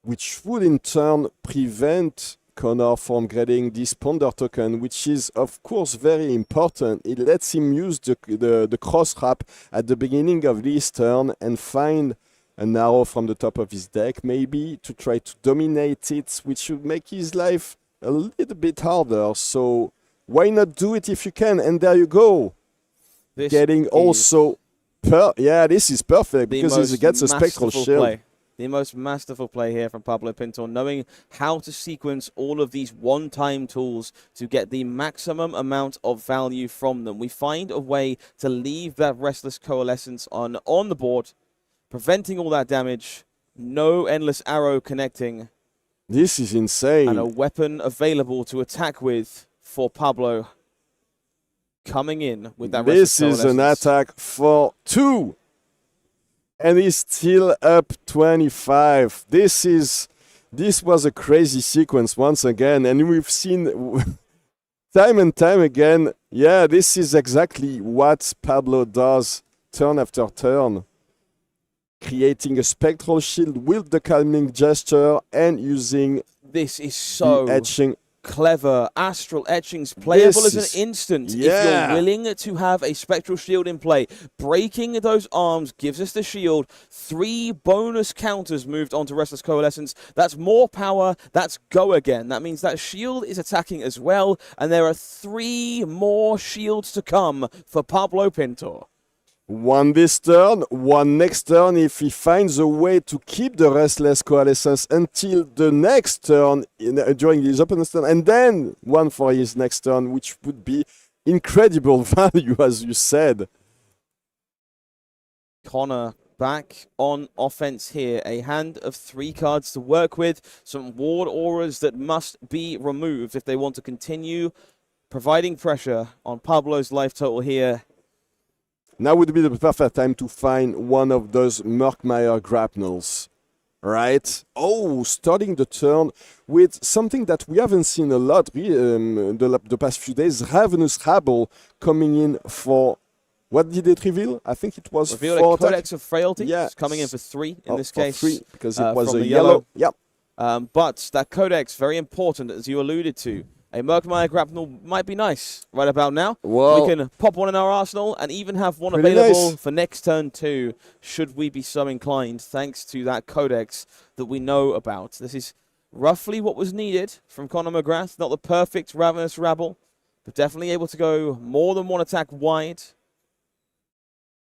Which would in turn prevent Connor from getting this Ponder token, which is of course very important. It lets him use the cross wrap at the beginning of this turn and find an arrow from the top of his deck, maybe, to try to dominate it, which would make his life a little bit harder. So why not do it if you can? And there you go. This Getting also... this is perfect, because he gets a Spectral Shield. The most masterful play here from Pablo Pintor, knowing how to sequence all of these one-time tools to get the maximum amount of value from them. We find a way to leave that Restless Coalescence on the board, preventing all that damage, no Endless Arrow connecting. This is insane. And a weapon available to attack with for Pablo. Coming in with that This Restless is an Coalescence. attack for 2. And he's still up 25. This was a crazy sequence once again. And we've seen time and time again, this is exactly what Pablo does turn after turn. Creating a Spectral Shield with the Calming Gesture and using this is so etching. Clever. Astral Etchings playable as an instant if you're willing to have a Spectral Shield in play. Breaking those arms gives us the shield. 3 bonus counters moved onto Restless Coalescence. That's more power. That's go again. That means that shield is attacking as well, and there are 3 more shields to come for Pablo Pintor. 1 this turn, 1 next turn if he finds a way to keep the Restless Coalescence until the next turn during his opponent's turn, and then 1 for his next turn, which would be incredible value, as you said. Connor back on offense here. A hand of 3 cards to work with. Some ward auras that must be removed if they want to continue providing pressure on Pablo's life total here. Now would be the perfect time to find one of those Murkmire grapnels. Right? Oh, starting the turn with something that we haven't seen a lot the past few days. Ravenous Rabble coming in for... What did it reveal? I think it was Revealed for a Codex of Frailty. Yeah. It's coming in for 3 in this for case. 3, because it was from a the yellow. Yep. But that Codex, very important, as you alluded to. A Murkmire grapnel might be nice right about now. Well, we can pop one in our arsenal and even have one pretty available nice for next turn too, should we be so inclined, thanks to that Codex that we know about. This is roughly what was needed from Conor Mcgrath. Not the perfect Ravenous Rabble, but definitely able to go more than one attack wide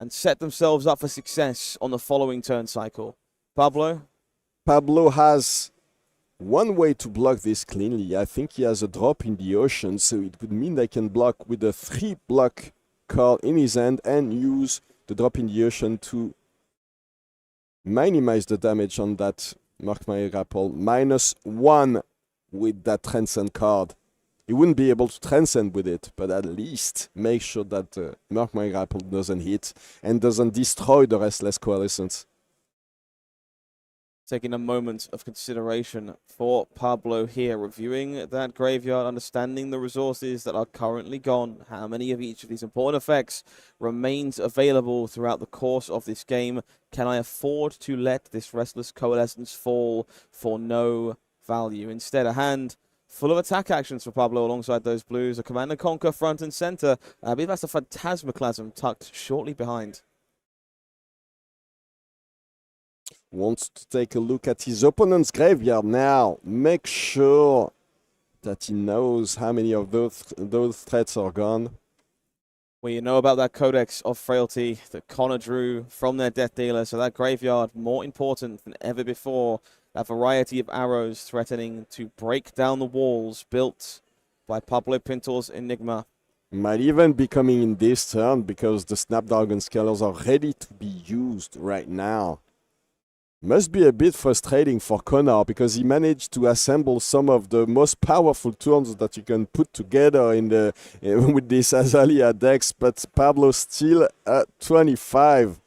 and set themselves up for success on the following turn cycle. Pablo? Pablo has one way to block this cleanly. I think he has a drop in the ocean, so it would mean they can block with a 3-block card in his hand and use the drop in the ocean to minimize the damage on that Murkmire grapple. -1 with that Transcend card. He wouldn't be able to Transcend with it, but at least make sure that Murkmire grapple doesn't hit and doesn't destroy the Restless Coalescence. Taking a moment of consideration for Pablo here, reviewing that graveyard, understanding the resources that are currently gone, how many of each of these important effects remains available throughout the course of this game. Can I afford to let this Restless Coalescence fall for no value? Instead, a hand full of attack actions for Pablo alongside those blues. A Command and Conquer front and center. I believe that's a Phantasmaclasm tucked shortly behind. Wants to take a look at his opponent's graveyard now. Make sure that he knows how many of those threats are gone. Well, you know about that Codex of Frailty that Connor drew from their Death Dealer, so that graveyard more important than ever before. That variety of arrows threatening to break down the walls built by Pablo Pintor's Enigma. Might even be coming in this turn because the Snapdragon Scalers are ready to be used right now. Must be a bit frustrating for Connor because he managed to assemble some of the most powerful tools that you can put together in the with this Azalea decks, but Pablo still at 25.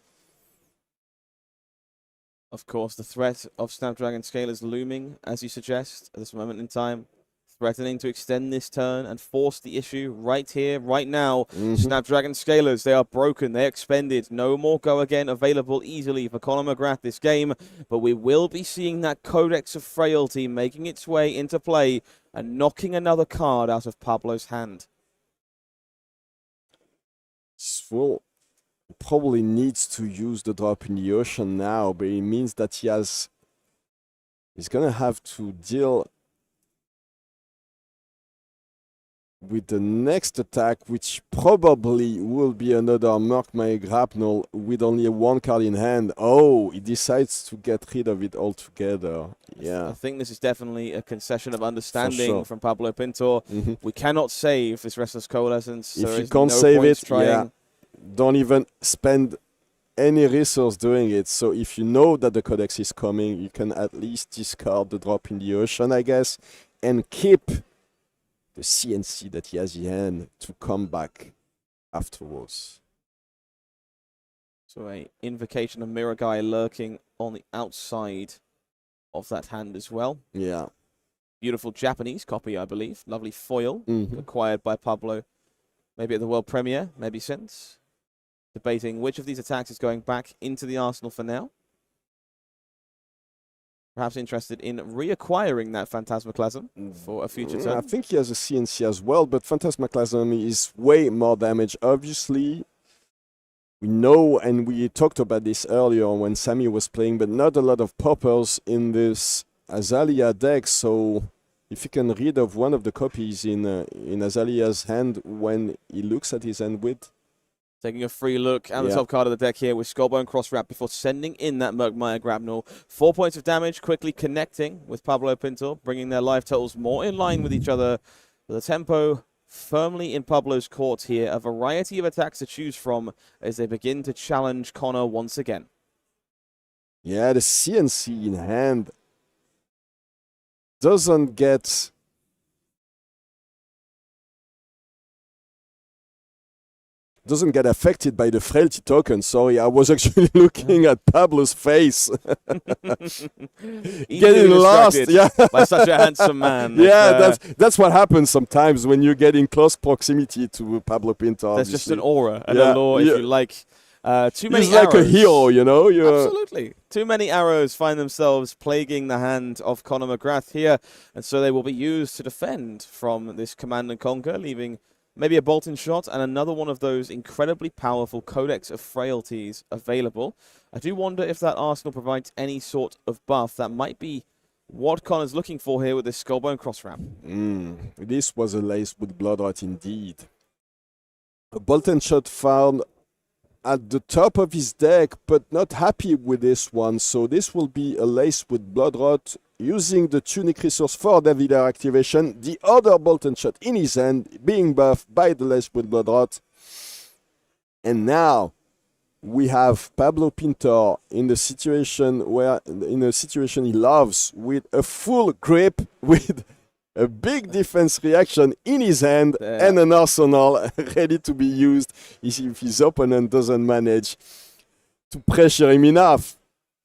Of course, the threat of Snapdragon Scalers looming, as you suggest, at this moment in time. Threatening to extend this turn and force the issue right here, right now. Snapdragon Scalers, they are broken, they're expended. No more go again available easily for Conor Mcgrath this game. But we will be seeing that Codex of Frailty making its way into play and knocking another card out of Pablo's hand. Well, probably needs to use the drop in the ocean now, but it means that he's gonna have to deal with the next attack, which probably will be another Murkmire grapnel with only one card in hand. Oh, he decides to get rid of it altogether. Yeah. I think this is definitely a concession of understanding from Pablo Pintor. We cannot save this Restless Coalescence. If you can't save it, don't even spend any resource doing it. So if you know that the Codex is coming, you can at least discard the drop in the ocean, I guess, and keep the CNC that he has in hand to come back afterwards. So a Invocation of Mirror Guy lurking on the outside of that hand as well. Yeah. Beautiful Japanese copy, I believe. Lovely foil acquired by Pablo. Maybe at the World Premiere, maybe since. Debating which of these attacks is going back into the arsenal for now. Perhaps interested in reacquiring that Phantasmaclasm for a future turn. I think he has a CNC as well, but Phantasmaclasm is way more damage. Obviously, we know, and we talked about this earlier when Sammy was playing, but not a lot of poppers in this Azalea deck, so if you can rid of one of the copies in Azalea's hand when he looks at his hand with. Taking a free look at the top card of the deck here with Skullbone Crosswrap before sending in that Murkmire Grapnel. 4 points of damage, quickly connecting with Pablo Pintor, bringing their life totals more in line with each other. The tempo firmly in Pablo's court here. A variety of attacks to choose from as they begin to challenge Connor once again. Yeah, the CNC in hand doesn't get... doesn't get affected by the frailty token. Sorry, I was actually looking at Pablo's face. Getting lost, yeah. By such a handsome man. Yeah, that's what happens sometimes when you get in close proximity to Pablo Pintor. There's just an aura, an allure, if you like. Too many He's like arrows. a hero, you know. Absolutely. Too many arrows find themselves plaguing the hand of Conor Mcgrath here, and so they will be used to defend from this command and conquer, leaving maybe a bolt-in shot and another one of those incredibly powerful Codex of Frailties available. I do wonder if that arsenal provides any sort of buff. That might be what Conor's looking for here with this Skullbone cross ramp. This was a lace with Bloodrot indeed. A bolt-in shot found at the top of his deck, but not happy with this one. So this will be a lace with Bloodrot using the Tunic resource for the Vida activation. The other bolt-in shot in his hand being buffed by the lace with Bloodrot. And now we have Pablo Pintor in the situation he loves, with a full grip, with a big defense reaction in his hand and an arsenal ready to be used if his opponent doesn't manage to pressure him enough.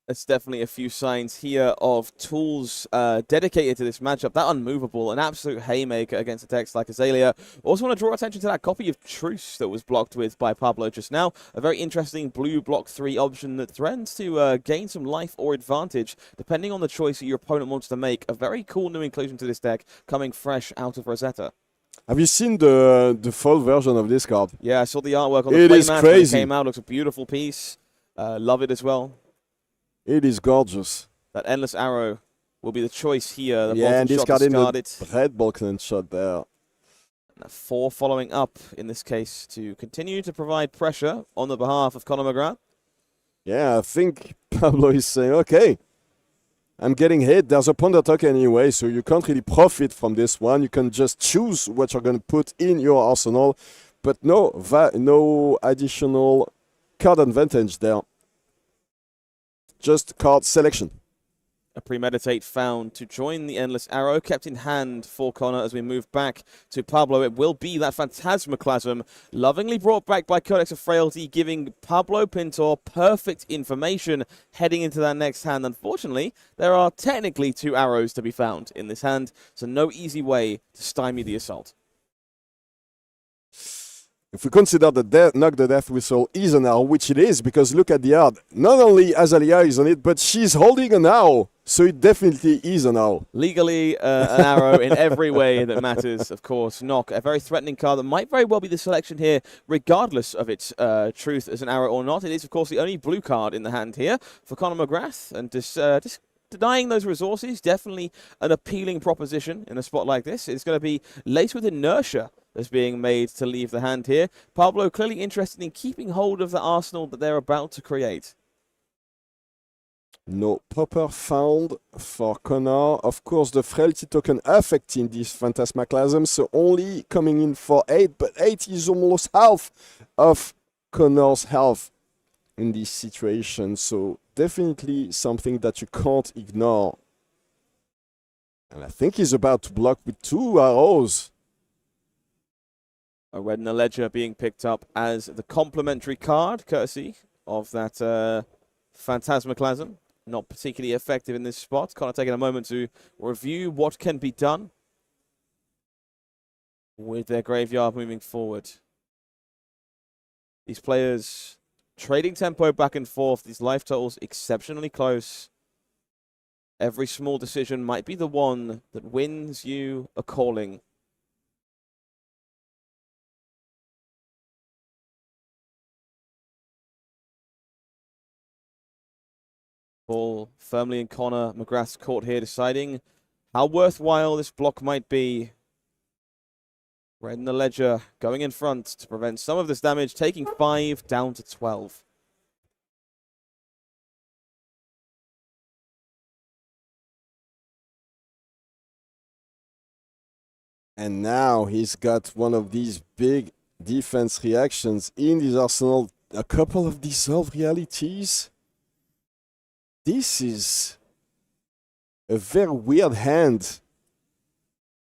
There's definitely a few signs here of tools dedicated to this matchup. That Unmovable, an absolute haymaker against a text like Azalea. Also want to draw attention to that copy of Truce that was blocked with by Pablo just now. A very interesting blue block 3 option that threatens to gain some life or advantage depending on the choice that your opponent wants to make. A very cool new inclusion to this deck coming fresh out of Rosetta. Have you seen the full version of this card? Yeah, I saw the artwork on the playmat when it came out. Looks a beautiful piece. Love it as well. It is gorgeous. That Endless Arrow will be the choice here. The and this card in discarded. the red bolt-in shot there. And 4 following up in this case to continue to provide pressure on the behalf of Conor Mcgrath. Yeah, I think Pablo is saying, okay, I'm getting hit. There's a Ponder token anyway, so you can't really profit from this one. You can just choose what you're going to put in your arsenal, but no additional card advantage there. Just card selection. A Premeditate found to join the Endless Arrow, kept in hand for Conor as we move back to Pablo. It will be that Phantasmaclasm, lovingly brought back by Codex of Frailty, giving Pablo Pintor perfect information heading into that next hand. Unfortunately, there are technically 2 arrows to be found in this hand, so no easy way to stymie the assault. If we consider the knock the death whistle is an arrow, which it is, because look at the art. Not only Azalea is on it, but she's holding an arrow. So it definitely is an arrow. Legally, an arrow in every way that matters, of course. Knock, a very threatening card that might very well be the selection here, regardless of its truth as an arrow or not. It is, of course, the only blue card in the hand here for Conor Mcgrath. And just denying those resources, definitely an appealing proposition in a spot like this. It's going to be laced with inertia that's being made to leave the hand here. Pablo clearly interested in keeping hold of the arsenal that they're about to create. No popper found for Conor. Of course, the frailty token affecting this Phantasmaclasm, so only coming in for 8, but 8 is almost half of Conor's health in this situation, so definitely something that you can't ignore. And I think he's about to block with 2 arrows. A red in the ledger being picked up as the complementary card, courtesy of that Phantasmaclasm. Not particularly effective in this spot. Kind of taking a moment to review what can be done with their graveyard moving forward. These players trading tempo back and forth. These life totals exceptionally close. Every small decision might be the one that wins you a calling. Ball firmly in Conor Mcgrath's court here, deciding how worthwhile this block might be. Red in the ledger going in front to prevent some of this damage, taking 5 down to 12. And now he's got one of these big defense reactions in his arsenal. A couple of dissolve realities. This is a very weird hand.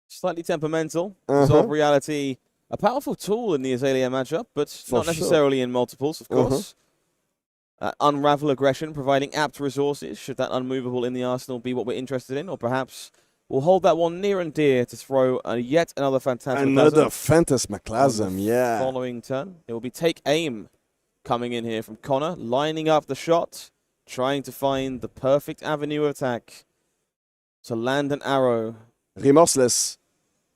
Slightly temperamental. Dissolve reality A powerful tool in the Azalea matchup, but For not necessarily in multiples, of course. Unravel aggression, providing apt resources, should that unmovable in the arsenal be what we're interested in, or perhaps we'll hold that one near and dear to throw yet another Phantasmaclasm. Another Phantasmaclasm, yeah. Following turn. It will be Take Aim coming in here from Connor, lining up the shot, trying to find the perfect avenue of attack to land an arrow. Remorseless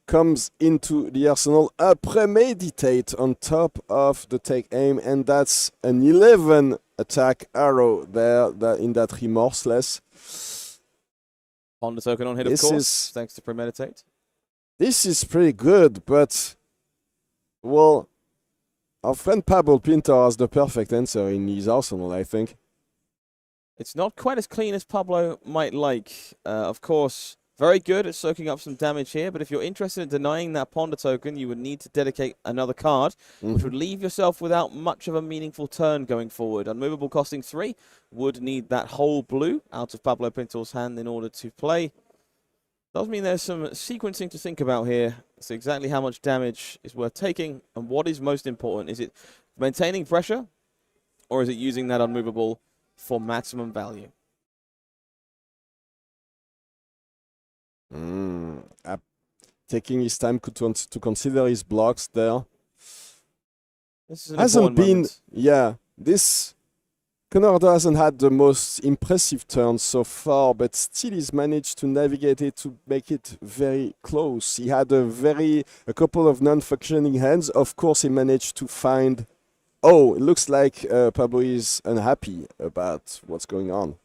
comes into the arsenal, a Premeditate on top of the Take Aim, and that's an 11 attack arrow there in that Remorseless. Ponder token on hit, of course, thanks to Premeditate. This is pretty good, but, well, our friend Pablo Pintor has the perfect answer in his arsenal, I think. It's not quite as clean as Pablo might like. Of course, very good at soaking up some damage here, but if you're interested in denying that Ponder token, you would need to dedicate another card, which would leave yourself without much of a meaningful turn going forward. Unmovable costing 3 would need that whole blue out of Pablo Pintor's hand in order to play. Does mean there's some sequencing to think about here. It's exactly how much damage is worth taking, and what is most important. Is it maintaining pressure, or is it using that unmovable for maximum value? Taking his time to consider his blocks there. This is an hasn't been, moment. yeah, this Kano hasn't had the most impressive turn so far, but still he's managed to navigate it to make it very close. He had a couple of non-functioning hands. Of course, he managed to find. Oh, it looks like Pablo is unhappy about what's going on.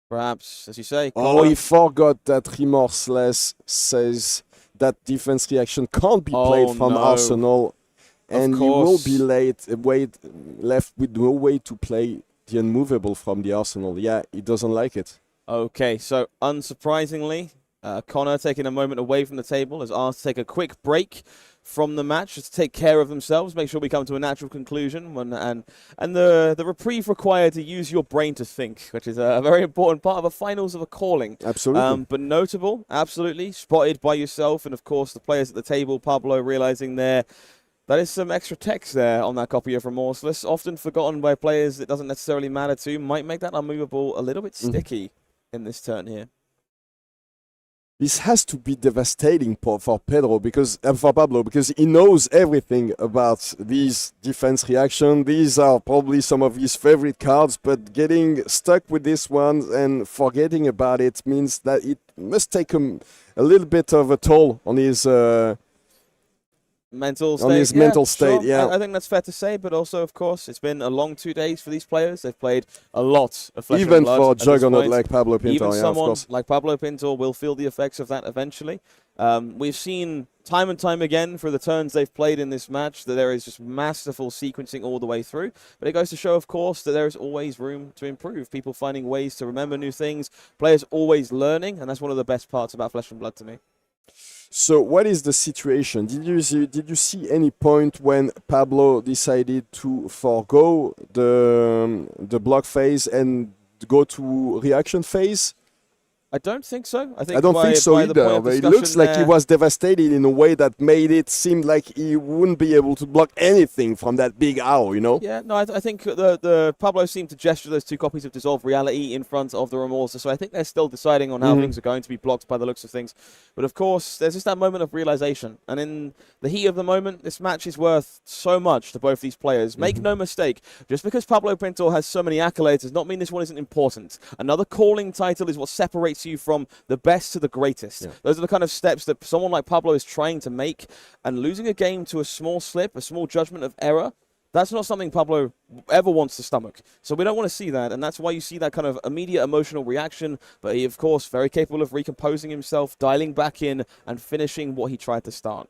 Perhaps, as you say. Oh, he forgot that Remorseless says that defense reaction can't be played from Arsenal. And you will be left with no way to play the unmovable from the Arsenal. Yeah, he doesn't like it. Okay, so unsurprisingly, Connor, taking a moment away from the table, has asked to take a quick break from the match to take care of themselves, make sure we come to a natural conclusion, and the reprieve required to use your brain to think, which is a very important part of the finals of a calling. Absolutely. But notable, absolutely, spotted by yourself, and of course the players at the table, Pablo, realizing that is some extra text there on that copy of Remorseless, often forgotten by players it doesn't necessarily matter to, might make that unmovable a little bit sticky in this turn here. This has to be devastating for Pablo because he knows everything about these defense reactions. These are probably some of his favorite cards, but getting stuck with this one and forgetting about it means that it must take him a little bit of a toll on his mental state. On his mental state, sure. yeah. I think that's fair to say, but also, of course, it's been a long 2 days for these players. They've played a lot of Flesh Even and Blood for at this Juggernaut point. like Pablo Pintor, Even yeah, someone of course. like Pablo Pintor will feel the effects of that eventually. We've seen time and time again for the turns they've played in this match that there is just masterful sequencing all the way through. But it goes to show, of course, that there is always room to improve. People finding ways to remember new things. Players always learning, and that's one of the best parts about Flesh and Blood to me. So what is the situation? Did you see any point when Pablo decided to forego the block phase and go to reaction phase? I don't think so. I don't think so either. But it looks like he was devastated in a way that made it seem like he wouldn't be able to block anything from that big owl, you know? Yeah, no, I think the Pablo seemed to gesture those 2 copies of Dissolve Reality in front of the Remorse, so I think they're still deciding on how things are going to be blocked by the looks of things. But of course, there's just that moment of realization, and in the heat of the moment, this match is worth so much to both these players. Make no mistake, just because Pablo Pintor has so many accolades does not mean this one isn't important. Another calling title is what separates you from the best to the greatest. Those are the kind of steps that someone like Pablo is trying to make, and losing a game to a small slip, a small judgment of error, that's not something Pablo ever wants to stomach. So we don't want to see that, and that's why you see that kind of immediate emotional reaction, but he, of course, very capable of recomposing himself, dialing back in, and finishing what he tried to start.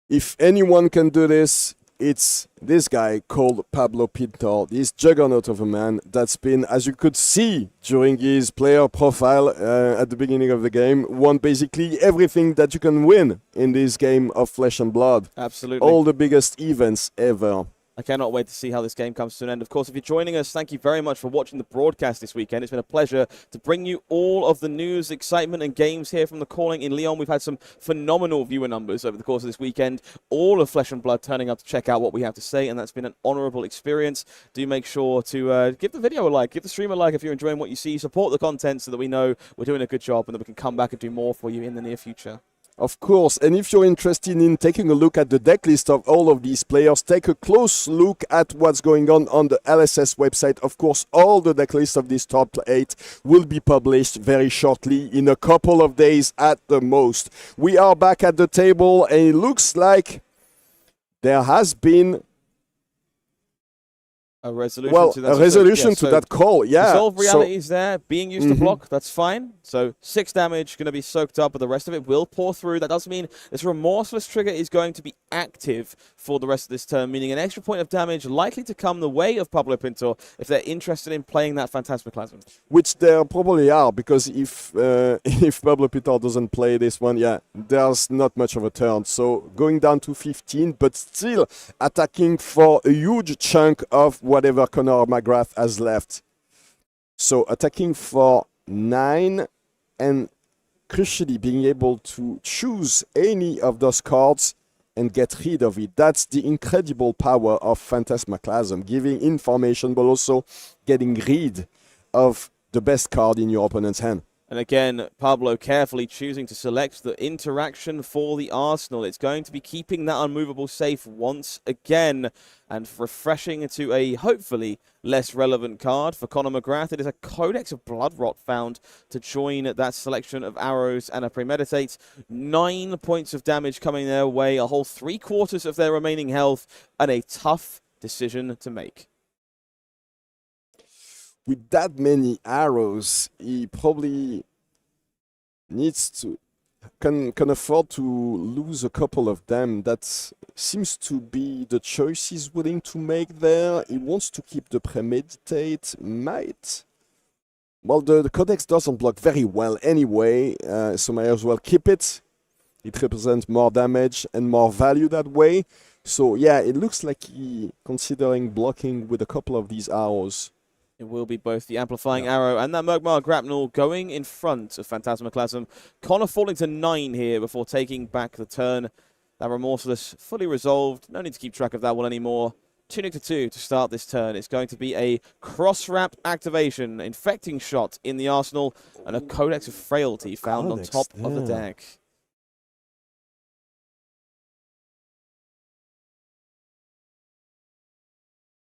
If anyone can do this, it's this guy called Pablo Pintor, this juggernaut of a man that's been, as you could see during his player profile at the beginning of the game, won basically everything that you can win in this game of Flesh and Blood. Absolutely. All the biggest events ever. I cannot wait to see how this game comes to an end. Of course, if you're joining us, thank you very much for watching the broadcast this weekend. It's been a pleasure to bring you all of the news, excitement, and games here from the calling in Lyon. We've had some phenomenal viewer numbers over the course of this weekend. All of Flesh and Blood turning up to check out what we have to say, and that's been an honourable experience. Do make sure to give the video a like, give the stream a like if you're enjoying what you see. Support the content so that we know we're doing a good job and that we can come back and do more for you in the near future. Of course, and if you're interested in taking a look at the deck list of all of these players, take a close look at what's going on the LSS website. Of course, all the deck list of these top 8 will be published very shortly, in a couple of days at the most. We are back at the table, and it looks like there has been a resolution to that. A resolution to that call, yeah. Dissolve reality is there, being used to block, that's fine. So 6 damage going to be soaked up, but the rest of it will pour through. That does mean this Remorseless trigger is going to be active for the rest of this turn, meaning an extra point of damage likely to come the way of Pablo Pintor if they're interested in playing that Phantasmaclasm. Which there probably are, because if Pablo Pintor doesn't play this one, yeah, there's not much of a turn. So going down to 15, but still attacking for a huge chunk of whatever Kano Mcgrath has left. So attacking for 9 and crucially being able to choose any of those cards and get rid of it. That's the incredible power of Phantasmaclasm, giving information but also getting rid of the best card in your opponent's hand. And again, Pablo carefully choosing to select the interaction for the Arsenal. It's going to be keeping that unmovable safe once again and refreshing to a hopefully less relevant card for Conor Mcgrath. It is a Codex of Bloodrot found to join that selection of arrows and a Premeditate. 9 points of damage coming their way, a whole 3/4 of their remaining health, and a tough decision to make. With that many arrows, he probably needs to can afford to lose a couple of them. That seems to be the choice he's willing to make there. He wants to keep the Premeditate. Well, the Codex doesn't block very well anyway, so might as well keep it. It represents more damage and more value that way. So yeah, it looks like he considering blocking with a couple of these arrows. It will be both the Amplifying Arrow and that Murkmire Grapnel going in front of Phantasmaclasm. Connor falling to 9 here before taking back the turn. That Remorseless fully resolved. No need to keep track of that one anymore. Tunic to 2 to start this turn. It's going to be a cross-wrap activation, Infecting Shot in the Arsenal, and a Codex of Frailty found on top of the deck.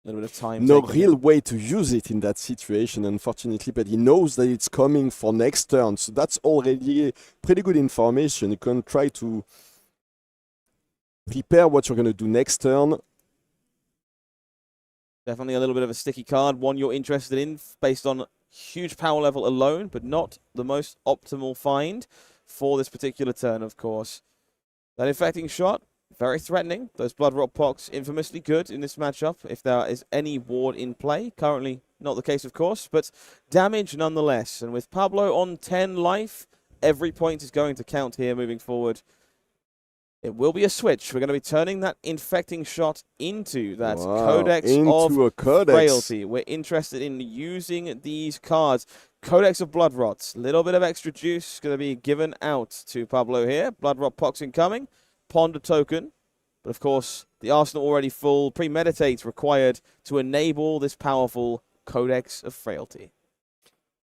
Little bit of time. No real way to use it in that situation, unfortunately, but he knows that it's coming for next turn, so that's already pretty good information. You can try to prepare what you're going to do next turn. Definitely a little bit of a sticky card, one you're interested in based on huge power level alone, but not the most optimal find for this particular turn, of course. That Infecting Shot, very threatening. Those Bloodrot Pox, infamously good in this matchup if there is any ward in play. Currently not the case, of course, but damage nonetheless. And with Pablo on 10 life, every point is going to count here moving forward. It will be a switch. We're going to be turning that Infecting Shot into that Codex of Frailty. We're interested in using these cards. Codex of Bloodrot. Little bit of extra juice going to be given out to Pablo here. Bloodrot Pox incoming. Ponder token, but of course the Arsenal already full. Premeditate required to enable this powerful Codex of Frailty.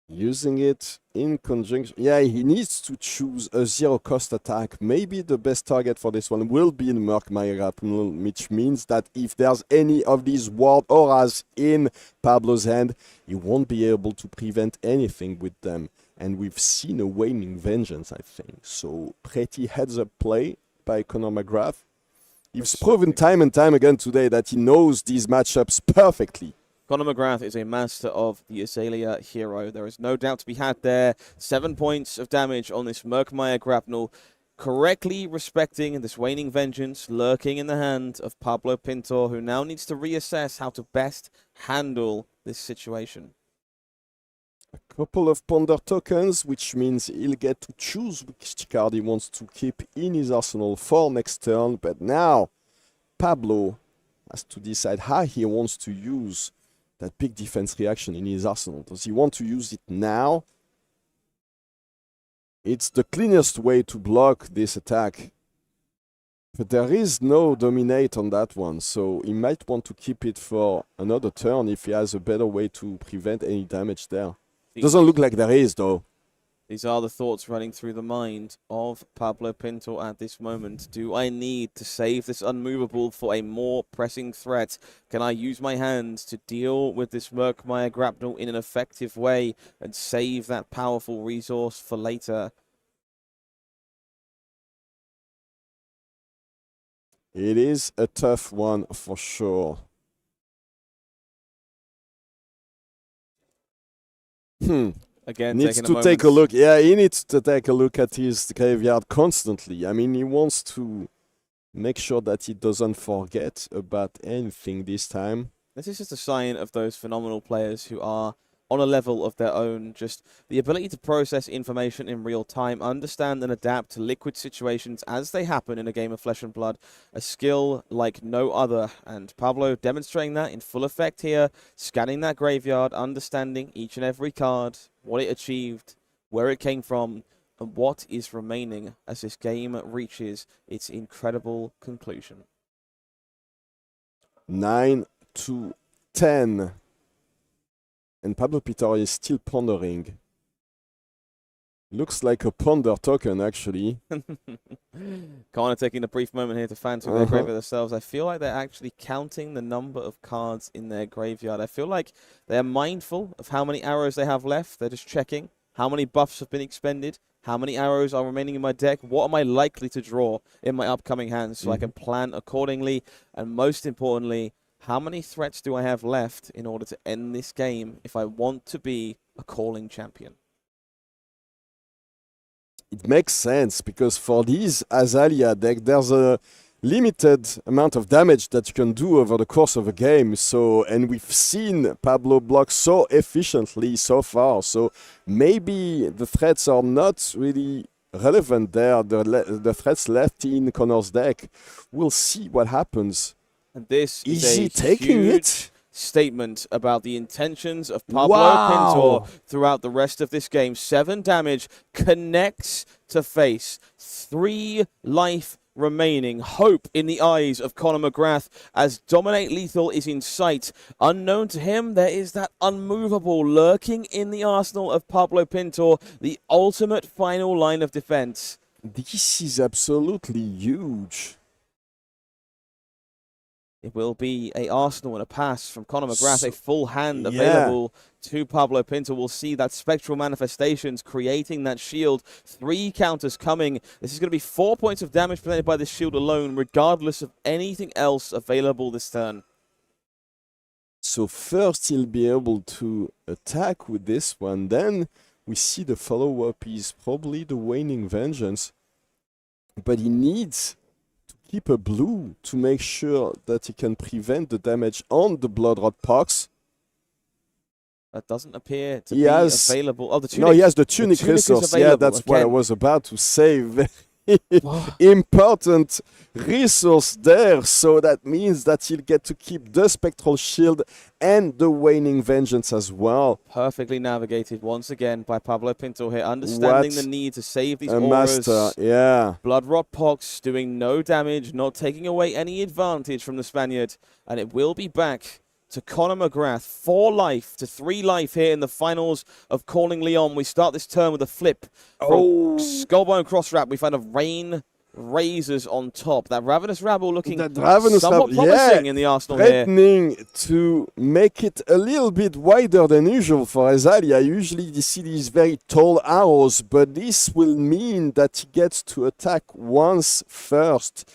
Using it in conjunction, yeah, he needs to choose a 0-cost attack. Maybe the best target for this one will be in Murkmire Grapnel, which means that if there's any of these ward auras in Pablo's hand, he won't be able to prevent anything with them. And we've seen a Waning Vengeance, I think. So pretty heads-up play by Conor Mcgrath. He's proven time and time again today that he knows these matchups perfectly. Conor Mcgrath is a master of the Azalea hero. There is no doubt to be had there. 7 points of damage on this Murkmire Grapnel, correctly respecting this Waning Vengeance lurking in the hand of Pablo Pintor, who now needs to reassess how to best handle this situation. A couple of Ponder tokens, which means he'll get to choose which card he wants to keep in his arsenal for next turn. But now, Pablo has to decide how he wants to use that big defense reaction in his arsenal. Does he want to use it now? It's the cleanest way to block this attack. But there is no dominate on that one, so he might want to keep it for another turn if he has a better way to prevent any damage there. Doesn't look like there is, though. These are the thoughts running through the mind of Pablo Pintor at this moment. Do I need to save this unmovable for a more pressing threat? Can I use my hands to deal with this Murkmire grapnel in an effective way and save that powerful resource for later? It is a tough one for sure. Again, needs to take a look. Yeah, he needs to take a look at his graveyard constantly. I mean, he wants to make sure that he doesn't forget about anything this time. This is just a sign of those phenomenal players who are on a level of their own. Just the ability to process information in real time, understand and adapt to liquid situations as they happen in a game of flesh and blood. A skill like no other. And Pablo demonstrating that in full effect here, scanning that graveyard, understanding each and every card, what it achieved, where it came from, and what is remaining as this game reaches its incredible conclusion. 9-10. And Pablo Pintor is still pondering. Looks like a ponder token, actually. Kind of taking a brief moment here to fan to their graveyard themselves. I feel like they're actually counting the number of cards in their graveyard. I feel like they're mindful of how many arrows they have left. They're just checking how many buffs have been expended, how many arrows are remaining in my deck, what am I likely to draw in my upcoming hands so I can plan accordingly, and most importantly, how many threats do I have left in order to end this game if I want to be a calling champion? It makes sense, because for these Azalea deck, there's a limited amount of damage that you can do over the course of a game. So, and we've seen Pablo block so efficiently so far. So maybe the threats are not really relevant there. The threats left in Connor's deck. We'll see what happens. And this is a he taking huge it? Statement about the intentions of Pablo Pintor throughout the rest of this game. 7 damage, connects to face. 3 life remaining. Hope in the eyes of Conor Mcgrath as Dominate Lethal is in sight. Unknown to him, there is that unmovable lurking in the arsenal of Pablo Pintor, the ultimate final line of defense. This is absolutely huge. It will be a arsenal and a pass from Conor Mcgrath, a full hand available to Pablo Pintor. We'll see that spectral manifestations creating that shield. 3 counters coming. This is going to be 4 points of damage presented by this shield alone, regardless of anything else available this turn. So first he'll be able to attack with this one. Then we see the follow-up is probably the Waning Vengeance. But he needs keep a blue to make sure that he can prevent the damage on the Bloodrot Pox. That doesn't appear to be available. Oh, the tunic. No, he has the tunic resource. Yeah, that's what I was about to say. Very important resource there. So that means that he'll get to keep the Spectral Shield and the Waning Vengeance as well. Perfectly navigated once again by Pablo Pintor here, understanding the need to save these auras. Master, yeah. Bloodrot Pox doing no damage, not taking away any advantage from the Spaniard. And it will be back to Conor Mcgrath. 4 life to 3 life here in the finals of Calling Leon. We start this turn with a flip from Skullbone Crosswrap. We find a Rain Razors on top. That Ravenous Rabble looking somewhat promising in the arsenal threatening to make it a little bit wider than usual for Azalea. Usually you see these very tall arrows, but this will mean that he gets to attack once first.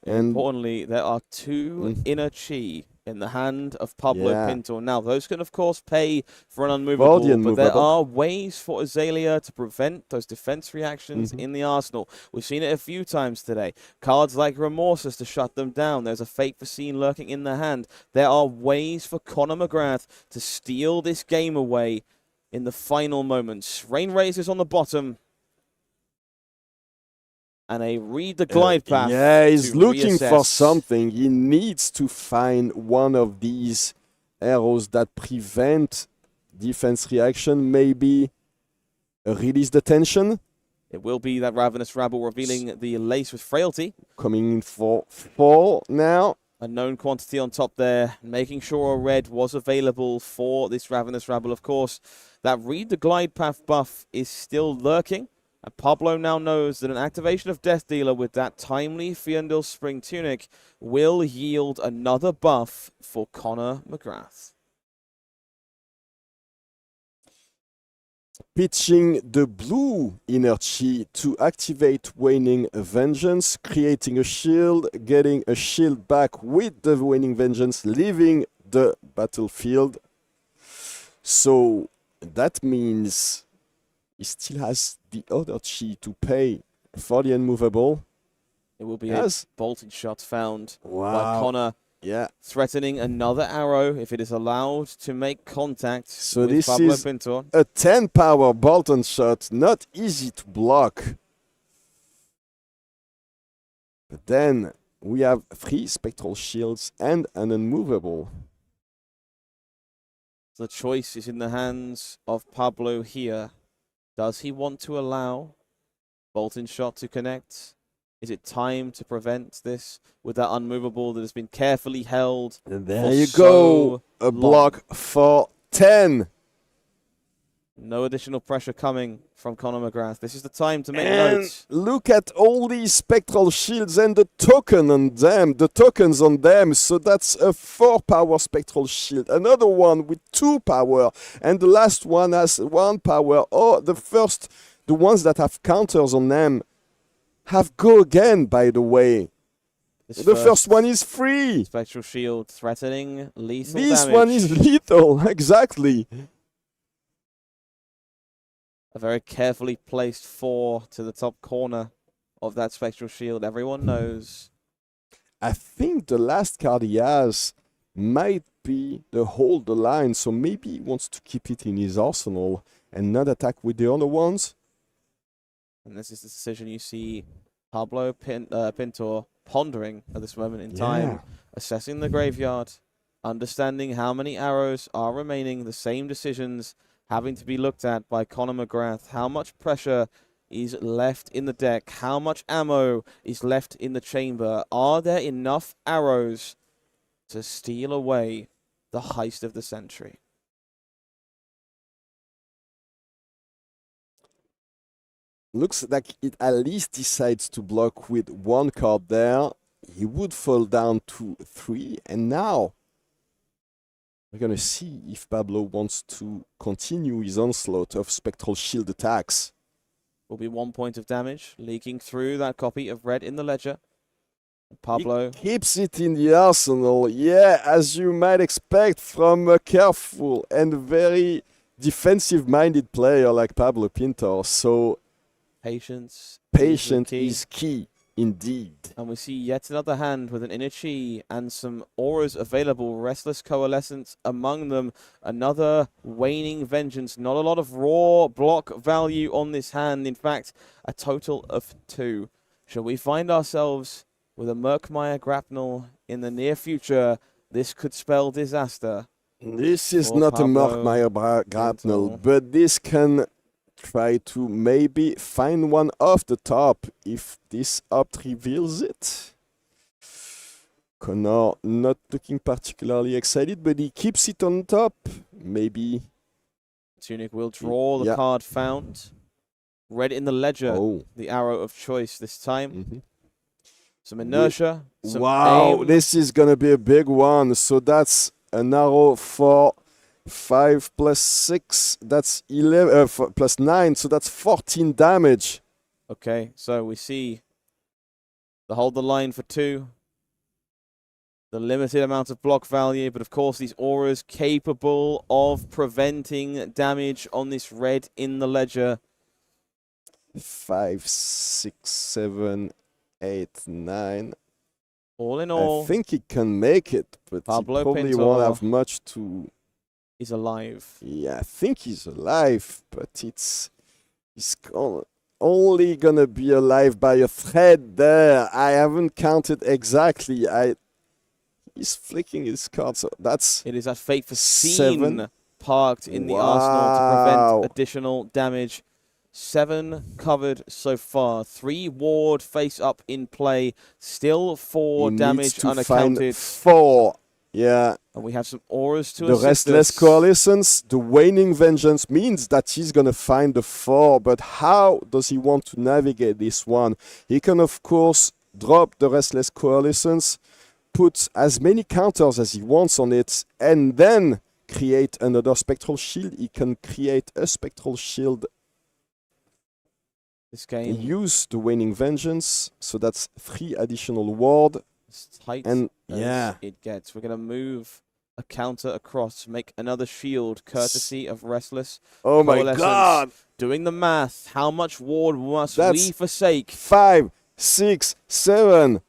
And importantly, there are 2 inner chi in the hand of Pablo Pintor. Now, those can, of course, pay for an unmovable, but there are ways for Azalea to prevent those defense reactions in the arsenal. We've seen it a few times today. Cards like Remorseless to shut them down. There's a Fate Foreseen lurking in the hand. There are ways for Conor Mcgrath to steal this game away in the final moments. Rain Razors on the bottom. and a read the glide path. Yeah, he's to looking for reassess. something. He needs to find one of these arrows that prevent defense reaction. Maybe release the tension. It will be that Ravenous Rabble revealing the Lace with Frailty. Coming in for 4 now. A known quantity on top there, making sure a red was available for this Ravenous Rabble. Of course, that read the glide path buff is still lurking. And Pablo now knows that an activation of Death Dealer with that timely Fiendel Spring Tunic will yield another buff for Connor Mcgrath. Pitching the blue inner chi to activate Waning Vengeance, creating a shield, getting a shield back with the Waning Vengeance, leaving the battlefield. So that means he still has the other chi to pay for the unmovable. It will be a bolting shot found by Connor. Yeah. Threatening another arrow if it is allowed to make contact So with this Pablo is Pintor. a 10 power Bolton shot, not easy to block. But then we have 3 spectral shields and an unmovable. The choice is in the hands of Pablo here. Does he want to allow Bolton shot to connect? Is it time to prevent this with that unmovable that has been carefully held? And there you go, a block for 10. No additional pressure coming from Connor Mcgrath. This is the time to make And notes. look at all these spectral shields and the token on them, the tokens on them. So that's a 4 power spectral shield. Another one with 2 power, and the last one has 1 power. Oh, the ones that have counters on them have go again, by the way. The first one is free. Spectral shield threatening lethal This damage. one is lethal, exactly. A very carefully placed 4 to the top corner of that spectral shield. Everyone knows. I think the last card he has might be the Hold the Line, so maybe he wants to keep it in his arsenal and not attack with the other ones. And this is the decision you see Pablo Pintor pondering at this moment in time. Assessing the graveyard, understanding how many arrows are remaining, the same decisions having to be looked at by Connor Mcgrath. How much pressure is left in the deck? How much ammo is left in the chamber? Are there enough arrows to steal away the heist of the century? Looks like it at least decides to block with 1 card there. He would fall down to 3, and now we're gonna see if Pablo wants to continue his onslaught of spectral shield attacks. Will be 1 point of damage leaking through that copy of red in the ledger. Pablo He keeps it in the arsenal, yeah, as you might expect from a careful and very defensive-minded player like Pablo Pintor. So patience is key indeed. And we see yet another hand with an inner chi and some auras available. Restless Coalescence among them. Another Waning Vengeance. Not a lot of raw block value on this hand. In fact, a total of 2. Shall we find ourselves with a Murkmire Grapnel in the near future? This could spell disaster. This is for not a Pablo Murkmire Grapnel, but this can try to maybe find one off the top if this opt reveals it. Connor not looking particularly excited, but he keeps it on top. Maybe Tunic will draw the card found. Red in the ledger, the arrow of choice this time. Some inertia, some aim. This is gonna be a big one. So that's an arrow for 5 plus 6, that's 11, plus 9, so that's 14 damage. Okay, so we see the hold the line for 2. The limited amount of block value, but of course these auras capable of preventing damage on this red in the ledger. 5, 6, 7, 8, 9. All in all, I think he can make it, but Pablo he probably Pintor won't have much to... He's alive. Yeah, I think he's alive, but he's gone. only gonna be alive by a thread there. I haven't counted exactly. He's flicking his card, so that's It is that fateful 7. scene parked in the arsenal to prevent additional damage. 7 covered so far. 3 ward face up in play. Still 4 He damage needs to unaccounted. find 4. Yeah. And we have some auras to The assist Restless us. Coalescence, the Waning Vengeance means that he's going to find the 4, but how does he want to navigate this one? He can, of course, drop the Restless Coalescence, put as many counters as he wants on it, and then create another Spectral Shield. He can create a Spectral Shield. This game Use the Waning Vengeance, so that's 3 additional ward. as tight And as yeah, it gets. We're going to move a counter across, make another shield, courtesy of Restless oh my Coalescence. god! Doing the math, how much ward must That's we forsake? 5, 6, 7.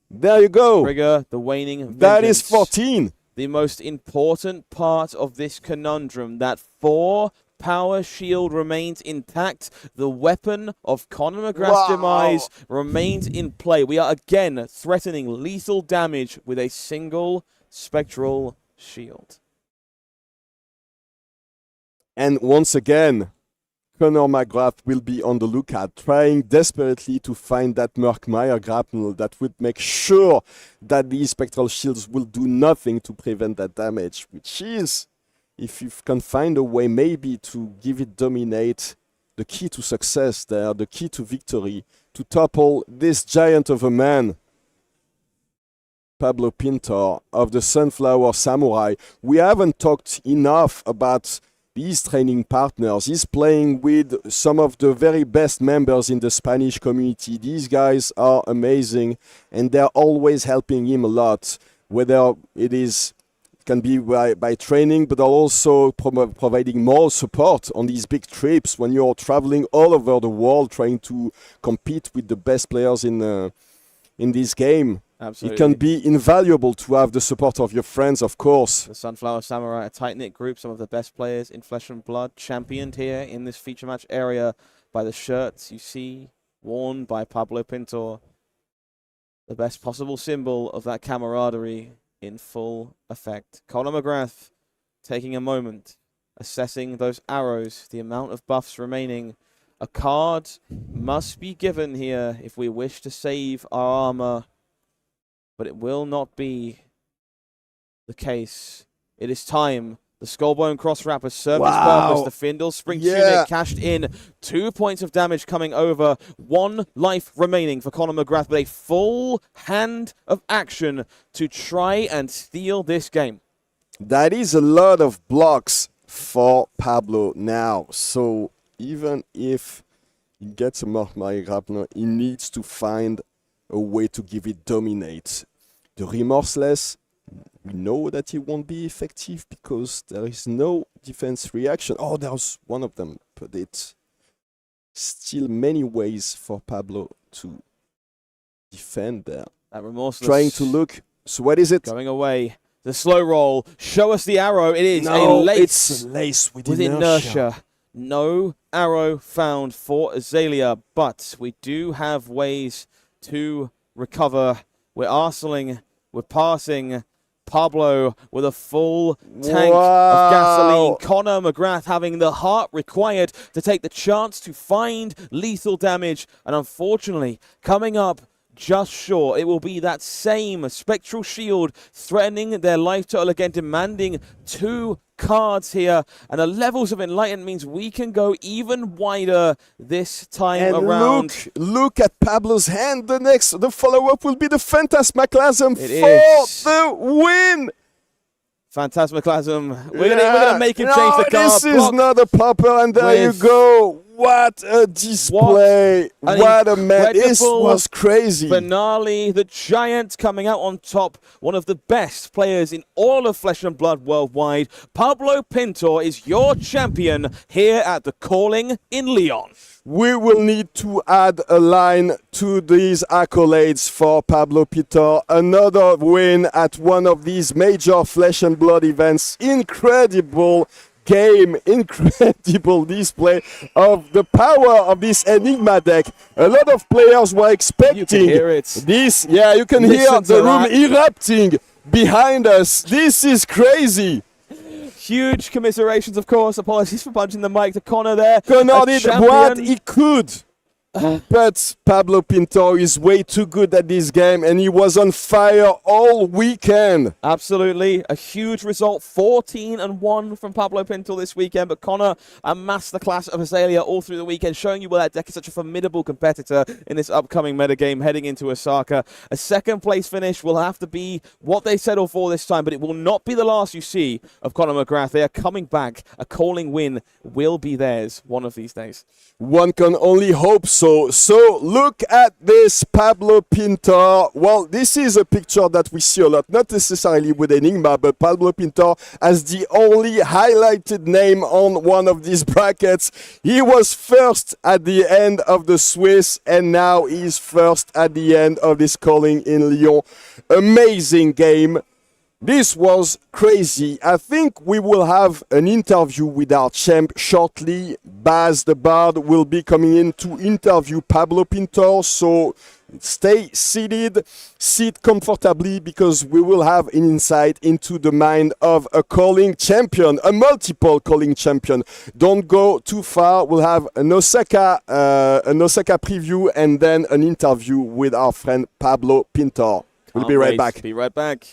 There you go. Trigger the Waning Vengeance. That is 14. The most important part of this conundrum, that 4 power shield remains intact. The weapon of Conor McGrath's demise remains in play. We are again threatening lethal damage with a single spectral shield. And once again, Conor McGrath will be on the lookout, trying desperately to find that Murkmire grapnel that would make sure that these spectral shields will do nothing to prevent that damage, which is, if you can find a way maybe to give it dominate, the key to success there, the key to victory, to topple this giant of a man, Pablo Pintor of the Sunflower Samurai. We haven't talked enough about these training partners. He's playing with some of the very best members in the Spanish community. These guys are amazing, and they're always helping him a lot, whether it can be by training, but also providing more support on these big trips when you're traveling all over the world trying to compete with the best players in this game. Absolutely. It can be invaluable to have the support of your friends, of course. The Sunflower Samurai, a tight-knit group, some of the best players in Flesh and Blood, championed here in this feature match area by the shirts you see worn by Pablo Pintor. The best possible symbol of that camaraderie in full effect. Conor McGrath taking a moment, assessing those arrows, the amount of buffs remaining. A card must be given here if we wish to save our armor, but it will not be the case. It is time. The Skullbone Cross Wrap has served its purpose. The Findle Spring Tunic cashed in. 2 points of damage coming over. 1 life remaining for Conor McGrath, with a full hand of action to try and steal this game. That is a lot of blocks for Pablo now. So even if he gets a Murkmire Grapnel, he needs to find a way to give it dominate. The Remorseless, we know that it won't be effective because there is no defense reaction. Oh, there's one of them, but it's still many ways for Pablo to defend there. That Remorseless trying to look. So what is it? Going away. The slow roll. Show us the arrow. It is No, a lace. it's a lace with inertia. No arrow found for Azalea, but we do have ways to recover. We're arseling. We're passing. Pablo with a full tank of gasoline. Conor McGrath having the heart required to take the chance to find lethal damage. And unfortunately, coming up just short, it will be that same spectral shield threatening their life total again, demanding 2 cards here. And the levels of enlightenment means we can go even wider this time and around. Look at Pablo's hand. The follow-up will be the Phantasmaclasm It for is. the win. Phantasmaclasm. We're gonna make him change the card. This is Block not a popper, and there you with go. What a display. What a man. This incredible was crazy. finale. The Giant coming out on top. One of the best players in all of Flesh and Blood worldwide. Pablo Pintor is your champion here at the Calling in Lyon. We will need to add a line to these accolades for Pablo Pintor. Another win at one of these major Flesh and Blood events. Incredible game, incredible display of the power of this Enigma deck. A lot of players were expecting this. Yeah, you can hear the room erupting behind us. This is crazy. Huge commiserations, of course. Apologies for punching the mic to Kano there. Kano did what he could. But Pablo Pintor is way too good at this game, and he was on fire all weekend. Absolutely. A huge result, 14-1 from Pablo Pintor this weekend. But Connor, a masterclass of Azalea all through the weekend, showing you why that deck is such a formidable competitor in this upcoming metagame heading into Osaka. A second-place finish will have to be what they settle for this time, but it will not be the last you see of Conor Mcgrath. They are coming back. A calling win will be theirs one of these days. One can only hope so. So look at this Pablo Pintor. Well, this is a picture that we see a lot, not necessarily with Enigma, but Pablo Pintor as the only highlighted name on one of these brackets. He was first at the end of the Swiss, and now he's first at the end of this calling in Lyon. Amazing game. This was crazy. I think we will have an interview with our champ shortly. Baz the Bard will be coming in to interview Pablo Pintor, so stay seated, sit comfortably, because we will have an insight into the mind of a calling champion, a multiple calling champion. Don't go too far. We'll have an Osaka preview and then an interview with our friend Pablo Pintor. We'll be right back. Be right back.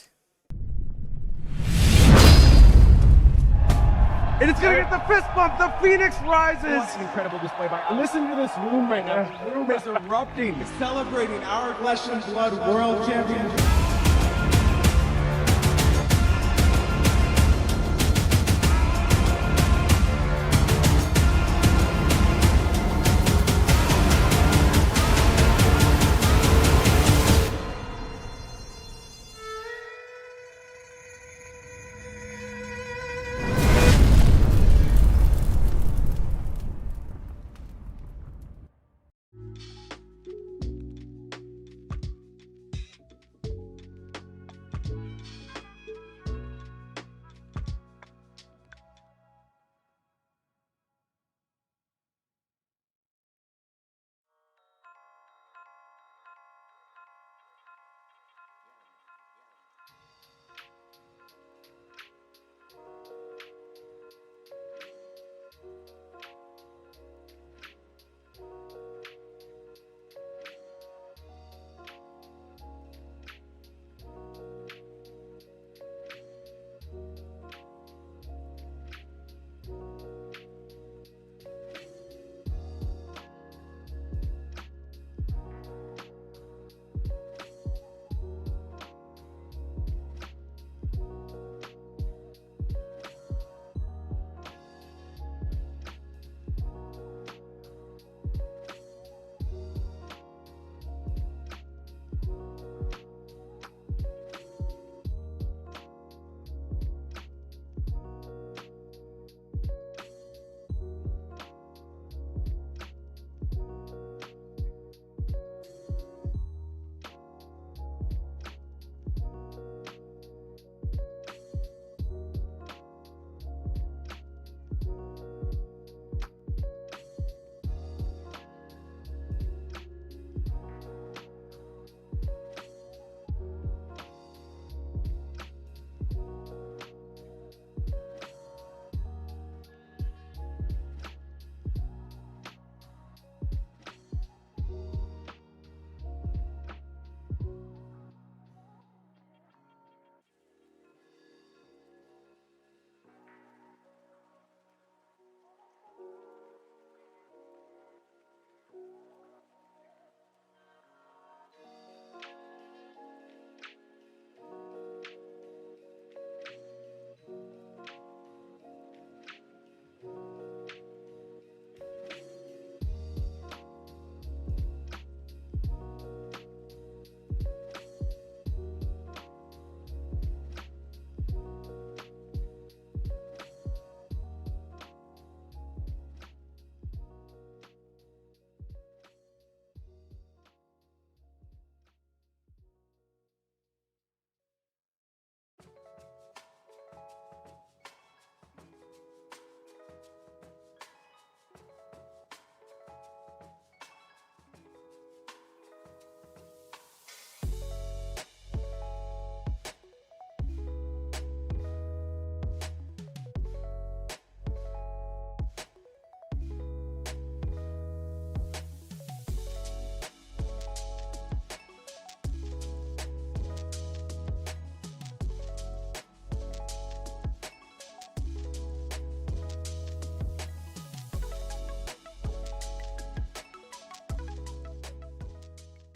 And it's gonna get the fist bump. The Phoenix rises. What an incredible display by. Listen to this room right now. The room is erupting, celebrating our Flesh and Blood World Championship.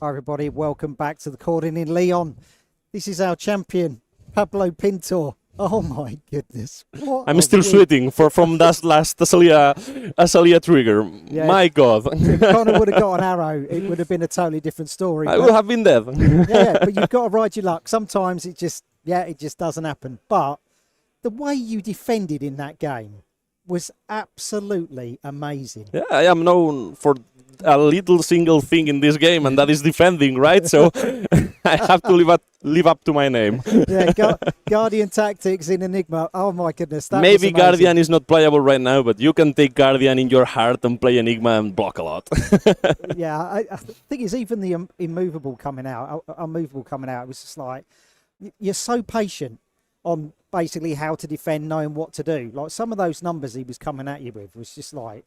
Hi everybody, welcome back to the Cordon in Leon. This is our champion, Pablo Pintor. Oh my goodness. What I'm a still win. sweating from that last Azalea trigger. Yeah. My God. If Connor would have got an arrow, it would have been a totally different story. I but- would have been dead. yeah, but you've got to ride your luck. Sometimes it just doesn't happen. But the way you defended in that game was absolutely amazing. Yeah, I am known for a little single thing in this game, and that is defending, right? So I have to live up to my name. Yeah, Guardian Tactics in Enigma. Oh my goodness, that Maybe was amazing. Guardian is not playable right now, but you can take Guardian in your heart and play Enigma and block a lot. Yeah, I think it's even the immovable coming out. Unmovable coming out. It was just like you're so patient on basically how to defend, knowing what to do. Like some of those numbers he was coming at you with was just like,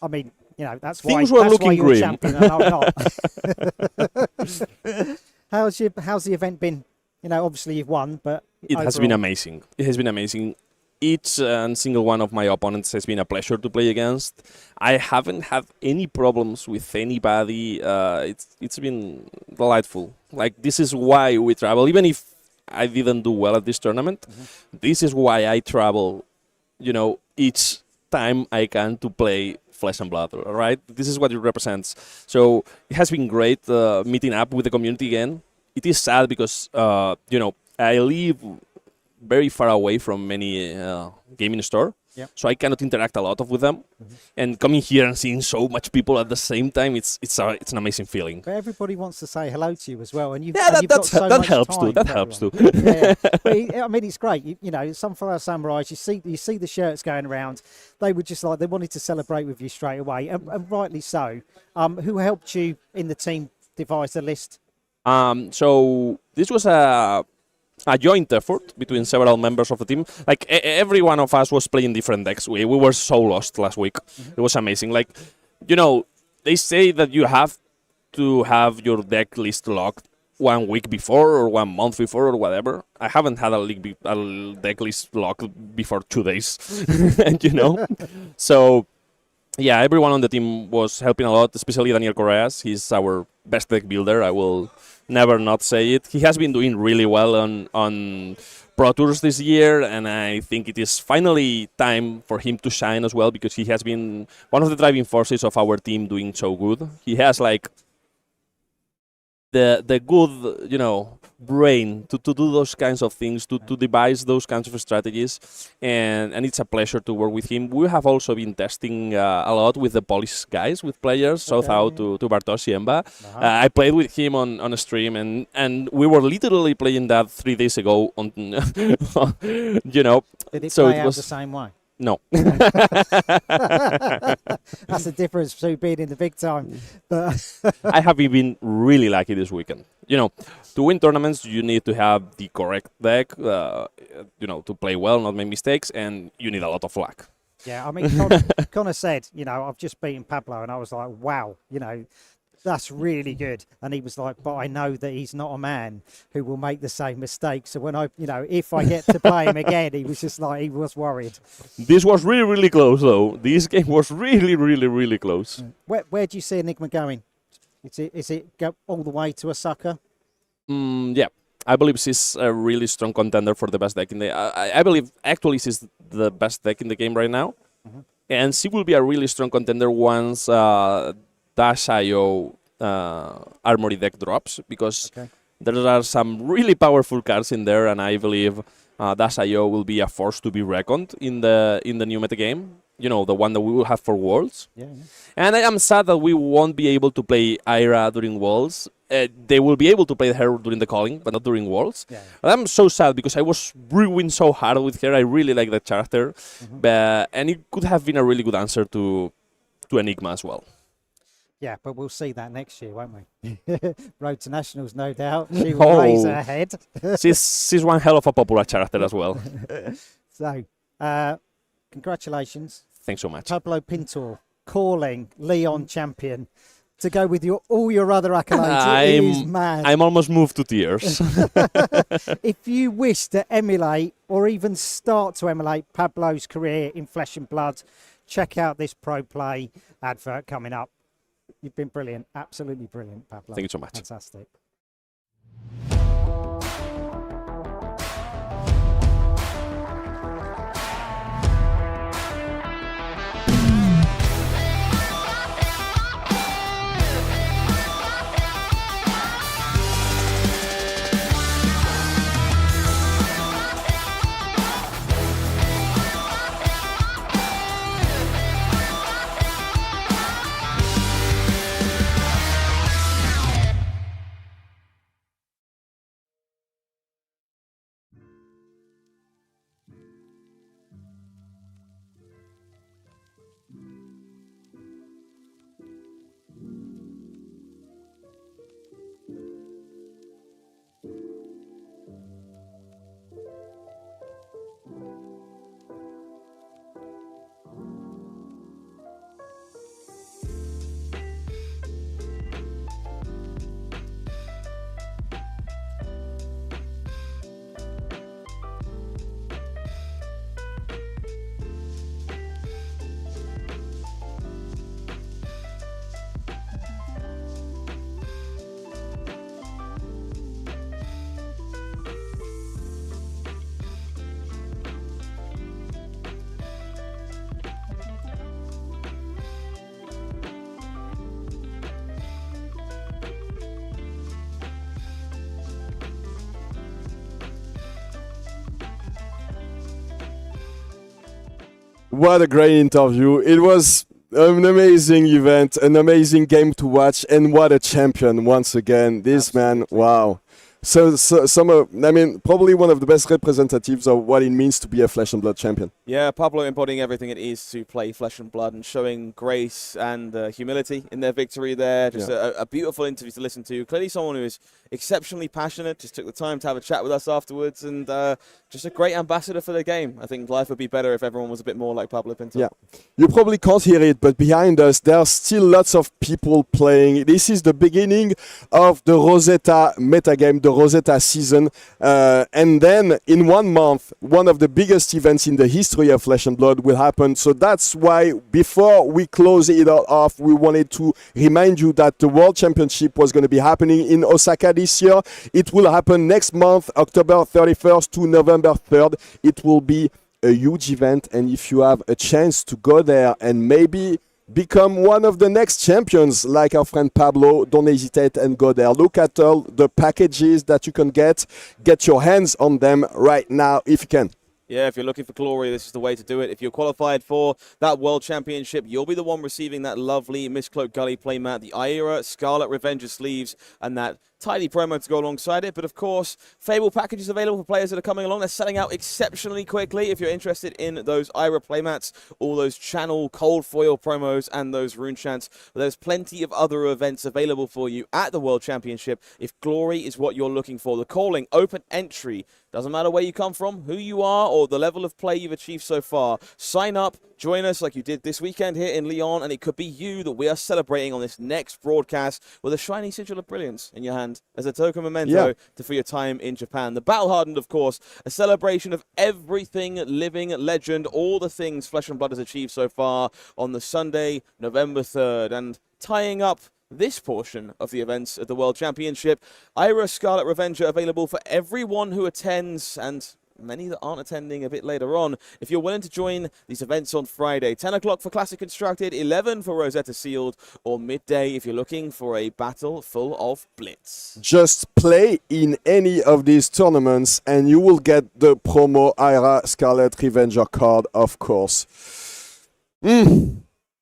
I mean, you know, that's Things why were looking you're grim. champion and I'm not. How's the event been? You know, obviously you've won, but It has been overall- amazing. It has been amazing. Each and single one of my opponents has been a pleasure to play against. I haven't had any problems with anybody. It's been delightful. Like, this is why we travel. Even if I didn't do well at this tournament, this is why I travel, you know, each time I can to play Flesh and Blood, right? This is what it represents. So it has been great meeting up with the community again. It is sad because, you know, I live very far away from any gaming store. Yep. So I cannot interact a lot with them. And coming here and seeing so much people at the same time, it's an amazing feeling. But everybody wants to say hello to you as well, and you've Yeah, and you've got so that much helps too. time That for helps too. everyone. Yeah, but I mean, it's great. You know, some fellow samurais, you see the shirts going around. They were just like they wanted to celebrate with you straight away, and rightly so. Who helped you in the team devise the list? So this was a joint effort between several members of the team. Like every one of us was playing different decks. We were so lost last week. It was amazing. Like, you know, they say that you have to have your deck list locked 1 week before or 1 month before or whatever. I haven't had a deck list locked before 2 days, and you know. So yeah, everyone on the team was helping a lot, especially Daniel Correas. He's our best deck builder. I will never not say it. He has been doing really well on Pro Tours this year, and I think it is finally time for him to shine as well, because he has been one of the driving forces of our team doing so good. He has like the good, you know, brain to do those kinds of things, to devise those kinds of strategies, and it's a pleasure to work with him. We have also been testing a lot with the Polish guys, with players, shout out to Bartosz, Ziemba. I played with him on a stream, and we were literally playing that 3 days ago on, you know. Did it so play it out was the same way? No. That's the difference between being in the big time. But I have been really lucky this weekend. You know, to win tournaments, you need to have the correct deck, you know, to play well, not make mistakes, and you need a lot of luck. yeah, I mean, Connor said, you know, I've just beaten Pablo, and I was like, wow, you know, that's really good. And he was like, but I know that he's not a man who will make the same mistake. So when you know, if I get to play him again, he was just like, he was worried. This was really, really close, though. This game was really, really, really close. Where do you see Enigma going? Is it go all the way to a sucker? Yeah, I believe she's a really strong contender for the best deck in the. I believe actually she's the best deck in the game right now, and she will be a really strong contender once Dash.io Armory deck drops, because there are some really powerful cards in there, and I believe Dash.io will be a force to be reckoned in the new metagame. You know, the one that we will have for Worlds. Yeah. And I am sad that we won't be able to play Ira during Worlds. They will be able to play her during the calling, but not during Worlds. Yeah. But I'm so sad because I was brewing so hard with her. I really like that character. And it could have been a really good answer to Enigma as well. Yeah, but we'll see that next year, won't we? Road to Nationals, no doubt. She will raise her head. she's one hell of a popular character as well. So, congratulations. Thanks so much. Pablo Pintor, calling Leon champion. To go with all your other accolades, it is mad. I'm almost moved to tears. If you wish to emulate or even start to emulate Pablo's career in Flesh and Blood, check out this Pro Play advert coming up. You've been brilliant. Absolutely brilliant, Pablo. Thank you so much. Fantastic. What a great interview. It was an amazing event, an amazing game to watch, and what a champion once again. This man, wow. So I mean, probably one of the best representatives of what it means to be a Flesh and Blood champion. Yeah, Pablo embodying everything it is to play Flesh and Blood and showing grace and humility in their victory there. Just a beautiful interview to listen to. Clearly someone who is exceptionally passionate, just took the time to have a chat with us afterwards, and just a great ambassador for the game. I think life would be better if everyone was a bit more like Pablo Pintor. Yeah, you probably can't hear it, but behind us, there are still lots of people playing. This is the beginning of the Rosetta metagame, the Rosetta season. And then in 1 month, one of the biggest events in the history of Flesh and Blood will happen. So that's why before we close it all off, we wanted to remind you that the World Championship was going to be happening in Osaka this year. It will happen next month, October 31st to November 3rd. It will be a huge event, and if you have a chance to go there and maybe become one of the next champions like our friend Pablo, don't hesitate and go there. Look at all the packages that you can get your hands on them right now if you can. Yeah, if you're looking for glory, this is the way to do it. If you're qualified for that World Championship, you'll be the one receiving that lovely Mistcloak Gully playmat, the Ira Scarlet Revenger sleeves, and that tidy promo to go alongside it. But of course, Fable packages available for players that are coming along. They're selling out exceptionally quickly. If you're interested in those Ira playmats, all those channel cold foil promos and those rune chants, there's plenty of other events available for you at the World Championship. If glory is what you're looking for, the calling, open entry, doesn't matter where you come from, who you are, or the level of play you've achieved so far. Sign up, join us like you did this weekend here in Lyon, and it could be you that we are celebrating on this next broadcast with a shiny sigil of brilliance in your hand as a token memento for your time in Japan. The Battle Hardened, of course, a celebration of everything living legend, all the things Flesh and Blood has achieved so far on the Sunday, November 3rd, and tying up this portion of the events at the World Championship. Ira Scarlet Revenger available for everyone who attends, and many that aren't attending a bit later on. If you're willing to join these events on Friday, 10 o'clock for Classic Constructed, 11 for Rosetta Sealed, or midday if you're looking for a battle full of blitz. Just play in any of these tournaments and you will get the promo Ira Scarlet Revenger card, of course.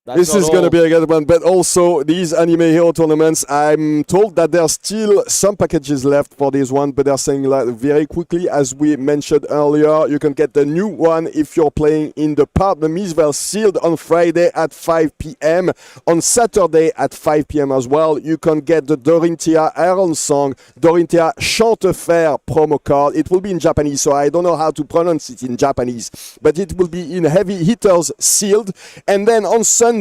This is going to be a good one, but also these Anime Hero tournaments, I'm told that there's still some packages left for this one, but they're saying like very quickly, as we mentioned earlier, you can get the new one if you're playing in the partner Misvel Sealed on Friday at 5 p.m. On Saturday at 5 p.m. as well, you can get the Dorinthea Iron Song, Dorinthea Chantefer promo card. It will be in Japanese, so I don't know how to pronounce it in Japanese, but it will be in Heavy Hitters Sealed. And then on Sunday,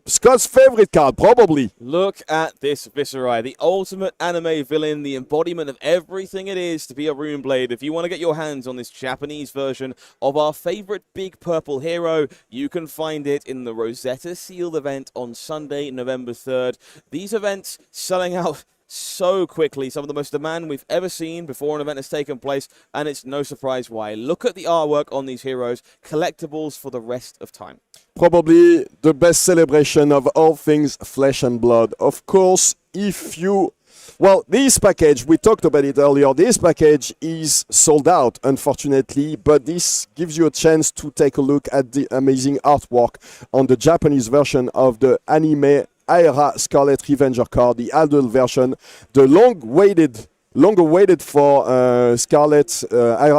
Scott's favorite card, probably. Look at this Viserai, the ultimate anime villain, the embodiment of everything it is to be a Runeblade. If you want to get your hands on this Japanese version of our favorite big purple hero, you can find it in the Rosetta Sealed event on Sunday, November 3rd. These events selling out so quickly, some of the most demand we've ever seen before an event has taken place, and it's no surprise why. Look at the artwork on these heroes, collectibles for the rest of time. Probably the best celebration of all things flesh and blood. Of course, if you... Well, this package, we talked about it earlier, this package is sold out, unfortunately, but this gives you a chance to take a look at the amazing artwork on the Japanese version of the anime Aira Scarlet Revenger card, the adult version, the longer waited for Aira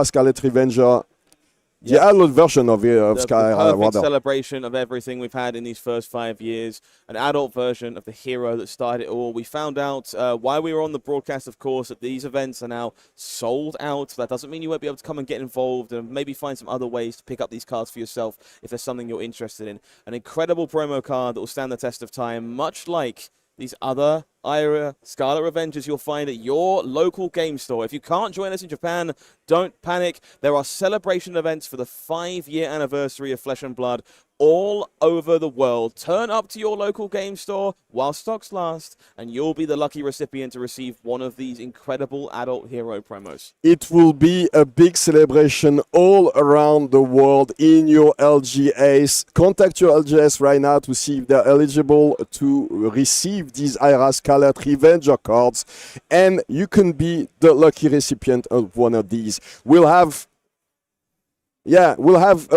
Scarlet Revenger, the adult version of Scarlet. Perfect celebration of everything we've had in these first 5 years, an adult version of the hero that started it all. We found out while we were on the broadcast, of course, that these events are now sold out. That doesn't mean you won't be able to come and get involved and maybe find some other ways to pick up these cards for yourself if there's something you're interested in. An incredible promo card that will stand the test of time, much like these other Aira Scarlet Revengers you'll find at your local game store. If you can't join us in Japan, don't panic. There are celebration events for the 5-year anniversary of Flesh and Blood all over the world. Turn up to your local game store while stocks last, and you'll be the lucky recipient to receive one of these incredible adult hero promos. It will be a big celebration all around the world in your LGAs. Contact your LGS right now to see if they're eligible to receive these Aira Scarlet Revenger cards, and you can be the lucky recipient of one of these. We'll have a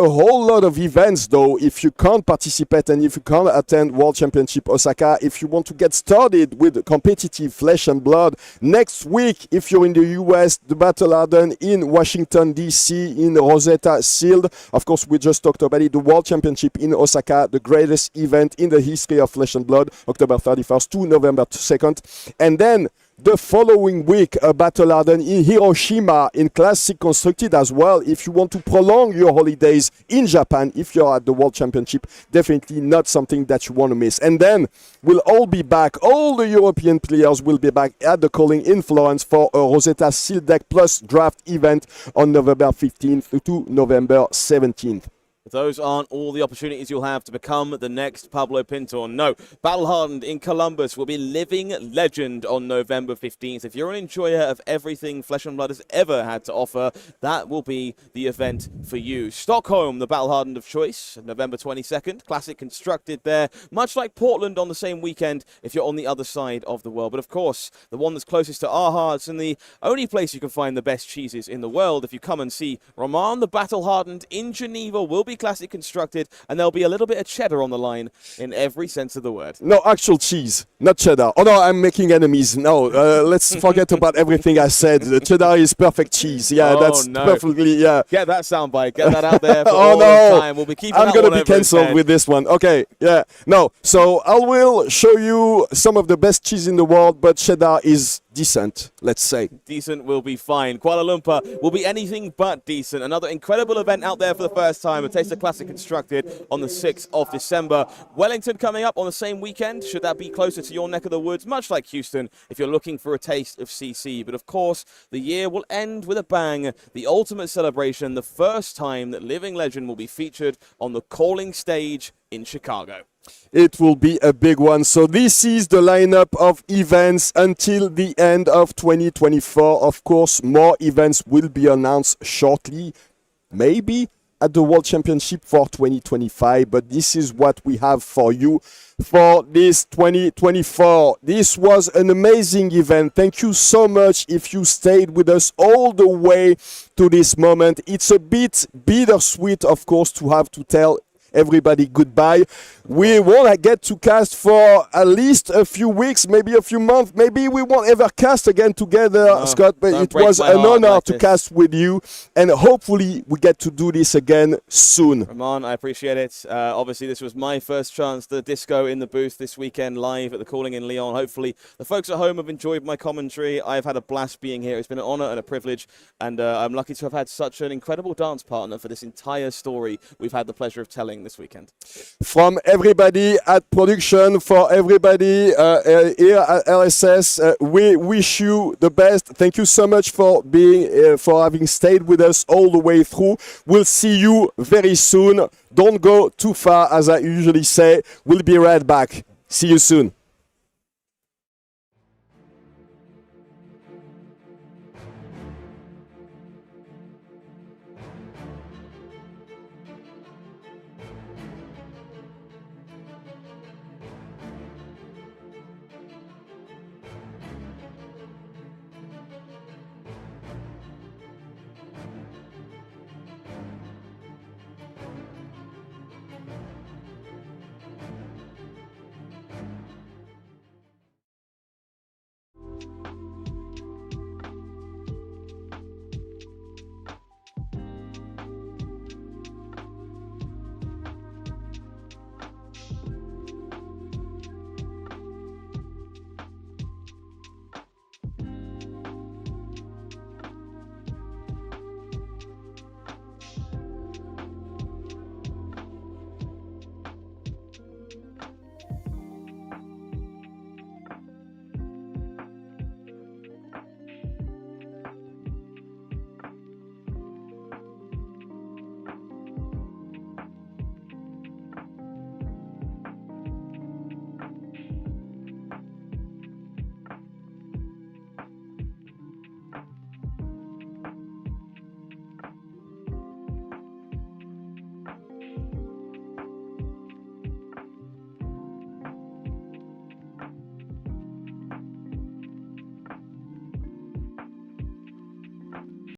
whole lot of events, though, if you can't participate and if you can't attend World Championship Osaka. If you want to get started with competitive Flesh and Blood, next week, if you're in the US, the Battle Harden in Washington, D.C., in Rosetta Sealed. Of course, we just talked about it, the World Championship in Osaka, the greatest event in the history of Flesh and Blood, October 31st to November 2nd. And then the following week, a Battle Harden in Hiroshima in Classic Constructed as well. If you want to prolong your holidays in Japan, if you're at the World Championship, definitely not something that you want to miss. And then we'll all be back. All the European players will be back at the Calling in Florence for a Rosetta Sealed Deck Plus draft event on November 15th to November 17th. Those aren't all the opportunities you'll have to become the next Pablo Pintor. No, Battle Hardened in Columbus will be living legend on November 15th. If you're an enjoyer of everything Flesh and Blood has ever had to offer, that will be the event for you. Stockholm, the Battle Hardened of choice, November 22nd. Classic Constructed there, much like Portland on the same weekend if you're on the other side of the world. But of course, the one that's closest to our hearts and the only place you can find the best cheeses in the world, if you come and see Roman the Battle Hardened in Geneva, will be Classic Constructed, and there'll be a little bit of cheddar on the line in every sense of the word. No, actual cheese, not cheddar. Oh no, I'm making enemies. No, let's forget about everything I said. The cheddar is perfect cheese. Yeah, that's perfectly, yeah. Get that soundbite, get that out there for all the time. We'll be keeping I'm that gonna one be over his cancelled head. with this one. Okay, yeah. No, so I will show you some of the best cheese in the world, but cheddar is decent, let's say. Decent will be fine. Kuala Lumpur will be anything but decent. Another incredible event out there for the first time. A Taste of Classic Constructed on the 6th of December. Wellington coming up on the same weekend. Should that be closer to your neck of the woods? Much like Houston, if you're looking for a taste of CC. But of course, the year will end with a bang. The ultimate celebration, the first time that Living Legend will be featured on the Calling stage in Chicago. It will be a big one. So this is the lineup of events until the end of 2024. Of course, more events will be announced shortly, maybe at the World Championship for 2025. But this is what we have for you for this 2024. This was an amazing event. Thank you so much if you stayed with us all the way to this moment. It's a bit bittersweet, of course, to have to tell everybody goodbye. We won't get to cast for at least a few weeks, maybe a few months. Maybe we won't ever cast again together, Scott, but it was an honor to cast with you, and hopefully we get to do this again soon. Roman, I appreciate it. Obviously, this was my first chance to disco in the booth this weekend live at the Calling in Lyon. Hopefully, the folks at home have enjoyed my commentary. I've had a blast being here. It's been an honor and a privilege, and I'm lucky to have had such an incredible dance partner for this entire story we've had the pleasure of telling this weekend. From everybody at production, for everybody here at LSS, we wish you the best. Thank you so much for for having stayed with us all the way through. We'll see you very soon. Don't go too far, as I usually say. We'll be right back. See you soon.